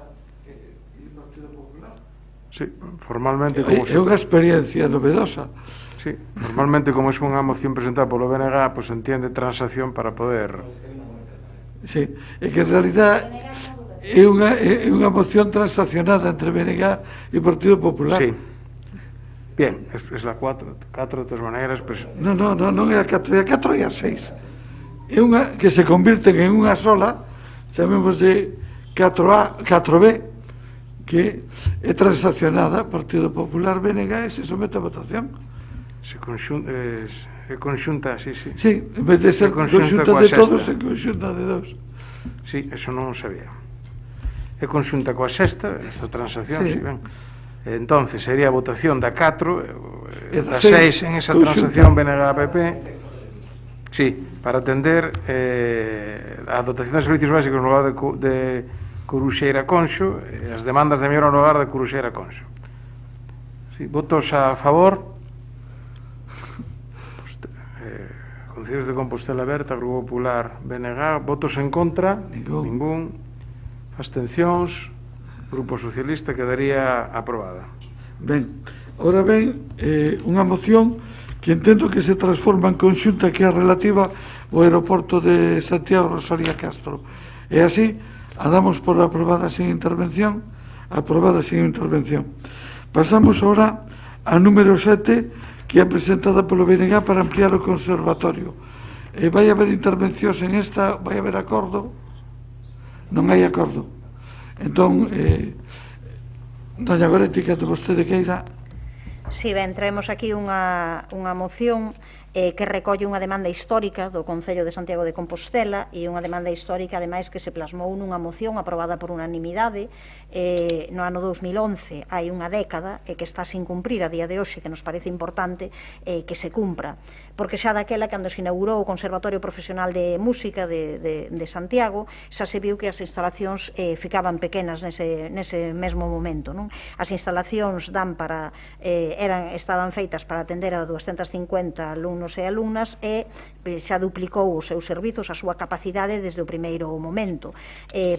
e Partido Popular. Sí, formalmente como... É unha experiencia novedosa. Sí, normalmente como é unha moción presentada polo BNG, pois entiende transacción para poder... Sí, é que en realidad é unha moción transaccionada entre BNG e Partido Popular. Sí. Bien, es la 4 de todas maneiras, pues... Non é a 4, é a 4 e a 6. É unha que se convirten en unha sola, chamemos de 4A, 4B, que é transaccionada Partido Popular, BNG, e se somete a votación. É conxunta, sí. Sí, en vez de ser conxunta de todos, é conxunta de dos. Sí, eso non sabía. É conxunta coa sexta, esta transacción, sí, ben. Entonces, sería a votación da 4, da 6 en esa transacción BNG-PP, sí, para atender a dotación de servicios básicos no lugar de Coruxeira Conxo e as demandas de mellora no lugar de Coruxeira Conxo. Sí, votos a favor? Concellos de Compostela Aberta, Grupo Popular, BNG. Votos en contra? Ningún. Abstencións? Grupo Socialista quedaría aprobada. Ben, ora ben, unha moción que entendo que se transforma en conxunta, que é relativa ao aeroporto de Santiago Rosalía Castro. É así, a damos por aprobada sin intervención. Aprobada sin intervención. Pasamos ahora a número 7, que é presentada polo BNG para ampliar o conservatorio. Vai haber intervencións en esta? Vai haber acordo? Non hai acordo. Entón, doña Goretti, que vostede queira. Si, ben, traemos aquí unha moción que recolle unha demanda histórica do Concello de Santiago de Compostela e unha demanda histórica, ademais, que se plasmou nunha moción aprobada por unanimidade no ano 2011, hai unha década, e que está sin cumprir a día de hoxe, que nos parece importante que se cumpra, porque xa daquela, cando se inaugurou o Conservatorio Profesional de Música de Santiago, xa se viu que as instalacións ficaban pequenas nese mesmo momento, non? As instalacións estaban feitas para atender a 250 alumnos e alumnas e xa duplicou os seus servizos, a súa capacidade desde o primeiro momento.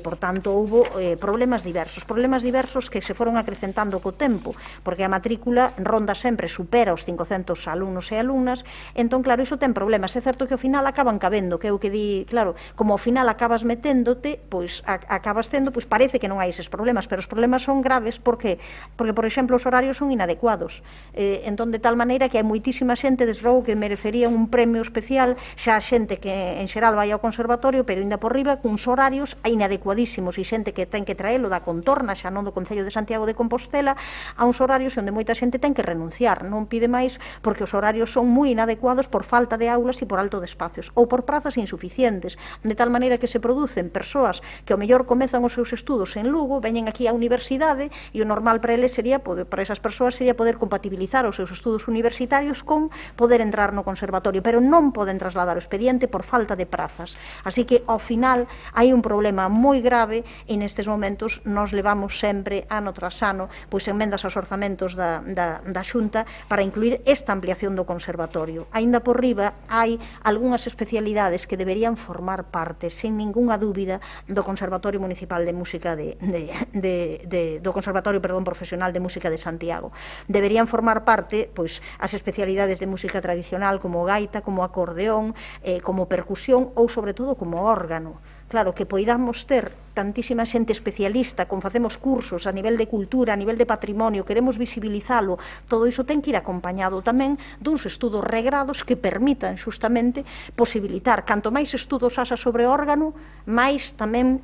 Por tanto, houve problemas diversos que se foron acrecentando co tempo, porque a matrícula ronda sempre, supera os 500 alumnos e alumnas, entón, claro, iso ten problemas. É certo que ao final acaban cabendo, que é o que di, claro, como ao final acabas meténdote, pois acabas tendo, pois parece que non hai eses problemas, pero os problemas son graves, porque, por exemplo, os horarios son inadecuados. Entón, de tal maneira que hai moitísima xente, desde logo, que merecería un premio especial, xa a xente que en xeral vai ao conservatorio, pero ainda por riba, cuns horarios inadecuadísimos, e xente que ten que traelo da contorna, xa non do Concello de Santiago de Compostela, a uns horarios onde moita xente ten que renunciar, non pide máis, porque os horarios son moi inadecuados por falta de aulas e por alto de espacios, ou por prazas insuficientes, de tal maneira que se producen persoas que ao mellor comezan os seus estudos en Lugo, veñen aquí á universidade, e o normal para eles sería, para esas persoas, sería poder compatibilizar os seus estudos universitarios con poder entrar no conservatorio, pero non poden trasladar o expediente por falta de prazas. Así que, ao final, hai un problema moi grave e nestes momentos nos levamos sempre, ano tras ano, pois enmendas aos orzamentos da Xunta para incluir esta ampliación do conservatorio. Aínda por riba, hai algunhas especialidades que deberían formar parte, sin ningunha dúbida, do Conservatorio Municipal de Música do Conservatorio, Profesional de Música de Santiago. Deberían formar parte, pois, as especialidades de música tradicional, como gaita, como acordeón, como percusión ou, sobre todo, como órgano. Claro, que poidamos ter tantísima xente especialista, como facemos cursos a nivel de cultura, a nivel de patrimonio, queremos visibilizalo, todo iso ten que ir acompañado tamén duns estudos regrados que permitan xustamente posibilitar, canto máis estudos haxa sobre órgano, máis tamén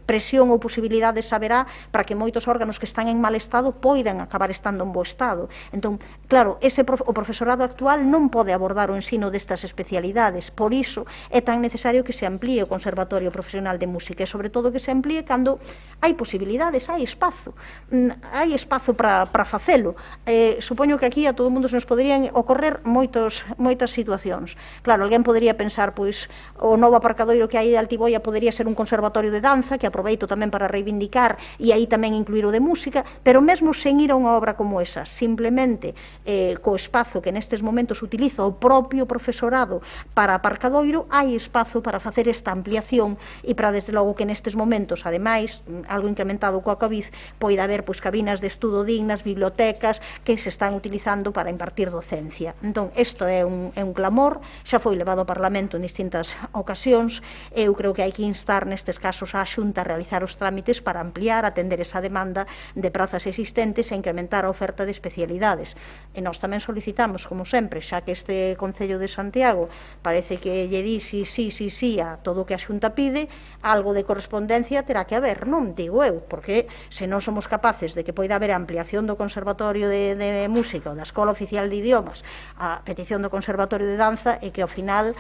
presión ou posibilidades haberá para que moitos órganos que están en mal estado poidan acabar estando en bo estado. Entón, claro, o profesorado actual non pode abordar o ensino destas especialidades, por iso é tan necesario que se amplíe o Conservatorio Profesional de Música e, sobre todo, que se amplíe cando hai posibilidades, hai espazo para facelo. Supoño que aquí a todo mundo se nos poderían ocorrer moitas situacións. Claro, alguén podería pensar, pois, o novo aparcadoiro que hai de Altiboia podería ser un conservatorio de danza, que aproveito tamén para reivindicar, e aí tamén incluir o de música, pero mesmo sen ir a unha obra como esa, simplemente co espazo que nestes momentos utiliza o propio profesorado para aparcadoiro, hai espazo para facer esta ampliación e para, desde logo, que nestes momentos, ademais, algo incrementado coa COVID, poida haber, pois, cabinas de estudo dignas, bibliotecas que se están utilizando para impartir docencia. Entón, isto é un clamor, xa foi levado ao Parlamento en distintas ocasións, eu creo que hai que instar nestes casos á Xunta a realizar os trámites para ampliar, atender esa demanda de prazas existentes e incrementar a oferta de especialidades. E nós tamén solicitamos, como sempre, xa que este Concello de Santiago parece que lle di sí a todo o que a Xunta pide, algo de correspondencia terá que haber, non digo eu, porque se non somos capaces de que poida haber ampliación do Conservatorio de Música ou da Escola Oficial de Idiomas, a petición do Conservatorio de Danza, e que ao final,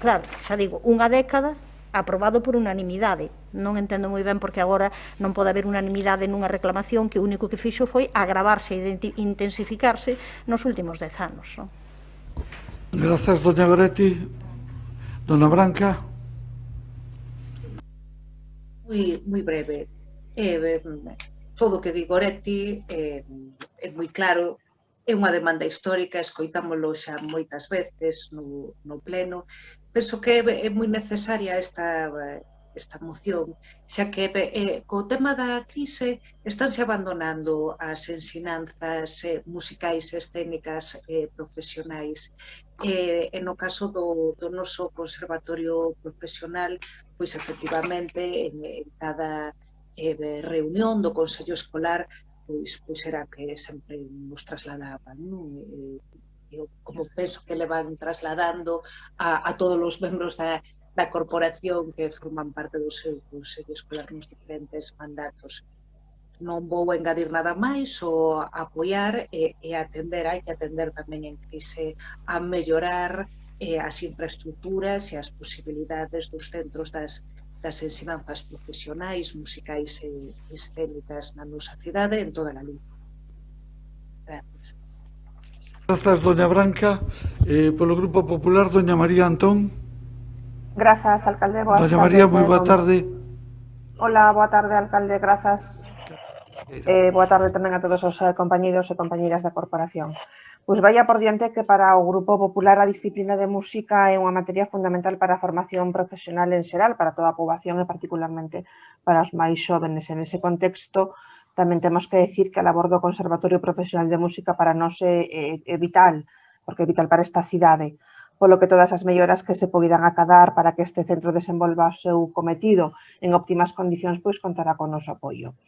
claro, xa digo, unha década aprobado por unanimidade. Non entendo moi ben porque agora non pode haber unanimidade nunha reclamación que o único que fixo foi agravarse e intensificarse nos últimos 10 anos. Grazas, doña Goretti. Dona Branca. Moi breve. Todo o que di Goretti é moi claro. é unha demanda histórica, escoitámolo xa moitas veces no pleno. Penso que é moi necesaria esta moción, xa que co tema da crise estánse abandonando as ensinanzas musicais, escénicas profesionais. E no caso do noso conservatorio profesional, pois efectivamente en cada reunión do Consello Escolar pois era que sempre nos trasladaban, como penso que le van trasladando a todos os membros da corporación que forman parte do seu Consello Escolar nos diferentes mandatos. Non vou engadir nada máis, o apoiar e atender, hai que atender tamén en crise a mellorar as infraestructuras e as posibilidades dos centros das ensinanzas profesionais, musicais e escénicas na nosa cidade en toda a luz. Gracias. Grazas, doña Branca. Polo Grupo Popular, doña María Antón. Grazas, alcalde, boas tardes. Doña María, moi boa tarde. Hola, boa tarde, alcalde, grazas. Boa tarde tamén a todos os compañeros e compañeiras da corporación. Pois vaya por diante que para o Grupo Popular a disciplina de música é unha materia fundamental para a formación profesional en xeral, para toda a poboación e particularmente para os máis xóvenes. En ese contexto tamén temos que decir que a labor do Conservatorio Profesional de Música para nós é vital, porque é vital para esta cidade, polo que todas as melloras que se poidan acadar para que este centro desenvolva o seu cometido en óptimas condicións, pois contará con o noso apoio.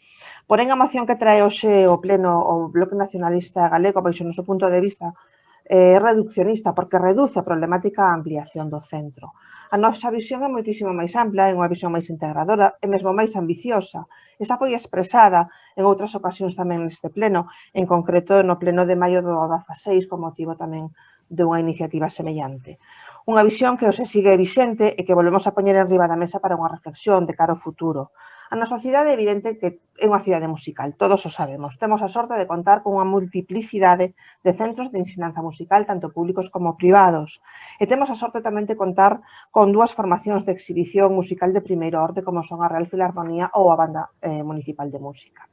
Porén, a moción que trae hoxe o Pleno o Bloque Nacionalista Galego, baixo o noso punto de vista, é reduccionista, porque reduce a problemática a ampliación do centro. A nosa visión é moitísimo máis ampla, é unha visión máis integradora e mesmo máis ambiciosa. Esa foi expresada en outras ocasións tamén neste Pleno, en concreto no Pleno de maio do 16, con motivo tamén dunha iniciativa semellante. Unha visión que hoxe sigue vixente e que volvemos a poñer en riba da mesa para unha reflexión de cara ao futuro. A nosa cidade é evidente que é unha cidade musical, todos o sabemos. Temos a sorte de contar con unha multiplicidade de centros de ensinanza musical, tanto públicos como privados. E temos a sorte tamén de contar con dúas formacións de exhibición musical de primeiro orde, como son a Real Filarmonía ou a Banda Municipal de Música.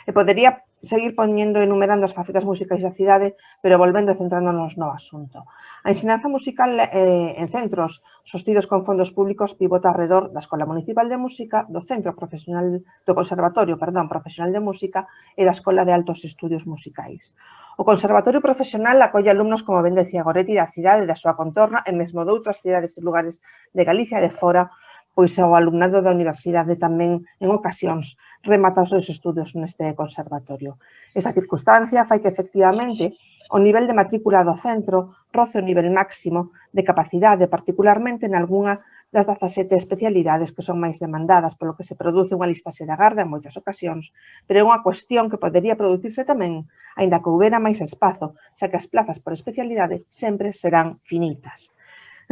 E podería seguir enumerando as facetas musicais da cidade, pero volvendo e centrándonos no asunto. A ensinanza musical en centros sostidos con fondos públicos pivota alrededor da Escola Municipal de Música, do Centro Profesional, do Conservatorio Profesional de Música e da Escola de Altos Estudios Musicais. O Conservatorio Profesional acolle alumnos, como ben decía Goretti, da cidade, da súa contorna e mesmo de outras cidades e lugares de Galicia e de fora, pois o alumnado da universidade tamén, en ocasións, remata os seus estudos neste conservatorio. Esa circunstancia fai que, efectivamente, o nivel de matrícula do centro roce o nivel máximo de capacidade, particularmente en algunha das 17 especialidades que son máis demandadas, polo que se produce unha listaxe de agarda en moitas ocasións, pero é unha cuestión que podería producirse tamén, aínda que houbera máis espazo, xa que as plazas por especialidade sempre serán finitas.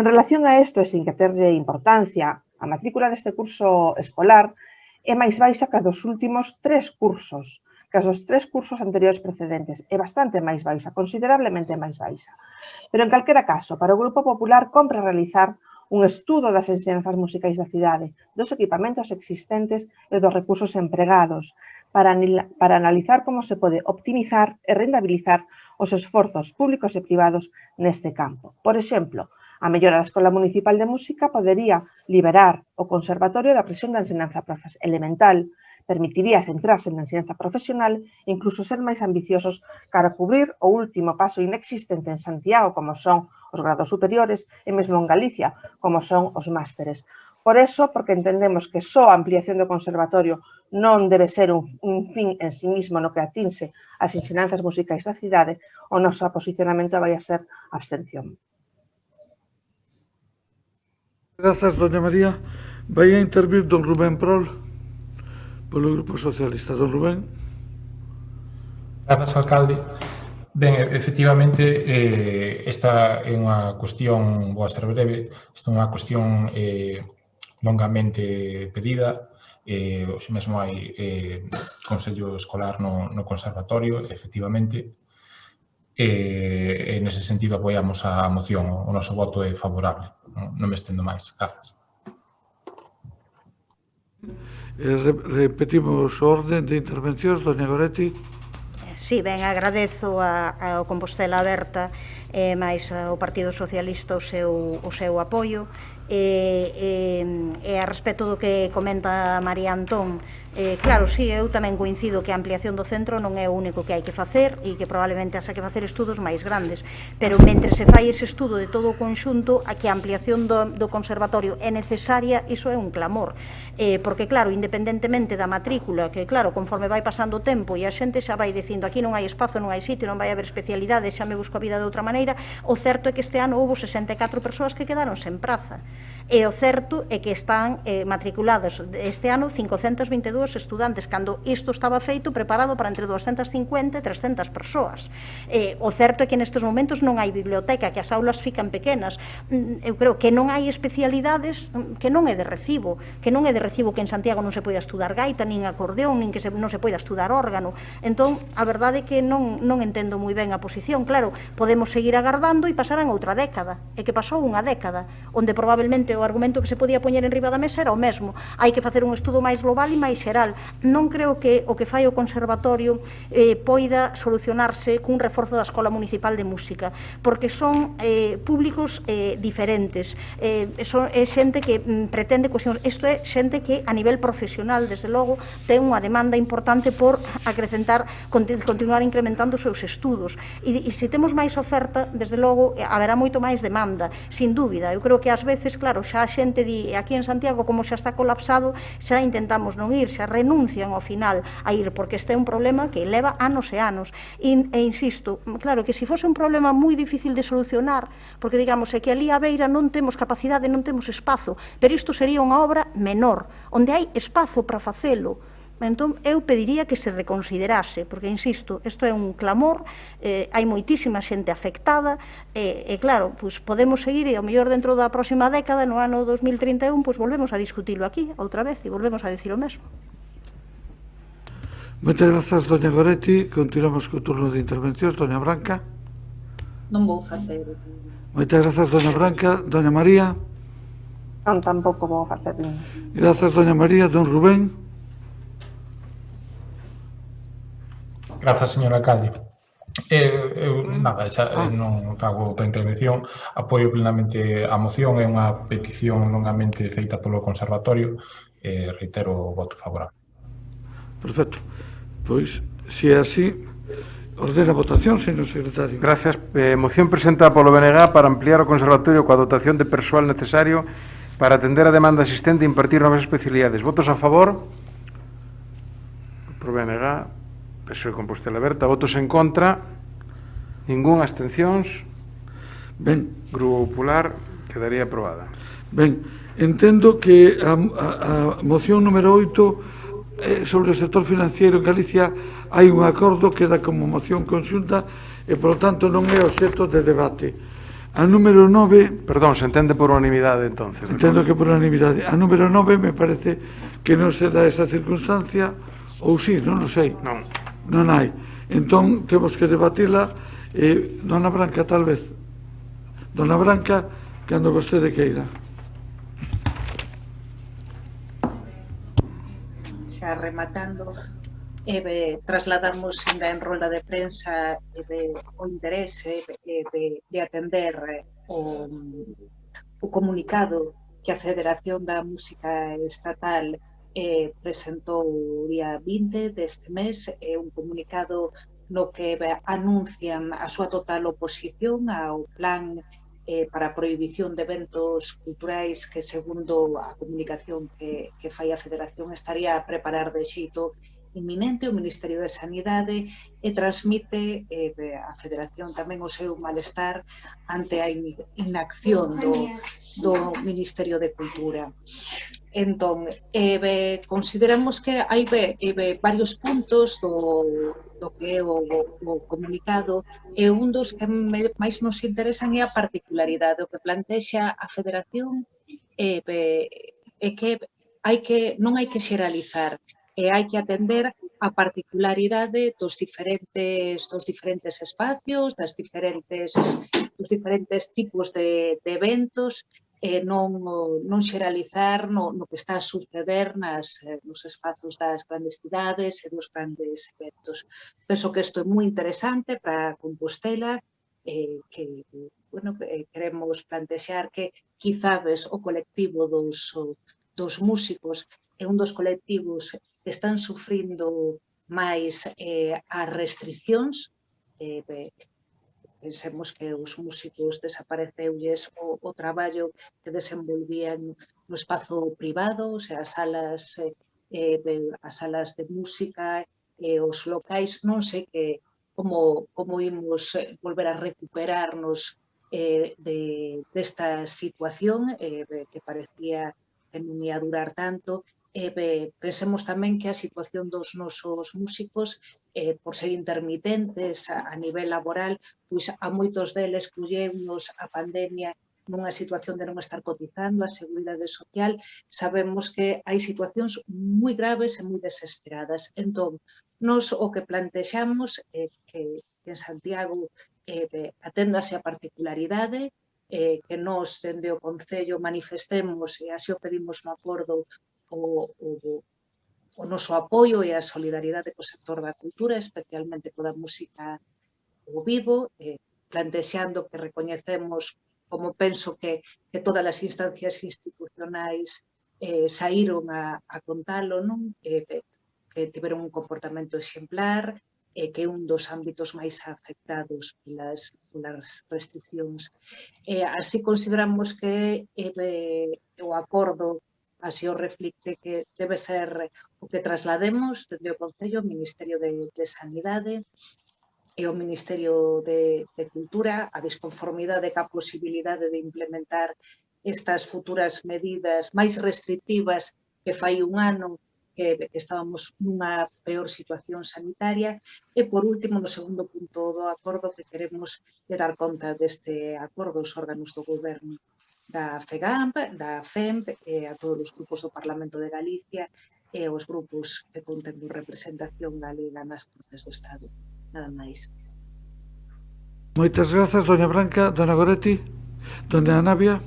En relación a isto, e sin que terlle importancia, a matrícula deste curso escolar é máis baixa que a dos últimos 3 cursos, que as dos 3 cursos anteriores precedentes. É bastante máis baixa, considerablemente máis baixa. Pero, en calquera caso, para o Grupo Popular compre realizar un estudo das ensinanzas musicais da cidade, dos equipamentos existentes e dos recursos empregados, para analizar como se pode optimizar e rentabilizar os esforzos públicos e privados neste campo. Por exemplo, a mellora da Escola Municipal de Música podería liberar o Conservatorio da presión da ensinanza elemental, permitiría centrarse na ensinanza profesional e incluso ser máis ambiciosos cara a cubrir o último paso inexistente en Santiago, como son os grados superiores, e mesmo en Galicia, como son os másteres. Por eso, porque entendemos que só a ampliación do conservatorio non debe ser un fin en sí mismo no que atinse as ensinanzas musicais da cidade, o noso posicionamento vai a ser abstención. Grazas, doña María. Vai a intervir don Rubén Prol polo Grupo Socialista. Don Rubén. Grazas, alcalde. Ben, efectivamente, esta é unha cuestión, vou a ser breve, esta é unha cuestión longamente pedida. Hoxe mesmo hai Consello Escolar no Conservatorio, efectivamente, e nese sentido apoiamos a moción. O noso voto é favorable. Non me estendo máis. Grazas. Repetimos o orden de intervencións, doña Goretti. Sí, ben, agradezo ao Compostela Aberta e máis ao Partido Socialista o seu apoio e a respecto do que comenta María Antón, claro, sí, eu tamén coincido que a ampliación do centro non é o único que hai que facer e que probablemente haxa que facer estudos máis grandes, pero mentre se fai ese estudo de todo o conxunto, a que a ampliación do conservatorio é necesaria, iso é un clamor, porque claro, independentemente da matrícula, que claro, conforme vai pasando o tempo e a xente xa vai dicindo aquí non hai espazo, non hai sitio, non vai haber especialidades, xa me busco a vida de outra maneira, o certo é que este ano houve 64 persoas que quedaron sen praza. E o certo é que están matriculados este ano 522 estudantes, cando isto estaba feito preparado para entre 250 e 300 persoas. O certo é que nestes momentos non hai biblioteca, que as aulas fican pequenas. Eu creo que non hai especialidades, que non é de recibo, que en Santiago non se poida estudar gaita, nin acordeón, nin que non se poida estudar órgano. Entón, a verdade é que non entendo moi ben a posición. Claro, podemos seguir agardando e pasaran outra década, e que pasou unha década, onde probablemente o argumento que se podía poñer en riba da mesa era o mesmo. Hai que facer un estudo máis global e máis xeral. Non creo que o que fai o Conservatorio poida solucionarse cun reforzo da Escola Municipal de Música, porque son públicos diferentes. É xente que pretende cuestións. Isto é xente que a nivel profesional, desde logo, ten unha demanda importante por acrecentar, continuar incrementando os seus estudos. E se temos máis oferta, desde logo, haberá moito máis demanda, sin dúbida. Eu creo que ás veces, claro, xa a xente di, aquí en Santiago, como xa está colapsado, xa intentamos non ir, xa renuncian ao final a ir, porque este é un problema que leva anos e anos. E insisto, claro, que se fose un problema moi difícil de solucionar, porque digamos, é que ali a beira non temos capacidade, non temos espazo, pero isto sería unha obra menor, onde hai espazo para facelo. Entón, eu pediría que se reconsiderase, porque, insisto, isto é un clamor, hai moitísima xente afectada, e claro, podemos seguir, e ao mellor dentro da próxima década, no ano 2031, volvemos a discutilo aquí, outra vez, e volvemos a dicir o mesmo. Moitas grazas, doña Goretti. Continuamos co turno de intervencións. Doña Branca. Non vou facer. Moitas grazas, doña Branca. Doña María. Non, tampouco vou facer. Grazas, doña María. Don Rubén. Grazas, señor alcalde. Nada, xa non fago outra intervención. Apoio plenamente a moción, é unha petición longamente feita polo Conservatorio, reitero o voto favorable. Perfecto. Pois, se é así, ordena a votación, señor secretario. Gracias. Moción presentada polo BNG para ampliar o Conservatorio coa dotación de persoal necesario para atender a demanda existente e impartir novas especialidades. Votos a favor? Por BNG. PSOE Compostela Aberta. Votos en contra? Ningún. Abstencións? Ben. Grupo Popular. Quedaría aprobada. Ben, entendo que a moción número 8 sobre o sector financiero en Galicia hai un acordo que queda como moción conxunta e, por lo tanto, non é obxecto de debate. A número 9... Perdón, se entende por unanimidade, entonces. Entendo que por unanimidade. A número 9 me parece que non se dá esa circunstancia, ou sí, non o sei. Non hai. Entón, temos que debatila. Dona Branca, tal vez. Dona Branca, cando vostede queira. Xa rematando, trasladamos ainda en rolda de prensa o interese de atender o comunicado que a Federación da Música Estatal presentou o día 20 deste mes, un comunicado no que anuncian a súa total oposición ao plan para a prohibición de eventos culturais que, segundo a comunicación que fai a Federación, estaría a preparar de xeito inminente o Ministerio de Sanidade e transmite a Federación tamén o seu malestar ante a inacción do Ministerio de Cultura. Entón, consideramos que hai varios puntos do que é o comunicado, e un dos que máis nos interesan é a particularidade. O que plantexa a Federación é que non hai que xeralizar, e hai que atender a particularidade dos diferentes espacios, dos diferentes tipos de eventos, non xeralizar no que está a suceder nos espazos das grandes cidades e dos grandes eventos. Penso que isto é moi interesante para Compostela, que queremos plantexar que quizás o colectivo dos músicos é un dos colectivos que están sufrindo máis as restriccións. Pensemos que os músicos desapareceulles o traballo que desenvolvían no espazo privado, o sea, as salas de música, os locais, non sei como imos volver a recuperarnos desta situación que parecía que non ia durar tanto. Pensemos tamén que a situación dos nosos músicos, por ser intermitentes a nivel laboral, pois a moitos deles colleunos a pandemia nunha situación de non estar cotizando a Seguridade Social. Sabemos que hai situacións moi graves e moi desesperadas. Entón, nos o que plantexamos é que en Santiago aténdase a particularidade, que nos, dende o Concello, manifestemos e así o pedimos no acordo o noso apoio e a solidaridade co sector da cultura, especialmente coa música ao vivo, plantexando que recoñecemos, como penso que todas as instancias institucionais saíron a contalo, que tiveron un comportamento exemplar, que é un dos ámbitos máis afectados polas restriccións. Así consideramos que o acordo así o reflicte que debe ser o que traslademos dende o Concello, o Ministerio de Sanidade e o Ministerio de Cultura, a desconformidade ca posibilidade de implementar estas futuras medidas máis restrictivas que fai un ano que estábamos nunha peor situación sanitaria. E, por último, no segundo punto do acordo, que queremos dar conta deste acordo os órganos do Goberno, da FEGAMP, da FEMP, a todos os grupos do Parlamento de Galicia e aos grupos que conten con representación galega nas Cortes do Estado. Nada máis. Moitas grazas, doña Branca. Dona Goretti, doña Navia.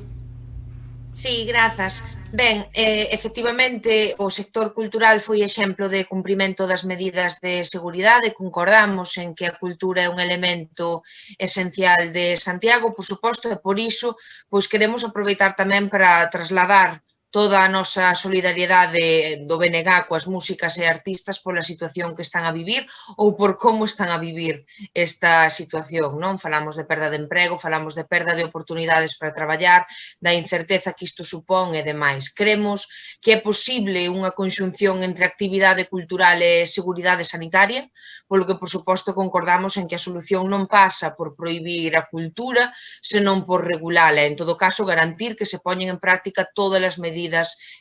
Sí, grazas. Ben, efectivamente, o sector cultural foi exemplo de cumprimento das medidas de seguridade. Concordamos en que a cultura é un elemento esencial de Santiago, por suposto, e por iso queremos aproveitar tamén para trasladar toda a nosa solidariedade do BNG coas músicas e artistas pola situación que están a vivir ou por como están a vivir esta situación, non? Falamos de perda de emprego, falamos de perda de oportunidades para traballar, da incerteza que isto supón e demais. Cremos que é posible unha conxunción entre actividade cultural e seguridade sanitaria, polo que, por suposto, concordamos en que a solución non pasa por prohibir a cultura, senón por regulala, en todo caso, garantir que se poñen en práctica todas as medidas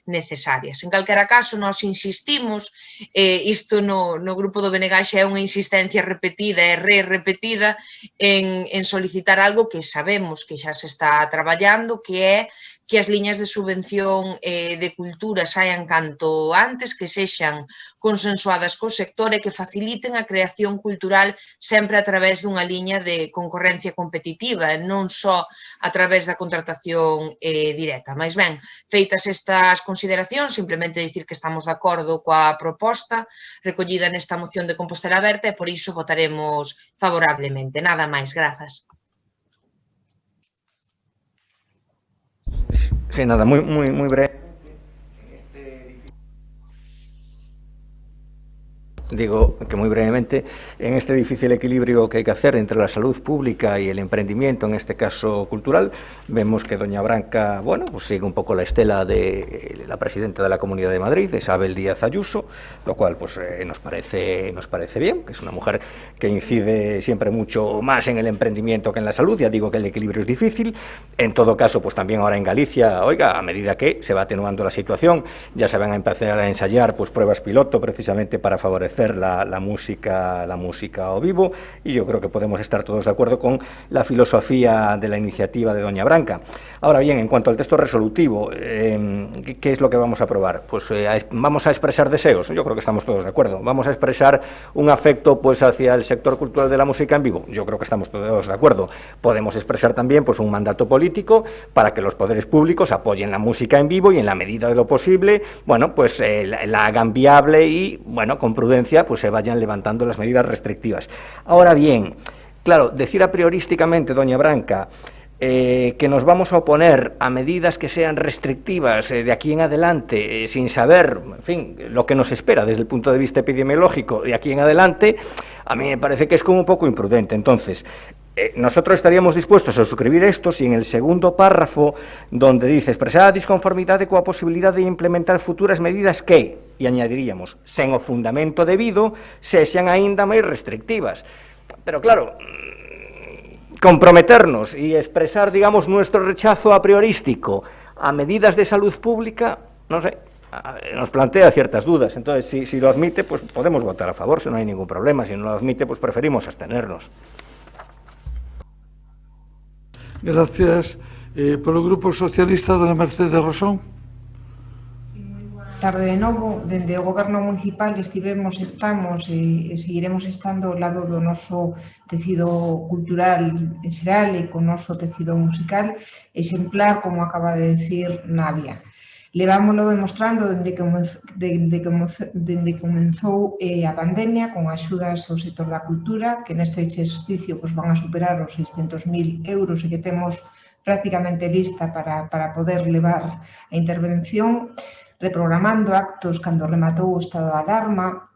necesarias. En calquera caso, nós insistimos, isto no grupo do BNG xa é unha insistencia repetida e repetida en solicitar algo que sabemos que xa se está traballando, que é que as liñas de subvención de cultura saian canto antes, que sexan consensuadas co sector e que faciliten a creación cultural sempre a través dunha liña de concorrencia competitiva, non só a través da contratación directa. Mais ben, feitas estas consideracións, simplemente dicir que estamos de acordo coa proposta recollida nesta moción de Compostela Aberta e por iso votaremos favorablemente. Nada máis, grazas. Sí, nada, muy breve. Digo que muy brevemente, en este difícil equilibrio que hay que hacer entre la salud pública y el emprendimiento, en este caso cultural, vemos que doña Branca, bueno, pues sigue un poco la estela de la presidenta de la Comunidad de Madrid, Isabel Díaz Ayuso, lo cual pues nos parece bien, que es una mujer que incide siempre mucho más en el emprendimiento que en la salud. Ya digo que el equilibrio es difícil. En todo caso, pues también ahora en Galicia, oiga, a medida que se va atenuando la situación, ya se van a empezar a ensayar pues pruebas piloto precisamente para favorecer reconocer la música ao vivo, y yo creo que podemos estar todos de acuerdo con la filosofía de la iniciativa de doña Branca. Ahora bien, en cuanto al texto resolutivo, ¿qué es lo que vamos a aprobar? Pues vamos a expresar deseos, yo creo que estamos todos de acuerdo. Vamos a expresar un afecto pues hacia el sector cultural de la música en vivo, yo creo que estamos todos de acuerdo. Podemos expresar también pues un mandato político para que los poderes públicos apoyen la música en vivo y en la medida de lo posible, bueno, pues la hagan viable y, bueno, con prudencia pues se vayan levantando las medidas restrictivas. Ahora bien, claro, decir a priorísticamente, doña Branca, que nos vamos a oponer a medidas que sean restrictivas de aquí en adelante, sin saber, en fin, lo que nos espera desde el punto de vista epidemiológico de aquí en adelante, a mí me parece que es como un poco imprudente. Entonces, nosotros estaríamos dispuestos a suscribir esto si en el segundo párrafo, donde dice expresar a disconformidade coa posibilidade de implementar futuras medidas que, e añadiríamos, sen o fundamento debido, sexan aínda máis restrictivas. Pero claro, comprometernos y expresar, digamos, nuestro rechazo a priorístico a medidas de salud pública, no sé, nos plantea ciertas dudas. Entonces, si lo admite, pues podemos votar a favor, si no hay ningún problema. Si no lo admite, pues preferimos abstenernos. Gracias. Por el Grupo Socialista, dona Mercedes Rosón. Tarde de novo, dende o Goberno Municipal estamos e seguiremos estando ao lado do noso tecido cultural en xeral e co noso tecido musical exemplar, como acaba de decir Navia. Levámoslo demostrando dende que comenzou a pandemia con axudas ao sector da cultura, que neste exercicio van a superar os 600.000 euros e que temos prácticamente lista para poder levar a intervención, reprogramando actos cando rematou o estado de alarma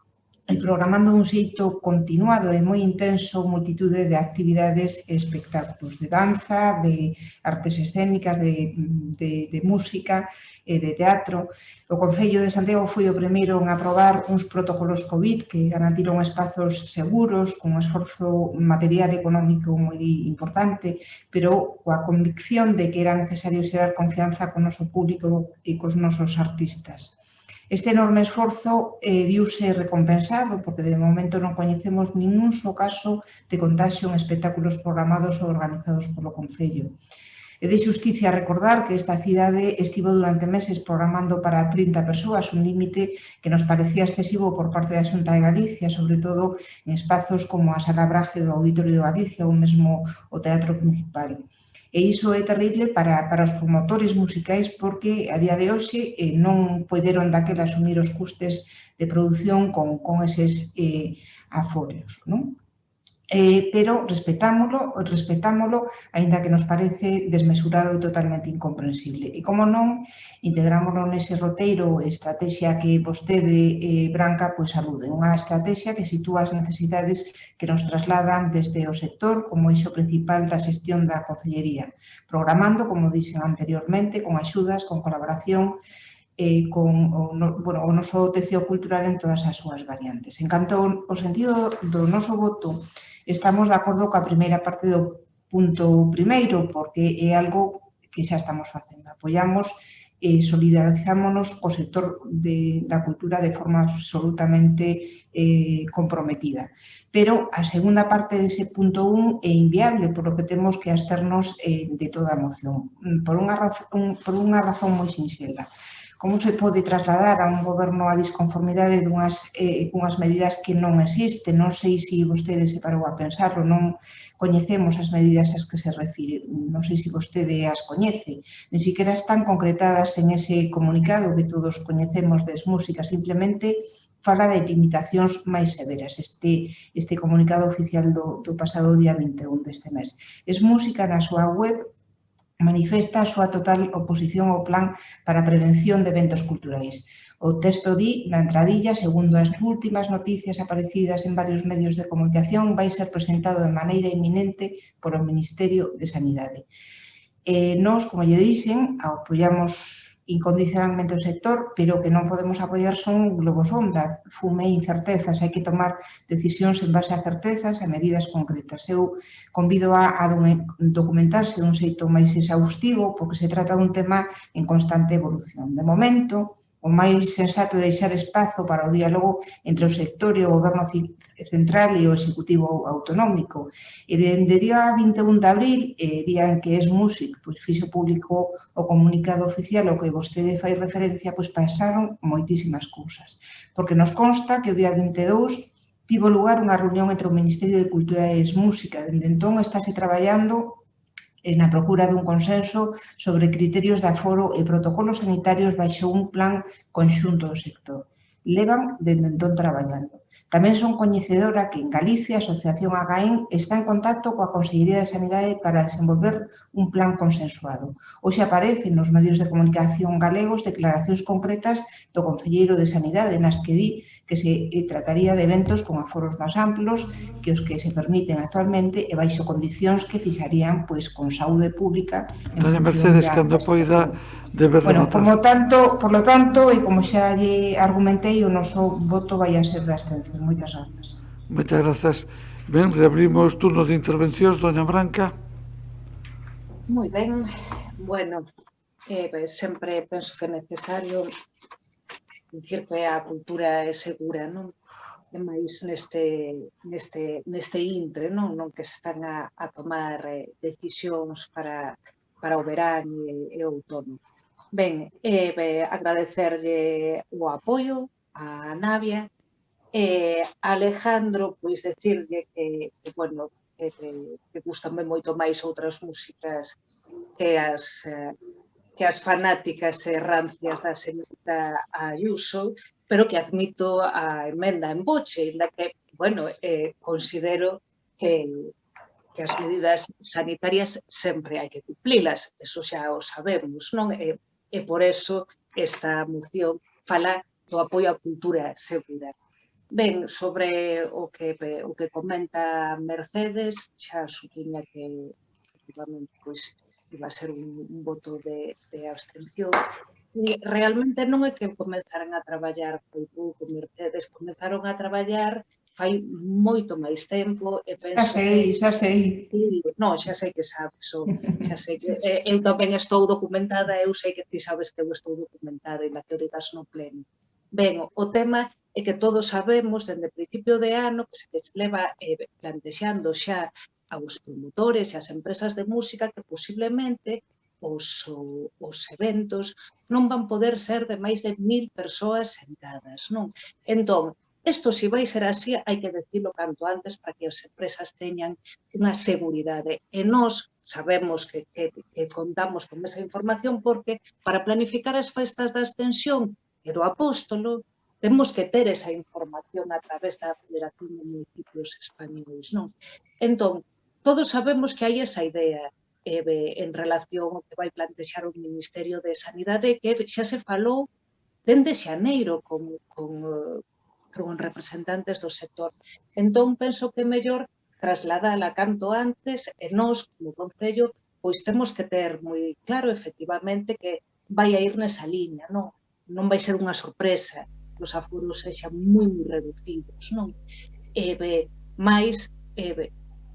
e programando un xeito continuado e moi intenso multitude de actividades e espectáculos de danza, de artes escénicas, de música e de teatro. O Concello de Santiago foi o primeiro en aprobar uns protocolos COVID que garantiron espazos seguros, con un esforzo material e económico moi importante, pero coa convicción de que era necesario xerar confianza con o noso público e cos nosos artistas. Este enorme esforzo viuse recompensado porque de momento non coñecemos ningún só caso de contagio en espectáculos programados ou organizados polo Concello. É de xusticia recordar que esta cidade estivo durante meses programando para 30 persoas, un límite que nos parecía excesivo por parte da Xunta de Galicia, sobre todo en espazos como a Sala Braje do Auditorio de Galicia ou mesmo o Teatro Principal. E iso é terrible para os promotores musicais porque a día de hoxe non poderon daquela asumir os custes de produción con eses aforos, non? Pero respetámolo, aínda que nos parece desmesurado e totalmente incomprensible. E como non, integrámoslo nese roteiro e estrategia que vostede, Branca, alude. Unha estrategia que sitúa as necesidades que nos trasladan desde o sector como eixo principal da xestión da Concellería, programando, como dixen anteriormente, con axudas, con colaboración, con o noso tecido cultural en todas as súas variantes. En canto ao sentido do noso voto, estamos de acordo coa primeira parte do punto primeiro, porque é algo que xa estamos facendo. Apoiamos e solidarizámonos co sector da cultura de forma absolutamente comprometida. Pero a segunda parte dese punto 1 é inviable, por lo que temos que absternos de toda a moción. Por unha razón moi sinxela. Como se pode trasladar a un goberno a disconformidade cunhas medidas que non existen? Non sei se vostede se parou a pensarlo, non coñecemos as medidas ás que se refire, non sei se vostede as coñece, ni siquiera están concretadas en ese comunicado que todos coñecemos des música, simplemente fala de limitacións máis severas. Este comunicado oficial do pasado día 21 deste mes. Es música na súa web manifesta a súa total oposición ao plan para a prevención de eventos culturais. O texto di, na entradilla, segundo as últimas noticias aparecidas en varios medios de comunicación, vai ser presentado de maneira inminente por o Ministerio de Sanidade. Nós, como lle dixen, apoiamos incondicionalmente o sector, pero que non podemos apoiar son globos sonda, fume e incertezas. Hai que tomar decisións en base a certezas e medidas concretas. Eu convido a documentarse dun xeito máis exhaustivo porque se trata dun tema en constante evolución. De momento, o máis sensato é deixar espazo para o diálogo entre o sector e o goberno central e o executivo autonómico. E dende día 21 de abril, día en que ESMusic fixo público o comunicado oficial ao que vostede fai referencia, pasaron moitísimas cousas. Porque nos consta que o día 22 tivo lugar unha reunión entre o Ministerio de Cultura e ESMusic. Dende entón estáse traballando na procura dun consenso sobre criterios de aforo e protocolos sanitarios baixo un plan conxunto do sector. Levan dende entón traballando. Tamén son coñecedora que en Galicia a Asociación Agaén está en contacto coa Consellería de Sanidade para desenvolver un plan consensuado. Hoxe aparecen nos medios de comunicación galegos declaracións concretas do Conselleiro de Sanidade nas que di que se trataría de eventos con aforos máis amplos que os que se permiten actualmente e baixo condicións que fixarían con saúde pública. Doña Mercedes, cando poida debe rematar. Por lo tanto, e como xa lle argumentei, o noso voto vai a ser de abstención. Moitas grazas. Moitas grazas. Ben, reabrimos turno de intervencións. Doña Branca. Moi ben. Bueno, sempre penso que é necesario dicir que a cultura é segura, non? E máis neste intre, non que se están a tomar decisións para o verán e o outono. Ben, agradecerlle o apoio a Navia e a Alejandro, decirlle que gustan moito máis outras músicas que as fanáticas e rancias da señorita Ayuso, pero que admito a emenda en boche, ainda que, considero que as medidas sanitarias sempre hai que cumplilas, eso xa o sabemos, non? E por eso esta moción fala do apoio á cultura segura. Ben, sobre o que comenta Mercedes, xa supoña que efectivamente iba a ser un voto de abstención. Realmente non é que comenzaran a traballar foi pouco, Mercedes, comenzaron a traballar fai moito máis tempo e penso... Xa sei. Non, xa sei que sabes, xa sei que... Eu tamén estou documentada, eu sei que ti sabes que eu estou documentada e na que o digas no pleno. Ben, o tema é que todos sabemos, dende o principio de ano, que se leva plantexando xa aos promotores e ás empresas de música que posiblemente os eventos non van poder ser de máis de 1000 persoas sentadas, non? Entón, isto, se vai ser así, hai que decirlo canto antes para que as empresas teñan unha seguridade. E nós sabemos que contamos con esa información porque para planificar as festas da Ascensión e do Apóstolo temos que ter esa información a través da Federación de Municipios Españoles, non? Entón, todos sabemos que hai esa idea en relación ao que vai plantexar o Ministerio de Sanidade, que xa se falou dende xaneiro con representantes do sector. Entón, penso que é mellor trasladala canto antes e nós, como Concello, temos que ter moi claro, efectivamente, que vai a ir nesa liña, non? Non vai ser unha sorpresa que os aforos sexan moi reducidos, non?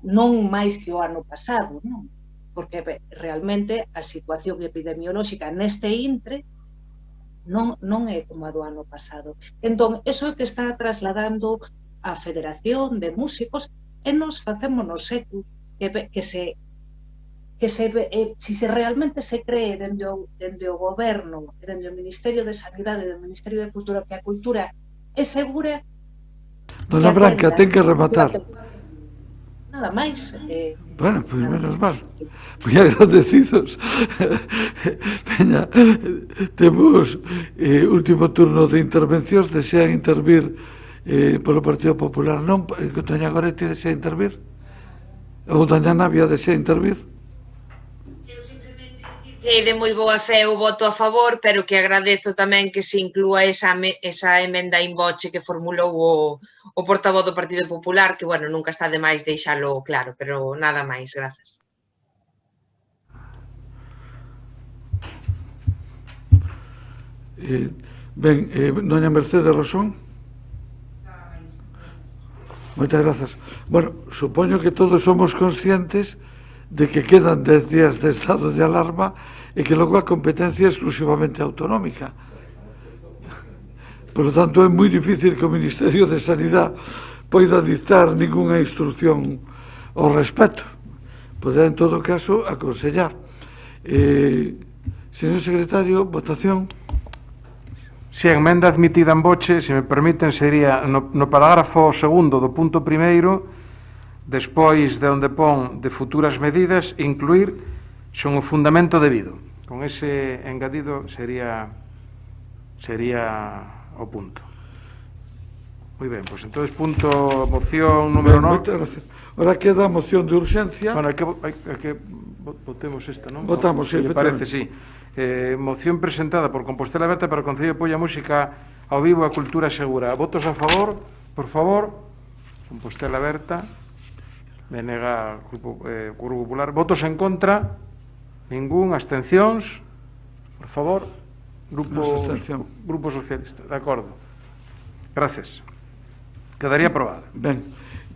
Non máis que o ano pasado, non? Porque realmente a situación epidemiolóxica neste intre non é como a do ano pasado. Entón, eso é que está trasladando a Federación de Músicos e nos facémonos eco que se realmente se cree dende o goberno e dende o Ministerio de Sanidade e do Ministerio de Cultura que a cultura é segura. Dona Branca, ten que rematar. Nada máis. Bueno, pois menos mal. Moi agradecidos. Veña, temos último turno de intervencións. Desean intervir polo Partido Popular, non? Doña Goretti desea intervir? Ou doña Navia desea intervir? De moi boa fe o voto a favor, pero que agradezo tamén que se inclúa esa emenda in voce que formulou o portavoz do Partido Popular, que, bueno, nunca está de máis deixalo claro, pero nada máis, grazas. Ben, doña Mercedes Rosón. Moitas grazas. Bueno, supoño que todos somos conscientes de que quedan 10 días de estado de alarma e que logo a competencia é exclusivamente autonómica. Por lo tanto, é moi difícil que o Ministerio de Sanidade poida dictar ninguna instrucción ao respecto. Poderá, en todo caso, aconsellar. Señor secretario, votación. Si a emenda admitida en voce, se me permiten, sería no parágrafo segundo do punto primeiro, despois de onde pon de futuras medidas, incluir son o fundamento debido. Con ese engadido sería o punto. Moi ben, pois entón moción número 9. Moitas gracias. Ahora queda a moción de urxencia. Bueno, hai que votemos esta, non? Votamos, sí, efectivamente. Parece, sí. Moción presentada por Compostela Aberta para o Concello de Poio a música ao vivo e a cultura segura. Votos a favor, por favor. Compostela Aberta. Venega Grupo Popular. Votos en contra. Ningún. Abstencións. Por favor. Grupo Socialista. De acordo. Gracias. Quedaría aprobada. Ben.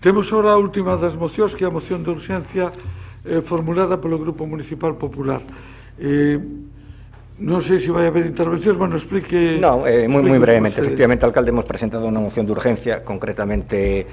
Temos ahora a última das mocións, que é a moción de urxencia formulada polo Grupo Municipal Popular. Non sei se vai haber intervencións, bueno, explique... Non, moi brevemente. Efectivamente, alcalde, hemos presentado unha moción de urgencia, concretamente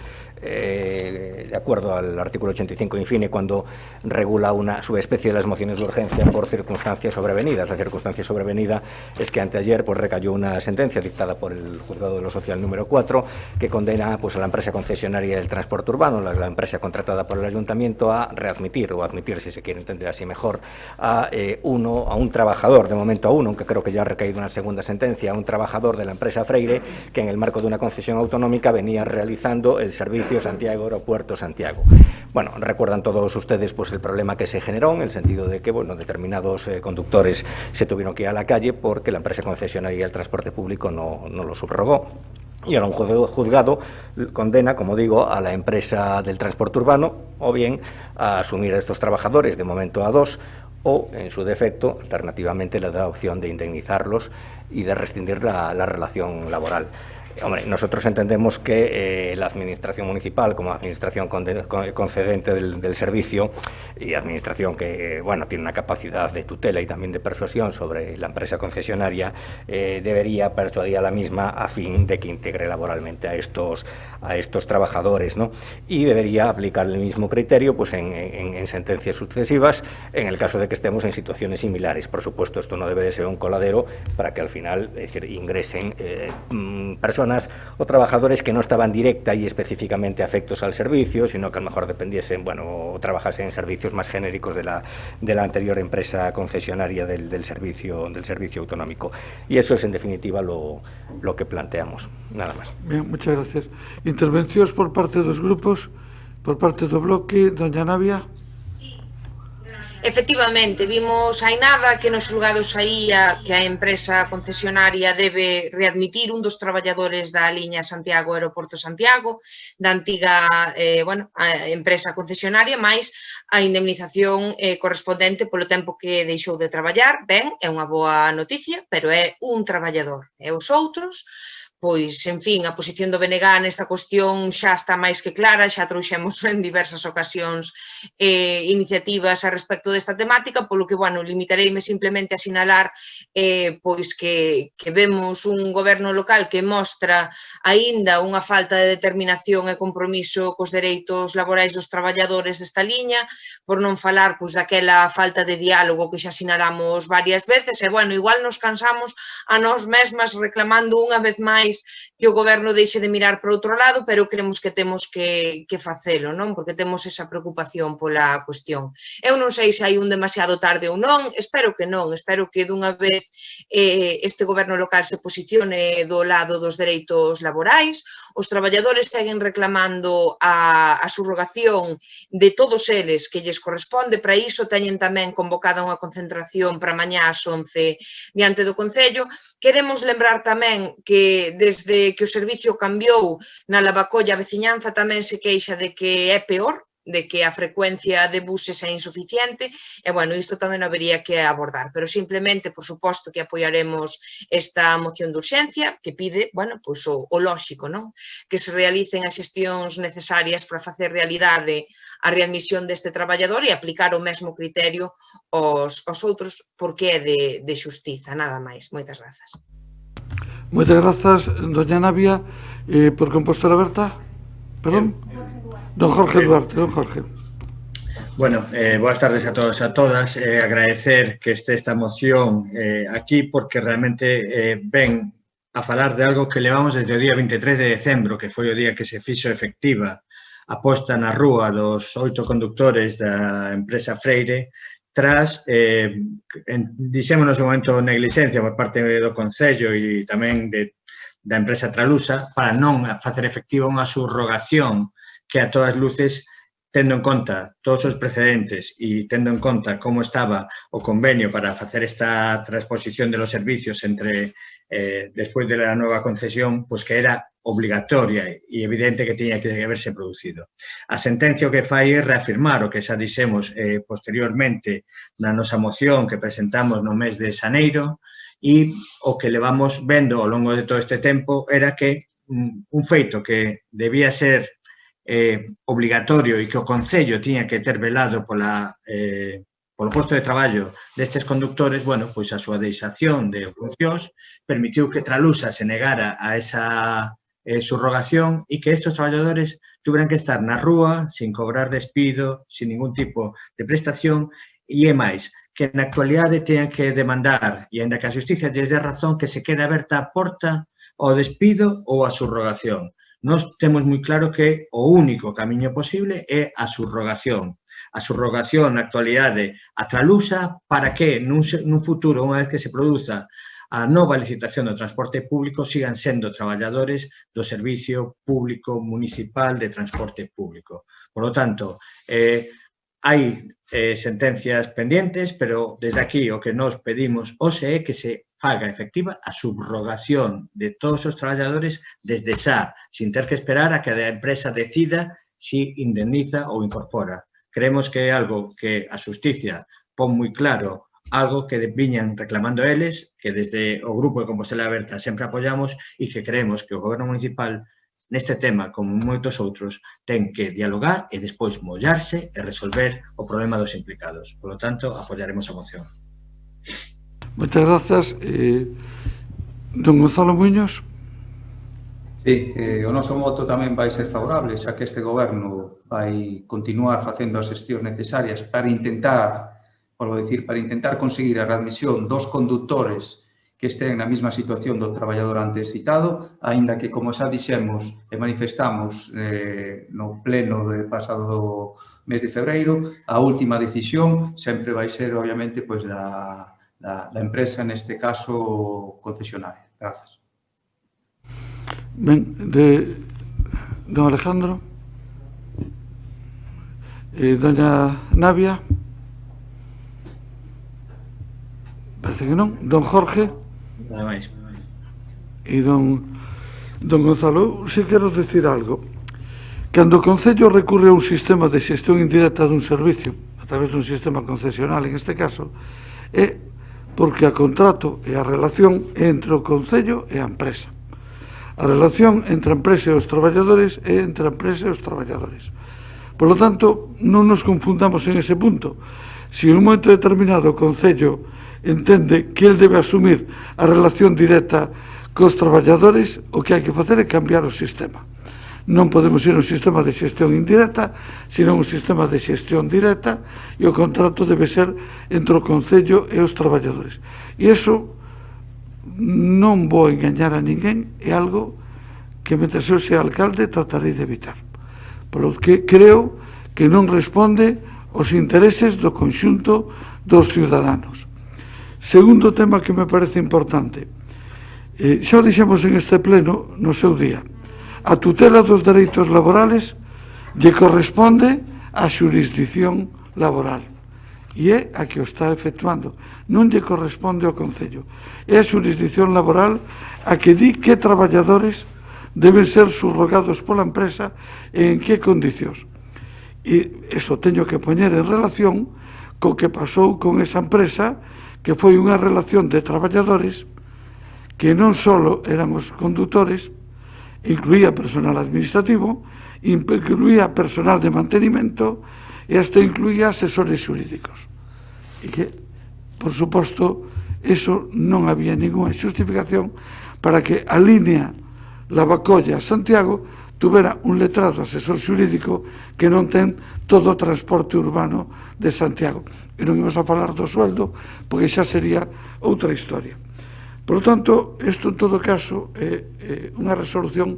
de acuerdo al artículo 85 infine, cuando regula una subespecie de las mociones de urgencia por circunstancias sobrevenidas. La circunstancia sobrevenida es que anteayer pues recayó una sentencia dictada por el Juzgado de lo Social número 4 que condena pues a la empresa concesionaria del transporte urbano, la empresa contratada por el Ayuntamiento, a readmitir o admitir, si se quiere entender así mejor, a un trabajador, de momento a uno, aunque creo que ya ha recaído una segunda sentencia, a un trabajador de la empresa Freire que en el marco de una concesión autonómica venía realizando el servicio Santiago Aeropuerto Santiago. Bueno, recuerdan todos ustedes pues el problema que se generó en el sentido de que bueno, determinados conductores se tuvieron que ir a la calle porque la empresa concesionaria del transporte público no lo subrogó. Y ahora un juzgado condena, como digo, a la empresa del transporte urbano o bien a asumir a estos trabajadores, de momento a 2, o, en su defecto, alternativamente le da opción de indemnizarlos y de rescindir la relación laboral. Hombre, nosotros entendemos que la Administración Municipal, como Administración concedente del servicio y Administración que, bueno, tiene una capacidad de tutela y también de persuasión sobre la empresa concesionaria, debería persuadir a la misma a fin de que integre laboralmente a estos trabajadores, ¿no? Y debería aplicar el mismo criterio pues, en sentencias sucesivas en el caso de que estemos en situaciones similares. Por supuesto, esto no debe de ser un coladero para que al final, es decir, ingresen personas o trabajadores que no estaban directa y específicamente afectos al servicio, sino que a lo mejor dependiesen, bueno, o trabajasen en servicios más genéricos de la anterior empresa concesionaria del servicio autonómico. Y eso es, en definitiva, lo que planteamos. Nada más. Bien, muchas gracias. Intervencións por parte dos grupos, por parte do bloque, doña Navia. Efectivamente, vimos hai nada que nos xulgados saía que a empresa concesionaria debe readmitir un dos traballadores da liña Santiago Aeroporto Santiago, da antiga empresa concesionaria, máis a indemnización correspondente polo tempo que deixou de traballar. Ben, é unha boa noticia, pero é un traballador. E os outros, pois, en fin, a posición do BNG nesta cuestión xa está máis que clara, xa trouxemos en diversas ocasións iniciativas a respecto desta temática, polo que, bueno, limitareime simplemente a sinalar pois que vemos un goberno local que mostra aínda unha falta de determinación e compromiso cos dereitos laborais dos traballadores desta liña, por non falar pois daquela falta de diálogo que xa sinalamos varias veces, e, bueno, igual nos cansamos a nós mesmas reclamando unha vez máis que o goberno deixe de mirar para outro lado, pero creemos que temos que facelo, non? Porque temos esa preocupación pola cuestión. Eu non sei se hai un demasiado tarde ou non, espero que non, espero que dunha vez este goberno local se posicione do lado dos dereitos laborais, os traballadores seguen reclamando a subrogación de todos eles que lles corresponde, para iso teñen tamén convocada unha concentración para mañá ás 11 diante do Concello. Queremos lembrar tamén que desde que o servicio cambiou na Lavacolla, a veciñanza tamén se queixa de que é peor, de que a frecuencia de buses é insuficiente, e, bueno, isto tamén habería que abordar, pero simplemente, por suposto, que apoiaremos esta moción de urxencia que pide, bueno, pois o lóxico, non? Que se realicen as xestións necesarias para facer realidade a readmisión deste traballador e aplicar o mesmo criterio aos outros, porque é de xustiza, nada máis. Moitas grazas. Moitas grazas, doña Navia, por Compostela Aberta. Perdón? Don Jorge Duarte, don Jorge. Bueno, boas tardes a todos e a todas. Agradecer que este esta moción aquí porque realmente ven a falar de algo que levamos desde o día 23 de decembro, que foi o día que se fixo efectiva a posta na rúa dos 8 condutores da empresa Freire tras, dixémonos un momento, negligencia por parte do Concello e tamén da empresa Tralusa para non facer efectiva unha subrogación que a todas luces, tendo en conta todos os precedentes e tendo en conta como estaba o convenio para facer esta transposición de los servicios entre despois de la nueva concesión, pues que era obligatoria e evidente que tiña que haberse producido. A sentencia o que fai é reafirmar o que xa dixemos posteriormente na nosa moción que presentamos no mes de xaneiro e o que levamos vendo ao longo de todo este tempo era que un feito que debía ser obligatorio e que o Concello tiña que ter velado polo posto de traballo destes conductores, bueno, pois a súa deixación de funcións permitiu que Tralusa se negara a esa subrogación e que estes traballadores tuveran que estar na rúa sin cobrar despido, sin ningún tipo de prestación e é máis, que na actualidade teñan que demandar, e ainda que a Xustiza lles dé razón, que se quede aberta a porta ao despido ou a subrogación. Nós temos moi claro que o único camiño posible é a subrogación. A subrogación na actualidade a Tralusa para que nun futuro, unha vez que se produza a nova licitación do transporte público, sigan sendo traballadores do Servicio Público Municipal de Transporte Público. Por lo tanto, hai sentencias pendientes, pero desde aquí o que nos pedimos hoxe é que se faga efectiva a subrogación de todos os traballadores desde xa, sin ter que esperar a que a empresa decida si indemniza ou incorpora. Creemos que é algo que a Xusticia pon moi claro, algo que viñan reclamando eles, que desde o Grupo de Compostela Aberta sempre apoiamos e que creemos que o Goberno Municipal neste tema, como moitos outros, ten que dialogar e despois mollarse e resolver o problema dos implicados. Por lo tanto, apoiaremos a moción. Moitas grazas. Don Gonzalo Muñoz. Sí, o noso voto tamén vai ser favorable, xa que este goberno vai continuar facendo as xestións necesarias para intentar, para intentar conseguir a readmisión dos condutores que estén na mesma situación do traballador antes citado, aínda que, como xa dixemos e manifestamos no pleno do pasado mes de febreiro, a última decisión sempre vai ser, obviamente, da empresa, neste caso, concesionaria. Grazas. Ben, don Alejandro, doña Navia, parece que non, don Jorge e don Gonzalo. Si quero decir algo, cando o Concello recurre a un sistema de xestión indirecta dun servicio a través dun sistema concesional, en este caso, é porque a contrato e a relación entre o Concello e a empresa. A relación entre a empresa e os traballadores é entre a empresa e os traballadores. Por lo tanto, non nos confundamos en ese punto. Si en un momento determinado o Concello entende que el debe asumir a relación directa cos traballadores, o que hai que facer é cambiar o sistema. Non podemos ir a un sistema de xestión indirecta, sino un sistema de xestión directa, e o contrato debe ser entre o Concello e os traballadores. E iso non vou engañar a ninguén, é algo que, mentre eu sea alcalde, tratarei de evitar. Polo que creo que non responde aos intereses do conxunto dos ciudadanos. Segundo tema que me parece importante, xa o dixemos en este pleno no seu día, a tutela dos dereitos laborales lle corresponde á xurisdicción laboral e é a que o está efectuando, non lle corresponde ao Concello. É a xurisdicción laboral a que di que traballadores deben ser subrogados pola empresa e en que condicións. E iso teño que poñer en relación co que pasou con esa empresa, que foi unha relación de traballadores que non só eran os condutores, incluía personal administrativo, incluía personal de mantenimento e hasta incluía asesores xurídicos. E que, por suposto, eso non había ninguna justificación para que a línea Lavacolla a Santiago tuvera un letrado asesor xurídico que non ten todo o transporte urbano de Santiago. E non imos a falar do sueldo, porque xa sería outra historia. Por lo tanto, isto en todo caso é unha resolución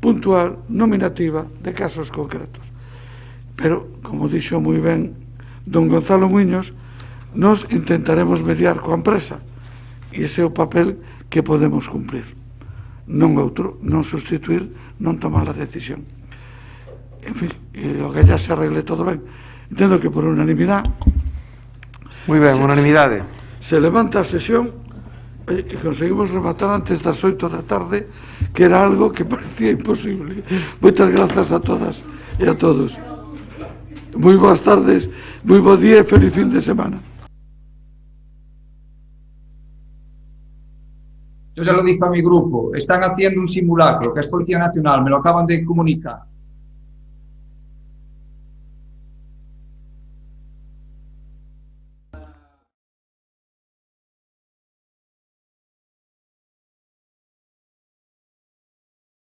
puntual, nominativa, de casos concretos. Pero, como dixo moi ben don Gonzalo Muiños, nos intentaremos mediar coa empresa e ese é o papel que podemos cumprir. Non outro, non sustituir, non tomar a decisión. En fin, o que ya se arregle todo ben. Entendo que por unanimidade. Moi ben, unanimidade. Se levanta a sesión e conseguimos rematar antes das 8 da tarde, que era algo que parecía imposible. Moitas grazas a todas e a todos. Moi boas tardes, moi bo día e feliz fin de semana. Yo ya lo dije a mi grupo, están haciendo un simulacro, que es Policía Nacional, me lo acaban de comunicar.